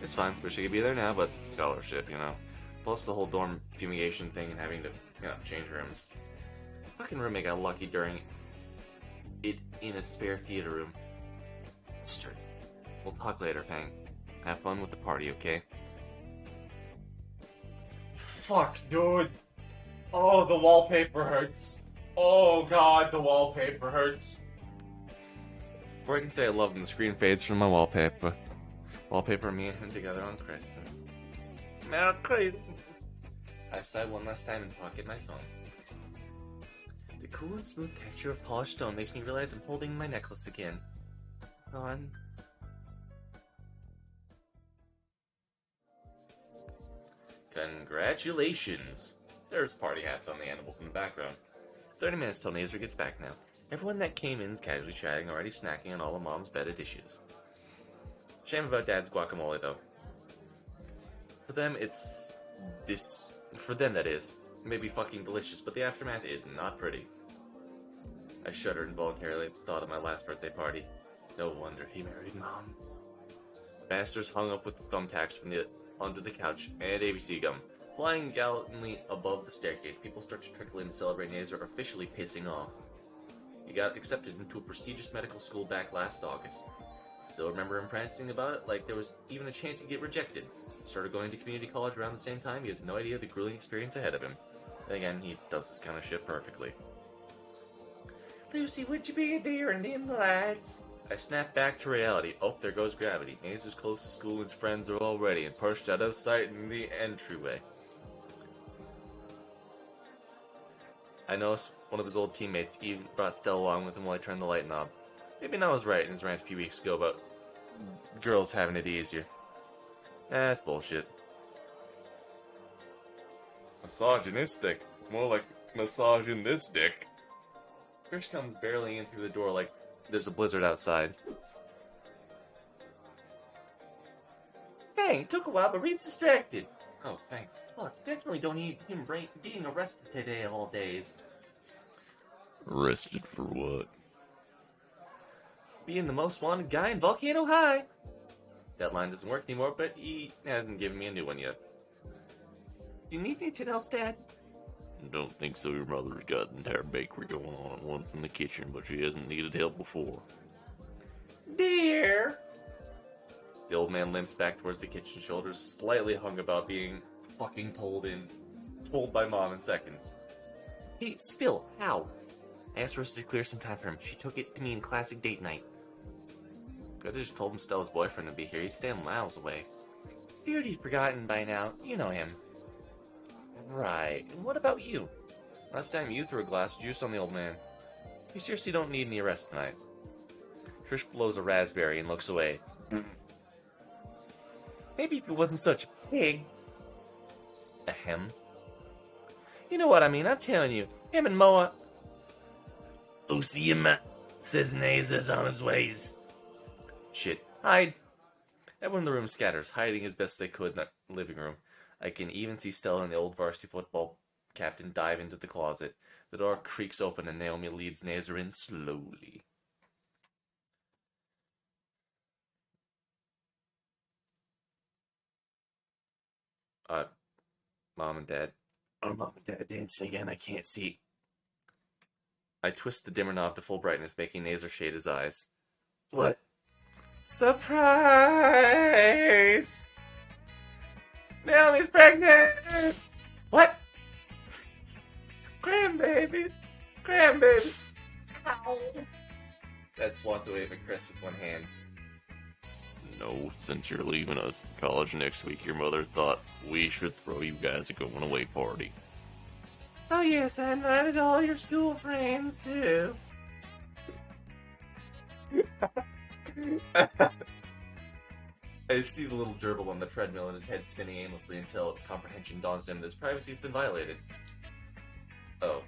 It's fine, wish I could be there now, but scholarship, you know. Plus the whole dorm fumigation thing and having to, change rooms. Fucking roommate got lucky during it in a spare theater room. It's true. We'll talk later, Fang. Have fun with the party, okay? Fuck, dude. Oh, the wallpaper hurts. Oh god, the wallpaper hurts. Before I can say I love him, the screen fades from my wallpaper. Wallpaper me and him together on Christmas. Merry Christmas! I sigh one last time and pocket my phone. The cool and smooth texture of polished stone makes me realize I'm holding my necklace again. On. Congratulations! There's party hats on the animals in the background. 30 minutes till Nazer gets back now. Everyone that came in is casually chatting, already snacking on all of Mom's better dishes. Shame about Dad's guacamole, though. For them, it's... this... For them, that is. It may be fucking delicious, but the aftermath is not pretty. I shuddered involuntarily at the thought of my last birthday party. No wonder he married Mom. Banisters hung up with thumbtacks from under the couch, and ABC gum. Flying gallantly above the staircase, people start to trickle in to celebrate Nazer officially pissing off. He got accepted into a prestigious medical school back last August. Still remember him prancing about it like there was even a chance he'd get rejected. Started going to community college around the same time. He has no idea the grueling experience ahead of him. Then again, he does this kind of shit perfectly. Lucy, would you be a dear and dim the lights? I snap back to reality. Oh, there goes gravity. Nazer's close to school and his friends are all ready and perched out of sight in the entryway. I noticed one of his old teammates even brought Stella along with him while I turned the light knob. Maybe I was right in his rant a few weeks ago about girls having it easier. That's bullshit. Misogynistic. More like misogynistic. Trish comes barreling in through the door like there's a blizzard outside. Dang, it took a while, but Reed's distracted. Oh, thank. Look, definitely don't need him being arrested today of all days. Arrested for what? Being the most wanted guy in Volcano High. That line doesn't work anymore, but he hasn't given me a new one yet. Do you need anything else, Dad? Don't think so. Your mother's got an entire bakery going on at once in the kitchen, but she hasn't needed help before. Dear! The old man limps back towards the kitchen, shoulders slightly hung about being fucking told by Mom in seconds. Hey, Spill, how? I asked Rosa to clear some time for him. She took it to me in classic date night. Could have just told him Stella's boyfriend would be here. He'd stand miles away. Feared he'd forgotten by now. You know him. Right. And what about you? Last time you threw a glass of juice on the old man. You seriously don't need any rest tonight. Trish blows a raspberry and looks away. Maybe if he wasn't such a pig. Ahem. You know what I mean, I'm telling you. Him and Moa. Lucy says Naza's on his ways. Shit. Hide. Everyone in the room scatters, hiding as best they could in that living room. I can even see Stella and the old varsity football captain dive into the closet. The door creaks open and Naomi leads Naza in slowly. Mom and Dad. Oh, Mom and Dad dancing again, I can't see. I twist the dimmer knob to full brightness, making Nazer shade his eyes. What? Surprise! Naomi's pregnant! What? Grandbaby! Grandbaby! Ow! Dad swats away at Chris with one hand. No, since you're leaving us college next week, your mother thought we should throw you guys a going away party. Oh yes, I invited all your school friends too. I see the little gerbil on the treadmill and his head spinning aimlessly until comprehension dawns on him that his privacy has been violated. Oh.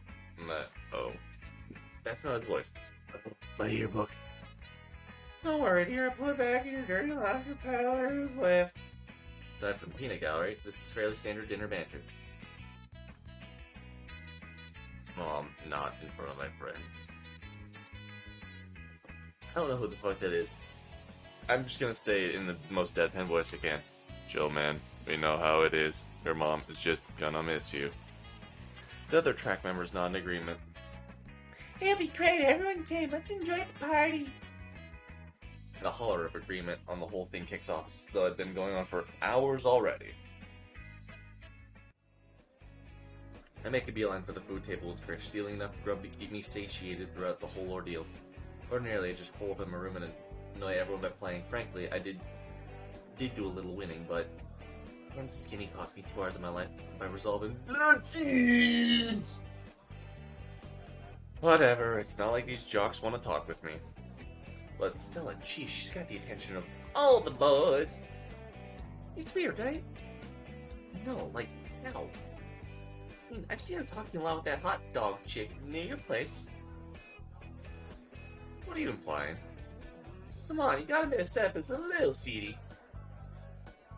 Oh. That's not his voice. My yearbook. Don't worry, dear, I put it back in your dirty locker pile. Who's left? Aside from the peanut gallery, this is fairly standard dinner banter. Mom, not in front of my friends. I don't know who the fuck that is. I'm just gonna say it in the most deadpan voice I can. Chill, man. We know how it is. Your mom is just gonna miss you. The other track members nod in agreement. It'll be great. Everyone came. Let's enjoy the party. And a holler of agreement on the whole thing kicks off, though it had been going on for hours already. I make a beeline for the food table with Chris, stealing enough grub to keep me satiated throughout the whole ordeal. Ordinarily, I just hole up in my room and annoy everyone by playing. Frankly, I did do a little winning, but one skinny cost me 2 hours of my life by resolving blood seeds. Whatever, it's not like these jocks want to talk with me. But Stella, geez, she's got the attention of all the boys. It's weird, right? No, like, how? I mean, I've seen her talking a lot with that hot dog chick near your place. What are you implying? Come on, you gotta admit Seppa's a little seedy.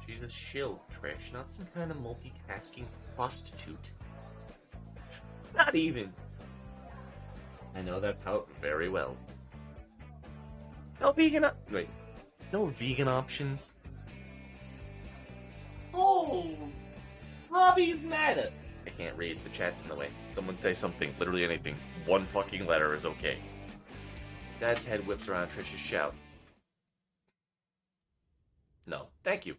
She's a shill, Trish, not some kind of multitasking prostitute. Not even. I know that pout very well. No vegan options. Oh, hobbies matter. I can't read. The chat's in the way. Someone say something. Literally anything. One fucking letter is okay. Dad's head whips around Trish's shout. No, thank you.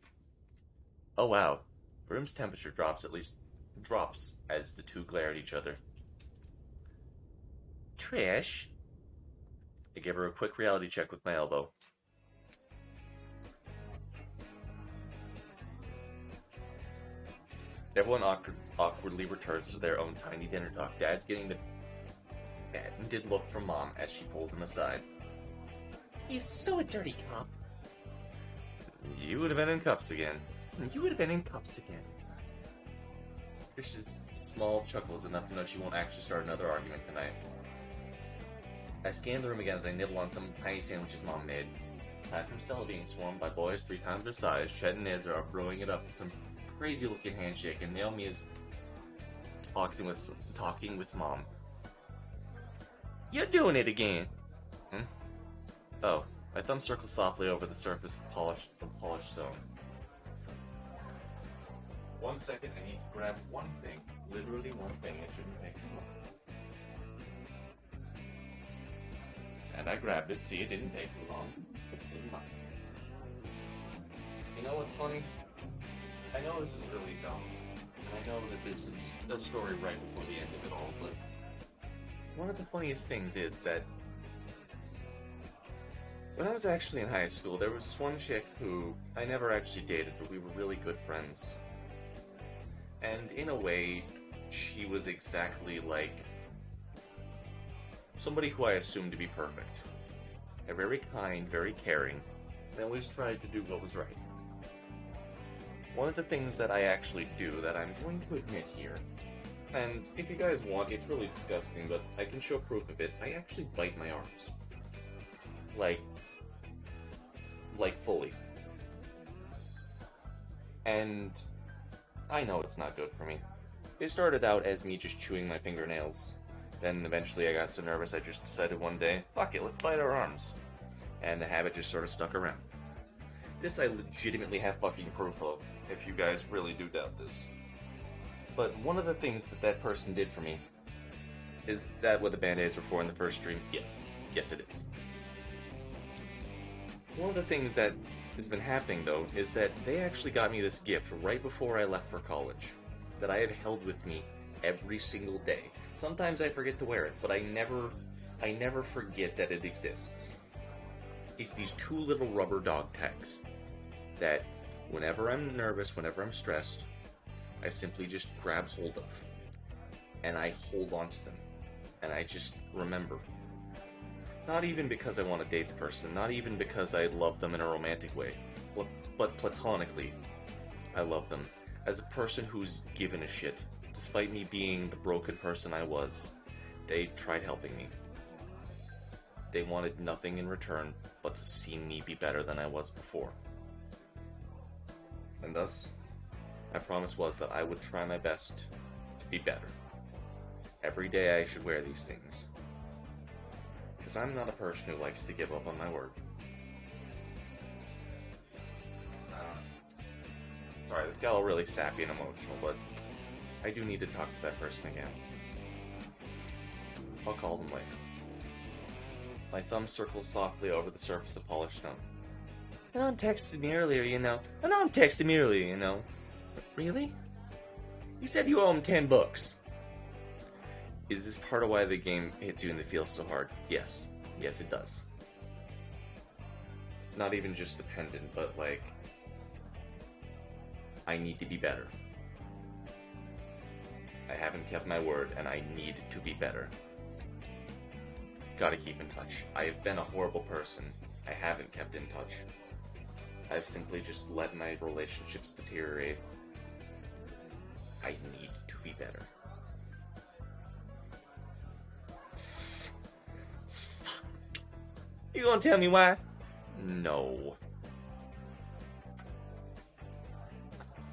Oh wow. The room's temperature drops as the two glare at each other. Trish? I give her a quick reality check with my elbow. Everyone awkwardly returns to their own tiny dinner talk. Dad's getting the patented look from Mom as she pulls him aside. He's so a dirty cop. You would have been in cuffs again. You would have been in cuffs again. Trish's small chuckle is enough to know she won't actually start another argument tonight. I scan the room again as I nibble on some tiny sandwiches Mom made. Aside from Stella being swarmed by boys 3 times her size, Chet and Nazar are brewing it up with some crazy-looking handshake, and Naomi is talking with Mom. You're doing it again. Oh, my thumb circles softly over the surface of polished stone. 1 second, I need to grab one thing. Literally one thing. It shouldn't take too long. And I grabbed it. See, it didn't take too long. It didn't mind. You know what's funny? I know this is really dumb, I know that this is a story right before the end of it all, but one of the funniest things is that when I was actually in high school, there was this one chick who I never actually dated, but we were really good friends. And in a way, she was exactly like somebody who I assumed to be perfect. They're very kind, very caring, and always tried to do what was right. One of the things that I actually do that I'm going to admit here, and if you guys want, it's really disgusting, but I can show proof of it, I actually bite my arms. Like fully. And I know it's not good for me. It started out as me just chewing my fingernails. Then eventually I got so nervous I just decided one day, fuck it, let's bite our arms. And the habit just sort of stuck around. This I legitimately have fucking proof of, if you guys really do doubt this. But one of the things that that person did for me, is that what the Band-Aids were for in the first stream? Yes. Yes, it is. One of the things that has been happening, though, is that they actually got me this gift right before I left for college that I have held with me every single day. Sometimes I forget to wear it, but I never forget that it exists. It's these two little rubber dog tags that whenever I'm nervous, whenever I'm stressed, I simply just grab hold of. And I hold on to them. And I just remember. Not even because I want to date the person, not even because I love them in a romantic way, but platonically, I love them. As a person who's given a shit, despite me being the broken person I was, they tried helping me. They wanted nothing in return but to see me be better than I was before. And thus, my promise was that I would try my best to be better. Every day I should wear these things. Because I'm not a person who likes to give up on my word. Sorry, this got all really sappy and emotional, but I do need to talk to that person again. I'll call them later. My thumb circles softly over the surface of polished stone. Anon texted me earlier, you know. Really? You said you owe him $10. Is this part of why the game hits you in the feels so hard? Yes. Yes, it does. Not even just dependent, but like, I need to be better. I haven't kept my word, and I need to be better. Gotta keep in touch. I have been a horrible person. I haven't kept in touch. I've simply just let my relationships deteriorate. I need to be better. You gonna tell me why? No.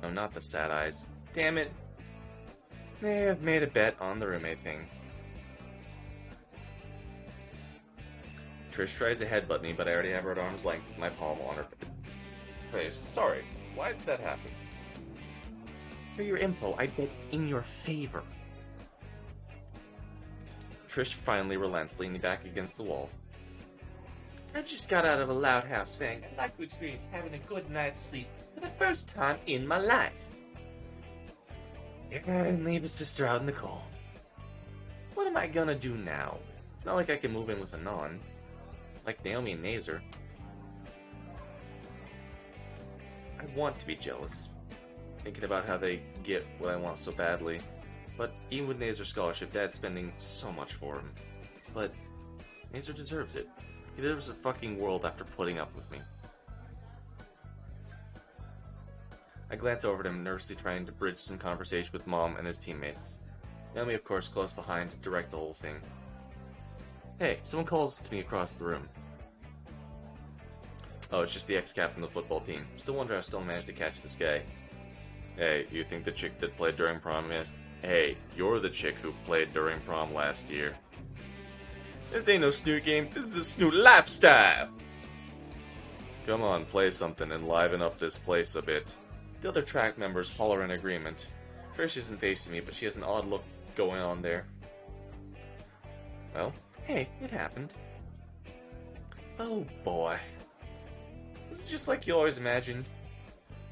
No, not the sad eyes. Damn it. May have made a bet on the roommate thing. Trish tries to headbutt me, but I already have her at arm's length with my palm on her face. Sorry, why did that happen? For your info, I bet in your favor. Trish finally relents, leaning back against the wall. I just got out of a loud house bang. I'd like to experience having a good night's sleep for the first time in my life. And leave a sister out in the cold. What am I gonna do now? It's not like I can move in with Anon. Like Naomi and Nazer. I want to be jealous. Thinking about how they get what I want so badly. But even with Nazer's scholarship, Dad's spending so much for him. But Nazer deserves it. He deserves a fucking world after putting up with me. I glance over at him, nervously trying to bridge some conversation with Mom and his teammates. Naomi, of course, close behind to direct the whole thing. Hey, someone calls to me across the room. Oh, it's just the ex-captain of the football team. Still wonder how I still managed to catch this guy. Hey, you think the chick that played during prom is? Hey, you're the chick who played during prom last year. This ain't no Snoot game, this is a Snoot lifestyle! Come on, play something and liven up this place a bit. The other track members holler in agreement. Trish isn't facing me, but she has an odd look going on there. Well, hey, it happened. Oh boy. Was it just like you always imagined?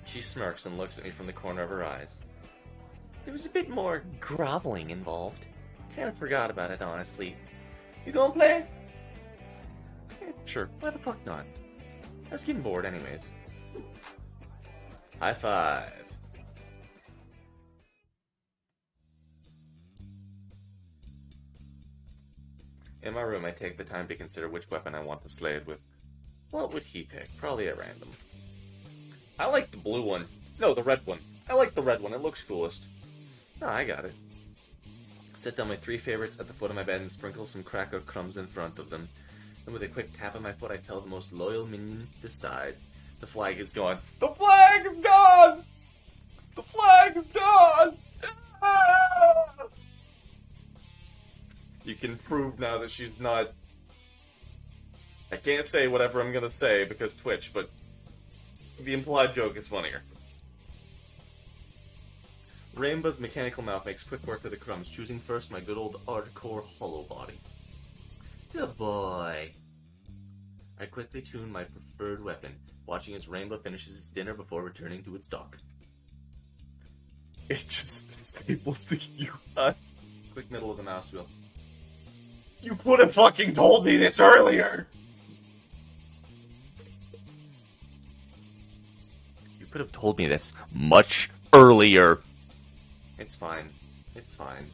She smirks and looks at me from the corner of her eyes. There was a bit more groveling involved. Kind of forgot about it, honestly. You gonna play? Yeah, sure. Why the fuck not? I was getting bored anyways. High five. In my room, I take the time to consider which weapon I want to slay it with. What would he pick? Probably at random. I like the blue one. No, the red one. I like the red one. It looks coolest. No, I got it. Set down my 3 favorites at the foot of my bed and sprinkle some cracker crumbs in front of them. Then with a quick tap of my foot, I tell the most loyal minion to decide. The flag is gone. The flag is gone! The flag is gone! Ah! You can prove now that she's not... I can't say whatever I'm gonna say because Twitch, but the implied joke is funnier. Rainbow's mechanical mouth makes quick work of the crumbs, choosing first my good old hardcore hollow body. Good boy. I quickly tune my preferred weapon, watching as Rainbow finishes its dinner before returning to its dock. It just disables the U-Gun. Quick middle of the mouse wheel. You could have fucking told me this earlier! You could have told me this much earlier. It's fine. It's fine.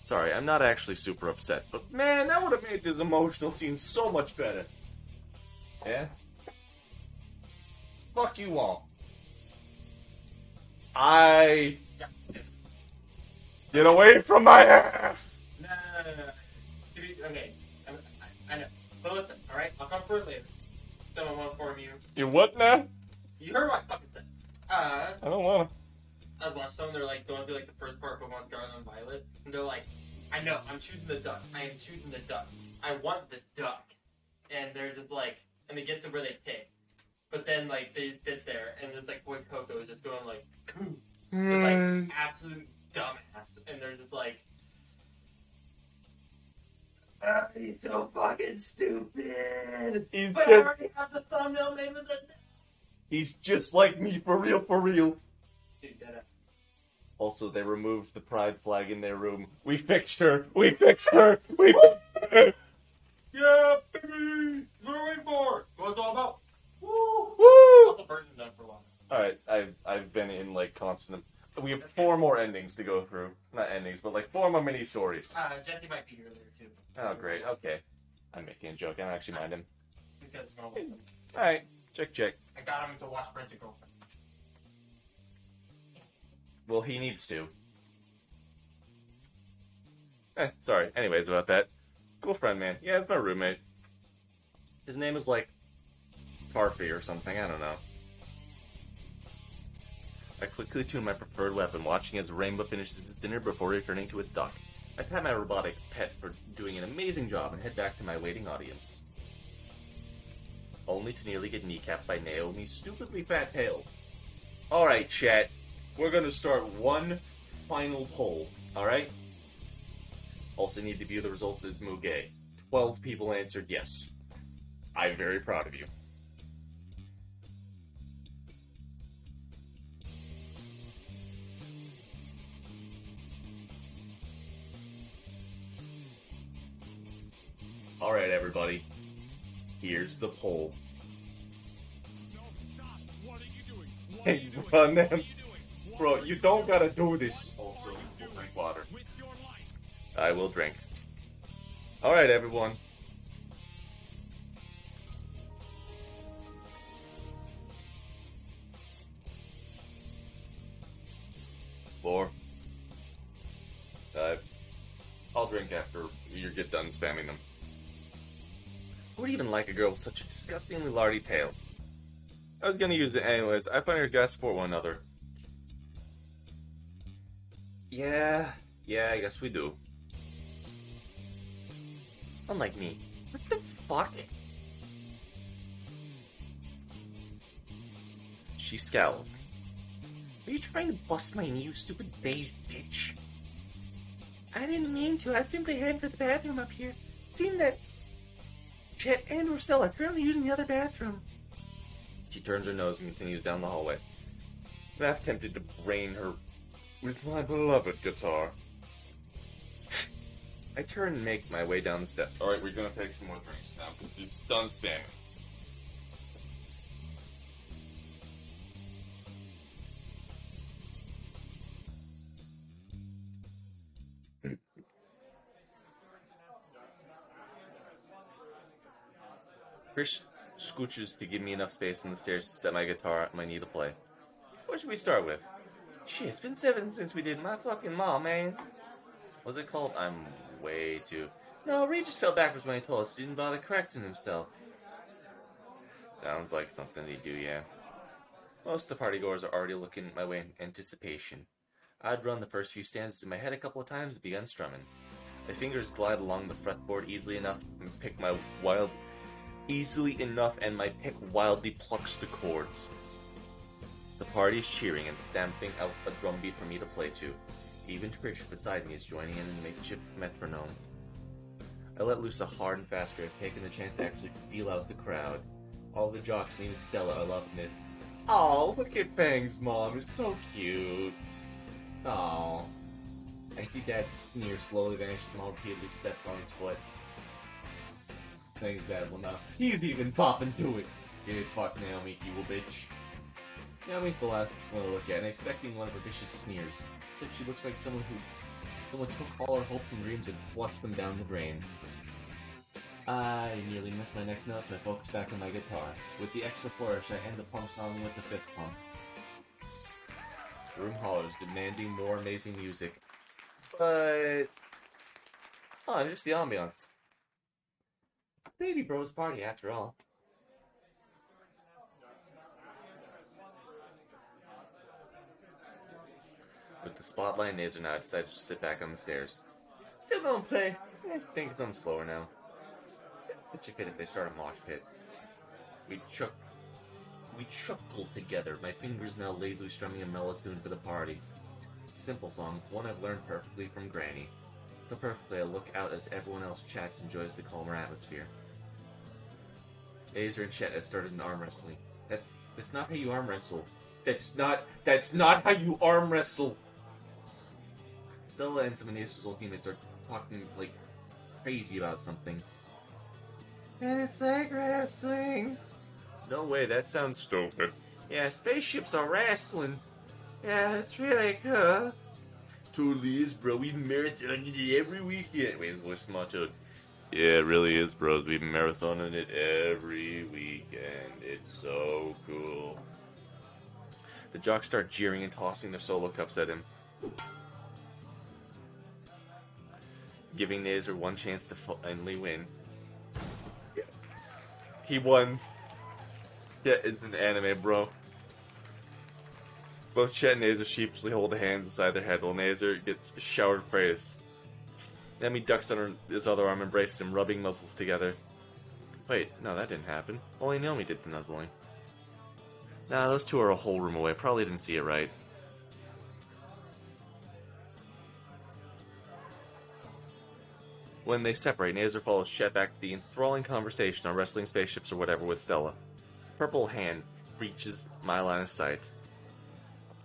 Sorry, I'm not actually super upset, but man, that would have made this emotional scene so much better. Yeah? Fuck you all. Get away from my ass! No. Okay. I know. But listen, alright? I'll come for it later. Then I want to inform you. You what now? You heard what I fucking said. I don't wanna. I was watching some, they're like going through like the first part of Pokemon Scarlet and Violet, and they're like, I know, I'm choosing the duck. I am choosing the duck. I want the duck. And they're just like, and they get to where they pick. But then like they sit there, and just like boy Coco is just going like, just like absolute dumbass, and they're just like, he's so fucking stupid. He's But I just, already have the thumbnail made with the he's just like me, for real, for real. dude, deadass. Also, they removed the pride flag in their room. We fixed her! We fixed her! We fixed her! Yeah, baby! That's what we're waiting for! What's it all about? Woo! Woo! How's the version done for a while? Alright, I've been in, like, constant... We have 4 more endings to go through. Not endings, but, like, 4 more mini-stories. Jesse might be here later too. Oh, great. Okay. I'm making a joke. I don't actually mind him. Because normal. Alright. Check, check. I got him to watch Friends and Girlfriend. Well, he needs to. Sorry. Anyways, about that. Cool friend, man. Yeah, it's my roommate. His name is, like, Tarfy or something. I don't know. I quickly tune my preferred weapon, watching as Rainbow finishes its dinner before returning to its dock. I pat my robotic pet for doing an amazing job and head back to my waiting audience. Only to nearly get kneecapped by Naomi's stupidly fat tail. Alright, chat. We're gonna start one final poll, alright? Also need to view the results as Muge. 12 people answered yes. I'm very proud of you. Alright, everybody. Here's the poll. No, stop. What are you doing? What Hey, are you doing? run What are them. you doing? What Bro, are you doing? don't gotta do this. What Also, are you we'll doing drink water. with your life? I will drink. Alright, everyone. Four. 5. I'll drink after you get done spamming them. Who would even like a girl with such a disgustingly lardy tail? I was gonna use it anyways. I find our guys support one another. Yeah, I guess we do. Unlike me. What the fuck? She scowls. Are you trying to bust my knee, you stupid beige bitch? I didn't mean to. I was simply heading for the bathroom up here. Seeing that Chet and Marcel are currently using the other bathroom. She turns her nose and continues down the hallway. I'm half tempted to brain her with my beloved guitar. I turn and make my way down the steps. Alright, we're gonna take some more drinks now, because it's done spamming. Chris scooches to give me enough space on the stairs to set my guitar and my knee to play. What should we start with? Shit, it's been 7 since we did My Fucking Mom, man. What's it called? I'm way too... No, Reed just fell backwards when he told us he didn't bother correcting himself. Sounds like something he'd do, yeah. Most of the partygoers are already looking my way in anticipation. I'd run the first few stanzas in my head a couple of times and begun strumming. My fingers glide along the fretboard easily enough and my pick wildly plucks the chords. The party is cheering and stamping out a drum beat for me to play to. Even Trish beside me is joining in the makeshift metronome. I let loose a hard and fast riff, taking the chance to actually feel out the crowd. All the jocks and even Stella are loving this. Oh, look at Fang's mom, it's so cute. Oh. I see Dad's sneer slowly vanish as Mom repeatedly steps on his foot. Fang's dad will not. He's even popping to it. Yeah, fuck Naomi, evil bitch. Naomi's the last one to look at, and expecting one of her vicious sneers. As if she looks like someone took all her hopes and dreams and flushed them down the drain. I nearly missed my next notes and I focus back on my guitar. With the extra flourish, I end the punk song with the fist pump. The room hollers, demanding more amazing music. But... oh, just the ambiance. Baby bro's party, after all. With the spotlight and Nazer now, I decided to sit back on the stairs. Still gonna play. Think it's something slower now. Pitch a fit if they start a mosh pit. We chuckled together, my fingers now lazily strumming a mellow tune for the party. Simple song, one I've learned perfectly from Granny. So perfectly I look out as everyone else chats and enjoys the calmer atmosphere. Azer and Chet have started an arm wrestling. That's not how you arm wrestle. That's not how you arm wrestle! Stella and some of Azer's old teammates are talking like crazy about something. And it's like wrestling. No way, that sounds stupid. Yeah, spaceships are wrestling. Yeah, it's really cool. Totally is, bro. We marathon it every weekend. Wait, his voice is machoed. Yeah, it really is, bros. We've marathoning it every weekend. It's so cool. The jocks start jeering and tossing their solo cups at him. Giving Nazer one chance to finally win. He won. Yeah, it's an anime, bro. Both Chet and Nazer sheepishly hold their hands beside their head while Nazer gets showered praise. Nemi ducks under his other arm and embraces him, rubbing muzzles together. Wait, no, that didn't happen. Only Naomi did the nuzzling. Nah, those two are a whole room away. Probably didn't see it right. When they separate, Nazer follows Chet back to the enthralling conversation on wrestling spaceships or whatever with Stella. Purple hand reaches my line of sight.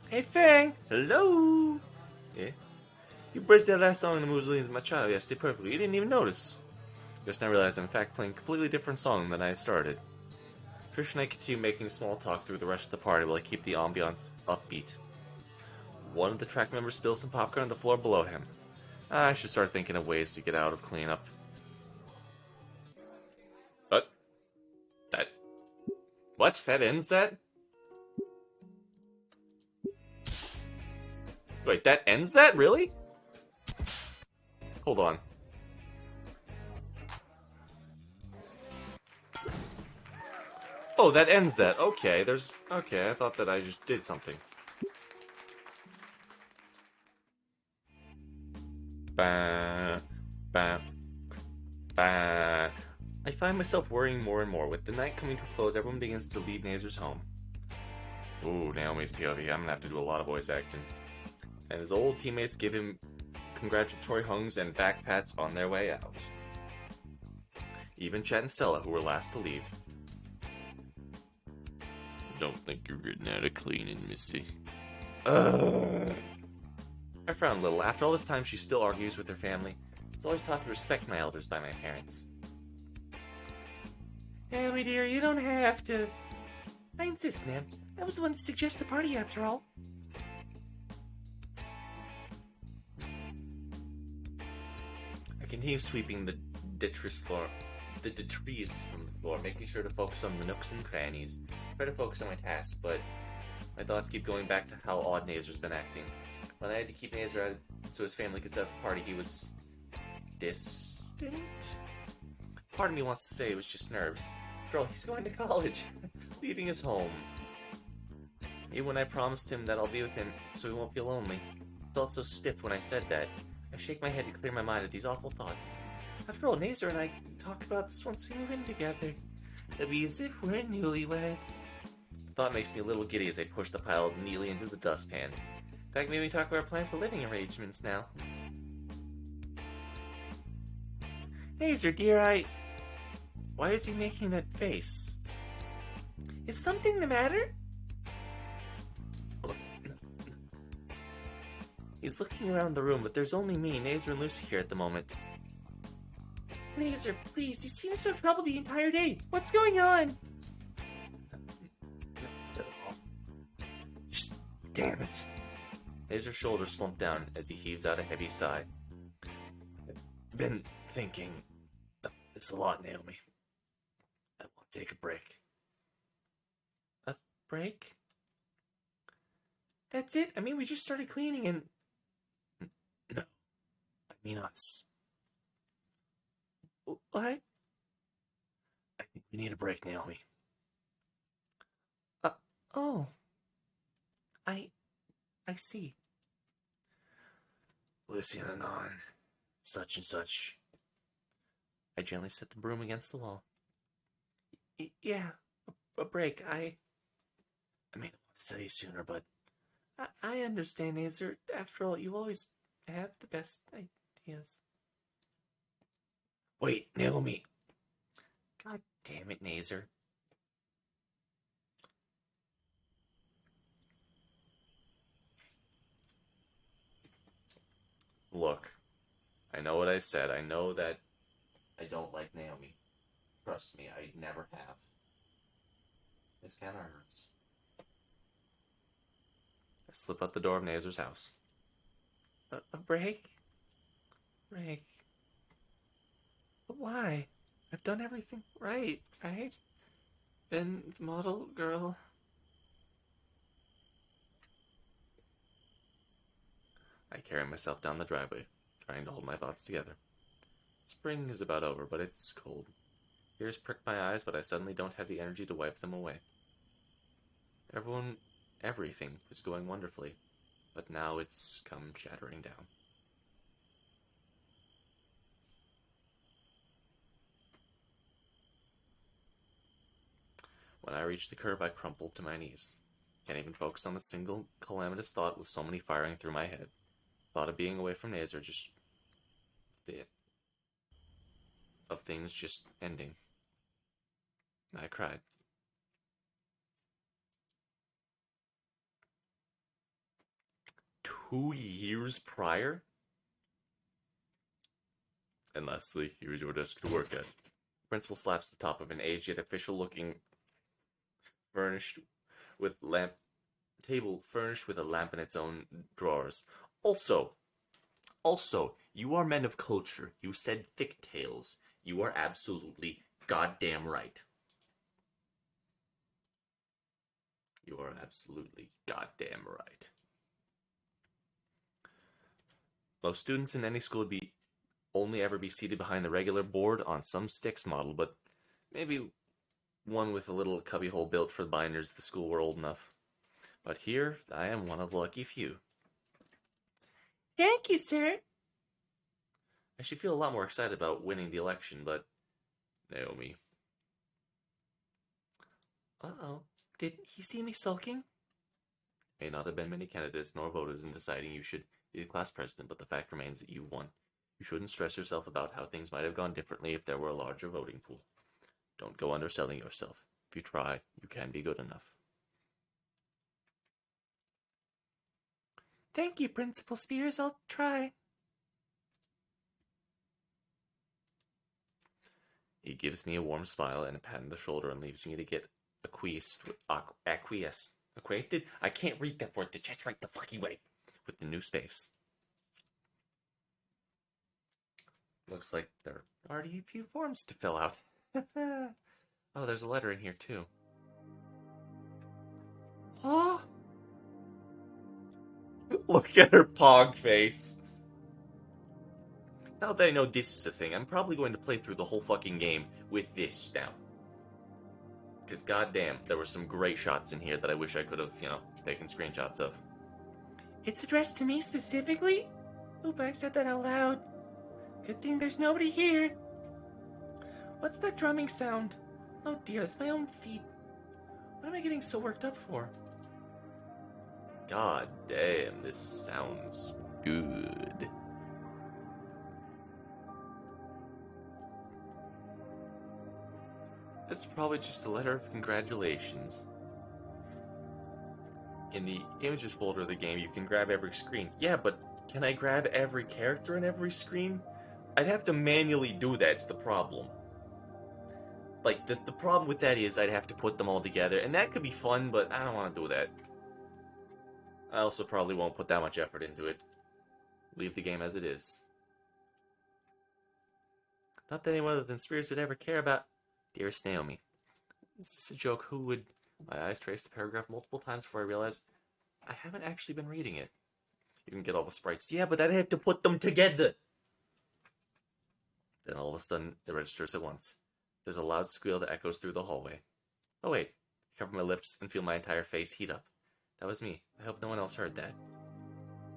Hey Fang! Hello! Yeah? You bridged that last song in the Mussolini's Machado yesterday perfectly. You didn't even notice. Just now realized I'm in fact playing a completely different song than I started. Trish and I continue making small talk through the rest of the party while I keep the ambiance upbeat. One of the track members spills some popcorn on the floor below him. I should start thinking of ways to get out of cleanup. What? That ends that? Wait, that ends that? Really? Hold on. Oh, that ends that. Okay, okay, I thought that I just did something. Bah, bah, bah. I find myself worrying more and more. With the night coming to a close, everyone begins to leave Nazer's home. Ooh, Naomi's POV. I'm gonna have to do a lot of voice acting. And his old teammates give him congratulatory hungs and back pats on their way out. Even Chet and Stella, who were last to leave. Don't think you're getting out of cleaning, Missy. Ugh. I frowned a little. After all this time, she still argues with her family. It's always taught to respect my elders by my parents. Naomi, dear, you don't have to. I insist, ma'am. I was the one to suggest the party, after all. I continue sweeping the detritus from the floor, making sure to focus on the nooks and crannies. Try to focus on my task, but my thoughts keep going back to how odd Nazer's been acting. When I had to keep Nazer out so his family could set up the party, he was distant? Part of me wants to say it was just nerves. After all, he's going to college, leaving his home. Even when I promised him that I'll be with him so he won't feel lonely, I felt so stiff when I said that. I shake my head to clear my mind of these awful thoughts. After all, Nazer and I talk about this once we move in together. It'll be as if we're newlyweds. The thought makes me a little giddy as I push the pile neatly into the dustpan. In fact, maybe talk about our plan for living arrangements now. Nazer, dear, Why is he making that face? Is something the matter? He's looking around the room, but there's only me, Nazer, and Lucy here at the moment. Nazer, please, you seem so troubled the entire day. What's going on? Just damn it. Nazer's shoulders slump down as he heaves out a heavy sigh. I've been thinking this a lot, Naomi. I want to take a break. A break? That's it? I mean, we just started cleaning and... No, I mean us. What? I think we need a break, Naomi. Oh. I see. Listen on. Such and such. I gently set the broom against the wall. Yeah, a break. I mean, I want to tell you sooner, but I understand, Nazer. After all, you always have the best ideas. wait, Naomi. God damn it, Nazer. Look, I know what I said. I know that I don't like Naomi. Trust me, I never have. This kind of hurts. I slip out the door of Nazer's house. A break? Break. But why? I've done everything right? Been the model girl. I carry myself down the driveway, trying to hold my thoughts together. Spring is about over, but it's cold. Tears prick my eyes, but I suddenly don't have the energy to wipe them away. Everything was going wonderfully, but now it's come shattering down. When I reach the curb, I crumple to my knees. Can't even focus on a single calamitous thought with so many firing through my head. Thought of being away from Nazer, just of things just ending. I cried. 2 years prior? And lastly, here's your desk to work at. The principal slaps the top of an aged yet official-looking table furnished with a lamp in its own drawers. Also, you are men of culture. You said thick tales. You are absolutely goddamn right. You are absolutely goddamn right. Most students in any school would only ever be seated behind the regular board on some sticks model, but maybe one with a little cubbyhole built for the binders if the school were old enough. But here, I am one of the lucky few. Thank you, sir. I should feel a lot more excited about winning the election, but Naomi. Uh-oh. Did he see me sulking? May not have been many candidates nor voters in deciding you should be the class president, but the fact remains that you won. You shouldn't stress yourself about how things might have gone differently if there were a larger voting pool. Don't go underselling yourself. If you try, you can be good enough. Thank you, Principal Spears. I'll try. He gives me a warm smile and a pat on the shoulder and leaves me to get acquainted. I can't read that word. The chat's right the fucking way. With the new space. Looks like there are already a few forms to fill out. Oh, there's a letter in here too. Oh, Look at her pog face. Now that I know this is a thing, I'm probably going to play through the whole fucking game with this now. Because goddamn, there were some great shots in here that I wish I could have, taken screenshots of. it's addressed to me specifically? Oop, I said that out loud. Good thing there's nobody here. What's that drumming sound? Oh dear, that's my own feet. What am I getting so worked up for? God damn, this sounds good. This is probably just a letter of congratulations. In the images folder of the game, you can grab every screen. Yeah, but can I grab every character in every screen? I'd have to manually do that, it's the problem. Like, the problem with that is I'd have to put them all together, and that could be fun, but I don't want to do that. I also probably won't put that much effort into it. Leave the game as it is. Not that anyone other than Spears would ever care about... Dearest Naomi. Is this a joke? Who would... My eyes traced the paragraph multiple times before I realized I haven't actually been reading it. You can get all the sprites. Yeah, but I'd have to put them together. Then all of a sudden, it registers at once. There's a loud squeal that echoes through the hallway. Oh wait. I cover my lips and feel my entire face heat up. That was me. I hope no one else heard that.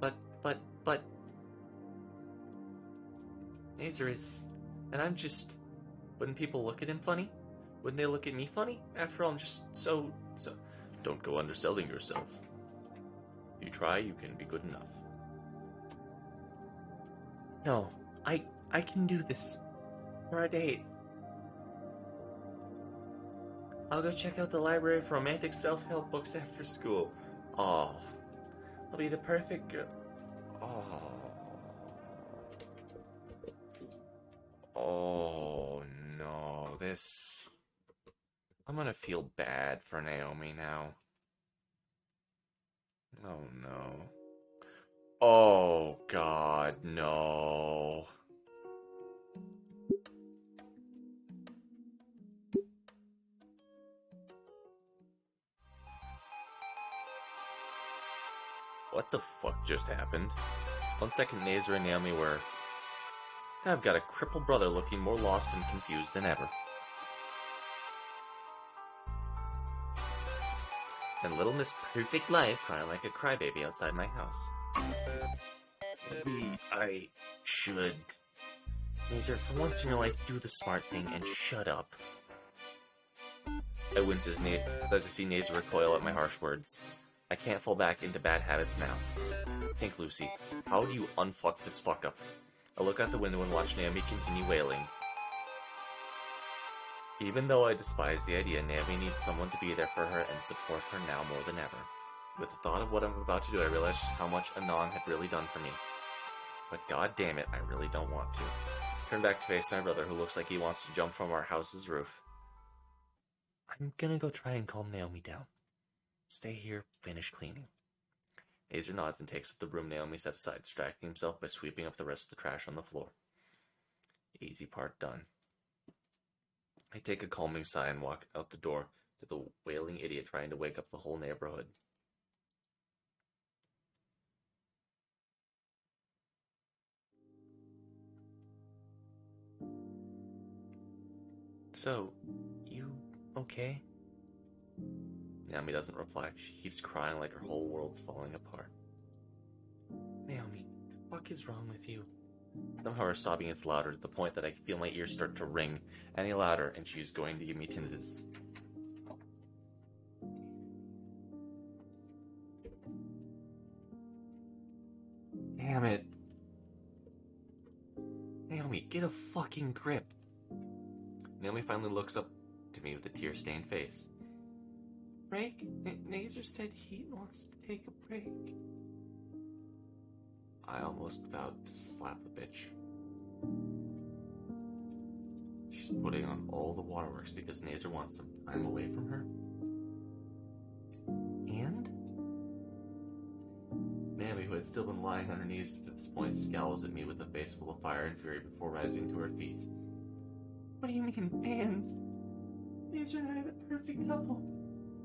But... Nazer is... And I'm just... Wouldn't people look at him funny? Wouldn't they look at me funny? After all, I'm just so... Don't go underselling yourself. You try, you can be good enough. No, I can do this. For our date. I'll go check out the library for romantic self-help books after school. Oh. I'll be the perfect girl. Oh. Oh, no. This... I'm gonna feel bad for Naomi now. Oh, no. Oh, God, no. What the fuck just happened? 1 second, Nazer and Naomi were... Now I've got a crippled brother looking more lost and confused than ever. And little Miss Perfect Life crying like a crybaby outside my house. Maybe I should... Nazer, for once in your life, do the smart thing and shut up. I wince as I see Nazer recoil at my harsh words. I can't fall back into bad habits now. Think, Lucy, how do you unfuck this fuck up? I look out the window and watch Naomi continue wailing. Even though I despise the idea, Naomi needs someone to be there for her and support her now more than ever. With the thought of what I'm about to do, I realize just how much Anon had really done for me. But god damn it, I really don't want to. Turn back to face my brother, who looks like he wants to jump from our house's roof. I'm gonna go try and calm Naomi down. Stay here, finish cleaning. Nazer nods and takes up the broom Naomi set aside, distracting himself by sweeping up the rest of the trash on the floor. Easy part done. I take a calming sigh and walk out the door to the wailing idiot trying to wake up the whole neighborhood. So, you okay? Naomi doesn't reply. She keeps crying like her whole world's falling apart. Naomi, the fuck is wrong with you? Somehow her sobbing gets louder to the point that I feel my ears start to ring any louder and she's going to give me tinnitus. Damn it. Naomi, get a fucking grip. Naomi finally looks up to me with a tear-stained face. Break? Nazer said he wants to take a break. I almost vowed to slap the bitch. She's putting on all the waterworks because Nazer wants some time away from her. And? Mammy, who had still been lying on her knees at this point, scowls at me with a face full of fire and fury before rising to her feet. What do you mean, and? Nazer and I are the perfect couple.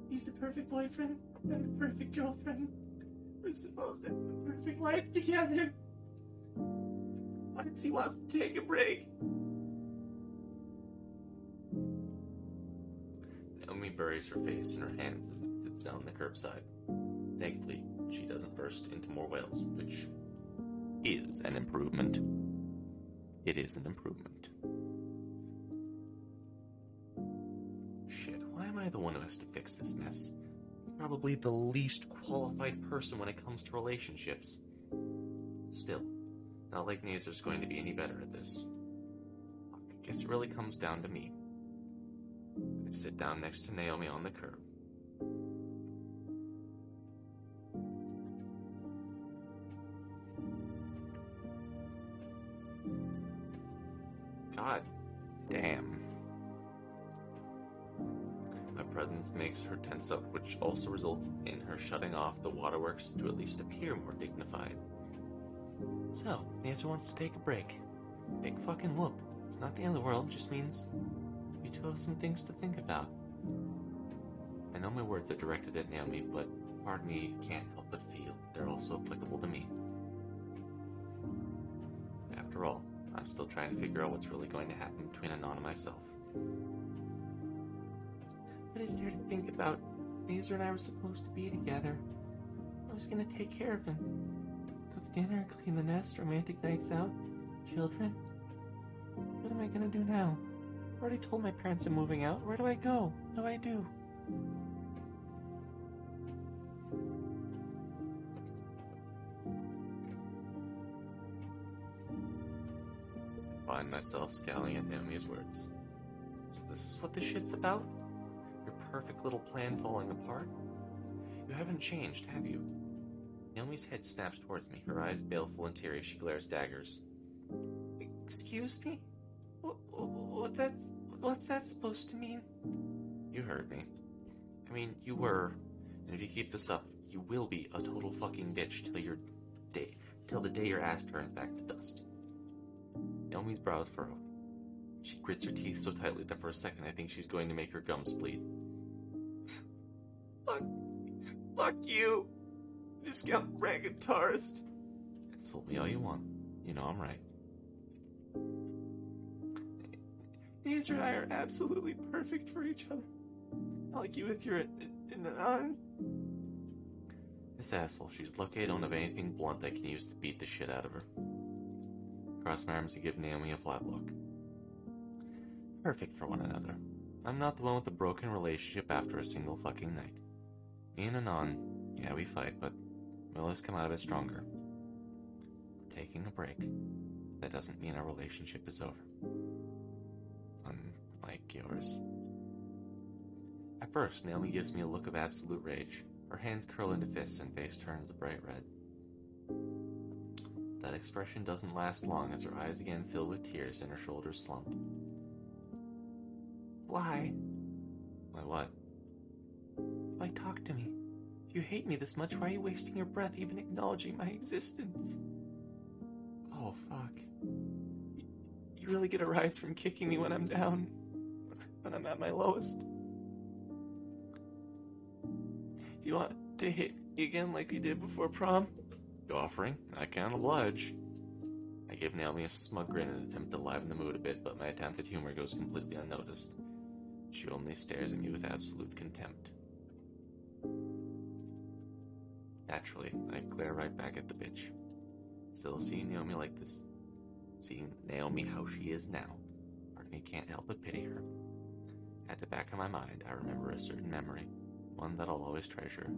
He's the perfect boyfriend, I'm the perfect girlfriend. We're supposed to have the perfect life together. What if he wants to take a break? Naomi buries her face in her hands and sits down on the curbside. Thankfully, she doesn't burst into more wails, which is an improvement. It is an improvement. Shit, why am I the one who has to fix this mess? Probably the least qualified person when it comes to relationships. Still, not like Nazer's going to be any better at this. I guess it really comes down to me. I sit down next to Naomi on the curb. God damn. My presence makes her tense up, which also results in her shutting off the waterworks to at least appear more dignified. So, Nazer wants to take a break. Big fucking whoop. It's not the end of the world, just means you two have some things to think about. I know my words are directed at Naomi, but part of me can't help but feel they're also applicable to me. After all, I'm still trying to figure out what's really going to happen between Anon and myself. What is there to think about? Nazer and I were supposed to be together. I was gonna take care of him. Cook dinner, clean the nest, romantic nights out, children. What am I gonna do now? I already told my parents I'm moving out. Where do I go? What do I do? I find myself scowling at Naomi's words. So this is what this shit's about? Your perfect little plan falling apart? You haven't changed, have you? Naomi's head snaps towards me, her eyes baleful and teary as she glares daggers. Excuse me? What's that supposed to mean? You heard me. I mean, you were. And if you keep this up, you will be a total fucking bitch till the day your ass turns back to dust. Naomi's brows furrow. She grits her teeth so tightly that for a second I think she's going to make her gums bleed. Fuck you, discount rag guitarist. Insult me all you want. You know I'm right. Nazer and I are absolutely perfect for each other. Not like you with your in the on. This asshole, she's lucky I don't have anything blunt I can use to beat the shit out of her. Cross my arms to give Naomi a flat look. Perfect for one another. I'm not the one with a broken relationship after a single fucking night. Me and Anon, yeah, we fight, but we'll always come out of it stronger. We're taking a break. That doesn't mean our relationship is over. Unlike yours. At first, Naomi gives me a look of absolute rage. Her hands curl into fists and face turns a bright red. That expression doesn't last long as her eyes again fill with tears and her shoulders slump. Why? Why what? Why talk to me? If you hate me this much, why are you wasting your breath even acknowledging my existence? Oh, fuck. You really get a rise from kicking me when I'm down, when I'm at my lowest. Do you want to hit me again like we did before prom? You offering? I can't oblige. I give Naomi a smug grin in an attempt to liven the mood a bit, but my attempt at humor goes completely unnoticed. She only stares at me with absolute contempt. Naturally, I glare right back at the bitch. Still seeing Naomi like this, seeing Naomi how she is now, part of me can't help but pity her. At the back of my mind, I remember a certain memory, one that I'll always treasure.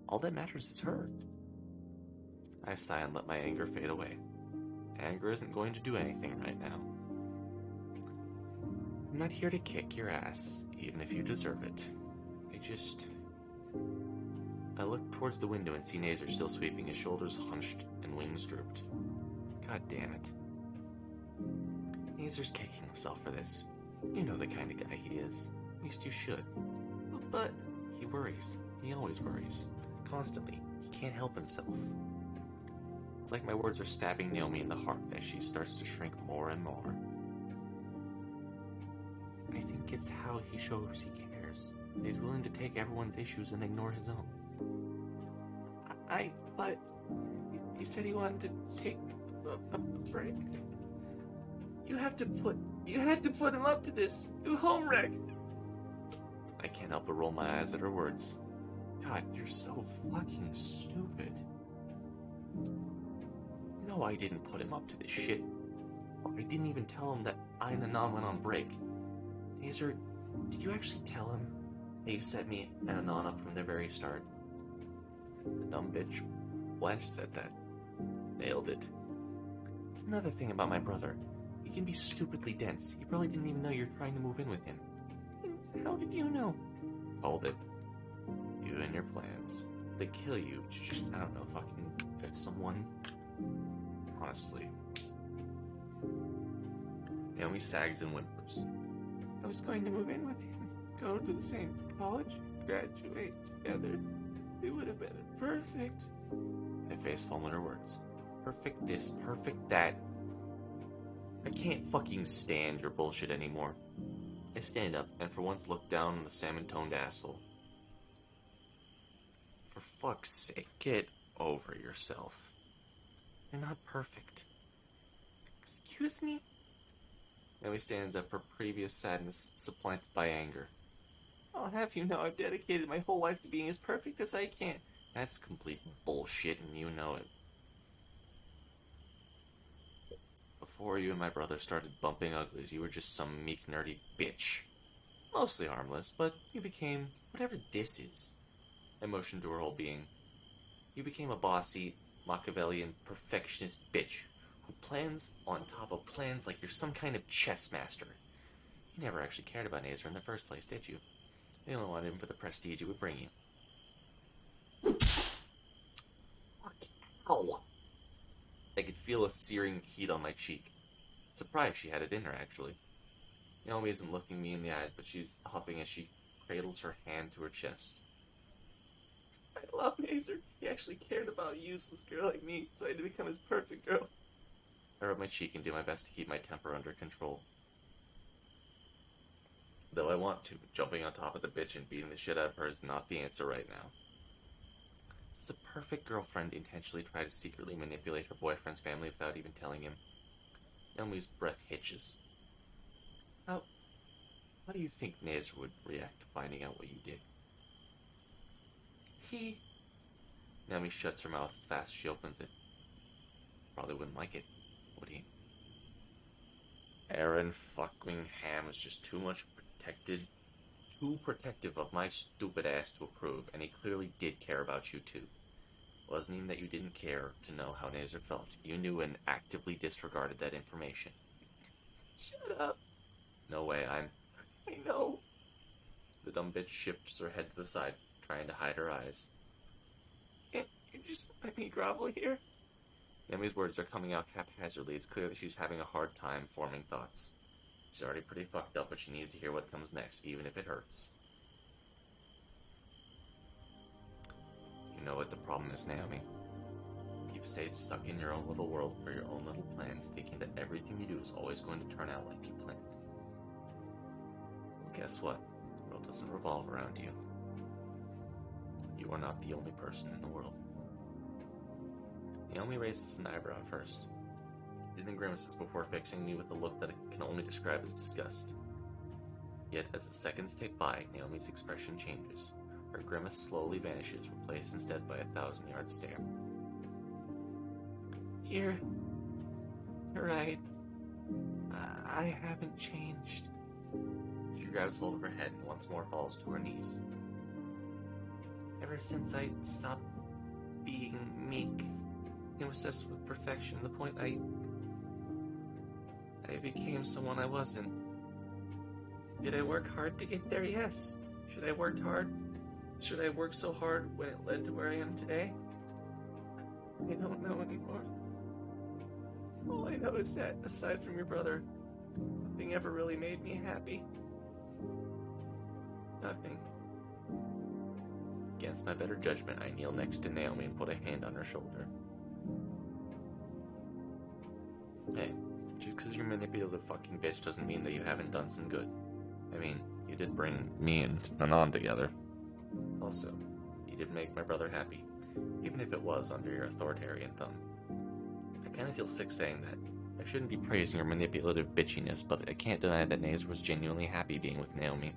All that matters is her. I sigh and let my anger fade away. Anger isn't going to do anything right now. I'm not here to kick your ass, even if you deserve it. I look towards the window and see Nazer still sweeping, his shoulders hunched and wings drooped. God damn it. Nazer's kicking himself for this. You know the kind of guy he is. At least you should. But he worries. He always worries. Constantly. He can't help himself. It's like my words are stabbing Naomi in the heart as she starts to shrink more and more. I think it's how he shows he cares. He's willing to take everyone's issues and ignore his own. But he said he wanted to take a break. You had to put him up to this. You home wreck. I can't help but roll my eyes at her words. God, you're so fucking stupid. No, I didn't put him up to this shit. I didn't even tell him that I and Anon went on break. Nazer, did you actually tell him that you set me and Anon up from the very start? The dumb bitch blanches at that. Nailed it. It's another thing about my brother. He can be stupidly dense. He probably didn't even know you're trying to move in with him. How did you know? Called it. You and your plans. They kill you to just, I don't know, fucking get someone. Honestly. Naomi sags and whimpers. I was going to move in with him, go to the same college, graduate together. It would have been perfect. I facepalm at her words. Perfect this, perfect that. I can't fucking stand your bullshit anymore. I stand up and for once look down on the salmon-toned asshole. For fuck's sake, get over yourself. You're not perfect. Excuse me? Naomi stands up, her previous sadness supplanted by anger. I'll have you know I've dedicated my whole life to being as perfect as I can. That's complete bullshit and you know it. Before you and my brother started bumping uglies, you were just some meek, nerdy bitch. Mostly harmless, but you became whatever this is. I motioned to her whole being. You became a bossy, Machiavellian, perfectionist bitch who plans on top of plans like you're some kind of chess master. You never actually cared about Nazer in the first place, did you? You only wanted him for the prestige it would bring you. Fuck. Ow. I could feel a searing heat on my cheek. Surprised she had it in her, actually. Naomi isn't looking me in the eyes, but she's huffing as she cradles her hand to her chest. I love Nazer. He actually cared about a useless girl like me, so I had to become his perfect girl. I rub my cheek and do my best to keep my temper under control. Though I want to, jumping on top of the bitch and beating the shit out of her is not the answer right now. Does a perfect girlfriend intentionally try to secretly manipulate her boyfriend's family without even telling him? Naomi's breath hitches. How do you think Nazer would react to finding out what you did? Naomi shuts her mouth as fast as she opens it. Probably wouldn't like it, would he? Aaron fucking Ham is just too protective of my stupid ass to approve, and he clearly did care about you too. It wasn't even that you didn't care to know how Nazer felt. You knew and actively disregarded that information. Shut up. No way, I know. The dumb bitch shifts her head to the side, trying to hide her eyes. Can't you just let me grovel here? Yami's words are coming out haphazardly. It's clear that she's having a hard time forming thoughts. She's already pretty fucked up, but she needs to hear what comes next, even if it hurts. You know what the problem is, Naomi. You've stayed stuck in your own little world for your own little plans, thinking that everything you do is always going to turn out like you planned. Well, guess what? The world doesn't revolve around you. You are not the only person in the world. Naomi raises an eyebrow at first. It then grimaces before fixing me with a look that I can only describe as disgust. Yet, as the seconds tick by, Naomi's expression changes. Her grimace slowly vanishes, replaced instead by a 1,000-yard stare. You're right. I haven't changed. She grabs hold of her head and once more falls to her knees. Ever since I stopped being meek and obsessed with perfection, the point I became someone I wasn't. Did I work hard to get there? Yes. Should I have worked hard? Should I work so hard when it led to where I am today? I don't know anymore. All I know is that, aside from your brother, nothing ever really made me happy. Nothing. Against my better judgment, I kneel next to Naomi and put a hand on her shoulder. Hey, just because you're a manipulative fucking bitch doesn't mean that you haven't done some good. I mean, you did bring me and Anon together. Also, you did make my brother happy, even if it was under your authoritarian thumb. I kind of feel sick saying that. I shouldn't be praising your manipulative bitchiness, but I can't deny that Naze was genuinely happy being with Naomi.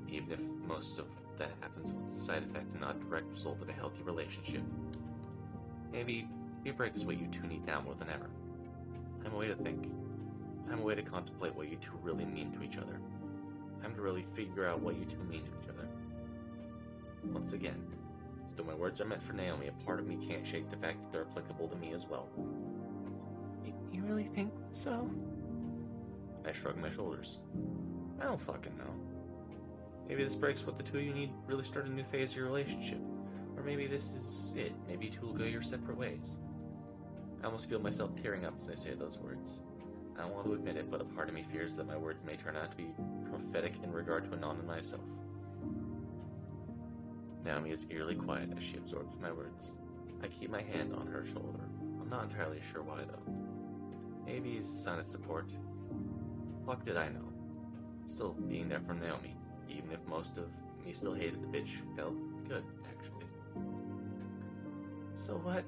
Even if most of that happens with side effects and not a direct result of a healthy relationship. Maybe a break is what you two need now more than ever. Time away to think. Time away to contemplate what you two really mean to each other. Time to really figure out what you two mean to each other. Once again, though my words are meant for Naomi, a part of me can't shake the fact that they're applicable to me as well. You really think so? I shrug my shoulders. I don't fucking know. Maybe this breaks what the two of you need to really start a new phase of your relationship. Or maybe this is it. Maybe you two will go your separate ways. I almost feel myself tearing up as I say those words. I don't want to admit it, but a part of me fears that my words may turn out to be prophetic in regard to Anon and myself. Naomi is eerily quiet as she absorbs my words. I keep my hand on her shoulder. I'm not entirely sure why, though. Maybe it's a sign of support. Fuck did I know? Still, being there for Naomi, even if most of me still hated the bitch, felt good, actually. So what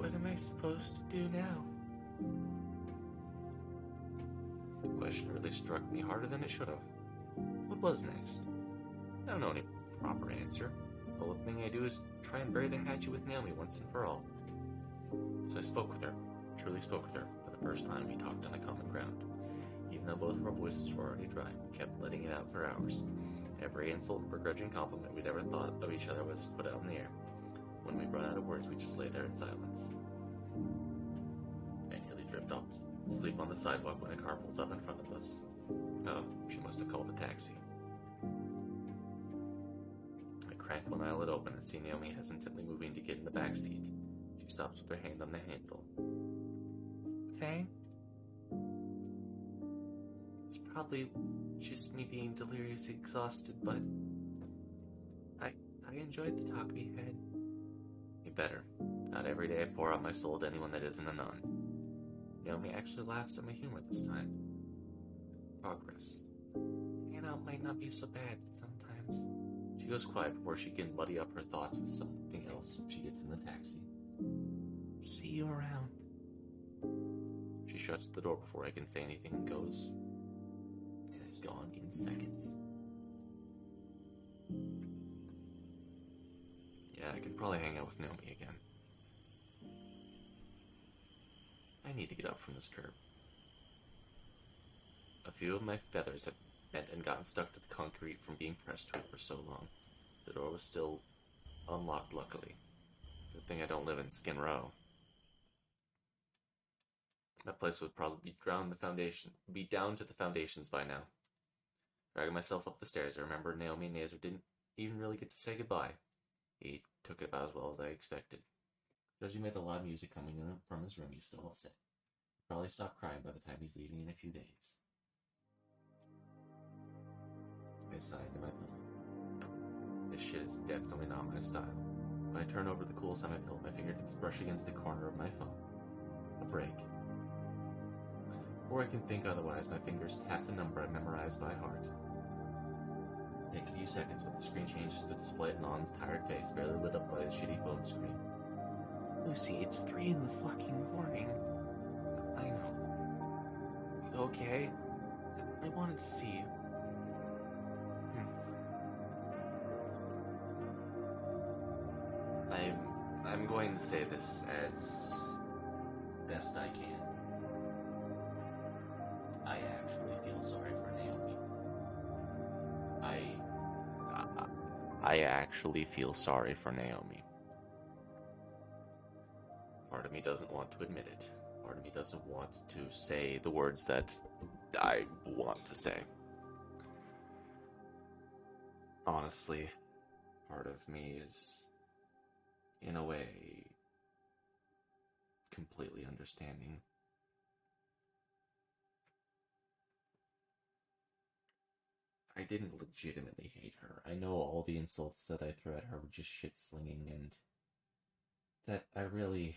am I supposed to do now? The question really struck me harder than it should have. What was next? I don't know any proper answer. The only thing I do is try and bury the hatchet with Naomi once and for all. So I spoke with her, truly spoke with her. For the first time, we talked on a common ground. Even though both of our voices were already dry, we kept letting it out for hours. Every insult and begrudging compliment we'd ever thought of each other was put out in the air. When we'd run out of words, we'd just lay there in silence. I nearly drift off to sleep on the sidewalk when a car pulls up in front of us. Oh, she must have called a taxi. I crack one eyelid open and see Naomi hesitantly moving to get in the back seat. She stops with her hand on the handle. Fang? It's probably just me being deliriously exhausted, but I enjoyed the talk we had. You better. Not every day I pour out my soul to anyone that isn't a nun. Naomi actually laughs at my humor this time. Progress. Hanging out might not be so bad sometimes. She goes quiet before she can muddy up her thoughts with something else she gets in the taxi. See you around. She shuts the door before I can say anything and goes. And is gone in seconds. Yeah, I could probably hang out with Naomi again. I need to get up from this curb. A few of my feathers had bent and gotten stuck to the concrete from being pressed to it for so long. The door was still unlocked, luckily. Good thing I don't live in Skin Row. That place would probably be down to the foundations by now. Dragging myself up the stairs, I remember Naomi and Nazer didn't even really get to say goodbye. He took it about as well as I expected. Because he made a lot of music coming in from his room, he's still upset. He'll probably stop crying by the time he's leaving in a few days. I sighed to my pillow. This shit is definitely not my style. When I turn over the cool side of my pillow, my fingertips brush against the corner of my phone. A break. Or I can think otherwise, my fingers tap the number I memorized by heart. Take a few seconds, but the screen changes to display Anon's tired face, barely lit up by his shitty phone screen. Lucy, it's 3 in the fucking morning. I know. You okay? I wanted to see you. I'm going to say this as best I can. I actually feel sorry for Naomi. I actually feel sorry for Naomi. Part of me doesn't want to admit it. Part of me doesn't want to say the words that I want to say. Honestly, part of me is, in a way, completely understanding. I didn't legitimately hate her. I know all the insults that I threw at her were just shit slinging, and that I really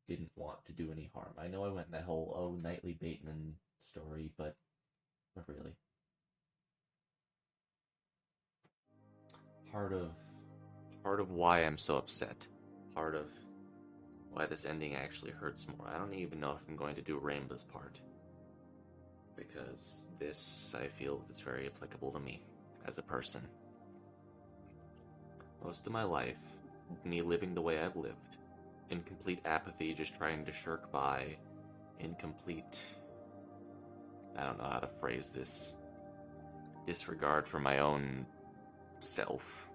didn't want to do any harm. I know I went in that whole Knightley Bateman story, but really, part of part of why I'm so upset, part of why this ending actually hurts more. I don't even know if I'm going to do Rainbow's part, because this, I feel, is very applicable to me as a person. Most of my life, me living the way I've lived, in complete apathy, just trying to shirk by, in complete, I don't know how to phrase this, disregard for my own self.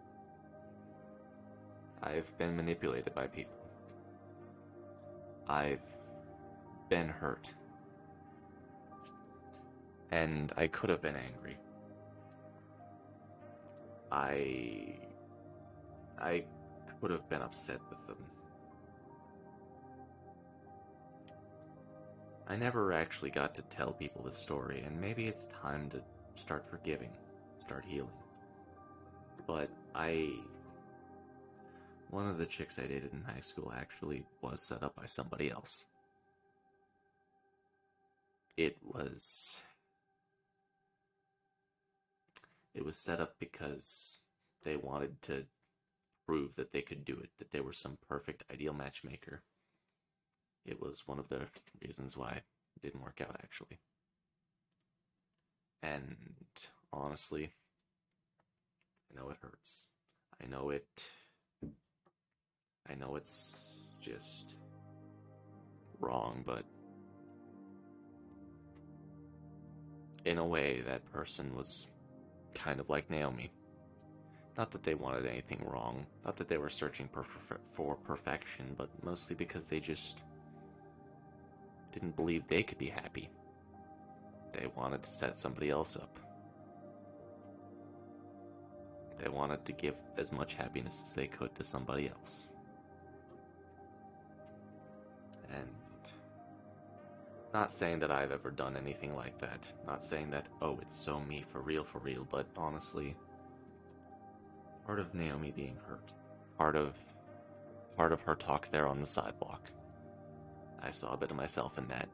I've been manipulated by people. I've been hurt. And I could have been angry. I could have been upset with them. I never actually got to tell people the story, and maybe it's time to start forgiving, start healing. But one of the chicks I dated in high school actually was set up by somebody else. It was set up because they wanted to prove that they could do it, that they were some perfect ideal matchmaker. It was one of the reasons why it didn't work out, actually. And honestly, I know it hurts. I know it's just wrong, but in a way, that person was kind of like Naomi. Not that they wanted anything wrong, not that they were searching for perfection, but mostly because they just didn't believe they could be happy. They wanted to set somebody else up. They wanted to give as much happiness as they could to somebody else. And not saying that I've ever done anything like that. Not saying that, oh, it's so me for real, but honestly, part of Naomi being hurt, part of her talk there on the sidewalk, I saw a bit of myself in that.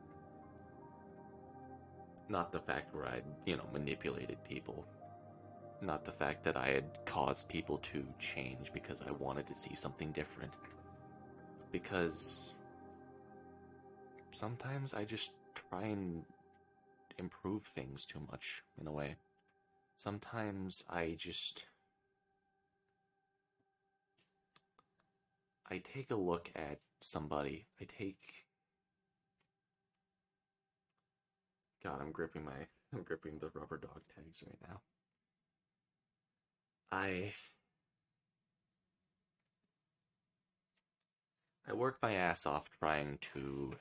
Not the fact where I'd, manipulated people. Not the fact that I had caused people to change because I wanted to see something different. Because sometimes I just try and improve things too much, in a way. Sometimes I take a look at somebody. God, I'm gripping the rubber dog tags right now. I work my ass off trying to...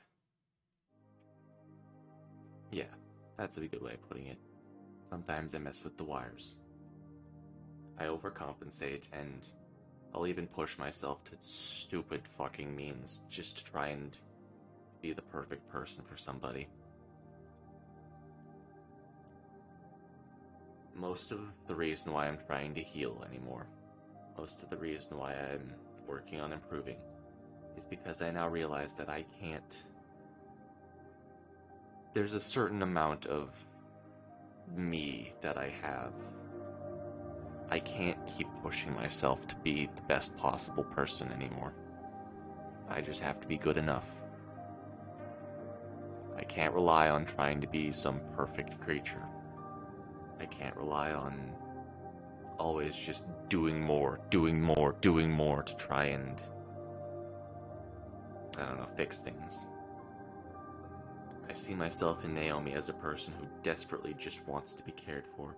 Yeah, that's a good way of putting it. Sometimes I mess with the wires. I overcompensate, and I'll even push myself to stupid fucking means just to try and be the perfect person for somebody. Most of the reason why I'm trying to heal anymore, most of the reason why I'm working on improving, is because I now realize that I can't... There's a certain amount of me that I have. I can't keep pushing myself to be the best possible person anymore. I just have to be good enough. I can't rely on trying to be some perfect creature. I can't rely on always just doing more to try and, fix things. I see myself in Naomi as a person who desperately just wants to be cared for.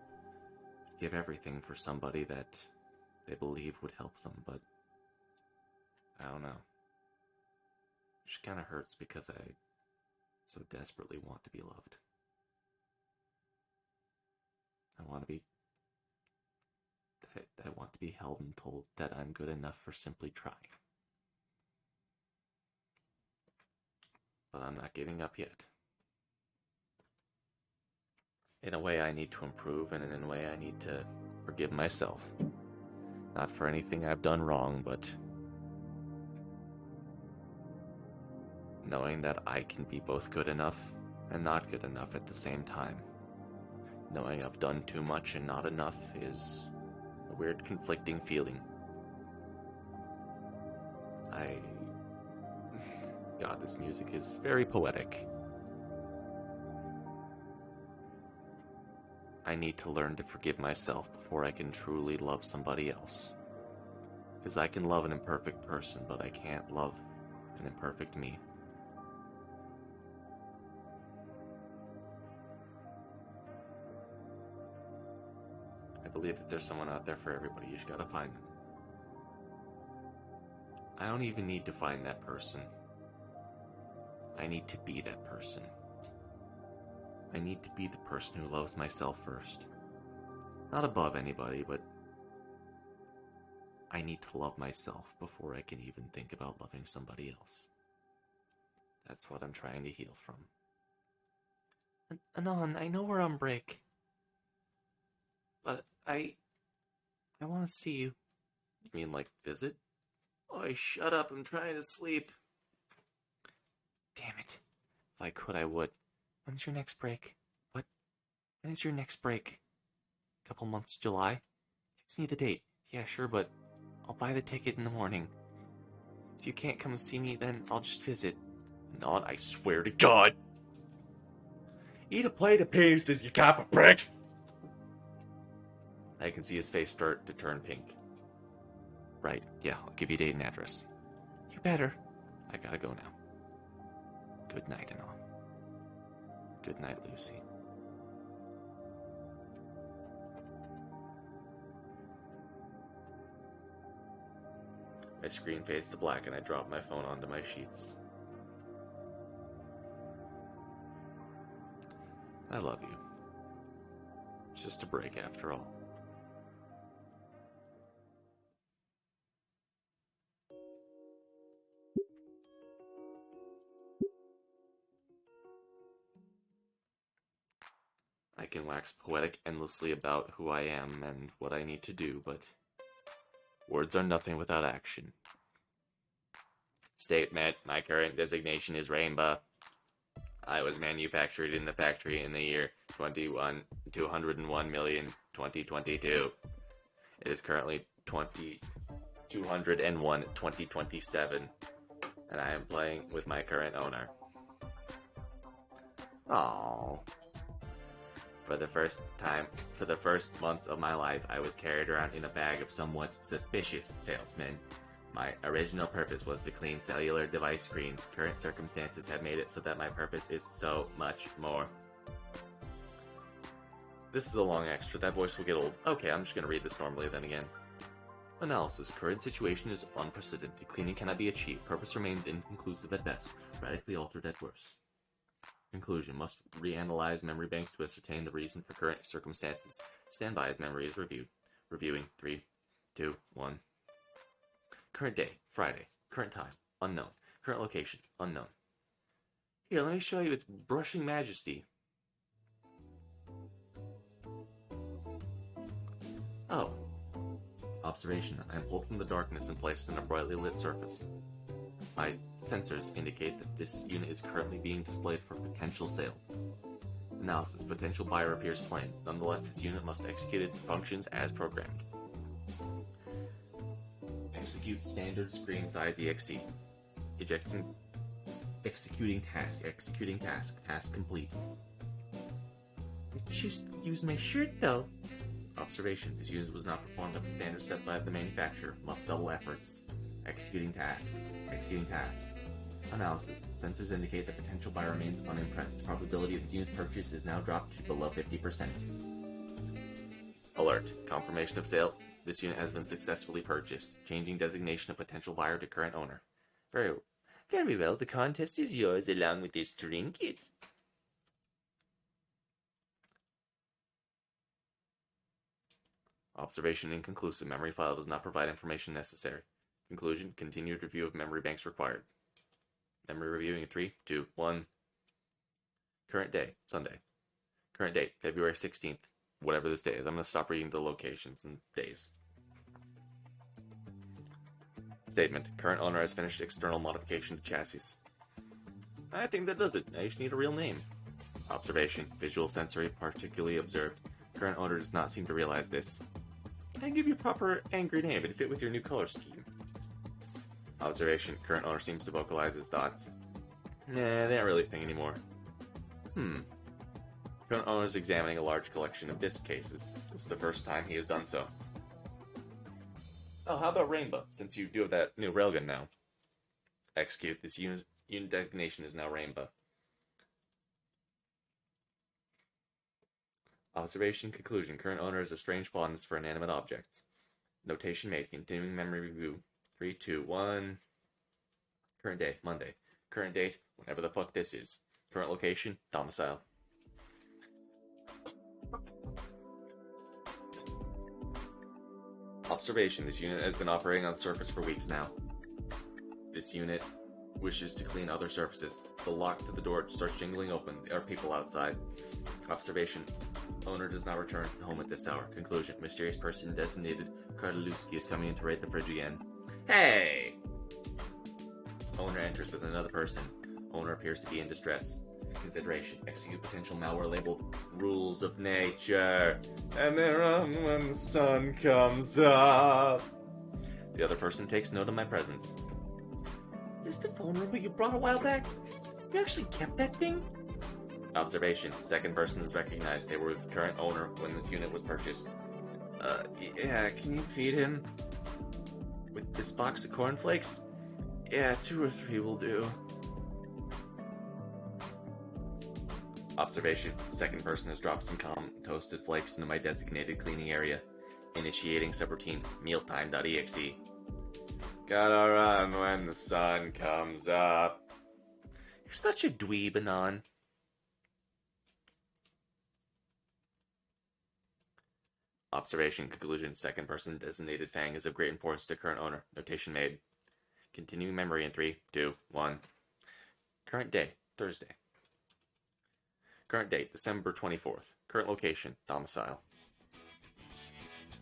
Give everything for somebody that they believe would help them, but I don't know. It just kind of hurts because I so desperately want to be loved. I want to be I want to be held and told that I'm good enough for simply trying. But I'm not giving up yet. In a way, I need to improve, and in a way, I need to forgive myself. Not for anything I've done wrong, but knowing that I can be both good enough and not good enough at the same time. Knowing I've done too much and not enough is a weird conflicting feeling. God, this music is very poetic. I need to learn to forgive myself before I can truly love somebody else. Because I can love an imperfect person, but I can't love an imperfect me. I believe that there's someone out there for everybody. You just gotta find them. I don't even need to find that person. I need to be that person. I need to be the person who loves myself first. Not above anybody, but I need to love myself before I can even think about loving somebody else. That's what I'm trying to heal from. Anon, I know we're on break. But I want to see you. You mean like visit? Oh, shut up, I'm trying to sleep. Damn it. If I could, I would. When's your next break? What? When is your next break? Couple months, July? Text me the date. Yeah, sure, but I'll buy the ticket in the morning. If you can't come and see me, then I'll just visit. Not, I swear to God. Eat a plate of penises, you copper prick! I can see his face start to turn pink. Right, yeah, I'll give you date and address. You better. I gotta go now. Good night, and all. Good night, Lucy. My screen fades to black and I drop my phone onto my sheets. I love you. It's just a break after all. I can wax poetic endlessly about who I am and what I need to do, but words are nothing without action. Statement, my current designation is Rainbow. I was manufactured in the factory in the year 201,2022. It is currently 2027, and I am playing with my current owner. Aww. For the first months of my life, I was carried around in a bag of somewhat suspicious salesmen. My original purpose was to clean cellular device screens. Current circumstances have made it so that my purpose is so much more. This is a long extra. That voice will get old. Okay, I'm just going to read this normally then again. Analysis. Current situation is unprecedented. Cleaning cannot be achieved. Purpose remains inconclusive at best. Radically altered at worst. Conclusion. Must reanalyze memory banks to ascertain the reason for current circumstances. Stand by as memory is reviewed. Reviewing. 3, 2, 1. Current day. Friday. Current time. Unknown. Current location. Unknown. Here, let me show you its brushing majesty. Oh. Observation. I am pulled from the darkness and placed on a brightly lit surface. My sensors indicate that this unit is currently being displayed for potential sale. Analysis. Potential buyer appears plain. Nonetheless, this unit must execute its functions as programmed. Execute standard screen size exe. Executing task. Task complete. Just use my shirt though. Observation. This unit was not performed at the standard set by the manufacturer. Must double efforts. Executing task. Analysis. Sensors indicate that potential buyer remains unimpressed. Probability of this unit's purchase is now dropped to below 50%. Alert. Confirmation of sale. This unit has been successfully purchased. Changing designation of potential buyer to current owner. Very well. The contest is yours along with this trinket. Observation inconclusive. Memory file does not provide information necessary. Conclusion, continued review of memory banks required. Memory reviewing in 3, 2, 1. Current day, Sunday. Current date, February 16th, whatever this day is. I'm going to stop reading the locations and days. Statement, current owner has finished external modification to chassis. I think that does it. I just need a real name. Observation, visual sensory, particularly observed. Current owner does not seem to realize this. I can give you a proper angry name. It'd fit with your new color scheme. Observation, current owner seems to vocalize his thoughts. Nah, they aren't really a thing anymore. Current owner is examining a large collection of disc cases. This is the first time he has done so. Oh, how about Rainbow, since you do have that new railgun now? Execute. This unit designation is now Rainbow. Observation conclusion. Current owner has a strange fondness for inanimate objects. Notation made. Continuing memory review. 3, 2, 1. Current day, Monday. Current date, whatever the fuck this is. Current location, domicile. Observation. This unit has been operating on the surface for weeks now. This unit wishes to clean other surfaces. The lock to the door starts jingling open. There are people outside. Observation. Owner does not return home at this hour. Conclusion. Mysterious person designated Kardaluski is coming in to raid the fridge again. Hey! Owner enters with another person. Owner appears to be in distress. Consideration. Execute potential malware labeled Rules of Nature. And they run when the sun comes up. The other person takes note of my presence. Is this the phone number you brought a while back? You actually kept that thing? Observation. Second person is recognized. They were with the current owner when this unit was purchased. Yeah, can you feed him? With this box of cornflakes? Yeah, 2 or 3 will do. Observation. Second person has dropped some toasted flakes into my designated cleaning area. Initiating subroutine. Mealtime.exe. Gotta run when the sun comes up. You're such a dweeb, Anon. Observation conclusion. Second person designated Fang is of great importance to current owner. Notation made. Continuing memory in 3, 2, 1. Current day, Thursday. Current date, December 24th. Current location, domicile.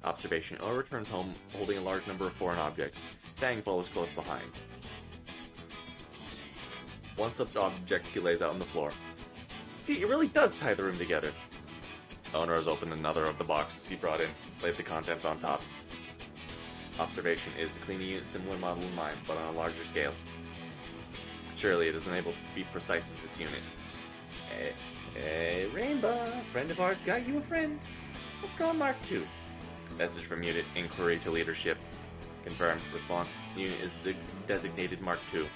Observation. Owner returns home holding a large number of foreign objects. Fang follows close behind. One such object he lays out on the floor. See, it really does tie the room together. Owner has opened another of the boxes he brought in, laid the contents on top. Observation is a cleaning unit similar model in mine, but on a larger scale. Surely it is unable to be precise as this unit. Hey, Rainbow, friend of ours got you a friend. Let's call him Mark II. Message from unit, inquiry to leadership. Confirmed. Response, unit is designated Mark II.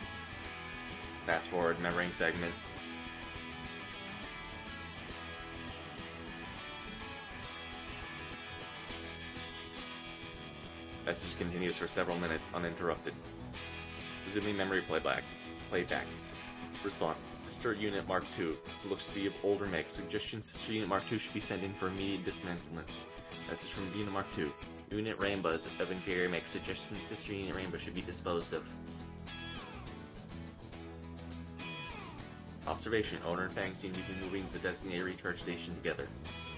Fast forward, memorying segment. Message continues for several minutes, uninterrupted. Resuming memory playback. Response. Sister Unit Mark II. Looks to be of older make. Suggestion Sister Unit Mark II should be sent in for immediate dismantlement. Message from Unit Mark II. Unit Rainbow is of inferior make. Suggestion Sister Unit Rainbow should be disposed of. Observation. Owner and Fang seem to be moving to the designated recharge station together.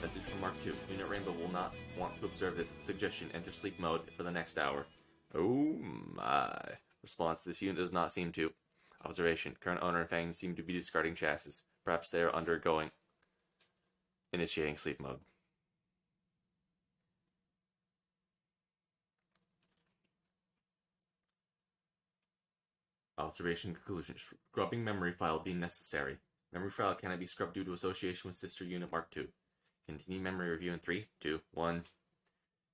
Message from Mark II. Unit Rainbow will not want to observe this. Suggestion. Enter sleep mode for the next hour. Oh my. Response. This unit does not seem to. Observation. Current owner and Fang seem to be discarding chassis. Perhaps they are undergoing. Initiating sleep mode. Observation conclusion. Scrubbing memory file deemed necessary. Memory file cannot be scrubbed due to association with sister unit Mark II. Continue memory review in 3, 2, 1.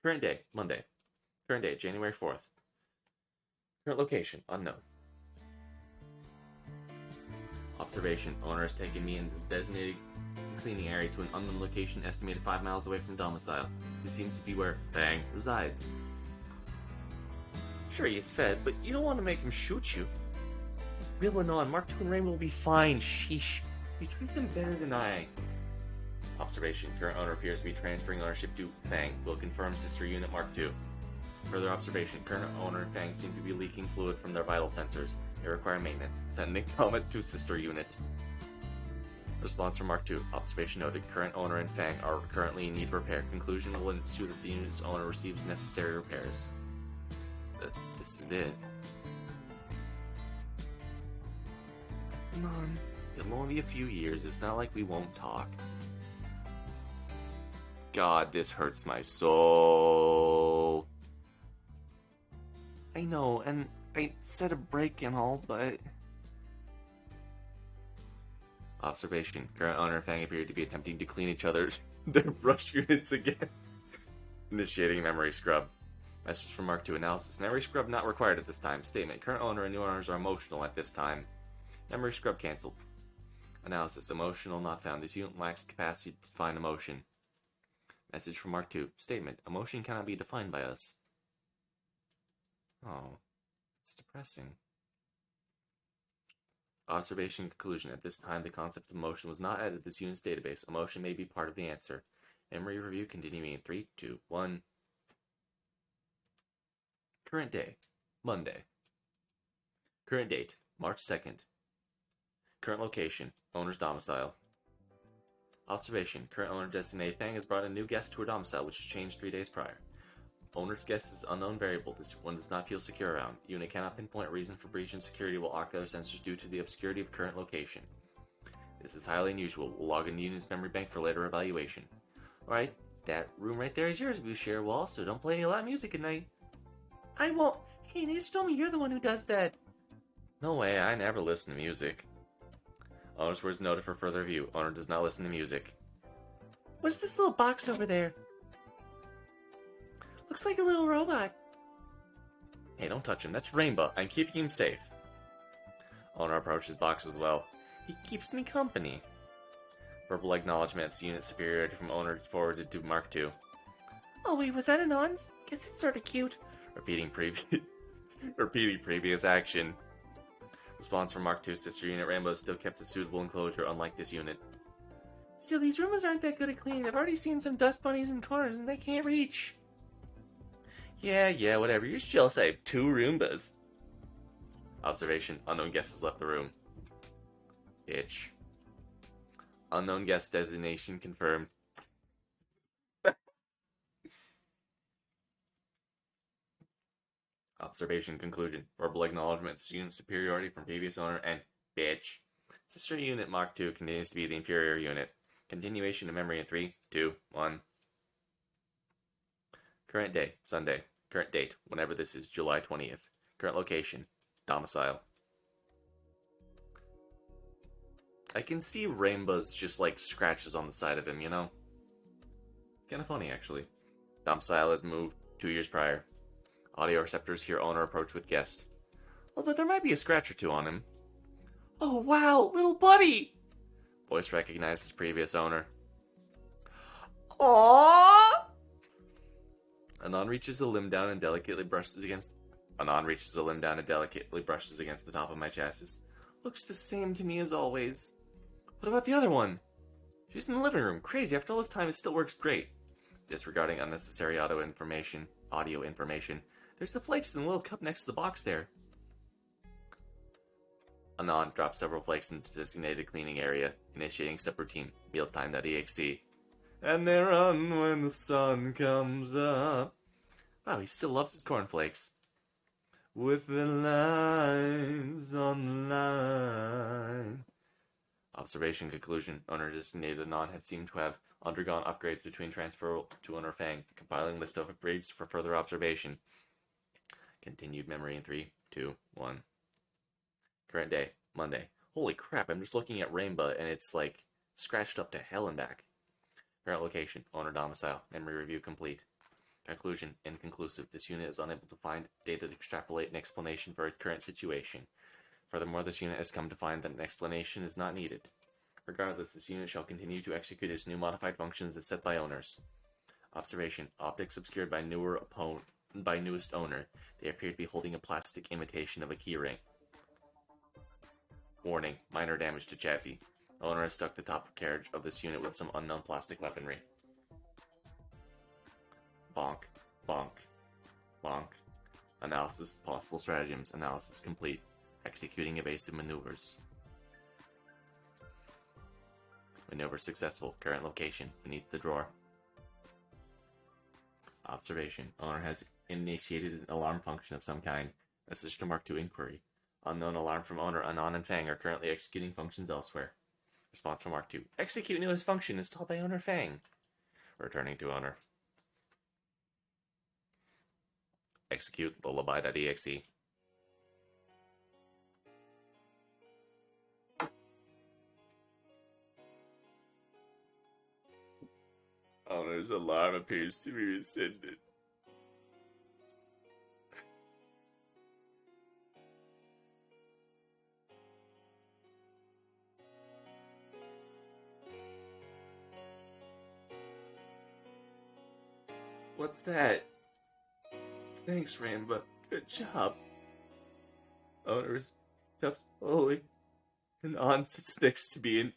Current day, Monday. Current date, January 4th. Current location, unknown. Observation. Owner has taken me in his designated cleaning area to an unknown location estimated 5 miles away from domicile. This seems to be where Fang resides. Sure, he's fed, but you don't want to make him shoot you. Real Anon, Mark II and Rainbow will be fine, sheesh. You treat them better than I. Observation. Current owner appears to be transferring ownership to Fang. Will confirm sister unit Mark II. Further observation. Current owner and Fang seem to be leaking fluid from their vital sensors. They require maintenance. Sending comment to sister unit. Response from Mark II. Observation noted. Current owner and Fang are currently in need of repair. Conclusion will ensue that the unit's owner receives necessary repairs. This is it. Come on. It'll only be a few years. It's not like we won't talk. God, this hurts my soul. I know, and I said a break and all, but... Observation. Current owner and Fang appeared to be attempting to clean each other's their brush units again. Initiating memory scrub. Message from Mark II. Analysis. Memory scrub not required at this time. Statement. Current owner and new owners are emotional at this time. Memory scrub cancelled. Analysis. Emotional not found. This unit lacks capacity to define emotion. Message from Mark II. Statement. Emotion cannot be defined by us. Oh. It's depressing. Observation conclusion. At this time, the concept of emotion was not added to this unit's database. Emotion may be part of the answer. Memory review continuing in 3, 2, 1. Current day. Monday. Current date. March 2nd. Current location. Owner's domicile. Observation. Current owner designated Fang has brought a new guest to her domicile, which has changed 3 days prior. Owner's guest is unknown variable. This one does not feel secure around. Unit cannot pinpoint reason for breach in security will ocular sensors due to the obscurity of current location. This is highly unusual. We'll log in the unit's memory bank for later evaluation. Alright, that room right there is yours. We share a wall, so don't play any loud music at night. I won't. Hey, they just told me you're the one who does that. No way, I never listen to music. Owner's words noted for further review. Owner does not listen to music. What's this little box over there? Looks like a little robot. Hey, don't touch him. That's Rainbow. I'm keeping him safe. Owner approaches box as well. He keeps me company. Verbal acknowledgement. Unit superiority from owner forwarded to Mark II. Oh wait, was that a nonce? Guess it's sorta cute. Repeating previous action. Response from Mark II. Sister unit Rainbow still kept a suitable enclosure, unlike this unit. Still, these rooms aren't that good at cleaning. I've already seen some dust bunnies in corners and they can't reach. Yeah, whatever. You're jealous I have 2 Roombas. Observation. Unknown guest has left the room. Bitch. Unknown guest designation confirmed. Observation conclusion. Verbal acknowledgement of unit superiority from previous owner and bitch. Sister unit Mark II continues to be the inferior unit. Continuation of memory in 3, 2, 1. Current day, Sunday. Current date, whenever this is, July 20th. Current location, domicile. I can see Rainbow's just like scratches on the side of him, you know? It's kind of funny, actually. Domicile has moved 2 years prior. Audio receptors hear owner approach with guest. Although there might be a scratch or 2 on him. Oh wow, little buddy! Voice recognizes previous owner. Aww! Anon reaches a limb down and delicately brushes against the top of my chassis. Looks the same to me as always. What about the other one? She's in the living room. Crazy, after all this time it still works great. Disregarding unnecessary audio information. There's the flakes in the little cup next to the box there. Anon drops several flakes into the designated cleaning area, initiating subroutine, mealtime.exe. And they run when the sun comes up. Wow, he still loves his cornflakes. With their lives on the line. Observation conclusion. Owner designated Anon had seemed to have undergone upgrades between transfer to owner Fang. Compiling list of upgrades for further observation. Continued memory in 3, 2, 1. Current day, Monday. Holy crap, I'm just looking at Rainbow and it's like scratched up to hell and back. Current location, owner domicile. Memory review complete. Conclusion, inconclusive. This unit is unable to find data to extrapolate an explanation for its current situation. Furthermore, this unit has come to find that an explanation is not needed. Regardless, this unit shall continue to execute its new modified functions as set by owners. Observation, optics obscured by newest owner. They appear to be holding a plastic imitation of a keyring. Warning, minor damage to chassis. The owner has stuck the top carriage of this unit with some unknown plastic weaponry. Bonk. Bonk. Bonk. Analysis. Possible stratagems. Analysis complete. Executing evasive maneuvers. Maneuver successful. Current location. Beneath the drawer. Observation. Owner has initiated an alarm function of some kind. Message to Mark 2 inquiry. Unknown alarm from owner. Anon and Fang are currently executing functions elsewhere. Response from Mark 2. Execute newest function installed by owner Fang. Returning to owner. Execute lullaby.exe. Owner's alarm appears to be rescinded. What's that? Thanks, Rainbow. Good job. Owner steps slowly, and On sits next to me and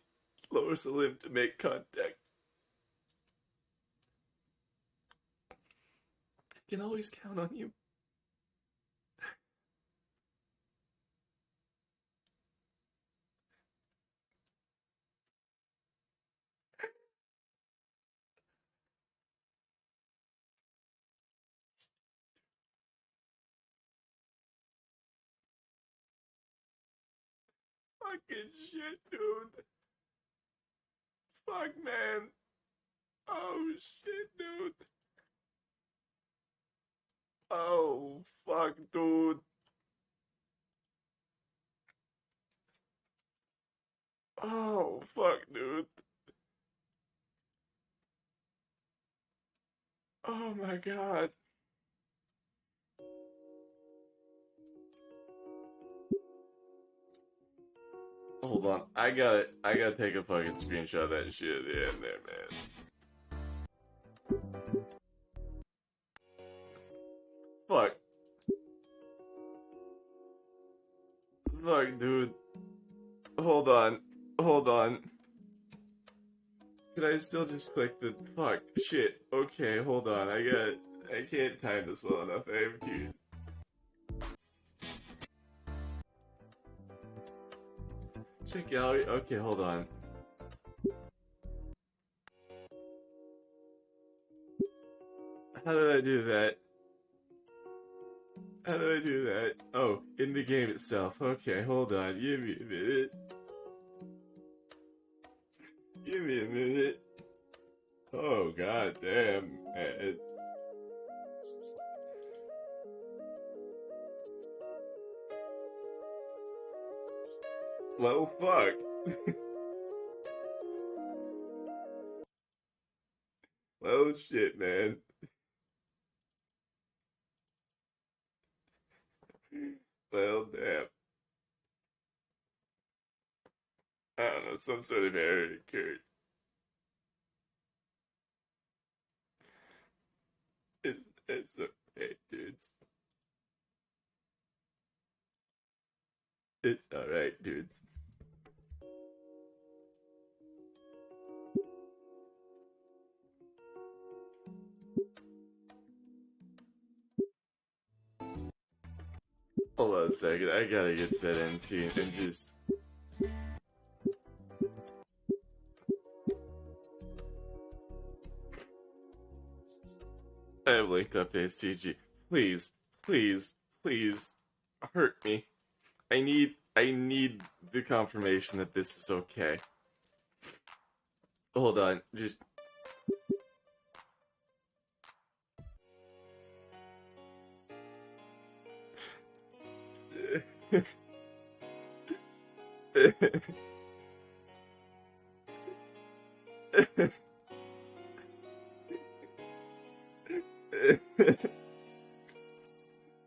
lowers a limb to make contact. I can always count on you. Fucking shit, dude. Fuck, man. Oh, shit, dude. Oh, fuck, dude. Oh, fuck, dude. Oh, my God. Hold on. I gotta take a fucking screenshot of that shit at the end there, man. Fuck. Fuck, dude. Hold on. Hold on. Could I still just click the fuck shit? Okay, hold on. I can't time this well enough. I have to. Check gallery. Okay, hold on. How did I do that? How do I do that? Oh, in the game itself. Okay, hold on. Give me a minute. Give me a minute. Oh, god damn. Well, fuck. Well, shit, man. Well, damn. I don't know, some sort of error occurred. It's okay, dudes. It's alright, dudes. Hold on a second, I gotta get to that end scene and just... I have linked up HCG. Please, please, please, hurt me. I need the confirmation that this is okay. Hold on, just...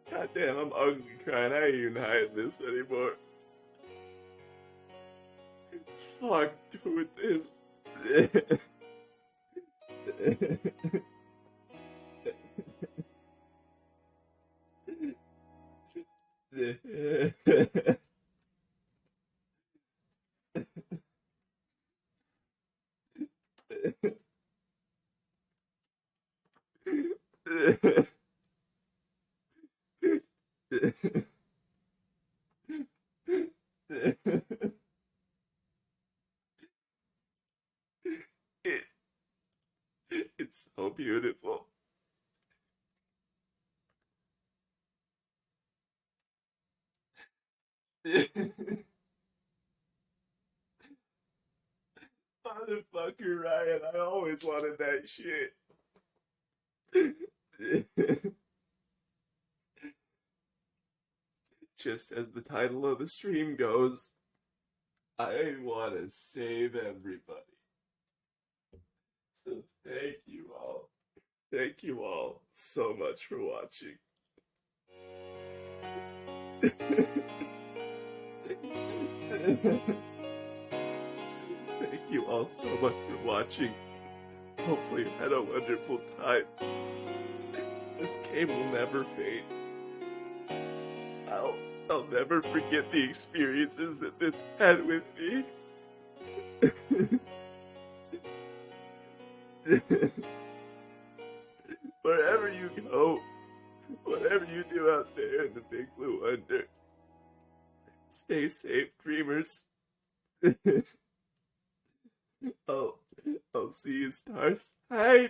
God damn, I'm ugly crying. I ain't even hide this anymore. Fuck, dude, this. It, it's so beautiful. Motherfucker, Ryan, I always wanted that shit. Just as the title of the stream goes, I want to save everybody. So thank you all. Thank you all so much for watching. Thank you all so much for watching. Hopefully you had a wonderful time. This game will never fade. I'll never forget the experiences that this had with me. Wherever you go, whatever you do out there in the big blue under, stay safe, dreamers. I'll, I'll see you, stars. Hi.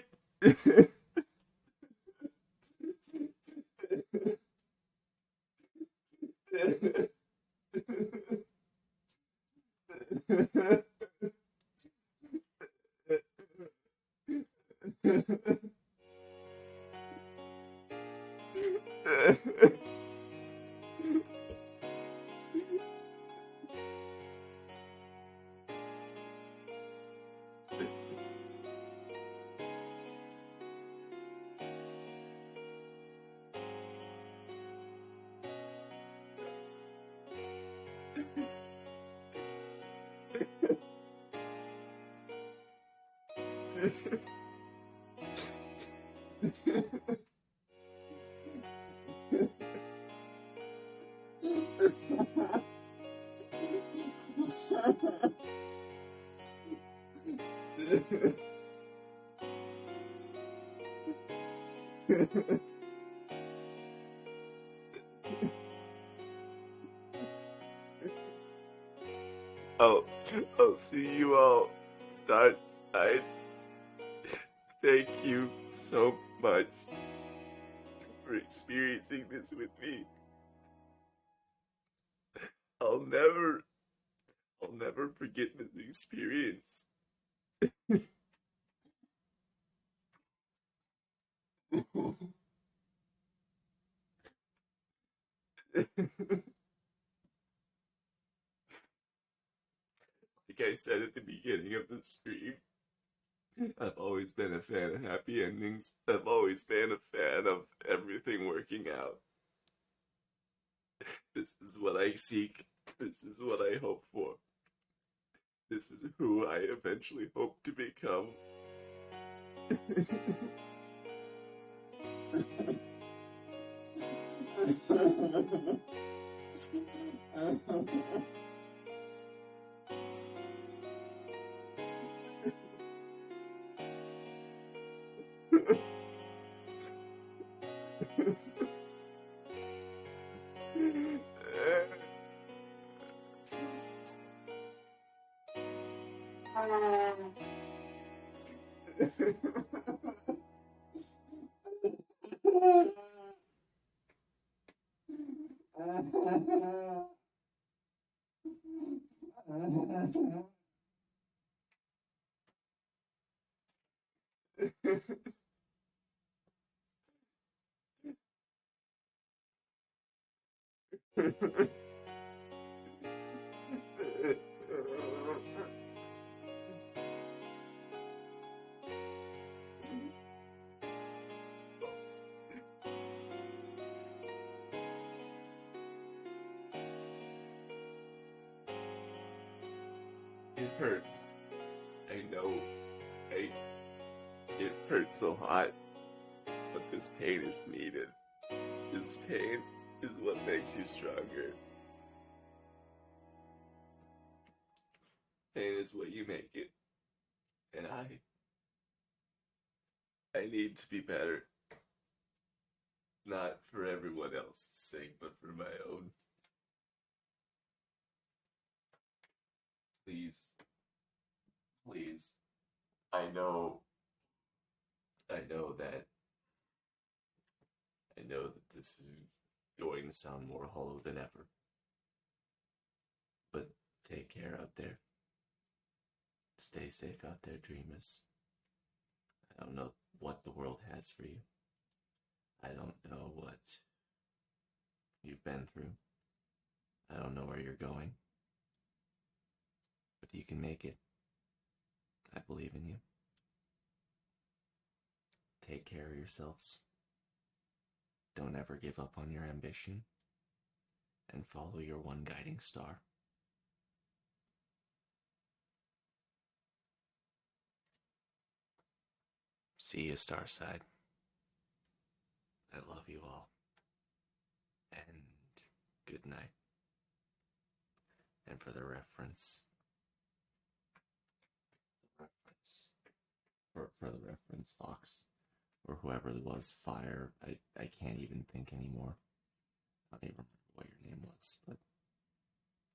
I'll, I'll see you all, stars. I thank you so much for experiencing this with me. I'll never, I'll never forget this experience. Like I said at the beginning of the stream, I've always been a fan of happy endings. I've always been a fan of everything working out. This is what I seek. This is what I hope for. This is who I eventually hope to become. It hurts. I know. It hurts a lot, but this pain is needed. This pain is what makes you stronger. Pain is what you make it. And I need to be better. Not for everyone else's sake, but for of my own. Please. Please. I know. I know that. I know that this is going to sound more hollow than ever. But take care out there. Stay safe out there, dreamers. I don't know what the world has for you. I don't know what you've been through. I don't know where you're going. But you can make it. I believe in you. Take care of yourselves. Don't ever give up on your ambition. And follow your one guiding star. See you, Starside. I love you all. And good night. And for the reference, for the reference, Fox, or whoever it was, Fire, I can't even think anymore. I don't even remember what your name was, but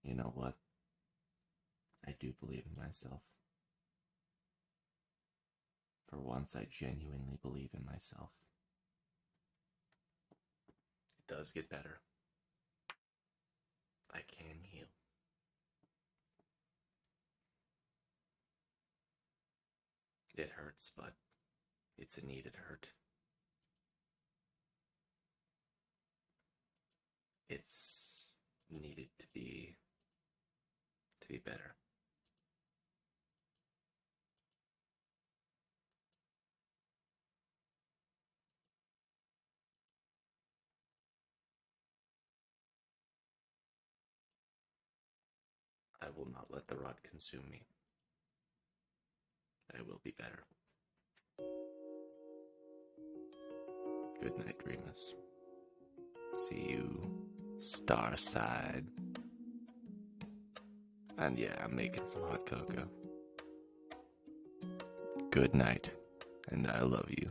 you know what? I do believe in myself. For once, I genuinely believe in myself. It does get better. I can heal. It hurts, but it's a needed hurt. It's needed to be better. I will not let the rot consume me. I will be better. Good night, dreamers. See you, Starside. And yeah, I'm making some hot cocoa. Good night, and I love you.